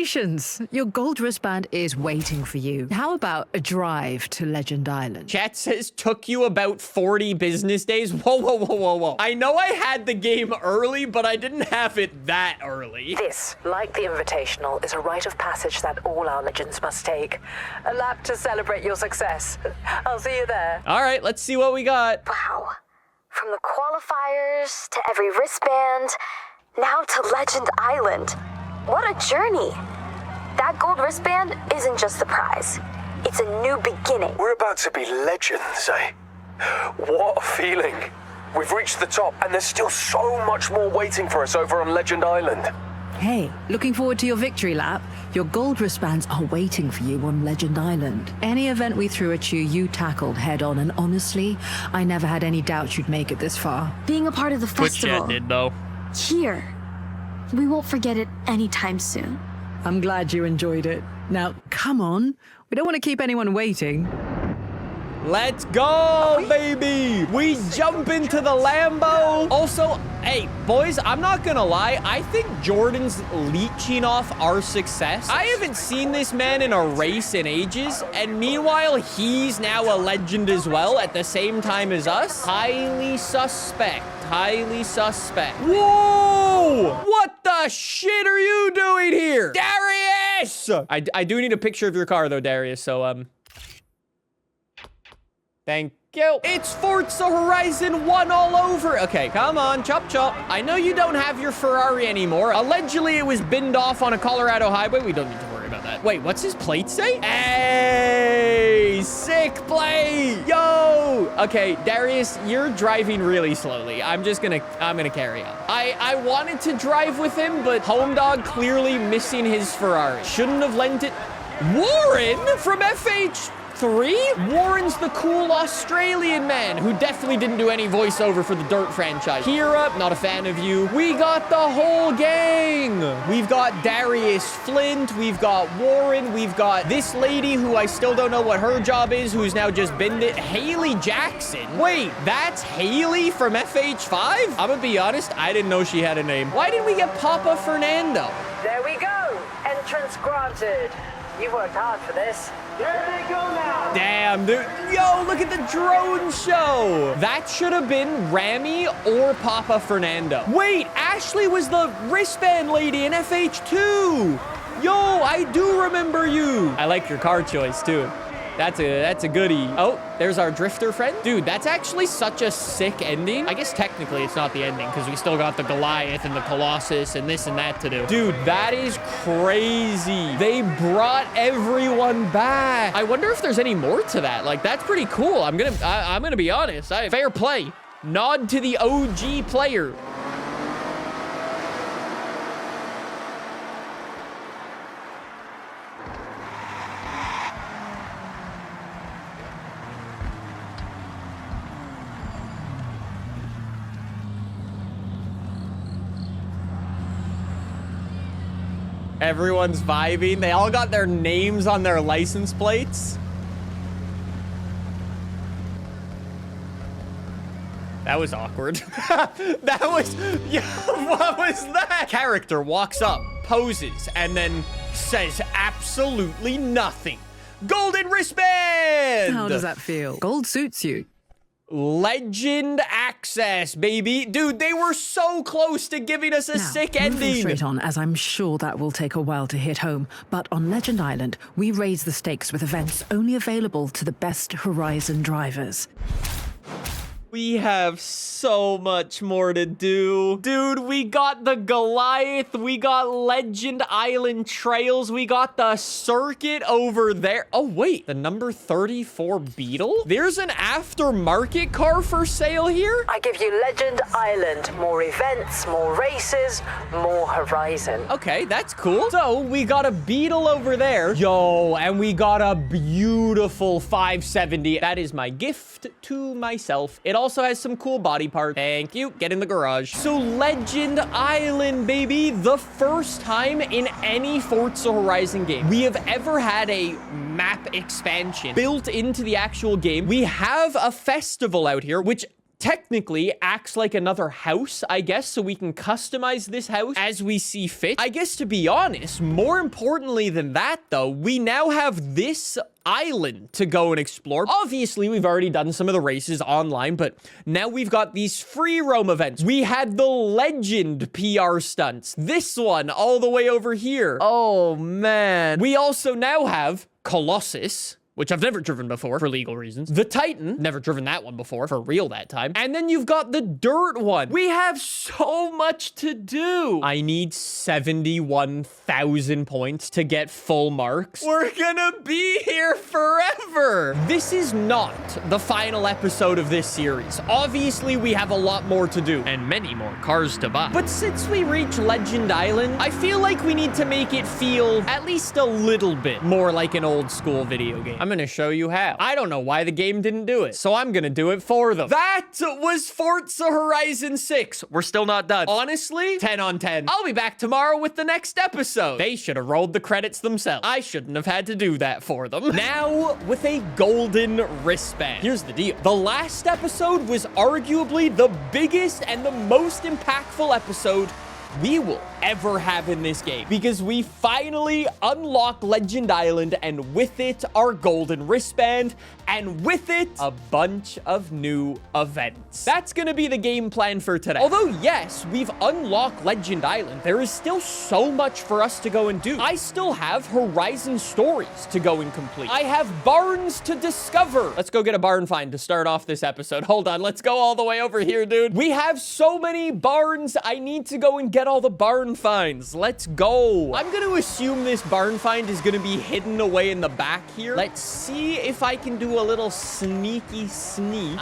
Your gold wristband is waiting for you. How about a drive to Legend Island? Chat says took you about 40 business days. Whoa, whoa, whoa, whoa, whoa. I know I had the game early, but I didn't have it that early. This, like the Invitational, is a rite of passage that all our legends must take. A lap to celebrate your success. I'll see you there. All right, let's see what we got. Wow. From the qualifiers to every wristband, now to Legend Island. What a journey. That gold wristband isn't just the prize. It's a new beginning. We're about to be legends, eh? What a feeling. We've reached the top, and there's still so much more waiting for us over on Legend Island. Hey, looking forward to your victory lap? Your gold wristbands are waiting for you on Legend Island. Any event we threw at you, you tackled head on, and honestly, I never had any doubt you'd make it this far. Being a part of the festival. Which did, though. Here. We won't forget it anytime soon. I'm glad you enjoyed it. Now, come on. We don't want to keep anyone waiting. Let's go, baby! We jump into the Lambo. Also, hey, boys, I'm not gonna lie. I think Jordan's leeching off our success. I haven't seen this man in a race in ages, and meanwhile, he's now a legend as well at the same time as us. Highly suspect. Highly suspect. Whoa! What the shit are you doing here? Darius! I do need a picture of your car, though, Darius, so, thank you. It's Forza Horizon 1 all over. Okay, come on, chop chop. I know you don't have your Ferrari anymore. Allegedly, it was binned off on a Colorado highway. We don't need to worry about that. Wait, what's his plate say? Hey, sick plate. Yo. Okay, Darius, you're driving really slowly. I'm gonna carry on. I wanted to drive with him, but Home Dog clearly missing his Ferrari. Shouldn't have lent it. Warren from FH3? Warren's the cool Australian man who definitely didn't do any voiceover for the Dirt franchise. Kira, not a fan of you. We got the whole gang. We've got Darius Flint. We've got Warren. We've got this lady who I still don't know what her job is, who's now just binned it. Haley Jackson. Wait, that's Haley from FH5? I'm gonna be honest, I didn't know she had a name. Why didn't we get Papa Fernando? There we go. Entrance granted. You've worked hard for this. There they go now. Damn, dude. Yo, look at the drone show. That should have been Rami or Papa Fernando. Wait, Ashley was the wristband lady in FH2. Yo, I do remember you. I like your car choice, too. That's a goodie. Oh, there's our drifter friend. Dude, that's actually such a sick ending. I guess technically it's not the ending because we still got the Goliath and the Colossus and this and that to do. Dude, that is crazy. They brought everyone back. I wonder if there's any more to that. Like, that's pretty cool. I'm gonna be honest. Fair play. Nod to the OG player. Everyone's vibing. They all got their names on their license plates. That was awkward. That was... Yeah, what was that? Character walks up, poses, and then says absolutely nothing. Golden wristband! How does that feel? Gold suits you. Legend access, baby. Dude, they were so close to giving us a sick Moving ending. straight on, as I'm sure that will take a while to hit home, but on Legend Island, we raise the stakes with events only available to the best Horizon drivers. We have so much more to do. Dude, we got the Goliath. We got Legend Island Trails. We got the circuit over there. Oh, wait. The number 34 Beetle? There's an aftermarket car for sale here? I give you Legend Island. More events, more races, more Horizon. Okay, that's cool. So, we got a Beetle over there. Yo, and we got a beautiful 570. That is my gift to myself. It also has some cool body parts. Thank you. Get in the garage. So Legend Island, baby. The first time in any Forza Horizon game we have ever had a map expansion built into the actual game. We have a festival out here, which technically acts like another house, I guess, so we can customize this house as we see fit. I guess, to be honest, more importantly than that, though, we now have this island to go and explore. Obviously, we've already done some of the races online, but now we've got these free roam events. We had the Legend PR stunts. This one all the way over here. Oh, man. We also now have Colossus, which I've never driven before for legal reasons. The Titan, never driven that one before, for real that time. And then you've got the dirt one. We have so much to do. I need 71,000 points to get full marks. We're gonna be here forever. This is not the final episode of this series. Obviously, we have a lot more to do and many more cars to buy. But since we reach Legend Island, I feel like we need to make it feel at least a little bit more like an old school video game. I'm gonna show you how. I don't know why the game didn't do it, so I'm gonna do it for them. That was Forza Horizon 6. We're still not done. Honestly, 10 on 10. I'll be back tomorrow with the next episode. They should have rolled the credits themselves. I shouldn't have had to do that for them. Now, with a golden wristband. Here's the deal. The last episode was arguably the biggest and the most impactful episode we will ever have in this game, because we finally unlock Legend Island, and with it, our golden wristband, and with it, a bunch of new events. That's gonna be the game plan for today. Although, yes, we've unlocked Legend Island, there is still so much for us to go and do. I still have Horizon stories to go and complete. I have barns to discover. Let's go get a barn find to start off this episode. Hold on, let's go all the way over here, dude. We have so many barns. I need to go and get all the barn finds. Let's go. I'm gonna assume this barn find is gonna be hidden away in the back here. Let's see if I can do a little sneaky sneak.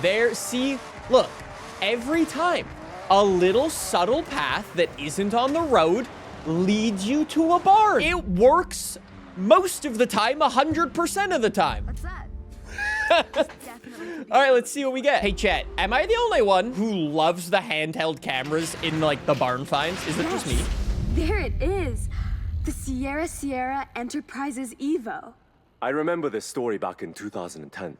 There, see, look, every time a little subtle path that isn't on the road leads you to a barn. It works most of the time, 100% of the time. What's that? All right, let's see what we get. Hey, chat, am I the only one who loves the handheld cameras in, like, the barn finds? Is it just me? There it is. The Sierra Enterprises Evo. I remember this story back in 2010.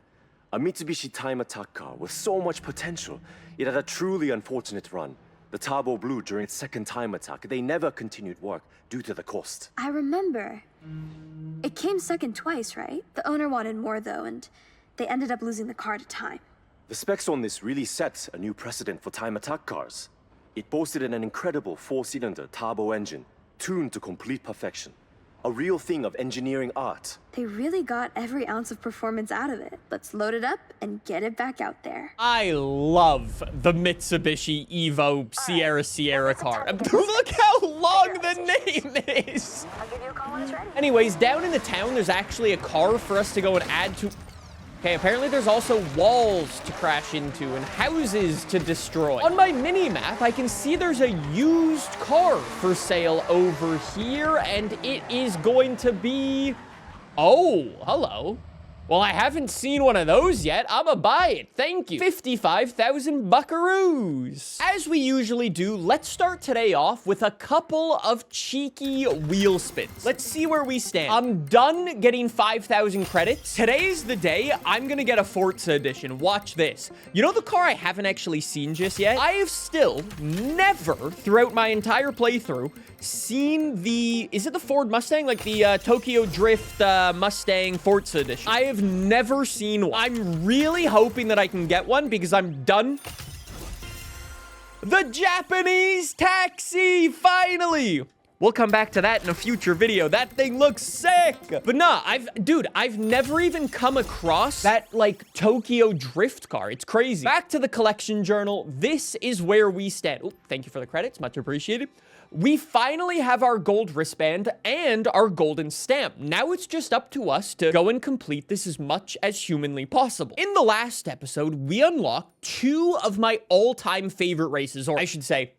A Mitsubishi time attack car with so much potential. It had a truly unfortunate run. The turbo blew during its second time attack. They never continued work due to the cost. I remember. It came second twice, right? The owner wanted more, though, and they ended up losing the car to time. The specs on this really set a new precedent for time attack cars. It boasted an incredible 4-cylinder turbo engine, tuned to complete perfection. A real thing of engineering art. They really got every ounce of performance out of it. Let's load it up and get it back out there. I love the Mitsubishi Evo Sierra car. Look how long the name is. I'll give you a call when it's ready. Anyways, down in the town, there's actually a car for us to go and add to. Okay, apparently there's also walls to crash into and houses to destroy. On my mini-map, I can see there's a used car for sale over here, and it is going to be... Oh, hello. Well, I haven't seen one of those yet. I'ma buy it. Thank you. 55,000 buckaroos. As we usually do, let's start today off with a couple of cheeky wheel spins. Let's see where we stand. I'm done getting 5,000 credits. Today's the day I'm gonna get a Forza edition. Watch this. You know the car I haven't actually seen just yet? I have still never, throughout my entire playthrough, seen the... Is it the Ford Mustang? Like the Tokyo Drift Mustang Forza edition. I have I've never seen one. I'm really hoping that I can get one because I'm done. The Japanese taxi, finally. We'll come back to that in a future video. That thing looks sick. But nah, I've never even come across that, like, Tokyo drift car. It's crazy. Back to the collection journal. This is where we stand. Oh, thank you for the credits. Much appreciated. We finally have our gold wristband and our golden stamp. Now it's just up to us to go and complete this as much as humanly possible. In the last episode, we unlocked 2 of my all-time favorite races, or I should say,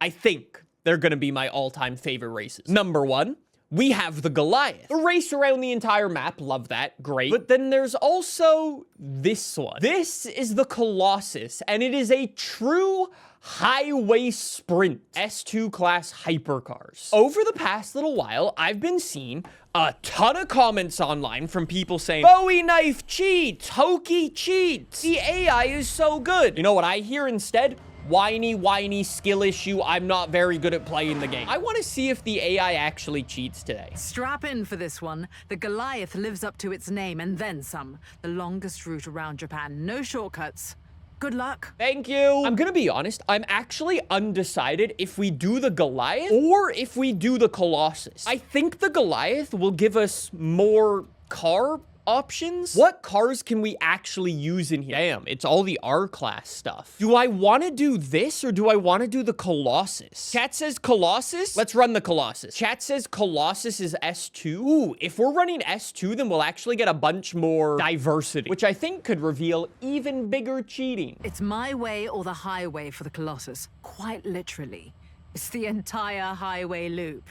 I think they're gonna be my all-time favorite races. Number 1, we have the Goliath. The race around the entire map, love that, great. But then there's also this one. This is the Colossus, and it is a true highway sprint S2 class hypercars. Over the past little while, I've been seeing a ton of comments online from people saying, Bowie knife cheats, Hokey cheats, the AI is so good. You know what I hear instead? Whiny skill issue. I'm not very good at playing the game. I want to see if the AI actually cheats today. Strap in for this one. The Goliath lives up to its name and then some. The longest route around Japan. No shortcuts. Good luck. Thank you. I'm gonna be honest, I'm actually undecided if we do the Goliath or if we do the Colossus. I think the Goliath will give us more car options. What cars can we actually use in here? Damn, it's all the R-class stuff. Do I want to do this or do I want to do the Colossus? Chat says Colossus. Let's run the Colossus. Chat says Colossus is S2. Ooh, if we're running S2, then we'll actually get a bunch more diversity, which I think could reveal even bigger cheating. It's my way or the highway for the Colossus. Quite literally. It's the entire highway loop.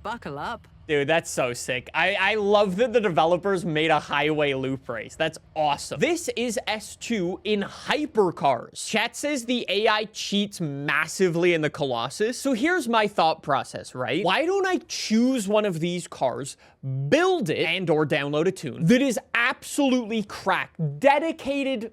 Buckle up. Dude, that's so sick. I love that the developers made a highway loop race. That's awesome. This is S2 in hypercars. Chat says the AI cheats massively in the Colossus. So here's my thought process, right? Why don't I choose one of these cars, build it, and or download a tune that is absolutely cracked, dedicated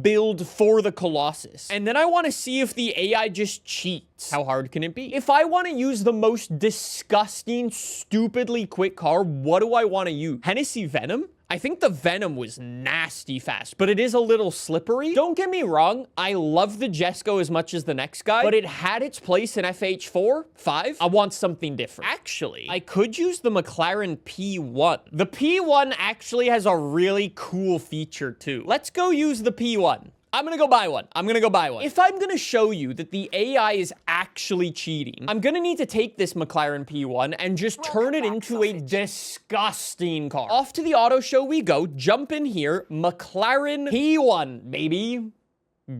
build for the Colossus. And then I want to see if the AI just cheats. How hard can it be? If I want to use the most disgusting, stupidly quick car, what do I want to use? Hennessy Venom? I think the Venom was nasty fast, but it is a little slippery. Don't get me wrong, I love the Jesco as much as the next guy, but it had its place in FH4, 5. I want something different. Actually, I could use the McLaren P1. The P1 actually has a really cool feature too. Let's go use the P1. I'm gonna go buy one. If I'm gonna show you that the AI is actually cheating, I'm gonna need to take this McLaren P1 and just turn it into a disgusting car. Off to the auto show we go. Jump in here. McLaren P1, baby.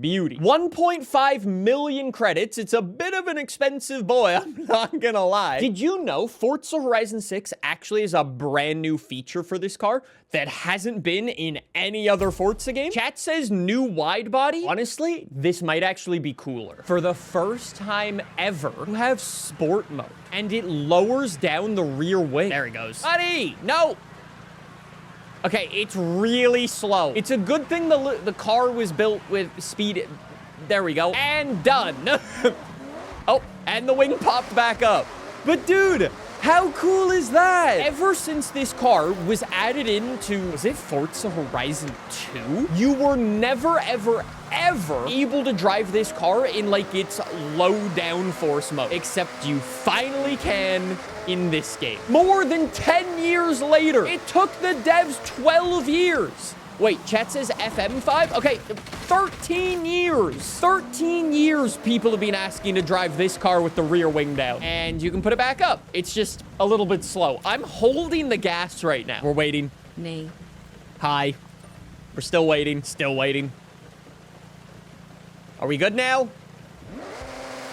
Beauty. 1.5 million credits. It's a bit of an expensive boy, I'm not gonna lie. Did you know Forza Horizon 6 actually is a brand new feature for this car that hasn't been in any other Forza game? Chat says new wide body. Honestly, this might actually be cooler. For the first time ever, you have sport mode and it lowers down the rear wing. There he goes. Buddy, no. Okay, it's really slow. It's a good thing the car was built with speed. There we go. And done. Oh, and the wing popped back up. But dude, how cool is that? Ever since this car was added into, was it Forza Horizon 2? You were never, ever able to drive this car in like its low downforce mode, except you finally can in this game. More than 10 years later. It took the devs 12 years. Wait, chat says FM5? Okay, 13 years. 13 years people have been asking to drive this car with the rear wing down. And you can put it back up. It's just a little bit slow. I'm holding the gas right now. We're waiting. Nee. Hi. We're still waiting. Still waiting. Are we good now?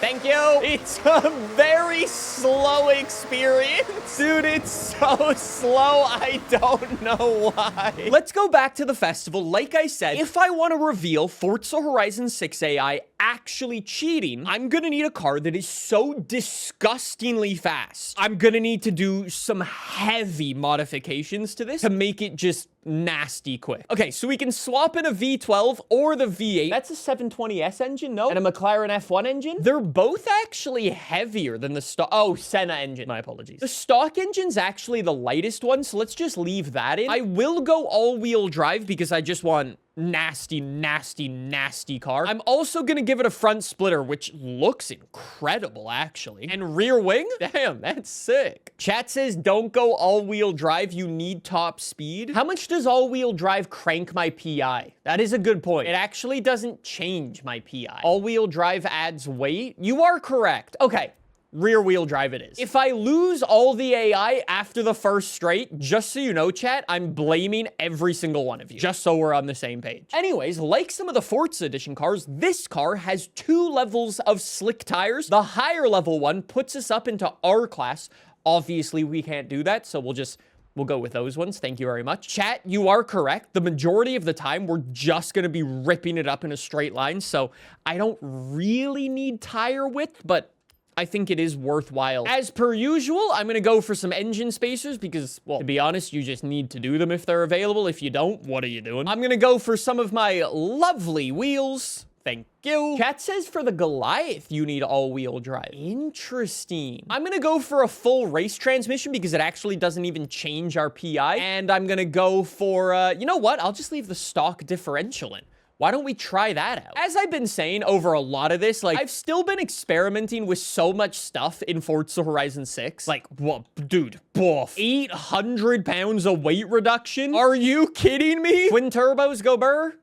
Thank you. It's a very slow experience. Dude, it's so slow. I don't know why. Let's go back to the festival. Like I said, if I want to reveal Forza Horizon 6 AI actually cheating, I'm going to need a car that is so disgustingly fast. I'm going to need to do some heavy modifications to this to make it just nasty quick. Okay, so we can swap in a V12 or the V8. That's a 720S engine, no? And a McLaren F1 engine. They're both actually heavier than the stock. Oh, Senna engine. My apologies. The stock engine's actually the lightest one, so let's just leave that in. I will go all-wheel drive because I just want nasty, nasty, nasty car. I'm also gonna give it a front splitter, which looks incredible, actually. And rear wing? Damn, that's sick. Chat says, don't go all-wheel drive. You need top speed. How much does all-wheel drive crank my PI? That is a good point. It actually doesn't change my PI. All-wheel drive adds weight. You are correct. Okay. Rear wheel drive it is. If I lose all the AI after the first straight, just so you know, chat, I'm blaming every single one of you, just so we're on the same page. Anyways, like some of the Forza Edition cars, this car has 2 levels of slick tires. The higher level one puts us up into R class. Obviously, we can't do that, so we'll go with those ones. Thank you very much. Chat, you are correct. The majority of the time, we're just gonna be ripping it up in a straight line, so I don't really need tire width, but I think it is worthwhile. As per usual, I'm gonna go for some engine spacers because, well, to be honest, you just need to do them if they're available. If you don't, what are you doing? I'm gonna go for some of my lovely wheels. Thank you. Chat says for the Goliath, you need all-wheel drive. Interesting. I'm gonna go for a full race transmission because it actually doesn't even change our PI. And I'm gonna go for, you know what? I'll just leave the stock differential in. Why don't we try that out? As I've been saying over a lot of this, like, I've still been experimenting with so much stuff in Forza Horizon 6. Like, what, dude, boof. 800 pounds of weight reduction? Are you kidding me? Twin turbos go burr?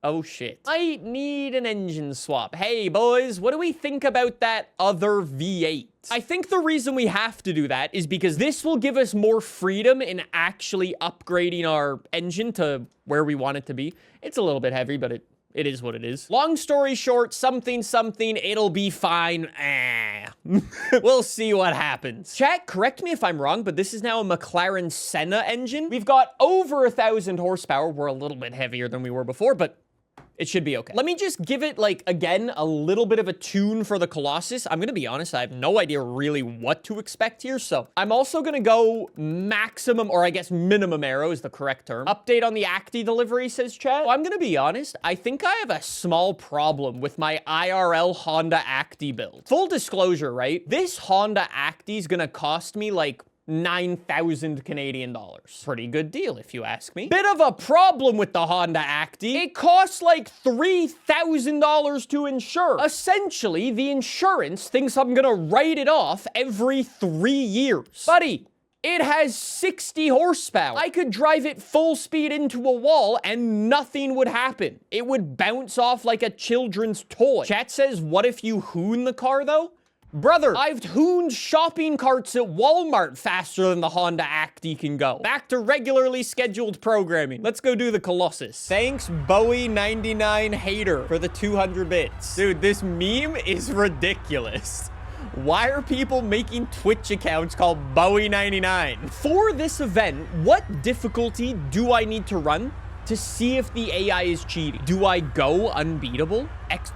Oh, shit. Might need an engine swap. Hey, boys, what do we think about that other V8? I think the reason we have to do that is because this will give us more freedom in actually upgrading our engine to where we want it to be. It's a little bit heavy, but it is what it is. Long story short, something, it'll be fine. We'll see what happens. Chat, correct me if I'm wrong, but this is now a McLaren Senna engine. We've got over 1,000 horsepower. We're a little bit heavier than we were before, but it should be okay. Let me just give it, like, again, a little bit of a tune for the Colossus. I'm gonna be honest, I have no idea really what to expect here, so I'm also gonna go maximum, or I guess minimum aero is the correct term. Update on the Acti delivery, says chat. So I'm gonna be honest, I think I have a small problem with my IRL Honda Acti build. Full disclosure, right? This Honda Acti is gonna cost me, like, 9,000 Canadian dollars. Pretty good deal, if you ask me. Bit of a problem with the Honda Acti. It costs like $3,000 to insure. Essentially, the insurance thinks I'm gonna write it off every 3 years. Buddy, it has 60 horsepower. I could drive it full speed into a wall and nothing would happen. It would bounce off like a children's toy. Chat says, what if you hoon the car though? Brother, I've hooned shopping carts at Walmart faster than the Honda Acti can go. Back to regularly scheduled programming. Let's go do the Colossus. Thanks, Bowie99 hater, for the 200 bits. Dude, this meme is ridiculous. Why are people making Twitch accounts called Bowie99? For this event, what difficulty do I need to run to see if the AI is cheating? Do I go unbeatable?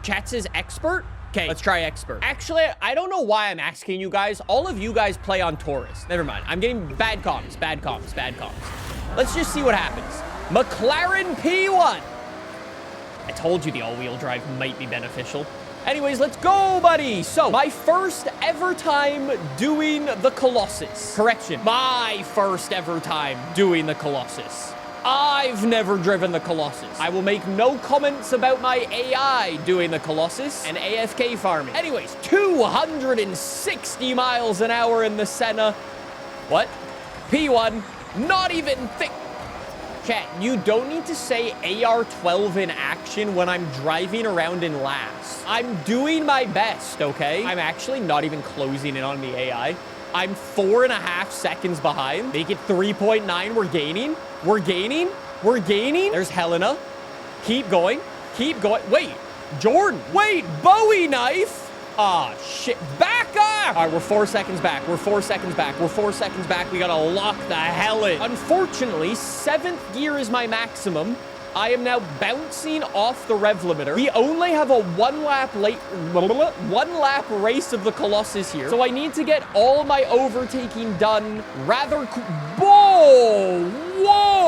Chat says expert? Okay, let's try expert. Actually, I don't know why I'm asking you guys. All of you guys play on Taurus. Never mind. I'm getting bad comms. Let's just see what happens. McLaren P1. I told you the all-wheel drive might be beneficial. Anyways, let's go, buddy. So, my first ever time doing the Colossus. Correction, my first ever time doing the Colossus. I've never driven the Colossus. I will make no comments about my AI doing the Colossus and AFK farming. Anyways, 260 miles an hour in the Senna. What? P1, not even thick. Chat, you don't need to say AR-12 in action when I'm driving around in last. I'm doing my best, okay? I'm actually not even closing in on the AI. I'm 4.5 seconds behind. Make it 3.9. We're gaining. We're gaining. We're gaining. There's Helena. Keep going. Keep going. Wait, Jordan. Wait, Bowie knife. Ah, shit. Back up. All right, we're 4 seconds back. We're 4 seconds back. We're 4 seconds back. We gotta lock the hell in. Unfortunately, 7th gear is my maximum. I am now bouncing off the rev limiter. We only have a one lap race of the Colossus here. So I need to get all my overtaking done rather Whoa!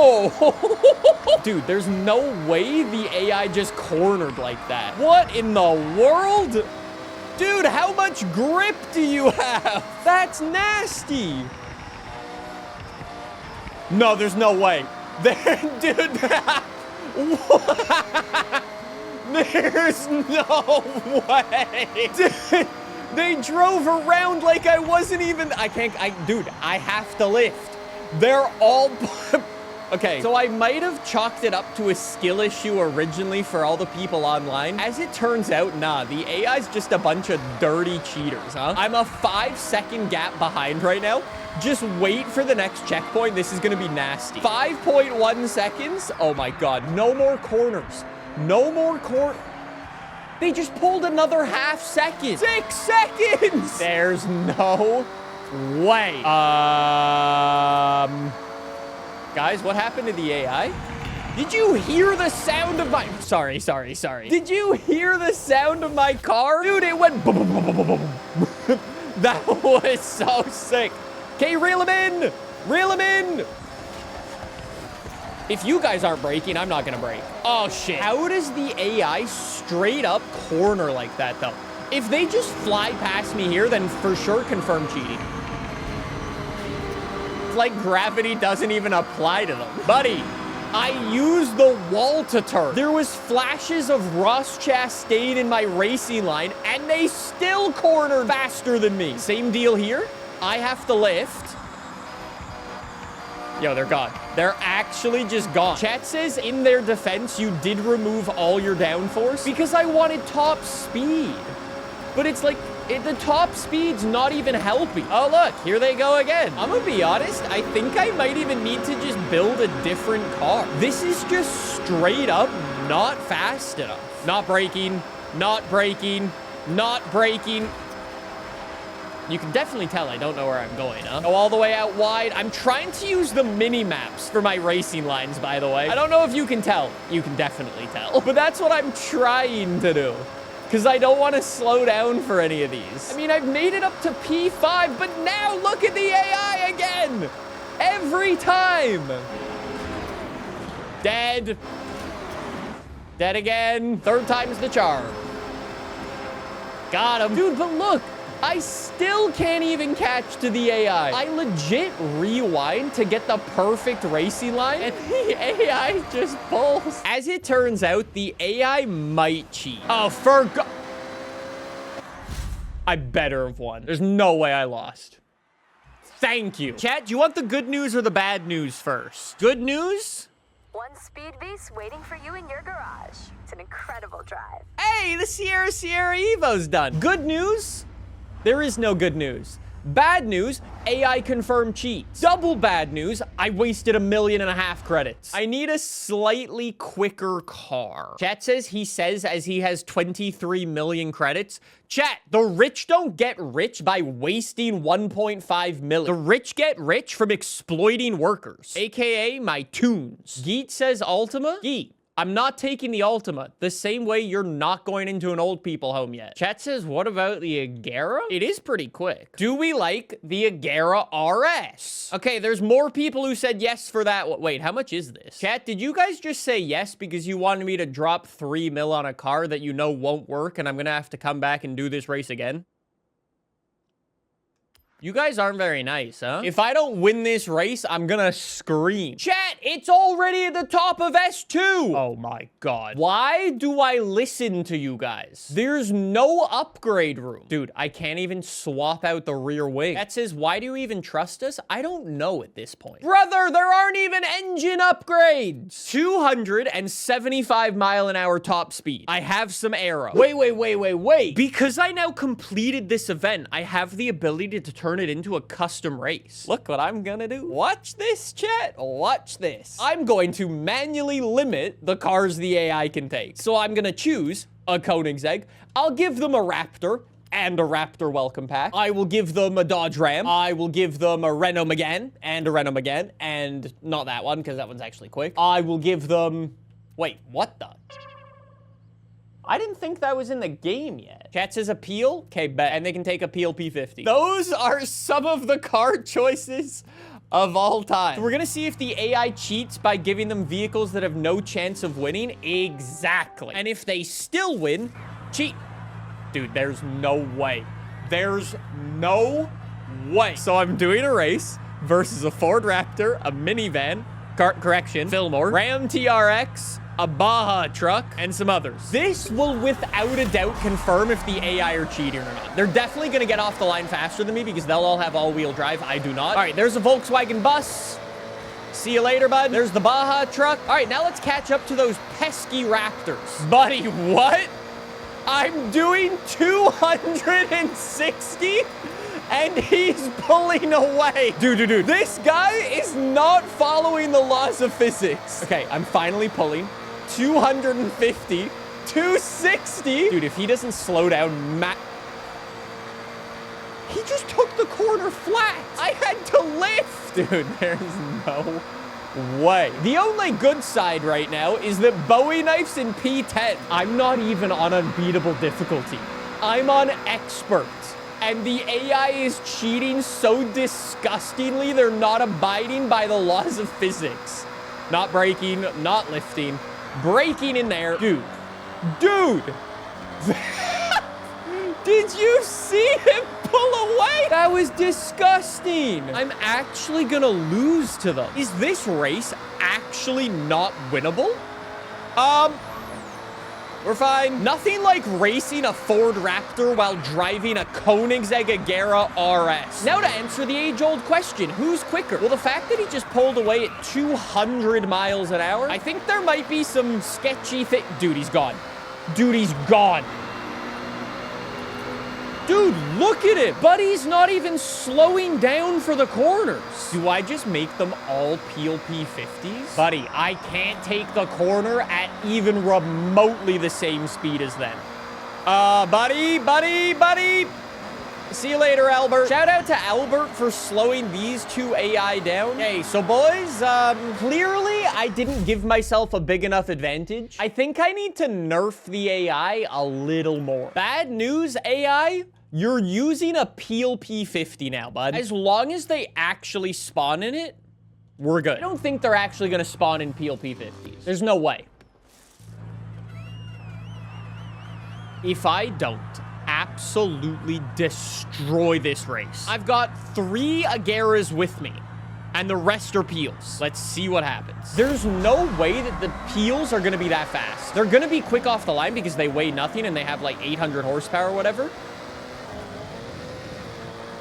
Oh! Dude, there's no way the AI just cornered like that. What in the world? Dude, how much grip do you have? That's nasty. No, there's no way. Dude, there's no way. Dude, they drove around like I wasn't even, dude, I have to lift. They're all, okay, so I might have chalked it up to a skill issue originally for all the people online. As it turns out, nah, the AI's just a bunch of dirty cheaters, huh? I'm a 5-second gap behind right now. Just wait for the next checkpoint. This is gonna be nasty. 5.1 seconds. Oh my God, no more corners. No more They just pulled another half second. 6 seconds. There's no way. Guys, what happened to the AI? Did you hear the sound of my... Sorry. Did you hear the sound of my car? Dude, it went boom, boom, boom, boom, boom, boom. That was so sick. Okay, reel him in. Reel him in. If you guys aren't braking, I'm not gonna brake. Oh, shit. How does the AI straight up corner like that, though? If they just fly past me here, then for sure confirm cheating. It's like gravity doesn't even apply to them. Buddy, I used the wall to turn. There was flashes of Ross Chastain in my racing line, and they still cornered faster than me. Same deal here. I have to lift. Yo, they're gone. They're actually just gone. Chat says in their defense, you did remove all your downforce because I wanted top speed. But it's like, the top speed's not even helping. Oh, look, here they go again. I'm gonna be honest, I think I might even need to just build a different car. This is just straight up not fast enough. Not braking, not braking, not braking. You can definitely tell I don't know where I'm going, huh? Go all the way out wide. I'm trying to use the mini-maps for my racing lines, by the way. I don't know if you can tell. You can definitely tell. But that's what I'm trying to do. Because I don't want to slow down for any of these. I mean, I've made it up to P5, but now look at the AI again. Every time. Dead. Dead again. Third time's the charm. Got him. Dude, but look. I still can't even catch to the AI. I legit rewind to get the perfect racing line, and the AI just pulls. As it turns out, the AI might cheat. Oh, for God. I better have won. There's no way I lost. Thank you. Chat, do you want the good news or the bad news first? Good news? One speed beast waiting for you in your garage. It's an incredible drive. Hey, the Sierra Evo's done. Good news? There is no good news. Bad news, AI confirmed cheats. Double bad news, I wasted 1.5 million credits. I need a slightly quicker car. Chat says as he has 23 million credits. Chat, the rich don't get rich by wasting 1.5 million. The rich get rich from exploiting workers, AKA my tunes. Geet says Ultima. Geet, I'm not taking the Ultima, the same way you're not going into an old people home yet. Chat says, what about the Agera? It is pretty quick. Do we like the Agera RS? Okay, there's more people who said yes for that. Wait, how much is this? Chat, did you guys just say yes because you wanted me to drop 3 mil on a car that you know won't work and I'm gonna have to come back and do this race again? You guys aren't very nice, huh? If I don't win this race, I'm gonna scream. Chat, it's already at the top of S2. Oh my God. Why do I listen to you guys? There's no upgrade room. Dude, I can't even swap out the rear wing. That says, why do you even trust us? I don't know at this point. Brother, there aren't even engine upgrades. 275-mile-an-hour top speed. I have some aero. Wait. Because I now completed this event, I have the ability to turn it into a custom race. Look what I'm gonna do. Watch this, chat. Watch this. I'm going to manually limit the cars the AI can take. So I'm gonna choose a Koenigsegg. I'll give them a Raptor and a Raptor welcome pack. I will give them a Dodge Ram. I will give them a Renault Megane and a Renault Megane, and not that one because that one's actually quick. I will give them... Wait, what the... I didn't think that was in the game yet. Chat says appeal. Okay, bet. And they can take appeal P50. Those are some of the car choices of all time. So we're gonna see if the AI cheats by giving them vehicles that have no chance of winning. Exactly. And if they still win, cheat. Dude, there's no way. There's no way. So I'm doing a race versus a Ford Raptor, a minivan, correction, Fillmore, Ram TRX, a Baja truck, and some others. This will without a doubt confirm if the AI are cheating or not. They're definitely gonna get off the line faster than me because they'll all have all-wheel drive. I do not. All right, there's a Volkswagen bus. See you later, bud. There's the Baja truck. All right, now let's catch up to those pesky Raptors. Buddy, what? I'm doing 260 and he's pulling away. Dude. This guy is not following the laws of physics. Okay, I'm finally pulling. 250, 260. Dude, if he doesn't slow down, he just took the corner flat. I had to lift. Dude, there's no way. The only good side right now is that Bowie Knife's in P10. I'm not even on unbeatable difficulty. I'm on expert. And the AI is cheating so disgustingly, they're not abiding by the laws of physics. Not braking, not lifting, braking in there. Dude. Did you see him pull away? That was disgusting. I'm actually gonna lose to them. Is this race actually not winnable? We're fine. Nothing like racing a Ford Raptor while driving a Koenigsegg Agera RS. Now to answer the age-old question, who's quicker? Well, the fact that he just pulled away at 200 miles an hour, I think there might be some sketchy thing. Dude, he's gone. Dude, he's gone. Dude, look at it. Buddy's not even slowing down for the corners. Do I just make them all PLP 50s? Buddy, I can't take the corner at even remotely the same speed as them. Buddy. See you later, Albert. Shout out to Albert for slowing these two AI down. Okay, so boys, clearly I didn't give myself a big enough advantage. I think I need to nerf the AI a little more. Bad news, AI. You're using a PLP 50 now, bud. As long as they actually spawn in it, we're good. I don't think they're actually gonna spawn in PLP 50s. There's no way. If I don't absolutely destroy this race, I've got 3 Ageras with me, and the rest are Peels. Let's see what happens. There's no way that the Peels are gonna be that fast. They're gonna be quick off the line because they weigh nothing and they have like 800 horsepower or whatever.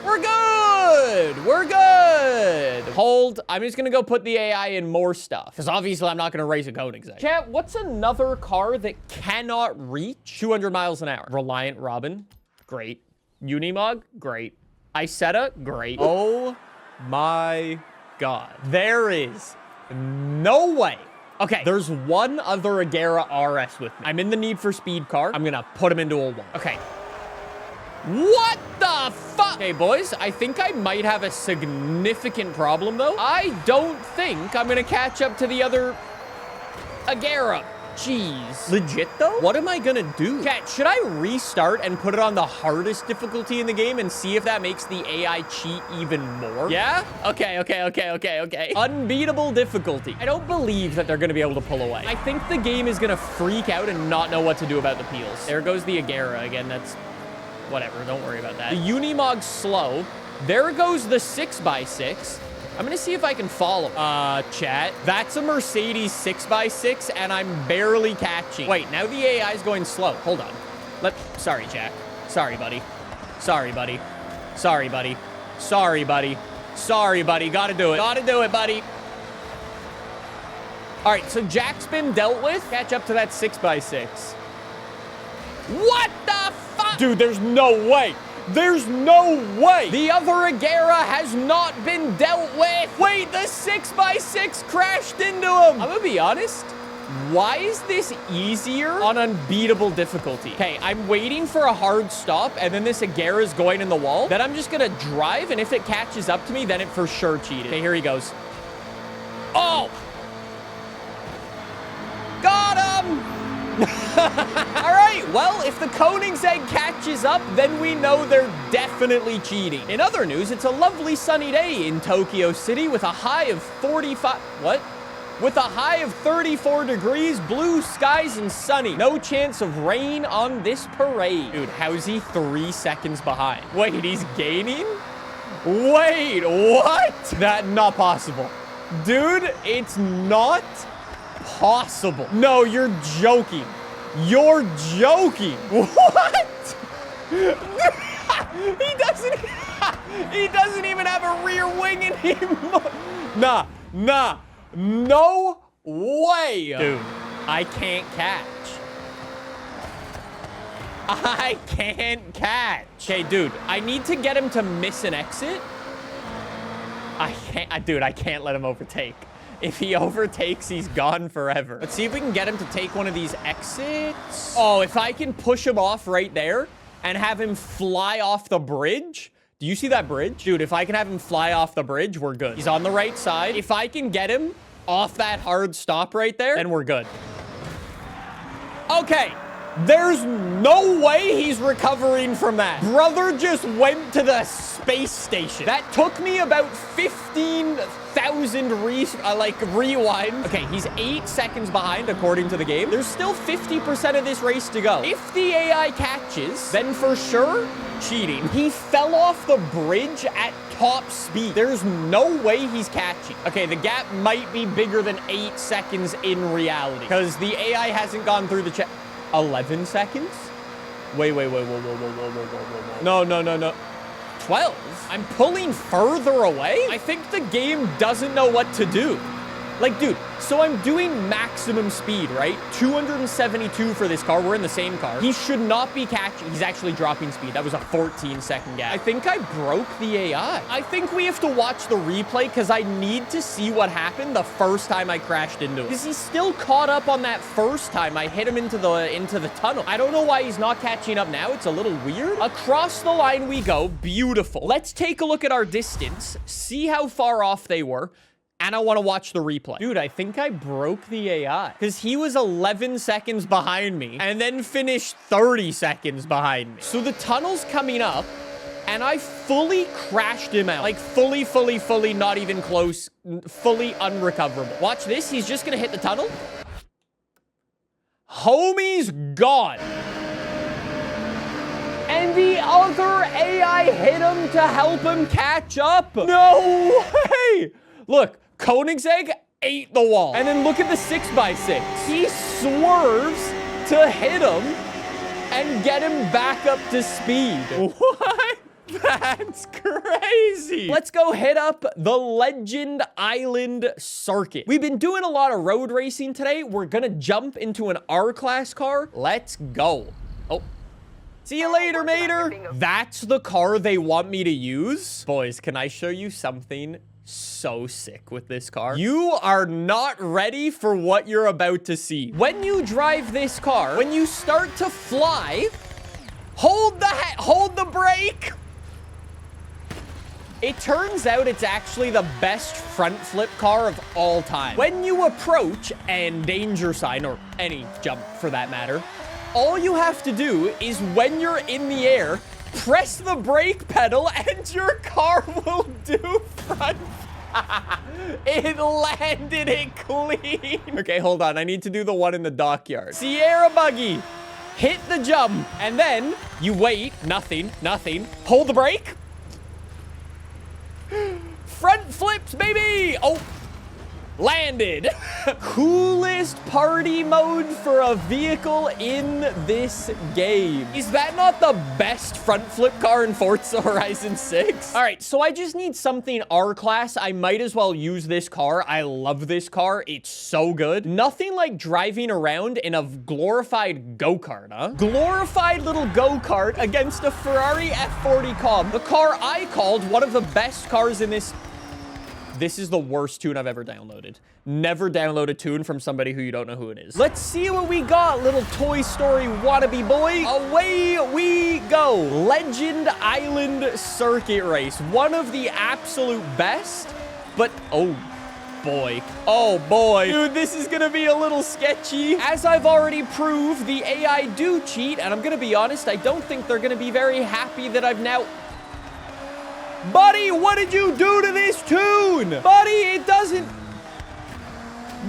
We're good. We're good. Hold. I'm just going to go put the AI in more stuff because obviously I'm not going to race a Koenigsegg. Chat, what's another car that cannot reach 200 miles an hour? Reliant Robin. Great. Unimog. Great. Isetta. Great. Oh my God. There is no way. Okay, there's one other Agera RS with me. I'm in the Need for Speed car. I'm going to put him into a wall. Okay. What the fuck? Okay, boys, I think I might have a significant problem, though. I don't think I'm gonna catch up to the other Agera. Jeez. Legit, though? What am I gonna do? Chat, should I restart and put it on the hardest difficulty in the game and see if that makes the AI cheat even more? Yeah? Okay. Unbeatable difficulty. I don't believe that they're gonna be able to pull away. I think the game is gonna freak out and not know what to do about the Peels. There goes the Agera again. That's... whatever, don't worry about that. The Unimog's slow. There goes the 6x6. I'm gonna see if I can follow. Chat. That's a Mercedes 6x6, and I'm barely catching. Wait, now the AI is going slow. Hold on. Sorry, Jack. Sorry, buddy. Sorry, buddy. Sorry, buddy. Sorry, buddy. Sorry, buddy. Gotta do it. Gotta do it, buddy. All right, so Jack's been dealt with. Catch up to that 6x6. What the fuck? Dude, there's no way. There's no way. The other Agera has not been dealt with. Wait, the 6x6 crashed into him. I'm gonna be honest. Why is this easier on unbeatable difficulty? Okay, I'm waiting for a hard stop, and then this Agera is going in the wall. Then I'm just gonna drive, and if it catches up to me, then it for sure cheated. Okay, here he goes. Oh! Got him! All right, Well, if the Koenigsegg catches up, then we know they're definitely cheating. In other news, it's a lovely sunny day in Tokyo City with a high of 45... What? With a high of 34 degrees, blue skies, and sunny. No chance of rain on this parade. Dude, how's he 3 seconds behind? Wait, he's gaining? Wait, what? That's not possible. Dude, it's not possible. No, you're joking. You're joking. What? He doesn't even have a rear wing in him. Nah. No way. Dude, I can't catch. I can't catch. Okay, dude, I need to get him to miss an exit. I can't let him overtake. If he overtakes, he's gone forever. Let's see if we can get him to take one of these exits. Oh, if I can push him off right there and have him fly off the bridge. Do you see that bridge? Dude, if I can have him fly off the bridge, we're good. He's on the right side. If I can get him off that hard stop right there, then we're good. Okay. There's no way he's recovering from that. Brother just went to the space station. That took me about 15,000 rewind. Okay, he's 8 seconds behind according to the game. There's still 50% of this race to go. If the AI catches, then for sure, cheating. He fell off the bridge at top speed. There's no way he's catching. Okay, the gap might be bigger than 8 seconds in reality because the AI hasn't gone through the check. 11 seconds? Wait. Whoa. No. 12? I'm pulling further away? I think the game doesn't know what to do. Like, dude, so I'm doing maximum speed, right? 272 for this car. We're in the same car. He should not be catching. He's actually dropping speed. That was a 14-second gap. I think I broke the AI. I think we have to watch the replay because I need to see what happened the first time I crashed into him. Because he's still caught up on that first time I hit him into the tunnel. I don't know why he's not catching up now. It's a little weird. Across the line we go. Beautiful. Let's take a look at our distance. See how far off they were. And I want to watch the replay. Dude, I think I broke the AI because he was 11 seconds behind me and then finished 30 seconds behind me. So the tunnel's coming up and I fully crashed him out. Like fully, not even close, fully unrecoverable. Watch this. He's just going to hit the tunnel. Homie's gone. And the other AI hit him to help him catch up. No way. Look. Koenigsegg ate the wall. And then look at the 6x6. He swerves to hit him and get him back up to speed. What? That's crazy. Let's go hit up the Legend Island circuit. We've been doing a lot of road racing today. We're gonna jump into an R-Class car. Let's go. Oh. See you later, mater. That's the car they want me to use. Boys, can I show you something so sick with this car? You are not ready for what you're about to see. When you drive this car, when you start to fly, hold the brake. It turns out it's actually the best front flip car of all time. When you approach and danger sign, or any jump for that matter, all you have to do is when you're in the air, press the brake pedal and your car will do front. It landed it clean. Okay, hold on. I need to do the one in the dockyard. Sierra buggy. Hit the jump. And then you wait. Nothing. Hold the brake. Front flips, baby. Oh. Landed. Coolest party mode for a vehicle in this game. Is that not the best front flip car in Forza Horizon 6? All right, so I just need something R-Class. I might as well use this car. I love this car. It's so good. Nothing like driving around in a glorified go-kart, huh? Glorified little go-kart against a Ferrari F40 Cobb. The car I called one of the best cars in this. This is the worst tune I've ever downloaded. Never download a tune from somebody who you don't know who it is. Let's see what we got, little Toy Story wannabe boy. Away we go. Legend Island Circuit Race. One of the absolute best, but oh, boy. Oh boy. Dude, this is gonna be a little sketchy. As I've already proved, the AI do cheat, and I'm gonna be honest, I don't think they're gonna be very happy that I've now... Buddy, what did you do to this tune? Buddy, it doesn't...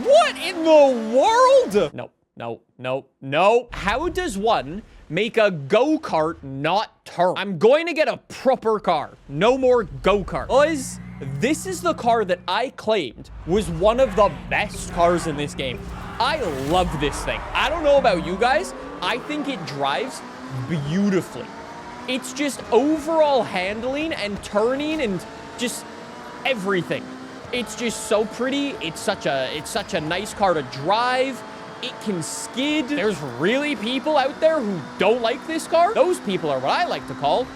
What in the world? No, no, no, no. How does one make a go-kart not turn? I'm going to get a proper car. No more go-kart. Boys, this is the car that I claimed was one of the best cars in this game. I love this thing. I don't know about you guys. I think it drives beautifully. It's just overall handling and turning and just everything. It's just so pretty. It's such a nice car to drive. It can skid. There's really people out there who don't like this car. Those people are what I like to call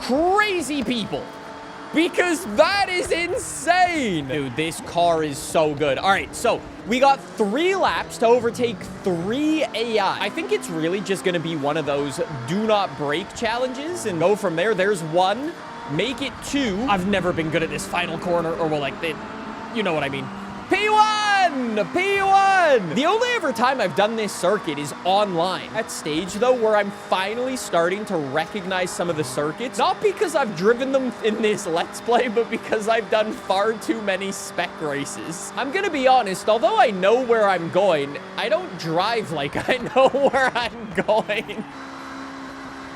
crazy people. Because that is insane. Dude, this car is so good. All right, so we got 3 laps to overtake 3 AI. I think it's really just going to be one of those do not break challenges and go from there. There's 1. Make it 2. I've never been good at this final corner, or well, like, you know what I mean. P1! P1! The only ever time I've done this circuit is online. That stage, though, where I'm finally starting to recognize some of the circuits. Not because I've driven them in this Let's Play, but because I've done far too many spec races. I'm gonna be honest, although I know where I'm going, I don't drive like I know where I'm going.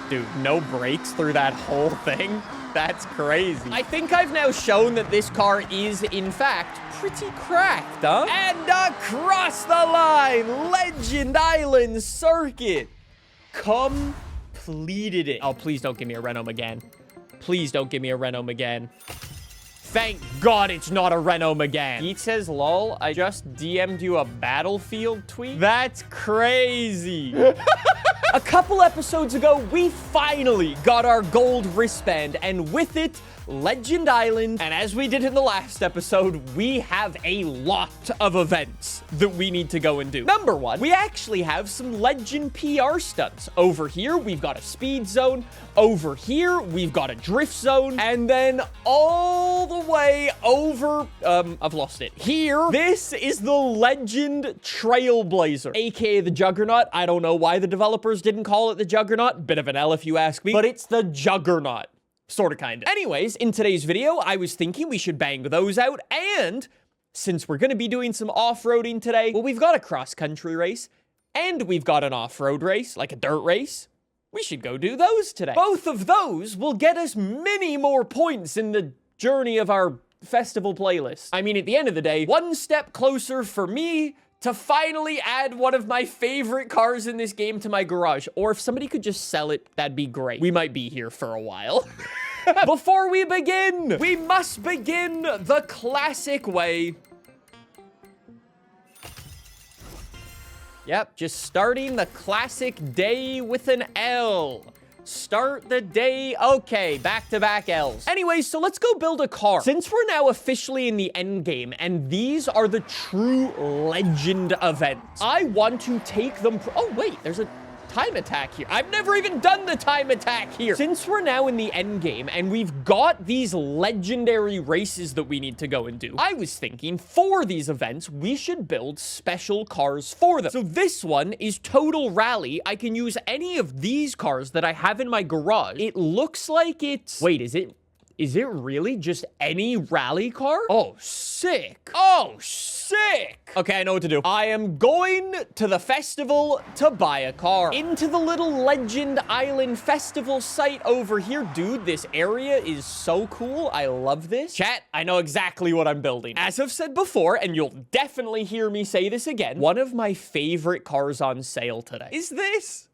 Dude, no brakes through that whole thing? That's crazy. I think I've now shown that this car is, in fact, pretty cracked, huh? And across the line, Legend Island Circuit. Completed it. Oh, please don't give me a Renault Megane. Please don't give me a Renault Megane. Thank God it's not a Renault Megane. He says, lol, I just DM'd you a Battlefield tweet? That's crazy. A couple episodes ago, we finally got our gold wristband, and with it, Legend Island. And as we did in the last episode, we have a lot of events that we need to go and do. Number 1, we actually have some Legend PR stunts. Over here, we've got a speed zone. Over here, we've got a drift zone. And then all the way over, I've lost it. Here, this is the Legend Trailblazer, aka the Juggernaut. I don't know why the developers didn't call it the Juggernaut. Bit of an L if you ask me, but it's the Juggernaut. Sort of, kind of. Anyways, in today's video, I was thinking we should bang those out, and since we're going to be doing some off-roading today, well, we've got a cross-country race, and we've got an off-road race, like a dirt race. We should go do those today. Both of those will get us many more points in the journey of our festival playlist. I mean, at the end of the day, one step closer for me to finally add one of my favorite cars in this game to my garage. Or if somebody could just sell it, that'd be great. We might be here for a while. Before we begin, we must begin the classic way. Yep, just starting the classic day with an L. Start the day. Okay, back-to-back L's. Anyways, so let's go build a car. Since we're now officially in the end game, and these are the true Legend events, I want to take them... Oh, wait, there's a time attack here. I've never even done the time attack here. Since we're now in the end game, and we've got these legendary races that we need to go and do, I was thinking for these events, we should build special cars for them. So this one is Total Rally. I can use any of these cars that I have in my garage. It looks like it's... Wait, is it really just any rally car? Oh, sick. Oh, sick. Okay, I know what to do. I am going to the festival to buy a car. Into the little Legend Island festival site over here. Dude, this area is so cool. I love this. Chat, I know exactly what I'm building. As I've said before, and you'll definitely hear me say this again, one of my favorite cars on sale today is this.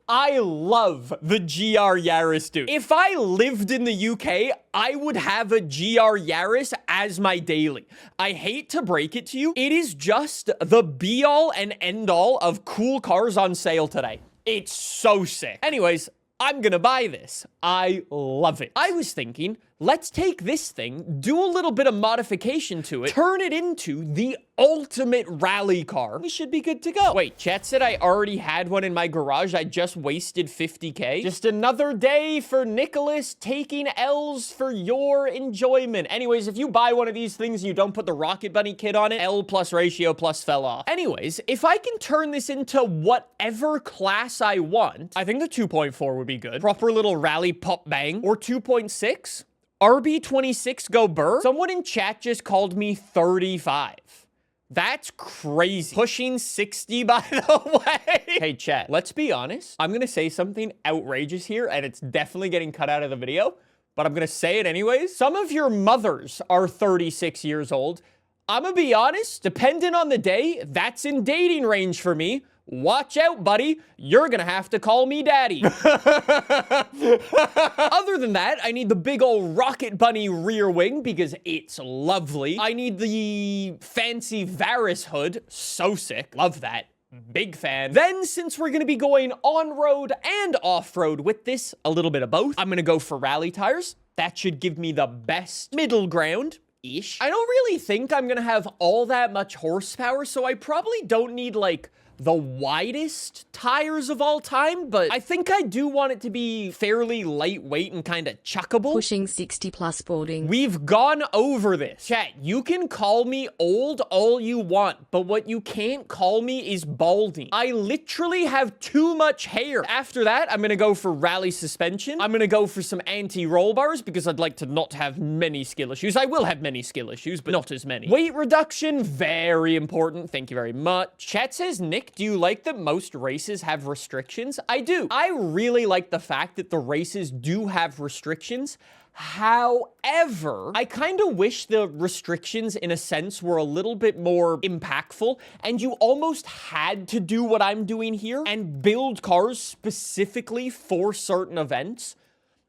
I love the GR Yaris, dude. If I lived in the UK, I would have a GR Yaris as my daily. I hate to break it to you. It is just the be-all and end-all of cool cars on sale today. It's so sick. Anyways, I'm gonna buy this. I love it. I was thinking, let's take this thing, do a little bit of modification to it, turn it into the ultimate rally car. We should be good to go. Wait, chat said I already had one in my garage. I just wasted 50K. Just another day for Nicholas taking L's for your enjoyment. Anyways, if you buy one of these things and you don't put the Rocket Bunny kit on it, L plus ratio plus fell off. Anyways, if I can turn this into whatever class I want, I think the 2.4 would be good. Proper little rally pop bang. Or 2.6. RB26 go burr. Someone in chat just called me 35. That's crazy. Pushing 60, by the way. Hey, chat, let's be honest. I'm gonna say something outrageous here, and it's definitely getting cut out of the video, but I'm gonna say it anyways. Some of your mothers are 36 years old. I'm gonna be honest, depending on the day, that's in dating range for me. Watch out, buddy. You're gonna have to call me daddy. Other than that, I need the big old Rocket Bunny rear wing because it's lovely. I need the fancy Varys hood. So sick. Love that. Big fan. Then, since we're gonna be going on-road and off-road with this, a little bit of both, I'm gonna go for rally tires. That should give me the best middle ground. Ish. I don't really think I'm gonna have all that much horsepower, so I probably don't need, like, the widest tires of all time, but I think I do want it to be fairly lightweight and kind of chuckable. Pushing 60 plus balding. We've gone over this. Chat, you can call me old all you want, but what you can't call me is balding. I literally have too much hair. After that, I'm gonna go for rally suspension. I'm gonna go for some anti-roll bars because I'd like to not have many skill issues. I will have many skill issues, but not as many. Weight reduction, very important. Thank you very much. Chat says, Nick, do you like that most races have restrictions? I do. I really like the fact that the races do have restrictions. However, I kind of wish the restrictions, in a sense, were a little bit more impactful, and you almost had to do what I'm doing here and build cars specifically for certain events.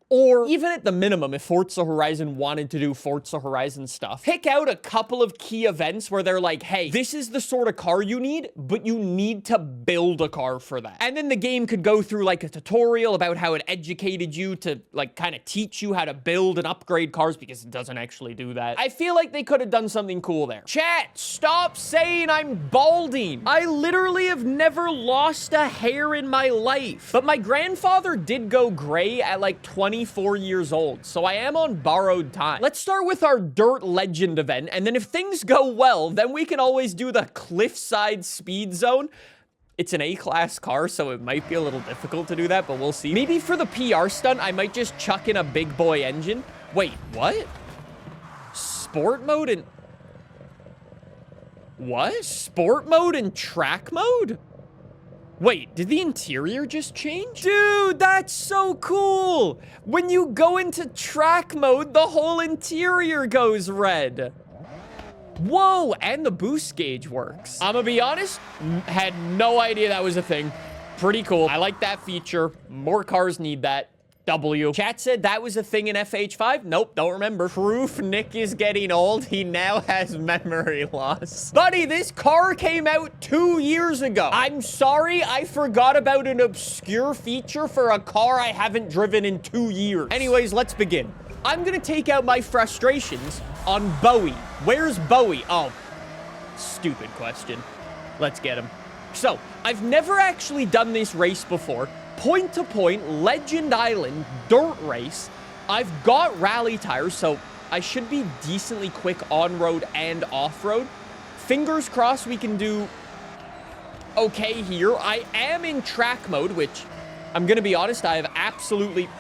Or even at the minimum, if Forza Horizon wanted to do Forza Horizon stuff, pick out a couple of key events where they're like, hey, this is the sort of car you need, but you need to build a car for that. And then the game could go through like a tutorial about how it educated you to like kind of teach you how to build and upgrade cars, because it doesn't actually do that. I feel like they could have done something cool there. Chat, stop saying I'm balding. I literally have never lost a hair in my life. But my grandfather did go gray at like 24 years old, so I am on borrowed time. Let's start with our Dirt Legend event, and then if things go well, then we can always do the Cliffside Speed Zone. It's an A-class car, so it might be a little difficult to do that, but we'll see. Maybe for the PR stunt, I might just chuck in a big boy engine. Wait, what? Sport mode and... What? Sport mode and track mode? Wait, did the interior just change? Dude, that's so cool! When you go into track mode, the whole interior goes red. Whoa, and the boost gauge works. I'm gonna be honest, had no idea that was a thing. Pretty cool. I like that feature. More cars need that. W. Chat said that was a thing in FH5. Nope, don't remember. Proof Nick is getting old. He now has memory loss. Buddy, this car came out 2 years ago. I'm sorry, I forgot about an obscure feature for a car I haven't driven in 2 years. Anyways, let's begin. I'm gonna take out my frustrations on Bowie. Where's Bowie? Oh, stupid question. Let's get him. So, I've never actually done this race before. Point-to-point, Legend Island, dirt race. I've got rally tires, so I should be decently quick on-road and off-road. Fingers crossed we can do okay here. I am in track mode, which I'm gonna be honest, I have absolutely...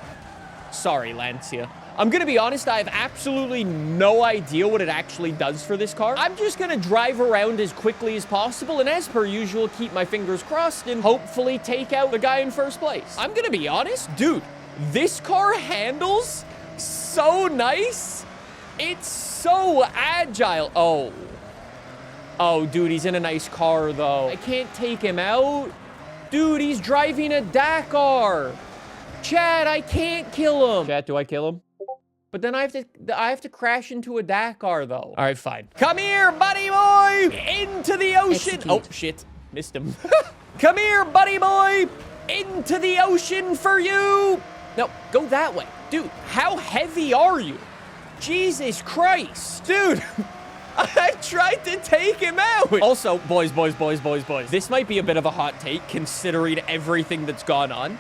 Sorry, Lancia. I'm gonna be honest, I have absolutely no idea what it actually does for this car. I'm just gonna drive around as quickly as possible, and as per usual, keep my fingers crossed and hopefully take out the guy in first place. I'm gonna be honest, dude, this car handles so nice. It's so agile. Oh, dude, he's in a nice car, though. I can't take him out. Dude, he's driving a Dakar. Chad, I can't kill him. Chad, do I kill him? But then I have to crash into a Dakar, though. All right, fine. Come here, buddy boy! Into the ocean! Execute. Oh, shit. Missed him. Come here, buddy boy! Into the ocean for you! No, go that way. Dude, how heavy are you? Jesus Christ. Dude, I tried to take him out. Also, boys. This might be a bit of a hot take considering everything that's gone on.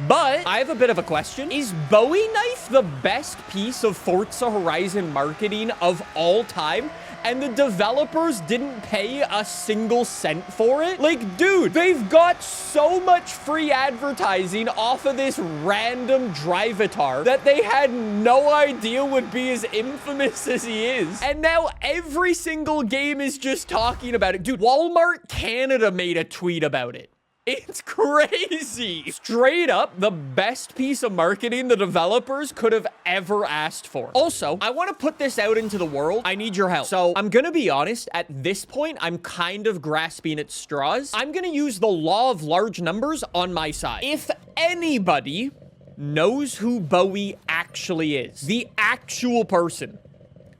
But I have a bit of a question. Is Bowie knife the best piece of Forza Horizon marketing of all time? And the developers didn't pay a single cent for it? Like, dude, they've got so much free advertising off of this random Drivatar that they had no idea would be as infamous as he is. And now every single game is just talking about it. Dude, Walmart Canada made a tweet about it. It's crazy. Straight up, the best piece of marketing the developers could have ever asked for. Also, I want to put this out into the world. I need your help. So I'm going to be honest, at this point, I'm kind of grasping at straws. I'm going to use the law of large numbers on my side. If anybody knows who Bowie actually is, the actual person,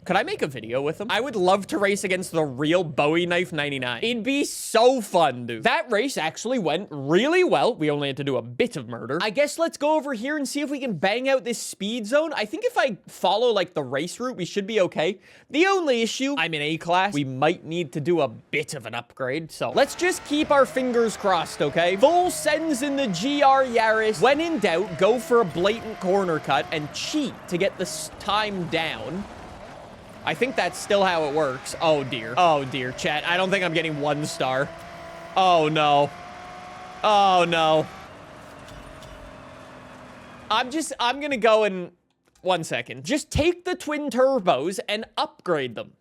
could I make a video with him? I would love to race against the real Bowie Knife 99. It'd be so fun, dude. That race actually went really well. We only had to do a bit of murder. I guess let's go over here and see if we can bang out this speed zone. I think if I follow, like, the race route, we should be okay. The only issue, I'm in A-class. We might need to do a bit of an upgrade, so let's just keep our fingers crossed, okay? Full sends in the GR Yaris. When in doubt, go for a blatant corner cut and cheat to get this time down. I think that's still how it works. Oh, dear. Oh, dear, chat. I don't think I'm getting 1 star. Oh, no. Oh, no. I'm gonna go in 1 second. Just take the twin turbos and upgrade them.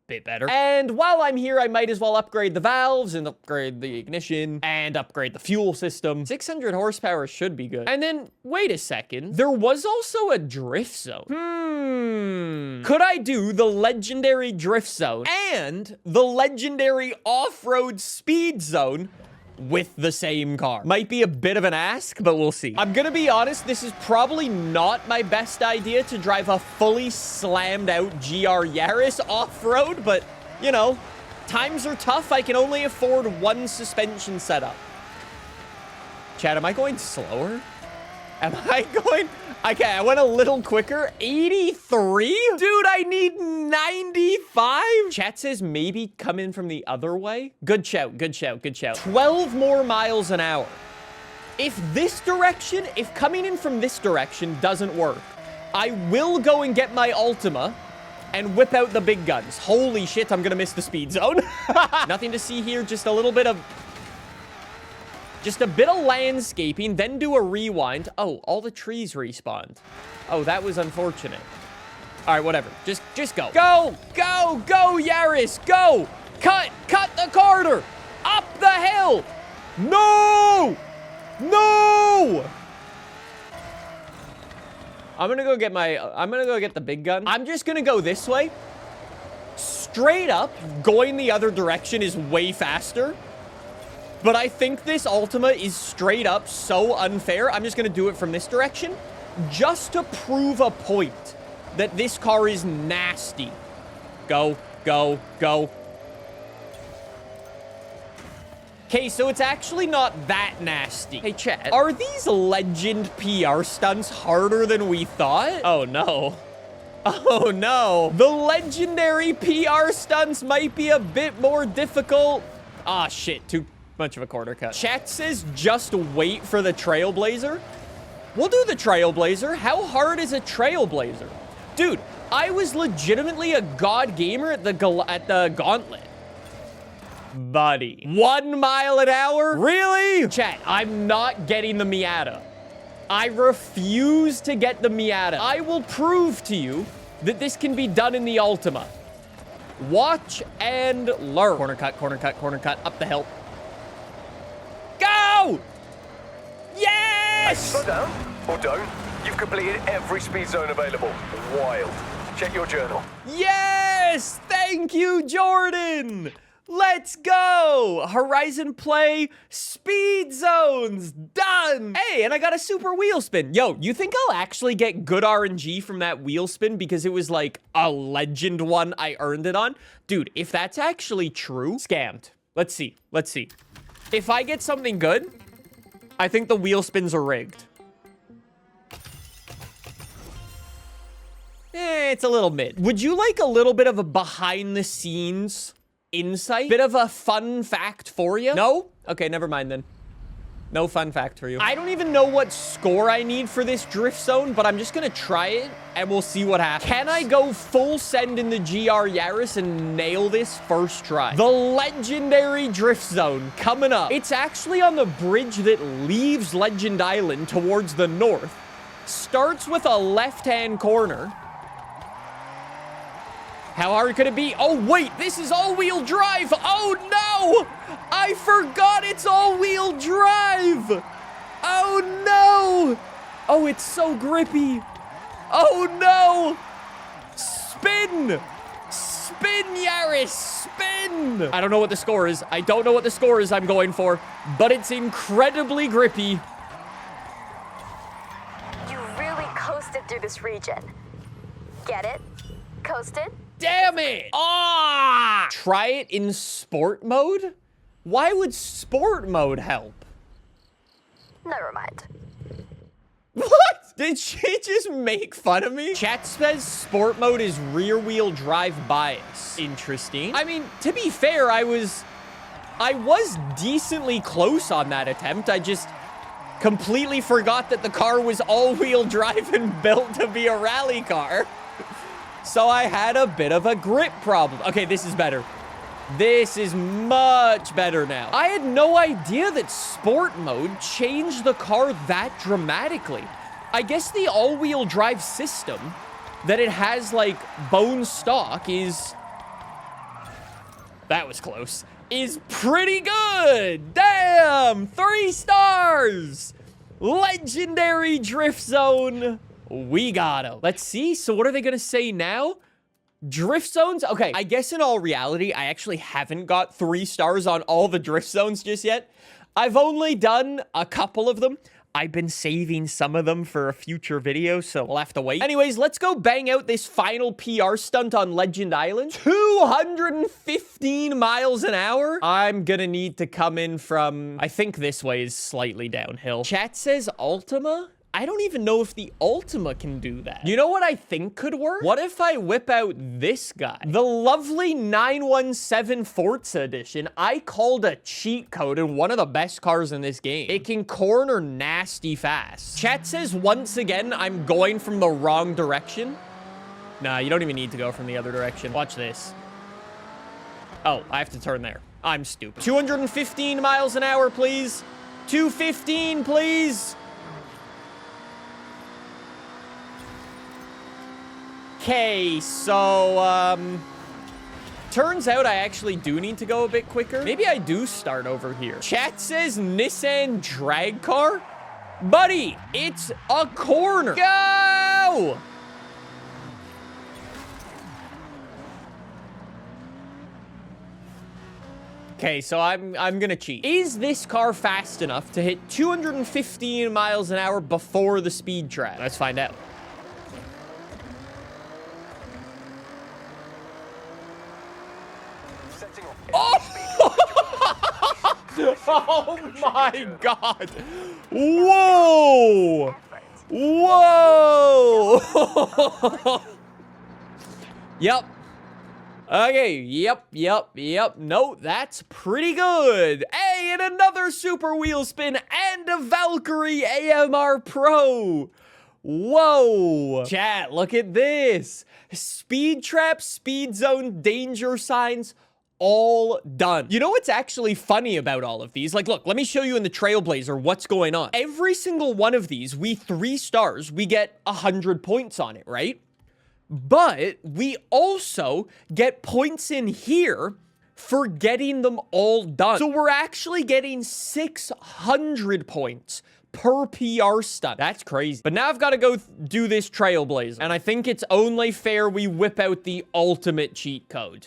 Bit better. And while I'm here, I might as well upgrade the valves and upgrade the ignition and upgrade the fuel system. 600 horsepower should be good. And then, wait a second. There was also a drift zone. Could I do the legendary drift zone and the legendary off-road speed zone with the same car? Might be a bit of an ask, but we'll see. I'm gonna be honest, this is probably not my best idea to drive a fully slammed out GR Yaris off-road, but, you know, times are tough. I can only afford 1 suspension setup. Chad, am I going slower? Am I going... Okay, I went a little quicker. 83? Dude, I need 95? Chat says maybe come in from the other way. Good shout, good shout, good shout. 12 more miles an hour. If this direction, if coming in from this direction doesn't work, I will go and get my Ultima and whip out the big guns. Holy shit, I'm gonna miss the speed zone. Nothing to see here, just a little bit of... Just a bit of landscaping, then do a rewind. Oh, all the trees respawned. Oh, that was unfortunate. All right, whatever. Just go. Go, go, go, Yaris, go. Cut the corner. Up the hill. No, no. I'm gonna go get the big gun. I'm just gonna go this way. Straight up, going the other direction is way faster. But I think this Ultima is straight up so unfair. I'm just going to do it from this direction just to prove a point that this car is nasty. Go, go, go. Okay, so it's actually not that nasty. Hey, chat, are these legend PR stunts harder than we thought? Oh, no. Oh, no. The legendary PR stunts might be a bit more difficult. Ah, shit, too much of a corner cut. Chat says just wait for the Trailblazer. We'll do the Trailblazer. How hard is a Trailblazer? Dude, I was legitimately a god gamer at the Gauntlet. Buddy. 1 mile an hour? Really? Chat, I'm not getting the Miata. I refuse to get the Miata. I will prove to you that this can be done in the Ultima. Watch and learn. Corner cut, corner cut, corner cut, up the hill. Go! Yes! Slow down, or don't. You've completed every speed zone available. Wild. Check your journal. Yes! Thank you, Jordan! Let's go! Horizon Play speed zones done! Hey, and I got a super wheel spin. Yo, you think I'll actually get good RNG from that wheel spin because it was like a legend one I earned it on? Dude, if that's actually true, scammed. Let's see. Let's see. If I get something good, I think the wheel spins are rigged. it's a little mid. Would you like a little bit of a behind-the-scenes insight? Bit of a fun fact for you? No? Okay, never mind then. No fun fact for you. I don't even know what score I need for this drift zone, but I'm just gonna try it, and we'll see what happens. Can I go full send in the GR Yaris and nail this first try? The legendary drift zone coming up. It's actually on the bridge that leaves Legend Island towards the north. Starts with a left-hand corner. How hard could it be? Oh, wait, this is all-wheel drive. Oh, no! I forgot it's all-wheel drive. Oh, no! Oh, it's so grippy. Oh, no! Spin! Spin, Yaris, spin! I don't know what the score is. I don't know what the score is I'm going for, but it's incredibly grippy. You really coasted through this region. Get it? Coasted? Damn it! Ah! Try it in sport mode? Why would sport mode help? Never mind. What? Did she just make fun of me? Chat says sport mode is rear wheel drive bias. Interesting. I mean, to be fair, I was decently close on that attempt. I just completely forgot that the car was all-wheel drive and built to be a rally car. So I had a bit of a grip problem. Okay, this is better. This is much better now. I had no idea that sport mode changed the car that dramatically. I guess the all-wheel drive system that it has, like, bone stock is... That was close. Is pretty good. Damn! 3 stars! Legendary drift zone. We got him. Let's see. So what are they going to say now? Drift zones? Okay, I guess in all reality, I actually haven't got 3 stars on all the drift zones just yet. I've only done a couple of them. I've been saving some of them for a future video, so we'll have to wait. Anyways, let's go bang out this final PR stunt on Legend Island. 215 miles an hour. I'm gonna need to come in from, I think this way is slightly downhill. Chat says Ultima? I don't even know if the Ultima can do that. You know what I think could work? What if I whip out this guy? The lovely 917 Forza edition. I called a cheat code in one of the best cars in this game. It can corner nasty fast. Chat says once again, I'm going from the wrong direction. Nah, you don't even need to go from the other direction. Watch this. Oh, I have to turn there. I'm stupid. 215 miles an hour, please. 215, please. Okay, so, turns out I actually do need to go a bit quicker. Maybe I do start over here. Chat says Nissan drag car? Buddy, it's a corner. Go! Okay, so I'm gonna cheat. Is this car fast enough to hit 215 miles an hour before the speed trap? Let's find out. Oh my god. Whoa. Whoa. Yep. Okay, yep. No, that's pretty good. Hey, and another super wheel spin and a Valkyrie AMR Pro. Whoa. Chat, look at this. Speed trap, speed zone, danger signs, all done. You know what's actually funny about all of these? Like, look, let me show you in the Trailblazer what's going on. Every single one of these, we 3 stars, we get 100 points on it, right? But we also get points in here for getting them all done. So we're actually getting 600 points per PR stunt. That's crazy. But now I've got to go do this Trailblazer. And I think it's only fair we whip out the ultimate cheat code.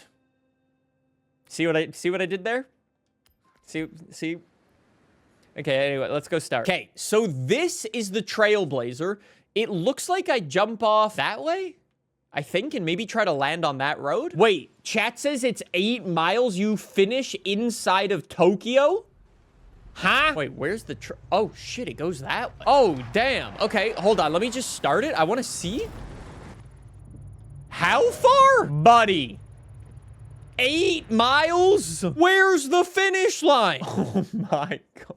See what I did there? See? Okay, anyway, let's go start. Okay, so this is the Trailblazer. It looks like I jump off that way, I think, and maybe try to land on that road. Wait, chat says it's 8 miles. You finish inside of Tokyo? Huh? Wait, where's the oh, shit, it goes that way. Oh, damn. Okay, hold on. Let me just start it. I want to see. How far? Buddy. 8 miles? Where's the finish line? Oh my God.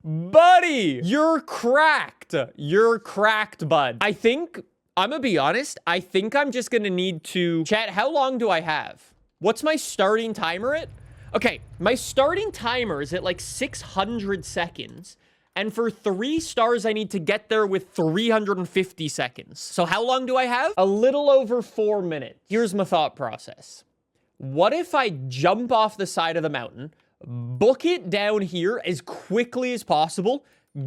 Buddy, you're cracked. You're cracked, bud. I think, I'm gonna be honest, I think I'm just gonna need to... Chat, how long do I have? What's my starting timer at? Okay, my starting timer is at like 600 seconds. And for 3 stars, I need to get there with 350 seconds. So how long do I have? A little over 4 minutes. Here's my thought process. What if I jump off the side of the mountain, book it down here as quickly as possible,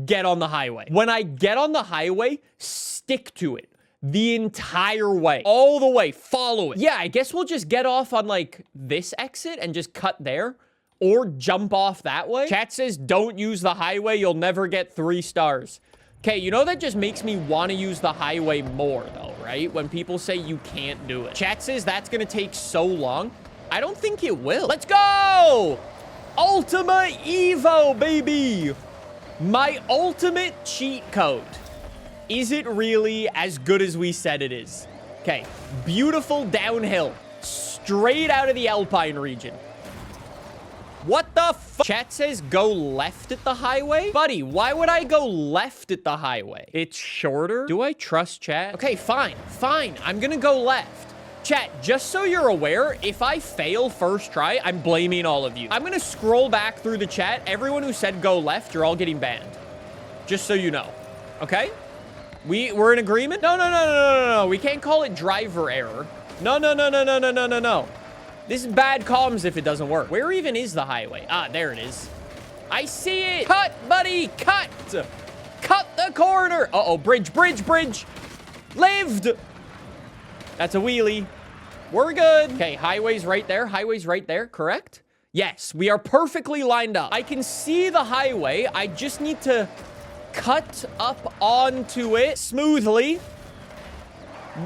get on the highway? When I get on the highway, stick to it the entire way, all the way, follow it. Yeah, I guess we'll just get off on like this exit and just cut there, or jump off that way. Chat says don't use the highway, you'll never get 3 stars. Okay, you know that just makes me want to use the highway more though, right? When people say you can't do it. Chat says that's gonna take so long. I don't think it will. Let's go! Ultima Evo, baby! My ultimate cheat code. Is it really as good as we said it is? Okay, beautiful downhill. Straight out of the Alpine region. What the fuck? Chat says go left at the highway? Buddy, why would I go left at the highway? It's shorter. Do I trust chat? Okay, fine. Fine. I'm gonna go left. Chat, just so you're aware, if I fail first try, I'm blaming all of you. I'm gonna scroll back through the chat. Everyone who said go left, you're all getting banned. Just so you know. Okay? We're in agreement? No. We can't call it driver error. No. This is bad comms if it doesn't work. Where even is the highway? Ah, there it is. I see it. Cut, buddy, cut. Cut the corner. Uh-oh, bridge. Lived. That's a wheelie. We're good. Okay, highway's right there, correct? Yes, we are perfectly lined up. I can see the highway. I just need to cut up onto it smoothly.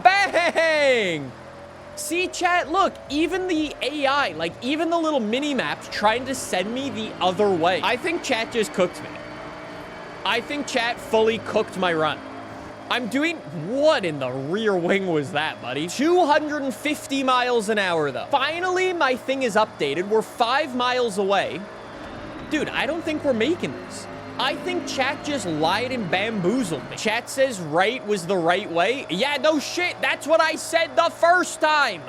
Bang! See, chat, look, even the AI, like, even the little mini-maps trying to send me the other way. I think chat just cooked me. I think chat fully cooked my run. I'm doing... What in the rear wing was that, buddy? 250 miles an hour, though. Finally, my thing is updated. We're 5 miles away. Dude, I don't think we're making this. I think chat just lied and bamboozled me. Chat says right was the right way. Yeah, no shit. That's what I said the first time.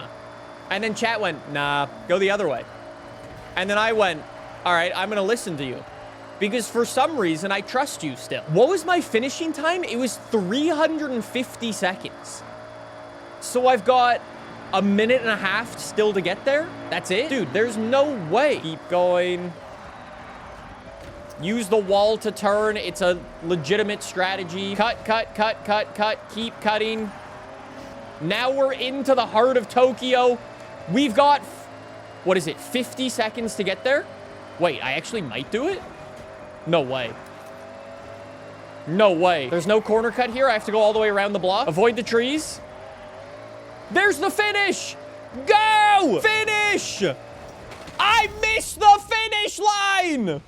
And then chat went, nah, go the other way. And then I went, all right, I'm gonna listen to you. Because for some reason, I trust you still. What was my finishing time? It was 350 seconds. So I've got a minute and a half still to get there. That's it? Dude, there's no way. Keep going. Use the wall to turn. It's a legitimate strategy. Cut. Keep cutting. Now we're into the heart of Tokyo. We've got, what is it, 50 seconds to get there? Wait, I actually might do it? No way. No way. There's no corner cut here. I have to go all the way around the block. Avoid the trees. There's the finish. Go! Finish! I missed the finish line!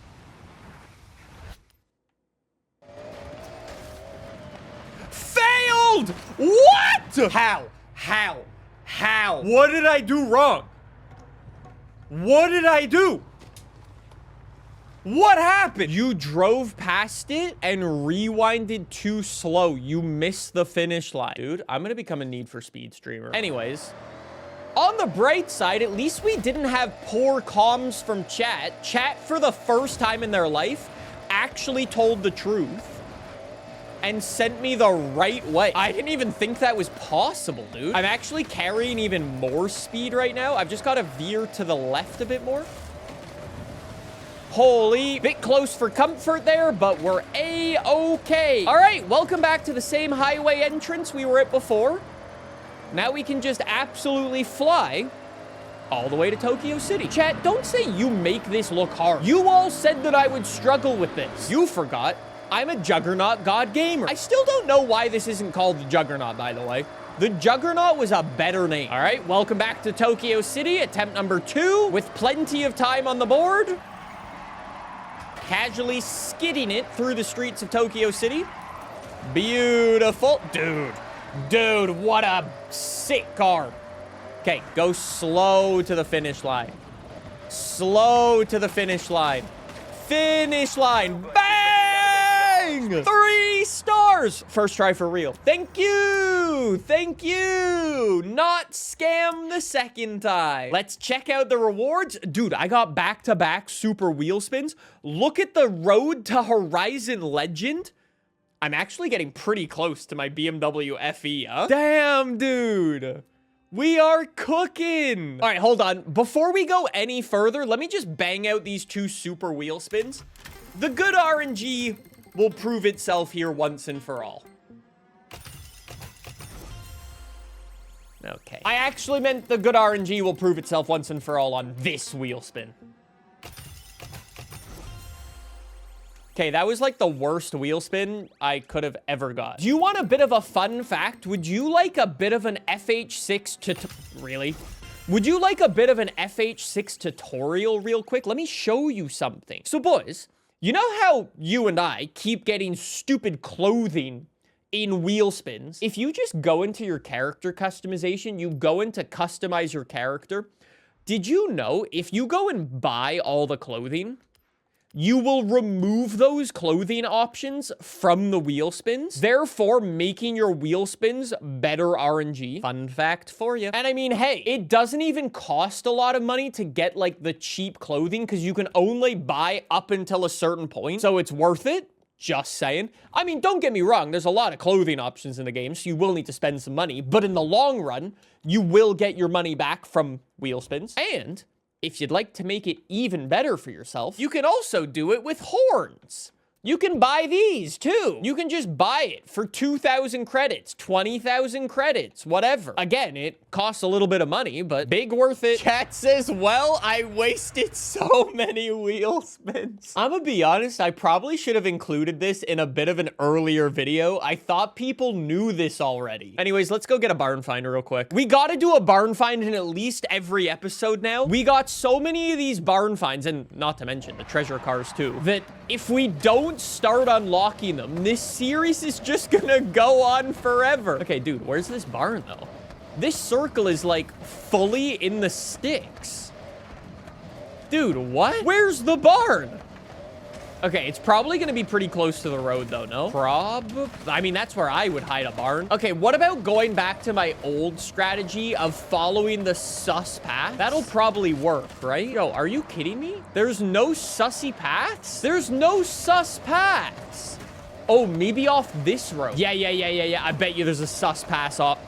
Failed! What? How? What did I do wrong? What did I do? What happened? You drove past it and rewinded too slow. You missed the finish line. Dude, I'm gonna become a Need for Speed streamer. Anyways, on the bright side, at least we didn't have poor comms from chat. Chat, for the first time in their life, actually told the truth and sent me the right way. I didn't even think that was possible, dude. I'm actually carrying even more speed right now. I've just got to veer to the left a bit more. Holy, bit close for comfort there, but we're A-okay. All right, welcome back to the same highway entrance we were at before. Now we can just absolutely fly all the way to Tokyo City. Chat, don't say you make this look hard. You all said that I would struggle with this. You forgot I'm a Juggernaut God Gamer. I still don't know why this isn't called the Juggernaut, by the way. The Juggernaut was a better name. All right, welcome back to Tokyo City, attempt number 2, with plenty of time on the board. Casually skidding it through the streets of Tokyo City. Beautiful. Dude, what a sick car. Okay, go slow to the finish line. Slow to the finish line. Finish line. Bang! 3 stars. First try for real. Thank you. Thank you. Not scam the second time. Let's check out the rewards. Dude, I got back-to-back super wheel spins. Look at the Road to Horizon Legend. I'm actually getting pretty close to my BMW FE, huh? Damn, dude. We are cooking. All right, hold on. Before we go any further, let me just bang out these 2 super wheel spins. The good RNG will prove itself here once and for all. Okay. I actually meant the good RNG will prove itself once and for all on this wheel spin. Okay, that was like the worst wheel spin I could have ever got. Do you want a bit of a fun fact? Would you like a bit of an FH6 really? Would you like a bit of an FH6 tutorial real quick? Let me show you something. So boys, you know how you and I keep getting stupid clothing in wheel spins? If you just go into your character customization, you go into customize your character. Did you know if you go and buy all the clothing, you will remove those clothing options from the wheel spins, therefore making your wheel spins better RNG. Fun fact for you. And I mean, hey, it doesn't even cost a lot of money to get like the cheap clothing because you can only buy up until a certain point. So it's worth it. Just saying. I mean, don't get me wrong. There's a lot of clothing options in the game, so you will need to spend some money. But in the long run, you will get your money back from wheel spins. And if you'd like to make it even better for yourself, you can also do it with horns. You can buy these too. You can just buy it for 2,000 credits, 20,000 credits, whatever. Again, it costs a little bit of money, but big worth it. Chat says, well, I wasted so many wheel spins. I'm gonna be honest, I probably should have included this in a bit of an earlier video. I thought people knew this already. Anyways, let's go get a barn find real quick. We gotta do a barn find in at least every episode now. We got so many of these barn finds, and not to mention the treasure cars too, that if we don't start unlocking them, this series is just gonna go on forever. Okay, dude, where's this barn though? This circle is like fully in the sticks. Dude, what? Where's the barn? Okay, it's probably gonna be pretty close to the road though, no? I mean, that's where I would hide a barn. Okay, what about going back to my old strategy of following the sus path? That'll probably work, right? Yo, are you kidding me? There's no sussy paths? There's no sus paths. Oh, maybe off this road. Yeah. I bet you there's a sus pass off.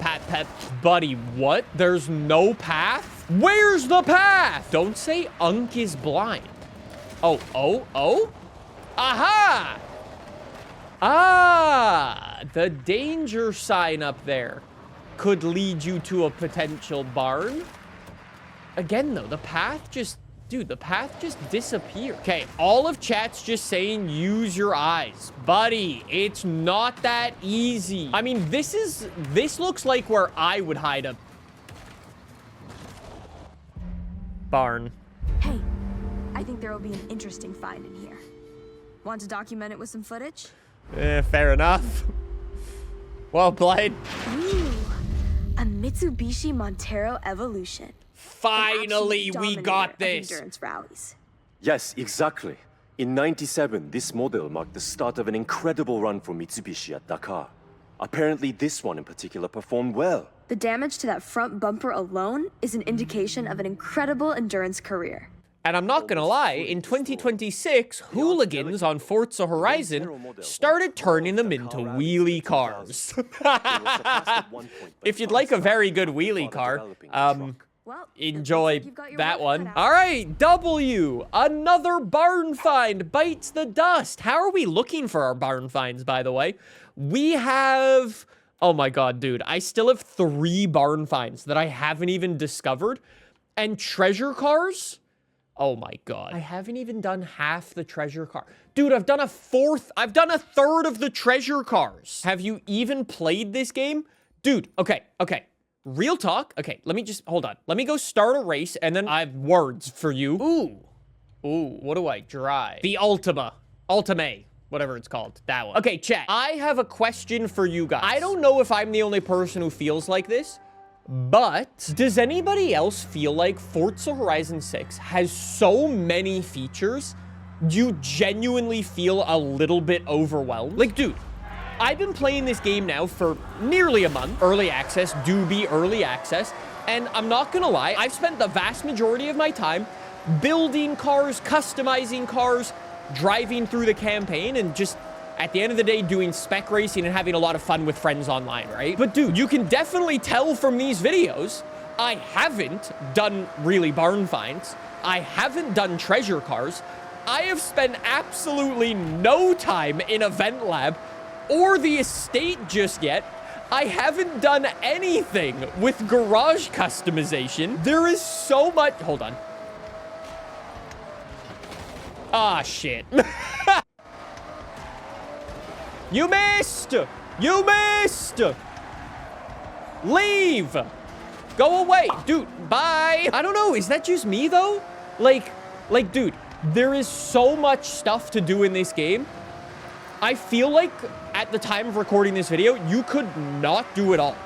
Buddy, what? There's no path? Where's the path? Don't say Unk is blind. Oh. Aha! Ah, the danger sign up there could lead you to a potential barn. Again, though, the path just, dude, the path just disappeared. Okay, all of chat's just saying use your eyes. Buddy, it's not that easy. I mean, this looks like where I would hide a barn. Hey, I think there will be an interesting find in here. Want to document it with some footage? Fair enough. Well played. Ooh, a Mitsubishi Montero Evolution. Finally, we got this. Endurance rallies. Yes, exactly. In '97, this model marked the start of an incredible run for Mitsubishi at Dakar. Apparently, this one in particular performed well. The damage to that front bumper alone is an indication of an incredible endurance career. And I'm not gonna lie, in 2026, hooligans on Forza Horizon started turning them into wheelie cars. If you'd like a very good wheelie car, enjoy that one. All right, W, another barn find bites the dust. How are we looking for our barn finds, by the way? We have, oh my God, dude, I still have 3 barn finds that I haven't even discovered. And treasure cars? Oh my God. I haven't even done half the treasure car. Dude, I've done a third of the treasure cars. Have you even played this game? Dude, okay. Real talk. Okay, let me just, hold on. Let me go start a race and then I have words for you. Ooh, what do I drive? The Ultima, whatever it's called, that one. Okay, chat, I have a question for you guys. I don't know if I'm the only person who feels like this, But does anybody else feel like Forza Horizon 6 has so many features, you genuinely feel a little bit overwhelmed? Like, dude, I've been playing this game now for nearly a month. Early access, do be early access. And I'm not gonna lie, I've spent the vast majority of my time building cars, customizing cars, driving through the campaign, and just at the end of the day, doing spec racing and having a lot of fun with friends online, right? But dude, you can definitely tell from these videos, I haven't done really barn finds. I haven't done treasure cars. I have spent absolutely no time in Event Lab or the estate just yet. I haven't done anything with garage customization. There is so much. Hold on. Ah, shit. You missed! You missed! Leave! Go away! Dude, bye! I don't know, is that just me, though? Like, dude, there is so much stuff to do in this game. I feel like, at the time of recording this video, you could not do it all.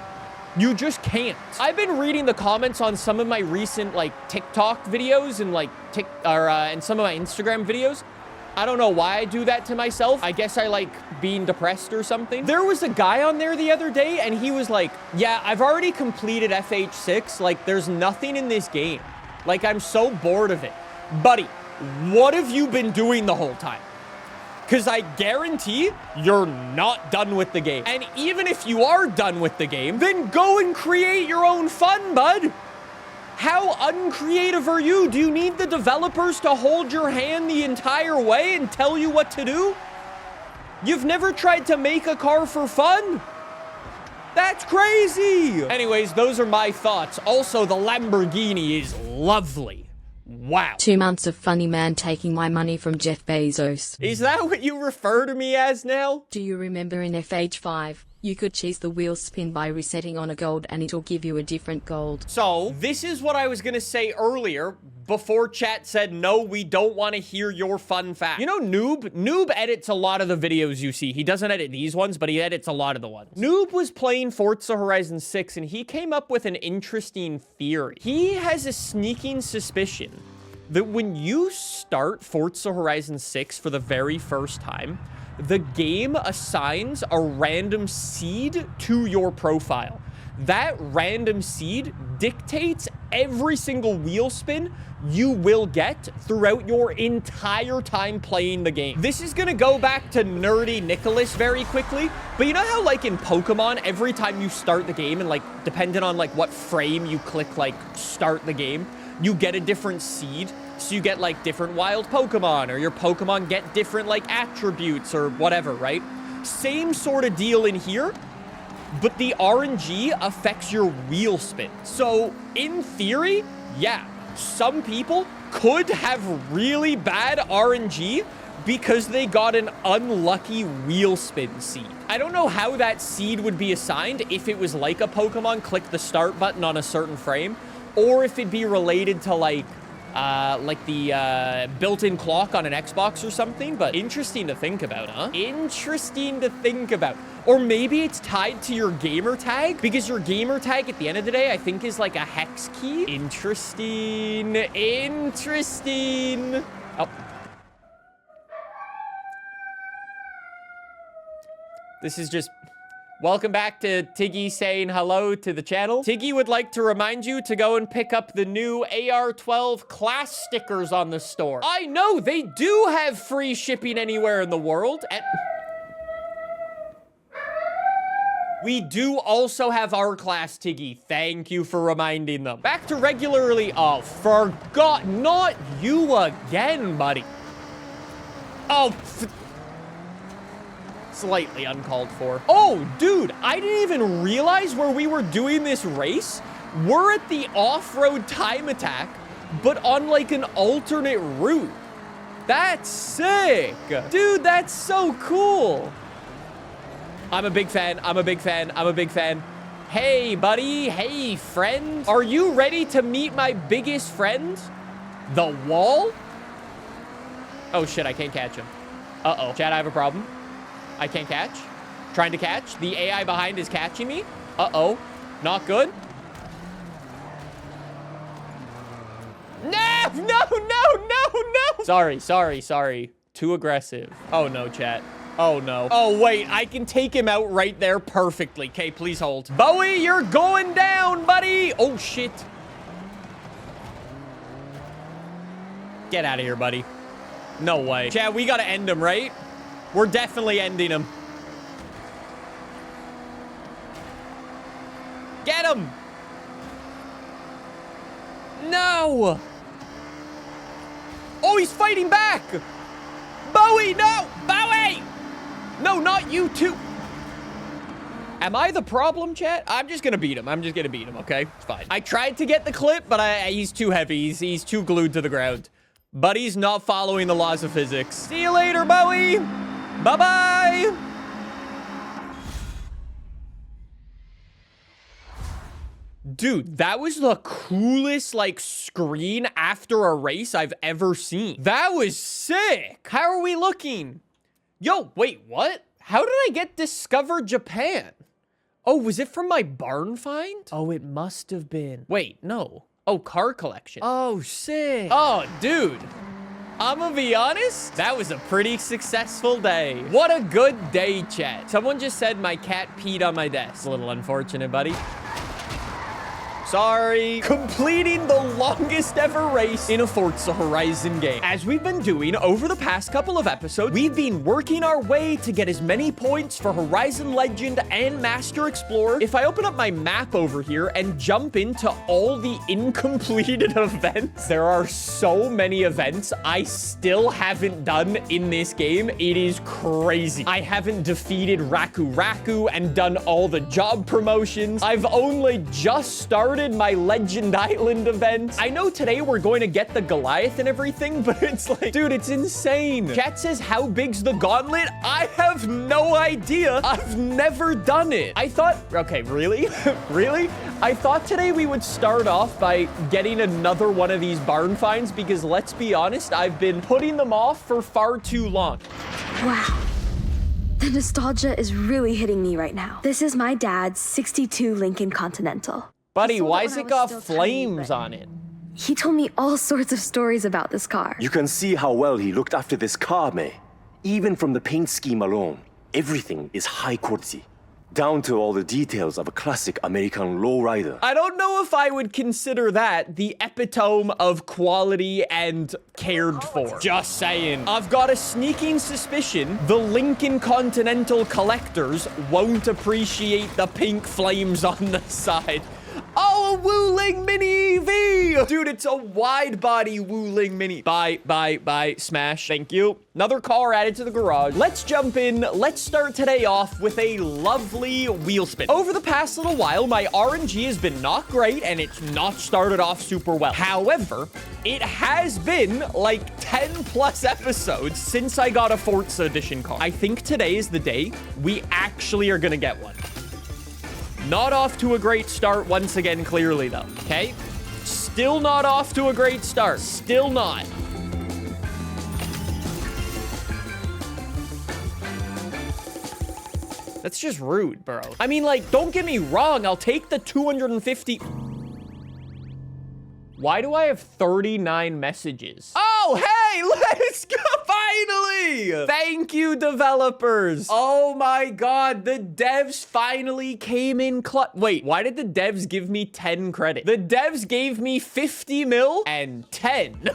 You just can't. I've been reading the comments on some of my recent, like, TikTok videos and, like, and some of my Instagram videos. I don't know why I do that to myself. I guess I like being depressed or something. There was a guy on there the other day and he was like, yeah, I've already completed FH6. Like, there's nothing in this game. Like, I'm so bored of it. Buddy, what have you been doing the whole time? Because I guarantee you're not done with the game. And even if you are done with the game, then go and create your own fun, bud. How uncreative are you? Do you need the developers to hold your hand the entire way and tell you what to do? You've never tried to make a car for fun? That's crazy. Anyways, those are my thoughts. Also, the Lamborghini is lovely. Wow. 2 months of funny man taking my money from Jeff Bezos. Is that what you refer to me as now? Do you remember in FH5, you could choose the wheel spin by resetting on a gold and it'll give you a different gold? So, this is what I was gonna say earlier before chat said, no, we don't want to hear your fun fact. You know Noob? Noob edits a lot of the videos you see. He doesn't edit these ones, but he edits a lot of the ones. Noob was playing Forza Horizon 6 and he came up with an interesting theory. He has a sneaking suspicion that when you start Forza Horizon 6 for the very first time, the game assigns a random seed to your profile. That random seed dictates every single wheel spin you will get throughout your entire time playing the game. This is gonna go back to nerdy Nicholas very quickly, but you know how like in Pokemon, every time you start the game and like depending on like what frame you click like start the game, you get a different seed. So you get like different wild Pokemon, or your Pokemon get different like attributes or whatever, right? Same sort of deal in here, but the RNG affects your wheel spin. So in theory, yeah, some people could have really bad RNG because they got an unlucky wheel spin seed. I don't know how that seed would be assigned, if it was like a Pokemon, click the start button on a certain frame, or if it'd be related to like the built-in clock on an Xbox or something, but interesting to think about, huh? Interesting to think about. Or maybe it's tied to your gamer tag, because your gamer tag at the end of the day, I think is like a hex key. Interesting. Interesting. Oh. This is just... Welcome back to Tiggy saying hello to the channel. Tiggy would like to remind you to go and pick up the new AR-12 class stickers on the store. I know, they do have free shipping anywhere in the world. And we do also have our class, Tiggy. Thank you for reminding them. Back to regularly. Oh, forgot. Not you again, buddy. Oh, slightly uncalled for. Oh, dude, I didn't even realize where we were doing this race. We're at the off-road time attack, but on like an alternate route. That's sick. Dude, that's so cool. I'm a big fan. I'm a big fan. I'm a big fan. Hey, buddy. Hey, friend. Are you ready to meet my biggest friend? The wall? Oh, shit, I can't catch him. Uh-oh. Chad, I have a problem. I can't catch. Trying to catch. The AI behind is catching me. Uh-oh. Not good. Ah! No. Sorry. Too aggressive. Oh, no, chat. Oh, no. Oh, wait. I can take him out right there perfectly. Okay, please hold. Bowie, you're going down, buddy. Oh, shit. Get out of here, buddy. No way. Chat, we gotta end him, right? We're definitely ending him. Get him! No! Oh, he's fighting back! Bowie, no! Bowie! No, not you too. Am I the problem, chat? I'm just gonna beat him. Okay? It's fine. I tried to get the clip, but he's too heavy. He's too glued to the ground. Buddy's not following the laws of physics. See you later, Bowie! Bye-bye! Dude, that was the coolest, like, screen after a race I've ever seen. That was sick! How are we looking? Yo, wait, what? How did I get Discover Japan? Oh, was it from my barn find? Oh, it must have been. Wait, no. Oh, car collection. Oh, sick. Oh, dude. I'm gonna be honest, that was a pretty successful day. What a good day, chat. Someone just said my cat peed on my desk. A little unfortunate, buddy. Sorry. Completing the longest ever race in a Forza Horizon game. As we've been doing over the past couple of episodes, we've been working our way to get as many points for Horizon Legend and Master Explorer. If I open up my map over here and jump into all the incompleted events, there are so many events I still haven't done in this game. It is crazy. I haven't defeated Raku and done all the job promotions. I've only just started my Legend Island event. I know today we're going to get the Goliath and everything, but it's like, dude, it's insane. Chat says, how big's the gauntlet? I have no idea. I've never done it. I thought, okay, really? Really? I thought today we would start off by getting another one of these barn finds because let's be honest, I've been putting them off for far too long. Wow. The nostalgia is really hitting me right now. This is my dad's 62 Lincoln Continental. Buddy, why's it got flames on it? He told me all sorts of stories about this car. You can see how well he looked after this car, May. Even from the paint scheme alone, everything is high quality. Down to all the details of a classic American lowrider. I don't know if I would consider that the epitome of quality and cared for. Just saying. I've got a sneaking suspicion the Lincoln Continental collectors won't appreciate the pink flames on the side. Oh, a Wuling Mini EV! Dude, it's a wide-body Wuling Mini. Bye, smash. Thank you. Another car added to the garage. Let's jump in. Let's start today off with a lovely wheel spin. Over the past little while, my RNG has been not great, and it's not started off super well. However, it has been like 10+ episodes since I got a Forza Edition car. I think today is the day we actually are gonna get one. Not off to a great start once again, clearly, though, okay? Still not off to a great start. Still not. That's just rude, bro. I mean, like, don't get me wrong. I'll take the 250... Why do I have 39 messages? Oh, hey, let's go, finally! Thank you, developers. Oh my God, the devs finally came in clutch. Wait, why did the devs give me 10 credit? The devs gave me 50 mil and 10.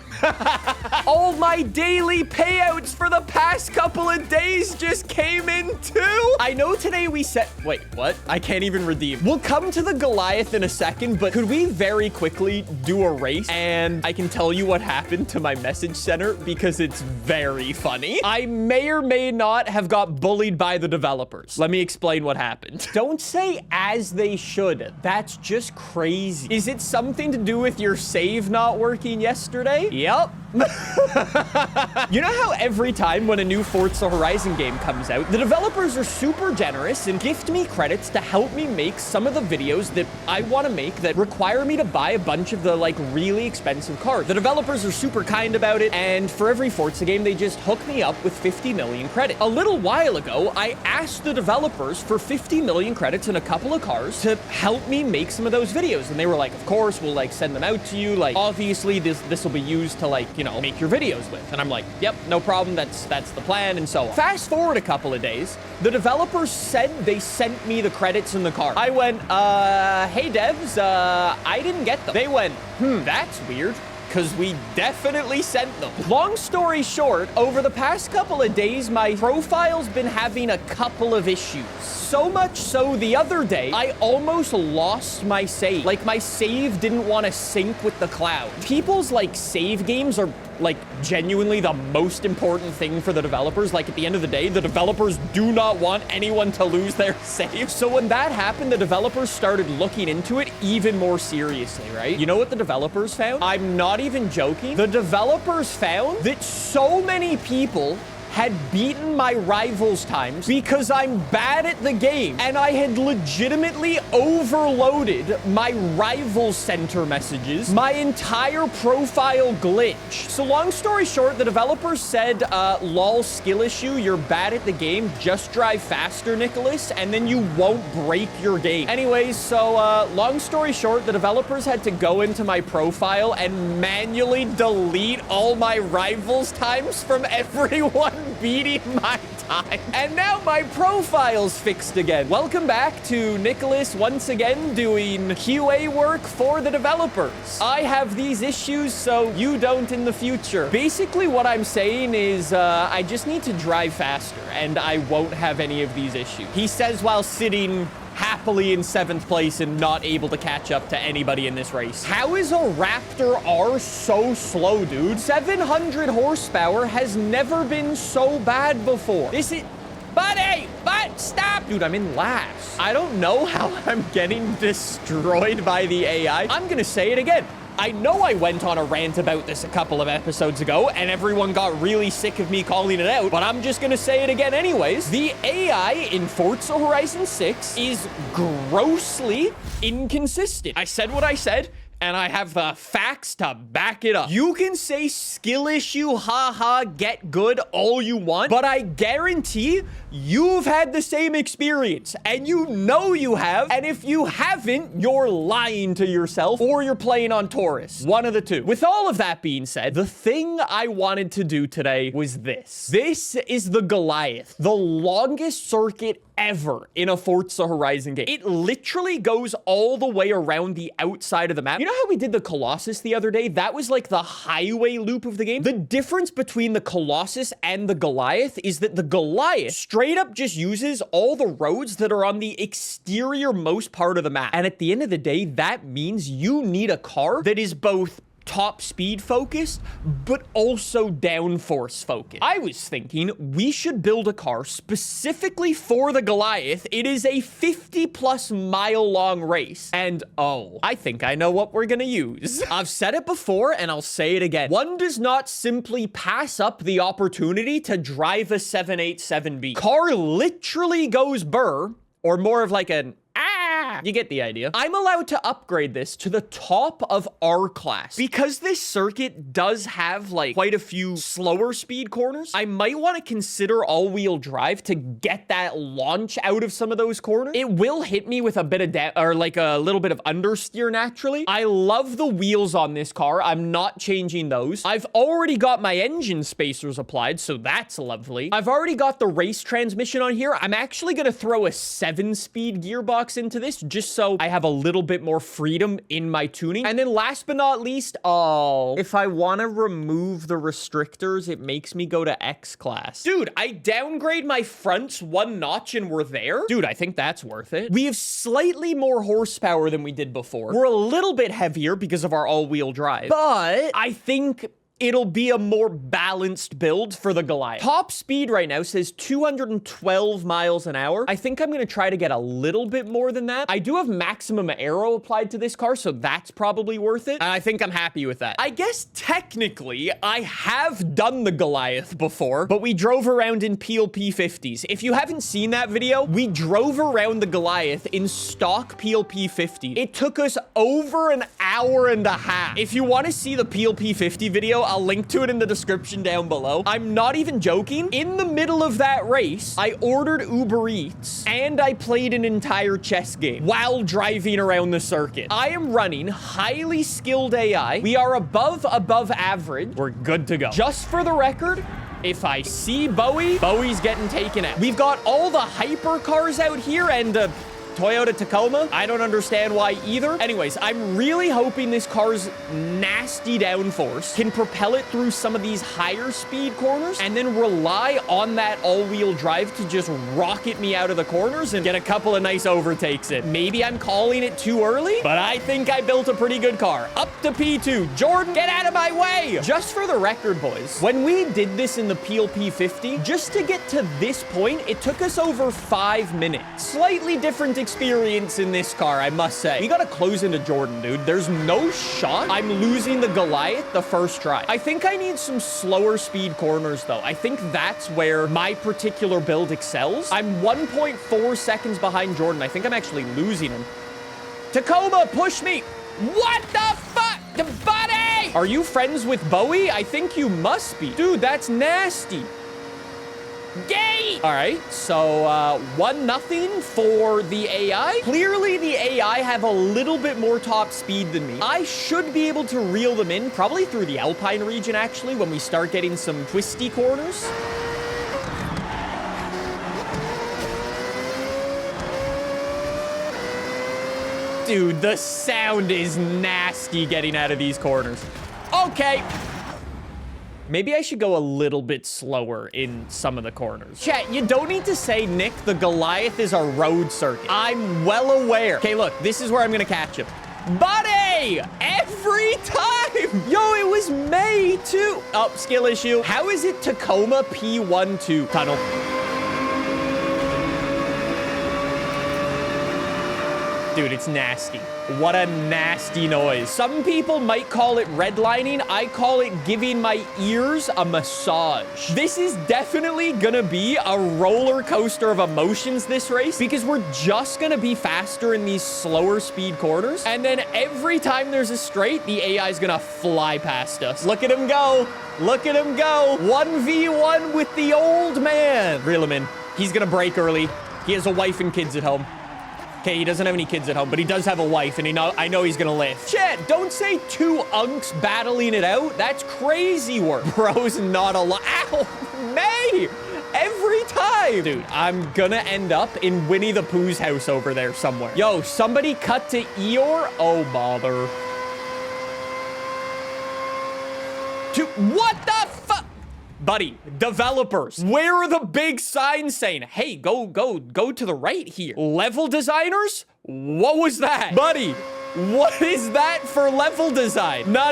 All my daily payouts for the past couple of days just came in too. I know today we set, wait, what? I can't even redeem. We'll come to the Goliath in a second, but could we very quickly do a race and I can tell you what happened to my message center because it's very funny. I may or may not have got bullied by the developers. Let me explain what happened. Don't say as they should. That's just crazy. Is it something to do with your save not working yesterday? Yep. You know how every time when a new Forza Horizon game comes out, the developers are super generous and gift me credits to help me make some of the videos that I want to make that require me to buy a bunch of the, like, really expensive cars. The developers are super kind about it, and for every Forza game, they just hook me up with 50 million credits. A little while ago, I asked the developers for 50 million credits and a couple of cars to help me make some of those videos, and they were like, of course, we'll, like, send them out to you. Like, obviously, this will be used to, like, you know, make your videos with. And I'm like, yep, no problem. That's the plan, and so on. Fast forward a couple of days, the developers said they sent me the credits in the car. I went, hey devs, I didn't get them. They went, that's weird, because we definitely sent them. Long story short, over the past couple of days, my profile's been having a couple of issues. So much so the other day, I almost lost my save. Like, my save didn't want to sync with the cloud. People's, like, save games are, like, genuinely the most important thing for the developers. Like, at the end of the day, the developers do not want anyone to lose their save. So when that happened, the developers started looking into it even more seriously, right? You know what the developers found? I'm not even joking. The developers found that so many people had beaten my rivals' times because I'm bad at the game, and I had legitimately overloaded my rivals center messages. My entire profile glitched. So long story short, the developers said, lol, skill issue, you're bad at the game, just drive faster, Nicholas, and then you won't break your game. Anyways, so long story short, the developers had to go into my profile and manually delete all my rivals' times from everyone beating my time. And now my profile's fixed again. Welcome back to Nicholas once again doing QA work for the developers. I have these issues, so you don't in the future. Basically, what I'm saying is I just need to drive faster, and I won't have any of these issues. He says while sitting happily in 7th place and not able to catch up to anybody in this race. How is a Raptor R so slow, dude? 700 horsepower has never been so bad before. This is... Buddy! But stop! Dude, I'm in last. I don't know how I'm getting destroyed by the AI. I'm gonna say it again. I know I went on a rant about this a couple of episodes ago, and everyone got really sick of me calling it out, but I'm just gonna say it again anyways. The AI in Forza Horizon 6 is grossly inconsistent. I said what I said, and I have the facts to back it up. You can say skill issue, haha, get good all you want, but I guarantee you've had the same experience, and you know you have, and if you haven't, you're lying to yourself, or you're playing on Taurus. One of the two. With all of that being said, the thing I wanted to do today was this. This is the Goliath, the longest circuit ever in a Forza Horizon game. It literally goes all the way around the outside of the map. You know how we did the Colossus the other day? That was like the highway loop of the game. The difference between the Colossus and the Goliath is that the Goliath straight up just uses all the roads that are on the exterior most part of the map. And at the end of the day, that means you need a car that is both top speed focused, but also downforce focused. I was thinking we should build a car specifically for the Goliath. It is a 50+ mile long race. And oh, I think I know what we're gonna use. I've said it before and I'll say it again. One does not simply pass up the opportunity to drive a 787B. Car literally goes burr, or more of like an you get the idea. I'm allowed to upgrade this to the top of R class. Because this circuit does have like quite a few slower speed corners, I might want to consider all-wheel drive to get that launch out of some of those corners. It will hit me with a bit of or like a little bit of understeer naturally. I love the wheels on this car. I'm not changing those. I've already got my engine spacers applied, so that's lovely. I've already got the race transmission on here. I'm actually going to throw a 7-speed gearbox into this just so I have a little bit more freedom in my tuning. And then last but not least, if I want to remove the restrictors, it makes me go to X class. Dude, I downgrade my fronts 1 notch and we're there. Dude, I think that's worth it. We have slightly more horsepower than we did before. We're a little bit heavier because of our all-wheel drive, but I think it'll be a more balanced build for the Goliath. Top speed right now says 212 miles an hour. I think I'm gonna try to get a little bit more than that. I do have maximum aero applied to this car, so that's probably worth it. And I think I'm happy with that. I guess technically I have done the Goliath before, but we drove around in PLP 50s. If you haven't seen that video, we drove around the Goliath in stock PLP 50. It took us over an hour and a half. If you want to see the PLP 50 video, I'll link to it in the description down below. I'm not even joking. In the middle of that race, I ordered Uber Eats and I played an entire chess game while driving around the circuit. I am running highly skilled AI. We are above average. We're good to go. Just for the record, if I see Bowie's getting taken out. We've got all the hypercars out here and Toyota Tacoma. I don't understand why either. Anyways, I'm really hoping this car's nasty downforce can propel it through some of these higher speed corners and then rely on that all-wheel drive to just rocket me out of the corners and get a couple of nice overtakes in. Maybe I'm calling it too early, but I think I built a pretty good car. Up to P2. Jordan, get out of my way! Just for the record, boys, when we did this in the PLP 50, just to get to this point, it took us over 5 minutes. Slightly different experience in this car, I must say. We gotta close into Jordan, dude. There's no shot I'm losing the Goliath the first try. I think I need some slower speed corners, though. I think that's where my particular build excels. I'm 1.4 seconds behind Jordan. I think I'm actually losing him. Tacoma, push me! What the fuck? Buddy! Are you friends with Bowie? I think you must be. Dude, that's nasty. Gay! All right, so 1-0 for the AI. Clearly, the AI have a little bit more top speed than me. I should be able to reel them in, probably through the Alpine region, actually, when we start getting some twisty corners. Dude, the sound is nasty getting out of these corners. Okay. Maybe I should go a little bit slower in some of the corners. Chat, you don't need to say, Nick, the Goliath is a road circuit. I'm well aware. Okay, look, this is where I'm gonna catch him. Buddy! Every time! Yo, it was May, too. Oh, skill issue. How is it Tacoma P12 tunnel? Dude, it's nasty. What a nasty noise. Some people might call it redlining. I call it giving my ears a massage. This is definitely gonna be a roller coaster of emotions, this race, because we're just gonna be faster in these slower speed corners. And then every time there's a straight, the AI is gonna fly past us. Look at him go. Look at him go. 1v1 with the old man. Reel him in. He's gonna break early. He has a wife and kids at home. Okay, he doesn't have any kids at home, but he does have a wife, and I know he's gonna live. Chat, don't say two unks battling it out. That's crazy work. Bro's not alive. Ow, May! Every time! Dude, I'm gonna end up in Winnie the Pooh's house over there somewhere. Yo, somebody cut to Eeyore? Oh, bother. What the fuck? Buddy, developers, where are the big signs saying, hey, go to the right here? Level designers? What was that? Buddy, what is that for level design? No.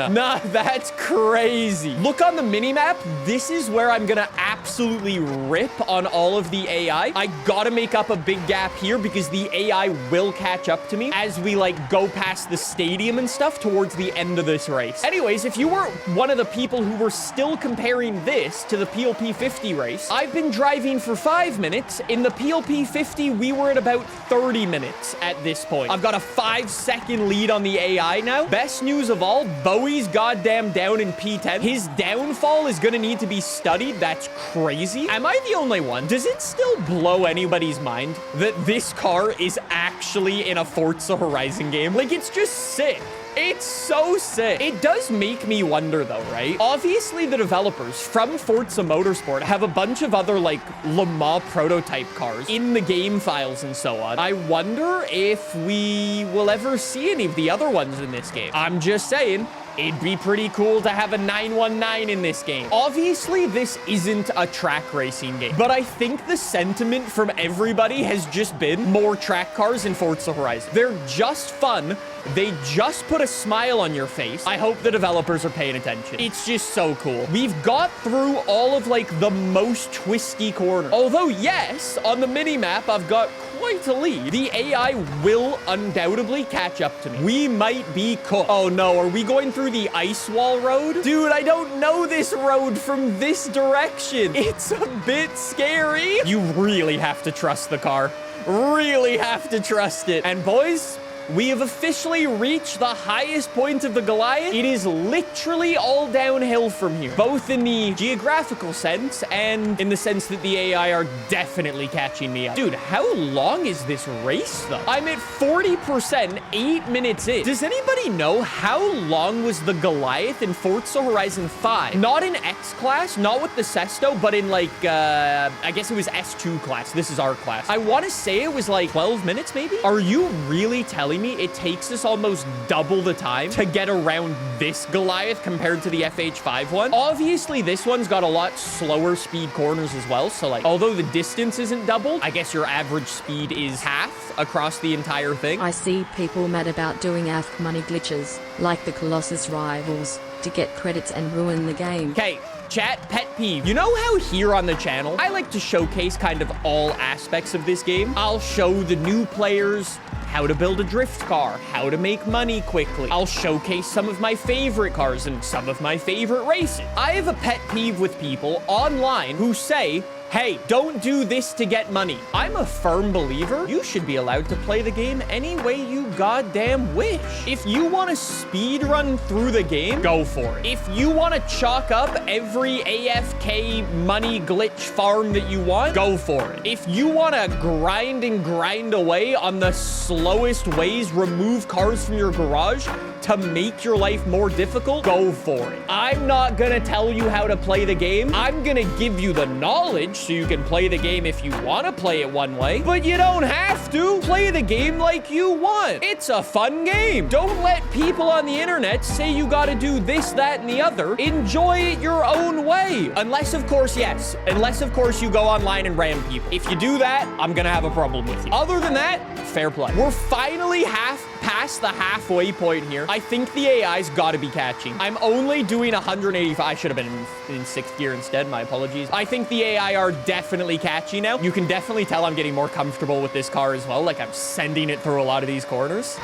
Nah, that's crazy. Look on the minimap. This is where I'm gonna absolutely rip on all of the AI. I gotta make up a big gap here because the AI will catch up to me as we like go past the stadium and stuff towards the end of this race. Anyways, if you were one of the people who were still comparing this to the PLP 50 race, I've been driving for 5 minutes. In the PLP 50, we were at about 30 minutes at this point. I've got a 5-second lead on the AI now. Best news of all, Bowie's goddamn down in P10. His downfall is gonna need to be studied. That's crazy. Am I the only one? Does it still blow anybody's mind that this car is actually in a Forza Horizon game? Like, it's just sick. It's so sick. It does make me wonder, though, right? Obviously, the developers from Forza Motorsport have a bunch of other, like, Le Mans prototype cars in the game files and so on. I wonder if we will ever see any of the other ones in this game. I'm just saying, it'd be pretty cool to have a 919 in this game. Obviously, this isn't a track racing game, but I think the sentiment from everybody has just been more track cars in Forza Horizon. They're just fun. They just put a smile on your face. I hope the developers are paying attention. It's just so cool. We've got through all of like the most twisty corners. Although yes, on the mini-map, I've got quite a lead. The AI will undoubtedly catch up to me. We might be cooked. Oh no, are we going through the ice wall road? Dude, I don't know this road from this direction. It's a bit scary. You really have to trust the car. Really have to trust it. And boys, we have officially reached the highest point of the Goliath. It is literally all downhill from here, both in the geographical sense and in the sense that the AI are definitely catching me up. Dude, how long is this race, though? I'm at 40%, 8 minutes in. Does anybody know how long was the Goliath in Forza Horizon 5? Not in X class, not with the Sesto, but in like, I guess it was S2 class. This is our class. I want to say it was like 12 minutes, maybe? Are you really telling me it takes us almost double the time to get around this Goliath compared to the FH5 one? Obviously, this one's got a lot slower speed corners as well. So like, although the distance isn't doubled, I guess your average speed is half across the entire thing. I see people mad about doing AFK money glitches, like the Colossus rivals, to get credits and ruin the game. Okay. Chat, pet peeve. You know how here on the channel, I like to showcase kind of all aspects of this game? I'll show the new players how to build a drift car, how to make money quickly. I'll showcase some of my favorite cars and some of my favorite races. I have a pet peeve with people online who say, hey, don't do this to get money. I'm a firm believer you should be allowed to play the game any way you goddamn wish. If you want to speed run through the game, go for it. If you want to chalk up every AFK money glitch farm that you want, go for it. If you want to grind and grind away on the slowest ways, remove cars from your garage to make your life more difficult, go for it. I'm not gonna tell you how to play the game. I'm gonna give you the knowledge so you can play the game if you want to play it one way, but you don't have to. Play the game like you want. It's a fun game. Don't let people on the internet say you gotta do this, that, and the other. Enjoy it your own way. Unless, of course, yes. Unless, of course, you go online and ram people. If you do that, I'm gonna have a problem with you. Other than that, fair play. We're finally past the halfway point here. I think the AI's got to be catching. I'm only doing 185. I should have been in 6th gear instead. My apologies. I think the AI are definitely catching now. You can definitely tell I'm getting more comfortable with this car as well. Like, I'm sending it through a lot of these corners.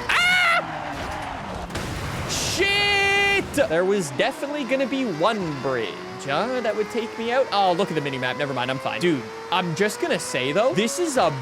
Ah! Shit! There was definitely going to be one bridge. That would take me out. Oh, look at the mini-map. Never mind, I'm fine. Dude, I'm just gonna say, though, this is a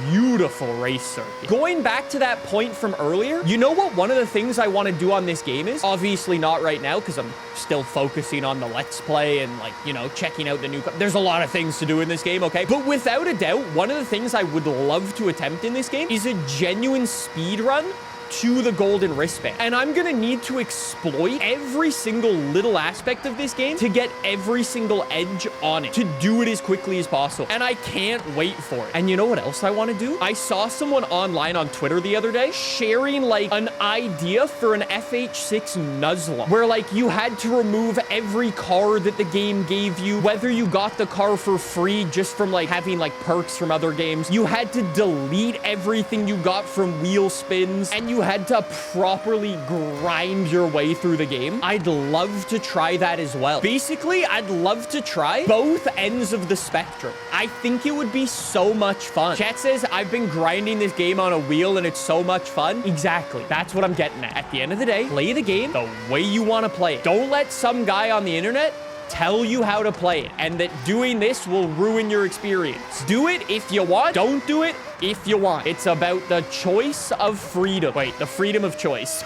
beautiful race circuit. Going back to that point from earlier, you know what one of the things I want to do on this game is? Obviously not right now, because I'm still focusing on the Let's Play and, like, you know, checking out the new... There's a lot of things to do in this game, okay? But without a doubt, one of the things I would love to attempt in this game is a genuine speed run to the golden wristband. And I'm gonna need to exploit every single little aspect of this game to get every single edge on it, to do it as quickly as possible. And I can't wait for it. And you know what else I want to do? I saw someone online on Twitter the other day sharing like an idea for an FH6 Nuzlocke, where like you had to remove every car that the game gave you, whether you got the car for free just from like having like perks from other games. You had to delete everything you got from wheel spins, and you had to properly grind your way through the game. I'd love to try that as well. Basically, I'd love to try both ends of the spectrum. I think it would be so much fun. Chat says, I've been grinding this game on a wheel and it's so much fun. Exactly. That's what I'm getting at. At the end of the day, play the game the way you want to play it. Don't let some guy on the internet tell you how to play it, and that doing this will ruin your experience. Do it if you want. Don't do it if you want. It's about the choice of freedom. Wait, the freedom of choice.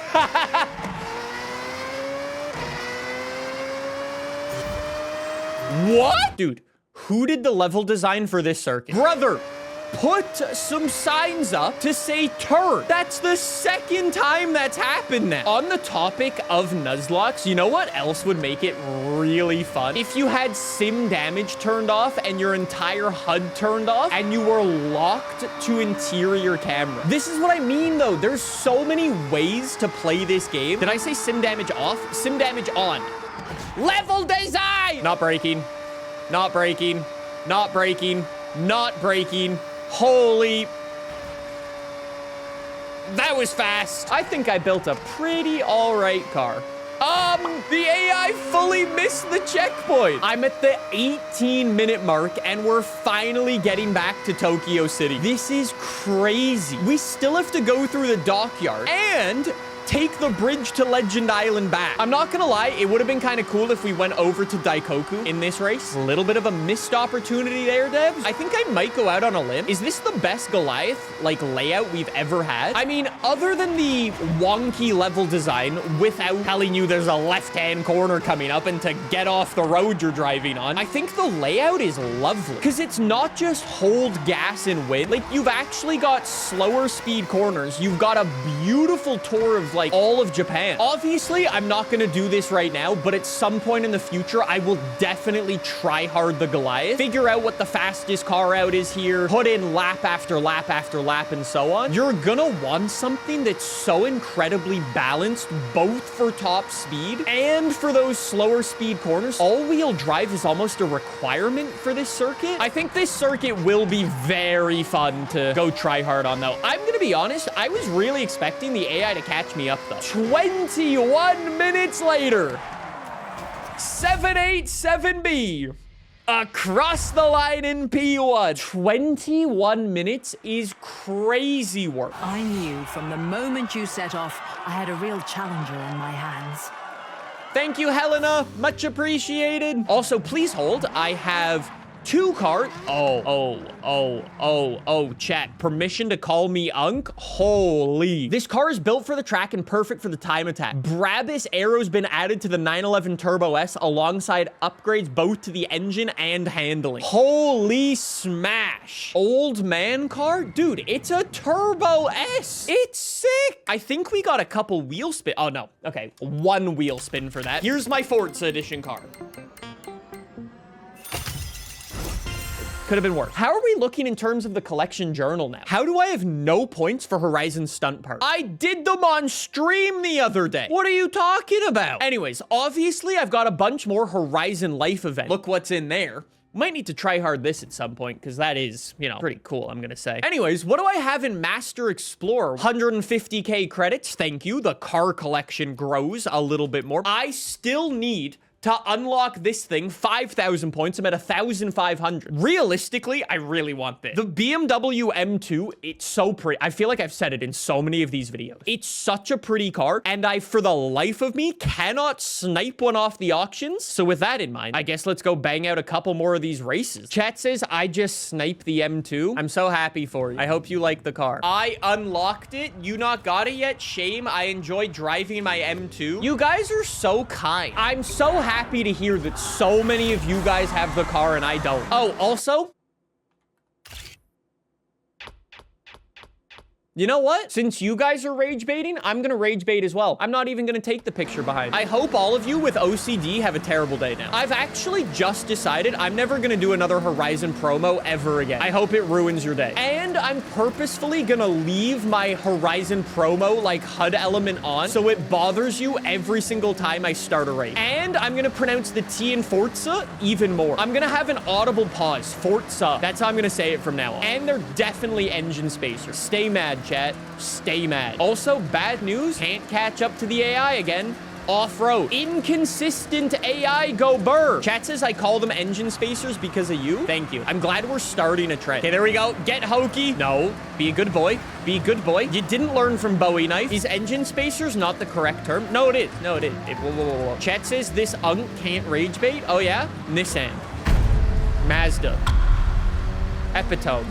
What? Dude, who did the level design for this circuit? Brother, put some signs up to say turn. That's the second time that's happened now. On the topic of Nuzlocks, you know what else would make it really fun? If you had sim damage turned off and your entire HUD turned off and you were locked to interior camera. This is what I mean, though. There's so many ways to play this game. Did I say sim damage off? Sim damage on. Level design! Not breaking. Not breaking. Not breaking. Not breaking. Holy... That was fast. I think I built a pretty all right car. The AI fully missed the checkpoint. I'm at the 18-minute mark, and we're finally getting back to Tokyo City. This is crazy. We still have to go through the dockyard and take the bridge to Legend Island back. I'm not gonna lie, it would have been kind of cool if we went over to Daikoku in this race. A little bit of a missed opportunity there, devs. I think I might go out on a limb. Is this the best Goliath, like, layout we've ever had? I mean, other than the wonky level design without telling you there's a left-hand corner coming up and to get off the road you're driving on, I think the layout is lovely. Because it's not just hold gas and win. Like, you've actually got slower speed corners. You've got a beautiful tour of, like, all of Japan. Obviously, I'm not gonna do this right now, but at some point in the future, I will definitely try hard the Goliath, figure out what the fastest car out is here, put in lap after lap after lap, and so on. You're gonna want something that's so incredibly balanced, both for top speed and for those slower speed corners. All-wheel drive is almost a requirement for this circuit. I think this circuit will be very fun to go try hard on, though. I'm gonna be honest, I was really expecting the AI to catch me up, though. 21 minutes later, 787B across the line in P1. 21 minutes is crazy work. I knew from the moment you set off, I had a real challenger on my hands. Thank you, Helena. Much appreciated. Also, please hold. I have 2 cars. Chat. Permission to call me Unk? Holy. This car is built for the track and perfect for the time attack. Brabus Aero's been added to the 911 Turbo S alongside upgrades both to the engine and handling. Holy smash. Old man car? Dude, it's a Turbo S. It's sick. I think we got a couple wheel spin. Oh, no. Okay, 1 wheel spin for that. Here's my Forza edition car. Could have been worse. How are we looking in terms of the collection journal now? How do I have no points for Horizon stunt parts? I did them on stream the other day. What are you talking about? Anyways, obviously I've got a bunch more Horizon Life events. Look what's in there. Might need to try hard this at some point, because that is, you know, pretty cool, I'm gonna say. Anyways, what do I have in Master Explorer? 150k credits, thank you. The car collection grows a little bit more. I still need to unlock this thing, 5,000 points. I'm at 1,500. Realistically, I really want this. The BMW M2, it's so pretty. I feel like I've said it in so many of these videos. It's such a pretty car, and I, for the life of me, cannot snipe one off the auctions. So with that in mind, I guess let's go bang out a couple more of these races. Chat says, I just sniped the M2. I'm so happy for you. I hope you like the car. I unlocked it. You not got it yet? Shame. I enjoy driving my M2. You guys are so kind. I'm so happy to hear that so many of you guys have the car and I don't. Oh, also, you know what? Since you guys are rage baiting, I'm gonna rage bait as well. I'm not even gonna take the picture behind. I hope all of you with OCD have a terrible day now. I've actually just decided I'm never gonna do another Horizon promo ever again. I hope it ruins your day. And I'm purposefully gonna leave my Horizon promo, like, HUD element on, so it bothers you every single time I start a raid. And I'm gonna pronounce the T in Forza even more. I'm gonna have an audible pause. Forza. That's how I'm gonna say it from now on. And they're definitely engine spacers. Stay mad, chat. Stay mad. Also, bad news. Can't catch up to the AI again. Off-road. Inconsistent AI go burr. Chat says I call them engine spacers because of you. Thank you. I'm glad we're starting a trend. Okay, there we go. Get hokey. No. Be a good boy. Be a good boy. You didn't learn from Bowie Knife. Is engine spacers not the correct term? No, it is. No, it is. Whoa. Chat says this unk can't rage bait. Oh, yeah? Nissan. Mazda. Epitome.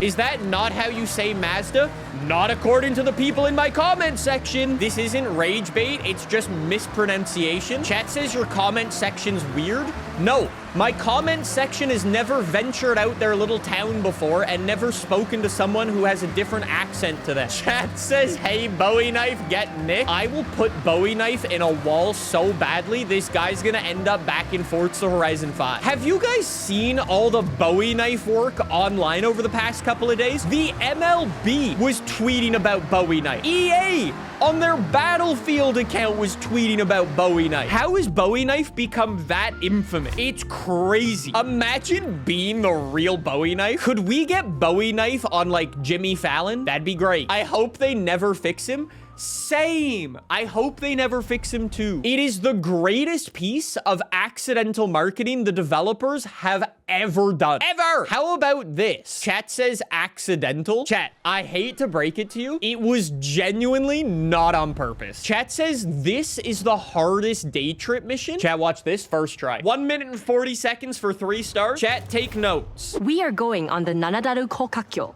Is that not how you say Mazda? Not according to the people in my comment section. This isn't rage bait, it's just mispronunciation. Chat says your comment section's weird. No, my comment section has never ventured out their little town before and never spoken to someone who has a different accent to them. Chat says, hey, Bowie Knife, get Nick. I will put Bowie Knife in a wall so badly, this guy's gonna end up back in Forza Horizon 5. Have you guys seen all the Bowie Knife work online over the past couple of days? The MLB was tweeting about Bowie Knife. EA on their Battlefield account was tweeting about Bowie Knife. How has Bowie Knife become that infamous? It's crazy. Imagine being the real Bowie Knife. Could we get Bowie Knife on like Jimmy Fallon? That'd be great. I hope they never fix him. Same. I hope they never fix him too. It is the greatest piece of accidental marketing the developers have ever done. Ever! How about this? Chat says accidental. Chat, I hate to break it to you. It was genuinely not on purpose. Chat says this is the hardest day trip mission. Chat, watch this first try. 1 minute and 40 seconds for 3 stars. Chat, take notes. We are going on the Nanadaru Kokakyo.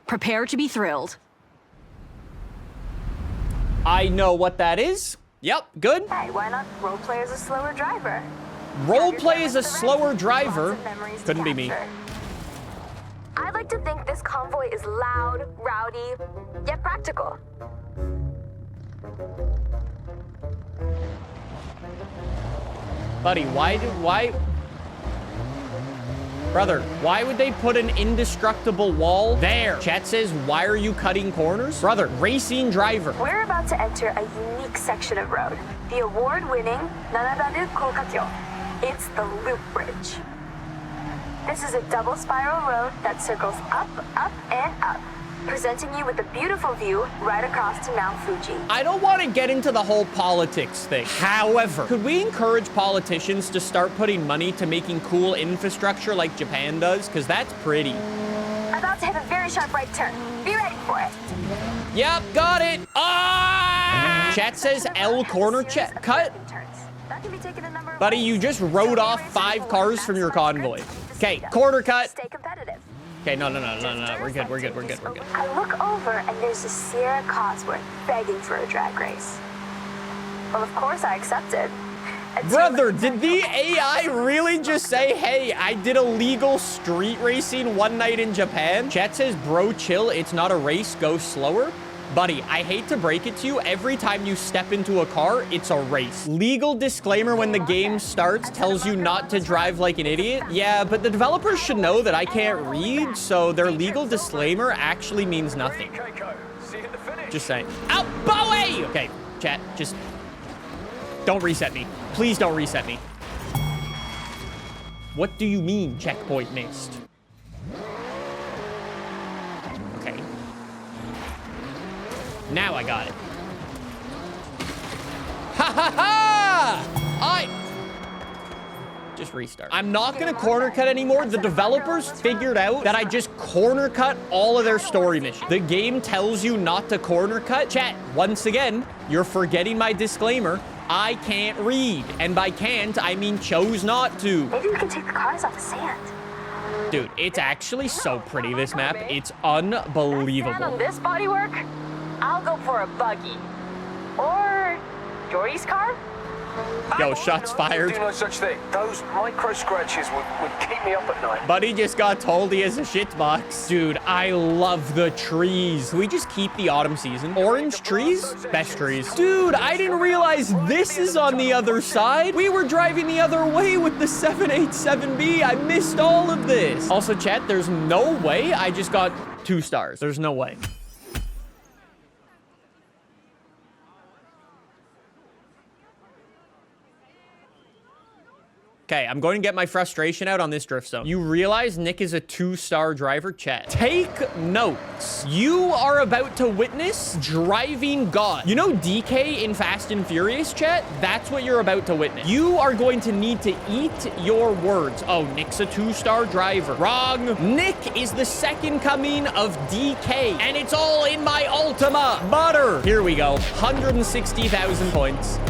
Prepare to be thrilled. I know what that is. Yep, good. Hey, why not roleplay as a slower driver? Roleplay as a slower driver? Couldn't be me. I'd like to think this convoy is loud, rowdy, yet practical. Buddy, why? Brother, why would they put an indestructible wall there? Chat says, why are you cutting corners? Brother, racing driver. We're about to enter a unique section of road. The award-winning Nanadaru Kokakyo. It's the Loop Bridge. This is a double spiral road that circles up, up, and up, presenting you with a beautiful view right across to Mount Fuji. I don't want to get into the whole politics thing. However, could we encourage politicians to start putting money to making cool infrastructure like Japan does? Because that's pretty. About to hit a very sharp right turn. Be ready for it. Yep, got it. Ah! Chat says L corner check cut. Buddy, you just rode off 5 cars from your convoy. Okay, corner cut. Stay competitive. Okay, no. We're good. I look over and there's a Sierra Cosworth begging for a drag race. Well, of course I accepted. Brother, did the AI really just say, hey, I did illegal street racing one night in Japan? Chat says, bro, chill. It's not a race. Go slower. Buddy, I hate to break it to you. Every time you step into a car, it's a race. Legal disclaimer when the game starts tells you not to drive like an idiot. Yeah, but the developers should know that I can't read, so their legal disclaimer actually means nothing. Just saying. Out, Bowie! Okay, chat, just don't reset me. Please don't reset me. What do you mean checkpoint missed? Okay. Now I got it. Ha ha ha! Just restart. I'm not gonna corner cut anymore. The developers figured out that I just corner cut all of their story missions. The game tells you not to corner cut. Chat, once again, you're forgetting my disclaimer. I can't read. And by can't, I mean chose not to. Maybe we can take the cars off the sand. Dude, it's actually so pretty, this map. It's And unbelievable. on this bodywork, I'll go for a buggy. Or Jordy's car? Yo, shots fired. Do no such thing. Those micro scratches would keep me up at night. Buddy just got told he has a shitbox. Dude, I love the trees. Can we just keep the autumn season? Orange trees? Best trees. Dude, I didn't realize this is on the other side. We were driving the other way with the 787B. I missed all of this. Also, chat, there's no way I just got 2 stars. There's no way. Okay, I'm going to get my frustration out on this drift zone. You realize Nick is a 2-star driver? Chat. Take notes. You are about to witness driving God. You know DK in Fast and Furious, chat? That's what you're about to witness. You are going to need to eat your words. Oh, Nick's a 2-star driver. Wrong. Nick is the second coming of DK, and it's all in my Ultima. Butter. Here we go. 160,000 points.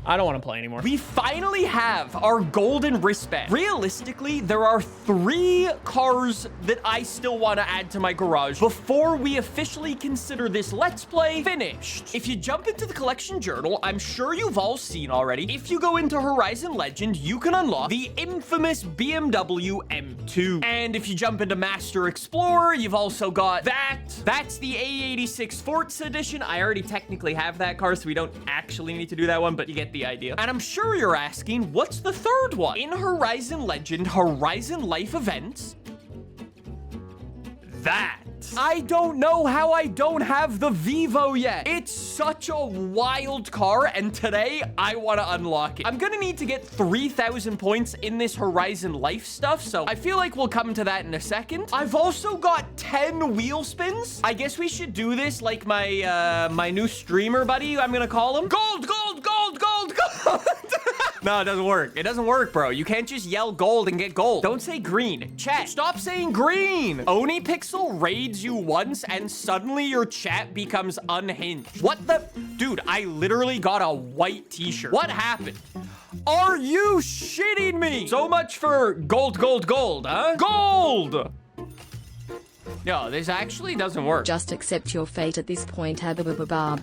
I don't want to play anymore. We finally have our golden wristband. Realistically, there are 3 cars that I still want to add to my garage before we officially consider this Let's Play finished. If you jump into the collection journal, I'm sure you've all seen already. If you go into Horizon Legend, you can unlock the infamous BMW M2. And if you jump into Master Explorer, you've also got that. That's the A86 Forza edition. I already technically have that car, so we don't actually need to do that one, but you get the idea. And I'm sure you're asking, what's the third one? In Horizon Legend, Horizon Life Events, that. I don't know how I don't have the Vivo yet. It's such a wild car, and today I want to unlock it. I'm gonna need to get 3,000 points in this Horizon Life stuff, so I feel like we'll come to that in a second. I've also got 10 wheel spins. I guess we should do this like my my new streamer buddy, I'm gonna call him. Gold, gold, gold, gold, gold. No, it doesn't work. It doesn't work, bro. You can't just yell gold and get gold. Don't say green. Chat, stop saying green. OniPixel raids you once and suddenly your chat becomes unhinged. What the? Dude, I literally got a white t-shirt. What happened? Are you shitting me? So much for gold, gold, gold, huh? Gold! No, this actually doesn't work. Just accept your fate at this point, Habababab.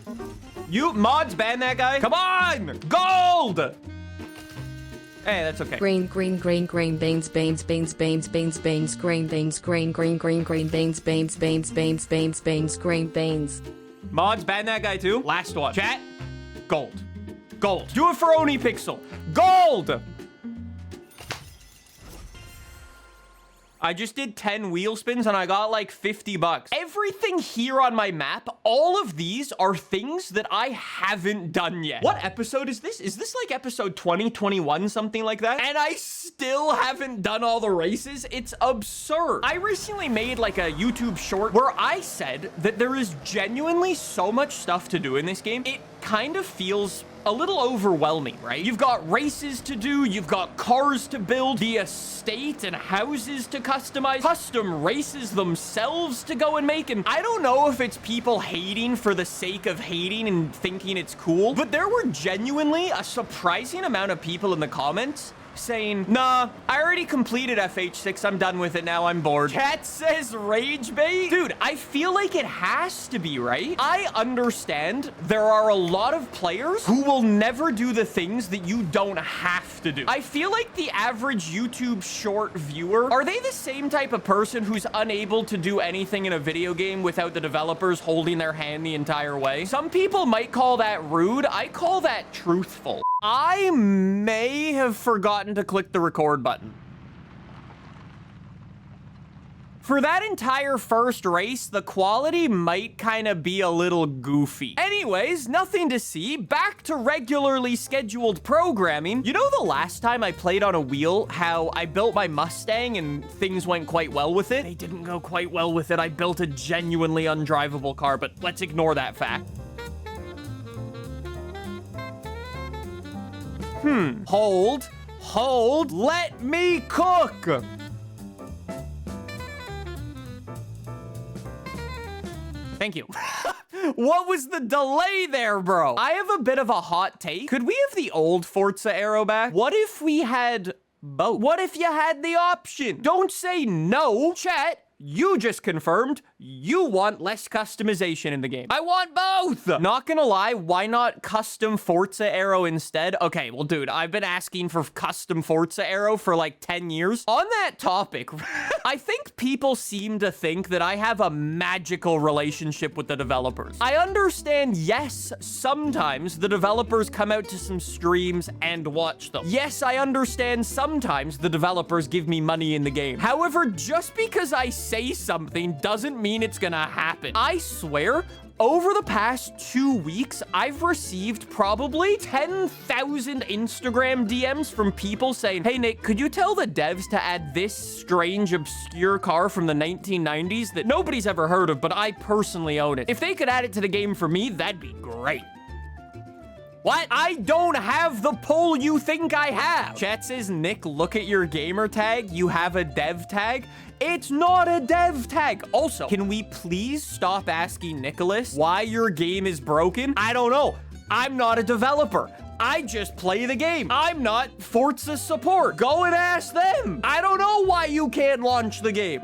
You mods ban that guy? Come on! Gold! Hey, that's okay. Green, green, green, green, beans, beans, beans, beans, beans, beans, green beans, green, green, green, green, beans, beans, beans, beans, beans, beans, green beans. Mods, ban that guy too. Last one. Chat, gold. Gold. Do it for OniPixel. Gold! I just did 10 wheel spins and I got like 50 bucks. Everything here on my map, all of these are things that I haven't done yet. What episode is this? Is this like episode 20, 21, something like that? And I still haven't done all the races. It's absurd. I recently made like a YouTube short where I said that there is genuinely so much stuff to do in this game. It kind of feels a little overwhelming, right? You've got races to do, you've got cars to build, the estate and houses to customize, custom races themselves to go and make, and I don't know if it's people hating for the sake of hating and thinking it's cool, but there were genuinely a surprising amount of people in the comments saying, nah, I already completed FH6, I'm done with it now, I'm bored. Chat says rage bait? Dude, I feel like it has to be, right? I understand there are a lot of players who will never do the things that you don't have to do. I feel like the average YouTube short viewer, are they the same type of person who's unable to do anything in a video game without the developers holding their hand the entire way? Some people might call that rude. I call that truthful. I may have forgotten to click the record button. For that entire first race, the quality might kind of be a little goofy. Anyways, nothing to see. Back to regularly scheduled programming. You know the last time I played on a wheel, how I built my Mustang and things went quite well with it? They didn't go quite well with it. I built a genuinely undrivable car, but let's ignore that fact. Hold, let me cook. Thank you. What was the delay there, bro? I have a bit of a hot take. Could we have the old Forza Aero back? What if we had both? What if you had the option? Don't say no, chat. You just confirmed you want less customization in the game. I want both! Not gonna lie, why not custom Forza Aero instead? Okay, well, dude, I've been asking for custom Forza Aero for like 10 years. On that topic, I think people seem to think that I have a magical relationship with the developers. I understand, yes, sometimes the developers come out to some streams and watch them. Yes, I understand sometimes the developers give me money in the game. However, just because I say something doesn't mean it's gonna happen. I swear, over the past 2 weeks, I've received probably 10,000 Instagram DMs from people saying, hey, Nick, could you tell the devs to add this strange, obscure car from the 1990s that nobody's ever heard of, but I personally own it? If they could add it to the game for me, that'd be great. What? I don't have the pull you think I have. Chat says, Nick, look at your gamer tag. You have a dev tag. It's not a dev tag. Also, can we please stop asking Nicholas why your game is broken? I don't know. I'm not a developer. I just play the game. I'm not Forza support. Go and ask them. I don't know why you can't launch the game.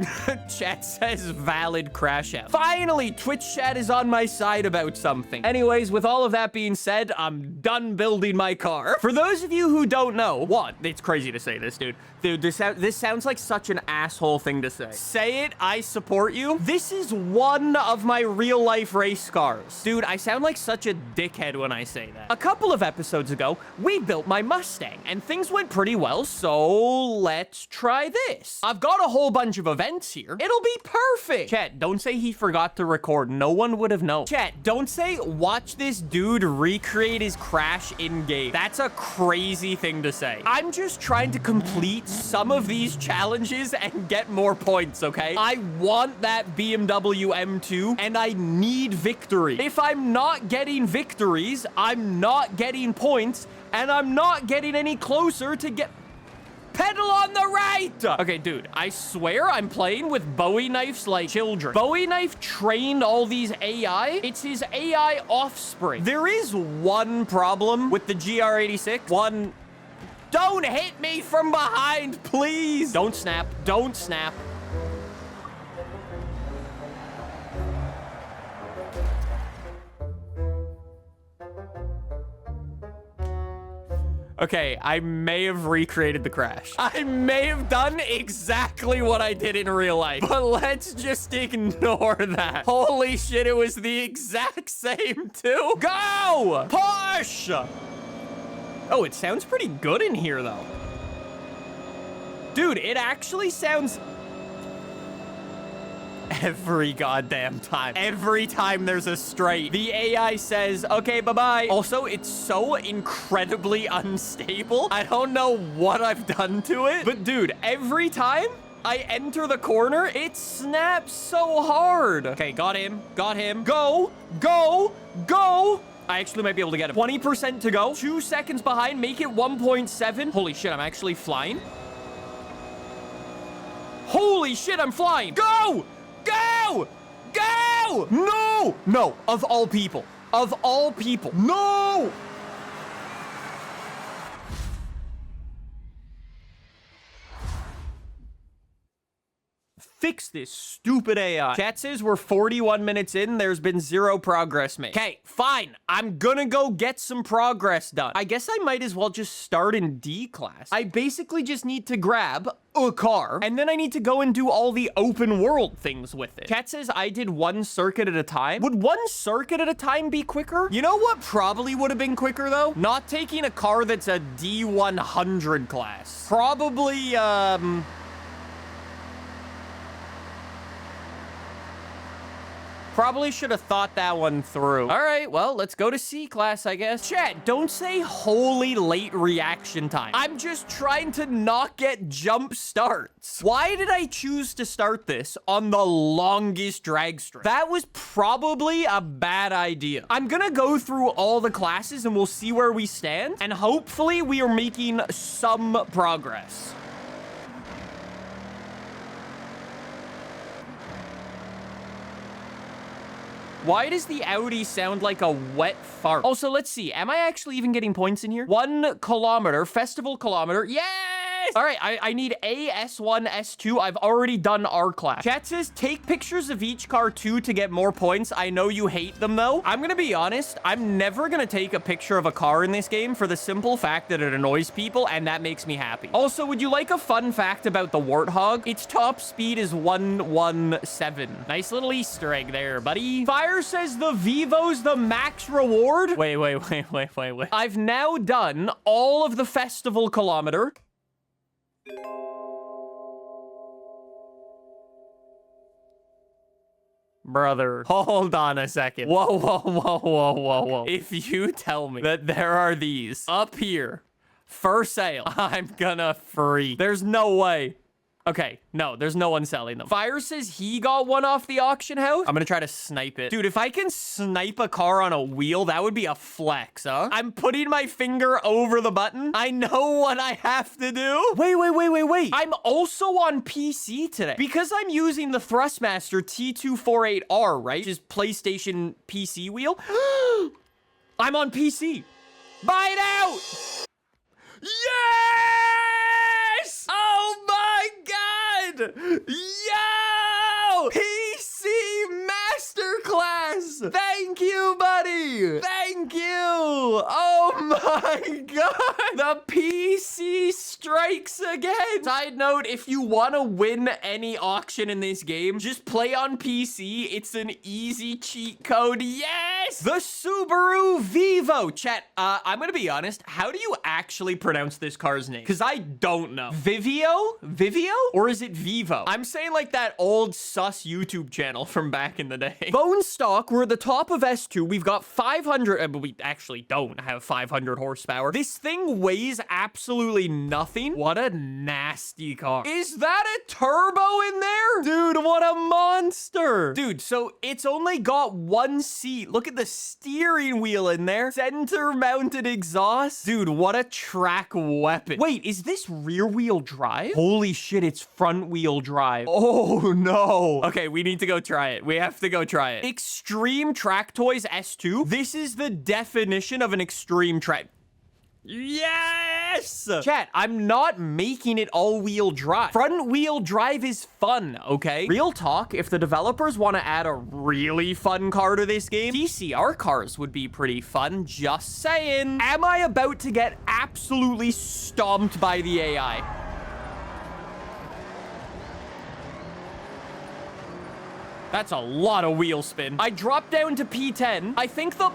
Chat says valid crash out. Finally, Twitch chat is on my side about something. Anyways, with all of that being said, I'm done building my car. For those of you who don't know, one, it's crazy to say this, dude. Dude, this sounds like such an asshole thing to say. Say it, I support you. This is one of my real life race cars. Dude, I sound like such a dickhead when I say that. A couple of episodes episodes ago, we built my Mustang, and things went pretty well, so let's try this. I've got a whole bunch of events here. It'll be perfect. Chat, don't say he forgot to record. No one would have known. Chat, don't say, watch this dude recreate his crash in-game. That's a crazy thing to say. I'm just trying to complete some of these challenges and get more points, okay? I want that BMW M2, and I need victory. If I'm not getting victories, I'm not getting points, and I'm not getting any closer to get... Pedal on the right! Okay, dude, I swear I'm playing with Bowie knives like children. Bowie knife trained all these AI. It's his AI offspring. There is one problem with the GR86. One... Don't hit me from behind, please! Don't snap. Don't snap. Okay, I may have recreated the crash. I may have done exactly what I did in real life, but let's just ignore that. Holy shit, it was the exact same too. Go! Push! Oh, it sounds pretty good in here though. Dude, it actually sounds... Every goddamn time. Every time there's a straight, the AI says, okay, bye-bye. Also, it's so incredibly unstable. I don't know what I've done to it, but dude, every time I enter the corner, it snaps so hard. Okay, got him. Got him. Go, go, go. I actually might be able to get him. 20% to go. 2 seconds behind. Make it 1.7. Holy shit, I'm actually flying. Holy shit, I'm flying. Go! Go! Go! No! No, of all people. Of all people. No! Fix this stupid AI. Chat says we're 41 minutes in. There's been 0 progress made. Okay, fine. I'm gonna go get some progress done. I guess I might as well just start in D class. I basically just need to grab a car, and then I need to go and do all the open world things with it. Chat says I did 1 circuit at a time. Would 1 circuit at a time be quicker? You know what probably would have been quicker though? Not taking a car that's a D100 class. Probably, Probably should have thought that one through. All right, well, let's go to C class, I guess. Chat, don't say holy late reaction time. I'm just trying to not get jump starts. Why did I choose to start this on the longest drag strip? That was probably a bad idea. I'm gonna go through all the classes and we'll see where we stand. And hopefully we are making some progress. Why does the Audi sound like a wet fart? Also, let's see. Am I actually even getting points in here? 1 kilometer, festival kilometer. Yes! All right, I need A, S1, S2. I've already done R class. Chat says, take pictures of each car too to get more points. I know you hate them though. I'm gonna be honest. I'm never gonna take a picture of a car in this game for the simple fact that it annoys people and that makes me happy. Also, would you like a fun fact about the Warthog? Its top speed is 117. Nice little Easter egg there, buddy. Fire says the Vivo's the max reward. Wait. I've now done all of the festival kilometer. Brother, hold on a second. Whoa. If you tell me that there are these up here for sale, I'm gonna freak. There's no way. Okay, no, there's no one selling them. Fire says he got one off the auction house. I'm gonna try to snipe it. Dude, if I can snipe a car on a wheel, that would be a flex, huh? I'm putting my finger over the button. I know what I have to do. Wait. I'm also on PC today. Because I'm using the Thrustmaster T248R, right? Which is PlayStation PC wheel. I'm on PC. Buy it out! Yes! Oh my god! Yo! PC Masterclass! Thank you, buddy! Thank you! Oh my god! The PC strikes again. Side note, if you want to win any auction in this game, just play on PC. It's an easy cheat code. Yes! The Subaru Vivo. Chat, I'm gonna be honest. How do you actually pronounce this car's name? Because I don't know. Vivio? Vivio? Or is it Vivo? I'm saying like that old sus YouTube channel from back in the day. Bone stock, we're at the top of S2. We've got 500, but we actually don't have 500 horsepower. This thing weighs absolutely nothing. What a nasty car. Is that a turbo in there? Dude, what a monster. Dude, so it's only got one seat. Look at the steering wheel in there. Center mounted exhaust. Dude, what a track weapon. Wait, is this rear wheel drive? Holy shit, it's front wheel drive. Oh no. Okay, we need to go try it. We have to go try it. Extreme Track Toys S2. This is the definition of an extreme track. Yes! Chat, I'm not making it all-wheel drive. Front-wheel drive is fun, okay? Real talk, if the developers want to add a really fun car to this game, DCR cars would be pretty fun, just saying. Am I about to get absolutely stomped by the AI? That's a lot of wheel spin. I dropped down to P10. I think the...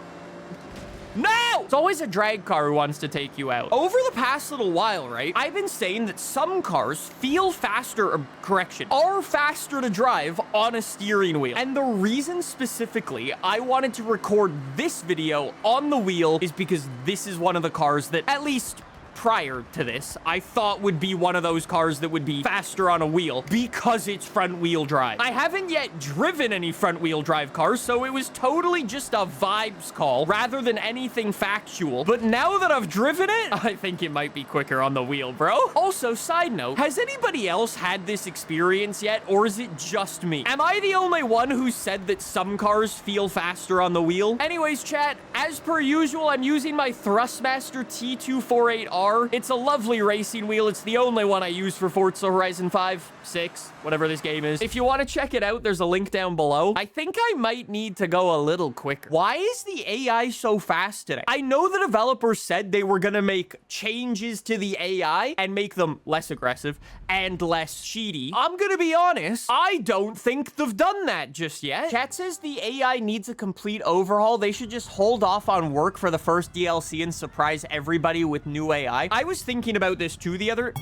No! It's always a drag car who wants to take you out. Over the past little while, right, I've been saying that some cars feel faster, or correction, are faster to drive on a steering wheel. And the reason specifically I wanted to record this video on the wheel is because this is one of the cars that, at least prior to this, I thought would be one of those cars that would be faster on a wheel because it's front wheel drive. I haven't yet driven any front wheel drive cars, so it was totally just a vibes call rather than anything factual. But now that I've driven it, I think it might be quicker on the wheel, bro. Also, side note, has anybody else had this experience yet, or is it just me? Am I the only one who said that some cars feel faster on the wheel? Anyways, chat, as per usual, I'm using my Thrustmaster T248R. It's a lovely racing wheel. It's the only one I use for Forza Horizon 5, 6, whatever this game is. If you want to check it out, there's a link down below. I think I might need to go a little quicker. Why is the AI so fast today? I know the developers said they were going to make changes to the AI and make them less aggressive and less cheaty. I'm going to be honest, I don't think they've done that just yet. Chat says the AI needs a complete overhaul. They should just hold off on work for the first DLC and surprise everybody with new AI. I was thinking about this too the other...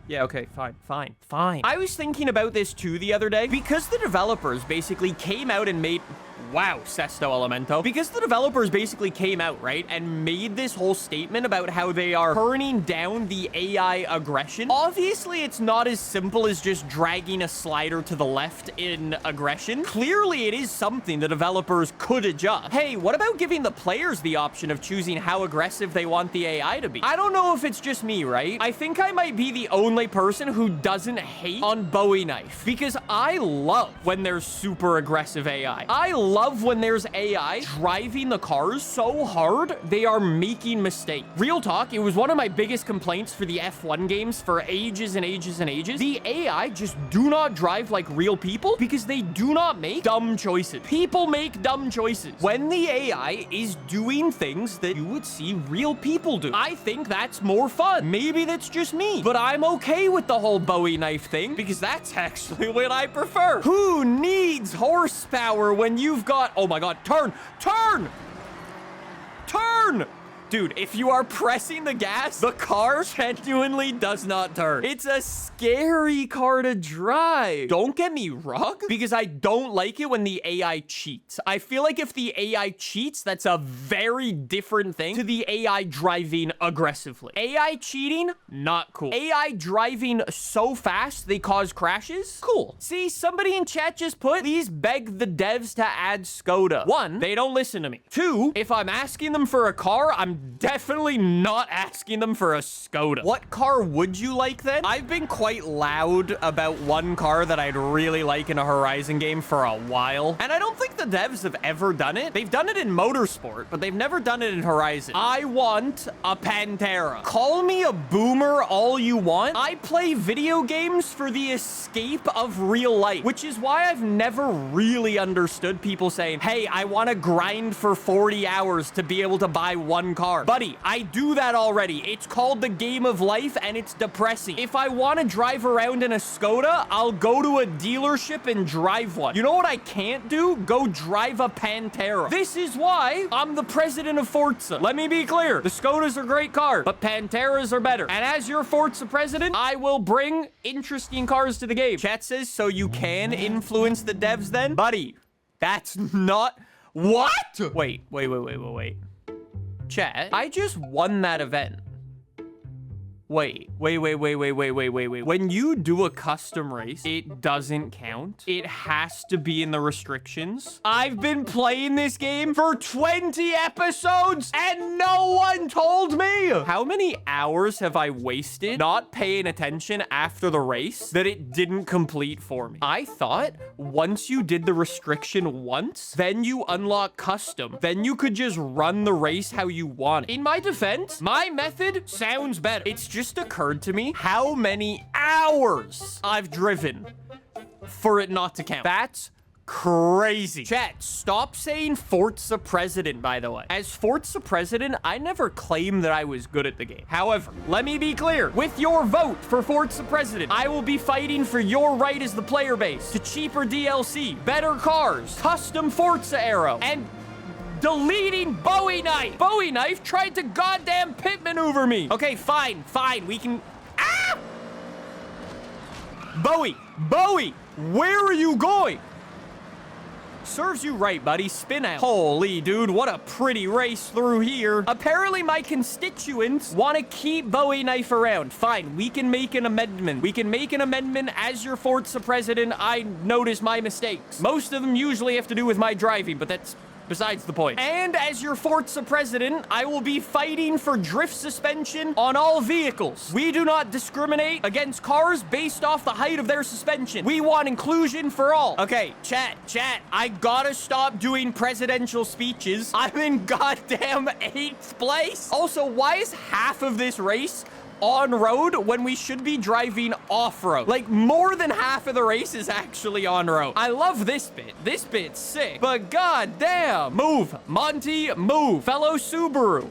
Yeah, okay, fine. I was thinking about this too the other day because the developers basically came out and made... Wow, Sesto Elemento. Because the developers basically came out, right, and made this whole statement about how they are turning down the AI aggression. Obviously, it's not as simple as just dragging a slider to the left in aggression. Clearly, it is something the developers could adjust. Hey, what about giving the players the option of choosing how aggressive they want the AI to be? I don't know if it's just me, right? I think I might be the only person who doesn't hate on Bowie Knife because I love when there's super aggressive AI. I love when there's AI driving the cars so hard they are making mistakes. Real talk, it was one of my biggest complaints for the F1 games for ages and ages and ages. The AI just do not drive like real people because they do not make dumb choices. People make dumb choices when the AI is doing things that you would see real people do. I think that's more fun. Maybe that's just me, but I'm okay with the whole Bowie Knife thing because that's actually what I prefer. Who needs horsepower when you've got... Oh my god, turn! Dude, if you are pressing the gas, the car genuinely does not turn. It's a scary car to drive. Don't get me wrong, because I don't like it when the AI cheats. I feel like if the AI cheats, that's a very different thing to the AI driving aggressively. AI cheating, not cool. AI driving so fast they cause crashes, cool. See, somebody in chat just put, please beg the devs to add Skoda. 1, they don't listen to me. 2, if I'm asking them for a car, I'm I'm definitely not asking them for a Skoda. What car would you like then? I've been quite loud about one car that I'd really like in a Horizon game for a while. And I don't think the devs have ever done it. They've done it in Motorsport, but they've never done it in Horizon. I want a Pantera. Call me a boomer all you want. I play video games for the escape of real life, which is why I've never really understood people saying, hey, I want to grind for 40 hours to be able to buy one car. Buddy, I do that already. It's called the game of life and it's depressing. If I want to drive around in a Skoda, I'll go to a dealership and drive one. You know what I can't do? Go drive a Pantera. This is why I'm the president of Forza. Let me be clear. The Skodas are great cars, but Panteras are better. And as your Forza president, I will bring interesting cars to the game. Chat says, so you can influence the devs then? Buddy, that's not... What? Wait. Chat, I just won that event. Wait. When you do a custom race, it doesn't count. It has to be in the restrictions. I've been playing this game for 20 episodes and no one told me. How many hours have I wasted not paying attention after the race that it didn't complete for me? I thought once you did the restriction once, then you unlock custom. Then you could just run the race how you want. In my defense, my method sounds better. It's just occurred to me how many hours I've driven for it not to count. That's crazy. Chat, stop saying Forza president, by the way. As Forza president, I never claimed that I was good at the game. However, let me be clear. With your vote for Forza president, I will be fighting for your right as the player base to cheaper DLC, better cars, custom Forza arrow, and deleting Bowie Knife. Bowie Knife tried to goddamn pit maneuver me. Okay, fine. We can... Ah! Bowie, where are you going? Serves you right, buddy. Spin out. Holy dude, what a pretty race through here. Apparently my constituents want to keep Bowie Knife around. Fine, we can make an amendment. As your Forza president. I notice my mistakes. Most of them usually have to do with my driving, but that's besides the point. And as your Forza president, I will be fighting for drift suspension on all vehicles. We do not discriminate against cars based off the height of their suspension. We want inclusion for all. Okay, chat, I gotta stop doing presidential speeches. I'm in goddamn 8th place. Also, why is half of this race on road when we should be driving off-road? Like, more than half of the race is actually on road. I love this bit. This bit's sick. But goddamn. Move, Monty, move. Fellow Subaru,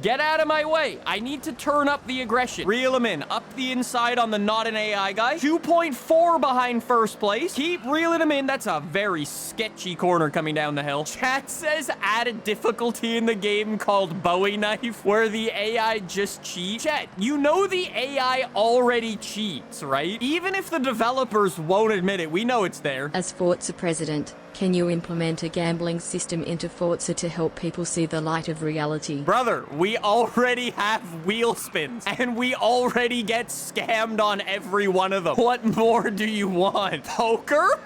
get out of my way. I need to turn up the aggression. Reel him in. Up the inside on the not an AI guy. 2.4 behind first place. Keep reeling him in. That's a very sketchy corner coming down the hill. Chat says add a difficulty in the game called Bowie Knife where the AI just cheats. Chat, you know the AI already cheats, right? Even if the developers won't admit it, we know it's there. As Forza president, can you implement a gambling system into Forza to help people see the light of reality? Brother, we already have wheel spins, and we already get scammed on every one of them. What more do you want? Poker?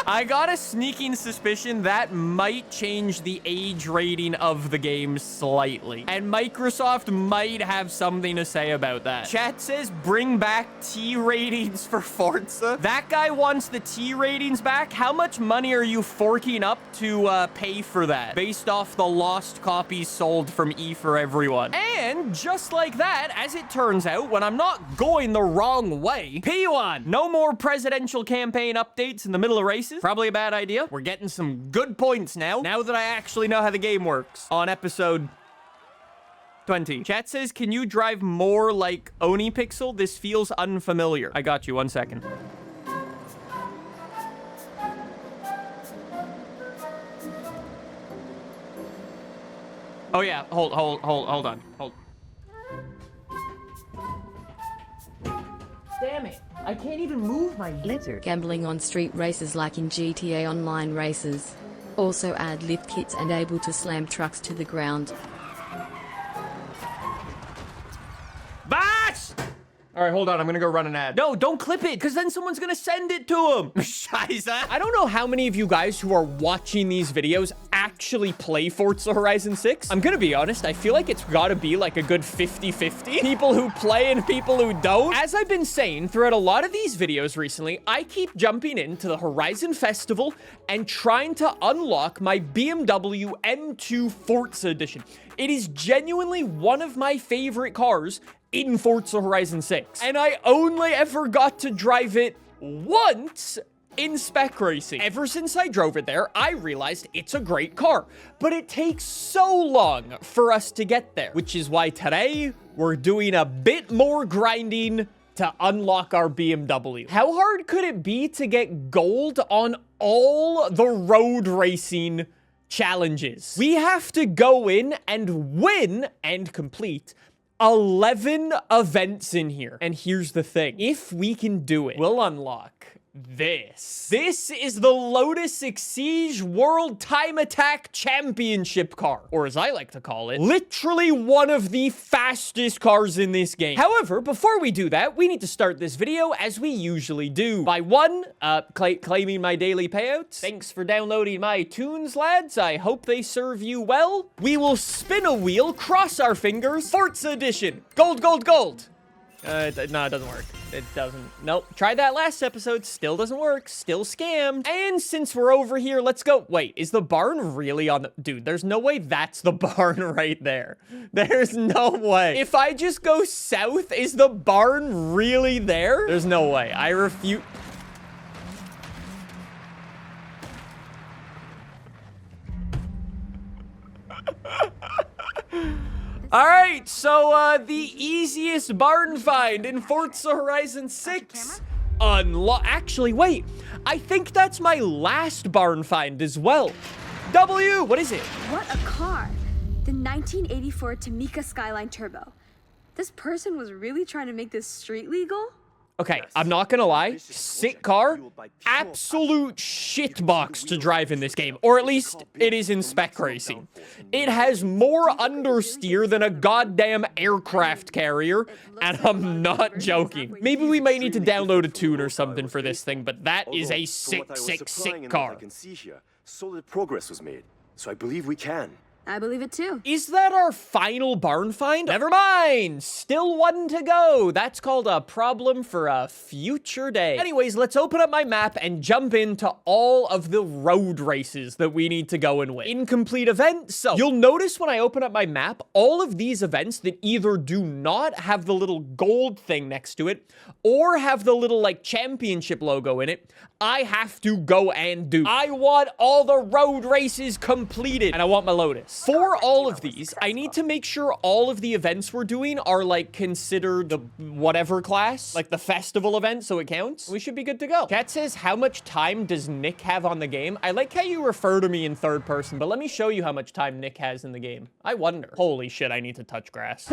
I got a sneaking suspicion that might change the age rating of the game slightly, and Microsoft might have something to say about that. Chat says bring back T ratings for Forza. That guy wants the T ratings back. How much money are you forking up to pay for that based off the lost copies sold from E for Everyone? And just like that, as it turns out, when I'm not going the wrong way, P1, no more presidential campaign updates in the middle of races. Probably a bad idea. We're getting some good points now that I actually know how the game works on episode 20. Chat says, can you drive more like Oni Pixel? This feels unfamiliar. I got you, 1 second. Oh yeah, hold on. Damn it. I can't even move my lizard. Gambling on street races like in GTA Online races. Also add lift kits and able to slam trucks to the ground. Bash! All right, hold on. I'm gonna go run an ad. No, don't clip it, because then someone's gonna send it to him. Scheiße. I don't know how many of you guys who are watching these videos actually play Forza Horizon 6. I'm gonna be honest, I feel like it's gotta be like a good 50-50. People who play and people who don't. As I've been saying throughout a lot of these videos recently, I keep jumping into the Horizon Festival and trying to unlock my BMW M2 Forza Edition. It is genuinely one of my favorite cars in Forza Horizon 6. And I only ever got to drive it once in spec racing. Ever since I drove it there, I realized it's a great car, but it takes so long for us to get there, which is why today we're doing a bit more grinding to unlock our BMW. How hard could it be to get gold on all the road racing challenges? We have to go in and win and complete 11 events in here. And here's the thing. If we can do it, we'll unlock this. This is the Lotus Exige World Time Attack Championship car, or as I like to call it, literally one of the fastest cars in this game. However, before we do that, we need to start this video as we usually do. By one, claiming my daily payouts. Thanks for downloading my tunes, lads. I hope they serve you well. We will spin a wheel, cross our fingers. Forza Edition. Gold, gold, gold. No, it doesn't work. It doesn't. Nope. Tried that last episode. Still doesn't work. Still scammed. And since we're over here, let's go. Wait, is the barn really on the... Dude, there's no way that's the barn right there. There's no way. If I just go south, is the barn really there? There's no way. I refute... All right, so the easiest barn find in Forza Horizon 6. Actually, wait. I think that's my last barn find as well. W, what is it? What a car. The 1984 Tamika Skyline Turbo. This person was really trying to make this street legal? Okay, I'm not gonna lie, sick car, absolute shitbox to drive in this game, or at least it is in spec racing. It has more understeer than a goddamn aircraft carrier, and I'm not joking. Maybe we might need to download a tune or something for this thing, but that is a sick car. I can see here, solid progress was made, so I believe we can. I believe it too. Is that our final barn find? Never mind. Still one to go. That's called a problem for a future day. Anyways, let's open up my map and jump into all of the road races that we need to go and win. Incomplete event. So you'll notice when I open up my map, all of these events that either do not have the little gold thing next to it or have the little like championship logo in it, I have to go and do. I want all the road races completed and I want my Lotus. For all of these, I need to make sure all of the events we're doing are like considered the whatever class, like the festival event, so it counts. We should be good to go. Chat says, how much time does Nick have on the game? I like how you refer to me in third person, but let me show you how much time Nick has in the game. I wonder. Holy shit, I need to touch grass.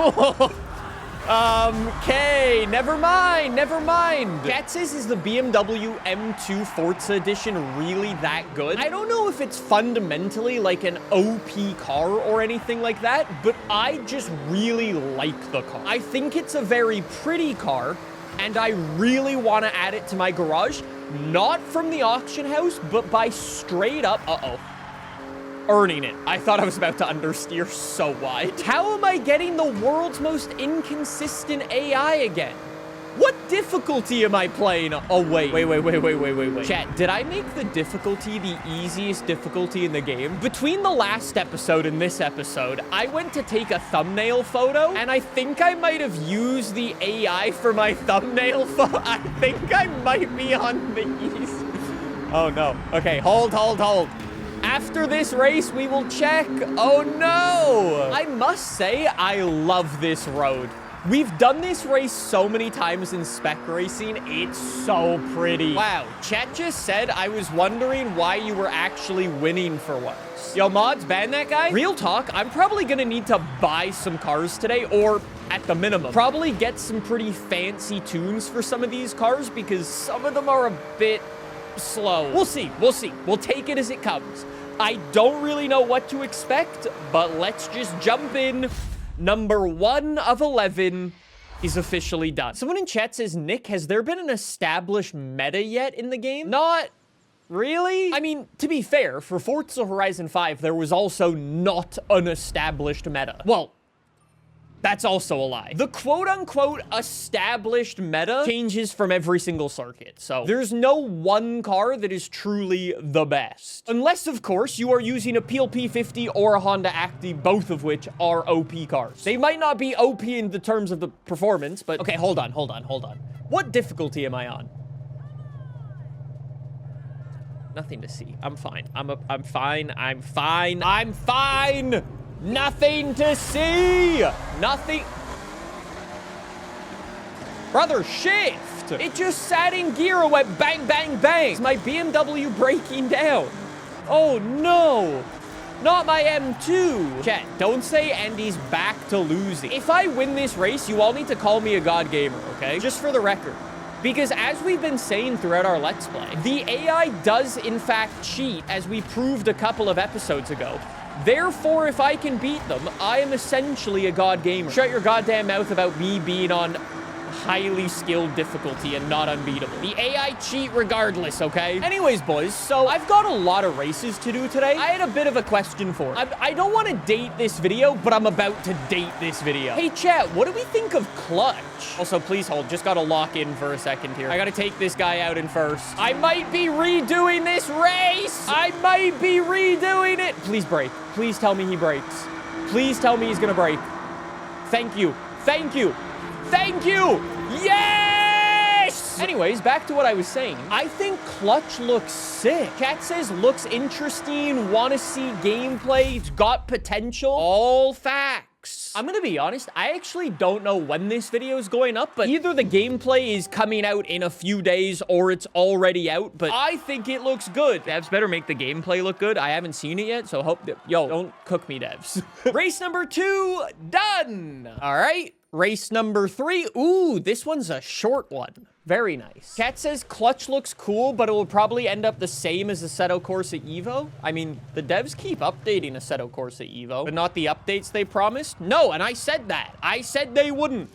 Okay, never mind. Chat says, is the BMW M2 Forza Edition really that good? I don't know if it's fundamentally like an OP car or anything like that, but I just really like the car. I think it's a very pretty car, and I really want to add it to my garage, not from the auction house, but by straight up, earning it. I thought I was about to understeer so wide. How am I getting the world's most inconsistent AI again? What difficulty am I playing? Oh, wait. Chat, did I make the difficulty the easiest difficulty in the game? Between the last episode and this episode, I went to take a thumbnail photo, and I think I might have used the AI for my thumbnail photo. I think I might be on the easy. Oh, no. Okay, hold. After this race, we will check. Oh, no. I must say, I love this road. We've done this race so many times in spec racing. It's so pretty. Wow, chat just said I was wondering why you were actually winning for once. Yo, mods, ban that guy. Real talk, I'm probably gonna need to buy some cars today, or at the minimum, probably get some pretty fancy tunes for some of these cars because some of them are a bit slow. We'll see. We'll take it as it comes. I don't really know what to expect, but let's just jump in. Number 1 of 11 is officially done. Someone in chat says, Nick, has there been an established meta yet in the game? Not Really? I mean, to be fair, for Forza Horizon 5, there was also not an established meta. Well, that's also a lie. The quote-unquote established meta changes from every single circuit. So there's no one car that is truly the best. Unless, of course, you are using a Peel P50 or a Honda Active, both of which are OP cars. They might not be OP in the terms of the performance, but... Okay, hold on. What difficulty am I on? Nothing to see. I'm fine. I'm fine. Nothing to see! Nothing... Brother, shift! It just sat in gear and went bang, bang, bang! Is my BMW breaking down? Oh, no! Not my M2! Chat, don't say Andy's back to losing. If I win this race, you all need to call me a god gamer, okay? Just for the record. Because as we've been saying throughout our Let's Play, the AI does in fact cheat, as we proved a couple of episodes ago. Therefore, if I can beat them, I am essentially a god gamer. Shut your goddamn mouth about me being on highly skilled difficulty and not unbeatable. The AI cheat regardless, okay? Anyways, boys, so I've got a lot of races to do today. I had a bit of a question for you. I don't want to date this video, but I'm about to date this video. Hey, chat, what do we think of Clutch? Also, please hold. Just gotta lock in for a second here. I gotta take this guy out in first. I might be redoing this race! I might be redoing it! Please brake. Please tell me he brakes. Please tell me he's gonna brake. Thank you. Thank you. Thank you! Yes! Anyways, back to what I was saying. I think Clutch looks sick. Chat says looks interesting, wanna see gameplay, it's got potential. All facts. I'm gonna be honest, I actually don't know when this video is going up, but either the gameplay is coming out in a few days or it's already out, but I think it looks good. Devs better make the gameplay look good. I haven't seen it yet, so hope that, yo, don't cook me, devs. Race number 2, done. All right. Race number 3. Ooh, this one's a short one. Very nice. Cat says Clutch looks cool, but it will probably end up the same as Assetto Corsa Evo. I mean, the devs keep updating Assetto Corsa Evo, but not the updates they promised. No, and I said that. I said they wouldn't.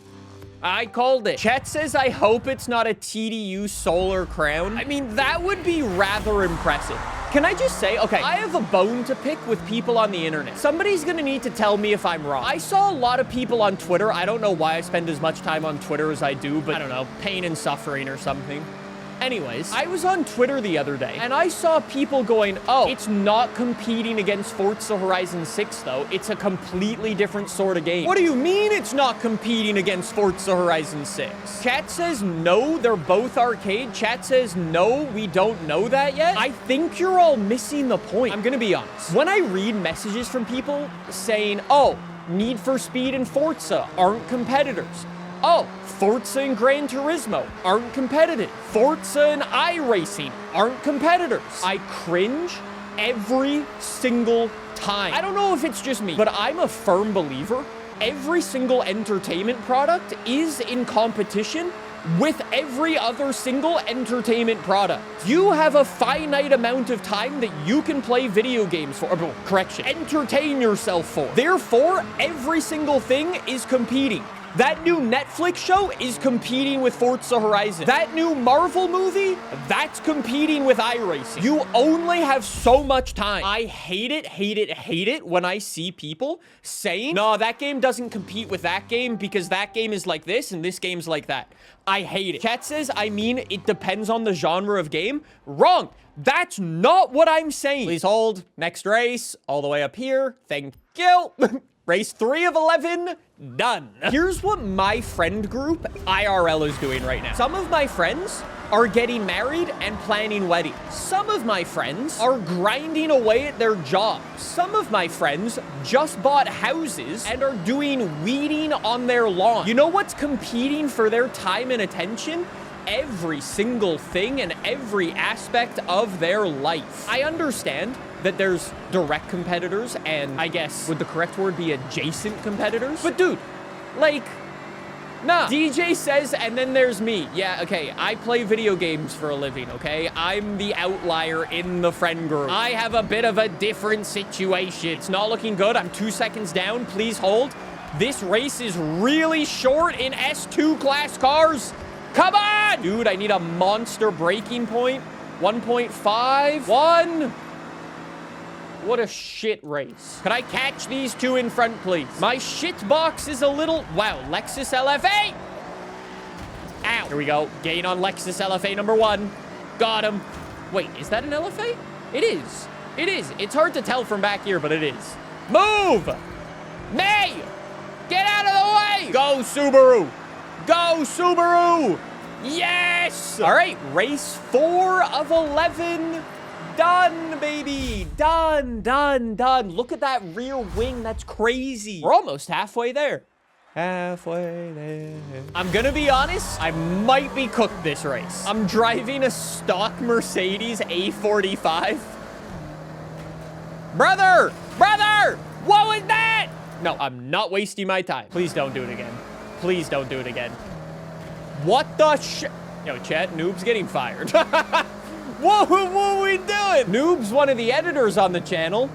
I called it. Chat says, I hope it's not a TDU Solar Crown. I mean, that would be rather impressive. Can I just say, okay, I have a bone to pick with people on the internet. Somebody's gonna need to tell me if I'm wrong. I saw a lot of people on Twitter. I don't know why I spend as much time on Twitter as I do, but I don't know, pain and suffering or something. Anyways, I was on Twitter the other day, and I saw people going, oh, it's not competing against Forza Horizon 6, though. It's a completely different sort of game. What do you mean it's not competing against Forza Horizon 6? Chat says no, they're both arcade. Chat says no, we don't know that yet. I think you're all missing the point. I'm gonna be honest. When I read messages from people saying, oh, Need for Speed and Forza aren't competitors. Oh, Forza and Gran Turismo aren't competitive. Forza and iRacing aren't competitors. I cringe every single time. I don't know if it's just me, but I'm a firm believer. Every single entertainment product is in competition with every other single entertainment product. You have a finite amount of time that you can play video games for, or, correction, entertain yourself for. Therefore, every single thing is competing. That new Netflix show is competing with Forza Horizon. That new Marvel movie, that's competing with iRacing. You only have so much time. I hate it when I see people saying, no, that game doesn't compete with that game because that game is like this and this game's like that. I hate it. Chat says, I mean, it depends on the genre of game. Wrong. That's not what I'm saying. Please hold. Next race, all the way up here. Thank you. Race 3 of 11, done. Here's what my friend group, IRL, is doing right now. Some of my friends are getting married and planning weddings. Some of my friends are grinding away at their jobs. Some of my friends just bought houses and are doing weeding on their lawn. You know what's competing for their time and attention? Every single thing and every aspect of their life. I understand that there's direct competitors and I guess, would the correct word be adjacent competitors? But dude, like, nah. DJ says, and then there's me. Yeah, okay, I play video games for a living, okay? I'm the outlier in the friend group. I have a bit of a different situation. It's not looking good. I'm 2 seconds down. Please hold. This race is really short in S2 class cars. Come on! Dude, I need a monster braking point. 1.5. 1. What a shit race. Could I catch these two in front, please? My shit box is a little... Wow, Lexus LFA. Ow. Here we go. Gain on Lexus LFA number 1. Got him. Wait, is that an LFA? It is. It is. It's hard to tell from back here, but it is. Move! May! Get out of the way! Go, Subaru! Go, Subaru! Yes! All right, race 4 of 11. Done, baby. Done, done, done. Look at that rear wing. That's crazy. We're almost halfway there. Halfway there. I'm gonna be honest, I might be cooked this race. I'm driving a stock Mercedes A45. Brother! Brother! What was that? No, I'm not wasting my time. Please don't do it again. Please don't do it again. What the shit? Yo, chat, Noob's getting fired. What are we doing? Noob's one of the editors on the channel.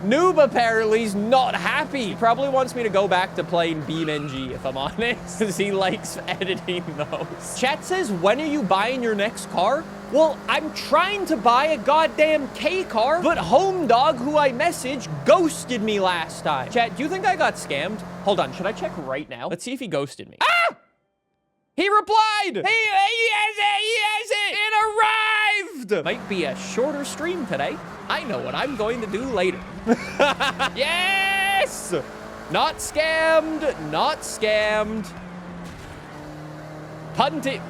Noob apparently is not happy. He probably wants me to go back to playing BeamNG, if I'm honest, because he likes editing those. Chat says, when are you buying your next car? Well, I'm trying to buy a goddamn K car, but Home Dog, who I messaged, ghosted me last time. Chat, do you think I got scammed? Hold on, should I check right now? Let's see if he ghosted me. Ah! He replied! He has it! It arrived! Might be a shorter stream today. I know what I'm going to do later. Yes! Not scammed, not scammed. Punted.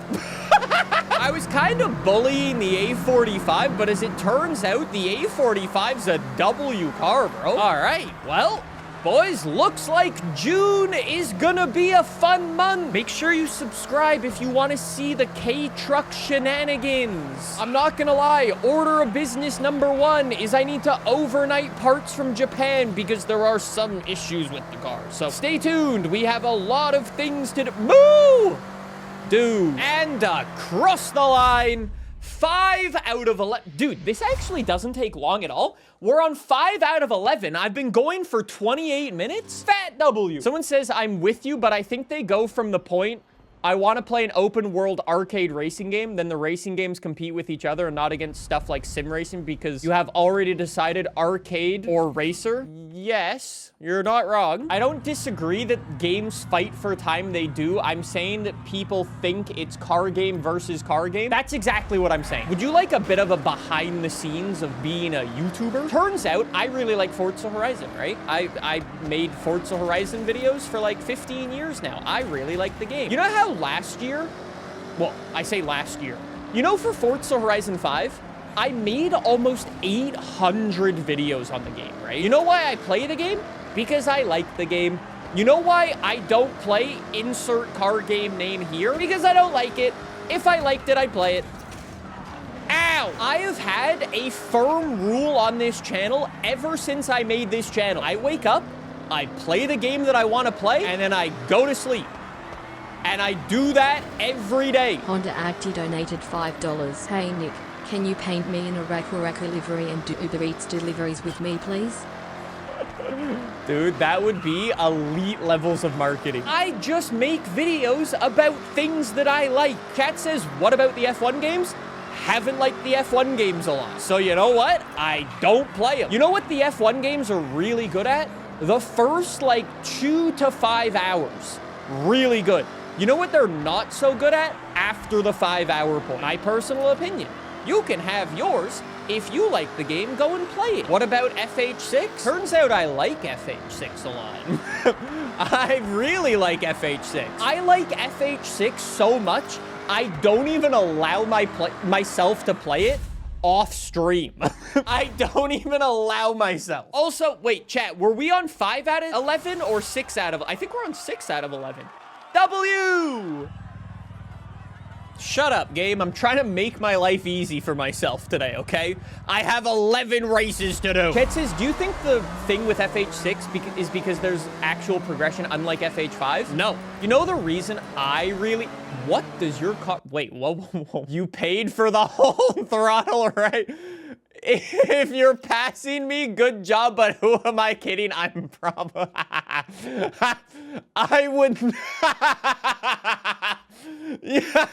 I was kind of bullying the A45, but as it turns out, the A45's a W car, bro. All right, well, boys, looks like June is gonna be a fun month. Make sure you subscribe if you want to see the K-Truck shenanigans. I'm not gonna lie, order of business number 1 is I need to overnight parts from Japan because there are some issues with the car. So stay tuned. We have a lot of things to do. And across the line, 5 out of 11. Dude, this actually doesn't take long at all. We're on 5 out of 11. I've been going for 28 minutes. Fat W. Someone says, I'm with you, but I think they go from the point, I want to play an open world arcade racing game, then the racing games compete with each other and not against stuff like sim racing because you have already decided arcade or racer. Yes, you're not wrong. I don't disagree that games fight for time, they do. I'm saying that people think it's car game versus car game. That's exactly what I'm saying. Would you like a bit of a behind the scenes of being a YouTuber? Turns out I really like Forza Horizon, right? I made Forza Horizon videos for like 15 years now. I really like the game. You know how last year, well, I say last year, you know, for Forza Horizon 5, I made almost 800 videos on the game, right? You know why I play the game? Because I like the game. You know why I don't play insert car game name here? Because I don't like it. If I liked it, I'd play it. Ow! I have had a firm rule on this channel ever since I made this channel. I wake up, I play the game that I want to play, and then I go to sleep. And I do that every day. Honda Acti donated $5. Hey Nick, can you paint me in a Raku livery and do Uber Eats deliveries with me, please? Dude, that would be elite levels of marketing. I just make videos about things that I like. Chat says, what about the F1 games? Haven't liked the F1 games a lot. So you know what? I don't play them. You know what the F1 games are really good at? The first like 2 to 5 hours. Really good. You know what they're not so good at? After the 5-hour point. My personal opinion. You can have yours. If you like the game, go and play it. What about FH6? Turns out I like FH6 a lot. I really like FH6. I like FH6 so much, I don't even allow myself to play it off stream. I don't even allow myself. Also, wait, chat, were we on 5 out of 11 or 6 out of... I think we're on 6 out of 11. W! Shut up, game. I'm trying to make my life easy for myself today, okay? I have 11 races to do. Chet says, do you think the thing with FH6 is because there's actual progression unlike FH5? No. You know the reason I really... What does your car... Wait, whoa. You paid for the whole throttle, right? If you're passing me, good job, but who am I kidding? I'm probably... I would... yeah.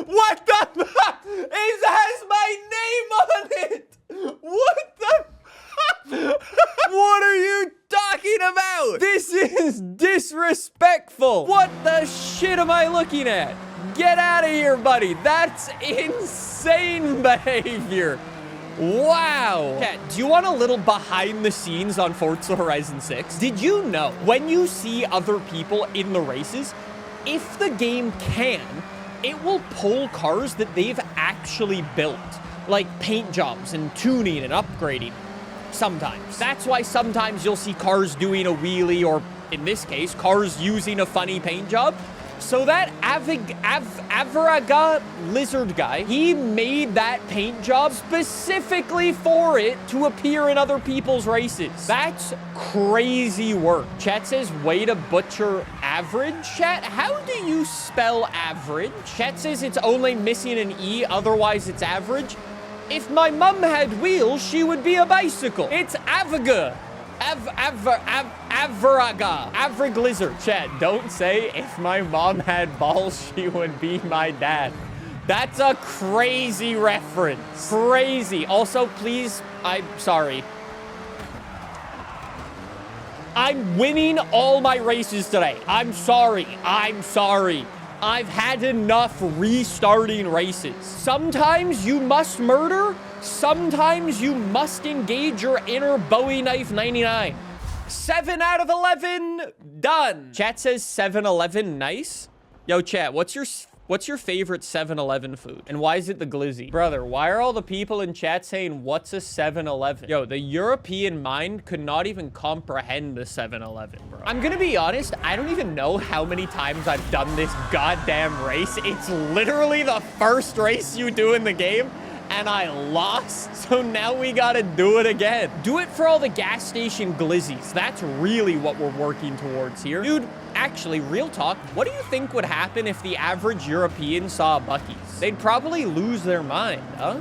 What the... the shit am I looking at? Get out of here, buddy. That's insane behavior. Wow. Chat, do you want a little behind the scenes on Forza Horizon 6? Did you know when you see other people in the races, if the game can, it will pull cars that they've actually built, like paint jobs and tuning and upgrading. Sometimes. That's why sometimes you'll see cars doing a wheelie, or in this case, cars using a funny paint job. So that Avaraga lizard guy, he made that paint job specifically for it to appear in other people's races. That's crazy work. Chat says, way to butcher average. Chat, how do you spell average? Chat says it's only missing an E, otherwise it's average. If my mum had wheels, she would be a bicycle. It's Avaga. Avaraga. Average lizard. Chat, don't say if my mom had balls, she would be my dad. That's a crazy reference. Crazy. Also, please, I'm sorry. I'm winning all my races today. I'm sorry. I'm sorry. I've had enough restarting races. Sometimes you must murder. Sometimes you must engage your inner Bowie knife 99. 7 out of 11. Done. Chat says 7-Eleven nice. Yo, chat, what's your favorite 7-Eleven food? And why is it the glizzy? Brother, why are all the people in chat saying, what's a 7-Eleven? Yo, the European mind could not even comprehend the 7-Eleven, bro. I'm gonna be honest, I don't even know how many times I've done this goddamn race. It's literally the first race you do in the game, and I lost, so now we gotta do it again. Do it for all the gas station glizzies. That's really what we're working towards here. Dude, actually, real talk, what do you think would happen if the average European saw a Buc-ee's? They'd probably lose their mind, huh?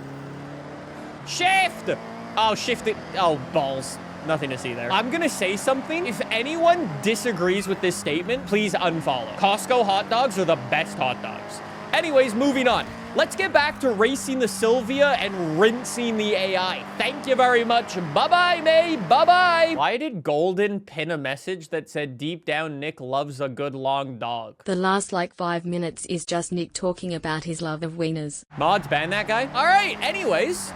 Shift! Oh, shift it. Oh, balls. Nothing to see there. I'm gonna say something. If anyone disagrees with this statement, please unfollow. Costco hot dogs are the best hot dogs. Anyways, moving on. Let's get back to racing the Sylvia and rinsing the AI. Thank you very much. Bye-bye, May. Bye-bye. Why did Golden pin a message that said, deep down, Nick loves a good long dog? The last like 5 minutes is just Nick talking about his love of wieners. Mods, ban that guy. All right, anyways.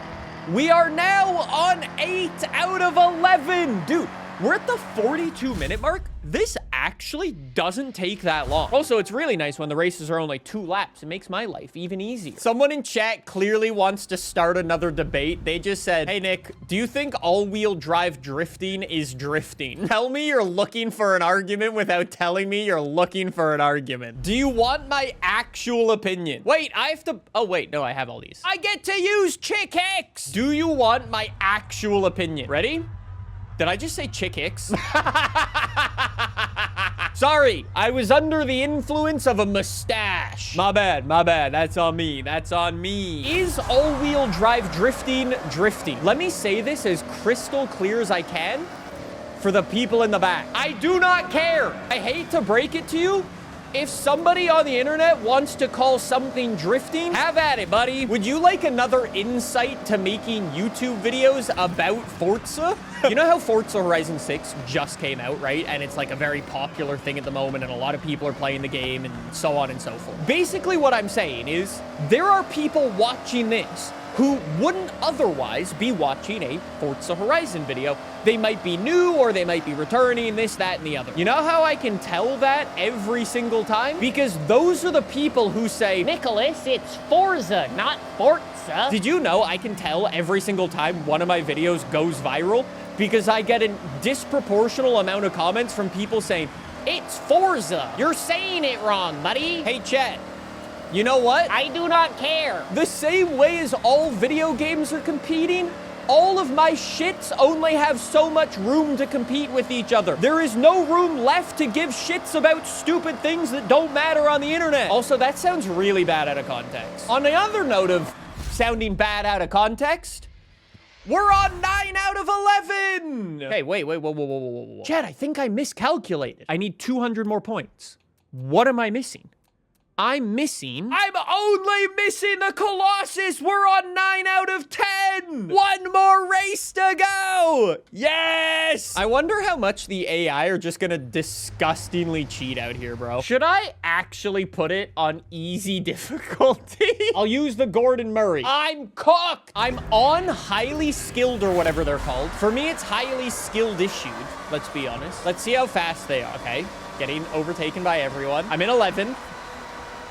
We are now on 8 out of 11. Dude, we're at the 42-minute mark. This actually doesn't take that long. Also, it's really nice when the races are only 2 laps. It makes my life even easier. Someone in chat clearly wants to start another debate. They just said, hey, Nick, do you think all-wheel drive drifting is drifting? Tell me you're looking for an argument without telling me you're looking for an argument. Do you want my actual opinion? Wait, I have to... Oh, wait. No, I have all these. I get to use Chick Hicks. Do you want my actual opinion? Ready? Did I just say Chick Hicks? Sorry, I was under the influence of a mustache. My bad, my bad. That's on me. That's on me. Is all-wheel drive drifting drifting? Let me say this as crystal clear as I can for the people in the back. I do not care. I hate to break it to you. If somebody on the internet wants to call something drifting, have at it, buddy. Would you like another insight to making YouTube videos about Forza? You know how Forza Horizon 6 just came out, right? And it's like a very popular thing at the moment, and a lot of people are playing the game and so on and so forth. Basically what I'm saying is there are people watching this who wouldn't otherwise be watching a Forza Horizon video. They might be new, or they might be returning, this, that, and the other. You know how I can tell that every single time? Because those are the people who say, Nicholas, it's Forza, not Forza. Did you know I can tell every single time one of my videos goes viral? Because I get a disproportional amount of comments from people saying, it's Forza. You're saying it wrong, buddy. Hey, chat. You know what? I do not care. The same way as all video games are competing, all of my shits only have so much room to compete with each other. There is no room left to give shits about stupid things that don't matter on the internet. Also, that sounds really bad out of context. On the other note of sounding bad out of context, we're on 9 out of 11. Hey, wait, whoa. Chad, I think I miscalculated. I need 200 more points. What am I missing? I'm only missing the Colossus. We're on 9 out of 10. One more race to go. Yes. I wonder how much the AI are just gonna disgustingly cheat out here, bro. Should I actually put it on easy difficulty? I'll use the Gordon Murray. I'm cooked. I'm on highly skilled or whatever they're called. For me, it's highly skilled issued. Let's be honest. Let's see how fast they are. Okay. Getting overtaken by everyone. I'm in 11th.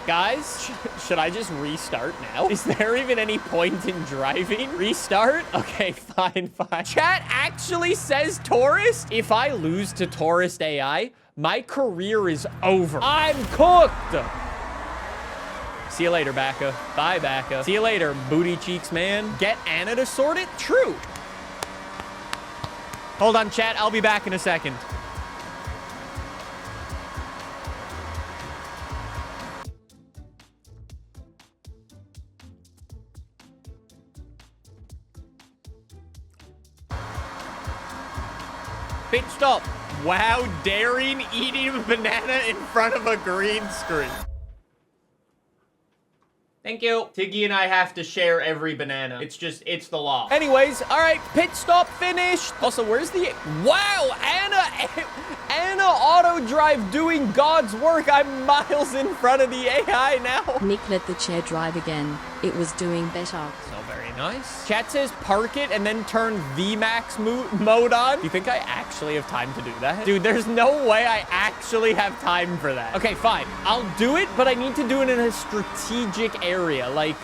Guys, should I just restart now? Is there even any point in driving? Restart? Okay, fine. Chat actually says tourist. If I lose to tourist AI, my career is over. I'm cooked. See you later, Bacca. Bye, Bacca. See you later, booty cheeks, man. Get Anna to sort it? True. Hold on, chat. I'll be back in a second. Pit stop. Wow, daring eating a banana in front of a green screen. Thank you. Tiggy and I have to share every banana. It's the law. Anyways, all right, pit stop finished. Also, where's the... Wow, Anna auto drive doing God's work. I'm miles in front of the AI now. Nick let the chair drive again. It was doing better. So very nice. Chat says park it and then turn VMAX mode on. Do you think I actually have time to do that? Dude, there's no way I actually have time for that. Okay, fine. I'll do it, but I need to do it in a strategic area. Like,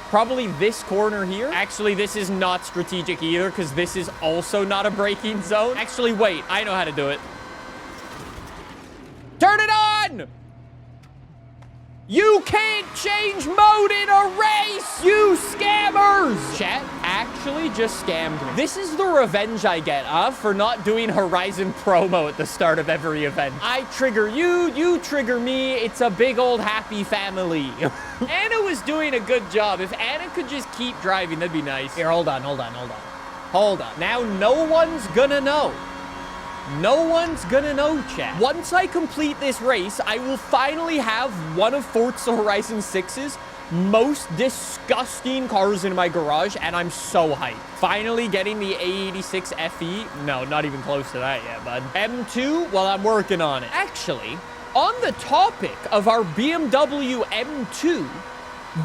probably this corner here. Actually, this is not strategic either because this is also not a braking zone. Actually, wait. I know how to do it. Turn it on! You can't change mode in a race, you scammers! Chat actually just scammed me. This is the revenge I get, for not doing Horizon promo at the start of every event. I trigger you, you trigger me, it's a big old happy family. Anna was doing a good job. If Anna could just keep driving, that'd be nice. Here, hold on. Now no one's gonna know. No one's gonna know, chat. Once I complete this race, I will finally have one of Forza Horizon 6's most disgusting cars in my garage, and I'm so hyped. Finally getting the A86 FE. No, not even close to that yet, bud. M2, well, I'm working on it. Actually, on the topic of our BMW M2,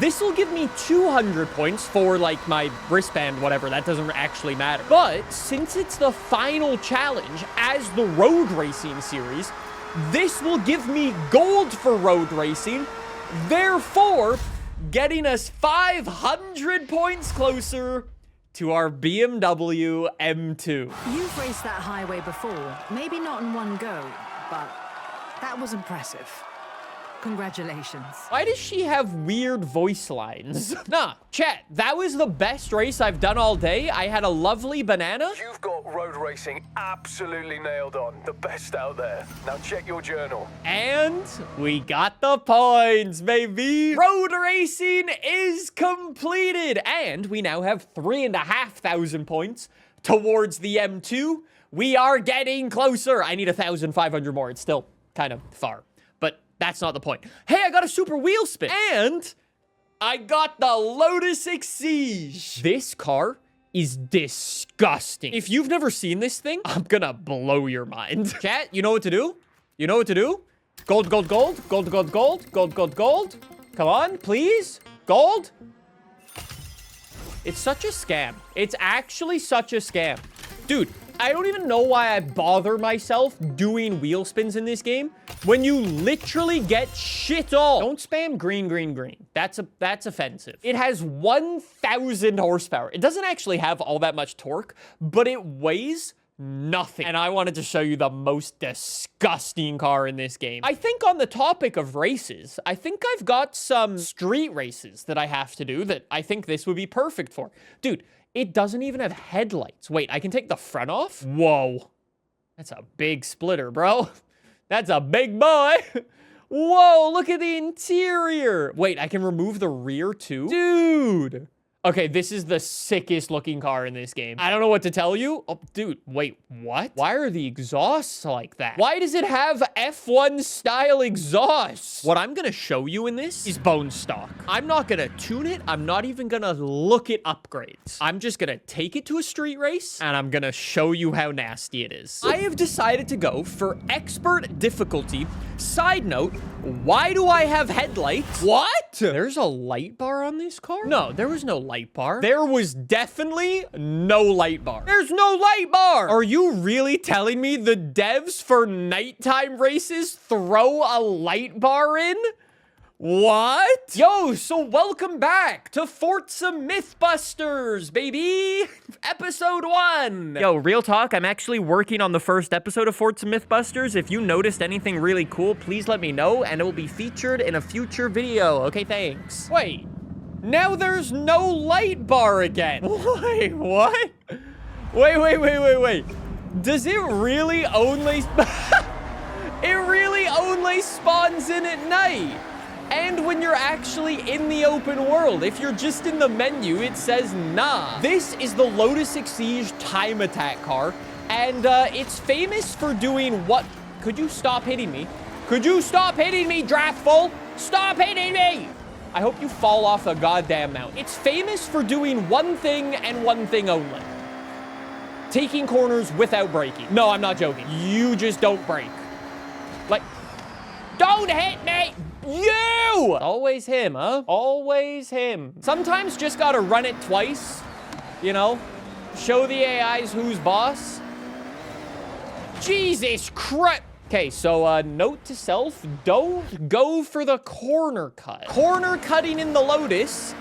this will give me 200 points for, like, my wristband, whatever. That doesn't actually matter. But since it's the final challenge as the road racing series, this will give me gold for road racing, therefore getting us 500 points closer to our BMW M2. You've raced that highway before. Maybe not in one go, but that was impressive. Congratulations. Why does she have weird voice lines? Nah, chat, that was the best race I've done all day. I had a lovely banana. You've got road racing absolutely nailed on. The best out there. Now check your journal. And we got the points, baby. Road racing is completed. And we now have 3,500 points towards the M2. We are getting closer. I need 1,500 more. It's still kind of far. That's not the point. Hey, I got a super wheel spin. And I got the Lotus Exige. This car is disgusting. If you've never seen this thing, I'm gonna blow your mind. Chat, you know what to do? You know what to do? Gold, gold, gold. Gold, gold, gold. Gold, gold, gold. Come on, please. Gold. It's such a scam. It's actually such a scam. Dude, I don't even know why I bother myself doing wheel spins in this game when you literally get shit all. Don't spam green, green, green. That's offensive. It has 1,000 horsepower. It doesn't actually have all that much torque, but it weighs nothing. And I wanted to show you the most disgusting car in this game. I think on the topic of races, I think I've got some street races that I have to do that I think this would be perfect for. Dude, it doesn't even have headlights. Wait, I can take the front off? Whoa. That's a big splitter, bro. That's a big boy. Whoa, look at the interior. Wait, I can remove the rear too? Dude, Okay, this is the sickest looking car in this game. I don't know what to tell you. Oh, dude, wait, what? Why are the exhausts like that? Why does it have F1 style exhausts? What I'm gonna show you in this is bone stock. I'm not gonna tune it. I'm not even gonna look at upgrades. I'm just gonna take it to a street race and I'm gonna show you how nasty it is. I have decided to go for expert difficulty. Side note, why do I have headlights? What? There's a light bar on this car? No, there was no light bar. There was definitely no light bar. There's no light bar. Are you really telling me the devs for nighttime races throw a light bar in? What? Yo, so welcome back to Forza Mythbusters, baby! Episode 1! Yo, real talk, I'm actually working on the first episode of Forza Mythbusters. If you noticed anything really cool, please let me know, and it will be featured in a future video. Okay, thanks. Wait, now there's no light bar again. Wait, what? Wait. Does it really only... It really only spawns in at night? And when you're actually in the open world. If you're just in the menu, it says nah. This is the Lotus Exige time attack car, and it's famous for doing what? Could you stop hitting me? Could you stop hitting me, Draftful? Stop hitting me! I hope you fall off a goddamn mountain. It's famous for doing one thing and one thing only. Taking corners without braking. No, I'm not joking. You just don't brake. Like, don't hit me! You! Always him, huh? Always him. Sometimes just gotta run it twice, you know? Show the AIs who's boss. Jesus Christ! Okay, so note to self, don't go for the corner cut. Corner cutting in the Lotus,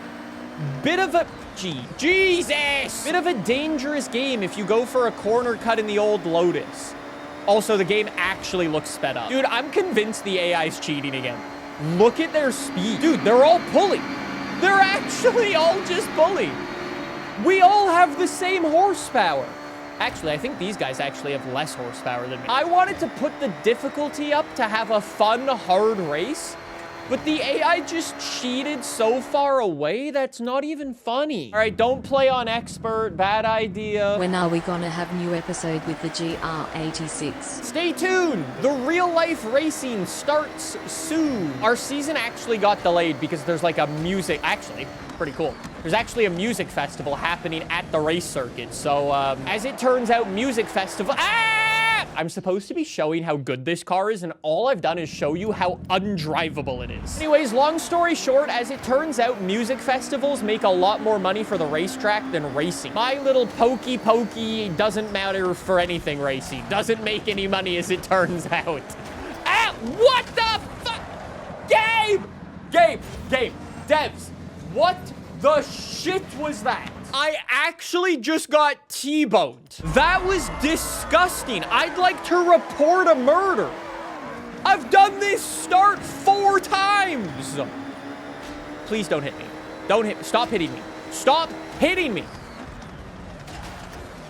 bit of a... Jesus! Bit of a dangerous game if you go for a corner cut in the old Lotus. Also, the game actually looks sped up. Dude, I'm convinced the AI's cheating again. Look at their speed. Dude, they're all pulling. They're actually all just pulling. We all have the same horsepower. Actually, I think these guys actually have less horsepower than me. I wanted to put the difficulty up to have a fun, hard race, but the AI just cheated so far away that's not even funny. All right, don't play on expert. Bad idea. When are we gonna have new episode with the GR86? Stay tuned. The real life racing starts soon. Our season actually got delayed because there's like a music, actually, pretty cool. There's actually a music festival happening at the race circuit. So as it turns out, music festival, I'm supposed to be showing how good this car is, and all I've done is show you how undrivable it is. Anyways, long story short, as it turns out, music festivals make a lot more money for the racetrack than racing. My little pokey doesn't matter for anything racing. Doesn't make any money as it turns out. Ah, what the fuck? Game, devs, what the shit was that? I actually just got T-boned. That was disgusting. I'd like to report a murder. I've done this start 4 times. Please don't hit me. Don't hit me. Stop hitting me. Stop hitting me.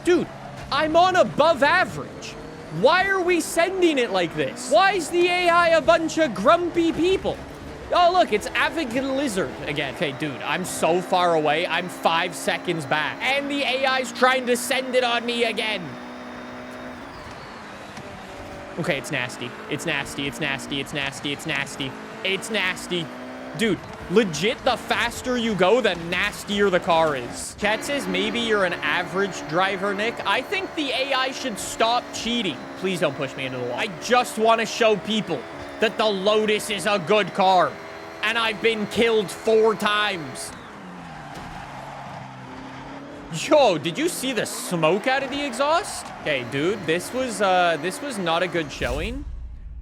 Dude, I'm on above average. Why are we sending it like this? Why is the AI a bunch of grumpy people? Oh, look, it's Avid Lizard again. Okay, dude, I'm so far away. I'm 5 seconds back. And the AI's trying to send it on me again. Okay, it's nasty. It's nasty. It's nasty. It's nasty. It's nasty. It's nasty. Dude, legit, the faster you go, the nastier the car is. Chat says maybe you're an average driver, Nick. I think the AI should stop cheating. Please don't push me into the wall. I just want to show people that the Lotus is a good car, and I've been killed 4 times. Yo, did you see the smoke out of the exhaust? Okay, dude, this was not a good showing.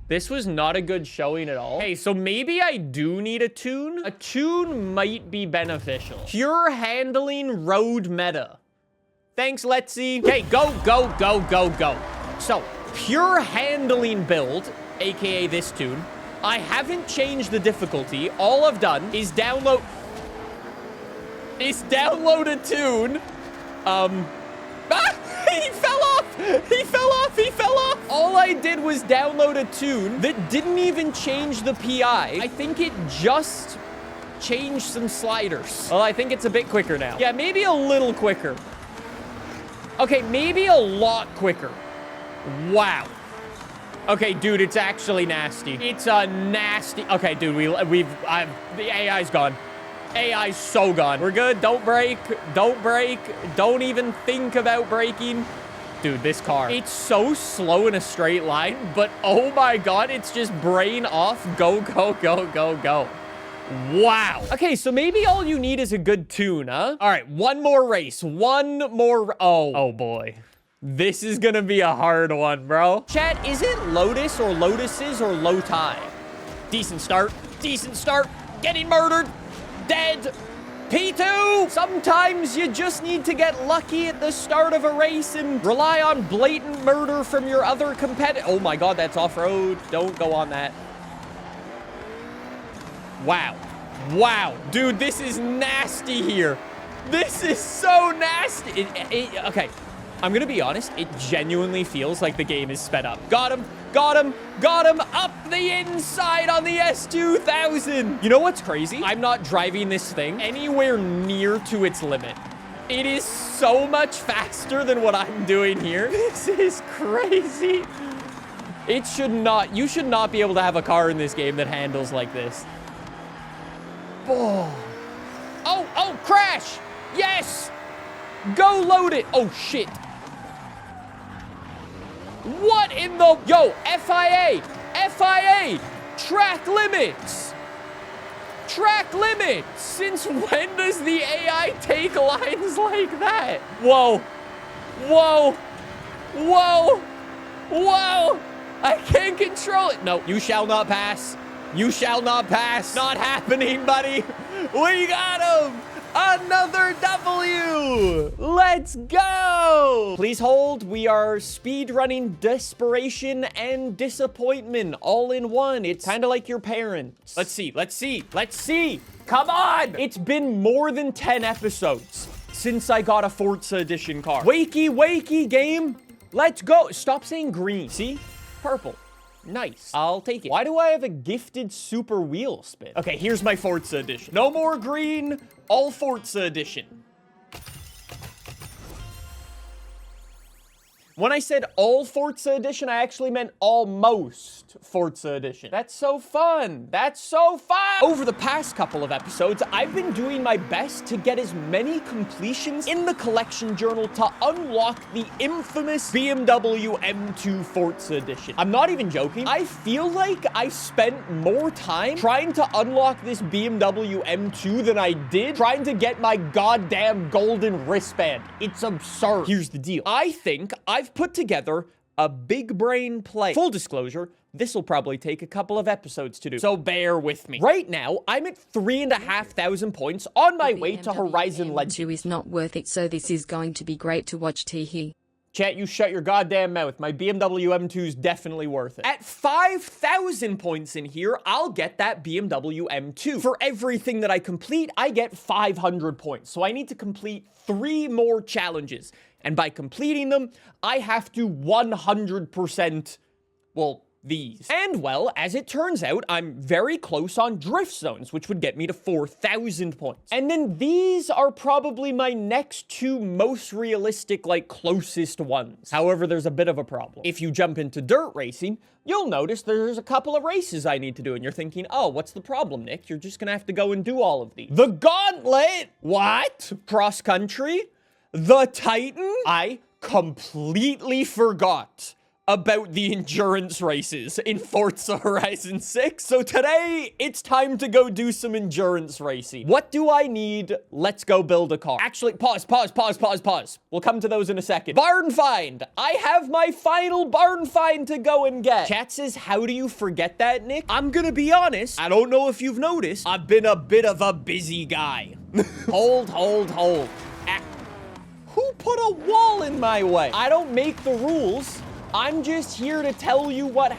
This was not a good showing at all. Okay, so maybe I do need a tune. A tune might be beneficial. Pure handling road meta. Thanks, let's see. Okay, go. So, pure handling build, aka this tune. I haven't changed the difficulty. All I've done is download a tune. He fell off. All I did was download a tune that didn't even change the PI. I think it just change some sliders. Well, I think it's a bit quicker now. Yeah, maybe a little quicker. Okay, maybe a lot quicker. Wow. Okay, dude, it's actually nasty. It's a nasty... Okay, dude, the AI's gone. AI's so gone. We're good. Don't break. Don't break. Don't even think about braking. Dude, this car, it's so slow in a straight line, but oh my God, it's just brain off. Go, go, go, go, go. Wow. Okay, so maybe all you need is a good tune, huh? All right, one more race. One more... Oh boy. This is gonna be a hard one, bro. Chat, is it Lotus or Lotuses or Loti? Decent start. Decent start. Getting murdered. Dead. P2! Sometimes you just need to get lucky at the start of a race and rely on blatant murder from your other competitor. Oh my God, that's off-road. Don't go on that. Wow. Wow. Dude, this is nasty here. This is so nasty. Okay. I'm gonna be honest, it genuinely feels like the game is sped up. Got him, got him, got him up the inside on the S2000. You know what's crazy? I'm not driving this thing anywhere near to its limit. It is so much faster than what I'm doing here. This is crazy. It should not, you should not be able to have a car in this game that handles like this. Oh, oh, crash. Yes. Go load it. Oh, shit. What in the... Yo, FIA. FIA. Track limits. Track limits. Since when does the AI take lines like that? Whoa. Whoa. Whoa. Whoa. I can't control it. No, you shall not pass. You shall not pass. Not happening, buddy. We got him. Another W! Let's go! Please hold. We are speed running desperation and disappointment all in one. It's kind of like your parents. Let's see. Let's see. Let's see. Come on! It's been more than 10 episodes since I got a Forza Edition car. Wakey, wakey, game. Let's go. Stop saying green. See? Purple. Nice. I'll take it. Why do I have a gifted super wheel spin? Okay, here's my Forza Edition. No more green, all Forza Edition. When I said all Forza Edition, I actually meant almost Forza Edition. That's so fun. That's so fun. Over the past couple of episodes, I've been doing my best to get as many completions in the collection journal to unlock the infamous BMW M2 Forza Edition. I'm not even joking. I feel like I spent more time trying to unlock this BMW M2 than I did trying to get my goddamn golden wristband. It's absurd. Here's the deal. I think I've put together a big brain play. Full disclosure, this will probably take a couple of episodes to do, so bear with me. Right now, I'm at 3,500 points on my way to Horizon Legends. M2 is not worth it, so this is going to be great to watch. Teehee. Chat, you shut your goddamn mouth. My BMW M2 is definitely worth it. At 5,000 points in here, I'll get that BMW M2. For everything that I complete, I get 500 points. So I need to complete 3 more challenges. And by completing them, I have to 100%, well, these. And, well, as it turns out, I'm very close on drift zones, which would get me to 4,000 points. And then these are probably my next 2 most realistic, like, closest ones. However, there's a bit of a problem. If you jump into dirt racing, you'll notice there's a couple of races I need to do, and you're thinking, oh, what's the problem, Nick? You're just gonna have to go and do all of these. The Gauntlet! What? Cross country? The Titan? I completely forgot about the endurance races in Forza Horizon 6. So today, it's time to go do some endurance racing. What do I need? Let's go build a car. Actually, pause. We'll come to those in a second. Barn find. I have my final barn find to go and get. Chat says, how do you forget that, Nick? I'm gonna be honest. I don't know if you've noticed. I've been a bit of a busy guy. Hold. Who put a wall in my way? I don't make the rules. I'm just here to tell you what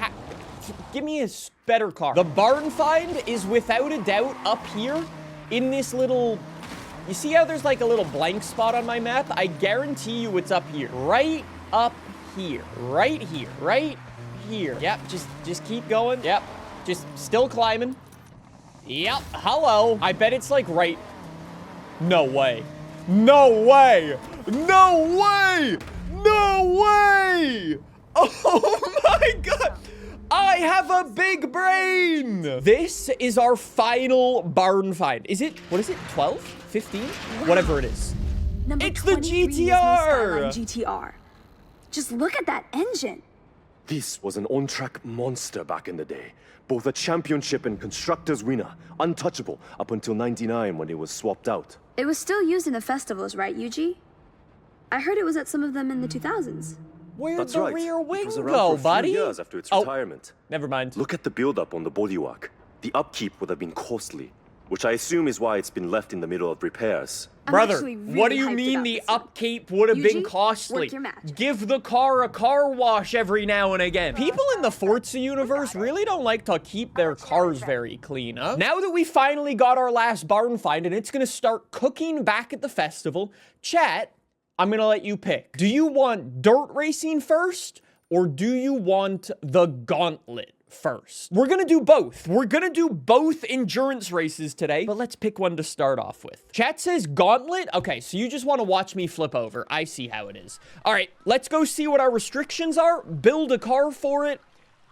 give me a better car. The barn find is without a doubt up here in this little... You see how there's like a little blank spot on my map? I guarantee you it's up here. Right up here. Right here. Right here. Yep, just keep going. Yep, just still climbing. Yep, hello. I bet it's like right... No way. No way! No way! No way! Oh my god! I have a big brain! This is our final barn find. Is it, what is it, 12? 15? Whatever it is. Number It's the 23 is no GTR! Skyline GTR. Just look at that engine. This was an on-track monster back in the day. Both a championship and constructors winner. Untouchable up until 99 when it was swapped out. It was still used in the festivals, right, Yuji? I heard it was at some of them in the 2000s. Where'd That's the right. rear It wing was around go, for a few buddy? years after its Oh, retirement. never mind. Look at the build-up on the bodywork. The upkeep would have been costly, which I assume is why it's been left in the middle of repairs. Brother, actually what do really you hyped mean about the this one. upkeep would have been Yuji, costly? work your magic. Give the car a car wash every now and again. People in the Forza universe really don't like to keep their cars very clean, huh? Now that we finally got our last barn find and it's gonna start cooking back at the festival, chat, I'm gonna let you pick. Do you want dirt racing first, or do you want the gauntlet first? We're gonna do both. We're gonna do both endurance races today, but let's pick one to start off with. Chat says gauntlet. Okay, so you just want to watch me flip over. I see how it is. All right, let's go see what our restrictions are, build a car for it,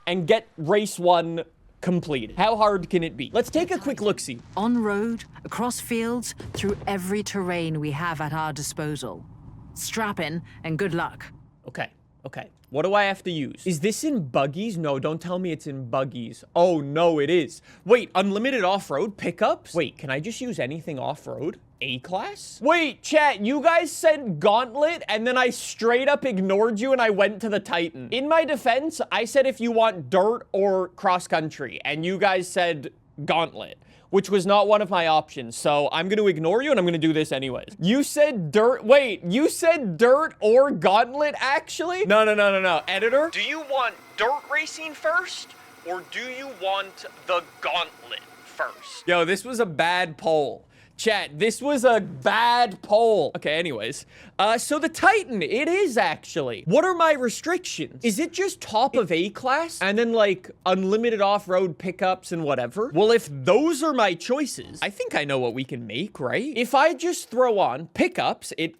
and get race one completed. How hard can it be? Let's take a quick look-see. On road, across fields, through every terrain we have at our disposal. Strap in and good luck. Okay, okay. What do I have to use? Is this in buggies? No, don't tell me it's in buggies. Oh, no, it is. Wait, unlimited off-road pickups? Wait, can I just use anything off-road? A-class? Wait, chat, you guys said gauntlet, and then I straight up ignored you and I went to the Titan. In my defense, I said if you want dirt or cross-country, and you guys said gauntlet, which was not one of my options. So I'm going to ignore you and I'm going to do this anyways. You said dirt. Wait, you said dirt or gauntlet, actually? No. Editor, do you want dirt racing first, or do you want the gauntlet first? Yo, this was a bad poll. Chat, this was a bad poll. Okay, anyways. So the Titan, it is actually. What are my restrictions? Is it just top of A-class and then like unlimited off-road pickups and whatever? Well, if those are my choices, I think I know what we can make, right? If I just throw on pickups, it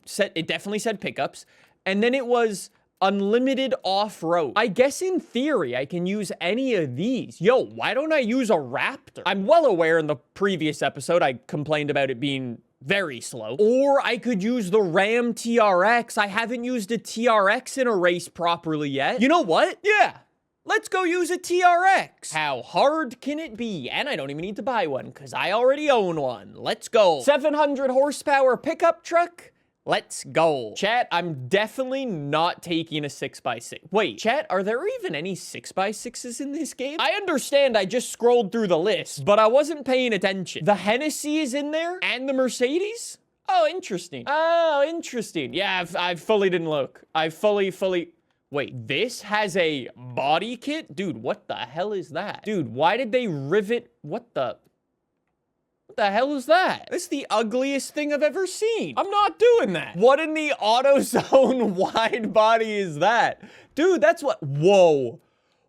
definitely said pickups, and then it was unlimited off-road. I guess in theory, I can use any of these. Yo, why don't I use a Raptor? I'm well aware in the previous episode, I complained about it being very slow. Or I could use the Ram TRX. I haven't used a TRX in a race properly yet. You know what? Yeah. Let's go use a TRX. How hard can it be? And I don't even need to buy one because I already own one. Let's go. 700 horsepower pickup truck. Let's go. Chat, I'm definitely not taking a 6x6. Wait, chat, are there even any 6x6s in this game? I understand I just scrolled through the list, but I wasn't paying attention. The Hennessy is in there and the Mercedes? Oh, interesting. Oh, interesting. Yeah, I fully didn't look. I fully... Wait, this has a body kit? Dude, what the hell is that? Dude, why did they rivet... What the hell is that? That's the ugliest thing I've ever seen. I'm not doing that. What in the AutoZone wide body is that? Dude, that's what... Whoa.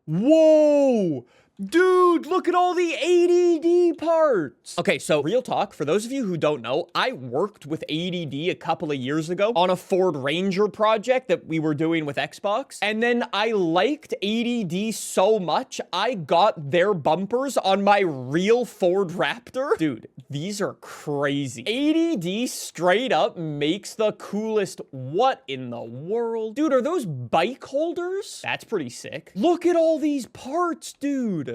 Whoa. Dude, look at all the ADD parts. Okay, so real talk, for those of you who don't know, I worked with ADD a couple of years ago on a Ford Ranger project that we were doing with Xbox. And then I liked ADD so much, I got their bumpers on my real Ford Raptor. Dude, these are crazy. ADD straight up makes the coolest... What in the world? Dude, are those bike holders? That's pretty sick. Look at all these parts, dude.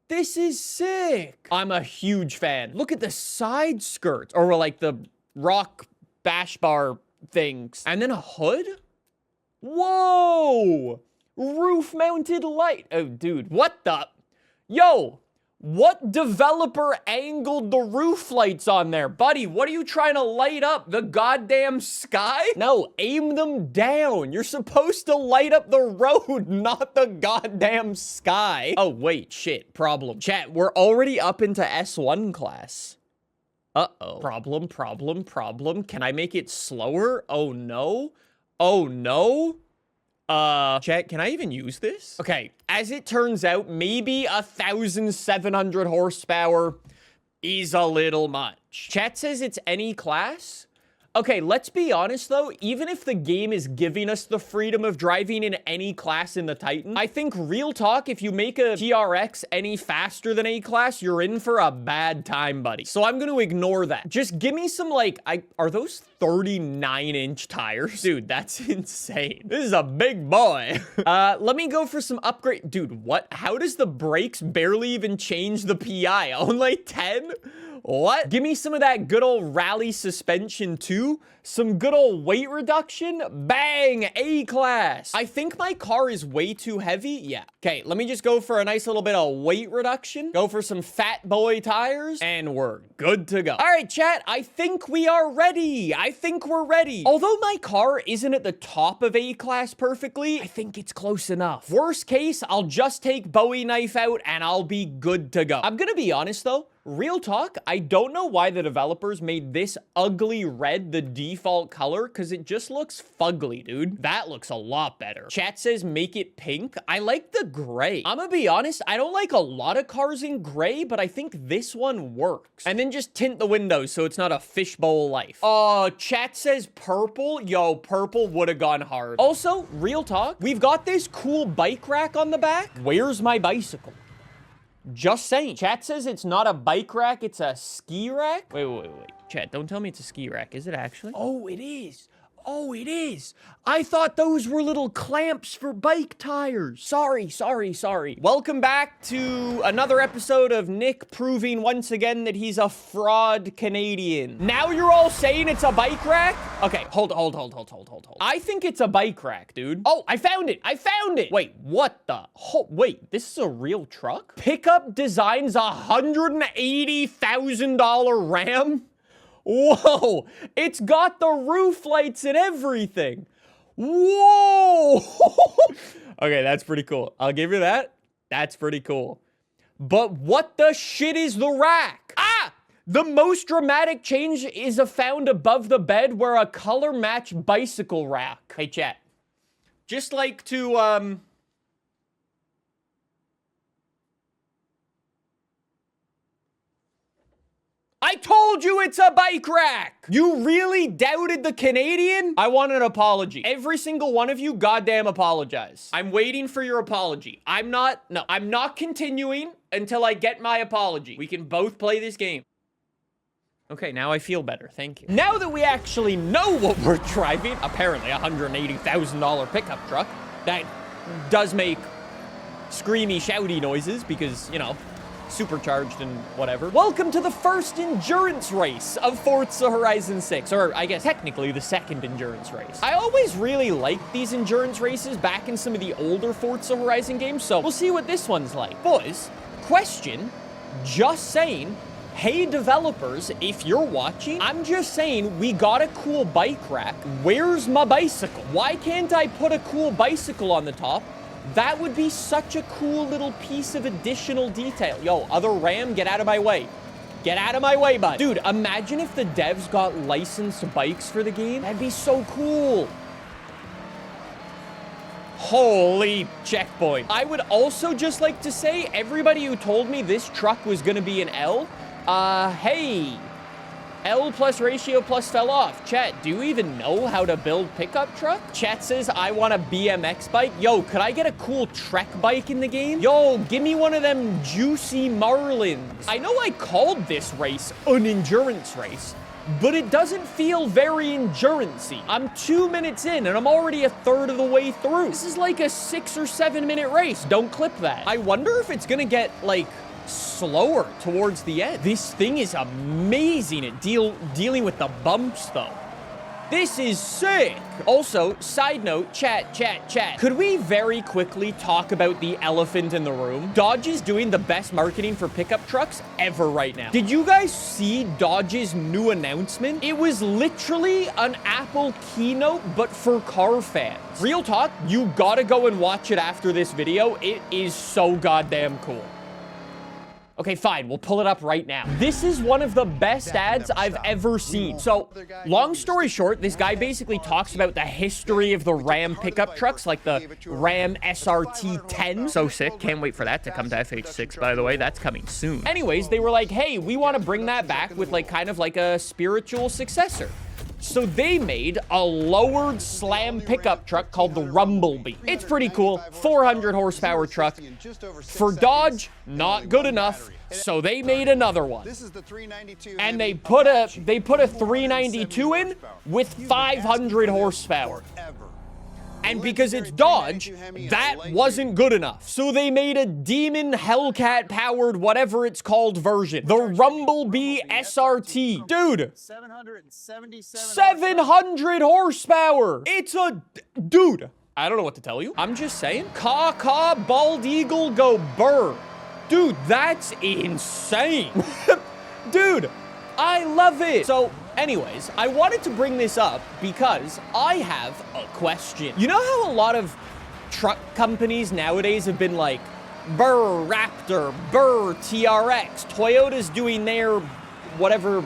This is sick. I'm a huge fan. Look at the side skirts, or like the rock bash bar things. And then a hood? Whoa! Roof mounted light. Oh, dude, what the? Yo, what developer angled the roof lights on there? Buddy, what are you trying to light up? The goddamn sky? No, aim them down. You're supposed to light up the road, not the goddamn sky. Oh, wait, shit, problem. Chat, we're already up into S1 class. Uh-oh. Problem. Can I make it slower? Oh, no. Oh, no. Chat, can I even use this? Okay, as it turns out, maybe 1,700 horsepower is a little much. Chat says it's any class. Okay, let's be honest though, even if the game is giving us the freedom of driving in any class in the Titan, I think real talk, if you make a TRX any faster than A-class, you're in for a bad time, buddy. So I'm gonna ignore that. Just give me some like, are those 39-inch tires? Dude, that's insane. This is a big boy. Let me go for some upgrade. Dude, what? How does the brakes barely even change the PI? Only 10? What? Give me some of that good old rally suspension too. Some good old weight reduction. Bang, A-class. I think my car is way too heavy. Yeah. Okay, let me just go for a nice little bit of weight reduction. Go for some fat boy tires and we're good to go. All right, chat, I think we are ready. I think we're ready. Although my car isn't at the top of A-class perfectly, I think it's close enough. Worst case, I'll just take Bowie knife out and I'll be good to go. I'm gonna be honest though, real talk, I don't know why the developers made this ugly red the default color, because it just looks fugly, dude. That looks a lot better. Chat says make it pink. I like the gray. I'm gonna be honest, I don't like a lot of cars in gray, but I think this one works. And then just tint the windows so it's not a fishbowl life. Chat says purple. Yo, purple would have gone hard. Also, real talk, we've got this cool bike rack on the back. Where's my bicycle? Just saying. Chat says it's not a bike rack, it's a ski rack. Wait. Chat, don't tell me it's a ski rack. Is it actually? Oh, it is. Oh, it is. I thought those were little clamps for bike tires. Sorry. Welcome back to another episode of Nick proving once again that he's a fraud Canadian. Now you're all saying it's a bike rack? Okay, hold. I think it's a bike rack, dude. Oh, I found it. Wait, what the? Wait, this is a real truck? Pickup Designs $180,000 Ram? Whoa, it's got the roof lights and everything. Whoa. Okay, that's pretty cool. I'll give you that. That's pretty cool. But what the shit is the rack? Ah! The most dramatic change is found above the bed where a color match bicycle rack. Hey, chat. Just like to, I told you it's a bike rack! You really doubted the Canadian? I want an apology. Every single one of you goddamn apologize. I'm waiting for your apology. I'm not continuing until I get my apology. We can both play this game. Okay, now I feel better. Thank you. Now that we actually know what we're driving, apparently a $180,000 pickup truck, that does make screamy, shouty noises because, you know, supercharged and whatever. Welcome to the first endurance race of Forza Horizon 6, or I guess technically the second endurance race. I always really liked these endurance races back in some of the older Forza Horizon games, so we'll see what this one's like. Boys, question, just saying, hey developers, if you're watching, I'm just saying we got a cool bike rack. Where's my bicycle? Why can't I put a cool bicycle on the top? That would be such a cool little piece of additional detail. Yo, other Ram, get out of my way. Get out of my way, bud. Dude, imagine if the devs got licensed bikes for the game. That'd be so cool. Holy checkpoint. I would also just like to say, everybody who told me this truck was gonna be an L, hey, L plus ratio plus fell off. Chat, do you even know how to build pickup truck? Chat says, I want a BMX bike. Yo, could I get a cool Trek bike in the game? Yo, give me one of them juicy Marlins. I know I called this race an endurance race, but it doesn't feel very endurance-y. I'm 2 minutes in and I'm already a third of the way through. This is like a 6 or 7 minute race. Don't clip that. I wonder if it's gonna get like slower towards the end. This thing is amazing at dealing with the bumps though. This is sick. Also, side note, chat. Could we very quickly talk about the elephant in the room? Dodge is doing the best marketing for pickup trucks ever right now. Did you guys see Dodge's new announcement? It was literally an Apple keynote, but for car fans. Real talk, you gotta go and watch it after this video. It is so goddamn cool. Okay, fine, we'll pull it up right now. This is one of the best ads I've ever seen. So, long story short, this guy basically talks about the history of the Ram pickup trucks, like the Ram SRT-10. So sick, can't wait for that to come to FH6, by the way, that's coming soon. Anyways, they were like, hey, we want to bring that back with like kind of like a spiritual successor. So they made a lowered slam pickup truck called the Rumblebee. It's pretty cool, 400 horsepower truck. For Dodge, not good enough, so they made another one. And they put a 392 in with 500 horsepower. And because it's Dodge, that wasn't good enough. So they made a Demon Hellcat-powered whatever it's called version. The Rumblebee SRT. Dude. 700 horsepower. It's a... Dude. I don't know what to tell you. I'm just saying. Caw, bald eagle, go burr. Dude, that's insane. Dude, I love it. So... anyways, I wanted to bring this up because I have a question. You know how a lot of truck companies nowadays have been like, Burr Raptor, Burr TRX, Toyota's doing their whatever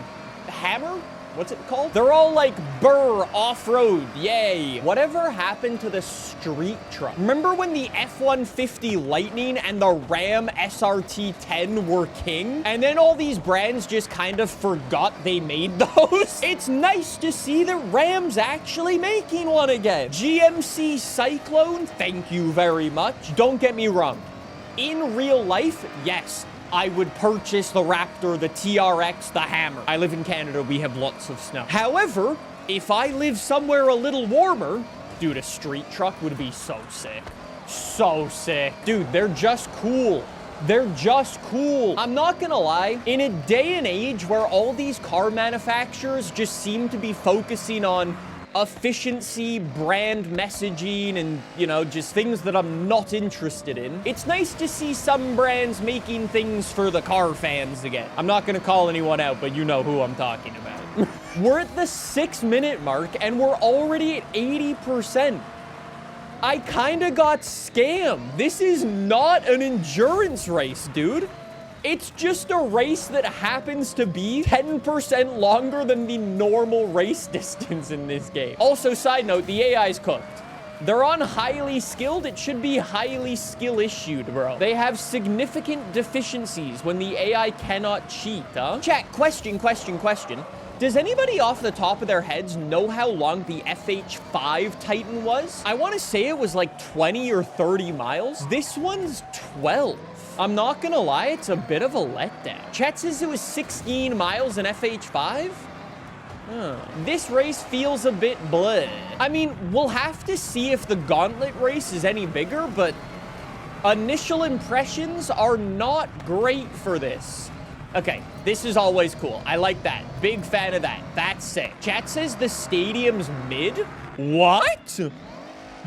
Hammer? What's it called? They're all like Burr off-road, yay. Whatever happened to the street truck? Remember when the F-150 Lightning and the Ram SRT-10 were king? And then all these brands just kind of forgot they made those? It's nice to see that Ram's actually making one again. GMC Cyclone, thank you very much. Don't get me wrong. In real life, yes, I would purchase the Raptor, the TRX, the Hammer. I live in Canada, we have lots of snow. However, if I live somewhere a little warmer, dude, a street truck would be so sick. So sick. Dude, they're just cool. They're just cool. I'm not gonna lie, in a day and age where all these car manufacturers just seem to be focusing on efficiency, brand messaging, and, you know, just things that I'm not interested in. It's nice to see some brands making things for the car fans again. I'm not gonna call anyone out, but you know who I'm talking about. We're at the 6-minute mark, and we're already at 80%. I kinda got scammed. This is not an endurance race, dude. It's just a race that happens to be 10% longer than the normal race distance in this game. Also, side note, the AI's cooked. They're on highly skilled. It should be highly skill issued, bro. They have significant deficiencies when the AI cannot cheat, huh? Chat, question. Does anybody off the top of their heads know how long the FH5 Titan was? I want to say it was like 20 or 30 miles. This one's 12. I'm not gonna lie, it's a bit of a letdown. Chat says it was 16 miles in FH5? This race feels a bit bleh. I mean, we'll have to see if the gauntlet race is any bigger, but initial impressions are not great for this. Okay, this is always cool. I like that. Big fan of that. That's sick. Chat says the stadium's mid? What?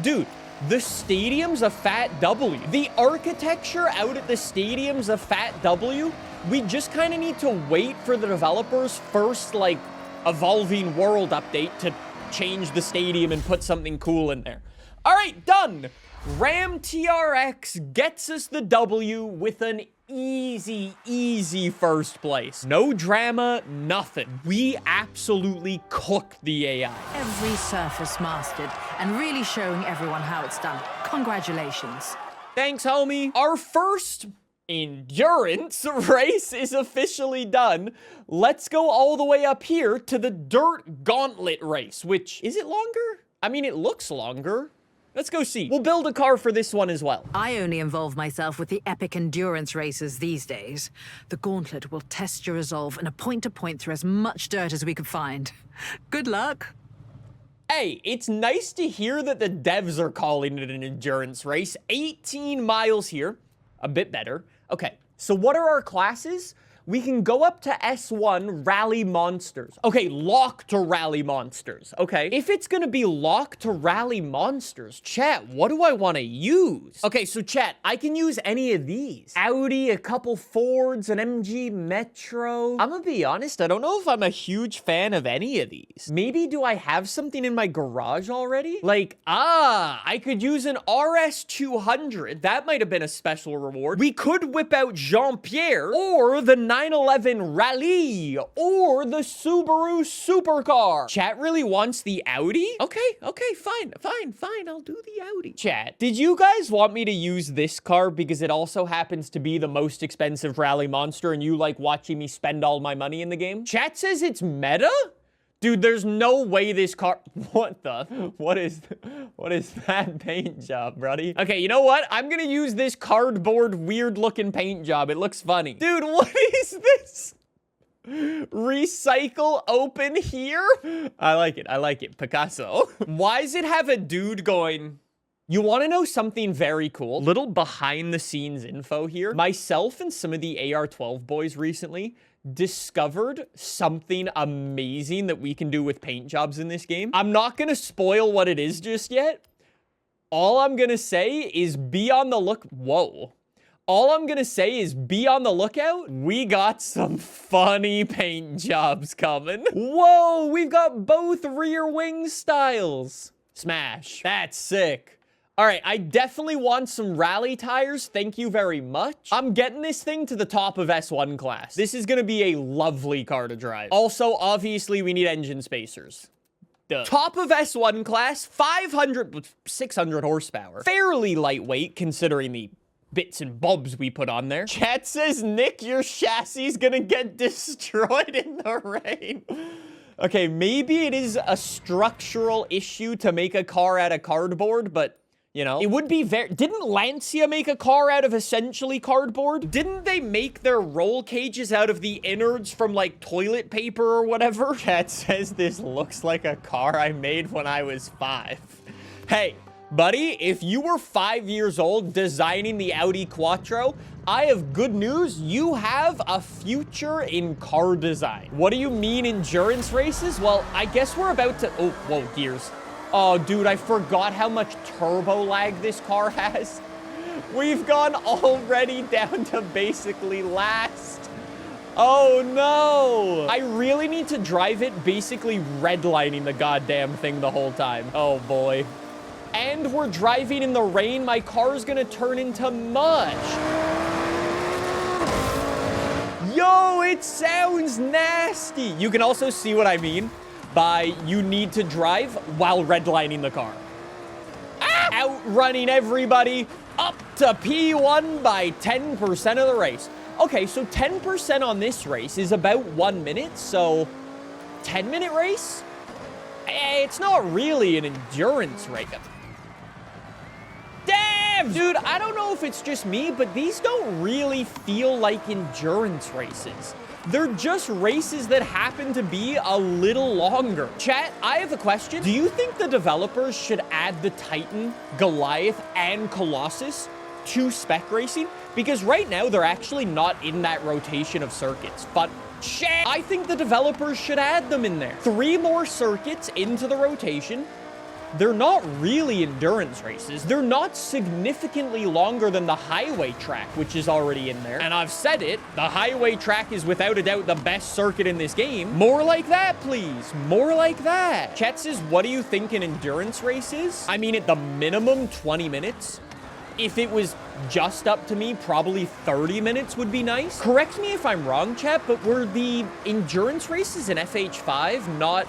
Dude, the stadium's a fat W. The architecture out at the stadium's a fat W. We just kind of need to wait for the developers' first, like, evolving world update to change the stadium and put something cool in there. All right, done. Ram TRX gets us the W with an easy first place. No drama, nothing. We absolutely cooked the AI. Every surface mastered and really showing everyone how it's done. Congratulations. Thanks, homie. Our first endurance race is officially done. Let's go all the way up here to the dirt gauntlet race, which, is it longer? I mean, it looks longer. Let's go see. We'll build a car for this one as well. I only involve myself with the epic endurance races these days. The gauntlet will test your resolve in a point-to-point through as much dirt as we can find. Good luck. Hey, it's nice to hear that the devs are calling it an endurance race. 18 miles here. A bit better. Okay, so what are our classes? we can go up to S1 Rally Monsters. Okay, lock to Rally Monsters. Okay, if it's gonna be locked to Rally Monsters, chat, what do I want to use? Okay, so chat, I can use any of these. Audi, a couple Fords, an MG Metro. I'm gonna be honest, I don't know if I'm a huge fan of any of these. Maybe do I have something in my garage already? Like, I could use an RS200. That might have been a special reward. We could whip out Jean-Pierre, or the 911 Rally, or the Subaru Supercar. Chat really wants the Audi? Okay, fine. I'll do the Audi. Chat, did you guys want me to use this car because it also happens to be the most expensive rally monster and you like watching me spend all my money in the game? Chat says it's meta? Dude, there's no way this car... What is that paint job, buddy? Okay, you know what? I'm gonna use this cardboard weird-looking paint job. It looks funny. Dude, what is this? Recycle open here? I like it. Picasso. Why does it have a dude going... You want to know something very cool? Little behind-the-scenes info here. Myself and some of the AR-12 boys recently discovered something amazing that we can do with paint jobs in this game. I'm not going to spoil what it is just yet. All I'm going to say is be on the look... Whoa. All I'm going to say is be on the lookout. We got some funny paint jobs coming. Whoa, we've got both rear wing styles. Smash. That's sick. All right, I definitely want some rally tires. Thank you very much. I'm getting this thing to the top of S1 class. This is going to be a lovely car to drive. Also, obviously, we need engine spacers. Duh. Top of S1 class, 600 horsepower. Fairly lightweight considering the bits and bobs we put on there. Chat says, Nick, your chassis is gonna get destroyed in the rain. Okay, maybe it is a structural issue to make a car out of cardboard, but... You know, it would be very... Didn't Lancia make a car out of essentially cardboard? Didn't they make their roll cages out of the innards from, like, toilet paper or whatever? Chat says this looks like a car I made when I was 5. Hey, buddy, if you were 5 years old designing the Audi Quattro, I have good news. You have a future in car design. What do you mean endurance races? Well, I guess we're about to... Oh, whoa, gears. Oh, dude, I forgot how much turbo lag this car has. We've gone already down to basically last. Oh, no. I really need to drive it basically redlining the goddamn thing the whole time. Oh, boy. And we're driving in the rain. My car's gonna turn into mush. Yo, it sounds nasty. You can also see what I mean by you need to drive while redlining the car. Outrunning everybody up to P1 by 10% of the race. Okay, so 10% on this race is about 1 minute, so 10-minute race? It's not really an endurance race. Damn! Dude, I don't know if it's just me, but these don't really feel like endurance races. They're just races that happen to be a little longer. Chat, I have a question. Do you think the developers should add the Titan, Goliath, and Colossus to spec racing? Because right now, they're actually not in that rotation of circuits. But shit, I think the developers should add them in there. 3 more circuits into the rotation. They're not really endurance races. They're not significantly longer than the highway track, which is already in there. And I've said it, the highway track is without a doubt the best circuit in this game. More like that, please. More like that. Chat says, what do you think an endurance race is? I mean, at the minimum, 20 minutes. If it was just up to me, probably 30 minutes would be nice. Correct me if I'm wrong, chat, but were the endurance races in FH5 not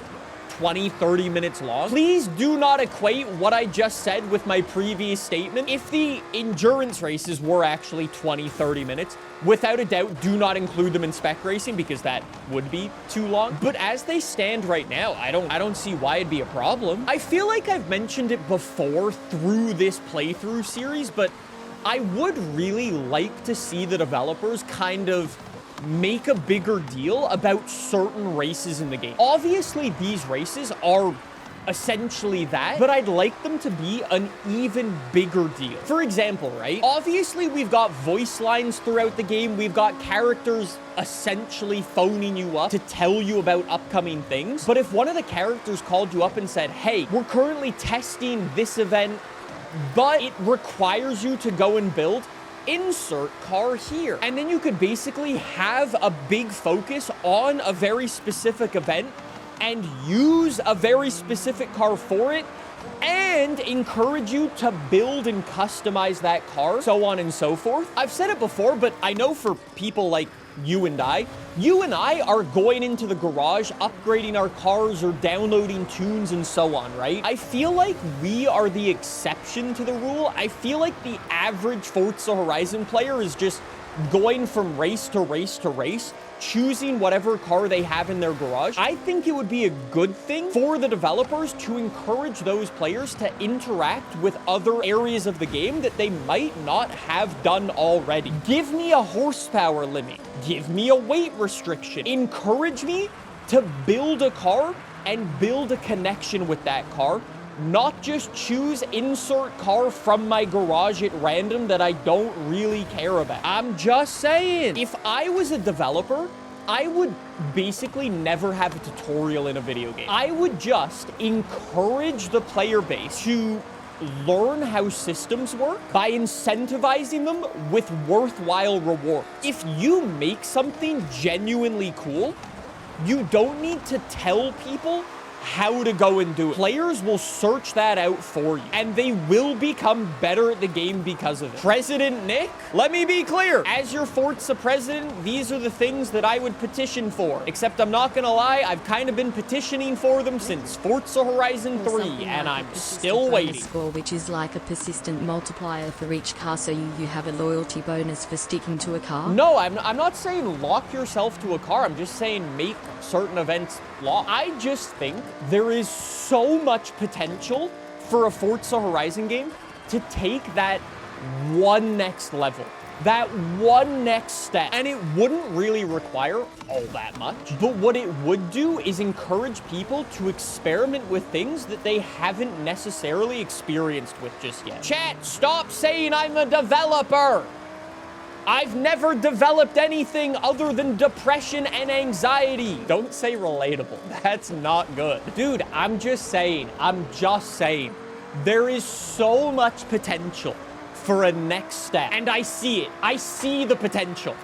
20-30 minutes long? Please do not equate what I just said with my previous statement. If the endurance races were actually 20-30 minutes, without a doubt, do not include them in spec racing because that would be too long. But as they stand right now, I don't see why it'd be a problem. I feel like I've mentioned it before through this playthrough series, but I would really like to see the developers kind of make a bigger deal about certain races in the game. Obviously, these races are essentially that, but I'd like them to be an even bigger deal. For example, right? Obviously, we've got voice lines throughout the game. We've got characters essentially phoning you up to tell you about upcoming things. But if one of the characters called you up and said, hey, we're currently testing this event, but it requires you to go and build insert car here. And then you could basically have a big focus on a very specific event and use a very specific car for it, and encourage you to build and customize that car, so on and so forth. I've said it before, but I know for people like you and I are going into the garage, upgrading our cars or downloading tunes and so on, right? I feel like we are the exception to the rule. I feel like the average Forza Horizon player is just going from race to race to race, choosing whatever car they have in their garage. I think it would be a good thing for the developers to encourage those players to interact with other areas of the game that they might not have done already. Give me a horsepower limit. Give me a weight restriction. Encourage me to build a car and build a connection with that car, not just choose insert car from my garage at random that I don't really care about. I'm just saying, if I was a developer, I would basically never have a tutorial in a video game. I would just encourage the player base to learn how systems work by incentivizing them with worthwhile rewards. If you make something genuinely cool, you don't need to tell people how to go and do it. Players will search that out for you, and they will become better at the game because of it. President Nick, let me be clear. As your Forza president, these are the things that I would petition for. Except I'm not gonna lie, I've kind of been petitioning for them since Forza Horizon 3, and I'm still waiting. Score, which is like a persistent multiplier for each car, so you have a loyalty bonus for sticking to a car? No, I'm not saying lock yourself to a car. I'm just saying make certain events lock. I just think there is so much potential for a Forza Horizon game to take that one next level, that one next step. And it wouldn't really require all that much, but what it would do is encourage people to experiment with things that they haven't necessarily experienced with just yet. Chat, stop saying I'm a developer. I've never developed anything other than depression and anxiety. Don't say relatable. That's not good. Dude, I'm just saying. There is so much potential for a next step. And I see it. I see the potential.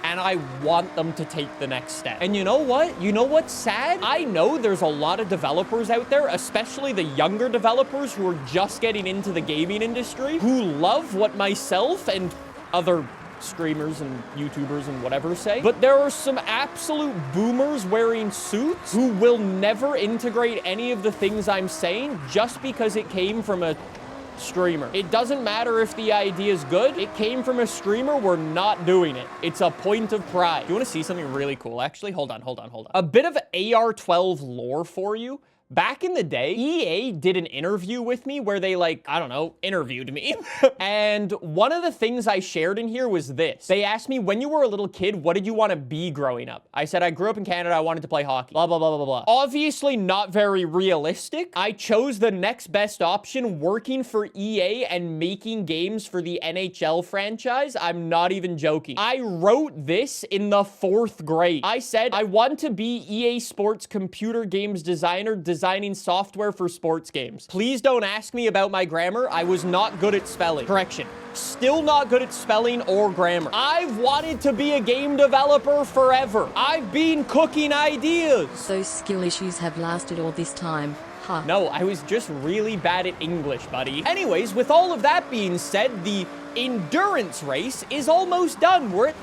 And I want them to take the next step. And you know what? You know what's sad? I know there's a lot of developers out there, especially the younger developers who are just getting into the gaming industry, who love what myself and other streamers and YouTubers and whatever say, but there are some absolute boomers wearing suits who will never integrate any of the things I'm saying just because it came from a streamer. It doesn't matter if the idea is good. It came from a streamer. We're not doing it. It's a point of pride. You want to see something really cool, actually? Hold on. A bit of AR-12 lore for you. Back in the day, EA did an interview with me where they, like, I don't know, interviewed me. And one of the things I shared in here was this. They asked me, when you were a little kid, what did you want to be growing up? I said, I grew up in Canada. I wanted to play hockey. Blah, blah, blah, blah, blah. Obviously not very realistic. I chose the next best option, working for EA and making games for the NHL franchise. I'm not even joking. I wrote this in the 4th grade. I said, I want to be EA Sports computer games designer, designing software for sports games. Please don't ask me about my grammar. I was not good at spelling. Correction. Still not good at spelling or grammar. I've wanted to be a game developer forever. I've been cooking ideas. Those skill issues have lasted all this time. Huh. No, I was just really bad at English, buddy. Anyways, with all of that being said, the endurance race is almost done. We're at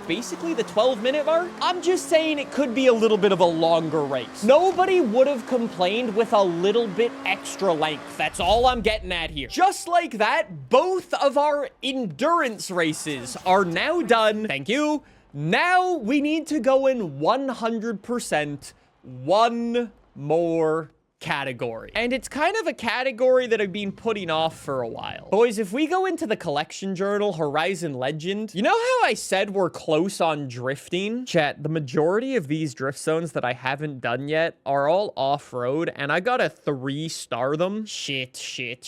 basically the 12-minute mark. I'm just saying it could be a little bit of a longer race. Nobody would have complained with a little bit extra length. That's all I'm getting at here. Just like that, both of our endurance races are now done. Thank you. Now we need to go in 100% one more category. And it's kind of a category that I've been putting off for a while. Boys, if we go into the collection journal, Horizon Legend, you know how I said we're close on drifting? Chat, the majority of these drift zones that I haven't done yet are all off-road, and I gotta 3-star them. Shit. Get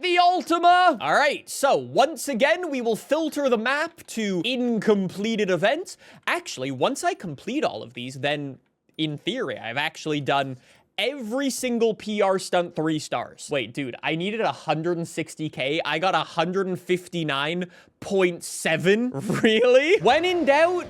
the Ultima! All right, so once again, we will filter the map to incompleted events. Actually, once I complete all of these, then in theory, I've actually done every single PR stunt 3 stars. Wait, dude, I needed 160K. I got 159.7. Really? When in doubt,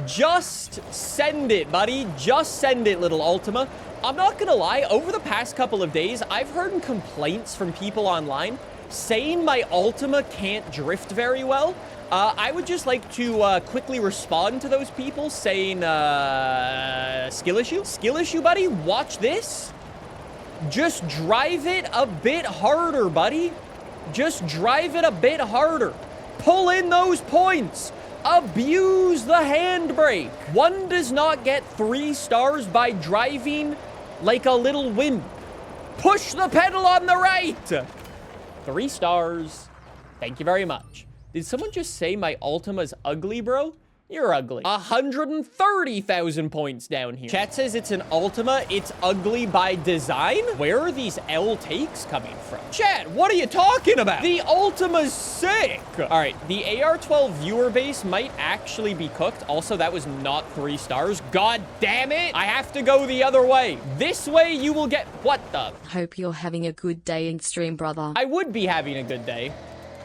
just send it, buddy. Just send it, little Ultima. I'm not gonna lie, over the past couple of days, I've heard complaints from people online saying my Ultima can't drift very well. I would just like to quickly respond to those people saying, skill issue? Skill issue, buddy? Watch this. Just drive it a bit harder, buddy. Just drive it a bit harder. Pull in those points. Abuse the handbrake. One does not get 3 stars by driving like a little wimp. Push the pedal on the right. 3 stars. Thank you very much. Did someone just say my Ultima's ugly, bro? You're ugly. 130,000 points down here. Chat says it's an Ultima. It's ugly by design. Where are these L takes coming from? Chat, what are you talking about? The Ultima's sick. All right, the AR-12 viewer base might actually be cooked. Also, that was not 3 stars. God damn it. I have to go the other way. This way you will get... What the? Hope you're having a good day in stream, brother. I would be having a good day.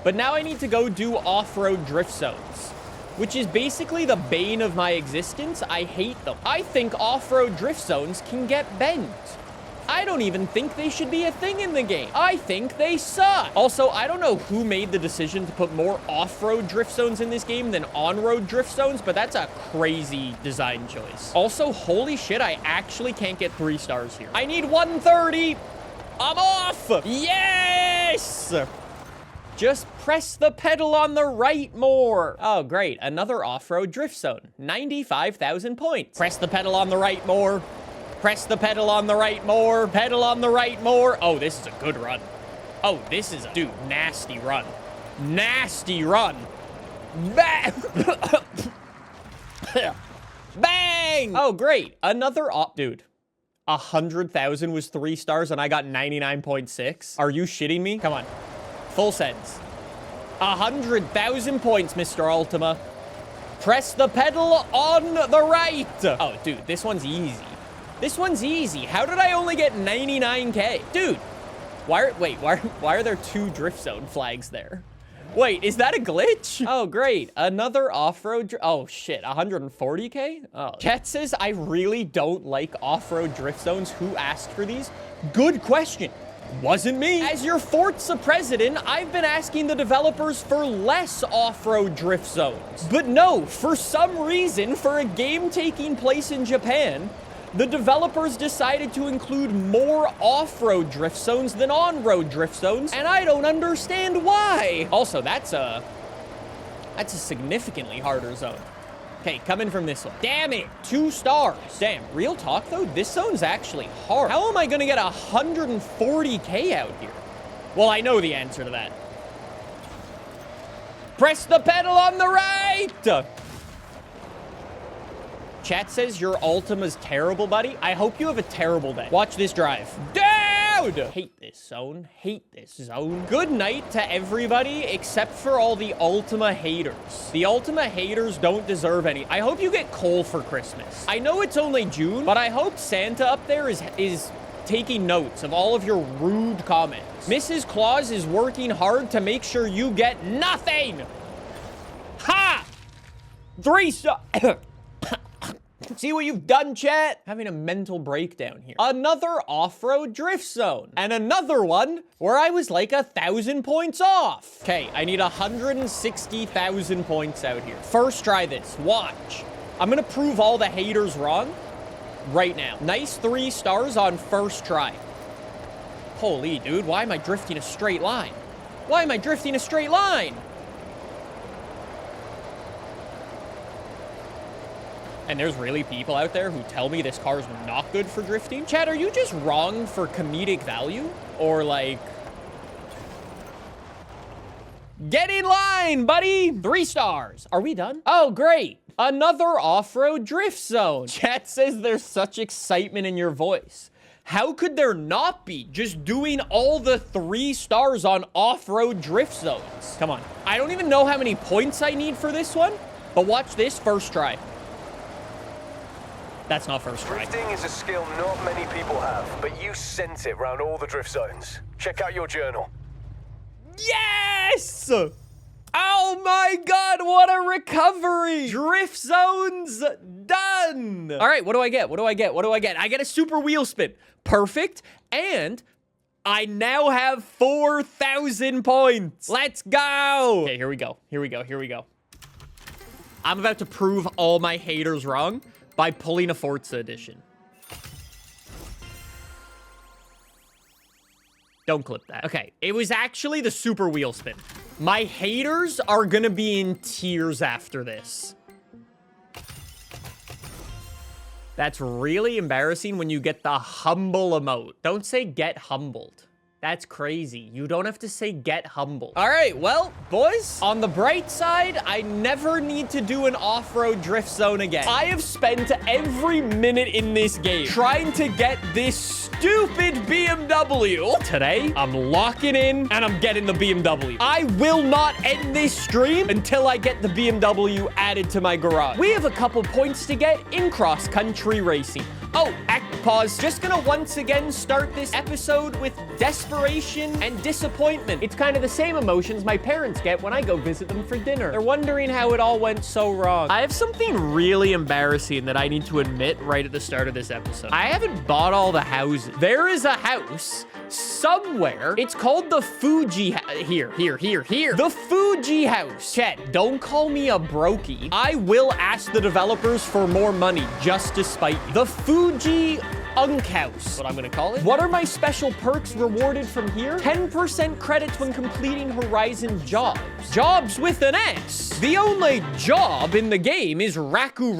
But now I need to go do off-road drift zones, which is basically the bane of my existence. I hate them. I think off-road drift zones can get bent. I don't even think they should be a thing in the game. I think they suck. Also, I don't know who made the decision to put more off-road drift zones in this game than on-road drift zones, but that's a crazy design choice. Also, holy shit, I actually can't get 3 stars here. I need 130. I'm off. Yes. Just press the pedal on the right more. Oh, great. Another off-road drift zone. 95,000 points. Press the pedal on the right more. Press the pedal on the right more. Pedal on the right more. Oh, this is a good run. Oh, this is a, dude, nasty run. Nasty run. Bang! Bang! Oh, great. Another dude. 100,000 was 3 stars and I got 99.6. Are you shitting me? Come on. Full sends. 100,000 points, Mr. Ultima. Press the pedal on the right. Oh, dude, this one's easy. This one's easy. How did I only get 99K? Dude, why are there 2 drift zone flags there? Wait, is that a glitch? Oh, great. Another off-road... Oh, shit. 140K? Oh. Chat says, I really don't like off-road drift zones. Who asked for these? Good question. Wasn't me. As your Forza president, I've been asking the developers for less off-road drift zones. But no, for some reason, for a game taking place in Japan, the developers decided to include more off-road drift zones than on-road drift zones, and I don't understand why. Also, that's a significantly harder zone. Okay, coming from this one. Damn it, 2 stars. Damn, real talk though, this zone's actually hard. How am I gonna get 140K out here? Well, I know the answer to that. Press the pedal on the right! Chat says your Ultima's terrible, buddy. I hope you have a terrible day. Watch this drive. Dude! Hate this zone. Hate this zone. Good night to everybody except for all the Ultima haters. The Ultima haters don't deserve any. I hope you get coal for Christmas. I know it's only June, but I hope Santa up there is taking notes of all of your rude comments. Mrs. Claus is working hard to make sure you get nothing. Ha! 3 stars. See what you've done, chat? Having a mental breakdown here. Another off-road drift zone. And another one where I was like 1,000 points off. Okay, I need 160,000 points out here. First try this. Watch. I'm gonna prove all the haters wrong right now. Nice 3 stars on first try. Holy, dude, why am I drifting a straight line? Why am I drifting a straight line? And there's really people out there who tell me this car's not good for drifting. Chad, are you just wrong for comedic value? Or like... Get in line, buddy! 3 stars. Are we done? Oh, great. Another off-road drift zone. Chat says there's such excitement in your voice. How could there not be? Just doing all the 3 stars on off-road drift zones. Come on. I don't even know how many points I need for this one, but watch this first try. That's not first try. Drifting is a skill not many people have, but you sent it round all the drift zones. Check out your journal. Yes! Oh my god, what a recovery! Drift zones done! All right, what do I get? What do I get? What do I get? I get a super wheel spin. Perfect. And I now have 4,000 points. Let's go! Okay, here we go. Here we go. Here we go. I'm about to prove all my haters wrong by pulling a Forza edition. Don't clip that. Okay, it was actually the super wheel spin. My haters are gonna be in tears after this. That's really embarrassing when you get the humble emote. Don't say get humbled. That's crazy. You don't have to say get humbled. All right, well, boys, on the bright side, I never need to do an off-road drift zone again. I have spent every minute in this game trying to get this stupid BMW. Today, I'm locking in and I'm getting the BMW. I will not end this stream until I get the BMW added to my garage. We have a couple points to get in cross-country racing. Oh, pause. Just gonna once again start this episode with desperation and disappointment. It's kind of the same emotions my parents get when I go visit them for dinner. They're wondering how it all went so wrong. I have something really embarrassing that I need to admit right at the start of this episode. I haven't bought all the houses. There is a house somewhere. It's called the Fuji here. The Fuji house. Chet, don't call me a brokey. I will ask the developers for more money just to spite you. The Fuji House, what I'm gonna call it. What are my special perks rewarded from here? 10% credits when completing Horizon jobs. Jobs with an S. The only job in the game is Raku.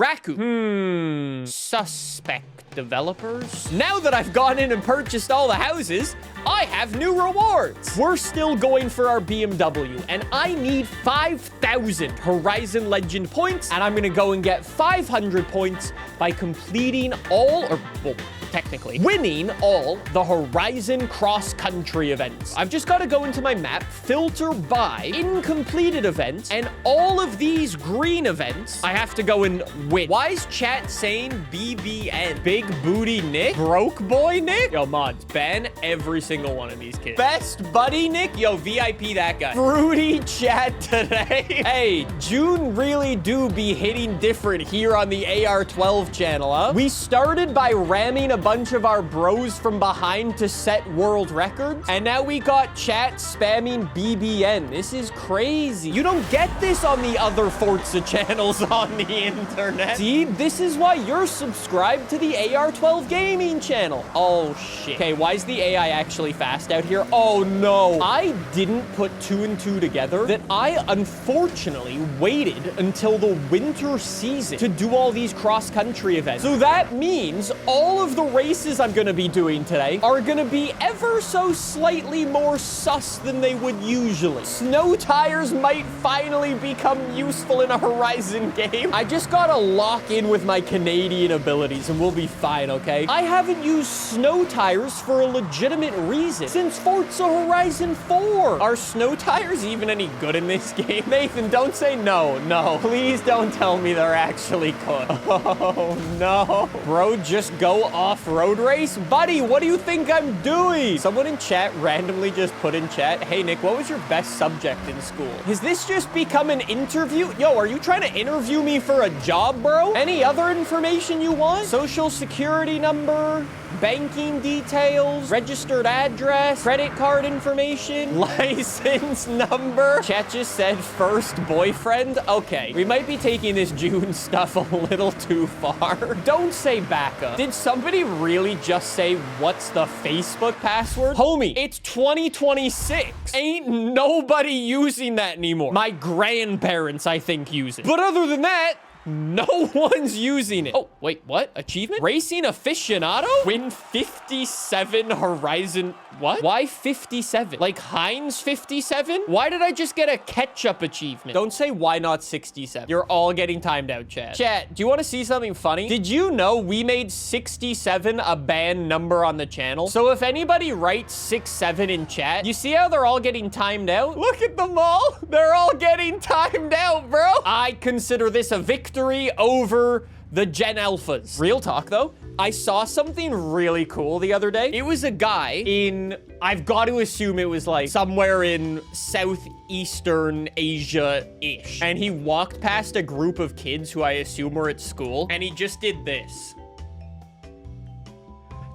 Suspect developers. Now that I've gone in and purchased all the houses, I have new rewards. We're still going for our BMW, and I need 5,000 Horizon Legend points, and I'm gonna go and get 500 points by completing all, or, well, technically, winning all the Horizon cross-country events. I've just got to go into my map, filter by incompleted events, and all of these green events, I have to go and win. Why is chat saying BBN? Big Booty Nick? Broke Boy Nick? Yo, mods, ban every single one of these kids. Best Buddy Nick? Yo, VIP that guy. Fruity chat today. Hey, June really do be hitting different here on the AR12 channel, huh? We started by ramming a bunch of our bros from behind to set world records, and now we got chat spamming BBN. This is crazy. You don't get this on the other Forza channels on the internet. See, this is why you're subscribed to the AR12 gaming channel. Oh shit. Okay, why is the AI actually fast out here? Oh no. I didn't put 2 and 2 together that I unfortunately waited until the winter season to do all these cross-country events. So that means all of the races I'm gonna be doing today are gonna be ever so slightly more sus than they would usually. Snow tires might finally become useful in a Horizon game. I just gotta lock in with my Canadian abilities and we'll be fine, okay? I haven't used snow tires for a legitimate reason since Forza Horizon 4. Are snow tires even any good in this game? Nathan, don't say no. No, please don't tell me they're actually good. Oh no. Bro, just go off-road race? Buddy, what do you think I'm doing? Someone in chat randomly just put in chat, hey Nick, what was your best subject in school? Has this just become an interview? Yo, are you trying to interview me for a job, bro? Any other information you want? Social security number? Banking details, registered address, credit card information, license number. Chat just said first boyfriend. Okay, we might be taking this June stuff a little too far. Don't say backup. Did somebody really just say what's the Facebook password? Homie, it's 2026. Ain't nobody using that anymore. My grandparents, I think, use it. But other than that, No one's using it. Oh, wait, what? Achievement? Racing aficionado? Win 57 Horizon... What? Why 57? Like Heinz 57? Why did I just get a ketchup achievement? Don't say why not 67. You're all getting timed out, chat. Chat, do you want to see something funny? Did you know we made 67 a band number on the channel? So if anybody writes 67 in chat, you see how they're all getting timed out? Look at them all. They're all getting timed out, bro. I consider this a victory over the Gen Alphas. Real talk, though. I saw something really cool the other day. It was a guy in, I've got to assume it was like somewhere in Southeastern Asia-ish. And he walked past a group of kids who I assume were at school. And he just did this.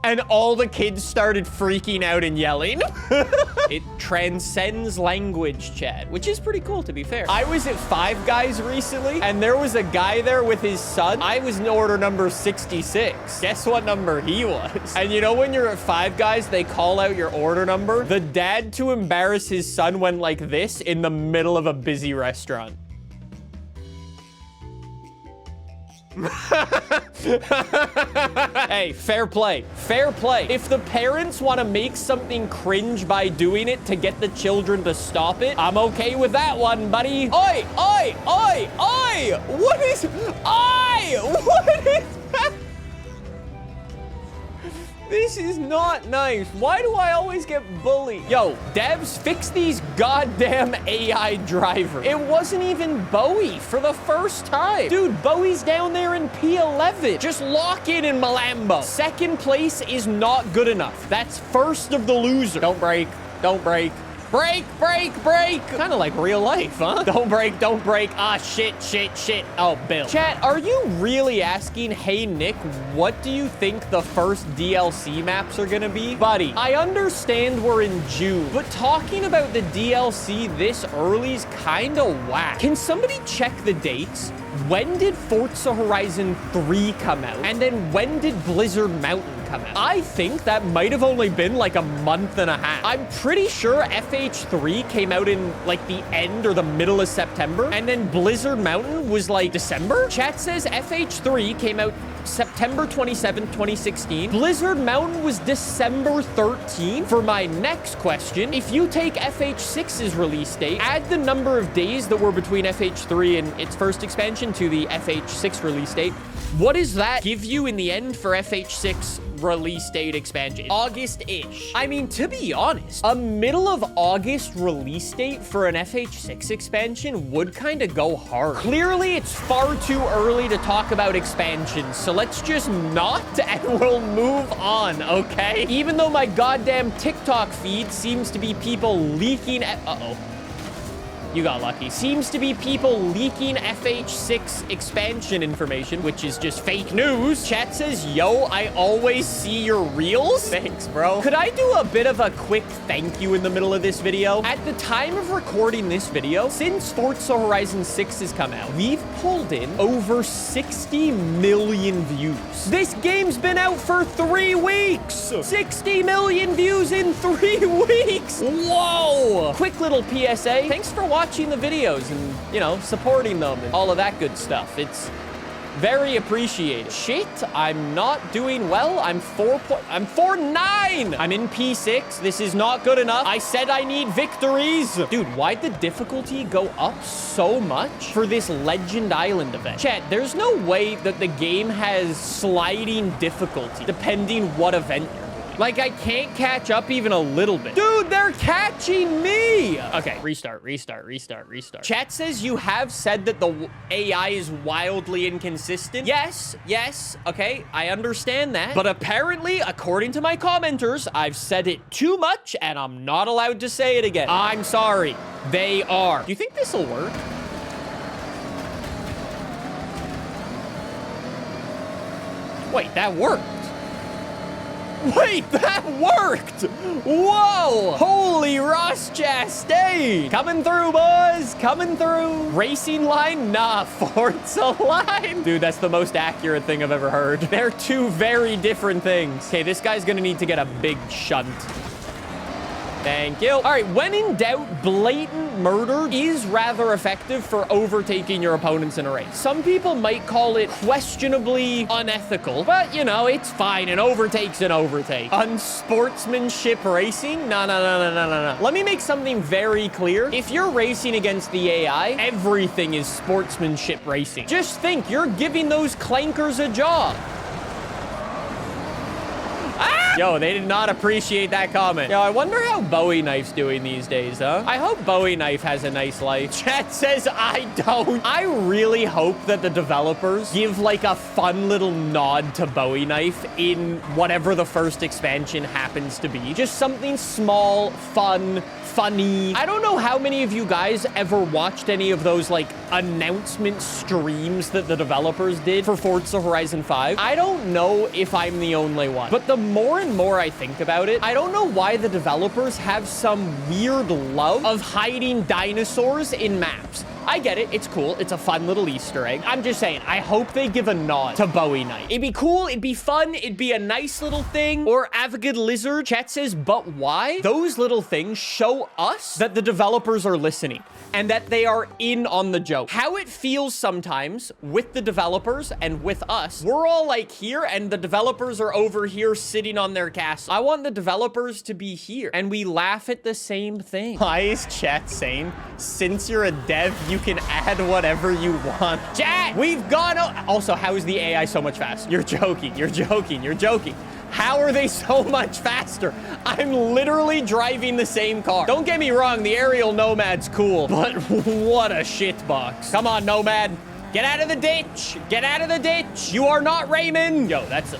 And all the kids started freaking out and yelling. It transcends language, chat, which is pretty cool, to be fair. I was at Five Guys recently, and there was a guy there with his son. I was in order number 66. Guess what number he was? And you know when you're at Five Guys, they call out your order number? The dad, to embarrass his son, went like this in the middle of a busy restaurant. Hey, fair play. Fair play. If the parents want to make something cringe by doing it to get the children to stop it, I'm okay with that one, buddy. Oi, oi, oi, oi! What is... Oi! What is that? This is not nice. Why do I always get bullied? Yo, devs, fix these goddamn AI drivers. It wasn't even Bowie for the first time. Dude, Bowie's down there in P11. Just lock in Malambo. Second place is not good enough. That's first of the loser. Don't break. Don't break. Break, break, break. Kind of like real life, huh? Don't break, don't break. Ah, shit, shit, shit. Oh, Bill. Chat, are you really asking, hey, Nick, what do you think the first DLC maps are gonna be? Buddy, I understand we're in June, but talking about the DLC this early is kind of whack. Can somebody check the dates? When did Forza Horizon 3 come out? And then when did Blizzard Mountain come out? I think that might have only been like a month and a half. I'm pretty sure FH3 came out in like the end or the middle of September. And then Blizzard Mountain was like December? Chat says FH3 came out September 27th, 2016. Blizzard Mountain was December 13th. For my next question, if you take FH6's release date, add the number of days that were between FH3 and its first expansion to the FH6 release date, what does that give you in the end for FH6 release date expansion? August-ish. I mean, to be honest, a middle of August release date for an FH6 expansion would kind of go hard. Clearly, it's far too early to talk about expansions, so let's just not and we'll move on, okay? Even though my goddamn TikTok feed seems to be people leaking... Uh-oh. You got lucky. Seems to be people leaking FH6 expansion information, which is just fake news. Chat says, yo, I always see your reels. Thanks, bro. Could I do a bit of a quick thank you in the middle of this video? At the time of recording this video, since Forza Horizon 6 has come out, we've pulled in over 60 million views. This game's been out for 3 weeks. 60 million views in 3 weeks. Whoa. Quick little PSA. Thanks for watching the videos and, you know, supporting them and all of that good stuff. It's very appreciated. Shit, I'm not doing well. I'm 4.9. I'm in P6. This is not good enough. I said I need victories. Dude, why'd the difficulty go up so much for this Legend Island event? Chat, there's no way that the game has sliding difficulty depending what event you're. Like, I can't catch up even a little bit. Dude, they're catching me! Okay, restart, restart, restart, restart. Chat says you have said that the AI is wildly inconsistent. Yes, yes, okay, I understand that. But apparently, according to my commenters, I've said it too much, and I'm not allowed to say it again. I'm sorry. They are. Do you think this'll work? Wait, that worked. Wait, that worked! Whoa! Holy Ross Chastain! Coming through, boys! Coming through! Racing line? Nah, Forza line! Dude, that's the most accurate thing I've ever heard. They're two very different things. Okay, this guy's gonna need to get a big shunt. Thank you. All right, when in doubt, blatant murder is rather effective for overtaking your opponents in a race. Some people might call it questionably unethical, but you know, it's fine. An overtake's an overtake. Unsportsmanship racing? No. Let me make something very clear. If you're racing against the AI, everything is sportsmanship racing. Just think, you're giving those clankers a job. Yo, they did not appreciate that comment. Yo, I wonder how Bowie Knife's doing these days, huh? I hope Bowie Knife has a nice life. Chat says I don't. I really hope that the developers give like a fun little nod to Bowie Knife in whatever the first expansion happens to be. Just something small, fun, funny. I don't know how many of you guys ever watched any of those like announcement streams that the developers did for Forza Horizon 5. I don't know if I'm the only one, but the more and more I think about it, I don't know why the developers have some weird love of hiding dinosaurs in maps. I get it. It's cool. It's a fun little Easter egg. I'm just saying, I hope they give a nod to Bowie Knife. It'd be cool. It'd be fun. It'd be a nice little thing. Or Avogad Lizard. Chat says, but why? Those little things show us that the developers are listening and that they are in on the joke. How it feels sometimes with the developers and with us. We're all like here and the developers are over here sitting on their castle. I want the developers to be here and we laugh at the same thing. Why is chat saying, since you're a dev, you can add whatever you want? Chat, we've gone. Also, how is the AI so much faster? You're joking. You're joking. You're joking. How are they so much faster? I'm literally driving the same car. Don't get me wrong, the aerial Nomad's cool, but what a shitbox. Come on, Nomad. Get out of the ditch. Get out of the ditch. You are not Raymond. Yo, that's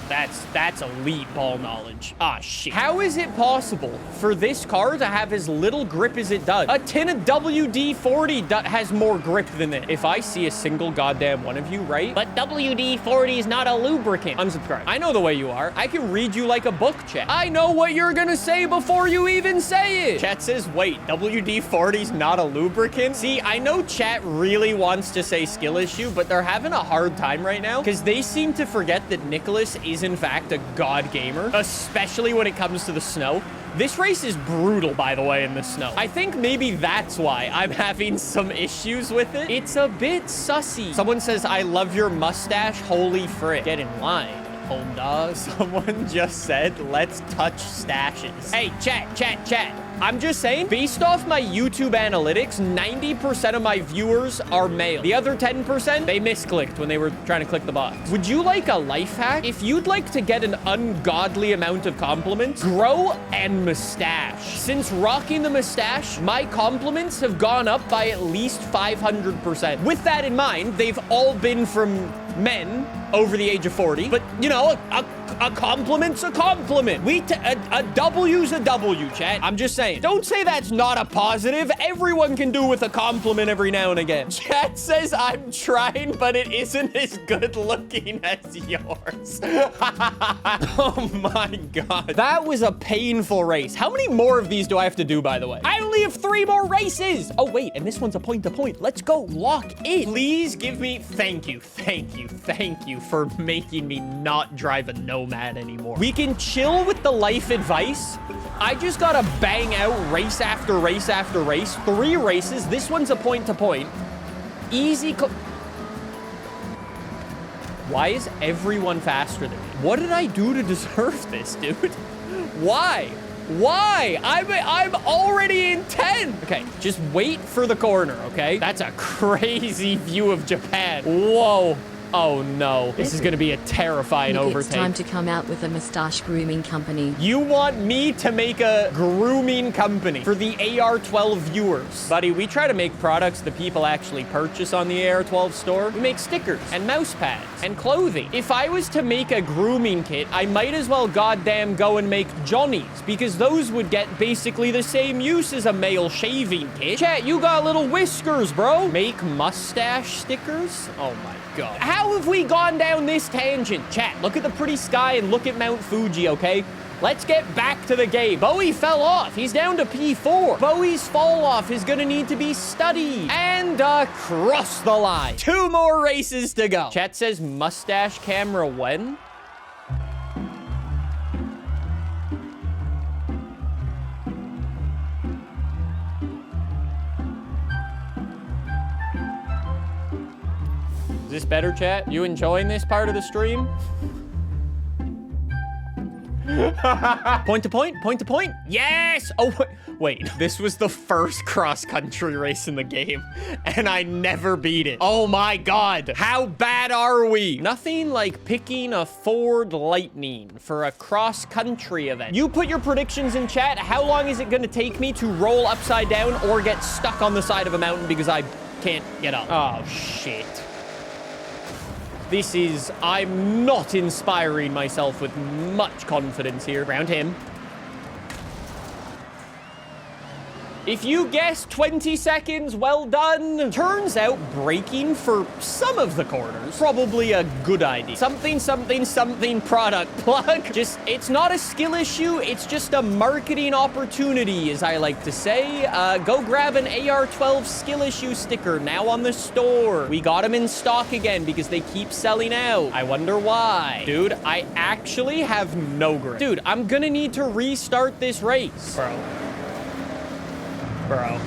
elite ball knowledge. Ah, shit. How is it possible for this car to have as little grip as it does? A tin of WD-40 has more grip than it. If I see a single goddamn one of you, right? But WD-40 is not a lubricant. Unsubscribe. I know the way you are. I can read you like a book, chat. I know what you're gonna say before you even say it. Chat says, wait, WD-40's not a lubricant? See, I know chat really wants to say skill issue, but they're having a hard time right now because they seem to forget that Nicholas is in fact a god gamer, especially when it comes to the snow. This race is brutal, by the way, in the snow. I think maybe that's why I'm having some issues with it. It's a bit sussy. Someone says, I love your mustache. Holy frick. Get in line. Home dog. Someone just said, let's touch stashes. Hey, chat. I'm just saying, based off my YouTube analytics, 90% of my viewers are male. The other 10%, they misclicked when they were trying to click the box. Would you like a life hack? If you'd like to get an ungodly amount of compliments, grow a mustache. Since rocking the mustache, my compliments have gone up by at least 500%. With that in mind, they've all been from men over the age of 40, but you know, a compliment's a compliment. A W's a W, chat. I'm just saying. Don't say that's not a positive. Everyone can do with a compliment every now and again. Chat says I'm trying, but it isn't as good looking as yours. Oh my God. That was a painful race. How many more of these do I have to do, by the way? I only have 3 more races. Oh wait, and this one's a point to point. Let's go. Lock in. Please give me, thank you for making me not drive a Nomad anymore. We can chill with the life advice. I just gotta bang out race after race after race. 3 races. This one's a point to point. Easy. Why is everyone faster than me? What did I do to deserve this, dude? Why? I'm already in 10. Okay, just wait for the corner, okay? That's a crazy view of Japan. Whoa. Oh no, this is gonna be a terrifying overtake. It's time to come out with a mustache grooming company. You want me to make a grooming company for the AR12 viewers? Buddy, we try to make products that people actually purchase on the AR12 store. We make stickers and mouse pads and clothing. If I was to make a grooming kit, I might as well goddamn go and make Johnny's because those would get basically the same use as a male shaving kit. Chat, you got little whiskers, bro. Make mustache stickers? Oh my God. How have we gone down this tangent? Chat, look at the pretty sky and look at Mount Fuji, okay? Let's get back to the game. Bowie fell off. He's down to P4. Bowie's fall off is gonna need to be studied. And cross the line. 2 more races to go. Chat says mustache camera when? this better, chat? You enjoying this part of the stream? Point to point, point to point. Yes! Oh, wait. This was the first cross-country race in the game, and I never beat it. Oh my God. How bad are we? Nothing like picking a Ford Lightning for a cross-country event. You put your predictions in chat. How long is it gonna take me to roll upside down or get stuck on the side of a mountain because I can't get up? Oh, shit. This is... I'm not inspiring myself with much confidence here. Around him. If you guessed 20 seconds, well done. Turns out braking for some of the corners, probably a good idea. Something, something, something product plug. Just, it's not a skill issue. It's just a marketing opportunity, as I like to say. Go grab an AR-12 skill issue sticker now on the store. We got them in stock again because they keep selling out. I wonder why. Dude, I actually have no grip. Dude, I'm gonna need to restart this race. Bro.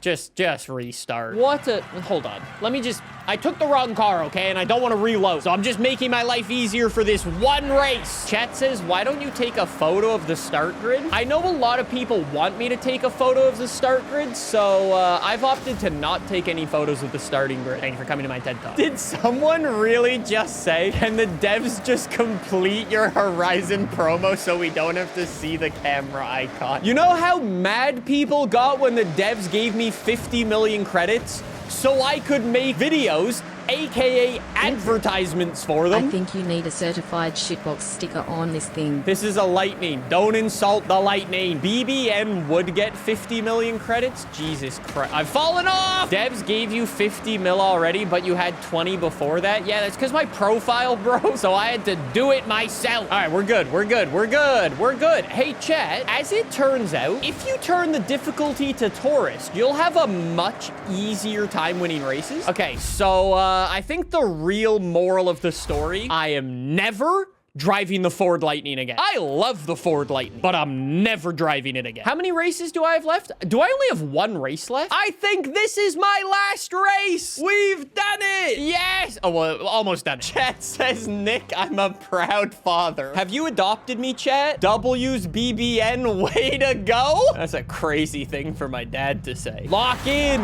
Just restart. What a... Hold on. Let me just... I took the wrong car, okay? And I don't want to reload. So I'm just making my life easier for this one race. Chat says, why don't you take a photo of the start grid? I know a lot of people want me to take a photo of the start grid, so I've opted to not take any photos of the starting grid. Thank you for coming to my TED Talk. Did someone really just say, can the devs just complete your Horizon promo so we don't have to see the camera icon? You know how mad people got when the devs gave me 50 million credits so I could make videos, aka advertisements for them? I think you need a certified shitbox sticker on this thing. This is a Lightning. Don't insult the Lightning. BBN would get 50 million credits? Jesus Christ. I've fallen off! Devs gave you 50 mil already, but you had 20 before that? Yeah, that's because my profile, bro. So I had to do it myself. All right, we're good. We're good. We're good. We're good. Hey, chat, as it turns out, if you turn the difficulty to Tourist, you'll have a much easier time winning races. Okay, so, I think the real moral of the story, I am never driving the Ford Lightning again. I love the Ford Lightning, but I'm never driving it again. How many races do I have left? Do I only have one race left? I think this is my last race. We've done it. Yes. Oh, well, almost done it. Chat says, Nick, I'm a proud father. Have you adopted me, chat? W's BBN, way to go. That's a crazy thing for my dad to say. Lock in.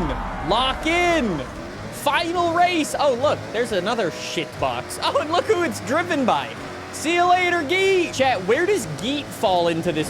Lock in. Final race. Oh, look, there's another shit box. Oh, and look who it's driven by. See you later, Geet. Chat, where does Geet fall into this?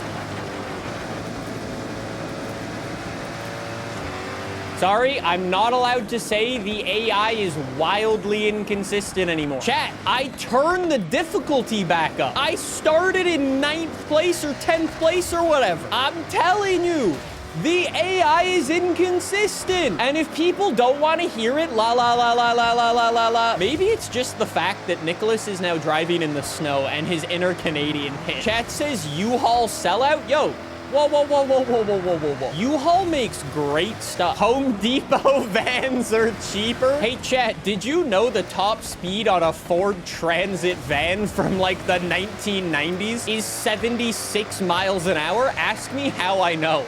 Sorry, I'm not allowed to say the AI is wildly inconsistent anymore. Chat, I turned the difficulty back up. I started in 9th place or 10th place or whatever. I'm telling you. The AI is inconsistent. And if people don't want to hear it, la la la la la la la la la, maybe it's just the fact that Nicholas is now driving in the snow and his inner Canadian hit. Chat says U-Haul sellout. Yo, whoa, whoa, whoa, whoa, whoa, whoa, whoa, whoa, whoa. U-Haul makes great stuff. Home Depot vans are cheaper. Hey, chat, did you know the top speed on a Ford Transit van from like the 1990s is 76 miles an hour? Ask me how I know.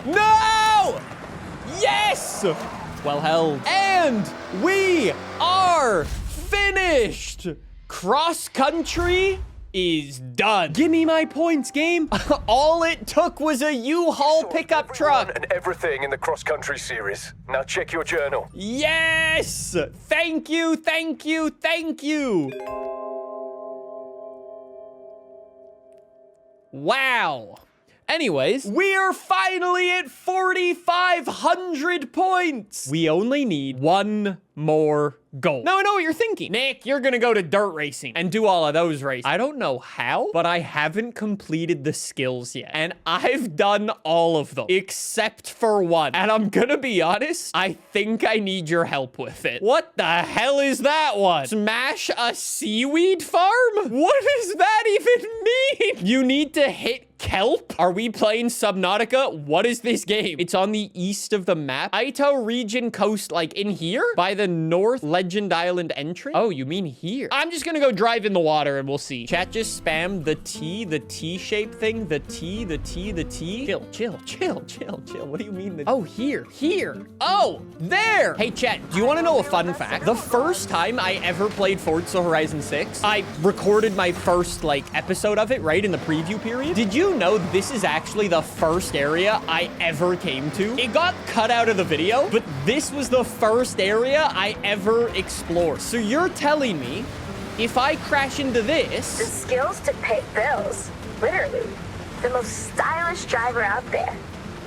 No! Yes! Well held. And we are finished. Cross country is done. Give me my points, game. All it took was a U-Haul pickup truck. And everything in the cross-country series. Now check your journal. Yes! Thank you, thank you, thank you. Wow. Anyways, we are finally at 4,500 points. We only need one more goal. Now, I know what you're thinking. Nick, you're gonna go to dirt racing and do all of those races. I don't know how, but I haven't completed the skills yet. And I've done all of them, except for one. And I'm gonna be honest, I think I need your help with it. What the hell is that one? Smash a seaweed farm? What does that even mean? You need to hit Kelp? Are we playing Subnautica? What is this game? It's on the east of the map. Aito region coast, like in here? By the North Legend Island entrance? Oh, you mean here? I'm just gonna go drive in the water and we'll see. Chat just spammed the T-shaped thing. The T. Chill. What do you mean? Oh, here. Oh, there. Hey, chat, do you want to know a fun fact? The first time I ever played Forza Horizon 6, I recorded my first, like, episode of it, right, in the preview period. Did you know this is actually the first area I ever came to? It got cut out of the video, but this was the first area I ever explored. So you're telling me if I crash into this... The skills to pay bills. Literally. The most stylish driver out there.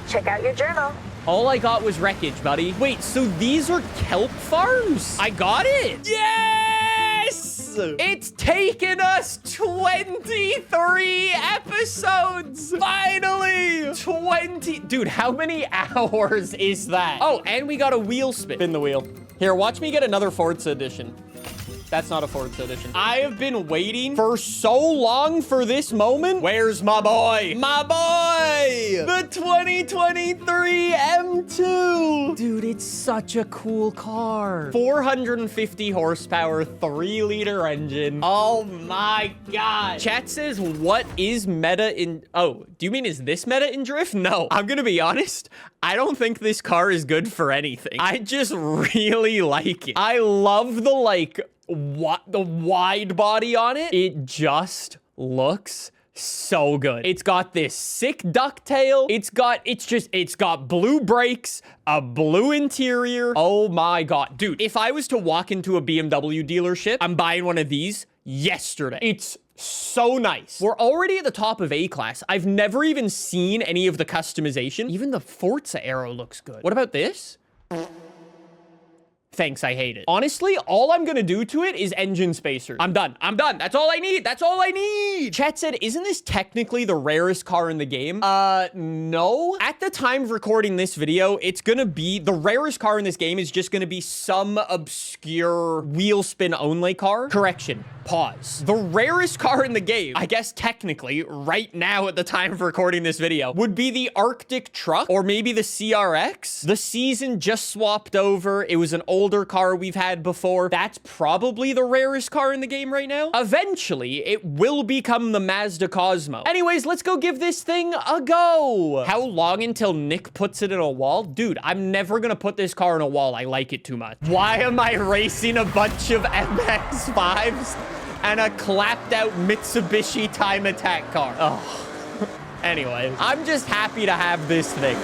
Check out your journal. All I got was wreckage, buddy. Wait, so these are kelp farms? I got it. Yes! It's taken us 23 episodes. Finally! 20. Dude, how many hours is that? Oh, and we got a wheel spin. Spin the wheel. Here, watch me get another Forza edition. That's not a Forza edition. I have been waiting for so long for this moment. Where's my boy? My boy! The 2023 M2. Dude, it's such a cool car. 450 horsepower, 3-liter engine. Oh my God. Chat says, what is meta in... Oh, do you mean is this meta in drift? No, I'm gonna be honest. I don't think this car is good for anything. I just really like it. I love the, like... the wide body on it. It just looks so good. It's got this sick ducktail. It's got blue brakes, a blue interior. Oh my God. Dude, if I was to walk into a BMW dealership, I'm buying one of these yesterday. It's so nice. We're already at the top of A-Class. I've never even seen any of the customization. Even the Forza arrow looks good. What about this? Thanks, I hate it. Honestly, all I'm gonna do to it is engine spacers. I'm done. That's all I need. Chat said, isn't this technically the rarest car in the game? No. At the time of recording this video, it's gonna be, the rarest car in this game is just gonna be some obscure wheel spin only car. Correction. Pause. The rarest car in the game, I guess technically, right now at the time of recording this video, would be the Arctic truck or maybe the CRX. The season just swapped over. It was an older car we've had before. That's probably the rarest car in the game right now. Eventually, it will become the Mazda Cosmo. Anyways, let's go give this thing a go. How long until Nick puts it in a wall? Dude, I'm never gonna put this car in a wall. I like it too much. Why am I racing a bunch of MX-5s? And a clapped out Mitsubishi time attack car? Oh. Anyway, I'm just happy to have this thing.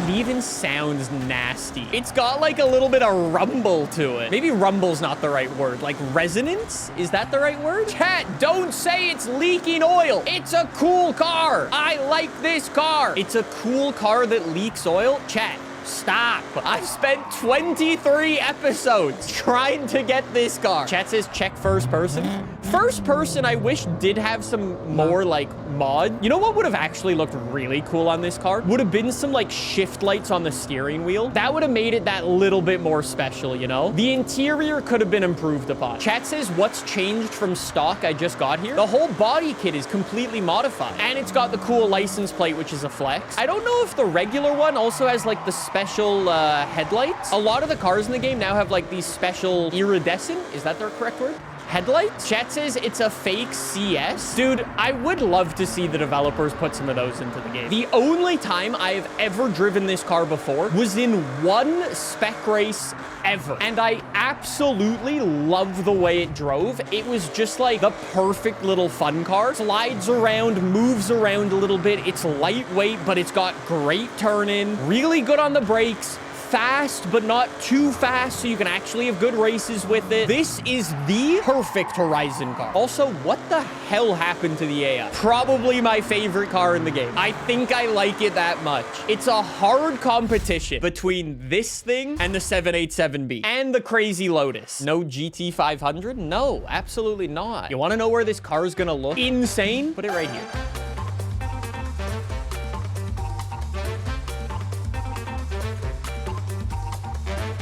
It even sounds nasty. It's got like a little bit of rumble to it. Maybe rumble's not the right word. Like resonance? Is that the right word? Chat, don't say it's leaking oil. It's a cool car. I like this car. It's a cool car that leaks oil. Chat, stop. I've spent 23 episodes trying to get this car. Chat says check first person. First person, I wish did have some more like mod. You know what would have actually looked really cool on this car? Would have been some like shift lights on the steering wheel. That would have made it that little bit more special, you know? The interior could have been improved upon. Chat says what's changed from stock I just got here? The whole body kit is completely modified. And it's got the cool license plate, which is a flex. I don't know if the regular one also has like the special headlights. A lot of the cars in the game now have like these special iridescent, is that the correct word? Headlights? Chat says it's a fake CS. Dude, I would love to see the developers put some of those into the game. The only time I have ever driven this car before was in one spec race ever. And I absolutely love the way it drove. It was just like the perfect little fun car. Slides around, moves around a little bit. It's lightweight, but it's got great turn-in. Really good on the brakes. Fast, but not too fast, so you can actually have good races with it. This is the perfect Horizon car. Also, what the hell happened to the AI? Probably my favorite car in the game. I think I like it that much. It's a hard competition between this thing and the 787B and the Crazy Lotus. No GT500? No, absolutely not. You want to know where this car is gonna look insane? Put it right here.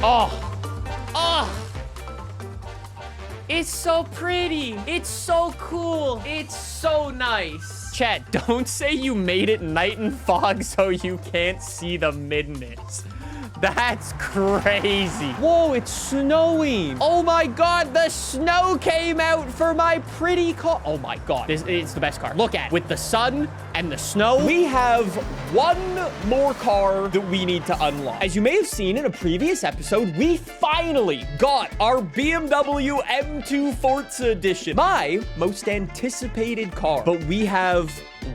Oh. It's so pretty. It's so cool. It's so nice. Chat, don't say you made it night and fog so you can't see the midness. That's crazy. Whoa, it's snowing. Oh my God, the snow came out for my pretty car. Oh my God, it's the best car. Look at it. With the sun and the snow. We have one more car that we need to unlock. As you may have seen in a previous episode, we finally got our BMW M2 Forza Edition. My most anticipated car. But we have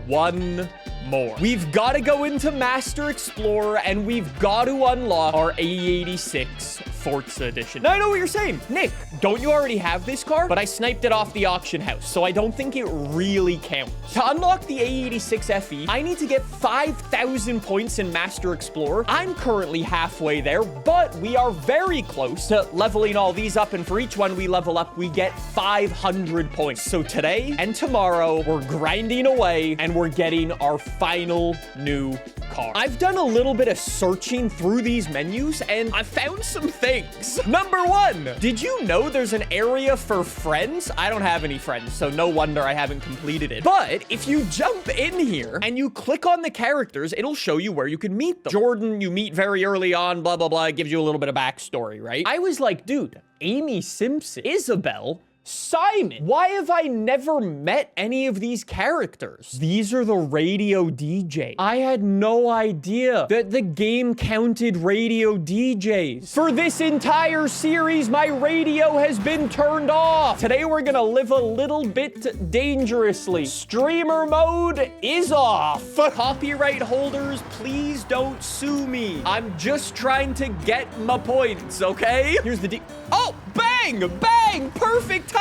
one more. We've got to go into Master Explorer and we've got to unlock our A86 Forza Edition. Now I know what you're saying. Nick, don't you already have this car? But I sniped it off the auction house, so I don't think it really counts. To unlock the A86 FE, I need to get 5,000 points in Master Explorer. I'm currently halfway there, but we are very close to leveling all these up, and for each one we level up, we get 500 points. So today and tomorrow, we're grinding away and we're getting our final new car. I've done a little bit of searching through these menus and I found some things. Number one, did you know there's an area for friends? I don't have any friends, so no wonder I haven't completed it. But if you jump in here and you click on the characters, it'll show you where you can meet them. Jordan, you meet very early on, blah, blah, blah. It gives you a little bit of backstory, right? I was like, dude, Amy Simpson, Isabel, Simon. Why have I never met any of these characters? These are the radio DJs. I had no idea that the game counted radio DJs. For this entire series, my radio has been turned off. Today, we're gonna live a little bit dangerously. Streamer mode is off. Copyright holders, please don't sue me. I'm just trying to get my points, okay? Here's the oh, bang, bang, perfect timing.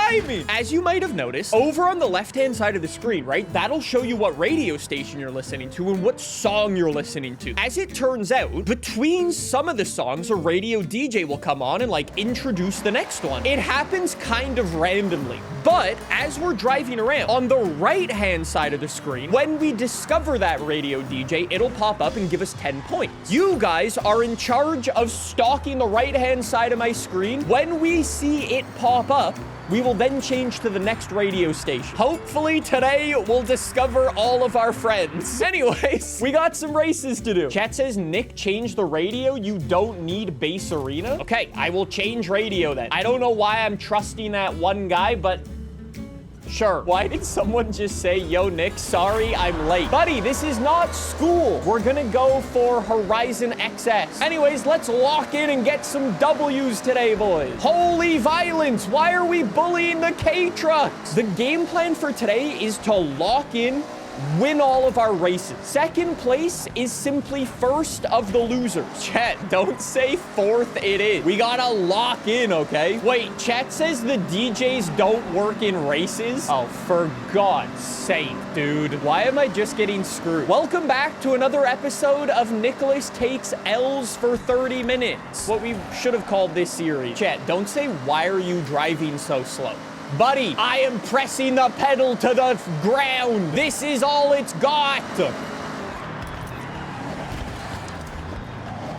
As you might have noticed, over on the left-hand side of the screen, right, that'll show you what radio station you're listening to and what song you're listening to. As it turns out, between some of the songs, a radio DJ will come on and like introduce the next one. It happens kind of randomly, but as we're driving around on the right-hand side of the screen, when we discover that radio DJ, it'll pop up and give us 10 points. You guys are in charge of stalking the right-hand side of my screen. When we see it pop up, we will then change to the next radio station. Hopefully today we'll discover all of our friends. Anyways, we got some races to do. Chat says, Nick, change the radio. You don't need base arena. Okay, I will change radio then. I don't know why I'm trusting that one guy, but sure. Why did someone just say, yo, Nick, sorry, I'm late? Buddy, this is not school. We're gonna go for Horizon XS. Anyways, let's lock in and get some W's today, boys. Holy violence. Why are we bullying the K-Trucks? The game plan for today is to lock in, win all of our races. Second place is simply first of the losers. Chat, don't say fourth it is. We gotta lock in, okay? Wait, chat says the DJs don't work in races? Oh, for God's sake, dude. Why am I just getting screwed? Welcome back to another episode of Nicholas Takes L's for 30 minutes. What we should have called this series. Chat, don't say, why are you driving so slow? Buddy, I am pressing the pedal to the ground. This is all it's got.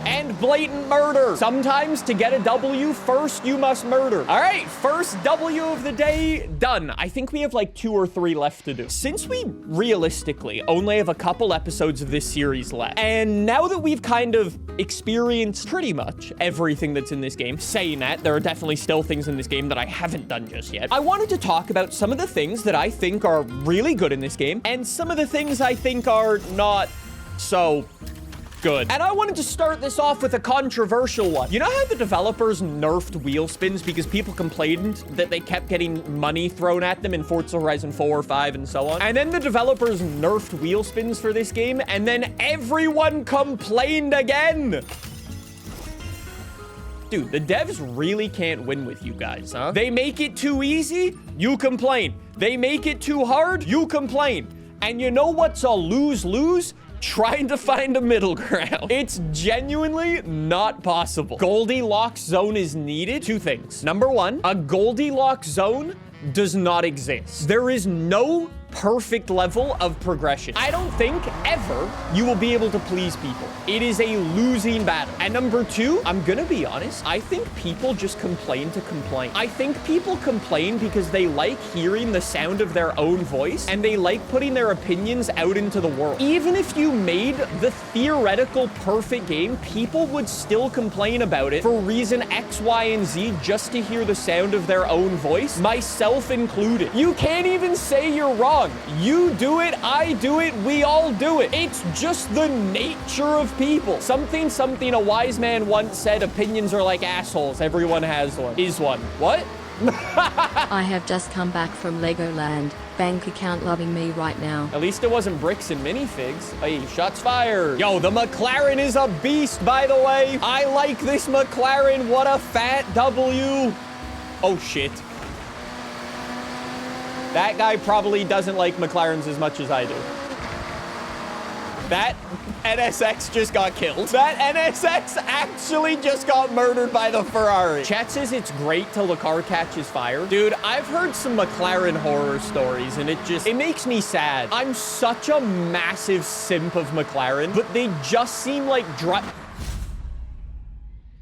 And blatant murder. Sometimes to get a W, first you must murder. All right, first W of the day, done. I think we have like 2 or 3 left to do. Since we realistically only have a couple episodes of this series left, and now that we've kind of experienced pretty much everything that's in this game, saying that, there are definitely still things in this game that I haven't done just yet. I wanted to talk about some of the things that I think are really good in this game, and some of the things I think are not so good. And I wanted to start this off with a controversial one. You know how the developers nerfed wheel spins because people complained that they kept getting money thrown at them in Forza Horizon 4, 5, and so on? And then the developers nerfed wheel spins for this game, and then everyone complained again. Dude, the devs really can't win with you guys, huh? They make it too easy, you complain. They make it too hard, you complain. And you know what's a lose-lose? Trying to find a middle ground. It's genuinely not possible. Goldilocks zone is needed. 2 things. Number 1, a Goldilocks zone does not exist. There is no perfect level of progression. I don't think ever you will be able to please people. It is a losing battle. And number two, I'm gonna be honest, I think people just complain to complain. I think people complain because they like hearing the sound of their own voice and they like putting their opinions out into the world. Even if you made the theoretical perfect game, people would still complain about it for reason X, Y, and Z just to hear the sound of their own voice, myself included. You can't even say you're wrong. You do it, I do it, we all do it. It's just the nature of people. Something a wise man once said, opinions are like assholes. Everyone has one. Is one. What? I have just come back from Legoland. Bank account loving me right now. At least it wasn't bricks and minifigs. Hey, shots fired. Yo, the McLaren is a beast, by the way. I like this McLaren. What a fat W. Oh, shit. That guy probably doesn't like McLarens as much as I do. That NSX just got killed. That NSX actually just got murdered by the Ferrari. Chat says it's great till the car catches fire. Dude, I've heard some McLaren horror stories and it makes me sad. I'm such a massive simp of McLaren, but they just seem like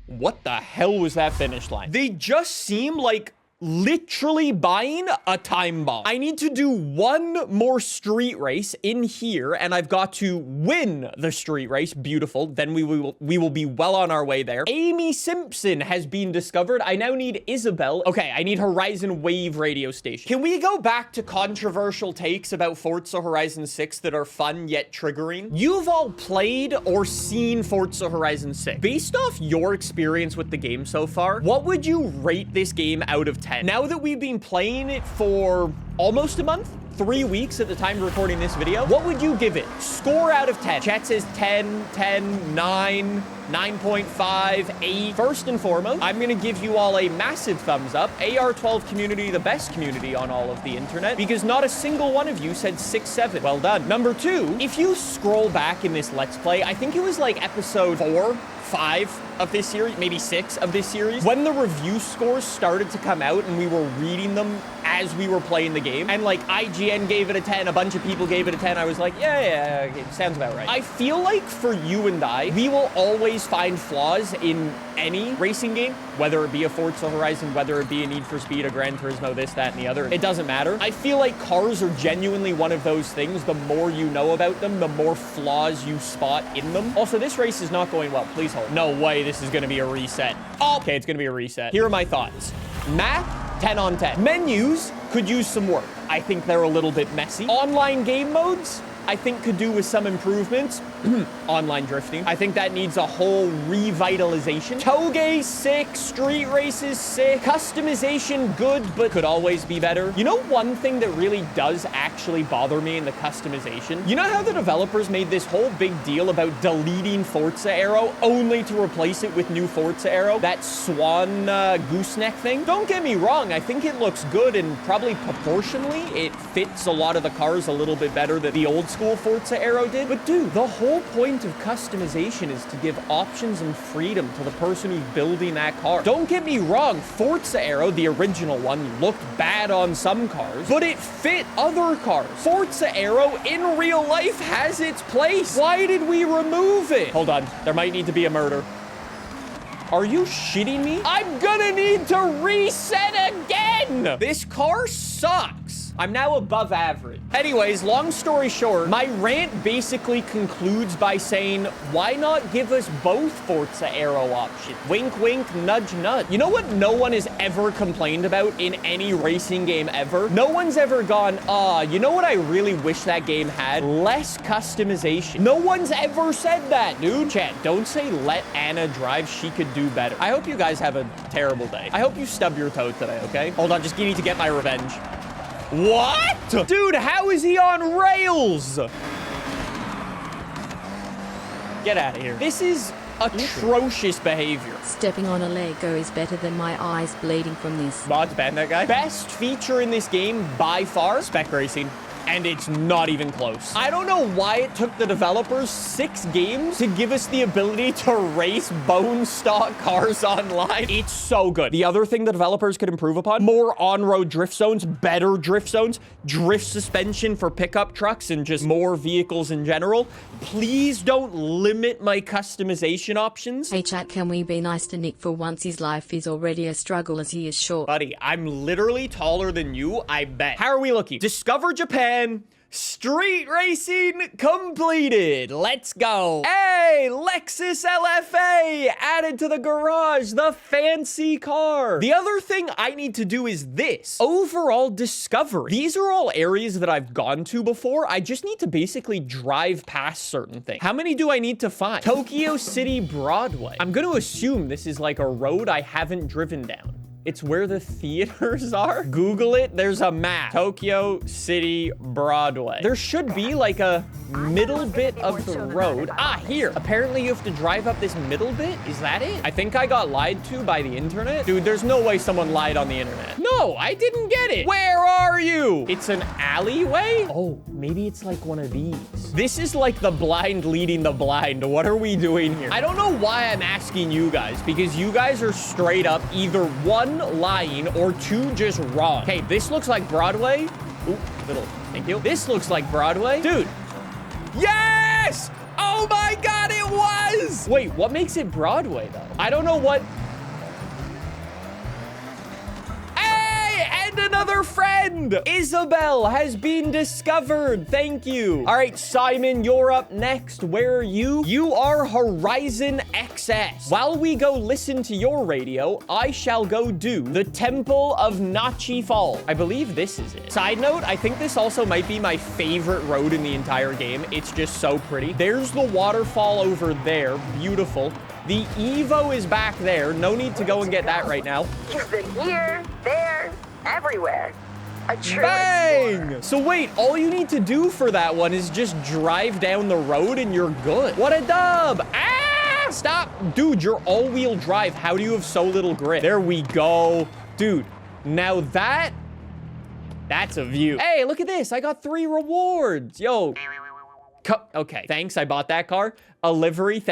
What the hell was that finish line? They just seem like literally buying a time bomb. I need to do one more street race in here, and I've got to win the street race. Beautiful. Then we will be well on our way there. Amy Simpson has been discovered. I now need Isabel. Okay, I need Horizon Wave radio station. Can we go back to controversial takes about Forza Horizon 6 that are fun yet triggering? You've all played or seen Forza Horizon 6. Based off your experience with the game so far, what would you rate this game out of 10? Now that we've been playing it for almost a month, 3 weeks at the time of recording this video, what would you give it? Score out of 10. Chat says 10, 10, 9, 9.5, 8. First and foremost, I'm gonna give you all a massive thumbs up. AR12 community, the best community on all of the internet, because not a single one of you said 6, 7. Well done. Number two, if you scroll back in this Let's Play, I think it was like episode 4, 5 of this series, maybe 6 of this series, when the review scores started to come out and we were reading them as we were playing the game, and like IGN gave it a 10, a bunch of people gave it a 10, I was like, yeah, okay, sounds about right. I feel like for you and I, we will always find flaws in any racing game, whether it be a Forza Horizon, whether it be a Need for Speed, a Gran Turismo, this, that, and the other. It doesn't matter. I feel like cars are genuinely one of those things. The more you know about them, the more flaws you spot in them. Also, this race is not going well. Please hold. No way this is going to be a reset. Oh, okay, it's going to be a reset. Here are my thoughts. Map, 10 on 10. Menus could use some work. I think they're a little bit messy. Online game modes, I think could do with some improvements. Online drifting, I think that needs a whole revitalization. Toge, sick. Street races, sick. Customization, good, but could always be better. You know one thing that really does actually bother me in the customization? You know how the developers made this whole big deal about deleting Forza Aero only to replace it with new Forza Aero? That swan gooseneck thing? Don't get me wrong, I think it looks good and probably proportionally it fits a lot of the cars a little bit better than the old school Forza Aero did. But dude, the whole point of customization is to give options and freedom to the person who's building that car. Don't get me wrong, Forza Aero, the original one, looked bad on some cars, but it fit other cars. Forza Aero in real life has its place. Why did we remove it? Hold on, there might need to be a murder. Are you shitting me? I'm gonna need to reset again! This car sucks. I'm now above average. Anyways, long story short, my rant basically concludes by saying, why not give us both Forza Aero options? Wink, wink, nudge, nudge. You know what no one has ever complained about in any racing game ever? No one's ever gone, you know what I really wish that game had? Less customization. No one's ever said that, dude. Chat, don't say let Anna drive, she could do better. I hope you guys have a terrible day. I hope you stub your toe today, okay? Hold on, just need to get my revenge. What? Dude, how is he on rails? Get out of here. This is atrocious behavior. Stepping on a Lego is better than my eyes bleeding from this. Mod's banned that guy. Best feature in this game by far, spec racing. and it's not even close. I don't know why it took the developers 6 games to give us the ability to race bone stock cars online. It's so good. The other thing the developers could improve upon, more on-road drift zones, better drift zones, drift suspension for pickup trucks, and just more vehicles in general. Please don't limit my customization options. Hey chat, can we be nice to Nick for once? His life is already a struggle as he is short. Buddy, I'm literally taller than you, I bet. How are we looking? Discover Japan. Street racing completed. Let's go. Hey, Lexus LFA added to the garage, the fancy car. The other thing I need to do is this. Overall discovery. These are all areas that I've gone to before. I just need to basically drive past certain things. How many do I need to find? Tokyo City Broadway. I'm going to assume this is like a road I haven't driven down. It's where the theaters are. Google it. There's a map. Tokyo City Broadway. There should be like a middle bit of the road. Ah, here. Apparently you have to drive up this middle bit. Is that it? I think I got lied to by the internet. Dude, there's no way someone lied on the internet. No, I didn't get it. Where are you? It's an alleyway? Oh, maybe it's like one of these. This is like the blind leading the blind. What are we doing here? I don't know why I'm asking you guys, because you guys are straight up either 1, lying, or 2, just wrong. Okay, this looks like Broadway. Ooh, little, thank you. This looks like Broadway. Dude. Yes! Oh my God, it was! Wait, what makes it Broadway though? I don't know what. And another friend! Isabel has been discovered. Thank you. All right, Simon, you're up next. Where are you? You are Horizon XS. While we go listen to your radio, I shall go do the Temple of Nachi Fall. I believe this is it. Side note, I think this also might be my favorite road in the entire game. It's just so pretty. There's the waterfall over there. Beautiful. The Evo is back there. No need to go and get that right now. He's been here, there, everywhere. A true Bang! explorer. So wait, all you need to do for that one is just drive down the road and you're good. What a dub! Ah! Stop! Dude, you're all-wheel drive. How do you have so little grip? There we go. Dude, now that's a view. Hey, look at this. I got 3 rewards. Yo. Okay, thanks. I bought that car. A livery,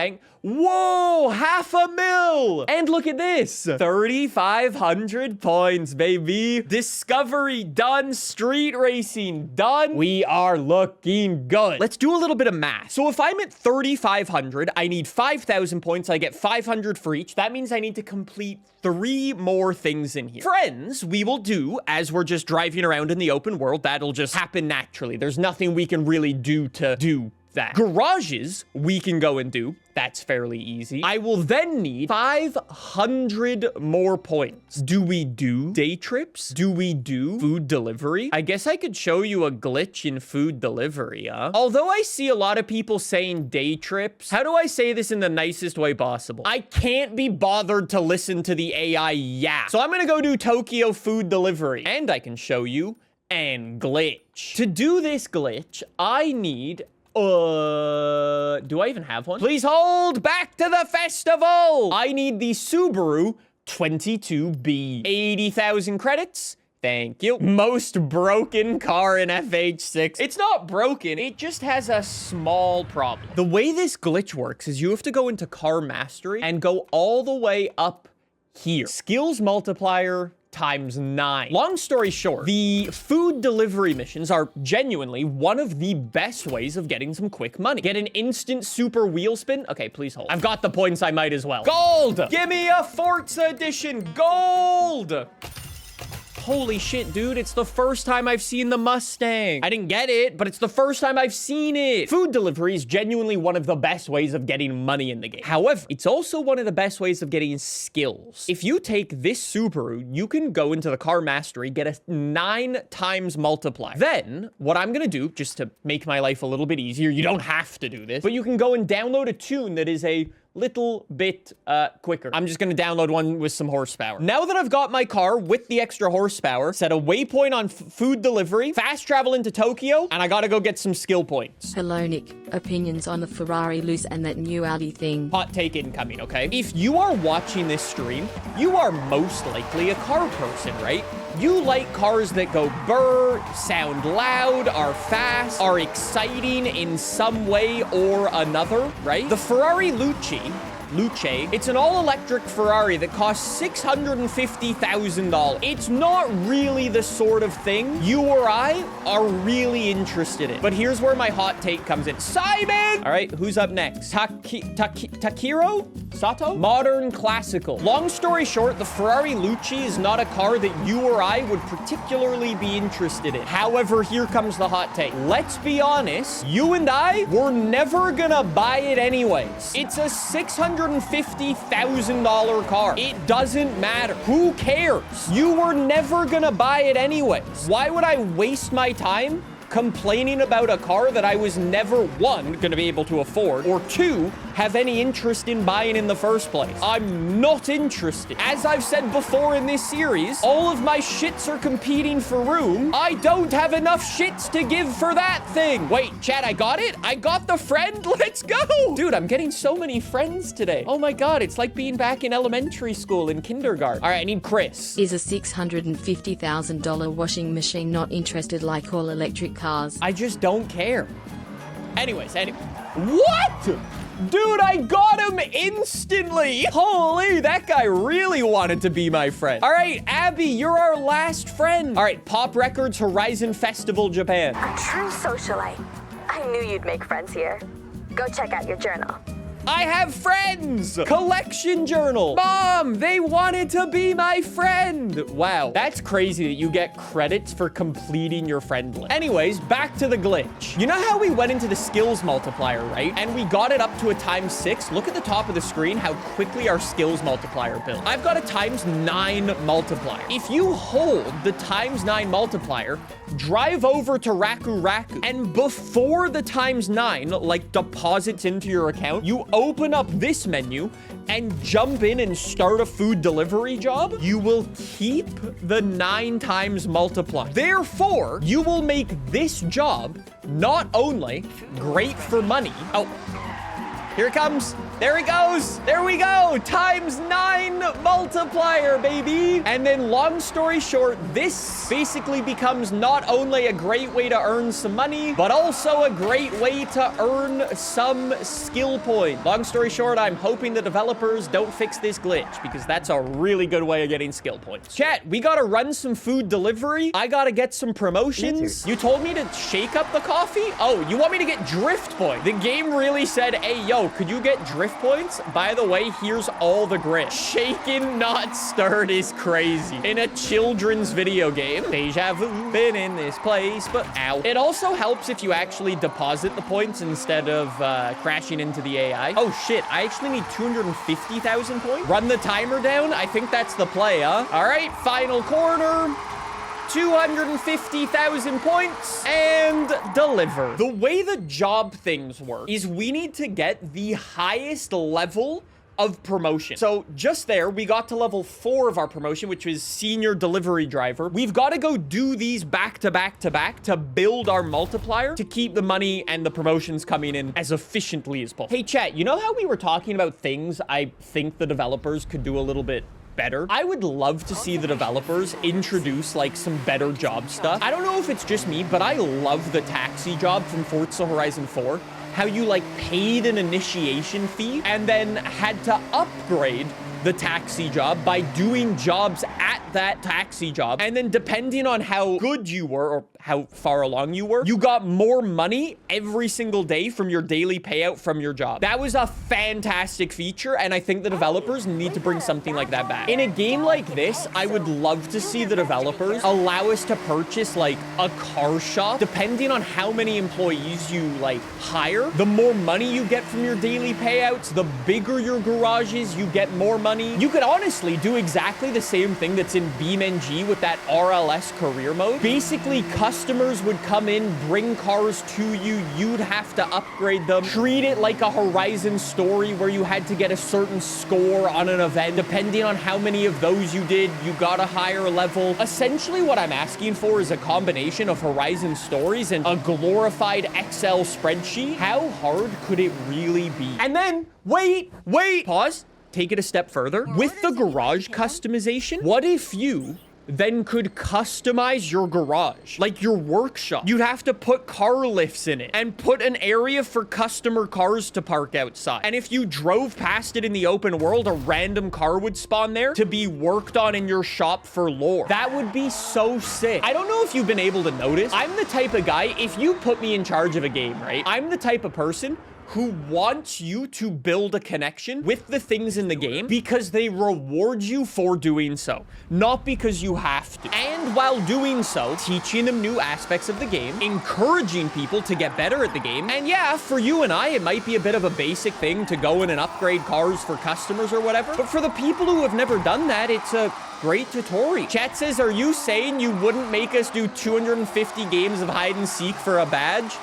Whoa, 500,000. And look at this. 3,500 points, baby. Discovery done. Street racing done. We are looking good. Let's do a little bit of math. So if I'm at 3,500, I need 5,000 points. I get 500 for each. That means I need to complete 3 more things in here. Friends, we will do as we're just driving around in the open world. That'll just happen naturally. There's nothing we can really do to do that. Garages, we can go and do. That's fairly easy. I will then need 500 more points. Do we do day trips? Do we do food delivery? I guess I could show you a glitch in food delivery, huh? Although I see a lot of people saying day trips, how do I say this in the nicest way possible? I can't be bothered to listen to the AI yap. So I'm gonna go do Tokyo food delivery. And I can show you an glitch. To do this glitch, I need do I even have one? Please hold back to the festival. I need the Subaru 22B. 80,000 credits. Thank you. Most broken car in FH6. It's not broken. It just has a small problem. The way this glitch works is you have to go into car mastery and go all the way up here. Skills multiplier ×9. Long story short, the food delivery missions are genuinely one of the best ways of getting some quick money. Get an instant super wheel spin. Okay, please hold. I've got the points, I might as well. Gold! Give me a Forza edition. Gold! Holy shit, dude, it's the first time I've seen the Mustang. I didn't get it, but it's the first time I've seen it. Food delivery is genuinely one of the best ways of getting money in the game. However, it's also one of the best ways of getting skills. If you take this Subaru, you can go into the car mastery, get a 9 times multiplier. Then, what I'm gonna do, just to make my life a little bit easier, you don't have to do this, but you can go and download a tune that is a little bit quicker. I'm just gonna download one with some horsepower. Now that I've got my car with the extra horsepower, set a waypoint on food delivery, fast travel into Tokyo, and I gotta go get some skill points. Hello, Nick. Opinions on the Ferrari loose and that new Audi thing. Hot take incoming, okay? If you are watching this stream, you are most likely a car person, right? You like cars that go burr, sound loud, are fast, are exciting in some way or another, right? The Ferrari Luce, it's an all-electric Ferrari that costs $650,000. It's not really the sort of thing you or I are really interested in. But here's where my hot take comes in. Simon! All right, who's up next? Takiro Sato? Modern classical. Long story short, the Ferrari Luce is not a car that you or I would particularly be interested in. However, here comes the hot take. Let's be honest, you and I were never gonna buy it anyways. It's a $650,000 car. It doesn't matter. Who cares? You were never gonna buy it anyways. Why would I waste my time complaining about a car that I was never, one, gonna be able to afford, or two, have any interest in buying in the first place? I'm not interested. As I've said before in this series, all of my shits are competing for room. I don't have enough shits to give for that thing. Wait, chat, I got it? I got the friend? Let's go! Dude, I'm getting so many friends today. Oh my God, it's like being back in elementary school in kindergarten. All right, I need Chris. Is a $650,000 washing machine not interested like all electric cars? I just don't care. Anyways, what? Dude, I got him instantly. Holy, that guy really wanted to be my friend. All right, Abby, you're our last friend. All right, Pop Records Horizon Festival Japan. A true socialite. I knew you'd make friends here. Go check out your journal. I have friends! Collection journal. Mom, they wanted to be my friend. Wow, that's crazy that you get credits for completing your friend list. Anyways, back to the glitch. You know how we went into the skills multiplier, right? And we got it up to a ×6. Look at the top of the screen, how quickly our skills multiplier built. I've got a ×9 multiplier. If you hold the ×9 multiplier, drive over to Raku Raku, and before the ×9, like, deposits into your account, you open up this menu and jump in and start a food delivery job, you will keep the 9 times multiplier. Therefore, you will make this job not only great for money. Oh, here it comes. There it goes. There we go. ×9 multiplier, baby. And then long story short, this basically becomes not only a great way to earn some money, but also a great way to earn some skill points. Long story short, I'm hoping the developers don't fix this glitch because that's a really good way of getting skill points. Chat, we gotta run some food delivery. I gotta get some promotions. You told me to shake up the coffee? Oh, you want me to get drift points? The game really said, hey, yo, could you get drift points? By the way, here's all the grit. Shaken, not stirred is crazy. In a children's video game. Deja vu, been in this place, but ow. It also helps if you actually deposit the points instead of crashing into the AI. Oh shit, I actually need 250,000 points. Run the timer down. I think that's the play, huh? All right, final corner. 250,000 points and deliver. The way the job things work is we need to get the highest level of promotion. So just there, we got to level 4 of our promotion, which was senior delivery driver. We've got to go do these back to back to back to build our multiplier to keep the money and the promotions coming in as efficiently as possible. Hey chat, you know how we were talking about things I think the developers could do a little bit better? I would love to see the developers introduce like some better job stuff. I don't know if it's just me, but I love the taxi job from Forza Horizon 4. How you like paid an initiation fee and then had to upgrade the taxi job by doing jobs at that taxi job. And then depending on how good you were or how far along you were, you got more money every single day from your daily payout from your job. That was a fantastic feature, and I think the developers need to bring something like that back. In a game like this, I would love to see the developers allow us to purchase like a car shop. Depending on how many employees you like hire, the more money you get from your daily payouts, the bigger your garage is, you get more money. You could honestly do exactly the same thing that's in BeamNG with that RLS career mode. Basically, customers would come in, bring cars to you, you'd have to upgrade them, treat it like a Horizon story where you had to get a certain score on an event. Depending on how many of those you did, you got a higher level. Essentially, what I'm asking for is a combination of Horizon stories and a glorified Excel spreadsheet. How hard could it really be? And then, wait, pause. Take it a step further. With the garage customization, what if you then could customize your garage, like your workshop. You'd have to put car lifts in it and put an area for customer cars to park outside. And if you drove past it in the open world, a random car would spawn there to be worked on in your shop for lore. That would be so sick. I don't know if you've been able to notice, I'm the type of guy, if you put me in charge of a game, right? I'm the type of person who wants you to build a connection with the things in the game because they reward you for doing so, not because you have to. And while doing so, teaching them new aspects of the game, encouraging people to get better at the game. And yeah, for you and I, it might be a bit of a basic thing to go in and upgrade cars for customers or whatever. But for the people who have never done that, it's a great tutorial. Chat says, are you saying you wouldn't make us do 250 games of hide and seek for a badge?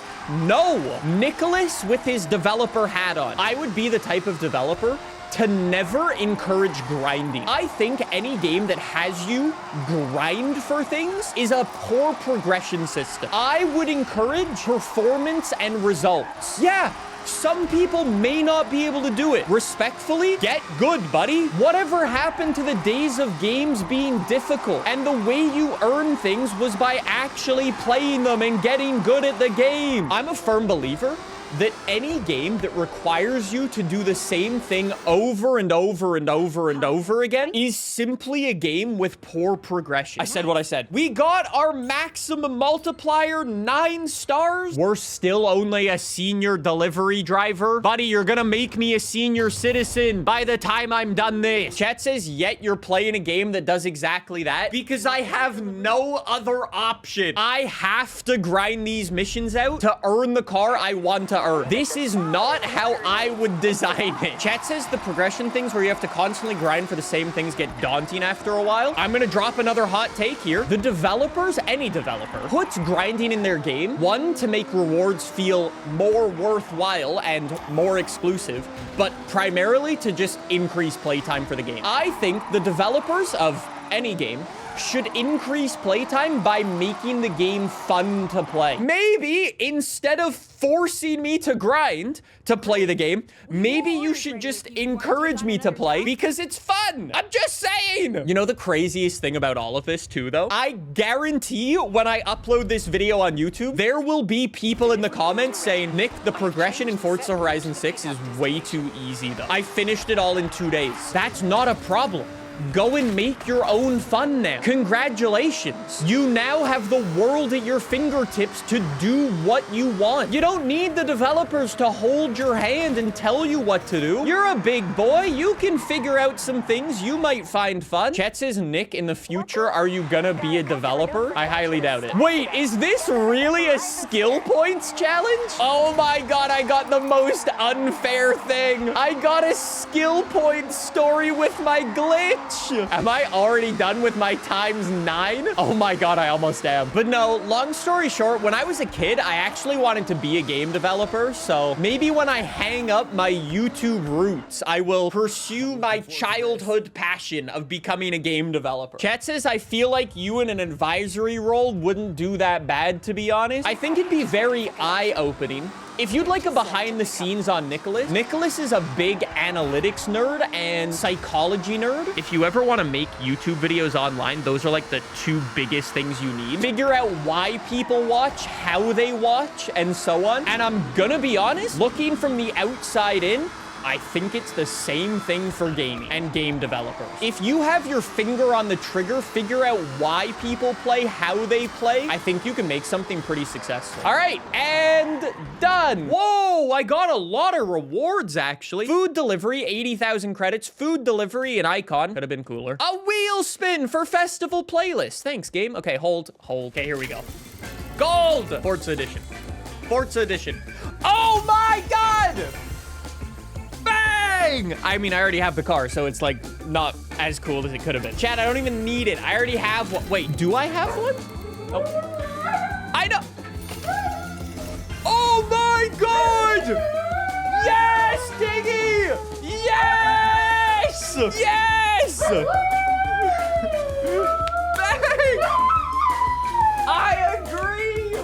No, Nicholas with his developer hat on. I would be the type of developer to never encourage grinding. I think any game that has you grind for things is a poor progression system. I would encourage performance and results. Yeah. Some people may not be able to do it. Respectfully, get good, buddy. Whatever happened to the days of games being difficult? And the way you earn things was by actually playing them and getting good at the game. I'm a firm believer that any game that requires you to do the same thing over and over and over and over again is simply a game with poor progression. I said what I said. We got our maximum multiplier 9 stars. We're still only a senior delivery driver. Buddy, you're gonna make me a senior citizen by the time I'm done this. Chat says, yet you're playing a game that does exactly that because I have no other option. I have to grind these missions out to earn the car I want to earn. This is not how I would design it. Chat says the progression things where you have to constantly grind for the same things get daunting after a while. I'm gonna drop another hot take here. The developers, any developer, puts grinding in their game, one, to make rewards feel more worthwhile and more exclusive, but primarily to just increase playtime for the game. I think the developers of any game should increase playtime by making the game fun to play. Maybe instead of forcing me to grind to play the game, maybe you should just encourage me to play because it's fun. I'm just saying. You know the craziest thing about all of this too, though? I guarantee when I upload this video on YouTube, there will be people in the comments saying, Nick, the progression in Forza Horizon 6 is way too easy though. I finished it all in 2 days. That's not a problem. Go and make your own fun now. Congratulations. You now have the world at your fingertips to do what you want. You don't need the developers to hold your hand and tell you what to do. You're a big boy. You can figure out some things you might find fun. Chet says, Nick, in the future, are you gonna be a developer? I highly doubt it. Wait, is this really a skill points challenge? Oh my God, I got the most unfair thing. I got a skill points story with my glitch. Am I already done with my ×9? Oh my God, I almost am. But no, long story short, when I was a kid, I actually wanted to be a game developer. So maybe when I hang up my YouTube roots, I will pursue my childhood passion of becoming a game developer. Chat says, I feel like you in an advisory role wouldn't do that bad, to be honest. I think it'd be very eye-opening. If you'd like a behind the scenes on Nicholas, Nicholas is a big analytics nerd and psychology nerd. If you ever want to make YouTube videos online, those are like the 2 biggest things you need. Figure out why people watch, how they watch, and so on. And I'm gonna be honest, looking from the outside in, I think it's the same thing for gaming and game developers. If you have your finger on the trigger, figure out why people play, how they play, I think you can make something pretty successful. All right, and done. Whoa, I got a lot of rewards, actually. Food delivery, 80,000 credits. Food delivery, an icon. Could have been cooler. A wheel spin for festival playlist. Thanks, game. Okay, hold. Okay, here we go. Gold! Forza edition. Forza edition. Oh my God! Bang! I mean, I already have the car, so it's like not as cool as it could have been. Chat, I don't even need it. I already have one. Wait, do I have one? Oh. I know. Oh my God! Yes, Diggy! Yes! Yes! Bang! I agree!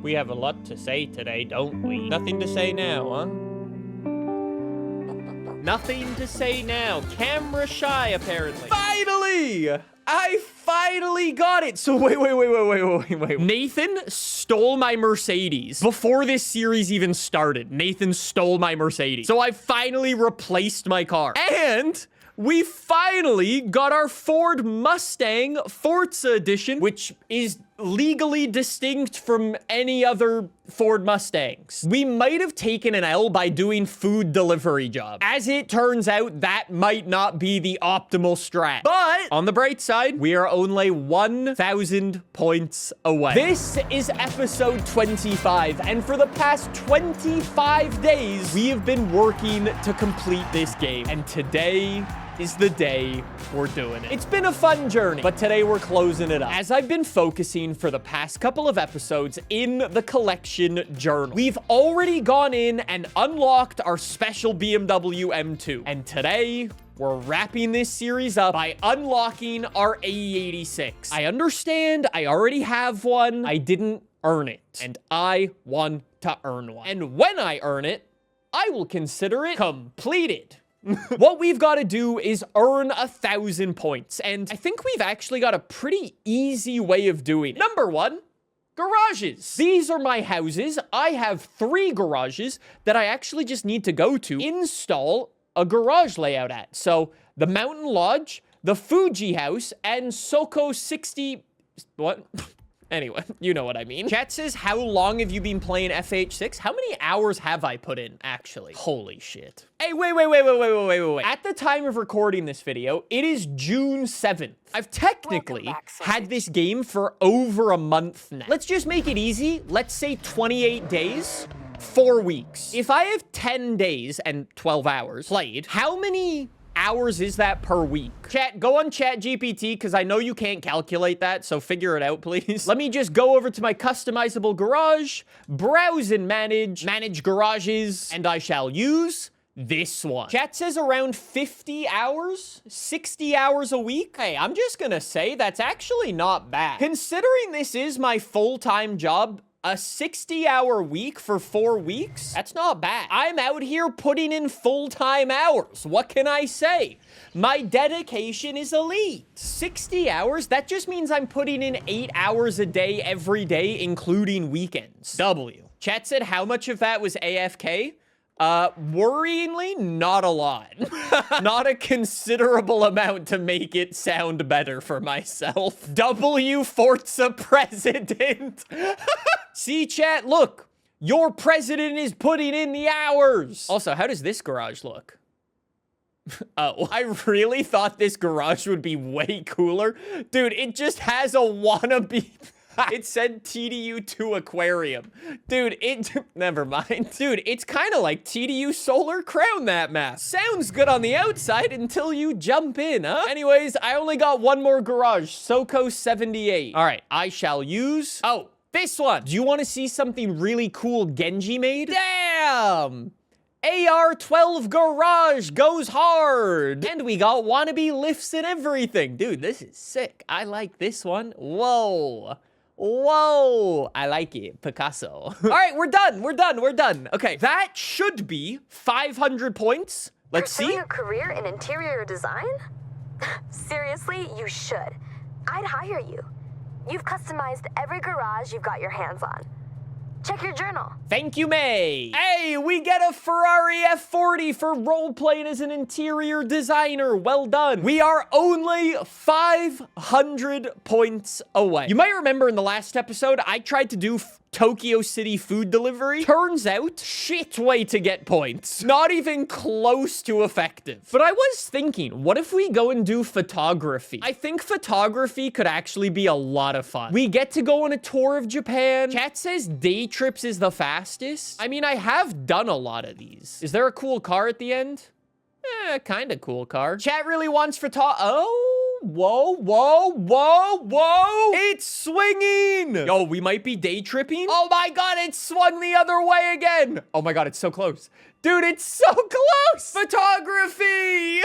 We have a lot to say today, don't we? Nothing to say now, huh? Nothing to say now. Camera shy, apparently. Finally! I finally got it. So wait. Nathan stole my Mercedes before this series even started. Nathan stole my Mercedes. So I finally replaced my car. And we finally got our Ford Mustang Forza edition, which is legally distinct from any other Ford Mustangs. We might have taken an L by doing food delivery job. As it turns out, that might not be the optimal strat. But on the bright side, we are only 1,000 points away. This is episode 25, and for the past 25 days, we have been working to complete this game. And today is the day we're doing it. It's been a fun journey, but today we're closing it up. As I've been focusing for the past couple of episodes in the collection journal, we've already gone in and unlocked our special BMW M2. And today, we're wrapping this series up by unlocking our AE86. I understand I already have one. I didn't earn it, and I want to earn one. And when I earn it, I will consider it completed. What we've got to do is earn 1,000 points, and I think we've actually got a pretty easy way of doing it. Number one, garages. These are my houses. I have 3 garages that I actually just need to go to install a garage layout at. So the Mountain Lodge, the Fuji House, and Soko 60... What? Anyway, you know what I mean. Chat says, how long have you been playing FH6? How many hours have I put in, actually? Holy shit. Hey, wait. At the time of recording this video, it is June 7th. I've technically had this game for over a month now. Let's just make it easy. Let's say 28 days, 4 weeks. If I have 10 days and 12 hours played, how many hours is that per week? Chat, go on ChatGPT, because I know you can't calculate that, so figure it out, please. Let me just go over to my customizable garage, browse and manage garages, and I shall use this one. Chat says around 50 hours, 60 hours a week. Hey, I'm just gonna say that's actually not bad. Considering this is my full-time job, a 60-hour week for 4 weeks? That's not bad. I'm out here putting in full-time hours. What can I say? My dedication is elite. 60 hours? That just means I'm putting in 8 hours a day every day, including weekends. W. Chat said how much of that was AFK? Worryingly, not a lot. Not a considerable amount to make it sound better for myself. W Forza president. See, chat, look. Your president is putting in the hours. Also, how does this garage look? Oh, I really thought this garage would be way cooler. Dude, it just has a wannabe... It said TDU2 Aquarium. Dude, never mind. Dude, it's kind of like TDU Solar Crown, that map. Sounds good on the outside until you jump in, huh? Anyways, I only got one more garage. Soko 78. All right, I shall use... Oh, this one. Do you want to see something really cool Genji made? Damn! AR-12 garage goes hard. And we got wannabe lifts and everything. Dude, this is sick. I like this one. Whoa. Whoa, I like it. Picasso. All right, we're done. Okay, that should be 500 points. Let's see. Pursuing a career in interior design? Seriously, you should. I'd hire you. You've customized every garage you've got your hands on. Check your journal. Thank you, May. Hey, we get a Ferrari F40 for role-playing as an interior designer. Well done. We are only 500 points away. You might remember in the last episode, I tried to do Tokyo City food delivery. Turns out, shit way to get points. Not even close to effective. But I was thinking, what if we go and do photography? I think photography could actually be a lot of fun. We get to go on a tour of Japan. Chat says day trips is the fastest. I mean, I have done a lot of these. Is there a cool car at the end? Kind of cool car. Chat really wants Oh. Whoa. It's swinging. Yo, we might be day tripping. Oh my God, it swung the other way again. Oh my God, it's so close. Dude, it's so close. Photography.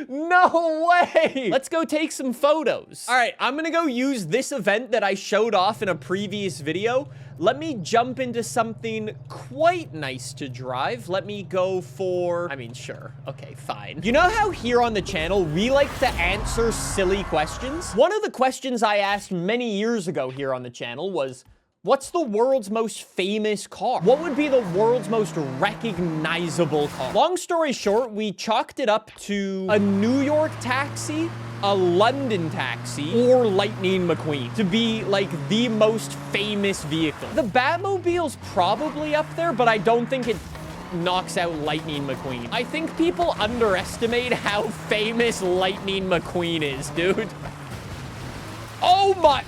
No way. Let's go take some photos. All right, I'm gonna go use this event that I showed off in a previous video. Let me jump into something quite nice to drive. Let me go for, I mean, sure. Okay, fine. You know how here on the channel, we like to answer silly questions? One of the questions I asked many years ago here on the channel was, what's the world's most famous car? What would be the world's most recognizable car? Long story short, we chalked it up to a New York taxi, a London taxi, or Lightning McQueen to be like the most famous vehicle. The Batmobile's probably up there, but I don't think it knocks out Lightning McQueen. I think people underestimate how famous Lightning McQueen is, dude. Oh my...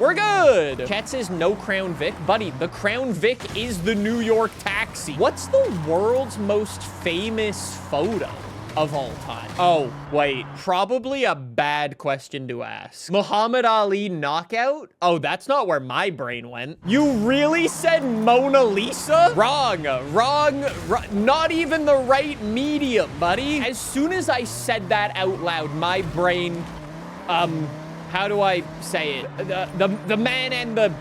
We're good. Chat says no Crown Vic. Buddy, the Crown Vic is the New York taxi. What's the world's most famous photo of all time? Oh, wait. Probably a bad question to ask. Muhammad Ali knockout? Oh, that's not where my brain went. You really said Mona Lisa? Wrong. Not even the right medium, buddy. As soon as I said that out loud, my brain, how do I say it? The man and the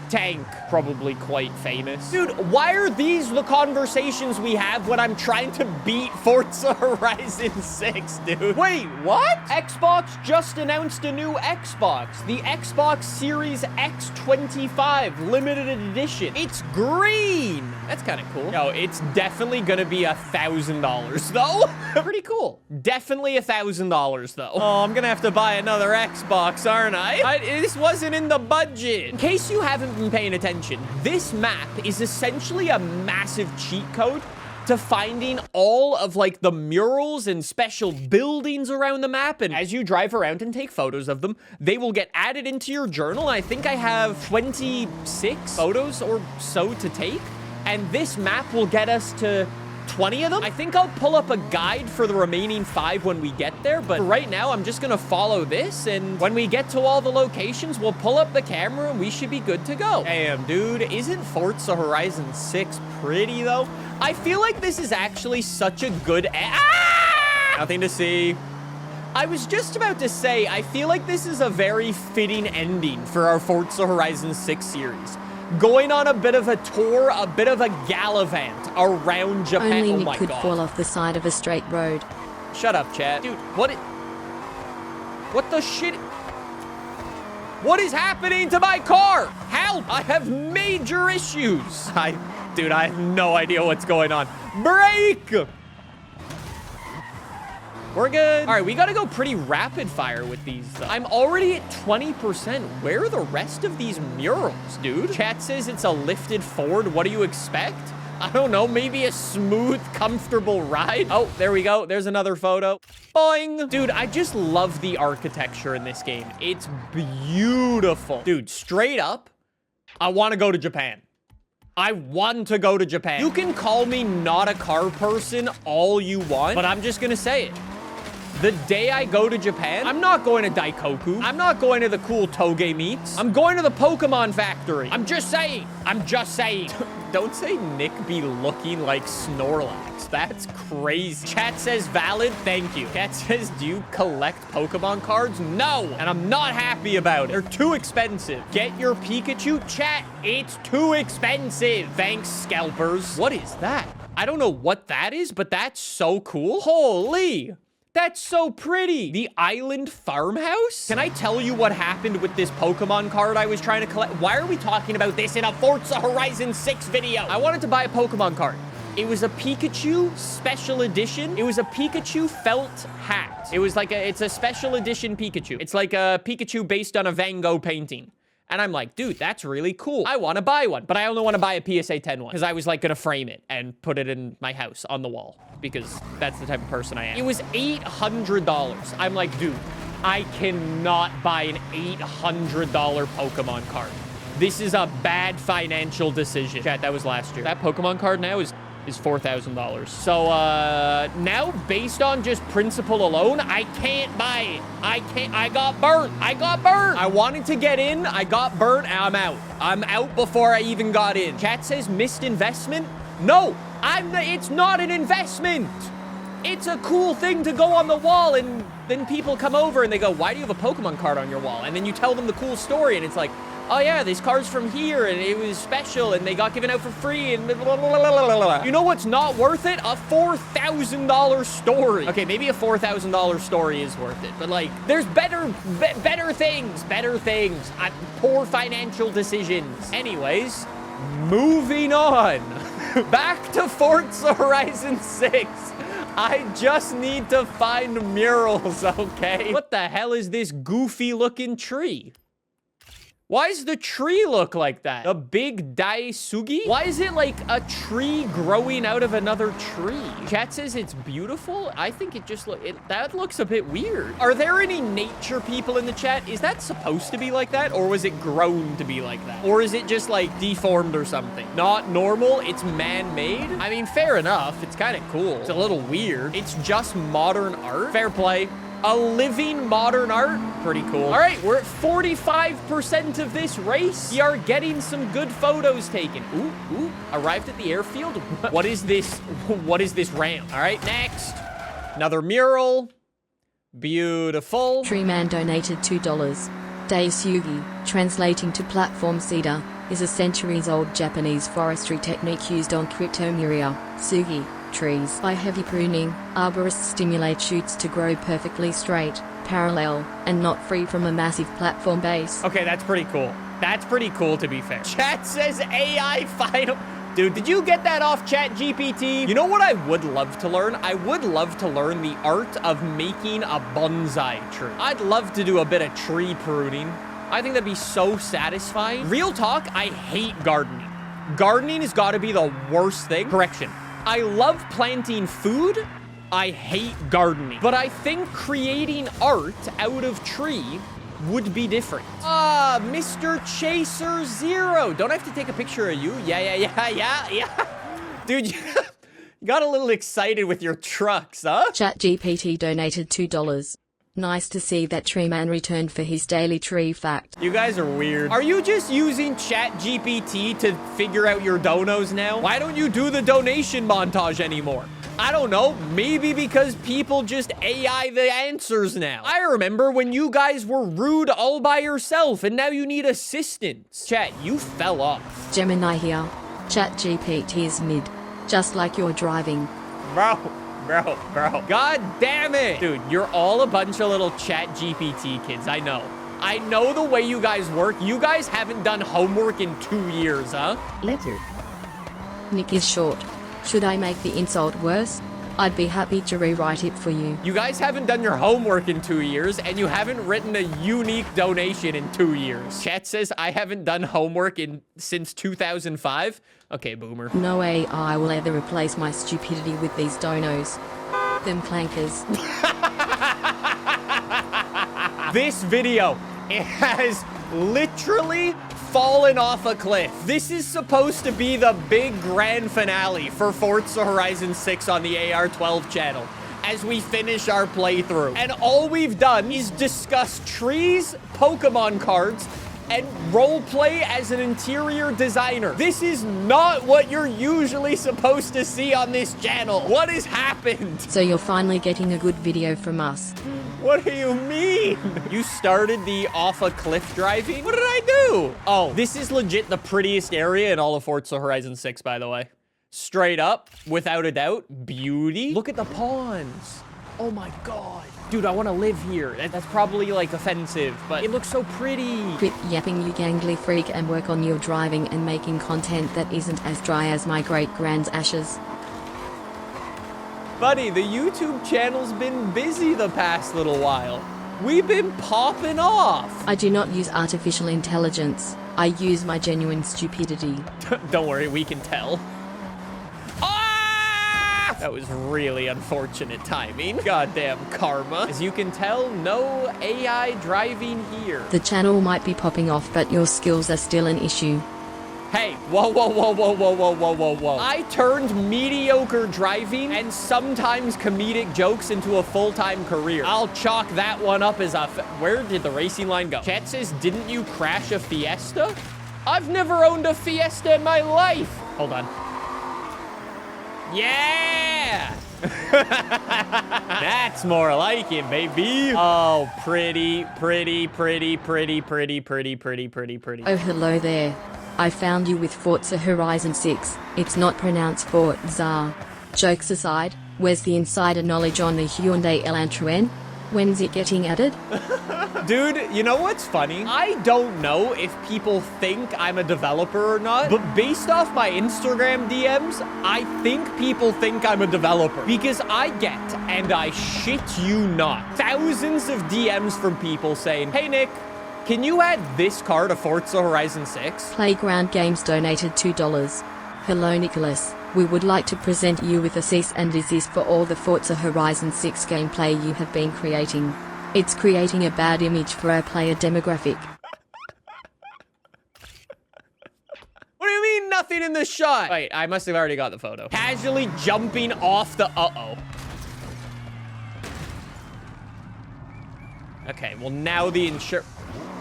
tank, probably quite famous. Dude, why are these the conversations we have when I'm trying to beat Forza Horizon 6, dude? Wait, what? Xbox just announced a new Xbox. The Xbox Series X25 limited edition. It's green. That's kind of cool. No, it's definitely gonna be $1,000 though. Pretty cool. Definitely $1,000 though. Oh, I'm gonna have to buy another Xbox, aren't I? This wasn't in the budget. In case you haven't been paying attention, this map is essentially a massive cheat code to finding all of like the murals and special buildings around the map. And as you drive around and take photos of them, they will get added into your journal. I think I have 26 photos or so to take. And this map will get us to 20 of them. I think I'll pull up a guide for the remaining 5 when we get there, but right now I'm just gonna follow this, and when we get to all the locations, we'll pull up the camera and we should be good to go. Damn, dude, isn't Forza Horizon 6 pretty though? I feel like this is actually such a good Nothing to see. I was just about to say, I feel like this is a very fitting ending for our Forza Horizon 6 series. Going on a bit of a tour, a bit of a gallivant around Japan. Only oh Nick my could God. fall off the side of a straight road. Shut up, chat. Dude, what the shit? What is happening to my car? Help! I have major issues. Dude, I have no idea what's going on. Brake! We're good. All right, we gotta go pretty rapid fire with these, though. I'm already at 20%. Where are the rest of these murals, dude? Chat says it's a lifted Ford. What do you expect? I don't know, maybe a smooth, comfortable ride? Oh, there we go. There's another photo. Boing. Dude, I just love the architecture in this game. It's beautiful. Dude, straight up, I want to go to Japan. I want to go to Japan. You can call me not a car person all you want, but I'm just gonna say it. The day I go to Japan, I'm not going to Daikoku. I'm not going to the cool Toge meets. I'm going to the Pokemon factory. I'm just saying. I'm just saying. Don't say Nick be looking like Snorlax. That's crazy. Chat says valid. Thank you. Chat says, do you collect Pokemon cards? No. And I'm not happy about it. They're too expensive. Get your Pikachu. Chat, it's too expensive. Thanks, scalpers. What is that? I don't know what that is, but that's so cool. Holy. That's so pretty. The island farmhouse? Can I tell you what happened with this Pokemon card I was trying to collect? Why are we talking about this in a Forza Horizon 6 video? I wanted to buy a Pokemon card. It was a Pikachu special edition. It was a Pikachu felt hat. It was like it's a special edition Pikachu. It's like a Pikachu based on a Van Gogh painting. And I'm like, dude, that's really cool. I want to buy one, but I only want to buy a PSA 10 one because I was like going to frame it and put it in my house on the wall because that's the type of person I am. It was $800. I'm like, dude, I cannot buy an $800 Pokemon card. This is a bad financial decision. Chat, that was last year. That Pokemon card now is $4,000. So now based on just principle alone, I can't buy it. I got burnt. I wanted to get in, I got burnt, and I'm out. I'm out before I even got in. Chat says missed investment. No, it's not an investment. It's a cool thing to go on the wall, and then people come over and they go, why do you have a Pokemon card on your wall? And then you tell them the cool story, and it's like, oh yeah, this card's from here, and it was special, and they got given out for free, and blah, blah, blah, blah, blah, blah. You know what's not worth it? A $4,000 story. Okay, maybe a $4,000 story is worth it, but like, there's better things. Poor financial decisions. Anyways, moving on. Back to Forza Horizon 6. I just need to find murals, okay? What the hell is this goofy looking tree? Why does the tree look like that? A big daisugi? Why is it like a tree growing out of another tree? Chat says it's beautiful. I think it just that looks a bit weird. Are there any nature people in the chat? Is that supposed to be like that? Or was it grown to be like that? Or is it just like deformed or something? Not normal, it's man-made? I mean, fair enough. It's kind of cool. It's a little weird. It's just modern art. Fair play. A living modern art? Pretty cool. All right, we're at 45% of this race. We are getting some good photos taken. Ooh, arrived at the airfield. What is this? What is this ramp? All right, next. Another mural. Beautiful. Treeman donated $2. Daisugi, translating to platform cedar, is a centuries-old Japanese forestry technique used on cryptomeria, sugi, trees. By heavy pruning, arborists stimulate shoots to grow perfectly straight, parallel, and not free from a massive platform base. Okay, that's pretty cool. That's pretty cool, to be fair. Chat says AI final. Dude, did you get that off ChatGPT? You know what I would love to learn? I would love to learn the art of making a bonsai tree. I'd love to do a bit of tree pruning. I think that'd be so satisfying. Real talk, I hate gardening. Gardening has got to be the worst thing. Correction. I love planting food. I hate gardening. But I think creating art out of tree would be different. Mr. Chaser Zero. Don't I have to take a picture of you? Yeah. Dude, you got a little excited with your trucks, huh? ChatGPT donated $2. Nice to see that Treeman returned for his daily tree fact. You guys are weird. Are you just using ChatGPT to figure out your donos now? Why don't you do the donation montage anymore? I don't know. Maybe because people just AI the answers now. I remember when you guys were rude all by yourself and now you need assistance. Chat, you fell off. Gemini here. ChatGPT is mid. Just like you're driving. Bro. God damn it. Dude, you're all a bunch of little ChatGPT kids. I know. I know the way you guys work. You guys haven't done homework in 2 years, huh? Letter. Nick is short. Should I make the insult worse? I'd be happy to rewrite it for you. You guys haven't done your homework in 2 years, and you haven't written a unique donation in 2 years. Chat says I haven't done homework since 2005. Okay, boomer. No AI will ever replace my stupidity with these donos. Them clankers. This video, it has literally fallen off a cliff. This is supposed to be the big grand finale for Forza Horizon 6 on the AR12 channel as we finish our playthrough. And all we've done is discuss trees, Pokemon cards, and roleplay as an interior designer. This is not what you're usually supposed to see on this channel. What has happened? So you're finally getting a good video from us. What do you mean? You started the off a cliff driving? What did I do? Oh, this is legit the prettiest area in all of Forza Horizon 6, by the way. Straight up, without a doubt, beauty. Look at the ponds. Oh my God. Dude, I want to live here. That's probably like offensive, but it looks so pretty. Quit yapping, you gangly freak, and work on your driving and making content that isn't as dry as my great-grand's ashes. Buddy, the YouTube channel's been busy the past little while. We've been popping off. I do not use artificial intelligence. I use my genuine stupidity. Don't worry, we can tell. Ah! That was really unfortunate timing. Goddamn karma. As you can tell, no AI driving here. The channel might be popping off, but your skills are still an issue. Hey, whoa. I turned mediocre driving and sometimes comedic jokes into a full-time career. I'll chalk that one up as a... Where did the racing line go? Chat says, didn't you crash a Fiesta? I've never owned a Fiesta in my life. Hold on. Yeah! That's more like it, baby. Oh, pretty. Oh, hello there. I found you with Forza Horizon 6. It's not pronounced Forza. Jokes aside, where's the insider knowledge on the Hyundai Elantra? When's it getting added? Dude, you know what's funny? I don't know if people think I'm a developer or not, but based off my Instagram DMs, I think people think I'm a developer because I get, and I shit you not, thousands of DMs from people saying, hey Nick, can you add this car to Forza Horizon 6? Playground Games donated $2. Hello Nicholas, we would like to present you with a cease and desist for all the Forza Horizon 6 gameplay you have been creating. It's creating a bad image for our player demographic. What do you mean nothing in the shot? Wait, I must have already got the photo. Casually jumping off the... Uh-oh. Okay, well now the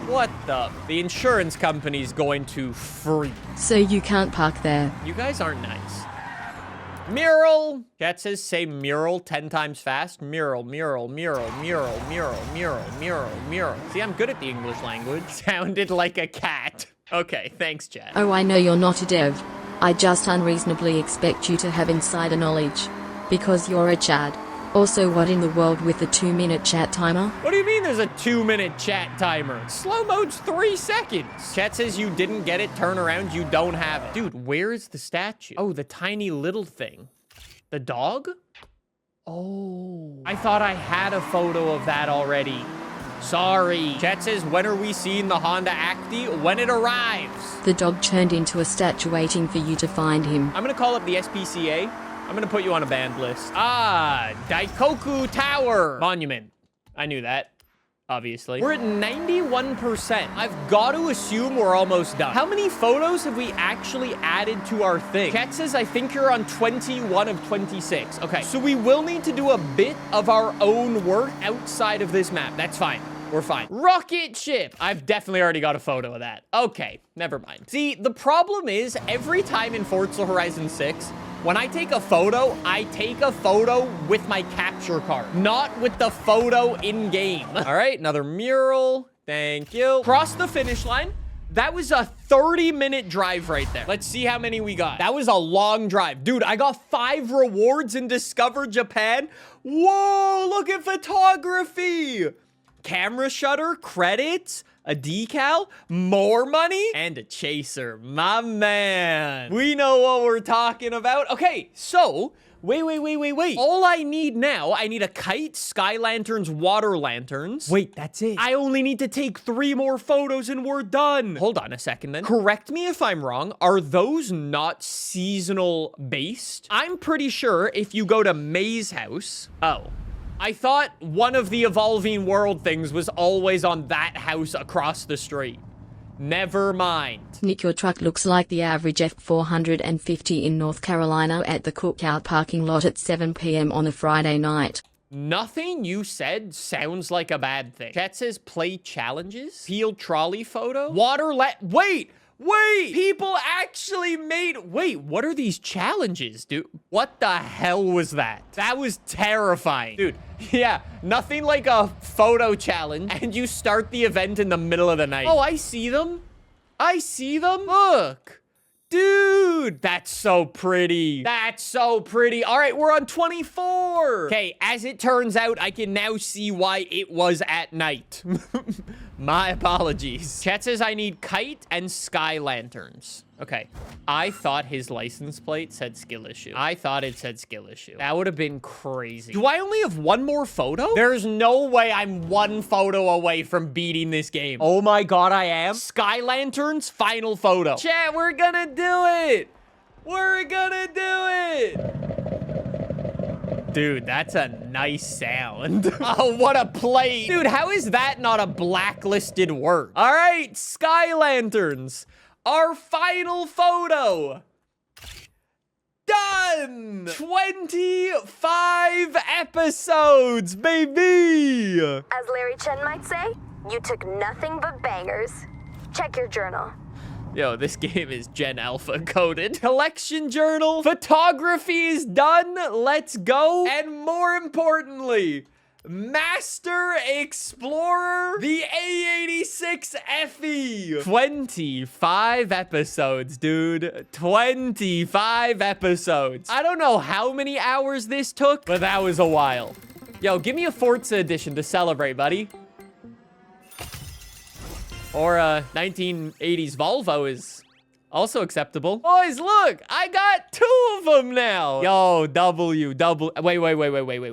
What the? The insurance company's going to freeze. So you can't park there. You guys aren't nice. Mural. Chat says say mural 10 times fast. Mural. See, I'm good at the English language. Sounded like a cat. Okay, thanks, chat. Oh, I know you're not a dev. I just unreasonably expect you to have insider knowledge. Because you're a Chad. Also, what in the world with the 2-minute chat timer? What do you mean there's a 2-minute chat timer? Slow mode's 3 seconds. Chat says you didn't get it, turn around, you don't have it. Dude, where is the statue? Oh, the tiny little thing. The dog? Oh. I thought I had a photo of that already. Sorry. Chat says, when are we seeing the Honda Acti? When it arrives. The dog turned into a statue waiting for you to find him. I'm gonna call up the SPCA. I'm gonna put you on a banned list. Ah, Daikoku Tower. Monument. I knew that, obviously. We're at 91%. I've got to assume we're almost done. How many photos have we actually added to our thing? Chat says, I think you're on 21 of 26. Okay, so we will need to do a bit of our own work outside of this map. That's fine. We're fine. Rocket ship. I've definitely already got a photo of that. Okay, never mind. See, the problem is every time in Forza Horizon 6, when I take a photo with my capture card, not with the photo in-game. All right, another mural. Thank you. Cross the finish line. That was a 30-minute drive right there. Let's see how many we got. That was a long drive. Dude, I got 5 rewards in Discover Japan. Whoa, look at photography. Camera shutter, credits, a decal, more money, and a chaser. My man. We know what we're talking about. Okay, so, wait. All I need now, I need a kite, sky lanterns, water lanterns. Wait, that's it. I only need to take 3 more photos and we're done. Hold on a second then. Correct me if I'm wrong. Are those not seasonal based? I'm pretty sure if you go to May's house. Oh. I thought one of the evolving world things was always on that house across the street. Never mind. Nick, your truck looks like the average F450 in North Carolina at the cookout parking lot at 7 p.m. on a Friday night. Nothing you said sounds like a bad thing. Chat says play challenges. Peeled trolley photo. Wait, people actually made... Wait, what are these challenges, dude? What the hell was that? That was terrifying. Dude, yeah, nothing like a photo challenge, and you start the event in the middle of the night. Oh, I see them. Look. Dude, that's so pretty. All right, we're on 24. Okay, as it turns out, I can now see why it was at night. My apologies. Chat says I need kite and sky lanterns. Okay, I thought his license plate said skill issue. That would have been crazy. Do I only have 1 more photo? There's no way I'm 1 photo away from beating this game. Oh my God, I am. Sky lanterns, final photo. Chat, we're gonna do it. Dude, that's a nice sound. Oh, what a plate. Dude, how is that not a blacklisted word? All right, sky lanterns. Our final photo. Done! 25 episodes, baby! As Larry Chen might say, you took nothing but bangers. Check your journal. Yo, this game is Gen Alpha coded. Collection journal. Photography is done. Let's go. And more importantly, Master Explorer, the A86 FE. 25 episodes, dude. 25 episodes. I don't know how many hours this took, but that was a while. Yo, give me a Forza edition to celebrate, buddy. Or a 1980s Volvo is also acceptable. Boys, look, I got 2 of them now. Yo, wait.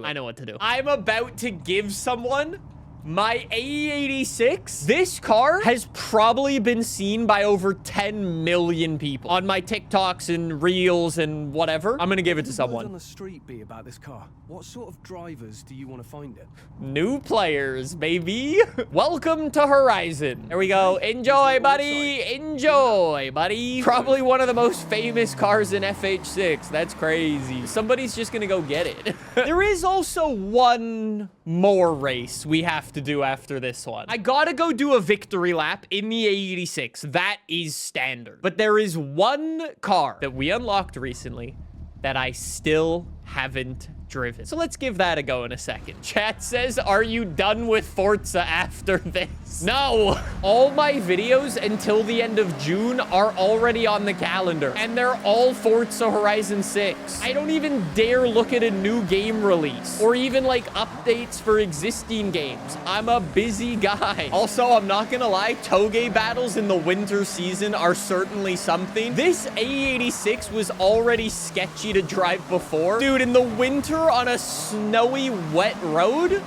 I know what to do. I'm about to give someone my A86. This car has probably been seen by over 10 million people on my TikToks and Reels and whatever. I'm gonna give it to someone. On the street be about this car. What sort of drivers do you want to find it? New players, baby. Welcome to Horizon. There we go. Enjoy, buddy. Enjoy, buddy. Probably one of the most famous cars in FH6. That's crazy. Somebody's just gonna go get it. There is also one more race we have to do after this one. I gotta go do a victory lap in the A86. That is standard. But there is one car that we unlocked recently that I still haven't driven. So let's give that a go in a second. Chat says, are you done with Forza after this? No! All my videos until the end of June are already on the calendar, and they're all Forza Horizon 6. I don't even dare look at a new game release, or even like updates for existing games. I'm a busy guy. Also, I'm not gonna lie, Toge battles in the winter season are certainly something. This A86 was already sketchy to drive before. Dude, in the winter on a snowy, wet road,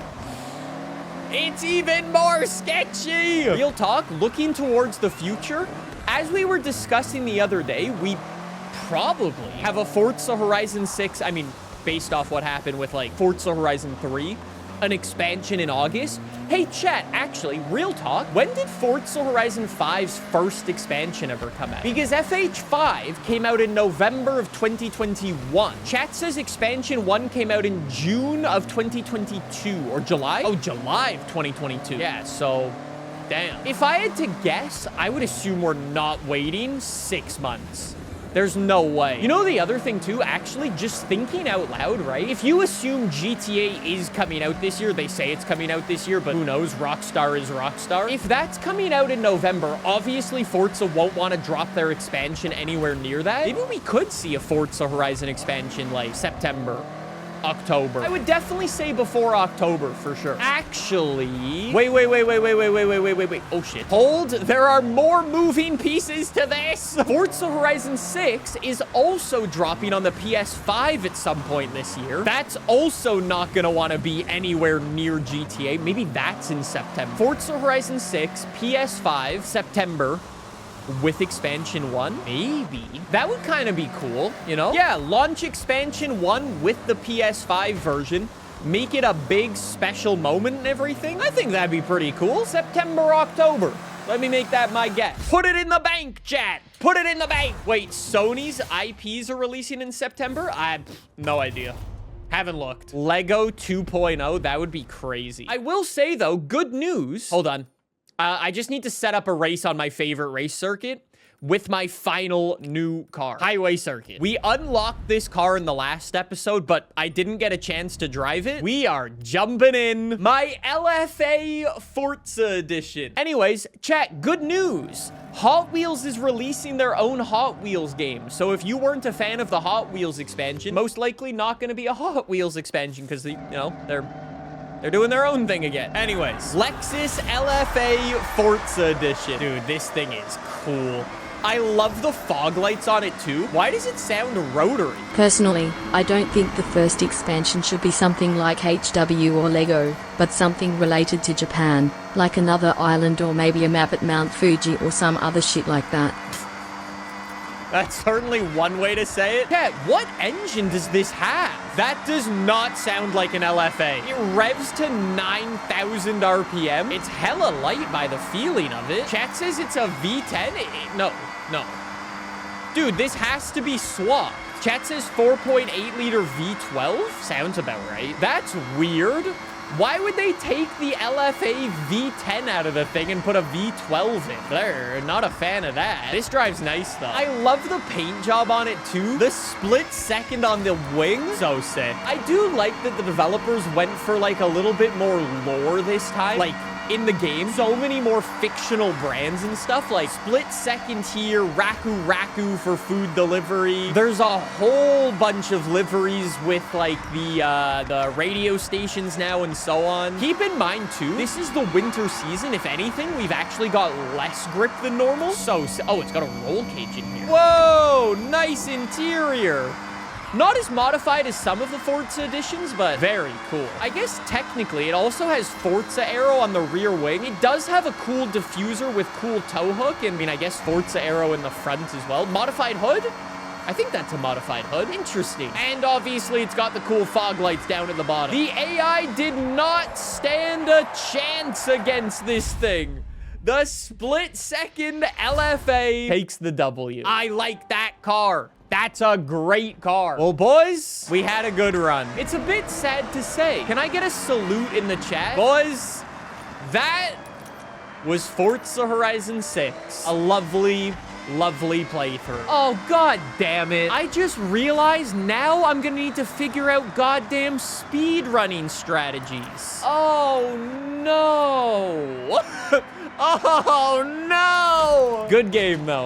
it's even more sketchy. Real talk, looking towards the future, as we were discussing the other day, we probably have a Forza Horizon 6, I mean, based off what happened with like Forza Horizon 3, an expansion in August. Hey, chat, actually, real talk, when did Forza Horizon 5's first expansion ever come out? Because FH5 came out in November of 2021. Chat says expansion 1 came out in June of 2022, or July? Oh, July of 2022. Yeah, so, damn. If I had to guess, I would assume we're not waiting 6 months. There's no way. You know the other thing too, actually, just thinking out loud, right? If you assume GTA is coming out this year, they say it's coming out this year, but who knows, Rockstar is Rockstar. If that's coming out in November, obviously Forza won't want to drop their expansion anywhere near that. Maybe we could see a Forza Horizon expansion like September, October. I would definitely say before October for sure. Actually, wait. Oh shit. Hold, there are more moving pieces to this. Forza Horizon 6 is also dropping on the PS5 at some point this year. That's also not gonna wanna be anywhere near GTA. Maybe that's in September. Forza Horizon 6, PS5, September, with expansion 1, maybe. That would kind of be cool, you know? Yeah, launch expansion 1 with the PS5 version. Make it a big special moment and everything. I think that'd be pretty cool. September, October. Let me make that my guess. Put it in the bank, chat. Put it in the bank. Wait, Sony's IPs are releasing in September? I have no idea. Haven't looked. Lego 2.0, that would be crazy. I will say though, good news. Hold on. I just need to set up a race on my favorite race circuit with my final new car. Highway circuit. We unlocked this car in the last episode, but I didn't get a chance to drive it. We are jumping in. My LFA Forza edition. Anyways, chat, good news. Hot Wheels is releasing their own Hot Wheels game. So if you weren't a fan of the Hot Wheels expansion, most likely not going to be a Hot Wheels expansion because, you know, they're doing their own thing again. Anyways, Lexus LFA Forza Edition. Dude, this thing is cool. I love the fog lights on it too. Why does it sound rotary? Personally, I don't think the first expansion should be something like HW or Lego, but something related to Japan, like another island or maybe a map at Mount Fuji or some other shit like that. That's certainly one way to say it. Chat, what engine does this have? That does not sound like an LFA. It revs to 9,000 RPM. It's hella light by the feeling of it. Chat says it's a V10. No. Dude, this has to be swapped. Chat says 4.8 liter V12. Sounds about right. That's weird. Why would they take the LFA V10 out of the thing and put a V12 in? Blur, not a fan of that. This drive's nice, though. I love the paint job on it, too. The split second on the wing, so sick. I do like that the developers went for, like, a little bit more lore this time. Like, in the game, so many more fictional brands and stuff, like Split Second here, Raku for food delivery. There's a whole bunch of liveries with like the radio stations now and so on. Keep in mind too, this is the winter season. If anything, we've actually got less grip than normal. Oh, it's got a roll cage in here. Whoa, nice interior. Not as modified as some of the Forza editions, but very cool. I guess technically it also has Forza Aero on the rear wing. It does have a cool diffuser with cool tow hook. I mean, I guess Forza Aero in the front as well. Modified hood? I think that's a modified hood. Interesting. And obviously it's got the cool fog lights down at the bottom. The AI did not stand a chance against this thing. The Split Second LFA takes the W. I like that car. That's a great car. Well, boys, we had a good run. It's a bit sad to say. Can I get a salute in the chat? Boys, that was Forza Horizon 6. A lovely, lovely playthrough. Oh, god damn it. I just realized now I'm gonna need to figure out goddamn speedrunning strategies. Oh, no. Oh, no. Good game, though.